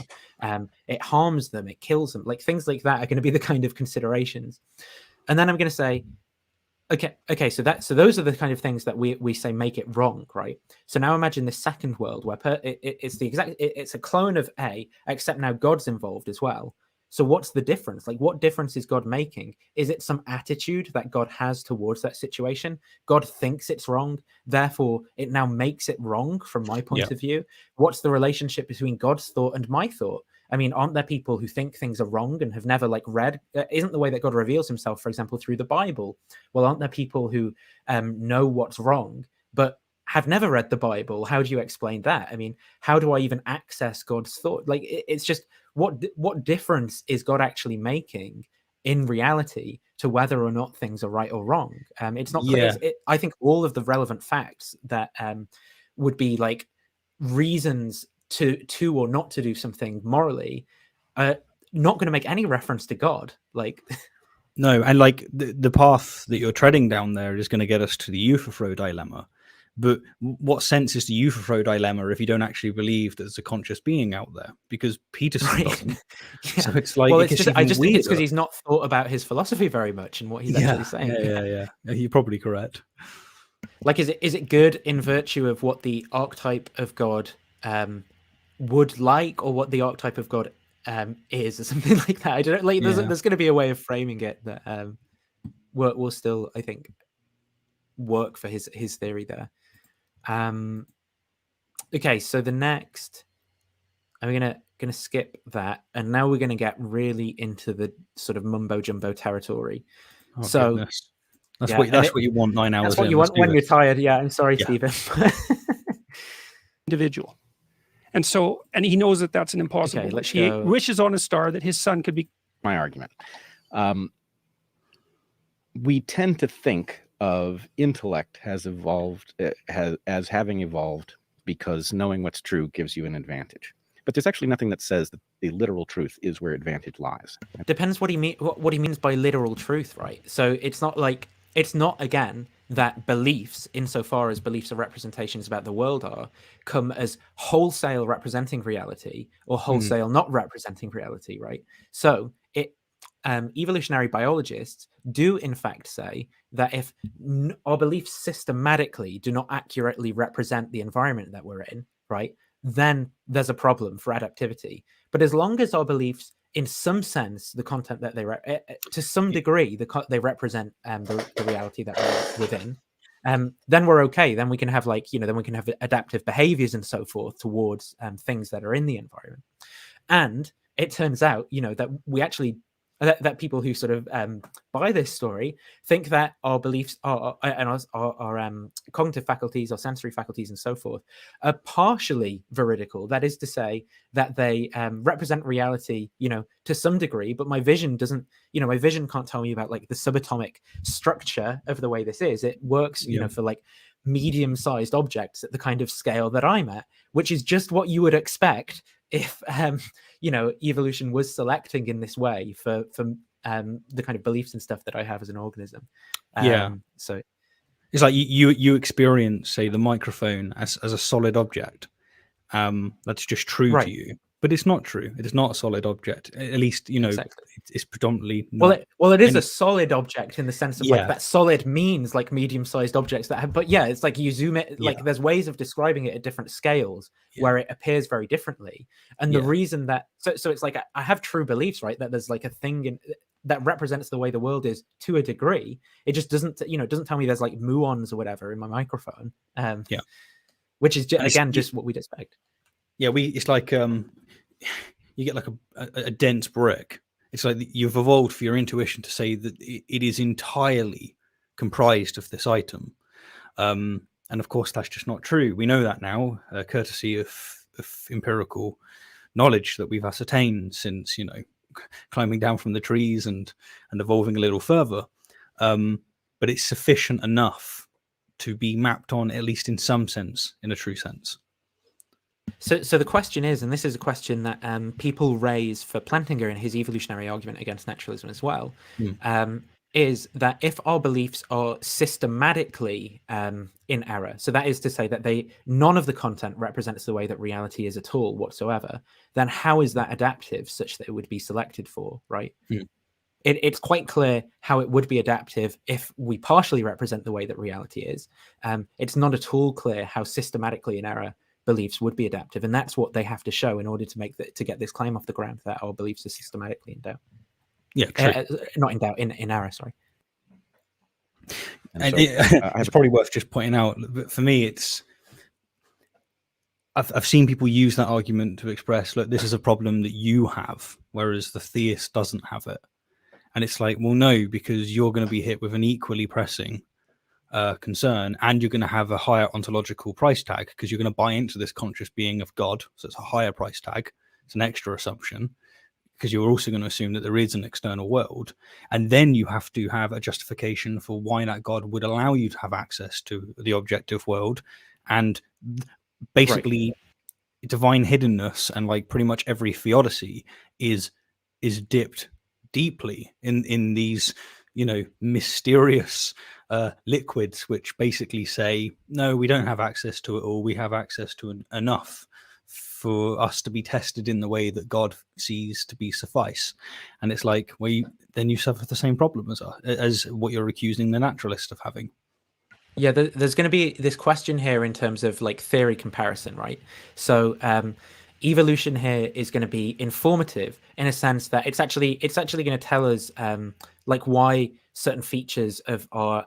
It harms them. It kills them. Like things like that are going to be the kind of considerations. And then I'm going to say, okay, so those are the kind of things that we say make it wrong, right? So now imagine this second world where it's a clone of A, except now God's involved as well. So what's the difference? Like, what difference is God making? Is it some attitude that God has towards that situation? God thinks it's wrong, therefore it now makes it wrong from my point of view. What's the relationship between God's thought and my thought? I mean, aren't there people who think things are wrong and have never like read? Isn't the way that God reveals himself, for example, through the Bible? Well, aren't there people who know what's wrong, but have never read the Bible? How do you explain that? I mean, how do I even access God's thought? Like, it's just, what difference is God actually making in reality to whether or not things are right or wrong? It's not clear. I think all of the relevant facts that would be like reasons to or not to do something morally not going to make any reference to God. Like, no, and like the path that you're treading down there is going to get us to the Euthyphro dilemma. But what sense is the Euthyphro dilemma if you don't actually believe there's a conscious being out there? Because Peterson doesn't. So it's like, well, I just think it's because he's not thought about his philosophy very much and what he's actually saying. Yeah, you're probably correct. Like, is it good in virtue of what the archetype of God would like, or what the archetype of God is, or something like that? I don't like. There's going to be a way of framing it that will still, I think, work for his theory there. Okay, so the next, I'm gonna skip that, and now we're gonna get really into the sort of mumbo jumbo territory. Oh, so goodness. That's what you want 9 hours. That's what you want when you're tired. Yeah, I'm sorry, Stephen. Individual. And so, and he knows that that's an impossible wish. He wishes on a star that his son could be. My argument. We tend to think of intellect as having evolved because knowing what's true gives you an advantage. But there's actually nothing that says that the literal truth is where advantage lies. Depends what he means by literal truth, right? So it's not again that beliefs, insofar as beliefs are representations about the world are, come as wholesale representing reality or wholesale not representing reality, right? So evolutionary biologists do in fact say that if our beliefs systematically do not accurately represent the environment that we're in, right, then there's a problem for adaptivity. But as long as our beliefs, in some sense, the content that they to some degree they represent the reality that we're within, then we're okay. Then we can have then we can have adaptive behaviors and so forth towards things that are in the environment. And it turns out, that we actually that people who sort of buy this story think that our beliefs and our cognitive faculties, our sensory faculties, and so forth are partially veridical. That is to say that they represent reality, to some degree. But my vision doesn't, my vision can't tell me about the subatomic structure of the way this is. It works, for medium-sized objects at the kind of scale that I'm at, which is just what you would expect if evolution was selecting in this way for the kind of beliefs and stuff that I have as an organism. So it's like you experience, say, the microphone as a solid object. That's just true to you, but it's not true. It is not a solid object. At least exactly. It's predominantly not. Well, it is a solid object in the sense of that solid means medium-sized objects that have. But it's you zoom it. There's ways of describing it at different scales where it appears very differently. And the reason that so it's I have true beliefs, right? That there's a thing that represents the way the world is to a degree. It just doesn't doesn't tell me there's muons or whatever in my microphone. Which is just what we'd expect. Yeah, it's like you get a dense brick. It's like you've evolved for your intuition to say that it is entirely comprised of this item. And of course, that's just not true. We know that now, courtesy of empirical knowledge that we've ascertained since, climbing down from the trees and evolving a little further. But it's sufficient enough to be mapped on, at least in some sense, in a true sense. So the question is, and this is a question that people raise for Plantinga in his evolutionary argument against naturalism as well, is that if our beliefs are systematically in error, so that is to say that none of the content represents the way that reality is at all whatsoever, then how is that adaptive such that it would be selected for, right? It's quite clear how it would be adaptive if we partially represent the way that reality is. It's not at all clear how systematically in error beliefs would be adaptive, and that's what they have to show in order to to get this claim off the ground that our beliefs are systematically in doubt. Yeah, true. Not in doubt, in error. Sorry. And it's probably worth just pointing out. But for me, I've seen people use that argument to express, look, this is a problem that you have, whereas the theist doesn't have it. And it's like, well, no, because you're going to be hit with an equally pressing concern, and you're going to have a higher ontological price tag because you're going to buy into this conscious being of God. So it's a higher price tag. It's an extra assumption because you're also going to assume that there is an external world. And then you have to have a justification for why that God would allow you to have access to the objective world. And basically divine hiddenness and pretty much every theodicy is dipped deeply in these mysterious liquids, which basically say, no, we don't have access to it all. We have access to enough for us to be tested in the way that God sees to be suffice. And it's like, then you suffer the same problem as what you're accusing the naturalist of having. Yeah, there's going to be this question here in terms of theory comparison, right? So evolution here is going to be informative in a sense that it's actually going to tell us why certain features of our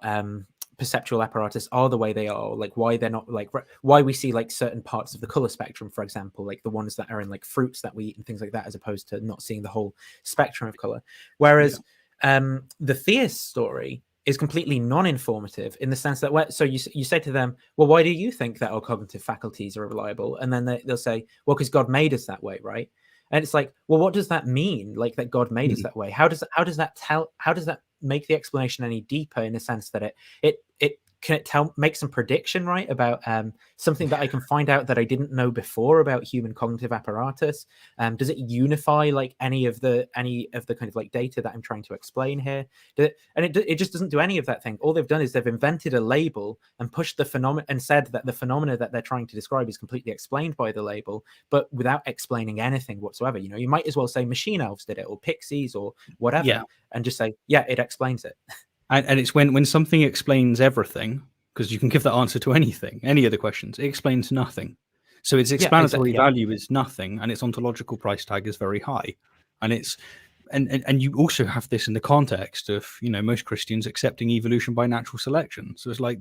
perceptual apparatus are the way they are, like why they're not, like why we see like certain parts of the color spectrum, for example, like the ones that are in like fruits that we eat and things like that, as opposed to not seeing the whole spectrum of color. Whereas the theist story is completely non-informative in the sense that so you say to them, well, why do you think that our cognitive faculties are reliable? And then they'll say, well, because God made us that way, right? And it's like, well, what does that mean? Like that God made us that way? How does that make the explanation any deeper, in the sense that it can make some prediction, right, about something that I can find out that I didn't know before about human cognitive apparatus? Does it unify like any of the kind of like data that I'm trying to explain here? It just doesn't do any of that thing. All they've done is they've invented a label and pushed the phenomena and said that the phenomena that they're trying to describe is completely explained by the label, but without explaining anything whatsoever. You know, you might as well say machine elves did it, or pixies, or whatever, and just say, yeah, it explains it. And it's when something explains everything, because you can give that answer to anything, any of the questions, it explains nothing. So its explanatory value is nothing, and its ontological price tag is very high. And it's and you also have this in the context of, you know, most Christians accepting evolution by natural selection. So it's like,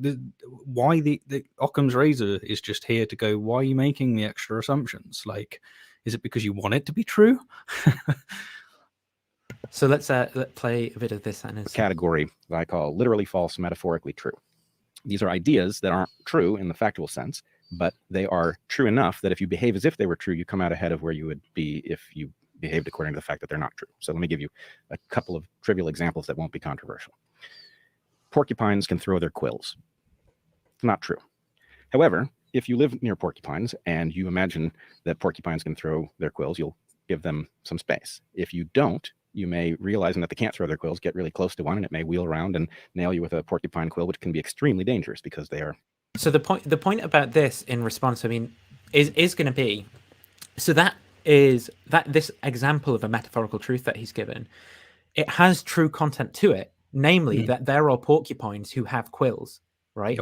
why the Occam's razor is just here to go, why are you making the extra assumptions? Like, is it because you want it to be true? So let's play a bit of this. A category that I call literally false, metaphorically true. These are ideas that aren't true in the factual sense, but they are true enough that if you behave as if they were true, you come out ahead of where you would be if you behaved according to the fact that they're not true. So let me give you a couple of trivial examples that won't be controversial. Porcupines can throw their quills. Not true. However, if you live near porcupines and you imagine that porcupines can throw their quills, you'll give them some space. If you don't, you may, realizing that they can't throw their quills, get really close to one, and it may wheel around and nail you with a porcupine quill, which can be extremely dangerous because they are. So the point about this in response, I mean, is going to be, so this example of a metaphorical truth that he's given, it has true content to it, namely that there are porcupines who have quills, right?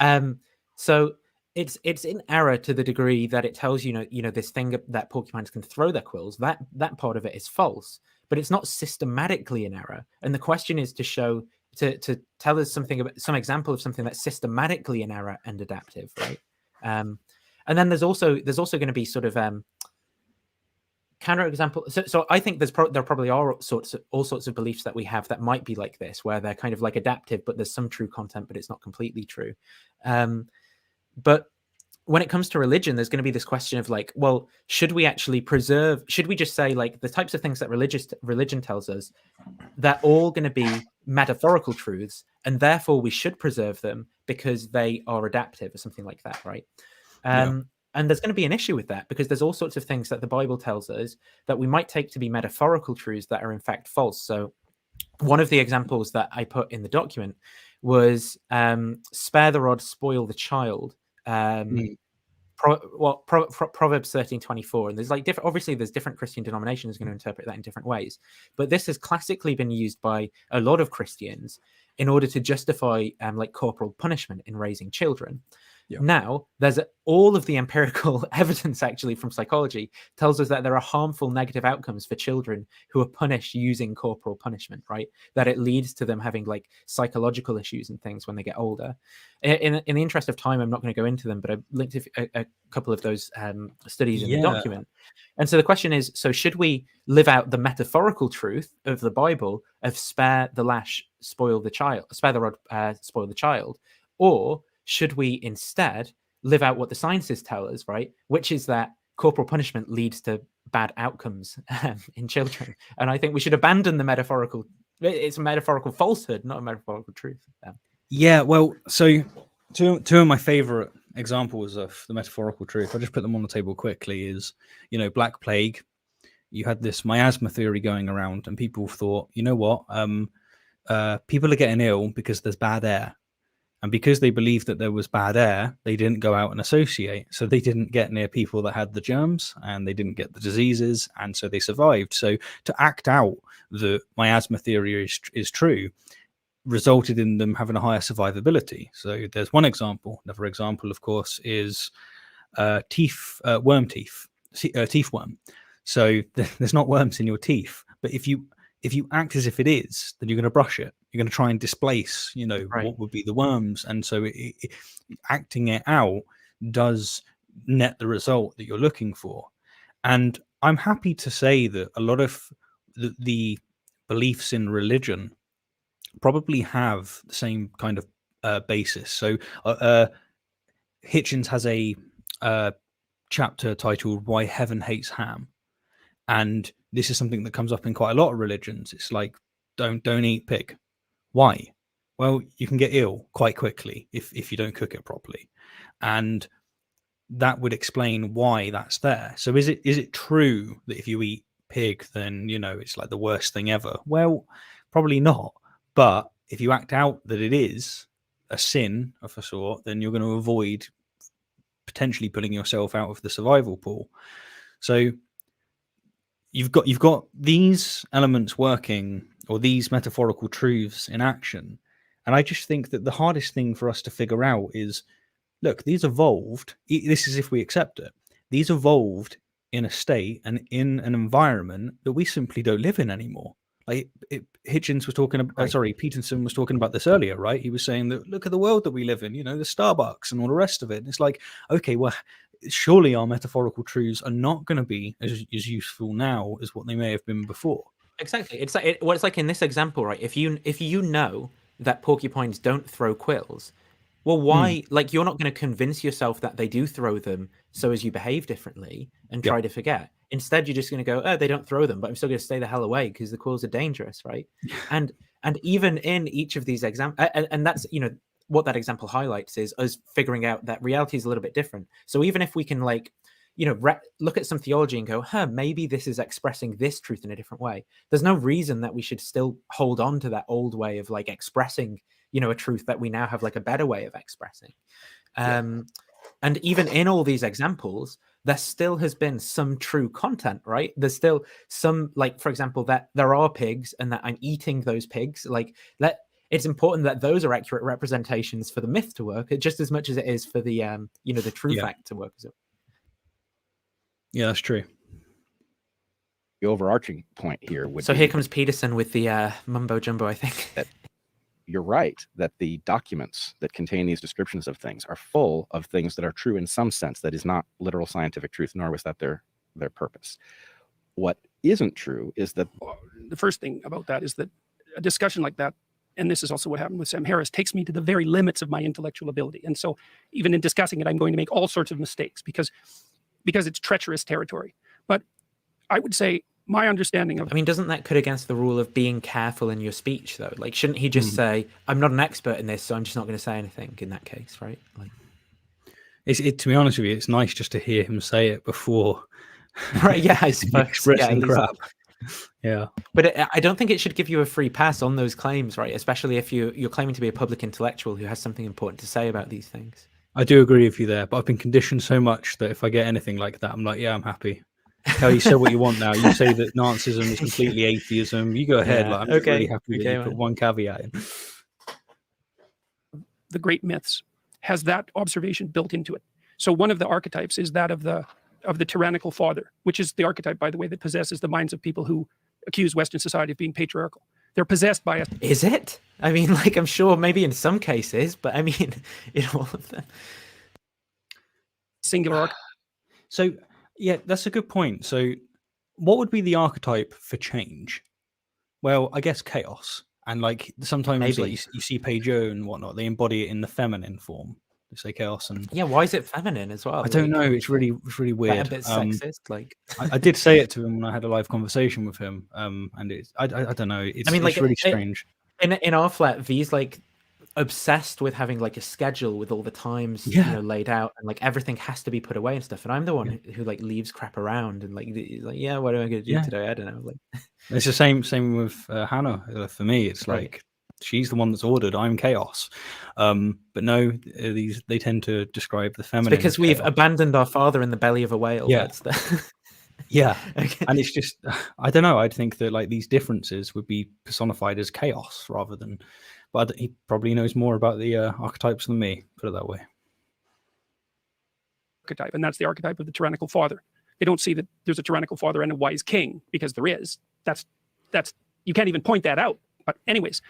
Yep. So it's in error to the degree that it tells you know this thing that porcupines can throw their quills. That part of it is false, but it's not systematically in error. And the question is to show, to tell us something about some example of something that's systematically in error and adaptive, right? And then there's also going to be sort of counterexample. So I think there probably are all sorts of beliefs that we have that might be like this, where they're kind of like adaptive, but there's some true content, but it's not completely true. But when it comes to religion, there's going to be this question of like, well, should we just say like the types of things that religion tells us, they're all going to be metaphorical truths, and therefore we should preserve them because they are adaptive or something like that, right? And there's going to be an issue with that, because there's all sorts of things that the Bible tells us that we might take to be metaphorical truths that are in fact false. So one of the examples that I put in the document was spare the rod, spoil the child. Proverbs 13:24, and there's like obviously there's different Christian denominations going to interpret that in different ways, but this has classically been used by a lot of Christians in order to justify like corporal punishment in raising children. Now, there's all of the empirical evidence actually from psychology tells us that there are harmful negative outcomes for children who are punished using corporal punishment, right? That it leads to them having like psychological issues and things when they get older. In the interest of time, I'm not going to go into them, but I linked a couple of those studies in the document. And so the question is, so should we live out the metaphorical truth of the Bible of spare the lash, spoil the child, spare the rod, spoil the child, or should we instead live out what the sciences tell us, right? Which is that corporal punishment leads to bad outcomes in children. And I think we should abandon the metaphorical. It's a metaphorical falsehood, not a metaphorical truth. Yeah, well, so two of my favorite examples of the metaphorical truth, I'll just put them on the table quickly, is, you know, Black Plague. You had this miasma theory going around, and people thought, you know what, people are getting ill because there's bad air. And because they believed that there was bad air, they didn't go out and associate. So they didn't get near people that had the germs, and they didn't get the diseases, and so they survived. So to act out the miasma theory is true resulted in them having a higher survivability. So there's one example. Another example, of course, is worm teeth, teeth worm. So there's not worms in your teeth, but if you if you act as if it is, then you're going to brush it. You're going to try and displace, what would be the worms. And so acting it out does net the result that you're looking for. And I'm happy to say that a lot of the beliefs in religion probably have the same kind of basis. So Hitchens has a chapter titled "Why Heaven Hates Ham," and this is something that comes up in quite a lot of religions. It's like, don't eat pig. Why? Well, you can get ill quite quickly if you don't cook it properly, and that would explain why that's there. So is it true that if you eat pig, then it's like the worst thing ever? Well, probably not. But if you act out that it is a sin of a sort, then you're going to avoid potentially putting yourself out of the survival pool. So you've got these elements working, or these metaphorical truths in action. And I just think that the hardest thing for us to figure out is, look, these evolved. This is if we accept it. These evolved in a state and in an environment that we simply don't live in anymore. Like Hitchens was talking about, Peterson was talking about this earlier, right? He was saying that, look at the world that we live in, the Starbucks and all the rest of it. And it's like, okay, well, surely our metaphorical truths are not going to be as useful now as what they may have been before. Exactly. It's like in this example, right? If you know that porcupines don't throw quills, well, why? Like, you're not going to convince yourself that they do throw them so as you behave differently and try to forget. Instead, you're just going to go, oh, they don't throw them, but I'm still going to stay the hell away because the quills are dangerous, right? And even in each of these examples, and that's, what that example highlights is us figuring out that reality is a little bit different. So even if we can look at some theology and go, maybe this is expressing this truth in a different way, there's no reason that we should still hold on to that old way of expressing a truth that we now have a better way of expressing. And even in all these examples, there still has been some true content, right? There's still some, for example, that there are pigs and that I'm eating those pigs. It's important that those are accurate representations for the myth to work, just as much as it is for the the true fact to work. Yeah, that's true. The overarching point here would so here comes Peterson with the mumbo jumbo, I think. You're right that the documents that contain these descriptions of things are full of things that are true in some sense that is not literal scientific truth, nor was that their purpose. What isn't true is that the first thing about that is that a discussion like that, and this is also what happened with Sam Harris, takes me to the very limits of my intellectual ability. And so even in discussing it, I'm going to make all sorts of mistakes because it's treacherous territory. But I would say my understanding of... doesn't that cut against the rule of being careful in your speech, though? Shouldn't he just say, I'm not an expert in this, so I'm just not going to say anything in that case, right? To be honest with you, it's nice just to hear him say it before... Right, yeah, I suppose. Expressing crap. Yeah. But I don't think it should give you a free pass on those claims, right? Especially if you're claiming to be a public intellectual who has something important to say about these things. I do agree with you there, but I've been conditioned so much that if I get anything like that, I'm like, yeah, I'm happy. Hell, you say what you want now. You say that Nazism is completely atheism. You go ahead. Yeah. I'm just really happy that you put one caveat in. The great myths has that observation built into it. So one of the archetypes is that of the tyrannical father, which is the archetype, by the way, that possesses the minds of people who accuse Western society of being patriarchal. They're possessed by it. Is it? I'm sure maybe in some cases, but in all of them. Singular. So, yeah, that's a good point. So what would be the archetype for change? Well, I guess chaos. And sometimes you see Peugeot and whatnot, they embody it in the feminine form. They say chaos and... Yeah, why is it feminine as well? I don't know. It's really weird. A bit sexist. I did say it to him when I had a live conversation with him. And I don't know. It's really strange. In our flat, V's obsessed with having a schedule with all the times laid out, and everything has to be put away and stuff. And I'm the one who leaves crap around and what am I going to do today? I don't know. It's the same with Hannah. For me, it's she's the one that's ordered. I'm chaos. But no, they tend to describe the feminine. It's because we've abandoned our father in the belly of a whale. Yeah. Yeah. Okay. And it's just, I don't know. I'd think that these differences would be personified as chaos rather than. But he probably knows more about the archetypes than me, put it that way. Archetype, and that's the archetype of the tyrannical father. They don't see that there's a tyrannical father and a wise king, because there is. That's you can't even point that out. But anyways,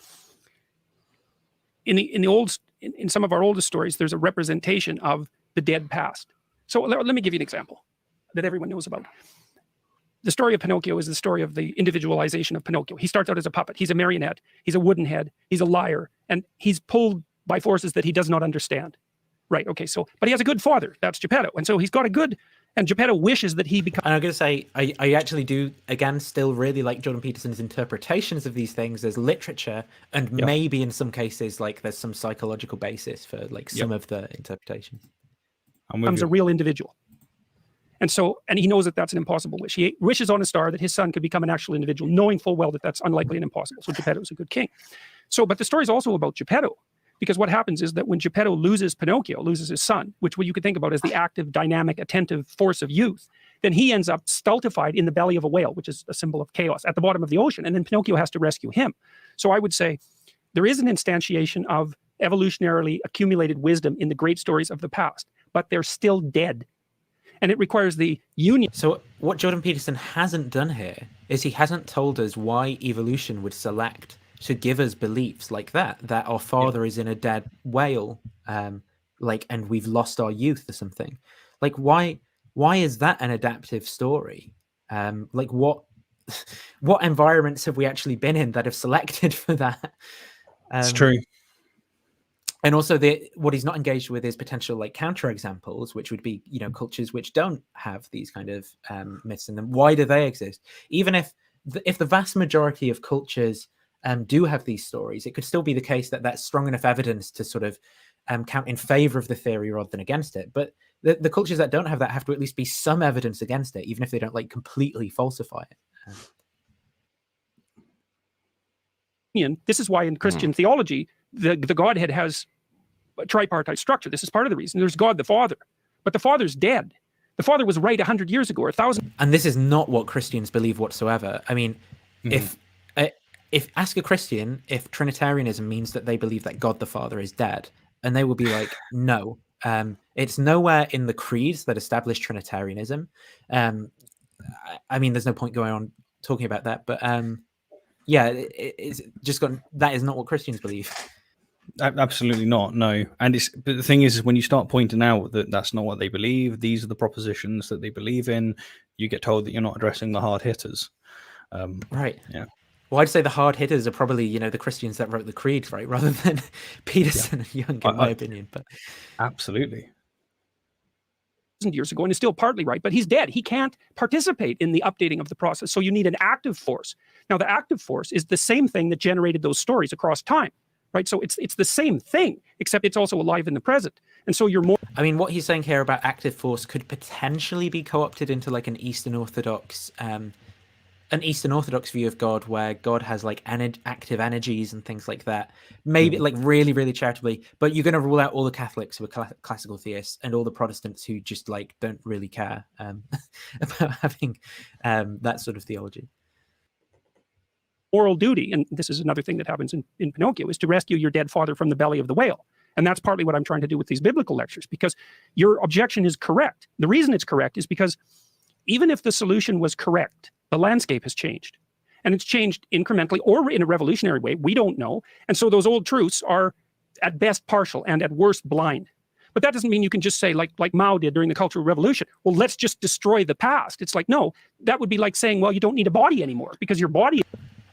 in some of our oldest stories, there's a representation of the dead past. So let me give you an example that everyone knows about. The story of Pinocchio is the story of the individualization of Pinocchio. He starts out as a puppet. He's a marionette. He's a wooden head. He's a liar. And he's pulled by forces that he does not understand. Right. Okay. So, but he has a good father. That's Geppetto. And so he's got a good, and Geppetto wishes that he becomes. And I'm going to say, I actually do, again, still really like Jordan Peterson's interpretations of these things as literature. And maybe in some cases, like there's some psychological basis for like some of the interpretations. Becomes a real individual. And so, and he knows that that's an impossible wish. He wishes on a star that his son could become an actual individual, knowing full well that that's unlikely and impossible. So Geppetto is a good king. So, but the story is also about Geppetto, because what happens is that when Geppetto loses Pinocchio, loses his son, which what you could think about as the active, dynamic, attentive force of youth, then he ends up stultified in the belly of a whale, which is a symbol of chaos at the bottom of the ocean. And then Pinocchio has to rescue him. So I would say there is an instantiation of evolutionarily accumulated wisdom in the great stories of the past, but they're still dead. And it requires the union. So what Jordan Peterson hasn't done here is he hasn't told us why evolution would select to give us beliefs like that our father is in a dead whale, like, and we've lost our youth or something. Like, why is that an adaptive story? Like, what environments have we actually been in that have selected for that? It's true. And also, what he's not engaged with is potential like counterexamples, which would be, you know, cultures which don't have these kind of myths in them. Why do they exist? Even if the vast majority of cultures do have these stories, it could still be the case that that's strong enough evidence to sort of count in favor of the theory rather than against it. But the cultures that don't have that have to at least be some evidence against it, even if they don't like completely falsify it. This is why in Christian theology, the Godhead has a tripartite structure. This is part of the reason. There's God the Father, but the Father's dead. The Father was right 100 years ago or 1,000. And this is not what Christians believe whatsoever. I mean, if ask a Christian if Trinitarianism means that they believe that God the Father is dead, and they will be like, no. It's nowhere in the creeds that establish Trinitarianism. I mean, there's no point going on talking about that, but yeah, it's just got, that is not what Christians believe. Absolutely not. No. And but the thing is when you start pointing out that that's not what they believe, these are the propositions that they believe in, you get told that you're not addressing the hard hitters. Right. Yeah. Well, I'd say the hard hitters are probably, you know, the Christians that wrote the creed, right, rather than Peterson and Jung, in my opinion. But absolutely. Years ago, and is still partly right, but he's dead. He can't participate in the updating of the process. So you need an active force. Now, the active force is the same thing that generated those stories across time, right? So it's the same thing, except it's also alive in the present. And so you're more. I mean, what he's saying here about active force could potentially be co-opted into like an Eastern Orthodox view of God, where God has like active energies and things like that. Maybe like really, really charitably, but you're going to rule out all the Catholics who are classical theists and all the Protestants who just like don't really care about having that sort of theology. Moral duty, and this is another thing that happens in Pinocchio, is to rescue your dead father from the belly of the whale. And that's partly what I'm trying to do with these biblical lectures, because your objection is correct. The reason it's correct is because even if the solution was correct, the landscape has changed, and it's changed incrementally or in a revolutionary way. We don't know. And so those old truths are at best partial and at worst blind. But that doesn't mean you can just say, like Mao did during the Cultural Revolution, well, let's just destroy the past. It's like, no, that would be like saying, well, you don't need a body anymore because your body.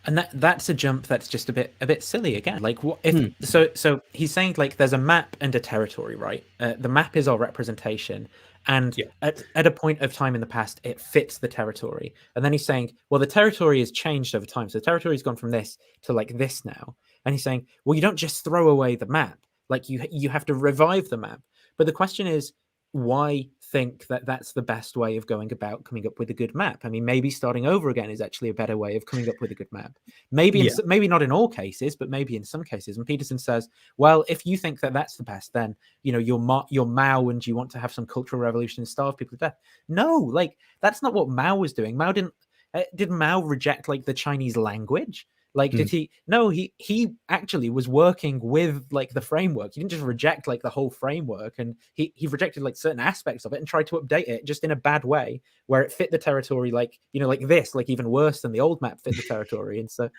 And that's a jump that's just a bit silly again. Like, what if so he's saying like there's a map and a territory, right? The map is our representation. And at a point of time in the past, it fits the territory. And then he's saying, well, the territory has changed over time. So the territory's gone from this to like this now. And he's saying, well, you don't just throw away the map. Like you have to revive the map. But the question is, why think that that's the best way of going about coming up with a good map? I mean, maybe starting over again is actually a better way of coming up with a good map. Maybe maybe not in all cases, but maybe in some cases. And Peterson says, well, if you think that that's the best, then you know you're Mao and you want to have some cultural revolution and starve people to death. No, like that's not what Mao was doing. Mao did Mao reject like the Chinese language? Like, did he? No, he actually was working with like the framework. He didn't just reject like the whole framework, and he rejected like certain aspects of it and tried to update it just in a bad way where it fit the territory, like, you know, like this, like even worse than the old map fit the territory. And so,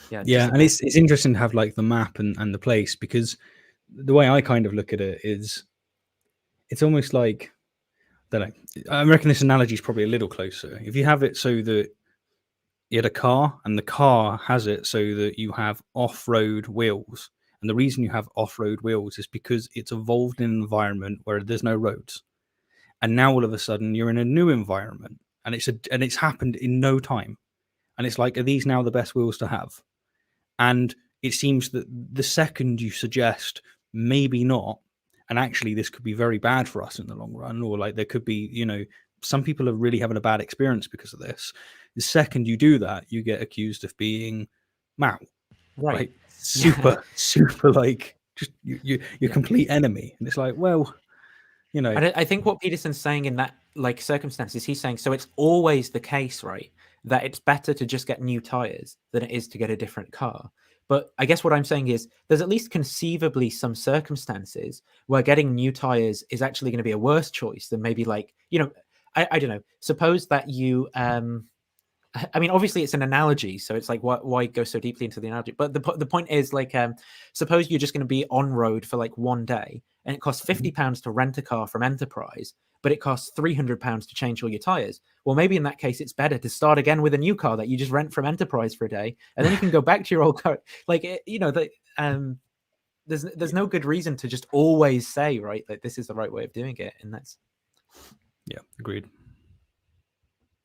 yeah, and it's interesting to have like the map and the place, because the way I kind of look at it is, it's almost like, I don't know, I reckon this analogy is probably a little closer. If you have it so that you had a car, and the car has it so that you have off-road wheels, and the reason you have off-road wheels is because it's evolved in an environment where there's no roads, and now all of a sudden you're in a new environment, and it's happened in no time, and it's like, are these now the best wheels to have? And it seems that the second you suggest maybe not, and actually this could be very bad for us in the long run, or like there could be, you know, some people are really having a bad experience because of this. The second you do that, you get accused of being Mao, right? Super, super, like, just your complete enemy. And it's like, well, you know. I think what Peterson's saying in that like circumstances, he's saying, so it's always the case, right, that it's better to just get new tires than it is to get a different car. But I guess what I'm saying is there's at least conceivably some circumstances where getting new tires is actually going to be a worse choice than maybe, like, you know, I don't know. Suppose that you, I mean, obviously it's an analogy, so it's like, why go so deeply into the analogy? But the point is, like, suppose you're just going to be on road for like one day, and it costs £50 to rent a car from Enterprise, but it costs £300 to change all your tires. Well, maybe in that case, it's better to start again with a new car that you just rent from Enterprise for a day, and then you can go back to your old car. Like, you know, there's no good reason to just always say, right, that this is the right way of doing it, and that's. Yeah, agreed.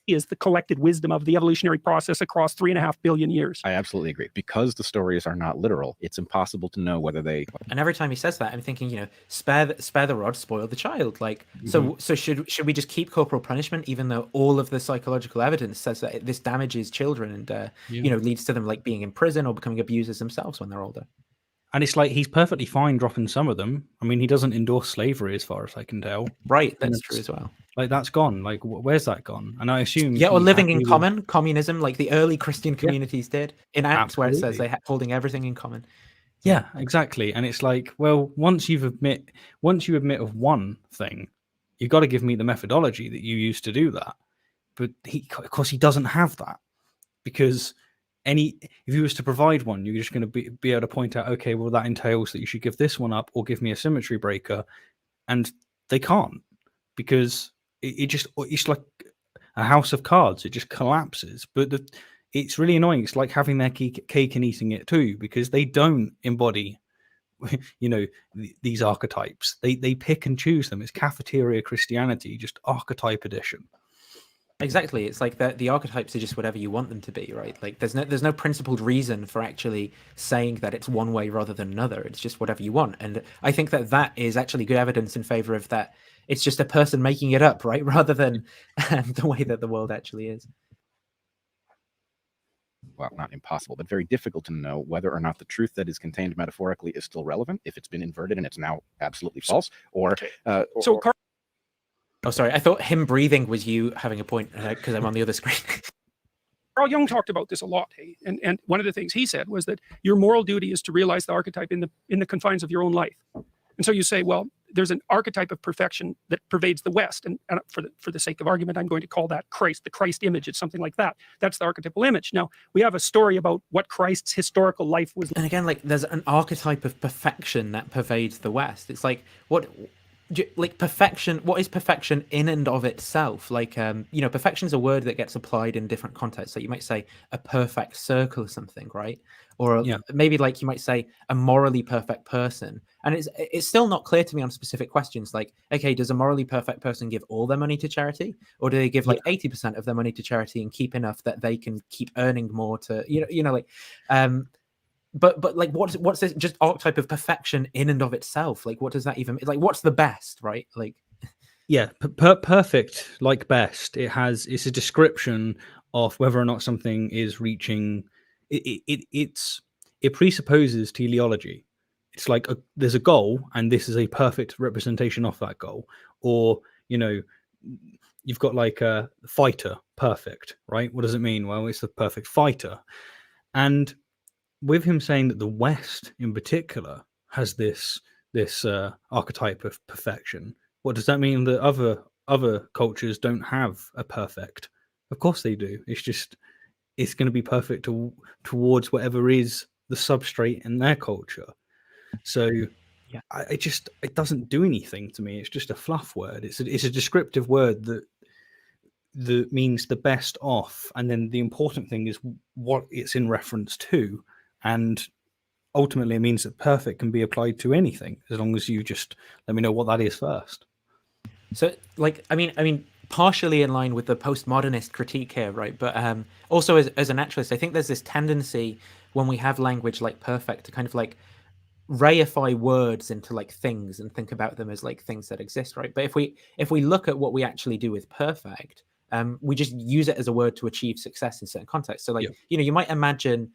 Is the collected wisdom of the evolutionary process across 3.5 billion years. I absolutely agree. Because the stories are not literal, it's impossible to know whether they. And every time he says that, I'm thinking, you know, spare the rod, spoil the child. Like, so should we just keep corporal punishment, even though all of the psychological evidence says that this damages children and you know, leads to them like being in prison or becoming abusers themselves when they're older. And it's like, he's perfectly fine dropping some of them. I mean, he doesn't endorse slavery as far as I can tell. Right, that's true as well. Like, that's gone. Like, where's that gone? And I assume... Yeah, or living in common, communism, like the early Christian communities did. In Acts, where it says they holding everything in common. Yeah, exactly. And it's like, well, once you admit of one thing, you've got to give me the methodology that you used to do that. But of course, he doesn't have that, because if he was to provide one, you're just going to be able to point out, okay, well, that entails that you should give this one up or give me a symmetry breaker, and they can't, because it's like a house of cards. It just collapses. But it's really annoying. It's like having their cake and eating it too, because they don't embody, you know, these archetypes. They pick and choose them. It's cafeteria Christianity, just archetype edition. Exactly. It's like the archetypes are just whatever you want them to be, right? Like there's no principled reason for actually saying that it's one way rather than another. It's just whatever you want. And I think that is actually good evidence in favor of that. It's just a person making it up, right? Rather than the way that the world actually is. Well, not impossible, but very difficult to know whether or not the truth that is contained metaphorically is still relevant, if it's been inverted and it's now absolutely false, or... Oh, sorry. I thought him breathing was you having a point, because I'm on the other screen. Carl Jung talked about this a lot, hey? And one of the things he said was that your moral duty is to realize the archetype in the confines of your own life. And so you say, well, there's an archetype of perfection that pervades the West, and for the sake of argument, I'm going to call that Christ, the Christ image. It's something like that. That's the archetypal image. Now, we have a story about what Christ's historical life was. And again, like, there's an archetype of perfection that pervades the West. It's like, like perfection, what is perfection in and of itself? Like, you know, perfection is a word that gets applied in different contexts. So you might say a perfect circle or something, right? Or maybe like you might say a morally perfect person. And it's still not clear to me on specific questions. Like, okay, does a morally perfect person give all their money to charity, or do they give like 80% of their money to charity and keep enough that they can keep earning more to, you know, like, But like, what's this just archetype of perfection in and of itself? Like, what does that even like? What's the best, right? Like, yeah, perfect, like best. It's a description of whether or not something is reaching. It presupposes teleology. It's like there's a goal, and this is a perfect representation of that goal. Or, you know, you've got like a fighter, perfect, right? What does it mean? Well, it's the perfect fighter. And with him saying that the West in particular has this archetype of perfection, what does that mean that other cultures don't have a perfect? Of course they do. It's just it's going to be perfect towards whatever is the substrate in their culture. So yeah, it doesn't do anything to me. It's just a fluff word. It's a descriptive word that means the best of, and then the important thing is what it's in reference to, and ultimately it means that perfect can be applied to anything as long as you just let me know what that is first. So, like, I mean, partially in line with the postmodernist critique here, right? But also as a naturalist, I think there's this tendency when we have language like perfect to kind of like reify words into like things and think about them as like things that exist, right? But if we look at what we actually do with perfect, we just use it as a word to achieve success in certain contexts. So, like, you know, you might imagine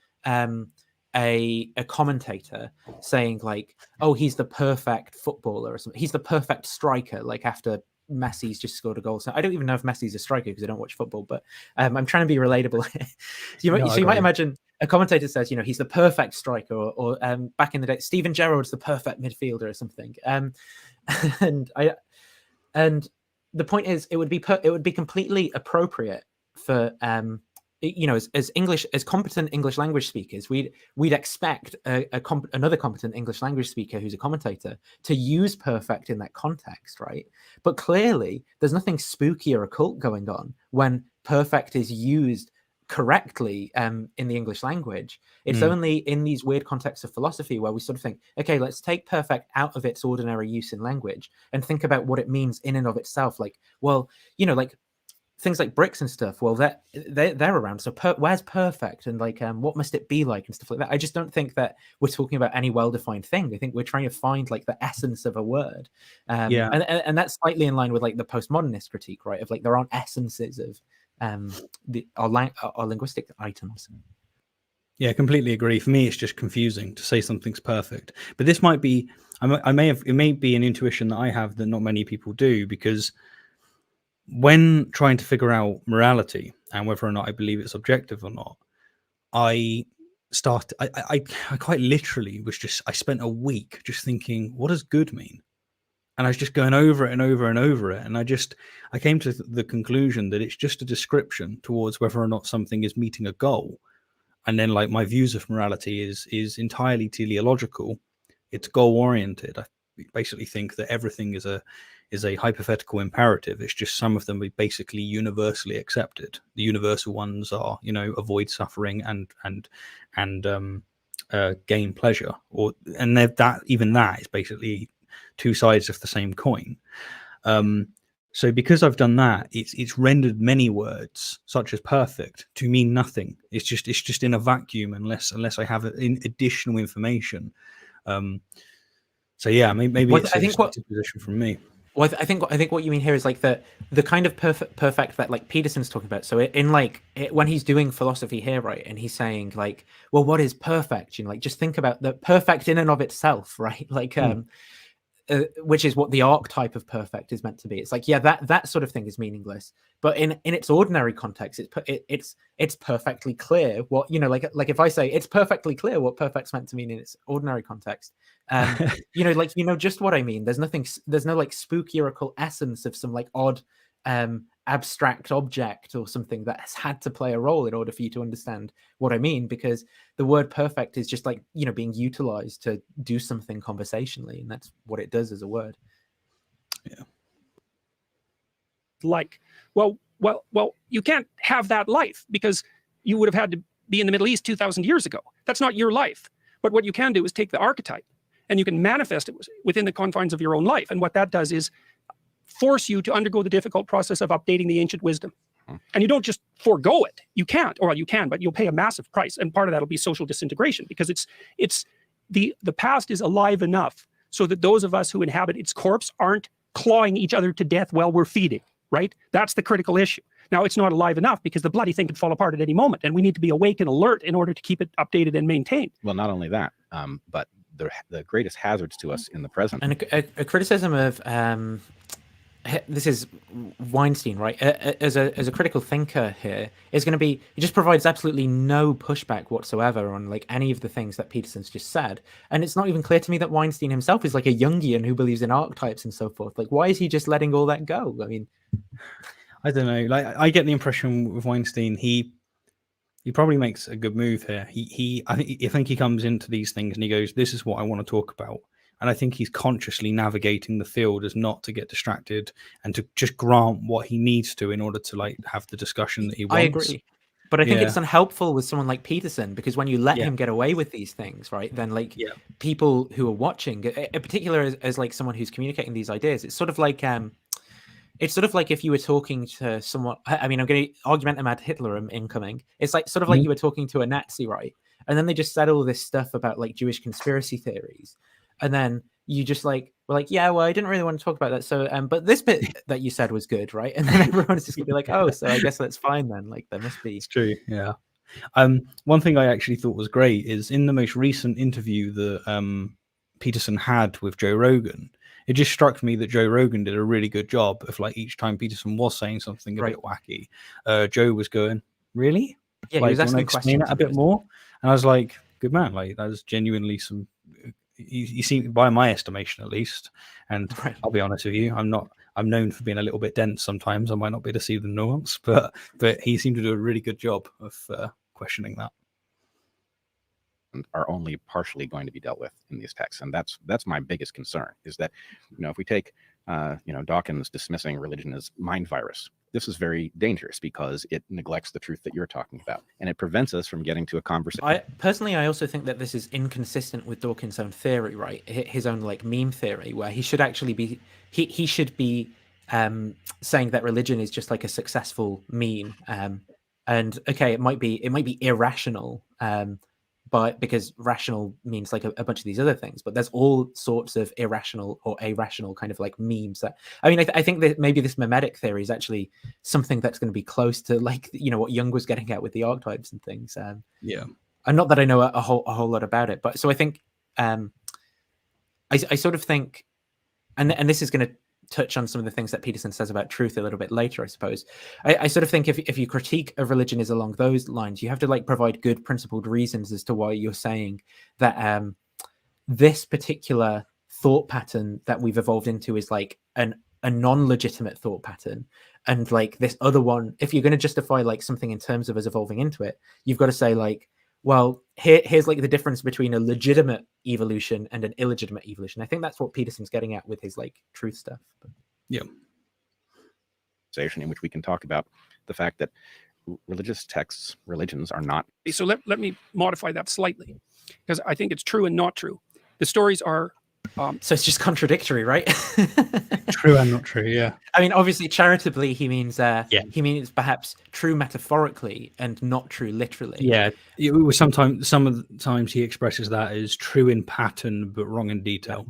a commentator saying like, oh, he's the perfect footballer or something. He's the perfect striker, like after Messi's just scored a goal. So I don't even know if Messi's a striker because I don't watch football, but I'm trying to be relatable. So you might imagine a commentator says, you know, he's the perfect striker, or back in the day, Steven Gerrard's the perfect midfielder or something. And the point is, it would be completely appropriate for you know, as competent English language speakers, we'd expect another competent English language speaker who's a commentator to use perfect in that context, right? But clearly, there's nothing spooky or occult going on when perfect is used correctly in the English language. It's only in these weird contexts of philosophy where we sort of think, okay, let's take perfect out of its ordinary use in language and think about what it means in and of itself. Like, well, you know, like things like bricks and stuff, well, they're around. So where's perfect, and like what must it be like, and stuff like that. I just don't think that we're talking about any well-defined thing. I think we're trying to find like the essence of a word. And that's slightly in line with like the postmodernist critique, right? Of like there aren't essences of our linguistic items. Yeah, completely agree. For me, it's just confusing to say something's perfect. But this might be, it may be an intuition that I have that not many people do, because when trying to figure out morality and whether or not I believe it's objective or not, I quite literally I spent a week just thinking, what does good mean? And I was just going over it and over and over it. And I came to the conclusion that it's just a description towards whether or not something is meeting a goal. And then like my views of morality is entirely teleological. It's goal oriented. I basically think that everything is a hypothetical imperative. It's just some of them are basically universally accepted. The universal ones are, you know, avoid suffering and gain pleasure, and that is basically two sides of the same coin. So because I've done that, it's rendered many words such as perfect to mean nothing. It's just in a vacuum unless I have additional information. So yeah, maybe it's a position from me. Well, I think what you mean here is like the kind of perfect that like Peterson's talking about. So when he's doing philosophy here, right, and he's saying like, well, what is perfect? You know, like just think about the perfect in and of itself, right? Like, which is what the archetype of perfect is meant to be. It's like, yeah, that sort of thing is meaningless, but in its ordinary context, it's perfectly clear what, you know, like if I say it's perfectly clear what perfect's meant to mean in its ordinary context, you know, like, you know, just what I mean. There's no like spooky or occult essence of some like odd abstract object or something that has had to play a role in order for you to understand what I mean, because the word perfect is just like, you know, being utilized to do something conversationally, and that's what it does as a word. Yeah. Like, well, you can't have that life because you would have had to be in the Middle East 2,000 years ago. That's not your life. But what you can do is take the archetype and you can manifest it within the confines of your own life. And what that does is force you to undergo the difficult process of updating the ancient wisdom. And you don't just forego it. You can't, or you can, but you'll pay a massive price. And part of that will be social disintegration, because it's the past is alive enough so that those of us who inhabit its corpse aren't clawing each other to death while we're feeding, right? That's the critical issue. Now, it's not alive enough because the bloody thing could fall apart at any moment, and we need to be awake and alert in order to keep it updated and maintained. Well, not only that, but the greatest hazards to us in the present. And a criticism of this is Weinstein, right? As a critical thinker here, is going to be, he just provides absolutely no pushback whatsoever on like any of the things that Peterson's just said. And it's not even clear to me that Weinstein himself is like a Jungian who believes in archetypes and so forth. Like, why is he just letting all that go? I mean, I don't know. Like, I get the impression with Weinstein, he probably makes a good move here. I think he comes into these things and he goes, "This is what I want to talk about." And I think he's consciously navigating the field as not to get distracted and to just grant what he needs to in order to like have the discussion that he wants. I agree. But I think it's unhelpful with someone like Peterson, because when you let him get away with these things, right, then like people who are watching, in particular as like someone who's communicating these ideas, it's sort of like if you were talking to someone, I mean, I'm going to argument them ad Hitlerum incoming. It's like sort of like you were talking to a Nazi, right? And then they just said all this stuff about like Jewish conspiracy theories. And then you just like, were like, yeah, well, I didn't really want to talk about that. So, but this bit that you said was good, right? And then everyone's just gonna be like, oh, so I guess that's fine then. Like, there must be. It's true, yeah. One thing I actually thought was great is in the most recent interview that Peterson had with Joe Rogan, it just struck me that Joe Rogan did a really good job of like each time Peterson was saying something a bit wacky, Joe was going, really? Yeah, like, he was asking questions a bit more. And I was like, good man, like that was genuinely some. You seem, by my estimation at least, and I'll be honest with you, I'm known for being a little bit dense sometimes. I might not be able to see the nuance, but he seemed to do a really good job of questioning that. And are only partially going to be dealt with in these texts, and that's my biggest concern. Is that, if we take Dawkins dismissing religion as mind virus, this is very dangerous because it neglects the truth that you're talking about, and it prevents us from getting to a conversation. I also think that this is inconsistent with Dawkins' own theory, right? His own like meme theory, where he should actually be he should be saying that religion is just like a successful meme, and okay, it might be irrational, but because rational means like a bunch of these other things, but there's all sorts of irrational or irrational kind of like memes that, I mean, I think that maybe this mimetic theory is actually something that's going to be close to like, what Jung was getting at with the archetypes and things. Yeah. And not that I know a whole lot about it, but so I think, I sort of think, and this is going to touch on some of the things that Peterson says about truth a little bit later, I suppose. I sort of think if your critique of religion is along those lines, you have to like provide good principled reasons as to why you're saying that this particular thought pattern that we've evolved into is like a non-legitimate thought pattern, and like this other one, if you're going to justify like something in terms of us evolving into it, you've got to say like, well, here's like the difference between a legitimate evolution and an illegitimate evolution. I think that's what Peterson's getting at with his like truth stuff. Yeah. In which we can talk about the fact that religious texts, religions are not. So let me modify that slightly, because I think it's true and not true. The stories are. So it's just contradictory, right? True and not true, yeah. I mean, obviously, charitably, he means he means perhaps true metaphorically and not true literally. Yeah, some of the times he expresses that as true in pattern but wrong in detail.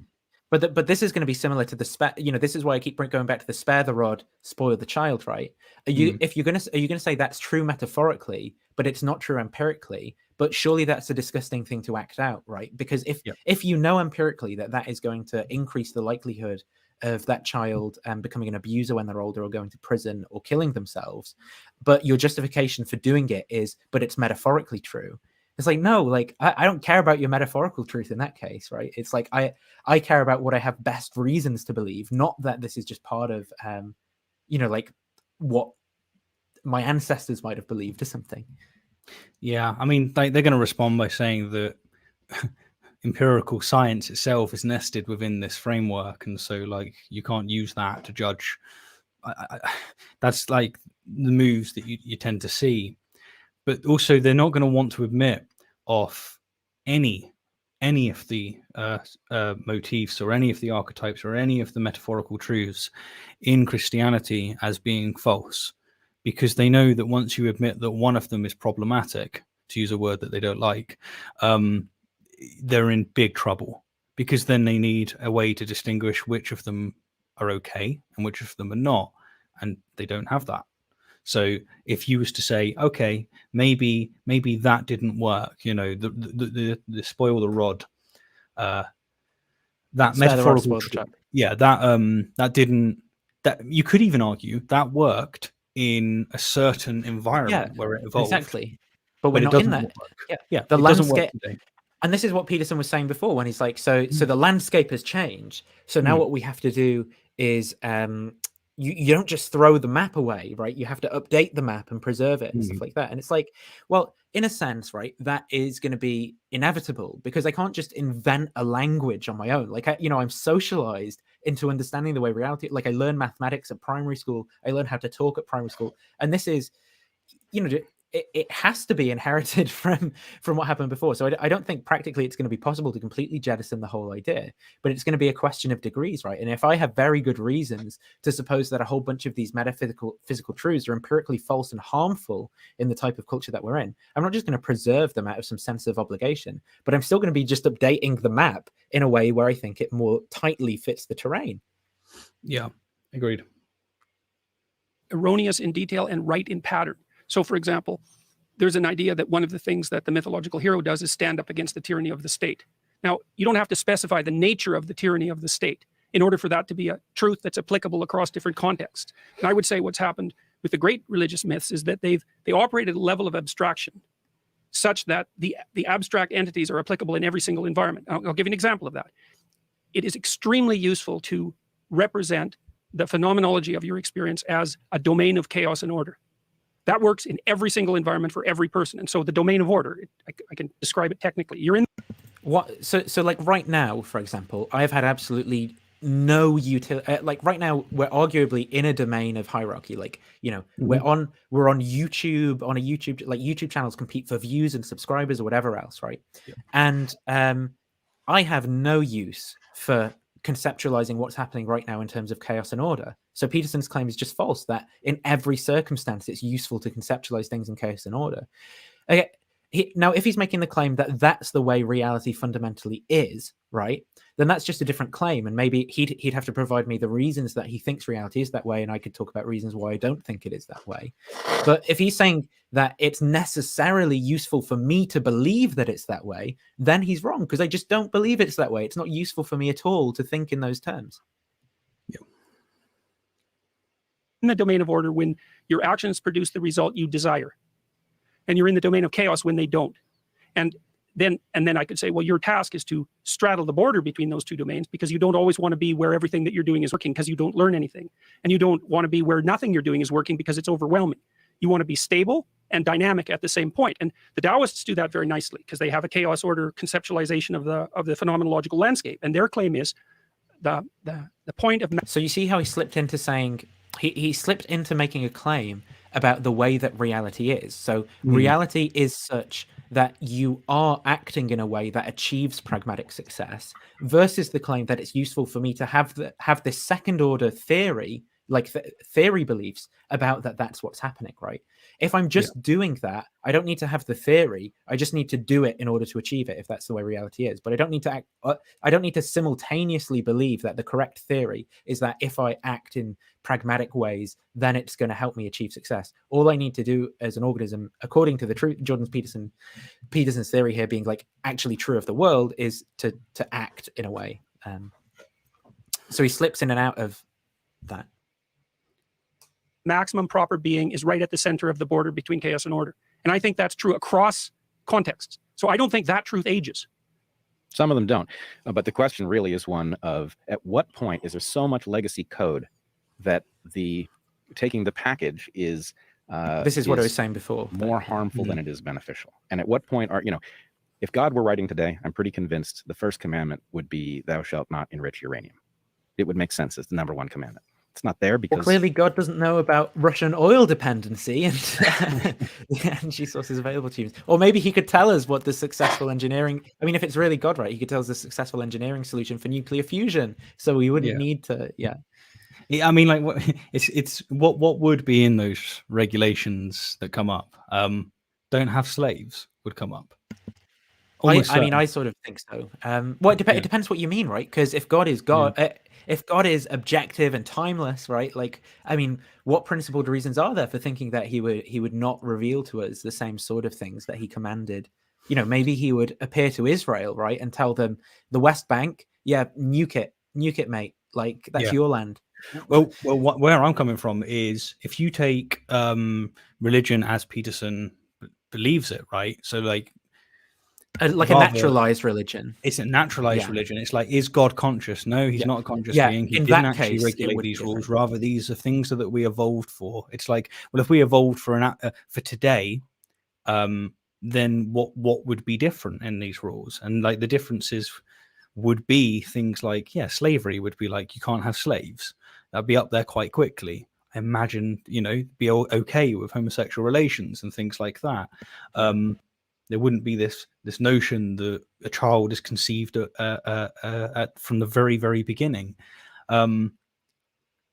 But this is going to be similar to the this is why I keep going back to the spare the rod, spoil the child, right? Are you going to say that's true metaphorically, but it's not true empirically? But surely that's a disgusting thing to act out, right? Because if you know empirically that is going to increase the likelihood of that child becoming an abuser when they're older, or going to prison, or killing themselves, but your justification for doing it is, but it's metaphorically true. It's like, no, like I don't care about your metaphorical truth in that case, right? It's like I care about what I have best reasons to believe, not that this is just part of like what my ancestors might have believed or something. Yeah, I mean, they're going to respond by saying that empirical science itself is nested within this framework, and so like you can't use that to judge. That's like the moves that you tend to see, but also they're not going to want to admit of any of the motifs or any of the archetypes or any of the metaphorical truths in Christianity as being false, because they know that once you admit that one of them is problematic, to use a word that they don't like, they're in big trouble, because then they need a way to distinguish which of them are okay and which of them are not, and they don't have that. So if you was to say, okay, maybe that didn't work, the spoil the rod, that metaphorical, that didn't that you could even argue that worked in a certain environment where it evolved. Exactly. But we're it not in doesn't that. work. Yeah. The The doesn't work landscape. today. And this is what Peterson was saying before when he's like, so the landscape has changed. So now what we have to do is you don't just throw the map away, right? You have to update the map and preserve it and stuff like that. And it's like, well, in a sense, right, that is going to be inevitable because I can't just invent a language on my own. Like, I'm socialized into understanding the way reality, like I learned mathematics at primary school. I learned how to talk at primary school. And this is, it has to be inherited from what happened before. So I don't think practically it's going to be possible to completely jettison the whole idea, but it's going to be a question of degrees, right? And if I have very good reasons to suppose that a whole bunch of these physical truths are empirically false and harmful in the type of culture that we're in, I'm not just going to preserve them out of some sense of obligation, but I'm still going to be just updating the map in a way where I think it more tightly fits the terrain. Yeah, agreed. Erroneous in detail and right in pattern. So, for example, there's an idea that one of the things that the mythological hero does is stand up against the tyranny of the state. Now, you don't have to specify the nature of the tyranny of the state in order for that to be a truth that's applicable across different contexts. And I would say what's happened with the great religious myths is that they operate at a level of abstraction such that the abstract entities are applicable in every single environment. I'll give you an example of that. It is extremely useful to represent the phenomenology of your experience as a domain of chaos and order. That works in every single environment for every person. And so the domain of order, I can describe it technically. You're in. What? So like right now, for example, I've had absolutely no utility. Like right now, we're arguably in a domain of hierarchy. Like, we're on YouTube, on a YouTube, like YouTube channels compete for views and subscribers or whatever else, right? Yeah. And I have no use for conceptualizing what's happening right now in terms of chaos and order. So Peterson's claim is just false, that in every circumstance it's useful to conceptualize things in chaos and order. Okay, now if he's making the claim that that's the way reality fundamentally is, right, then that's just a different claim, and maybe he'd have to provide me the reasons that he thinks reality is that way, and I could talk about reasons why I don't think it is that way. But if he's saying that it's necessarily useful for me to believe that it's that way, then he's wrong, because I just don't believe it's that way. It's not useful for me at all to think in those terms. In the domain of order when your actions produce the result you desire, and you're in the domain of chaos when they don't. And then I could say, well, your task is to straddle the border between those two domains, because you don't always want to be where everything that you're doing is working, because you don't learn anything, and you don't want to be where nothing you're doing is working because it's overwhelming. You want to be stable and dynamic at the same point. And the Taoists do that very nicely, because they have a chaos order conceptualization of the phenomenological landscape, and their claim is the point of. So you see how he slipped into saying. He slipped into making a claim about the way that reality is. So reality is such that you are acting in a way that achieves pragmatic success, versus the claim that it's useful for me to have this second order theory, like theory beliefs about that's what's happening, right? If I'm just doing that, I don't need to have the theory. I just need to do it in order to achieve it, if that's the way reality is. But I don't need to I don't need to simultaneously believe that the correct theory is that if I act in pragmatic ways, then it's going to help me achieve success. All I need to do as an organism, according to the true Peterson's theory here being like actually true of the world, is to act in a way. So he slips in and out of that. Maximum proper being is right at the center of the border between chaos and order. And I think that's true across contexts. So I don't think that truth ages. Some of them don't. But the question really is one of, at what point is there so much legacy code that taking the package is this is what I was saying before, more harmful than it is beneficial? And at what point if God were writing today, I'm pretty convinced the first commandment would be, thou shalt not enrich uranium. It would make sense as the number one commandment. It's not there because clearly God doesn't know about Russian oil dependency and the energy sources available to you. Or maybe he could tell us what the successful engineering. I mean, if it's really God, right? He could tell us the successful engineering solution for nuclear fusion, so we wouldn't need to. Yeah, I mean, like, it's what would be in those regulations that come up? Don't have slaves would come up. I mean, I sort of think so. Well, it depends what you mean, right? Because if God is God. If God is objective and timeless, right? Like, I mean, what principled reasons are there for thinking that he would not reveal to us the same sort of things that he commanded? Maybe he would appear to Israel, right, and tell them the West Bank, nuke it, mate. Like, that's your land. Well, where I'm coming from is if you take religion as Peterson believes it, right? So like a naturalized religion. It's a naturalized religion. It's like, is God conscious? No, he's not a conscious being. He in didn't that actually case, regulate these rules. Rather, these are things that we evolved for. It's like, well, if we evolved for today, then what would be different in these rules? And like the differences would be things like, slavery would be like, you can't have slaves. That'd be up there quite quickly. I imagine, be okay with homosexual relations and things like that. There wouldn't be this notion that a child is conceived from the very, very beginning.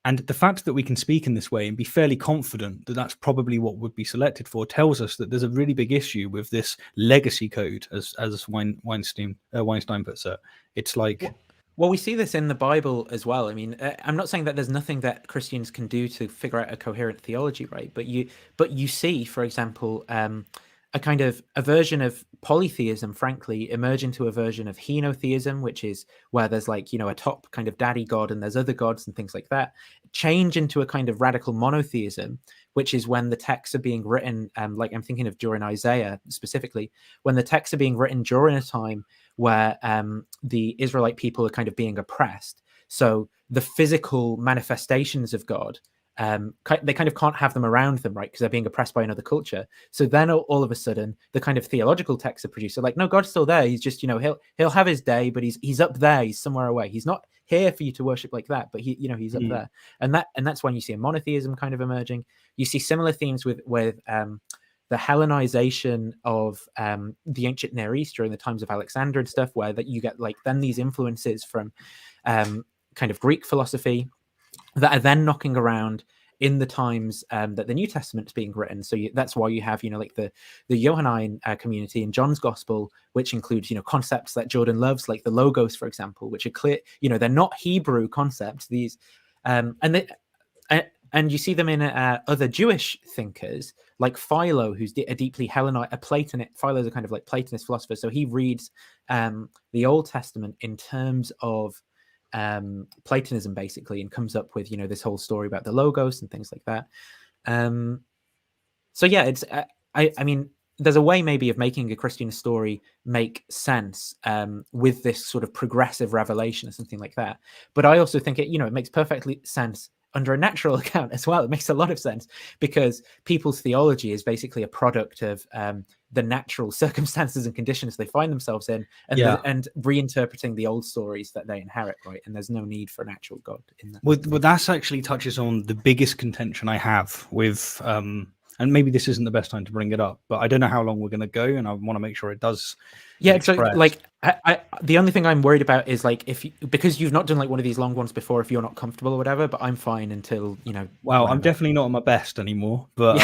And the fact that we can speak in this way and be fairly confident that that's probably what would be selected for tells us that there's a really big issue with this legacy code, as Weinstein puts it. It's like... Well, we see this in the Bible as well. I mean, I'm not saying that there's nothing that Christians can do to figure out a coherent theology, right? But you see, for example, a kind of a version of polytheism, frankly, emerge into a version of henotheism, which is where there's like, a top kind of daddy god and there's other gods and things like that, change into a kind of radical monotheism, which is when the texts are being written, like I'm thinking of during Isaiah specifically, when the texts are being written during a time where the Israelite people are kind of being oppressed. So the physical manifestations of God, they kind of can't have them around them, right? Because they're being oppressed by another culture. So then all of a sudden, the kind of theological texts are produced. So like, no, God's still there. He's just, he'll have his day, but he's up there. He's somewhere away. He's not here for you to worship like that, but he's up there. And that's when you see a monotheism kind of emerging. You see similar themes with the Hellenization of the ancient Near East during the times of Alexander and stuff, where that you get like then these influences from kind of Greek philosophy that are then knocking around in the times that the New Testament is being written. So that's why you have, like the Johannine community in John's Gospel, which includes, concepts that Jordan loves, like the Logos, for example, which are clear, they're not Hebrew concepts. These, and you see them in other Jewish thinkers, like Philo, who's a deeply Hellenized, a Platonist. Philo's a kind of like Platonist philosopher. So he reads the Old Testament in terms of Platonism, basically, and comes up with this whole story about the Logos and things like that. So yeah, it's I mean, there's a way maybe of making a Christian story make sense with this sort of progressive revelation or something like that. But I also think it makes perfectly sense under a natural account as well. It makes a lot of sense because people's theology is basically a product of the natural circumstances and conditions they find themselves in, and reinterpreting the old stories that they inherit, right? And there's no need for an actual God in that. Well, that's actually touches on the biggest contention I have with, and maybe this isn't the best time to bring it up, but I don't know how long we're going to go, and I want to make sure it does. Yeah, so like the only thing I'm worried about is like because you've not done like one of these long ones before, if you're not comfortable or whatever. But I'm fine until Well, I'm definitely not at my best anymore, but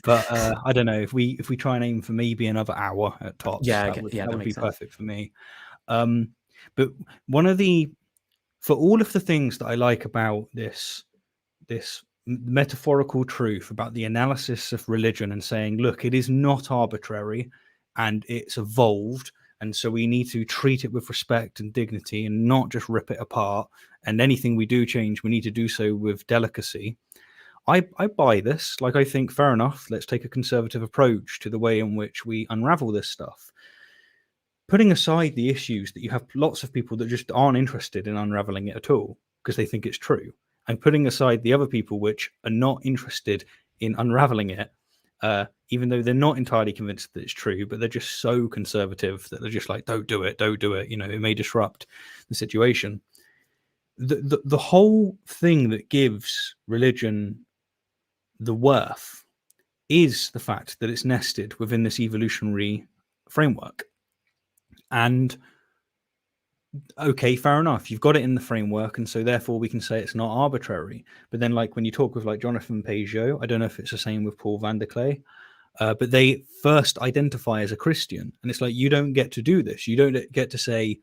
but I don't know if we try and aim for maybe another hour at tops. Yeah, that would makes be sense. perfect for me. But for all of the things that I like about this metaphorical truth about the analysis of religion and saying, look, it is not arbitrary and it's evolved, and so we need to treat it with respect and dignity and not just rip it apart, and anything we do change, we need to do so with delicacy. I buy this. Like, I think fair enough, let's take a conservative approach to the way in which we unravel this stuff, putting aside the issues that you have lots of people that just aren't interested in unraveling it at all because they think it's true, and putting aside the other people which are not interested in unraveling it, even though they're not entirely convinced that it's true, but they're just so conservative that they're just like, don't do it. It may disrupt the situation. The whole thing that gives religion the worth is the fact that it's nested within this evolutionary framework. And okay, fair enough, you've got it in the framework, and so therefore we can say it's not arbitrary. But then, like, when you talk with like Jonathan Pageau, I don't know if it's the same with Paul van der Klee, but they first identify as a Christian, and it's like, you don't get to do this. You don't get to say,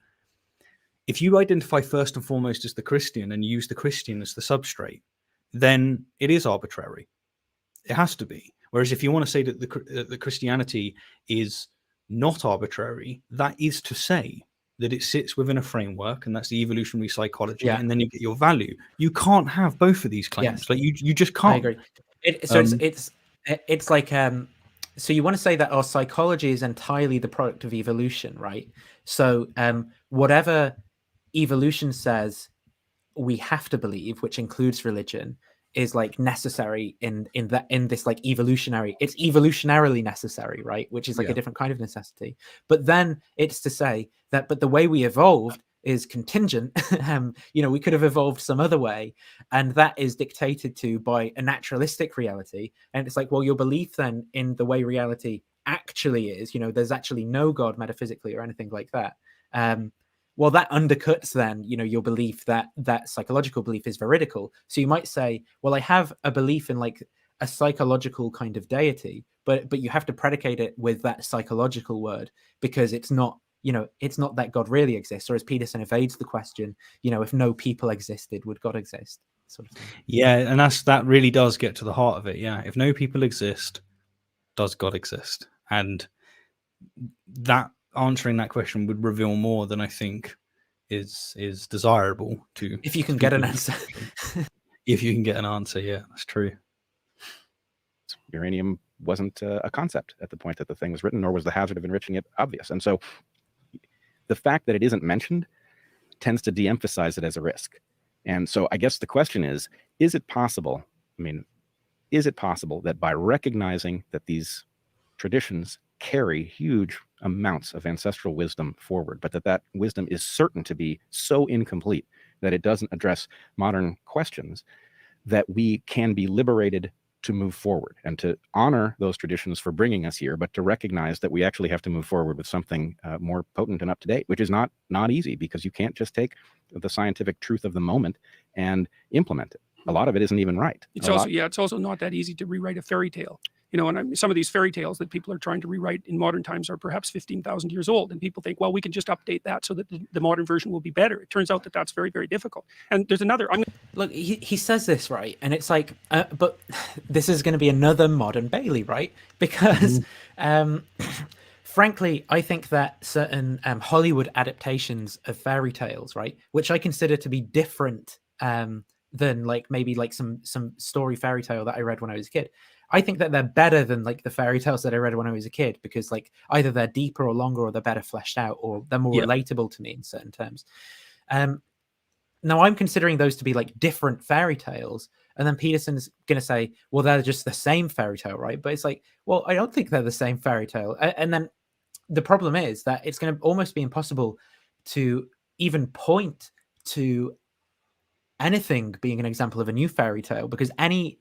if you identify first and foremost as the Christian and use the Christian as the substrate, then it is arbitrary. It has to be. Whereas if you want to say that the Christianity is not arbitrary, that is to say that it sits within a framework, and that's the evolutionary psychology, Yeah. and then you get your value. You can't have both of these claims. Yes. Like you just I can't. agree. It's like so you want to say that our psychology is entirely the product of evolution, right? So whatever evolution says we have to believe, which includes religion, is like necessary in this like evolutionary, it's evolutionarily necessary, right? Which is like a different kind of necessity. But then it's to say that, but the way we evolved is contingent. We could have evolved some other way, and that is dictated to by a naturalistic reality. And it's like, well, your belief then in the way reality actually is, there's actually no God metaphysically or anything like that. Well, that undercuts then, your belief that that psychological belief is veridical. So you might say, well, I have a belief in like a psychological kind of deity, but you have to predicate it with that psychological word, because it's not, it's not that God really exists. Or as Peterson evades the question, if no people existed, would God exist? Sort of thing. Yeah, and that really does get to the heart of it. Yeah, if no people exist, does God exist? And that answering that question would reveal more than I think is desirable to. If you can get an answer. If you can get an answer, yeah, that's true. Uranium wasn't a concept at the point that the thing was written, nor was the hazard of enriching it obvious. And so the fact that it isn't mentioned tends to de-emphasize it as a risk. And so I guess the question is it possible? Is it possible that by recognizing that these traditions carry huge amounts of ancestral wisdom forward, but that wisdom is certain to be so incomplete that it doesn't address modern questions, that we can be liberated to move forward and to honor those traditions for bringing us here, but to recognize that we actually have to move forward with something more potent and up to date, which is not easy, because you can't just take the scientific truth of the moment and implement it. A lot of it isn't even right. It's also not that easy to rewrite a fairy tale. And some of these fairy tales that people are trying to rewrite in modern times are perhaps 15,000 years old. And people think, well, we can just update that so that the modern version will be better. It turns out that that's very, very difficult. And there's another. Look, he says this, right? And it's like, but this is going to be another modern Bailey, right? Because frankly, I think that certain Hollywood adaptations of fairy tales, right, which I consider to be different than like maybe like some story fairy tale that I read when I was a kid. I think that they're better than like the fairy tales that I read when I was a kid, because like either they're deeper or longer, or they're better fleshed out, or they're more relatable to me in certain terms. Now I'm considering those to be like different fairy tales, and then Peterson's going to say, well, they're just the same fairy tale, right? But it's like, well, I don't think they're the same fairy tale. And then the problem is that it's going to almost be impossible to even point to anything being an example of a new fairy tale, because any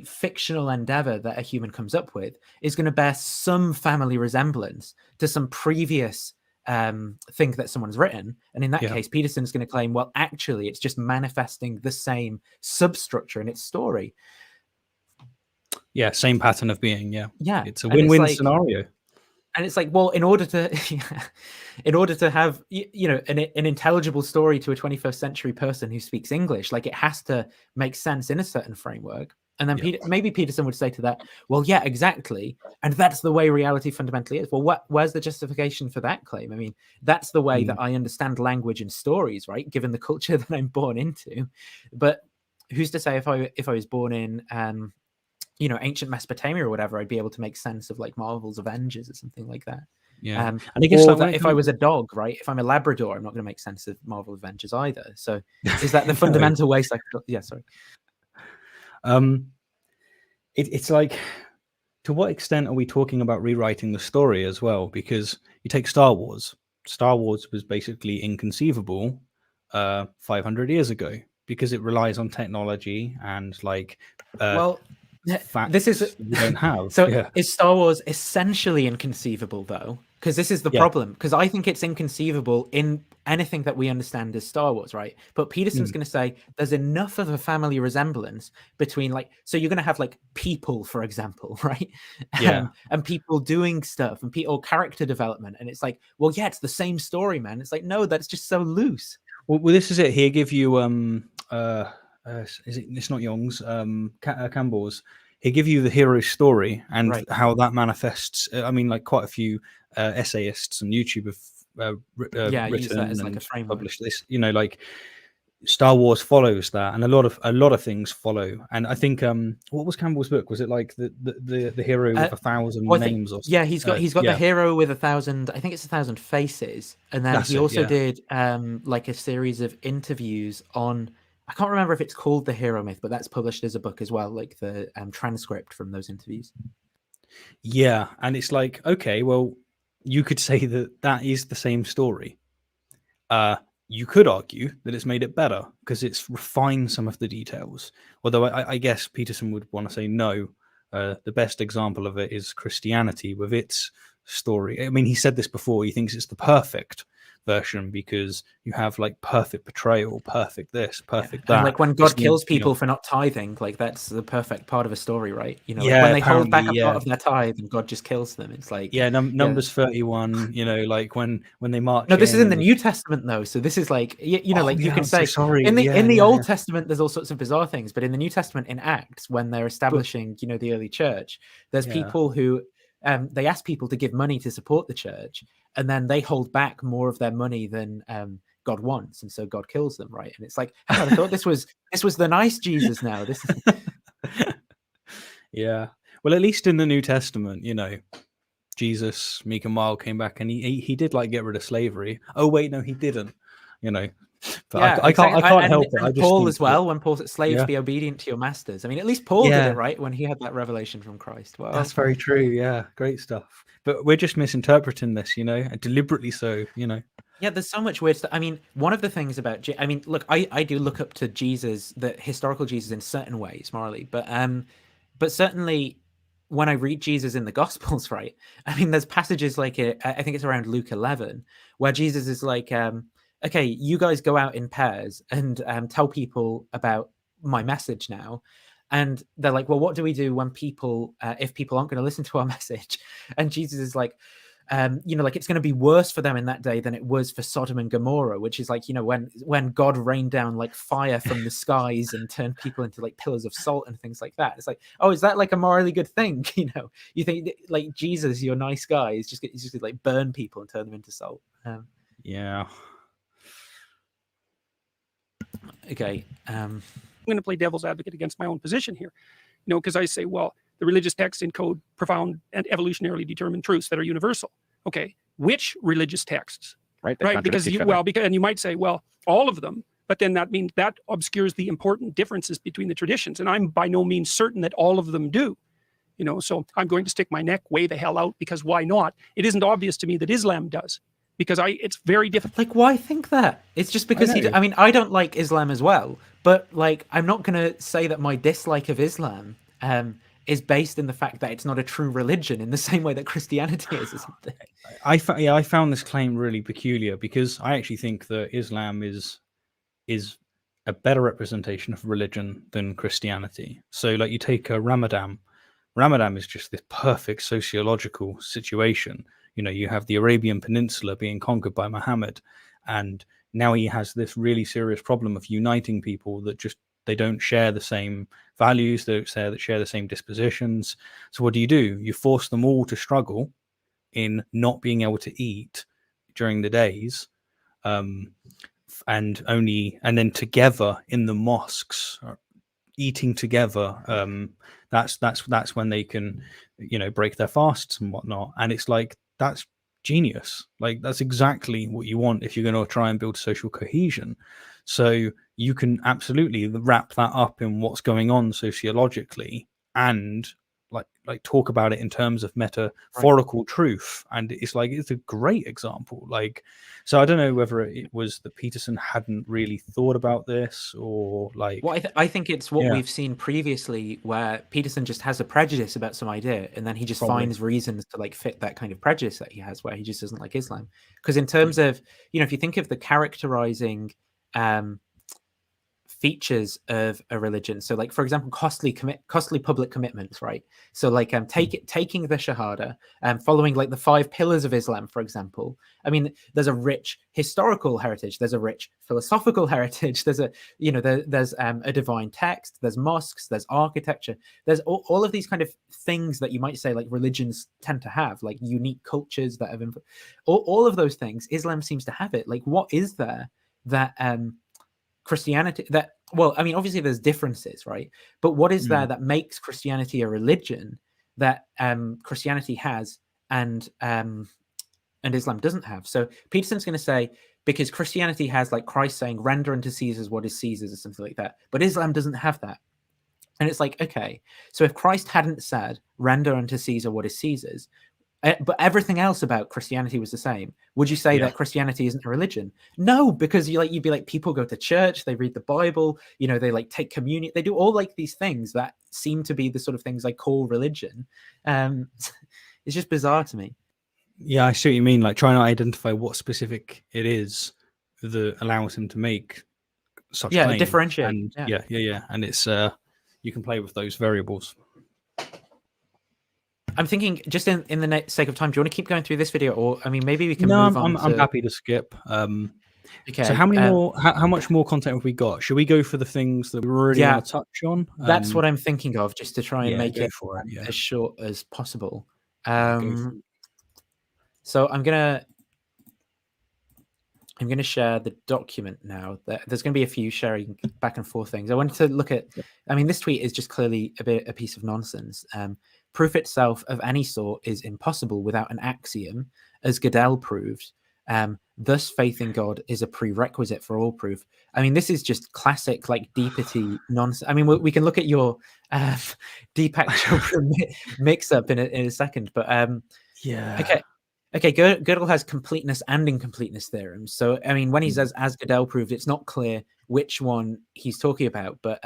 fictional endeavor that a human comes up with is going to bear some family resemblance to some previous thing that someone's written. And in that case, Peterson's going to claim, well, actually, it's just manifesting the same substructure in its story. Yeah, same pattern of being. Yeah. It's a And win-win it's like, scenario. And it's like, well, in order to have, an intelligible story to a 21st century person who speaks English, like it has to make sense in a certain framework. And then maybe Peterson would say to that, well, yeah, exactly. And that's the way reality fundamentally is. Well, where's the justification for that claim? I mean, that's the way that I understand language and stories, right? Given the culture that I'm born into. But who's to say if I was born in, ancient Mesopotamia or whatever, I'd be able to make sense of like Marvel's Avengers or something like that. Yeah. And I guess like if I was a dog, right? If I'm a Labrador, I'm not going to make sense of Marvel Avengers either. So is that the fundamental way? Yeah, sorry. It's like, to what extent are we talking about rewriting the story as well? Because you take Star Wars. Star Wars was basically inconceivable 500 years ago because it relies on technology and like this is we don't have. So is Star Wars essentially inconceivable though? Because this is the problem. Because I think it's inconceivable in anything that we understand as Star Wars, right? But Peterson's going to say there's enough of a family resemblance between like, so you're going to have like people, for example, right? And people doing stuff and or character development. And it's like, well, yeah, it's the same story, man. It's like, no, that's just so loose. Well, this is it. He'll give you it's not Young's Campbell's. He'll give you the hero's story and how that manifests. I mean, like quite a few essayists and YouTubers Yeah, use that written as like a and framework. published. This, you know, like Star Wars follows that, and a lot of things follow. And I think what was Campbell's book? Was it like the hero with 1,000 Well, I think, names or something? yeah, he's got the yeah. hero with 1,000. I think it's 1,000 faces, and then That's he it, also yeah. did like a series of interviews on. I can't remember if it's called The Hero Myth, but that's published as a book as well, like the transcript from those interviews. Yeah, and it's like, okay, well, you could say that is the same story. You could argue that it's made it better because it's refined some of the details. Although I guess Peterson would want to say no. The best example of it is Christianity with its story. I mean, he said this before. He thinks it's the perfect version because you have like perfect betrayal, perfect this, perfect that. And like when God kills people for not tithing, like that's the perfect part of a story, right? You know, like Yeah, when they hold back a apparently, part yeah. of their tithe and God just kills them. It's like Numbers 31. You know, like when they march. No, this is in the and- New Testament though, so this is like you know, Oh, like you yeah, can I'm so say sorry. in the Yeah, Old yeah. Testament there's all sorts of bizarre things, but in the New Testament in Acts when they're establishing you know the early church, there's Yeah. people who they ask people to give money to support the church, and then they hold back more of their money than God wants, and so God kills them, right? And it's like, hang on, I thought this was the nice Jesus. Now this is Yeah. Well, at least in the New Testament, you know, Jesus, meek and mild, came back and he did like get rid of slavery. Oh wait, no, he didn't. You know, but I can't help it. I And just Paul think as well, that- when Paul said, "Slaves, Yeah. be obedient to your masters." I mean, at least Paul did Yeah. it right when he had that revelation from Christ. Well, That's very true. Yeah, great stuff. But we're just misinterpreting this, you know, and deliberately so. You know. yeah, there's so much weird stuff. I mean, one of the things about, I mean, look, I do look up to Jesus, the historical Jesus, in certain ways morally, but certainly when I read Jesus in the Gospels, right? I mean, there's passages like I think it's around Luke 11, where Jesus is like, okay, you guys go out in pairs and tell people about my message now. And they're like, well, what do we do when people, if people aren't going to listen to our message? And Jesus is like, you know, like it's going to be worse for them in that day than it was for Sodom and Gomorrah, which is like, you know, when God rained down like fire from the skies and turned people into like pillars of salt and things like that. It's like, oh, is that like a morally good thing? You know, you think like Jesus, you're a nice guy, he's just gonna, like burn people and turn them into salt. Yeah. Okay. I'm going to play devil's advocate against my own position here, you know, because I say, well, the religious texts encode profound and evolutionarily determined truths that are universal. Okay, which religious texts? Right. Right, because and you might say, well, all of them, but then that means that obscures the important differences between the traditions, and I'm by no means certain that all of them do. You know, so I'm going to stick my neck way the hell out because why not? It isn't obvious to me that Islam does. Because it's very difficult. Like, why think that? It's just because I mean, I don't like Islam as well, but like, I'm not going to say that my dislike of Islam is based in the fact that it's not a true religion in the same way that Christianity is or something. I found this claim really peculiar because I actually think that Islam is a better representation of religion than Christianity. So, like, you take Ramadan. Ramadan is just this perfect sociological situation. You know, you have the Arabian Peninsula being conquered by Muhammad, and now he has this really serious problem of uniting people that just they don't share the same values, they don't share the same dispositions. So what do? You force them all to struggle in not being able to eat during the days, and then together in the mosques, eating together. That's when they can, you know, break their fasts and whatnot. And it's like, that's genius. Like, that's exactly what you want if you're going to try and build social cohesion. So you can absolutely wrap that up in what's going on sociologically and like talk about it in terms of metaphorical truth. And it's like, it's a great example. Like, so I don't know whether it was that Peterson hadn't really thought about this or like. Well, I think it's what we've seen previously where Peterson just has a prejudice about some idea and then he just finds reasons to like fit that kind of prejudice that he has where he just doesn't like Islam. Because in terms of, you know, if you think of the characterizing features of a religion. So, like, for example, costly public commitments, right? So, like, taking the Shahada and following like the 5 pillars of Islam, for example. I mean, there's a rich historical heritage. There's a rich philosophical heritage. There's a, you know, there's a divine text. There's mosques. There's architecture. There's all of these kind of things that you might say like religions tend to have, like unique cultures that have all of those things. Islam seems to have it. Like, what is there that Christianity that, well, I mean, obviously there's differences, right? But what is there that makes Christianity a religion that Christianity has and Islam doesn't have? So Peterson's going to say, because Christianity has like Christ saying, render unto Caesar's what is Caesar's, or something like that. But Islam doesn't have that. And it's like, okay, so if Christ hadn't said, render unto Caesar what is Caesar's, but everything else about Christianity was the same, would you say that Christianity isn't a religion? No, because you'd be like, people go to church, they read the Bible, you know, they like take communion, they do all like these things that seem to be the sort of things I call religion. It's just bizarre to me. Yeah, I see what you mean. Like trying to identify what specific it is that allows him to make such claims. Differentiate. And and it's you can play with those variables. I'm thinking, just in the sake of time, do you want to keep going through this video, or I mean, maybe we can No, move on? I'm happy to skip. Okay. So how many more? How much more content have we got? Should we go for the things that we really want to touch on? That's what I'm thinking of, just to try and make it for it, as short as possible. So I'm gonna share the document now. There's going to be a few sharing back and forth things. I wanted to look at. I mean, this tweet is just clearly a piece of nonsense. Proof itself of any sort is impossible without an axiom, as Gödel proved. Thus, faith in God is a prerequisite for all proof. I mean, this is just classic, like, deepity nonsense. I mean, we can look at your Deepak Chopra mix-up in a second, but okay. Gödel has completeness and incompleteness theorems. So, I mean, when he says as Gödel proved, it's not clear which one he's talking about, but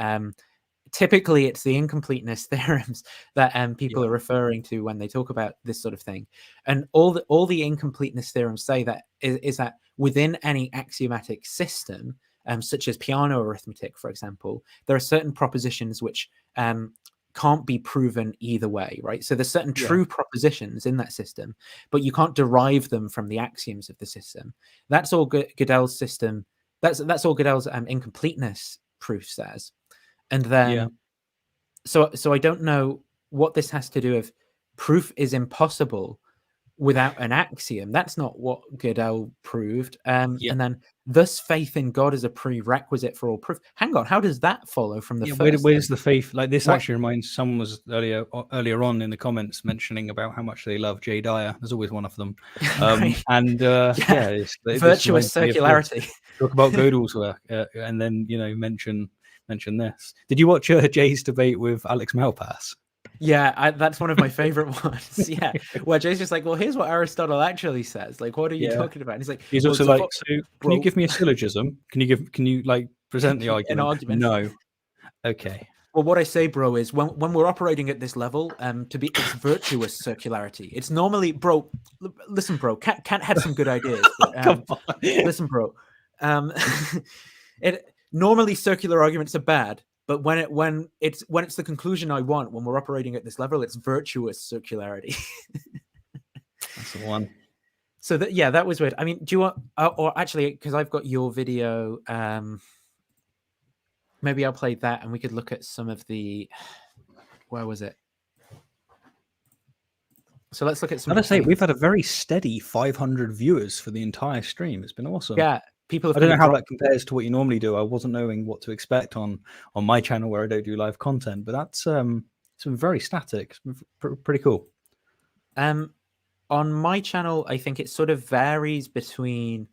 typically it's the incompleteness theorems that people are referring to when they talk about this sort of thing. And all the incompleteness theorems say that is that within any axiomatic system, such as Peano arithmetic, for example, there are certain propositions which can't be proven either way, right? So there's certain true propositions in that system, but you can't derive them from the axioms of the system. That's all Gödel's system. That's all Gödel's incompleteness proof says. And then, so I don't know what this has to do with proof is impossible without an axiom. That's not what Gödel proved. And then, thus faith in God is a prerequisite for all proof. Hang on, how does that follow from the first? Where's the faith? Like this actually reminds. Someone was earlier on in the comments mentioning about how much they love Jay Dyer. There's always one of them. And it's virtuous circularity. Talk about Gödel's work, and then mention this. Did you watch Jay's debate with Alex Malpass? Yeah, that's one of my favorite ones. Yeah, where Jay's just like, well, here's what Aristotle actually says. Like, what are you talking about? And he's like, he's also like, so can you give me a syllogism? Can you like present the argument? An argument? No. Okay. Well, what I say, bro, is when we're operating at this level, it's virtuous circularity. It's normally, bro. Listen, bro, Kant had some good ideas. But, Come on. Listen, bro. Normally circular arguments are bad, but when it's the conclusion I want, when we're operating at this level, it's virtuous circularity. That's the one. So that was weird. I mean, do you want, or actually, because I've got your video, maybe I'll play that, and we could look at some of the. Where was it? So let's look at some. We've had a very steady 500 viewers for the entire stream. It's been awesome. Yeah. People I don't know how that compares to what you normally do. I wasn't knowing what to expect on my channel where I don't do live content, but that's it's been very static. It's been pretty cool. On my channel, I think it sort of varies between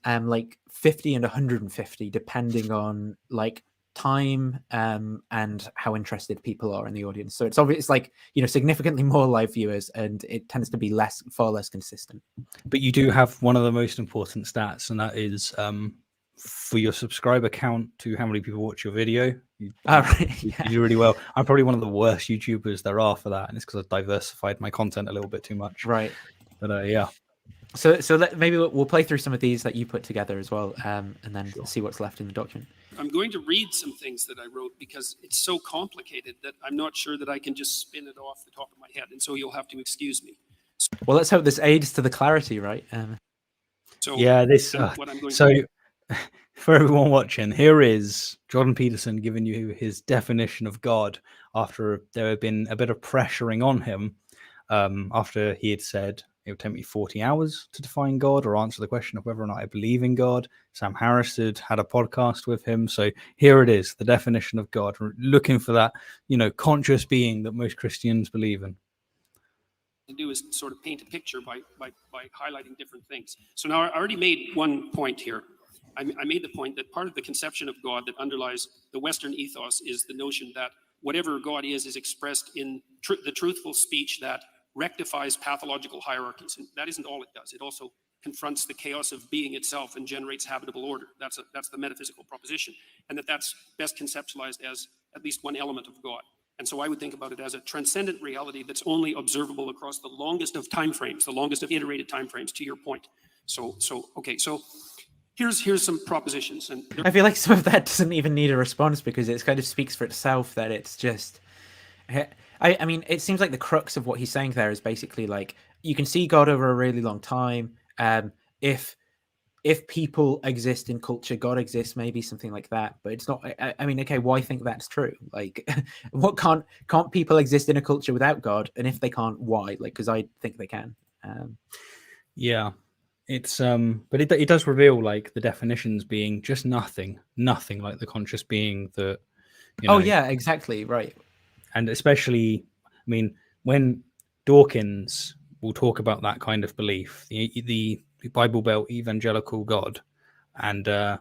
like 50 and 150, depending on like time and how interested people are in the audience. So it's obvious, like, significantly more live viewers, and it tends to be far less consistent. But you do have one of the most important stats, and that is for your subscriber count to how many people watch your video. You do really well. I'm probably one of the worst YouTubers there are for that, and it's because I've diversified my content a little bit too much. Right. But yeah. maybe we'll play through some of these that you put together as well, and then see what's left in the document. I'm going to read some things that I wrote because it's so complicated that I'm not sure that I can just spin it off the top of my head, and so you'll have to excuse me. Well, let's hope this aids to the clarity, right? So yeah, this. what I'm going So, to for everyone watching, here is Jordan Peterson giving you his definition of God after there had been a bit of pressuring on him, after he had said it would take me 40 hours to define God or answer the question of whether or not I believe in God. Sam Harris had a podcast with him. So here it is, the definition of God, looking for that, conscious being that most Christians believe in. to do is sort of paint a picture by highlighting different things. So now I already made one point here. I made the point that part of the conception of God that underlies the Western ethos is the notion that whatever God is expressed in the truthful speech that rectifies pathological hierarchies. And that isn't all it does. It also confronts the chaos of being itself and generates habitable order. That's the metaphysical proposition. And that's best conceptualized as at least one element of God. And so I would think about it as a transcendent reality that's only observable across the longest of time frames, the longest of iterated time frames, to your point. So here's some propositions. And I feel like some of that doesn't even need a response because it kind of speaks for itself that it's just... I mean, it seems like the crux of what he's saying there is basically like, you can see God over a really long time. If people exist in culture, God exists, maybe something like that. But it's not. I mean, okay, why think that's true? Like, what can't people exist in a culture without God? And if they can't, why? Like, because I think they can. Yeah, it's but it does reveal like the definitions being just nothing like the conscious being that. Oh yeah, exactly right. And especially, I mean, when Dawkins will talk about that kind of belief, the Bible Belt evangelical God, and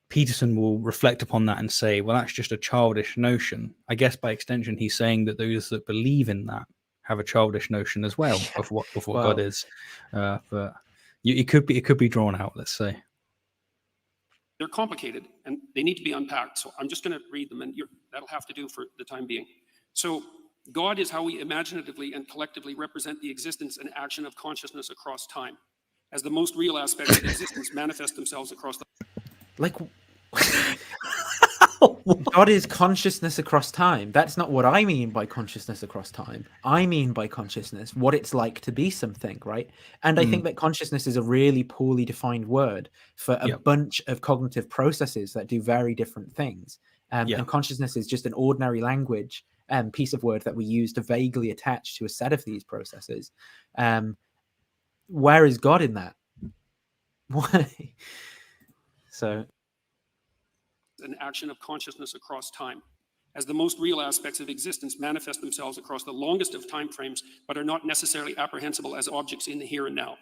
Peterson will reflect upon that and say, well, that's just a childish notion. I guess by extension, he's saying that those that believe in that have a childish notion as well of what God is. But it could be drawn out, let's say. they're complicated and they need to be unpacked. So I'm just going to read them, and that'll have to do for the time being. So God is how we imaginatively and collectively represent the existence and action of consciousness across time, as the most real aspects of existence manifest themselves across the... Like, God is consciousness across time. That's not what I mean by consciousness across time. I mean by consciousness what it's like to be something, right? And I think that consciousness is a really poorly defined word for a bunch of cognitive processes that do very different things. And consciousness is just an ordinary language piece of word that we use to vaguely attach to a set of these processes. Where is God in that? Why? So... an action of consciousness across time, as the most real aspects of existence manifest themselves across the longest of time frames, but are not necessarily apprehensible as objects in the here and now.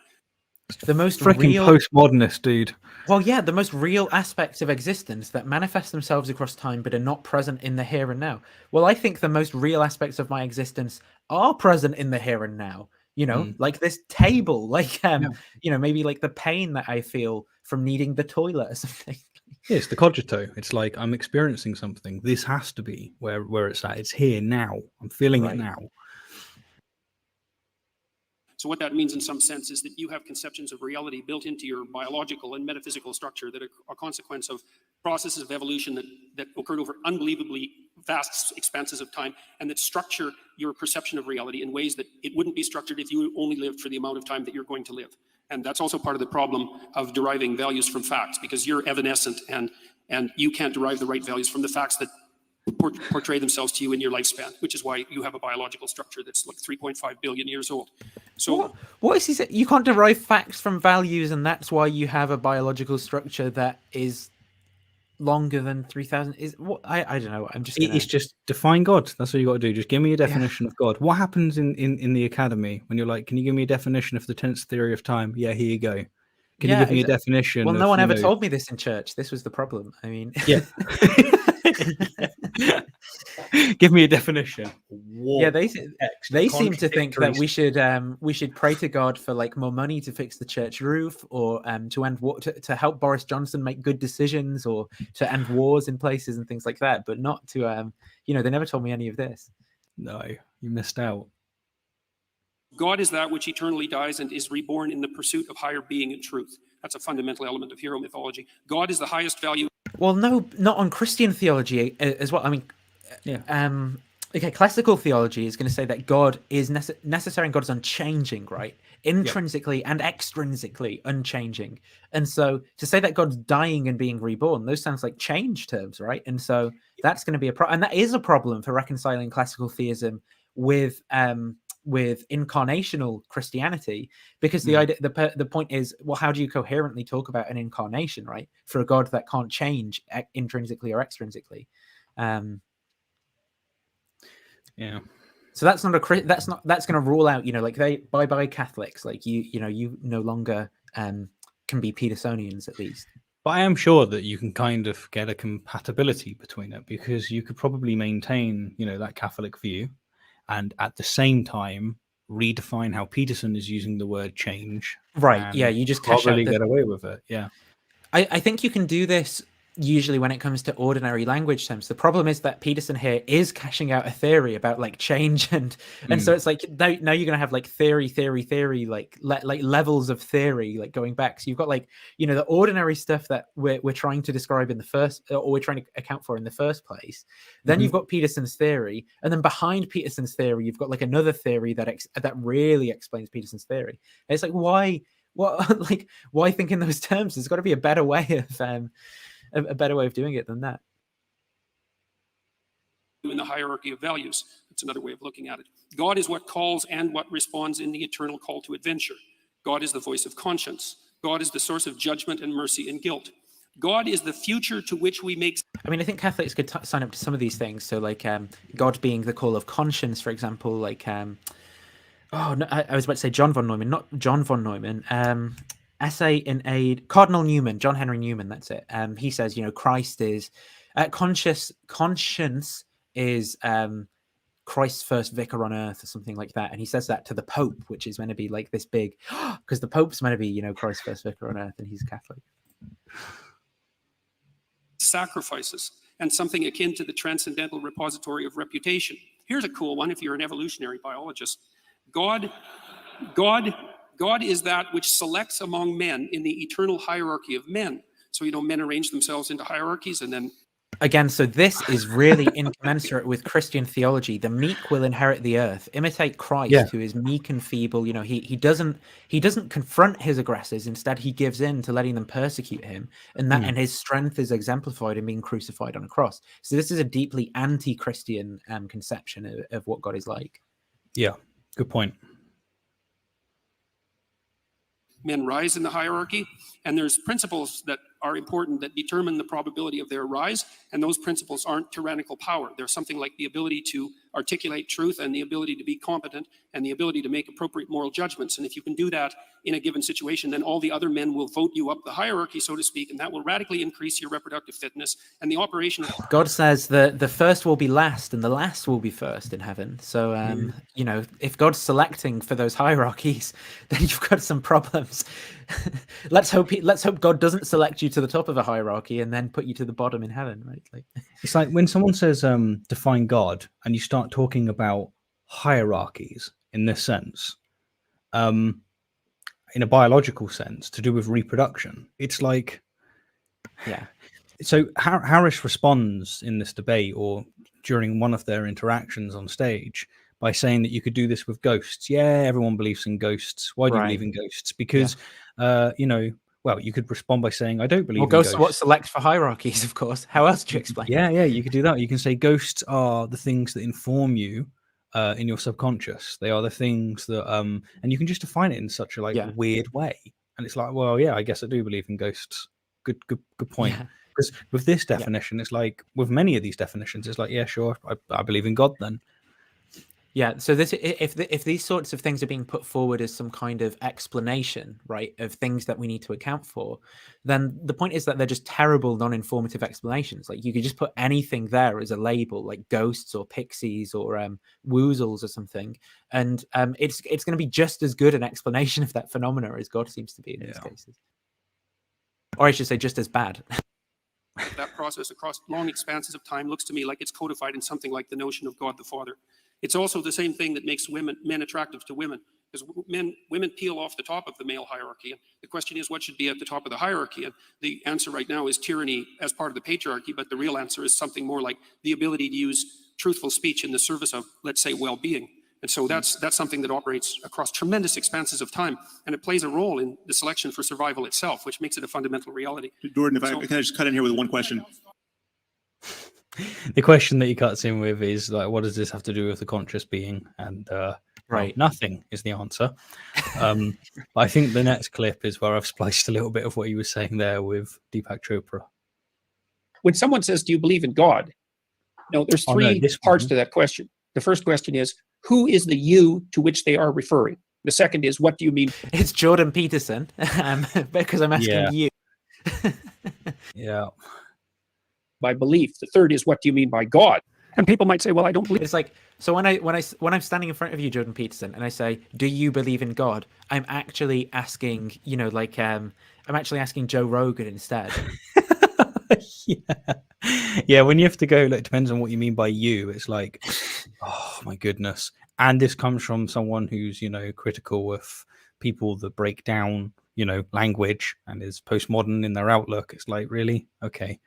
The most freaking real... postmodernist, dude. Well, yeah, the most real aspects of existence that manifest themselves across time, but are not present in the here and now. Well, I think the most real aspects of my existence are present in the here and now. You know, like this table, like, you know, maybe like the pain that I feel from needing the toilet or something. Yeah, it's the cogito. It's like I'm experiencing something. This has to be where it's at. It's here now. I'm feeling it now. So what that means in some sense is that you have conceptions of reality built into your biological and metaphysical structure that are a consequence of processes of evolution that occurred over unbelievably vast expanses of time, and that structure your perception of reality in ways that it wouldn't be structured if you only lived for the amount of time that you're going to live. And that's also part of the problem of deriving values from facts, because you're evanescent and you can't derive the right values from the facts that portray themselves to you in your lifespan, which is why you have a biological structure that's like 3.5 billion years old. So what is he saying? You can't derive facts from values, and that's why you have a biological structure that is longer than 3,000. Is what I don't know. I'm just It's just define God. That's what you got to do. Just give me a definition of God. What happens in the academy when you're like, can you give me a definition of the tense theory of time? Yeah, here you go. Can you give me a definition? Well, no one ever told me this in church. This was the problem. I mean, give me a definition. Yeah, they seem to think that we should pray to God for like more money to fix the church roof, or to help Boris Johnson make good decisions, or to end wars in places and things like that, but not to they never told me any of this. No, you missed out. God is that which eternally dies and is reborn in the pursuit of higher being and truth. That's a fundamental element of hero mythology. God is the highest value. Well, no, not on Christian theology as well. I mean, okay, classical theology is going to say that God is necessary and God is unchanging, right? Intrinsically and extrinsically unchanging. And so to say that God's dying and being reborn, those sounds like change terms, right? And so that's going to be a problem. And that is a problem for reconciling classical theism with incarnational Christianity, because the idea, the point is, well, how do you coherently talk about an incarnation, right, for a God that can't change intrinsically or extrinsically? Yeah. So that's not that's going to rule out, like bye Catholics, like you no longer can be Petersonians at least. But I am sure that you can kind of get a compatibility between it, because you could probably maintain, that Catholic view, and at the same time redefine how Peterson is using the word change. Right. Yeah. You just probably get away with it. Yeah. I think you can do this usually when it comes to ordinary language terms. The problem is that Peterson here is cashing out a theory about like change, and so it's like now you're going to have like theory, like levels of theory, like going back. So you've got like, the ordinary stuff that we're trying to describe in the first, or we're trying to account for in the first place. Then you've got Peterson's theory, and then behind Peterson's theory, you've got like another theory that really explains Peterson's theory. And it's like, why think in those terms? There's got to be a better way of doing it than that. In the hierarchy of values, that's another way of looking at it. God is what calls and what responds in the eternal call to adventure. God is the voice of conscience. God is the source of judgment and mercy and guilt. God is the future to which we make. I mean, I think Catholics could sign up to some of these things. So, like God being the call of conscience, for example. Like, I was about to say John von Neumann, not John von Neumann. Essay in Aid, Cardinal Newman, John Henry Newman, that's it. He says, Christ is conscience is Christ's first vicar on earth, or something like that. And he says that to the Pope, which is meant to be like this big, because the Pope's meant to be, Christ's first vicar on earth, and he's Catholic. Sacrifices and something akin to the transcendental repository of reputation. Here's a cool one if you're an evolutionary biologist. God is that which selects among men in the eternal hierarchy of men. So, men arrange themselves into hierarchies, and then... Again, so this is really incommensurate with Christian theology. The meek will inherit the earth. Imitate Christ, who is meek and feeble. He doesn't confront his aggressors. Instead, he gives in to letting them persecute him, and his strength is exemplified in being crucified on a cross. So this is a deeply anti-Christian conception of what God is like. Yeah, good point. Men rise in the hierarchy, and there's principles that are important that determine the probability of their rise, and those principles aren't tyrannical power. They're something like the ability to articulate truth, and the ability to be competent, and the ability to make appropriate moral judgments. And if you can do that in a given situation, then all the other men will vote you up the hierarchy, so to speak, and that will radically increase your reproductive fitness and the operation of... God says that the first will be last and the last will be first in heaven. So, if God's selecting for those hierarchies, then you've got some problems. Let's hope God doesn't select you to the top of a hierarchy and then put you to the bottom in heaven, right? It's like when someone says define God, and you start talking about hierarchies in this sense, in a biological sense, to do with reproduction. It's like, So Harris responds in this debate, or during one of their interactions on stage, by saying that you could do this with ghosts. Yeah, everyone believes in ghosts. Why do you believe in ghosts? Because, well, you could respond by saying, I don't believe in ghosts. Ghosts are what select for hierarchies, of course. How else do you explain? Yeah, you could do that. You can say ghosts are the things that inform you in your subconscious. They are the things that, and you can just define it in such a weird way. And it's like, well, yeah, I guess I do believe in ghosts. Good point. Because with this definition, it's like, with many of these definitions, it's like, yeah, sure, I believe in God then. Yeah, so this, if these sorts of things are being put forward as some kind of explanation, right, of things that we need to account for, then the point is that they're just terrible, non-informative explanations. Like, you could just put anything there as a label, like ghosts or pixies or woozles or something, and it's going to be just as good an explanation of that phenomena as God seems to be in these cases. Or I should say, just as bad. That process across long expanses of time looks to me like it's codified in something like the notion of God the Father. It's also the same thing that makes men attractive to women. because women peel off the top of the male hierarchy. And the question is, what should be at the top of the hierarchy? And the answer right now is tyranny as part of the patriarchy, but the real answer is something more like the ability to use truthful speech in the service of, let's say, well-being. And so that's something that operates across tremendous expanses of time, and it plays a role in the selection for survival itself, which makes it a fundamental reality. Jordan, can I just cut in here with one question? The question that he cuts in with is like, what does this have to do with the conscious being? And right, well, nothing is the answer. I think the next clip is where I've spliced a little bit of what he was saying there with Deepak Chopra. When someone says, "Do you believe in God?" No, there's three parts to that question. The first question is, who is the you to which they are referring? The second is, what do you mean? It's Jordan Peterson, because I'm asking you. Yeah. By belief. The third is, what do you mean by God? And people might say, well, I don't believe. It's like, so when I'm standing in front of you, Jordan Peterson, and I say, do you believe in God? I'm actually asking, I'm actually asking Joe Rogan instead. Yeah, when you have to go, like, depends on what you mean by you. It's like, oh my goodness. And this comes from someone who's, critical of people that break down, language and is postmodern in their outlook. It's like, really? Okay.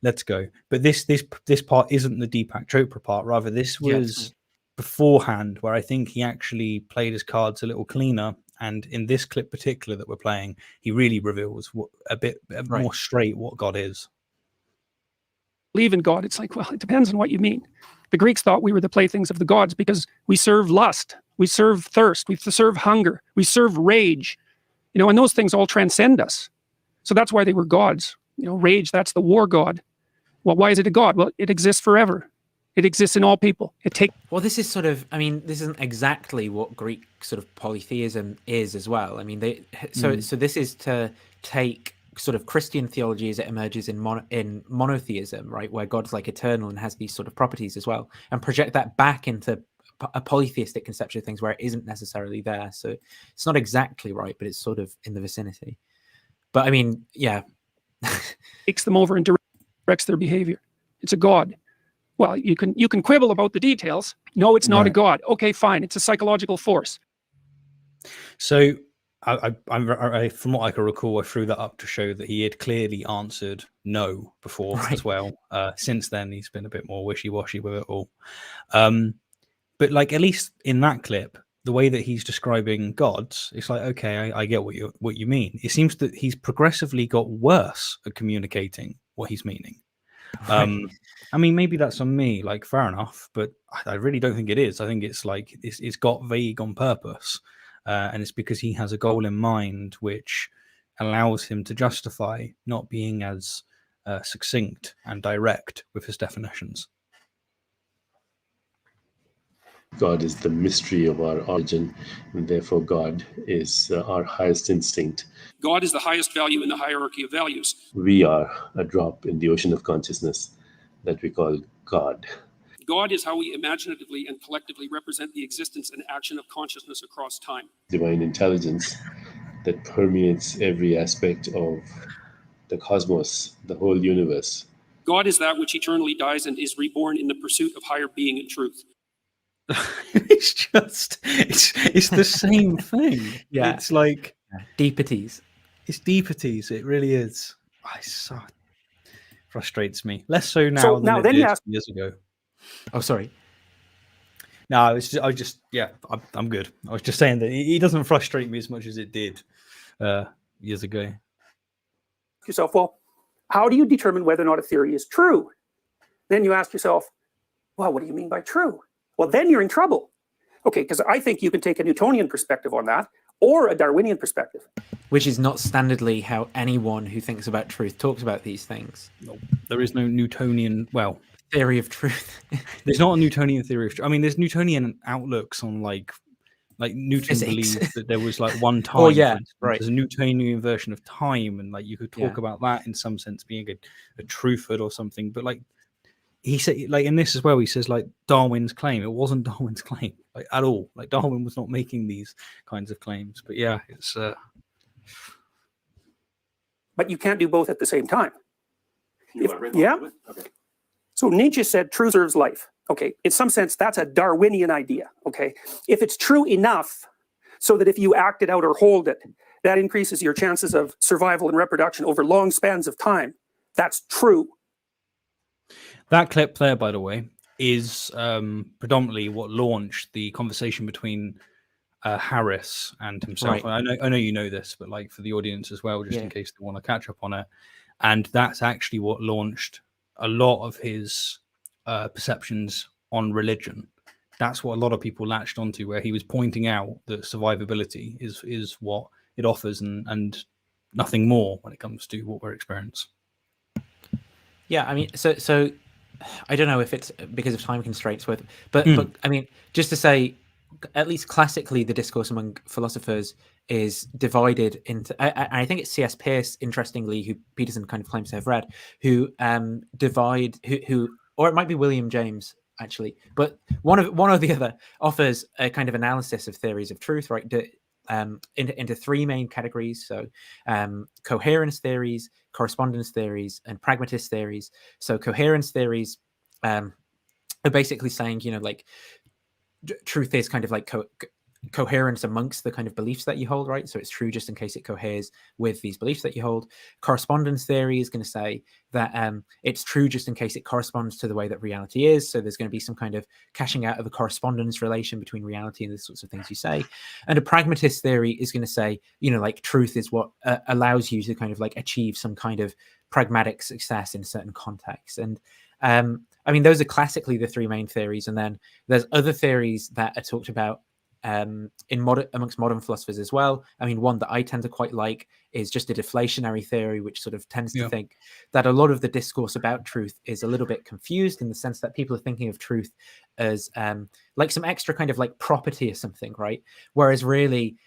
Let's go. But this part isn't the Deepak Chopra part. Rather, this was beforehand, where I think he actually played his cards a little cleaner. And in this clip particular that we're playing, he really reveals a bit more straight what God is. Believe in God. It's like, well, it depends on what you mean. The Greeks thought we were the playthings of the gods because we serve lust, we serve thirst, we serve hunger, we serve rage, and those things all transcend us. So that's why they were gods. Rage, that's the war god. Well, why is it a god? Well, it exists forever. It exists in all people. Well, this is sort of, this isn't exactly what Greek sort of polytheism is as well. I mean, so this is to take sort of Christian theology as it emerges in monotheism, right, where God's like eternal and has these sort of properties as well, and project that back into a polytheistic conception of things where it isn't necessarily there. So it's not exactly right, but it's sort of in the vicinity. But I mean, yeah. Takes them over and directs their behavior. It's a god. Well, you can quibble about the details. No, it's not a god. Okay, fine. It's a psychological force. So I from what I can recall, I threw that up to show that he had clearly answered no before as well. Since then, he's been a bit more wishy-washy with it all. But like, at least in that clip, the way that he's describing gods, it's like, okay, I get what you mean. It seems that he's progressively got worse at communicating what he's meaning. I mean, maybe that's on me, like, fair enough, but I really don't think it is. I think it's like, it's got vague on purpose. And it's because he has a goal in mind which allows him to justify not being as succinct and direct with his definitions. God is the mystery of our origin, and therefore God is our highest instinct. God is the highest value in the hierarchy of values. We are a drop in the ocean of consciousness that we call God. God is how we imaginatively and collectively represent the existence and action of consciousness across time. Divine intelligence that permeates every aspect of the cosmos, the whole universe. God is that which eternally dies and is reborn in the pursuit of higher being and truth. It's the same thing. Yeah. It's like deepities. It's deepities. It really is. So frustrates me. Less so now than it did years ago. Oh, sorry. No, I'm good. I was just saying that he doesn't frustrate me as much as it did years ago. Yourself, well, how do you determine whether or not a theory is true? Then you ask yourself, well, what do you mean by true? Well, then you're in trouble. Okay, because I think you can take a Newtonian perspective on that, or a Darwinian perspective. Which is not standardly how anyone who thinks about truth talks about these things. No, there is no Newtonian, theory of truth. There's not a Newtonian theory of truth. I mean, there's Newtonian outlooks on like Newton Physics. believed that there was like one time. Oh, yeah, right. There's a Newtonian version of time, and like you could talk about that in some sense being a truthhood or something. But like he said, like in this as well, he says like Darwin's claim. It wasn't Darwin's claim like at all. Like Darwin was not making these kinds of claims. But yeah, it's. But you can't do both at the same time. Okay. So Nietzsche said truth serves life. Okay, in some sense, that's a Darwinian idea. Okay, if it's true enough so that if you act it out or hold it, that increases your chances of survival and reproduction over long spans of time. That's true. That clip there, by the way, is predominantly what launched the conversation between Harris and himself. Right. I know you know this, but like for the audience as well, just Yeah. in case they want to catch up on it. And that's actually what launched a lot of his perceptions on religion. That's what a lot of people latched onto, where he was pointing out that survivability is what it offers and nothing more when it comes to what we're experiencing. Yeah, I mean, so I don't know if it's because of time constraints, but I mean, just to say, at least classically, the discourse among philosophers is divided into. I think it's C.S. Peirce, interestingly, who Peterson kind of claims to have read, who or it might be William James actually, but one or the other offers a kind of analysis of theories of truth, right? Into three main categories. So coherence theories, correspondence theories, and pragmatist theories. So coherence theories are basically saying, like truth is kind of like coherence amongst the kind of beliefs that you hold, right? So it's true just in case it coheres with these beliefs that you hold. Correspondence theory is going to say that it's true just in case it corresponds to the way that reality is. So there's going to be some kind of cashing out of a correspondence relation between reality and the sorts of things you say. And a pragmatist theory is going to say, like truth is what allows you to kind of like achieve some kind of pragmatic success in certain contexts. And I mean, those are classically the three main theories. And then there's other theories that are talked about amongst modern philosophers as well. I mean, one that I tend to quite like is just a deflationary theory, which sort of tends to think that a lot of the discourse about truth is a little bit confused in the sense that people are thinking of truth as like some extra kind of like property or something, right? Whereas really,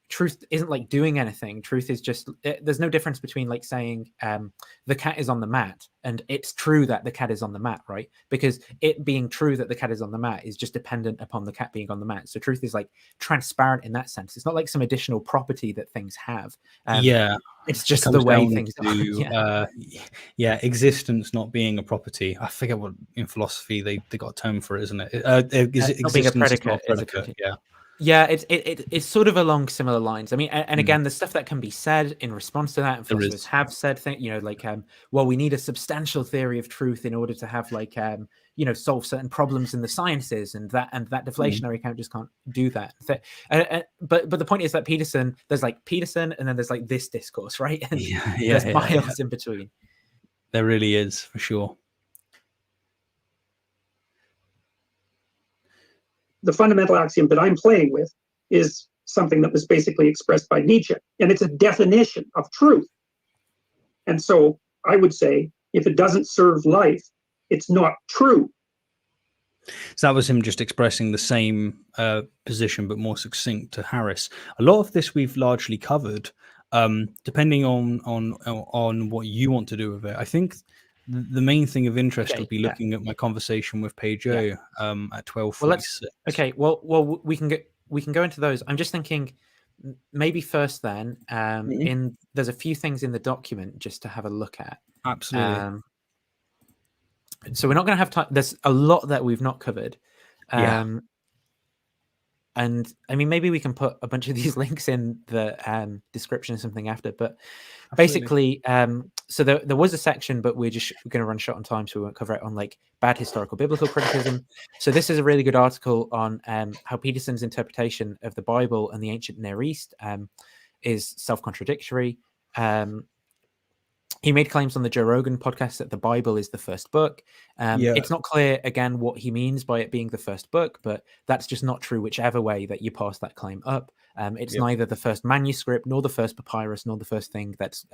truth isn't like doing anything. Truth is just, there's no difference between like saying the cat is on the mat and it's true that the cat is on the mat, right? Because it being true that the cat is on the mat is just dependent upon the cat being on the mat. So truth is like transparent in that sense. It's not like some additional property that things have. It's just the way things are. Existence not being a property. I forget what in philosophy they got a term for it, isn't it? Not being a predicate. Yeah, it's sort of along similar lines. I mean, and again, the stuff that can be said in response to that, and philosophers have said things, like, well, we need a substantial theory of truth in order to have, like, solve certain problems in the sciences, and that deflationary account just can't do that. But the point is that there's like Peterson, and then there's like this discourse, right? And there's miles in between. There really is, for sure. The fundamental axiom that I'm playing with is something that was basically expressed by Nietzsche, and it's a definition of truth. And so I would say, if it doesn't serve life, it's not true. So that was him just expressing the same position, but more succinct to Harris. A lot of this we've largely covered. Depending on what you want to do with it, I think the main thing of interest would be looking at my conversation with Pedro at 12:46. Well, we can go into those. I'm just thinking maybe first then there's a few things in the document just to have a look at. Absolutely. So we're not going to have time. There's a lot that we've not covered. And I mean, maybe we can put a bunch of these links in the description or something after. But basically, so there was a section, but we're going to run short on time, so we won't cover it, on like bad historical biblical criticism. So this is a really good article on how Peterson's interpretation of the Bible and the ancient Near East is self-contradictory. He made claims on the Joe Rogan podcast that the Bible is the first book. It's not clear, again, what he means by it being the first book, but that's just not true whichever way that you pass that claim up. It's neither the first manuscript, nor the first papyrus, nor the first thing that's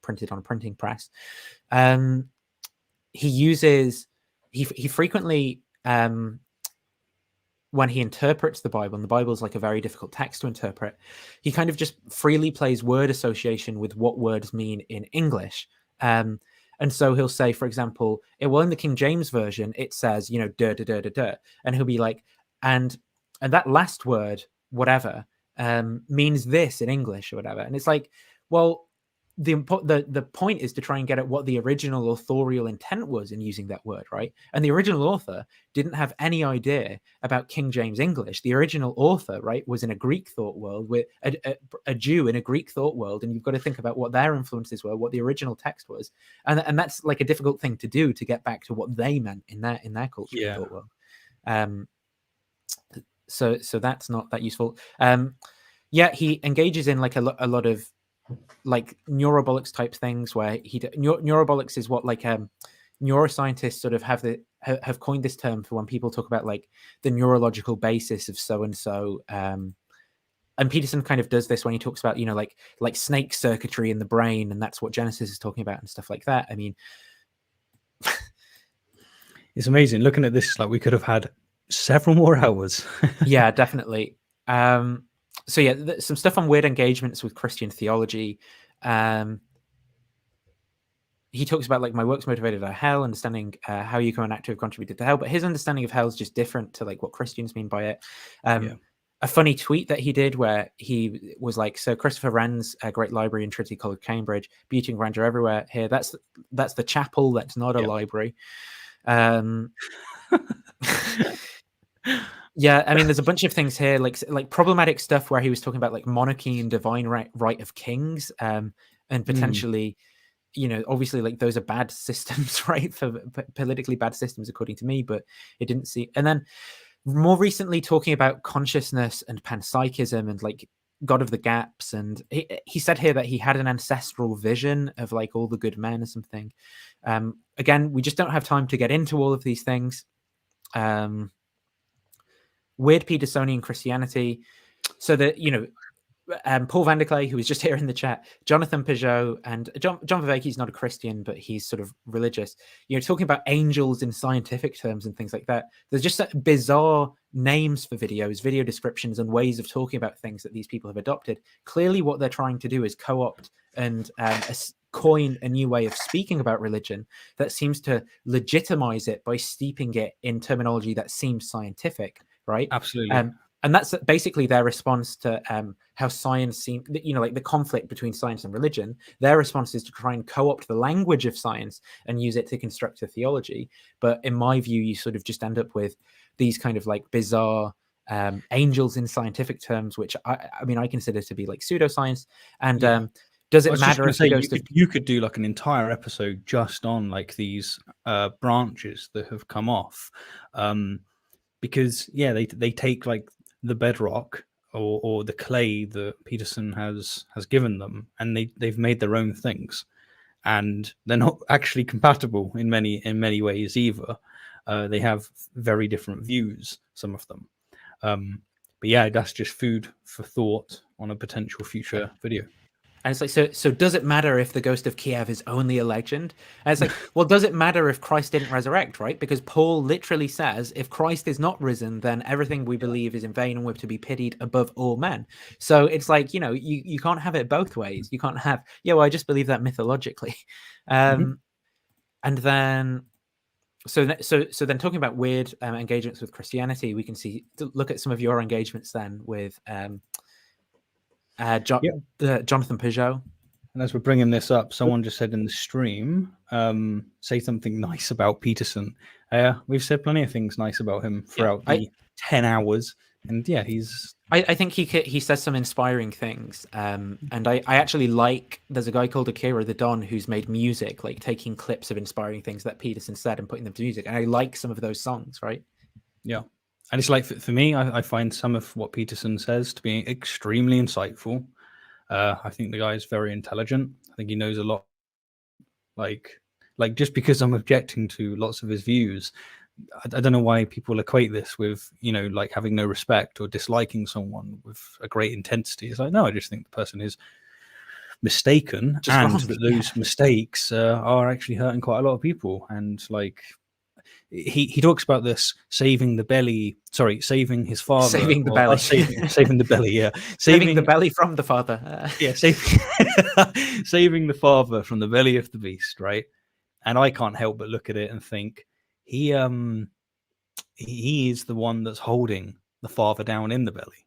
printed on a printing press. He frequently, when he interprets the Bible, and the Bible is like a very difficult text to interpret, he kind of just freely plays word association with what words mean in English. And so he'll say, for example, in the King James Version, it says, duh, duh, duh, duh, duh. And he'll be like, and that last word, whatever, means this in English or whatever. And it's like, well, the point is to try and get at what the original authorial intent was in using that word, right? And the original author didn't have any idea about King James English. The original author, right, was in a Greek thought world, with a Jew in a Greek thought world, and you've got to think about what their influences were, what the original text was, and that's like a difficult thing to do, to get back to what they meant in their culture and thought world. So that's not that useful. He engages in like a lot of like neurobolics type things, where neurobolics is what like neuroscientists sort of have coined this term for when people talk about like the neurological basis of so and so. And Peterson kind of does this when he talks about, you know, like snake circuitry in the brain, and that's what Genesis is talking about and stuff like that. I mean, it's amazing looking at this. Like, we could have had several more hours. Yeah, definitely. So yeah, some stuff on weird engagements with Christian theology. He talks about like my work's motivated by hell, understanding how ego and active contributed to hell, but his understanding of hell is just different to like what Christians mean by it. A funny tweet that he did where he was like, so Christopher Wren's Great Library in Trinity College, Cambridge, beauty and grandeur everywhere. Here, that's the chapel. That's not a library. Yeah, I mean, there's a bunch of things here, like problematic stuff where he was talking about like monarchy and divine right of kings, and potentially, you know, obviously like those are bad systems, right? For politically bad systems, according to me, but it didn't see. And then more recently, talking about consciousness and panpsychism and like God of the gaps, and he said here that he had an ancestral vision of like all the good men or something. Again, we just don't have time to get into all of these things. Weird Petersonian Christianity. So that, you know, Paul Vanderklay, who was just here in the chat, Jonathan Peugeot, and John Vervaeke's not a Christian, but he's sort of religious. You know, talking about angels in scientific terms and things like that. There's just bizarre names for videos, video descriptions, and ways of talking about things that these people have adopted. Clearly, what they're trying to do is co-opt and coin a new way of speaking about religion that seems to legitimize it by steeping it in terminology that seems scientific, right? Absolutely. And that's basically their response to how science seems, you know, like the conflict between science and religion. Their response is to try and co-opt the language of science and use it to construct a theology. But in my view, you sort of just end up with these kind of like bizarre angels in scientific terms, which I mean, I consider to be like pseudoscience. And does it matter if you could do like an entire episode just on like these branches that have come off? Because they take like the bedrock or the clay that Peterson has given them, and they've made their own things, and they're not actually compatible in many ways either. They have very different views, some of them. But yeah, that's just food for thought on a potential future video. And it's like, so does it matter if the ghost of Kiev is only a legend? And it's like, well, does it matter if Christ didn't resurrect, right? Because Paul literally says, if Christ is not risen, then everything we believe is in vain and we're to be pitied above all men. So it's like, you know, you can't have it both ways. You can't have, I just believe that mythologically. And then, so then talking about weird engagements with Christianity, we can look at some of your engagements then with Jonathan Peugeot. And as we're bringing this up, someone just said in the stream, say something nice about Peterson. We've said plenty of things nice about him throughout the 10 hours. And I think he says some inspiring things. And I actually like, there's a guy called Akira the Don who's made music, like taking clips of inspiring things that Peterson said and putting them to music. And I like some of those songs, right? Yeah. And it's like, for me, I find some of what Peterson says to be extremely insightful. I think the guy is very intelligent. I think he knows a lot. Like just because I'm objecting to lots of his views, I don't know why people equate this with, you know, like having no respect or disliking someone with a great intensity. It's like, no, I just think the person is mistaken, and that those mistakes are actually hurting quite a lot of people. And like, he talks about this saving his father, saving the belly, saving the belly, saving the belly from the father, saving the father from the belly of the beast, right? And I can't help but look at it and think he is the one that's holding the father down in the belly.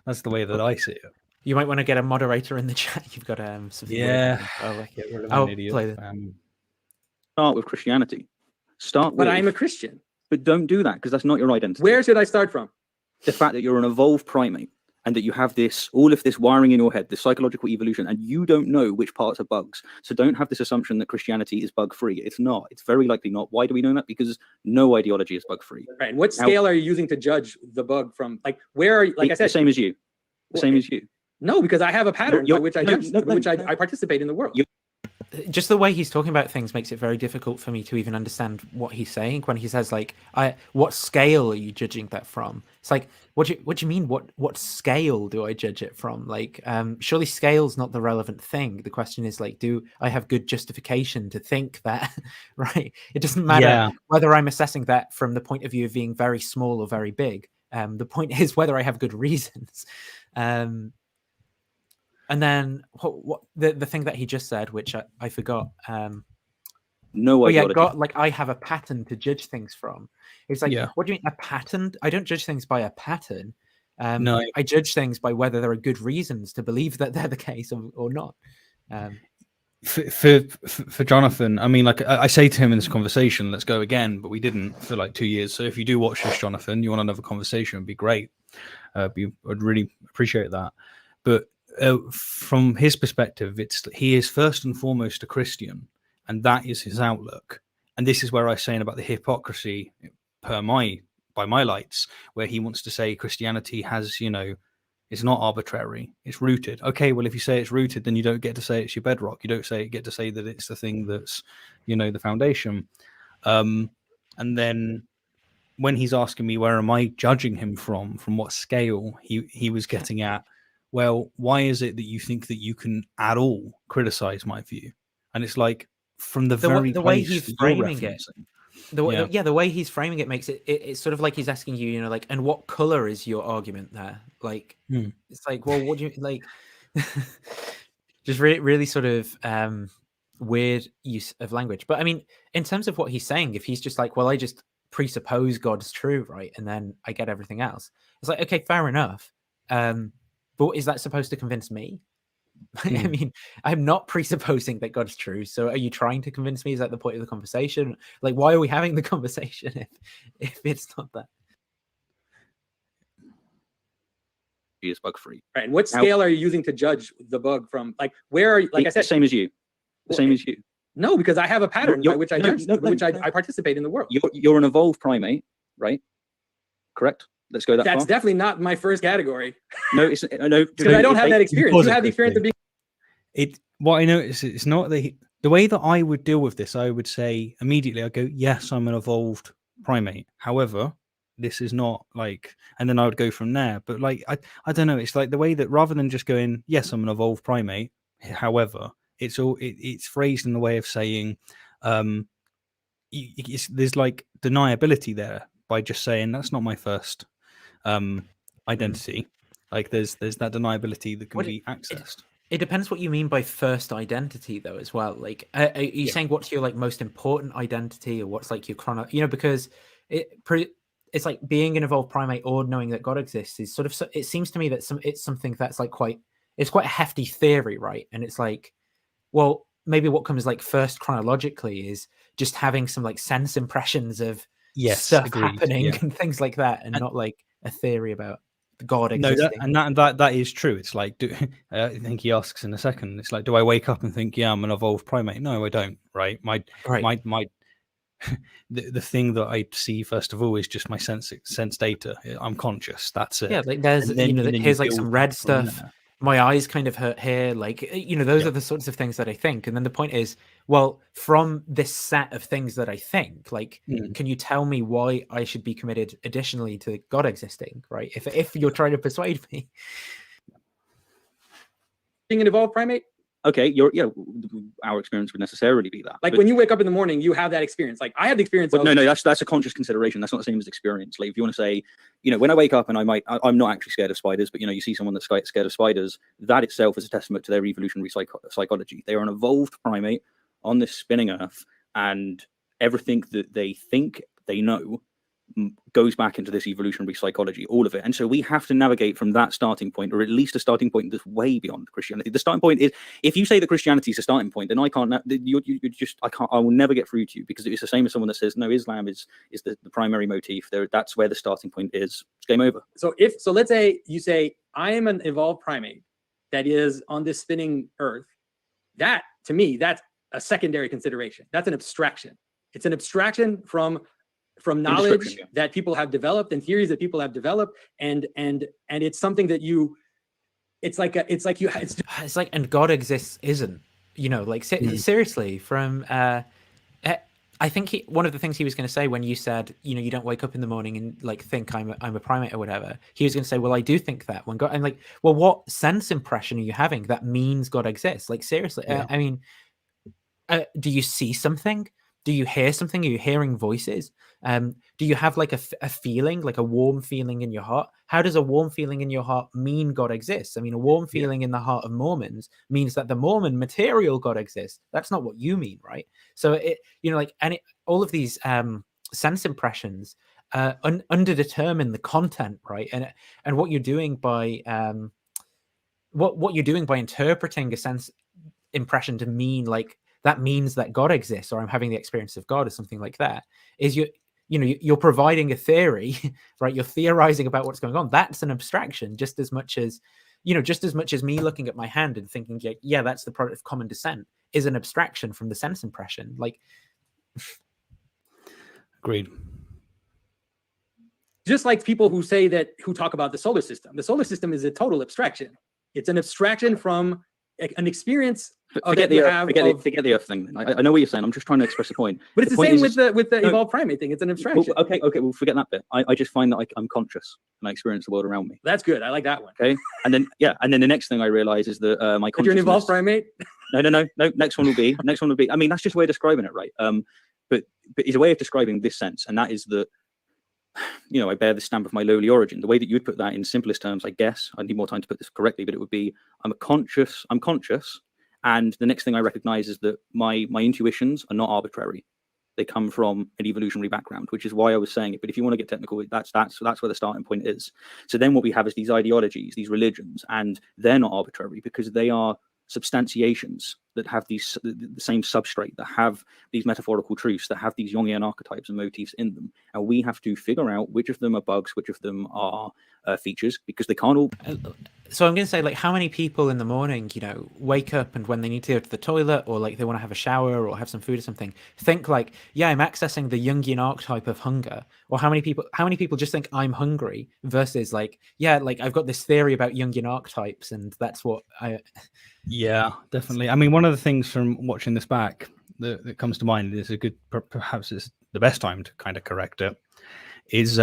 That's the way that I see it. You might want to get a moderator in the chat. You've got some. Yeah. I'll play this. Start with Christianity. Start But with. I'm a Christian. But don't do that because that's not your identity. Where should I start from? The fact that you're an evolved primate and that you have all of this wiring in your head, this psychological evolution, and you don't know which parts are bugs. So don't have this assumption that Christianity is bug-free. It's not. It's very likely not. Why do we know that? Because no ideology is bug-free. Right. And what scale are you using to judge the bug from? Like, where are you? Like I said, the same as you. The same as you. No, because I have a pattern by which I judge, I participate in the world. Just the way he's talking about things makes it very difficult for me to even understand what he's saying when he says like, what scale are you judging that from? It's like, what do you mean? What scale do I judge it from? Like, surely scale's not the relevant thing. The question is like, do I have good justification to think that, right? It doesn't matter whether I'm assessing that from the point of view of being very small or very big. The point is whether I have good reasons. And then what the thing that he just said, which I forgot. No idea. ideology. Like I have a pattern to judge things from. It's like, what do you mean a pattern? I don't judge things by a pattern. No, I judge things by whether there are good reasons to believe that they're the case or not. For Jonathan, I mean, like I say to him in this conversation, let's go again, but we didn't for like 2 years. So if you do watch this, Jonathan, you want another conversation, it'd be great. I'd really appreciate that. But from his perspective, he is first and foremost a Christian, and that is his outlook. And this is where I was saying about the hypocrisy by my lights, where he wants to say Christianity has, it's not arbitrary, it's rooted. Okay, well, if you say it's rooted, then you don't get to say it's your bedrock. You don't get to say that it's the thing that's, the foundation. And then when he's asking me where am I judging him from what scale, he was getting at, well, why is it that you think that you can at all criticize my view? And it's like from the way he's framing it. The way he's framing it makes it's sort of like he's asking you, like, and what color is your argument there? Like, it's like, well, what do you like? Just really sort of weird use of language. But I mean, in terms of what he's saying, if he's just like, well, I just presuppose God's true, right, and then I get everything else. It's like, okay, fair enough. But is that supposed to convince me? I mean, I'm not presupposing that God's true. So are you trying to convince me? Is that the point of the conversation? Like, why are we having the conversation if it's not that? He is bug free. Right. And what scale are you using to judge the bug from? Like, where are you? Like I said, same as you. The same as you. No, because I have a pattern by which I judge, I participate in the world. You're an evolved primate, right? Correct. Let's go that far. That's definitely not my first category. No, it's no, because I don't have that experience. You have the experience of being. What I notice it's not the way that I would deal with this. I would say immediately, I go, yes, I'm an evolved primate. However, this is not like, and then I would go from there. But like, I don't know. It's like the way that rather than just going, yes, I'm an evolved primate. However, it's phrased in the way of saying, there's like deniability there by just saying that's not my first identity. Like there's that deniability that can be accessed. It depends what you mean by first identity, though, as well. Like, are you saying what's your like most important identity, or what's like your because it's like being an evolved primate or knowing that God exists is sort of. It seems to me that it's something that's like quite a hefty theory, right? And it's like, well, maybe what comes like first chronologically is just having some like sense impressions of stuff happening and things like that, and not like a theory about God existing. That is true. It's like, I think he asks in a second. It's like, do I wake up and think, yeah, I'm an evolved primate? No, I don't. Right. The thing that I see first of all is just my sense data. I'm conscious. That's it. Yeah, like there's here's like some red stuff. My eyes kind of hurt here. Like, those are the sorts of things that I think. And then the point is, well, from this set of things that I think, like, can you tell me why I should be committed additionally to God existing, right? If you're trying to persuade me. Being an evolved primate? Okay, our experience would necessarily be that. Like when you wake up in the morning, you have that experience. Like I have the experience. No, that's a conscious consideration. That's not the same as experience. Like if you want to say, when I wake up and I'm not actually scared of spiders, but you see someone that's scared of spiders, that itself is a testament to their evolutionary psychology. They are an evolved primate on this spinning earth, and everything that they think they know goes back into this evolutionary psychology, all of it. And so we have to navigate from that starting point, or at least a starting point that's way beyond Christianity. The starting point is, if you say that Christianity is a starting point, then I can't, I will never get through to you, because it's the same as someone that says, no, Islam is the primary motif. That's where the starting point is. It's game over. So let's say you say, I am an evolved primate that is on this spinning earth. That, to me, that's a secondary consideration. That's an abstraction. It's an abstraction from knowledge that people have developed and theories that people have developed, and it's something that it's like and God exists isn't, like seriously from I think one of the things he was going to say when you said, you don't wake up in the morning and like think I'm a primate or whatever, he was going to say, well, I do think that when God, I'm like, well, what sense impression are you having that means God exists? Like seriously, I mean, do you see something? Do you hear something? Are you hearing voices? Do you have like a feeling, like a warm feeling in your heart? How does a warm feeling in your heart mean God exists? I mean, a warm feeling in the heart of Mormons means that the Mormon material God exists. That's not what you mean, right? So all of these sense impressions underdetermine the content, right? And what you're doing by what you're doing by interpreting a sense impression to mean like that means that God exists, or I'm having the experience of God, or something like that, is you're providing a theory, right? You're theorizing about what's going on. That's an abstraction, just as much as me looking at my hand and thinking, yeah, that's the product of common descent, is an abstraction from the sense impression. Like, agreed. Just like people who talk about the solar system. The solar system is a total abstraction. It's an abstraction from an experience. Forget the Earth thing. I know what you're saying. I'm just trying to express a point. But it's the same with the evolved primate thing. It's an abstraction. Well, okay, we'll forget that bit. I just find that I'm conscious and I experience the world around me. That's good. I like that one. Okay, and then the next thing I realize is that my consciousness. You're an evolved primate. No. Next one will be. I mean, that's just a way of describing it, right? But it's a way of describing this sense, and that is that. I bear the stamp of my lowly origin. The way that you would put that in simplest terms, I guess, I need more time to put this correctly, but it would be, I'm conscious, and the next thing I recognize is that my intuitions are not arbitrary. They come from an evolutionary background, which is why I was saying it. But if you want to get technical, that's where the starting point is. So then what we have is these ideologies, these religions, and they're not arbitrary because they are substantiations that have the same substrate, that have these metaphorical truths, that have these Jungian archetypes and motifs in them. And we have to figure out which of them are bugs, which of them are features, because they can't all... So I'm going to say, like, how many people in the morning, wake up and when they need to go to the toilet or like they want to have a shower or have some food or something, think like, yeah, I'm accessing the Jungian archetype of hunger. Or how many people just think I'm hungry versus like, yeah, like I've got this theory about Jungian archetypes and that's what I... Yeah, definitely. I mean, one of the things from watching this back that comes to mind is perhaps it's the best time to kind of correct it, is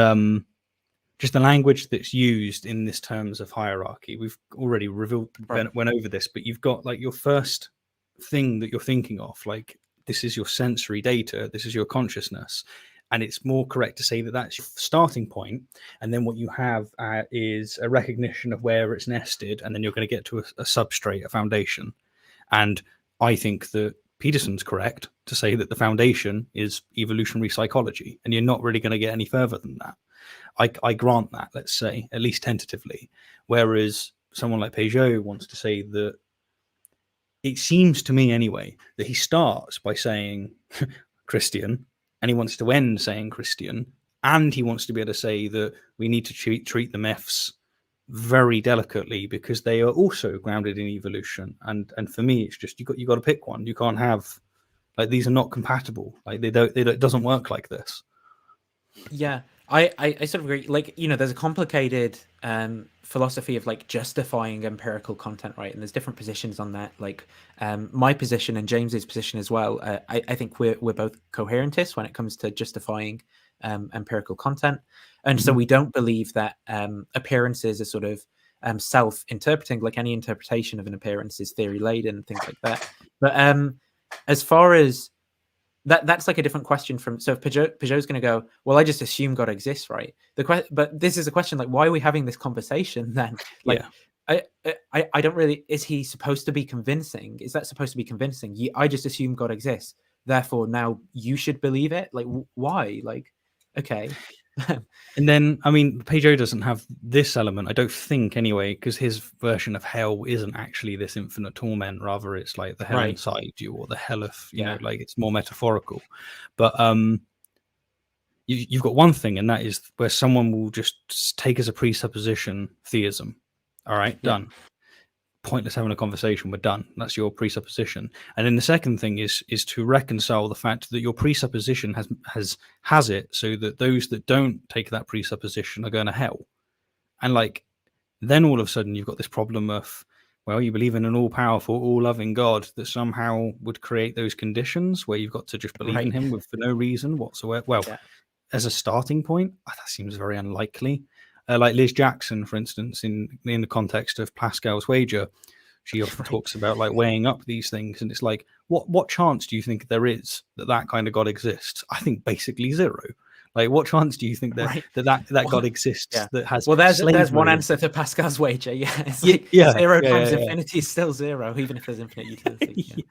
just the language that's used in this terms of hierarchy. We've already went over this, but you've got like your first thing that you're thinking of, like this is your sensory data, this is your consciousness. And it's more correct to say that that's your starting point. And then what you have is a recognition of where it's nested. And then you're going to get to a substrate, a foundation. And I think that Peterson's correct to say that the foundation is evolutionary psychology. And you're not really going to get any further than that. I grant that, let's say, at least tentatively. Whereas someone like Peugeot wants to say that, it seems to me anyway, that he starts by saying Christian, and he wants to end saying Christian, and he wants to be able to say that we need to treat the myths very delicately because they are also grounded in evolution. And for me, it's just you got to pick one. You can't have like these are not compatible. Like it doesn't work like this. Yeah, I sort of agree. Like there's a complicated philosophy of like justifying empirical content, right? And there's different positions on that. Like my position and James's position as well. I think we're both coherentists when it comes to justifying empirical content, and so we don't believe that appearances are sort of self-interpreting. Like any interpretation of an appearance is theory-laden and things like that. But as far as that's like a different question from. So if Peugeot's going to go, well, I just assume God exists, right? But this is a question like, why are we having this conversation then? Like, yeah. I don't really. Is he supposed to be convincing? Is that supposed to be convincing? I just assume God exists, therefore now you should believe it. Like, why? Like, okay. And then, I mean, Pedro doesn't have this element, I don't think, anyway, because his version of hell isn't actually this infinite torment. Rather, it's like the hell Right. inside you, or the hell of, you know, Yeah. like it's more metaphorical. But you've got one thing, and that is where someone will just take as a presupposition theism. All right, Yeah. done. Pointless having a conversation. We're done. That's your presupposition. And then the second thing is to reconcile the fact that your presupposition has it so that those that don't take that presupposition are going to hell. And like, then all of a sudden you've got this problem of, well, you believe in an all-powerful, all-loving God that somehow would create those conditions where you've got to just believe in him for no reason whatsoever. Well, as a starting point, that seems very unlikely. Like Liz Jackson, for instance, in the context of Pascal's wager, she often talks about like weighing up these things, and it's like, what chance do you think there is that kind of God exists? I think basically zero. Like, what chance do you think that that God exists that has? Well, there's one slavery? answer to Pascal's wager. Yeah, it's Yeah, like yeah, zero yeah, times yeah, yeah. infinity is still zero, even if there's infinite utility.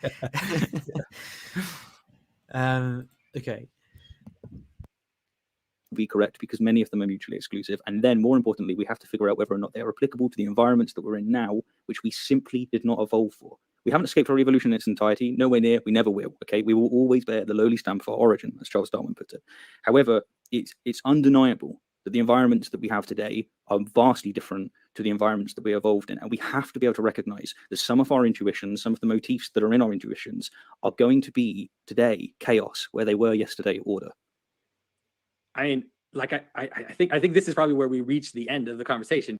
Okay. Be correct, because many of them are mutually exclusive. And then more importantly, we have to figure out whether or not they are applicable to the environments that we're in now, which we simply did not evolve for. We haven't escaped our evolution in its entirety, nowhere near, we never will. Okay, we will always bear the lowly stamp of our origin, as Charles Darwin put it. However, it's undeniable that the environments that we have today are vastly different to the environments that we evolved in. And we have to be able to recognize that some of our intuitions, some of the motifs that are in our intuitions are going to be today chaos where they were yesterday order. I mean, like I think this is probably where we reach the end of the conversation.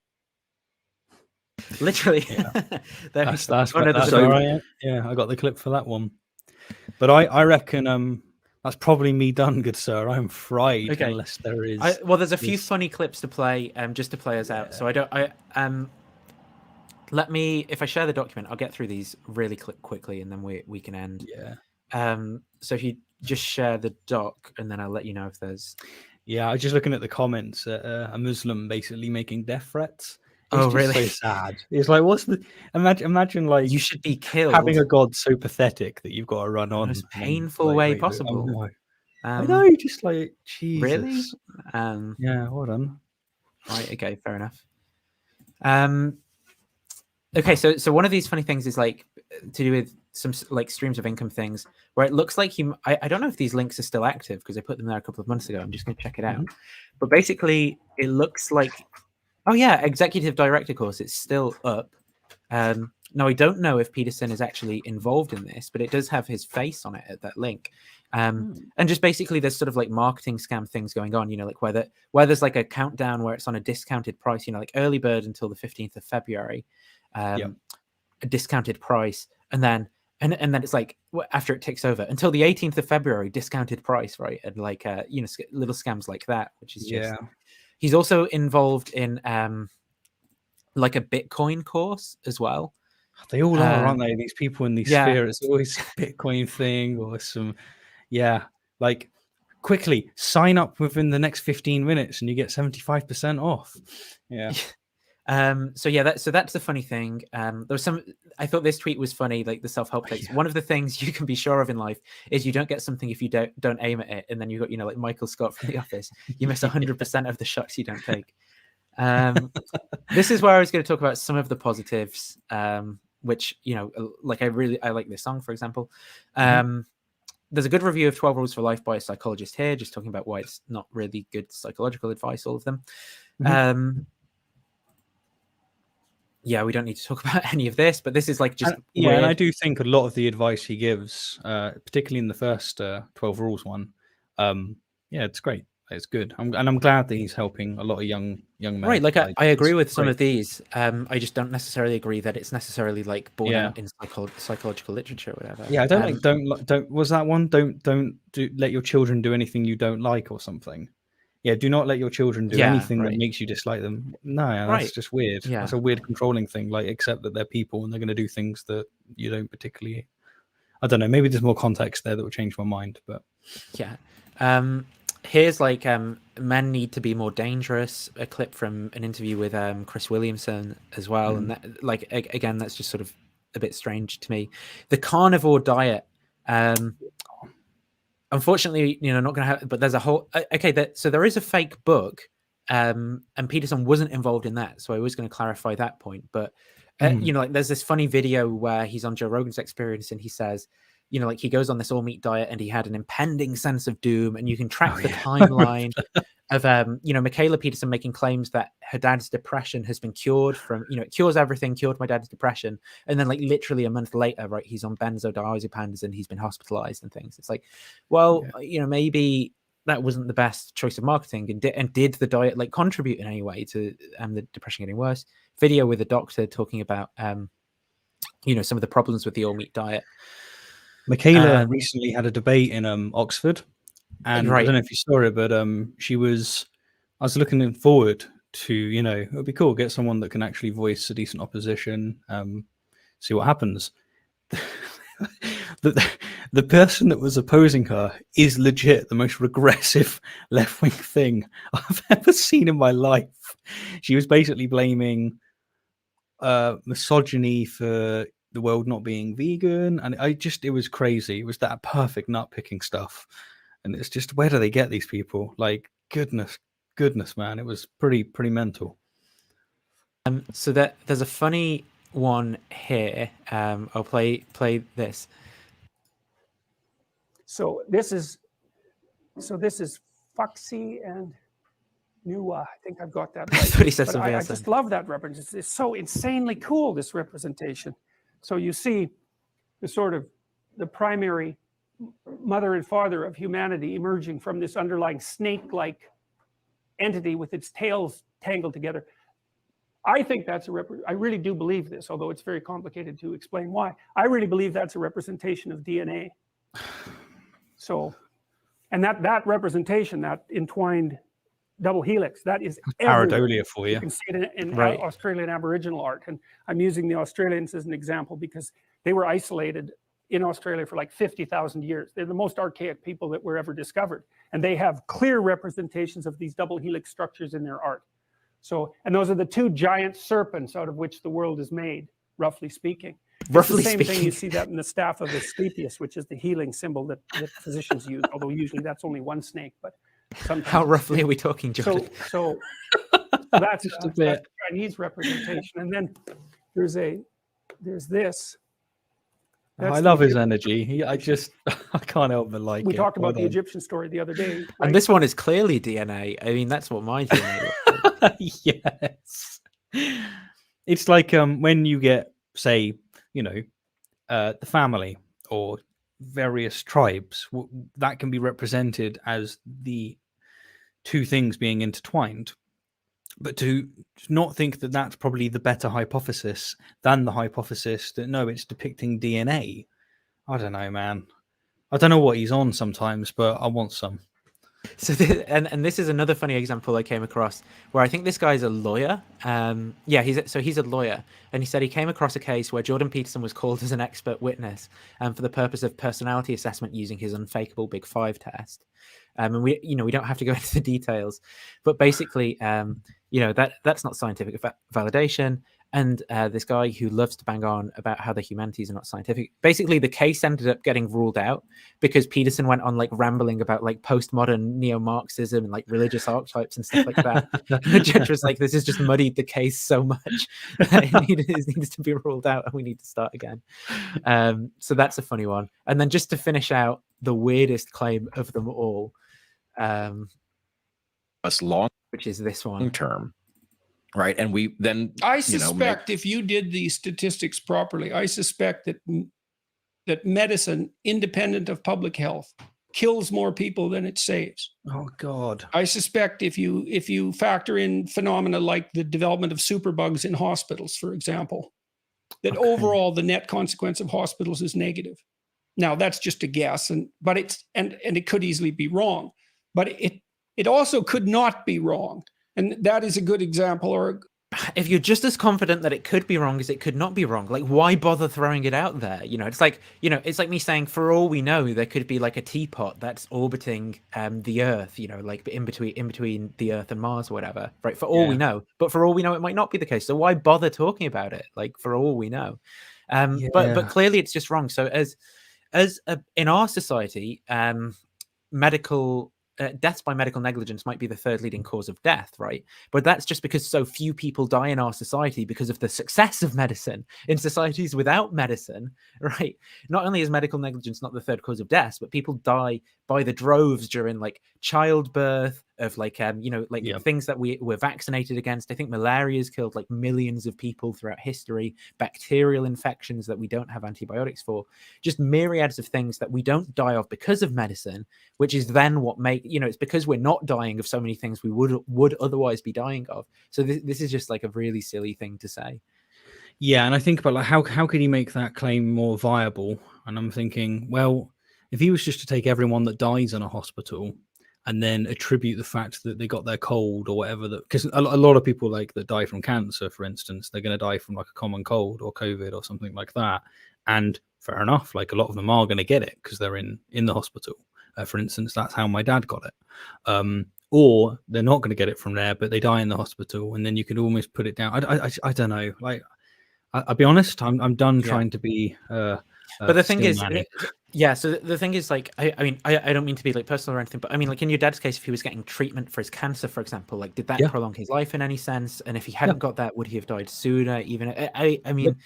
Literally. That's all right. Yeah, I got the clip for that one. But I reckon that's probably me done, good sir. I'm fried unless there is. Well, there's a few funny clips to play, just to play us out. So let me, if I share the document, I'll get through these really quickly, and then we can end. Yeah. So if you just share the doc, and then I'll let you know if there's. Yeah, I was just looking at the comments. A Muslim basically making death threats. It's Oh, really? So sad. It's like, what's the imagine like you should be killed. Having a God so pathetic that you've got to run on the most painful way possible. I know, just like Jesus. Really? Yeah, well done. Right. Okay. Fair enough. Okay. So one of these funny things is like to do with some like streams of income things where it looks like I don't know if these links are still active because I put them there a couple of months ago. I'm just going to check it out. But basically, it looks like. Oh yeah, executive director course. It's still up. Now I don't know if Peterson is actually involved in this, but it does have his face on it at that link. And just basically, there's sort of like marketing scam things going on. You know, like where there's like a countdown where it's on a discounted price. You know, like early bird until the 15th of February, a discounted price, and then it's like after it ticks over until the 18th of February, discounted price, right? And like you know, little scams like that, which is just. He's also involved in like a Bitcoin course as well. They all are, aren't they? These people in these spheres, it's always a Bitcoin thing or some, like quickly sign up within the next 15 minutes and you get 75% off. Yeah. So that's the funny thing. There was I thought this tweet was funny, like the self-help takes. One of the things you can be sure of in life is you don't get something if you don't aim at it. And then you've got, you know, like Michael Scott from The Office, you miss 100% of the shots you don't take. This is where I was going to talk about some of the positives, which, you know, like I like this song, for example. There's a good review of 12 Rules for Life by a psychologist here, just talking about why it's not really good psychological advice, all of them. Yeah, we don't need to talk about any of this, but this is like just and I do think a lot of the advice he gives, particularly in the first 12 Rules one, it's great. It's good. I'm glad that he's helping a lot of young men. Right, like I agree with some of these. I just don't necessarily agree that it's necessarily like born out in psychological literature or whatever. Yeah, I don't was that one? Don't let your children do anything you don't like or something. Yeah, do not let your children do anything that makes you dislike them. No, that's just weird. Yeah. That's a weird controlling thing. Like, accept that they're people and they're going to do things that you don't particularly. I don't know. Maybe there's more context there that will change my mind. But yeah, here's like men need to be more dangerous. A clip from an interview with Chris Williamson as well, and that, like again, that's just sort of a bit strange to me. The Carnivore Diet. unfortunately, not going to have. But there's a whole. Okay, so there is a fake book, and Peterson wasn't involved in that. So I was going to clarify that point. But like there's this funny video where he's on Joe Rogan's Experience, and he says, like he goes on this all meat diet, and he had an impending sense of doom, and you can track the timeline of Michaela Peterson making claims that her dad's depression has been cured from, it cures everything, cured my dad's depression. And then like literally a month later, right, he's on benzodiazepines and he's been hospitalized and things. It's like, well, maybe that wasn't the best choice of marketing. And did the diet like contribute in any way to the depression getting worse? Video with a doctor talking about, some of the problems with the all meat diet. Michaela recently had a debate in Oxford. And right. I don't know if you saw it, but I was looking forward to, it would be cool, get someone that can actually voice a decent opposition, see what happens. The person that was opposing her is legit the most regressive left-wing thing I've ever seen in my life. She was basically blaming misogyny for the world not being vegan. And it was crazy. It was that perfect nut-picking stuff. And it's just, where do they get these people? Like, goodness, man, it was pretty mental. So there's a funny one here. I'll play this. So this is Foxy and Nua. I think I've got that right. That's what he said. But I just love that representation. It's so insanely cool, this representation. So you see the primary mother and father of humanity emerging from this underlying snake-like entity with its tails tangled together. I think that's I really do believe this, although it's very complicated to explain why. I really believe that's a representation of DNA. So, and that representation, that entwined double helix, that is pareidolia for you. You can see it in Australian Aboriginal art, and I'm using the Australians as an example because they were isolated in Australia for like 50,000 years. They're the most archaic people that were ever discovered. And they have clear representations of these double helix structures in their art. So, and those are the two giant serpents out of which the world is made, roughly speaking. It's the same thing, you see that in the staff of Asclepius, which is the healing symbol that physicians use, although usually that's only one snake. But sometimes how roughly are we talking, Jordan? So that's the Chinese representation. And then there's this. I love his energy. I can't help but like it. We talked about the Egyptian story the other day. Right? And this one is clearly DNA. I mean, that's what my DNA is. Yes. It's like when you get, say, the family or various tribes, that can be represented as the two things being intertwined. But to not think that that's probably the better hypothesis than the hypothesis that, no, it's depicting DNA. I don't know, man. I don't know what he's on sometimes, but I want some. So, and this is another funny example I came across where I think this guy's a lawyer. He's a lawyer. And he said he came across a case where Jordan Peterson was called as an expert witness for the purpose of personality assessment using his unfakeable Big Five test. And we don't have to go into the details, but basically, that's not scientific validation. And this guy who loves to bang on about how the humanities are not scientific. Basically, the case ended up getting ruled out because Peterson went on like rambling about like postmodern neo-Marxism and like religious archetypes and stuff like that. And the judge was like, "This has just muddied the case so much that it needs to be ruled out, and we need to start again." So that's a funny one. And then just to finish out the weirdest claim of them all, which is this one term. Right. And we then I suspect if you did the statistics properly, I suspect that medicine, independent of public health, kills more people than it saves. Oh God. I suspect if you factor in phenomena like the development of superbugs in hospitals, for example, that overall the net consequence of hospitals is negative. Now that's just a guess, but it could easily be wrong, but it also could not be wrong. And that is a good example. Or if you're just as confident that it could be wrong as it could not be wrong, like why bother throwing it out there? It's like me saying, for all we know, there could be like a teapot that's orbiting the Earth, like in between the Earth and Mars or whatever, right? For all we know, but for all we know, it might not be the case. So why bother talking about it? Like for all we know, but clearly it's just wrong. So as in our society, medical deaths by medical negligence might be the third leading cause of death, right? But that's just because so few people die in our society because of the success of medicine. In societies without medicine, right, not only is medical negligence not the third cause of death, but people die by the droves during like childbirth, of like things that we're vaccinated against. I think malaria has killed like millions of people throughout history, bacterial infections that we don't have antibiotics for, just myriads of things that we don't die of because of medicine, which is then what it's because we're not dying of so many things we would otherwise be dying of. So this is just like a really silly thing to say. Yeah, and I think about like how could he make that claim more viable? And I'm thinking, well, if he was just to take everyone that dies in a hospital and then attribute the fact that they got their cold or whatever, that because a lot of people like that die from cancer, for instance, they're going to die from like a common cold or COVID or something like that. And fair enough, like a lot of them are going to get it because they're in the hospital. For instance, that's how my dad got it. Or they're not going to get it from there, but they die in the hospital, and then you could almost put it down. I don't know. Like, I'll be honest, I'm done trying to be. But the thing is, so the thing is, like, I mean, I don't mean to be like personal or anything, but I mean, like in your dad's case, if he was getting treatment for his cancer, for example, like, did that prolong his life in any sense? And if he hadn't got that, would he have died sooner? Even I mean,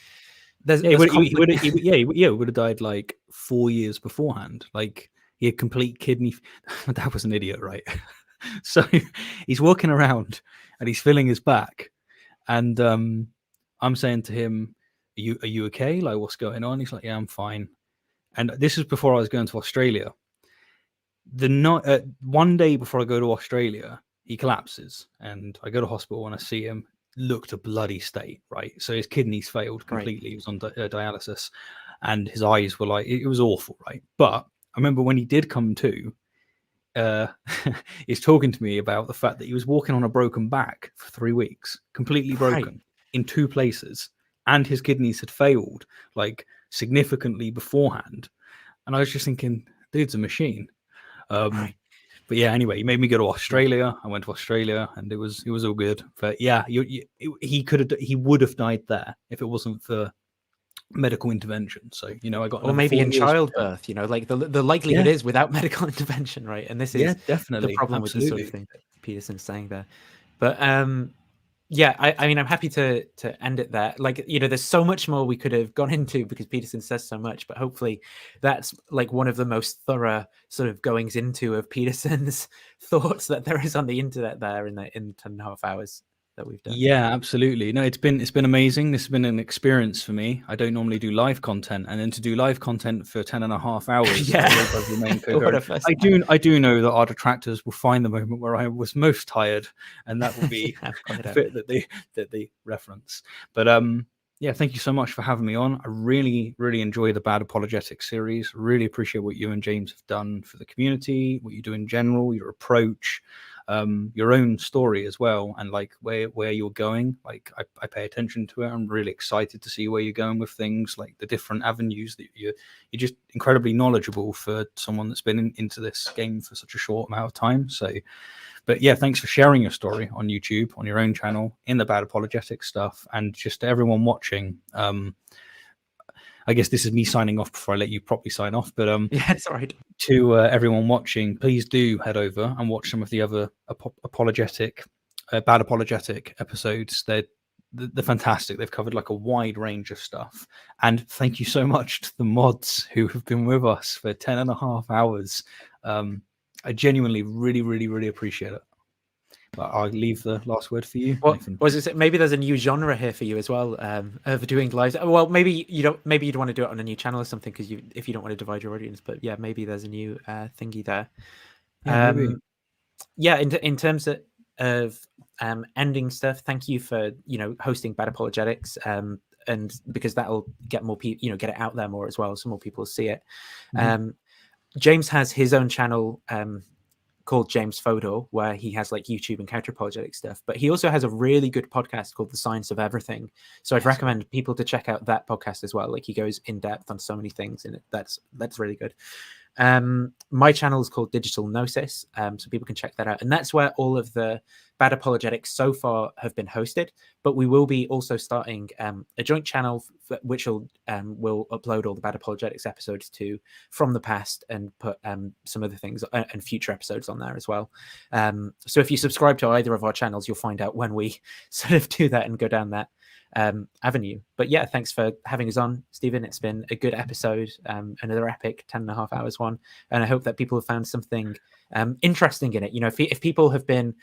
he would have died like 4 years beforehand. Like, he had complete kidney. My dad was an idiot, right? So he's walking around and he's feeling his back, and I'm saying to him, are you okay? Like, what's going on? He's like, yeah, I'm fine. And this is before I was going to Australia. One day before I go to Australia, he collapses, and I go to hospital and I see him. Looked a bloody state, right? So his kidneys failed completely. He was on dialysis, and his eyes were like, it was awful, right? But I remember when he did come to, he's talking to me about the fact that he was walking on a broken back for 3 weeks, completely broken in 2 places, and his kidneys had failed like significantly beforehand. And I was just thinking, dude's a machine. But yeah, anyway, he made me go to Australia. I went to Australia, and it was all good. But yeah, he would have died there if it wasn't for medical intervention. So I got, or maybe in childbirth, like the likelihood is without medical intervention, right? And this is definitely the problem with the sort of thing that Peterson's saying there. But I mean, I'm happy to end it there. Like, there's so much more we could have gone into because Peterson says so much, but hopefully that's like one of the most thorough sort of goings into of Peterson's thoughts that there is on the internet there in 10.5 hours that we've done. Yeah, absolutely. No, it's been amazing. This has been an experience for me. I don't normally do live content, and then to do live content for 10.5 hours. I do know that our detractors will find the moment where I was most tired, and that will be the bit that they reference. But thank you so much for having me on. I really, really enjoy the Bad Apologetics series. Really appreciate what you and James have done for the community, what you do in general, your approach, your own story as well, and like where you're going. Like, I pay attention to it. I'm really excited to see where you're going with things, like the different avenues that you're just incredibly knowledgeable for someone that's been into this game for such a short amount of time. So, but yeah, thanks for sharing your story on YouTube, on your own channel, in the Bad Apologetics stuff, and just to everyone watching. I guess this is me signing off before I let you properly sign off. But yeah, it's all right. To everyone watching, please do head over and watch some of the other Bad Apologetic episodes. They're fantastic. They've covered like a wide range of stuff. And thank you so much to the mods who have been with us for 10.5 hours. I genuinely really, really, really appreciate it. But I'll leave the last word for you. Maybe there's a new genre here for you as well, of doing lives. Well, maybe you don't. Maybe you'd want to do it on a new channel or something, because if you don't want to divide your audience. But yeah, maybe there's a new thingy there. In terms of ending stuff, thank you for hosting Bad Apologetics, and because that'll get more people, get it out there more as well, so more people will see it. James has his own channel called James Fodor, where he has like YouTube and counter-apologetic stuff, but he also has a really good podcast called The Science of Everything. So I'd recommend people to check out that podcast as well. Like, he goes in depth on so many things, and that's really good. My channel is called Digital Gnosis, so people can check that out. And that's where all of the Bad Apologetics so far have been hosted. But we will be also starting a joint channel which will upload all the Bad Apologetics episodes to from the past and put some other things and future episodes on there as well. So if you subscribe to either of our channels, you'll find out when we sort of do that and go down that avenue. But yeah, thanks for having us on, Stephen. It's been a good episode, another epic 10.5 hours one, and I hope that people have found something interesting in it. You know, if people have been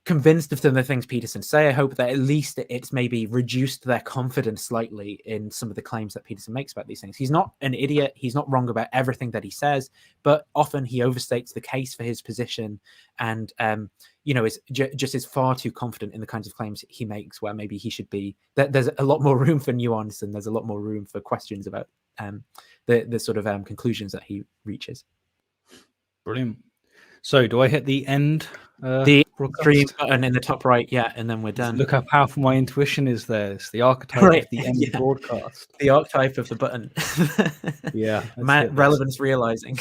convinced of some of the things Peterson say, I hope that at least it's maybe reduced their confidence slightly in some of the claims that Peterson makes about these things. He's not an idiot. He's not wrong about everything that he says, but often he overstates the case for his position and, you know, is just is far too confident in the kinds of claims he makes, where maybe he should be, there's a lot more room for nuance and there's a lot more room for questions about the sort of conclusions that he reaches. Brilliant. So do I hit the end? The stream button in the top right, yeah, and then we're done. Look how powerful my intuition is there. It's the archetype of the end broadcast. The archetype of the button. Yeah. Relevance realizing.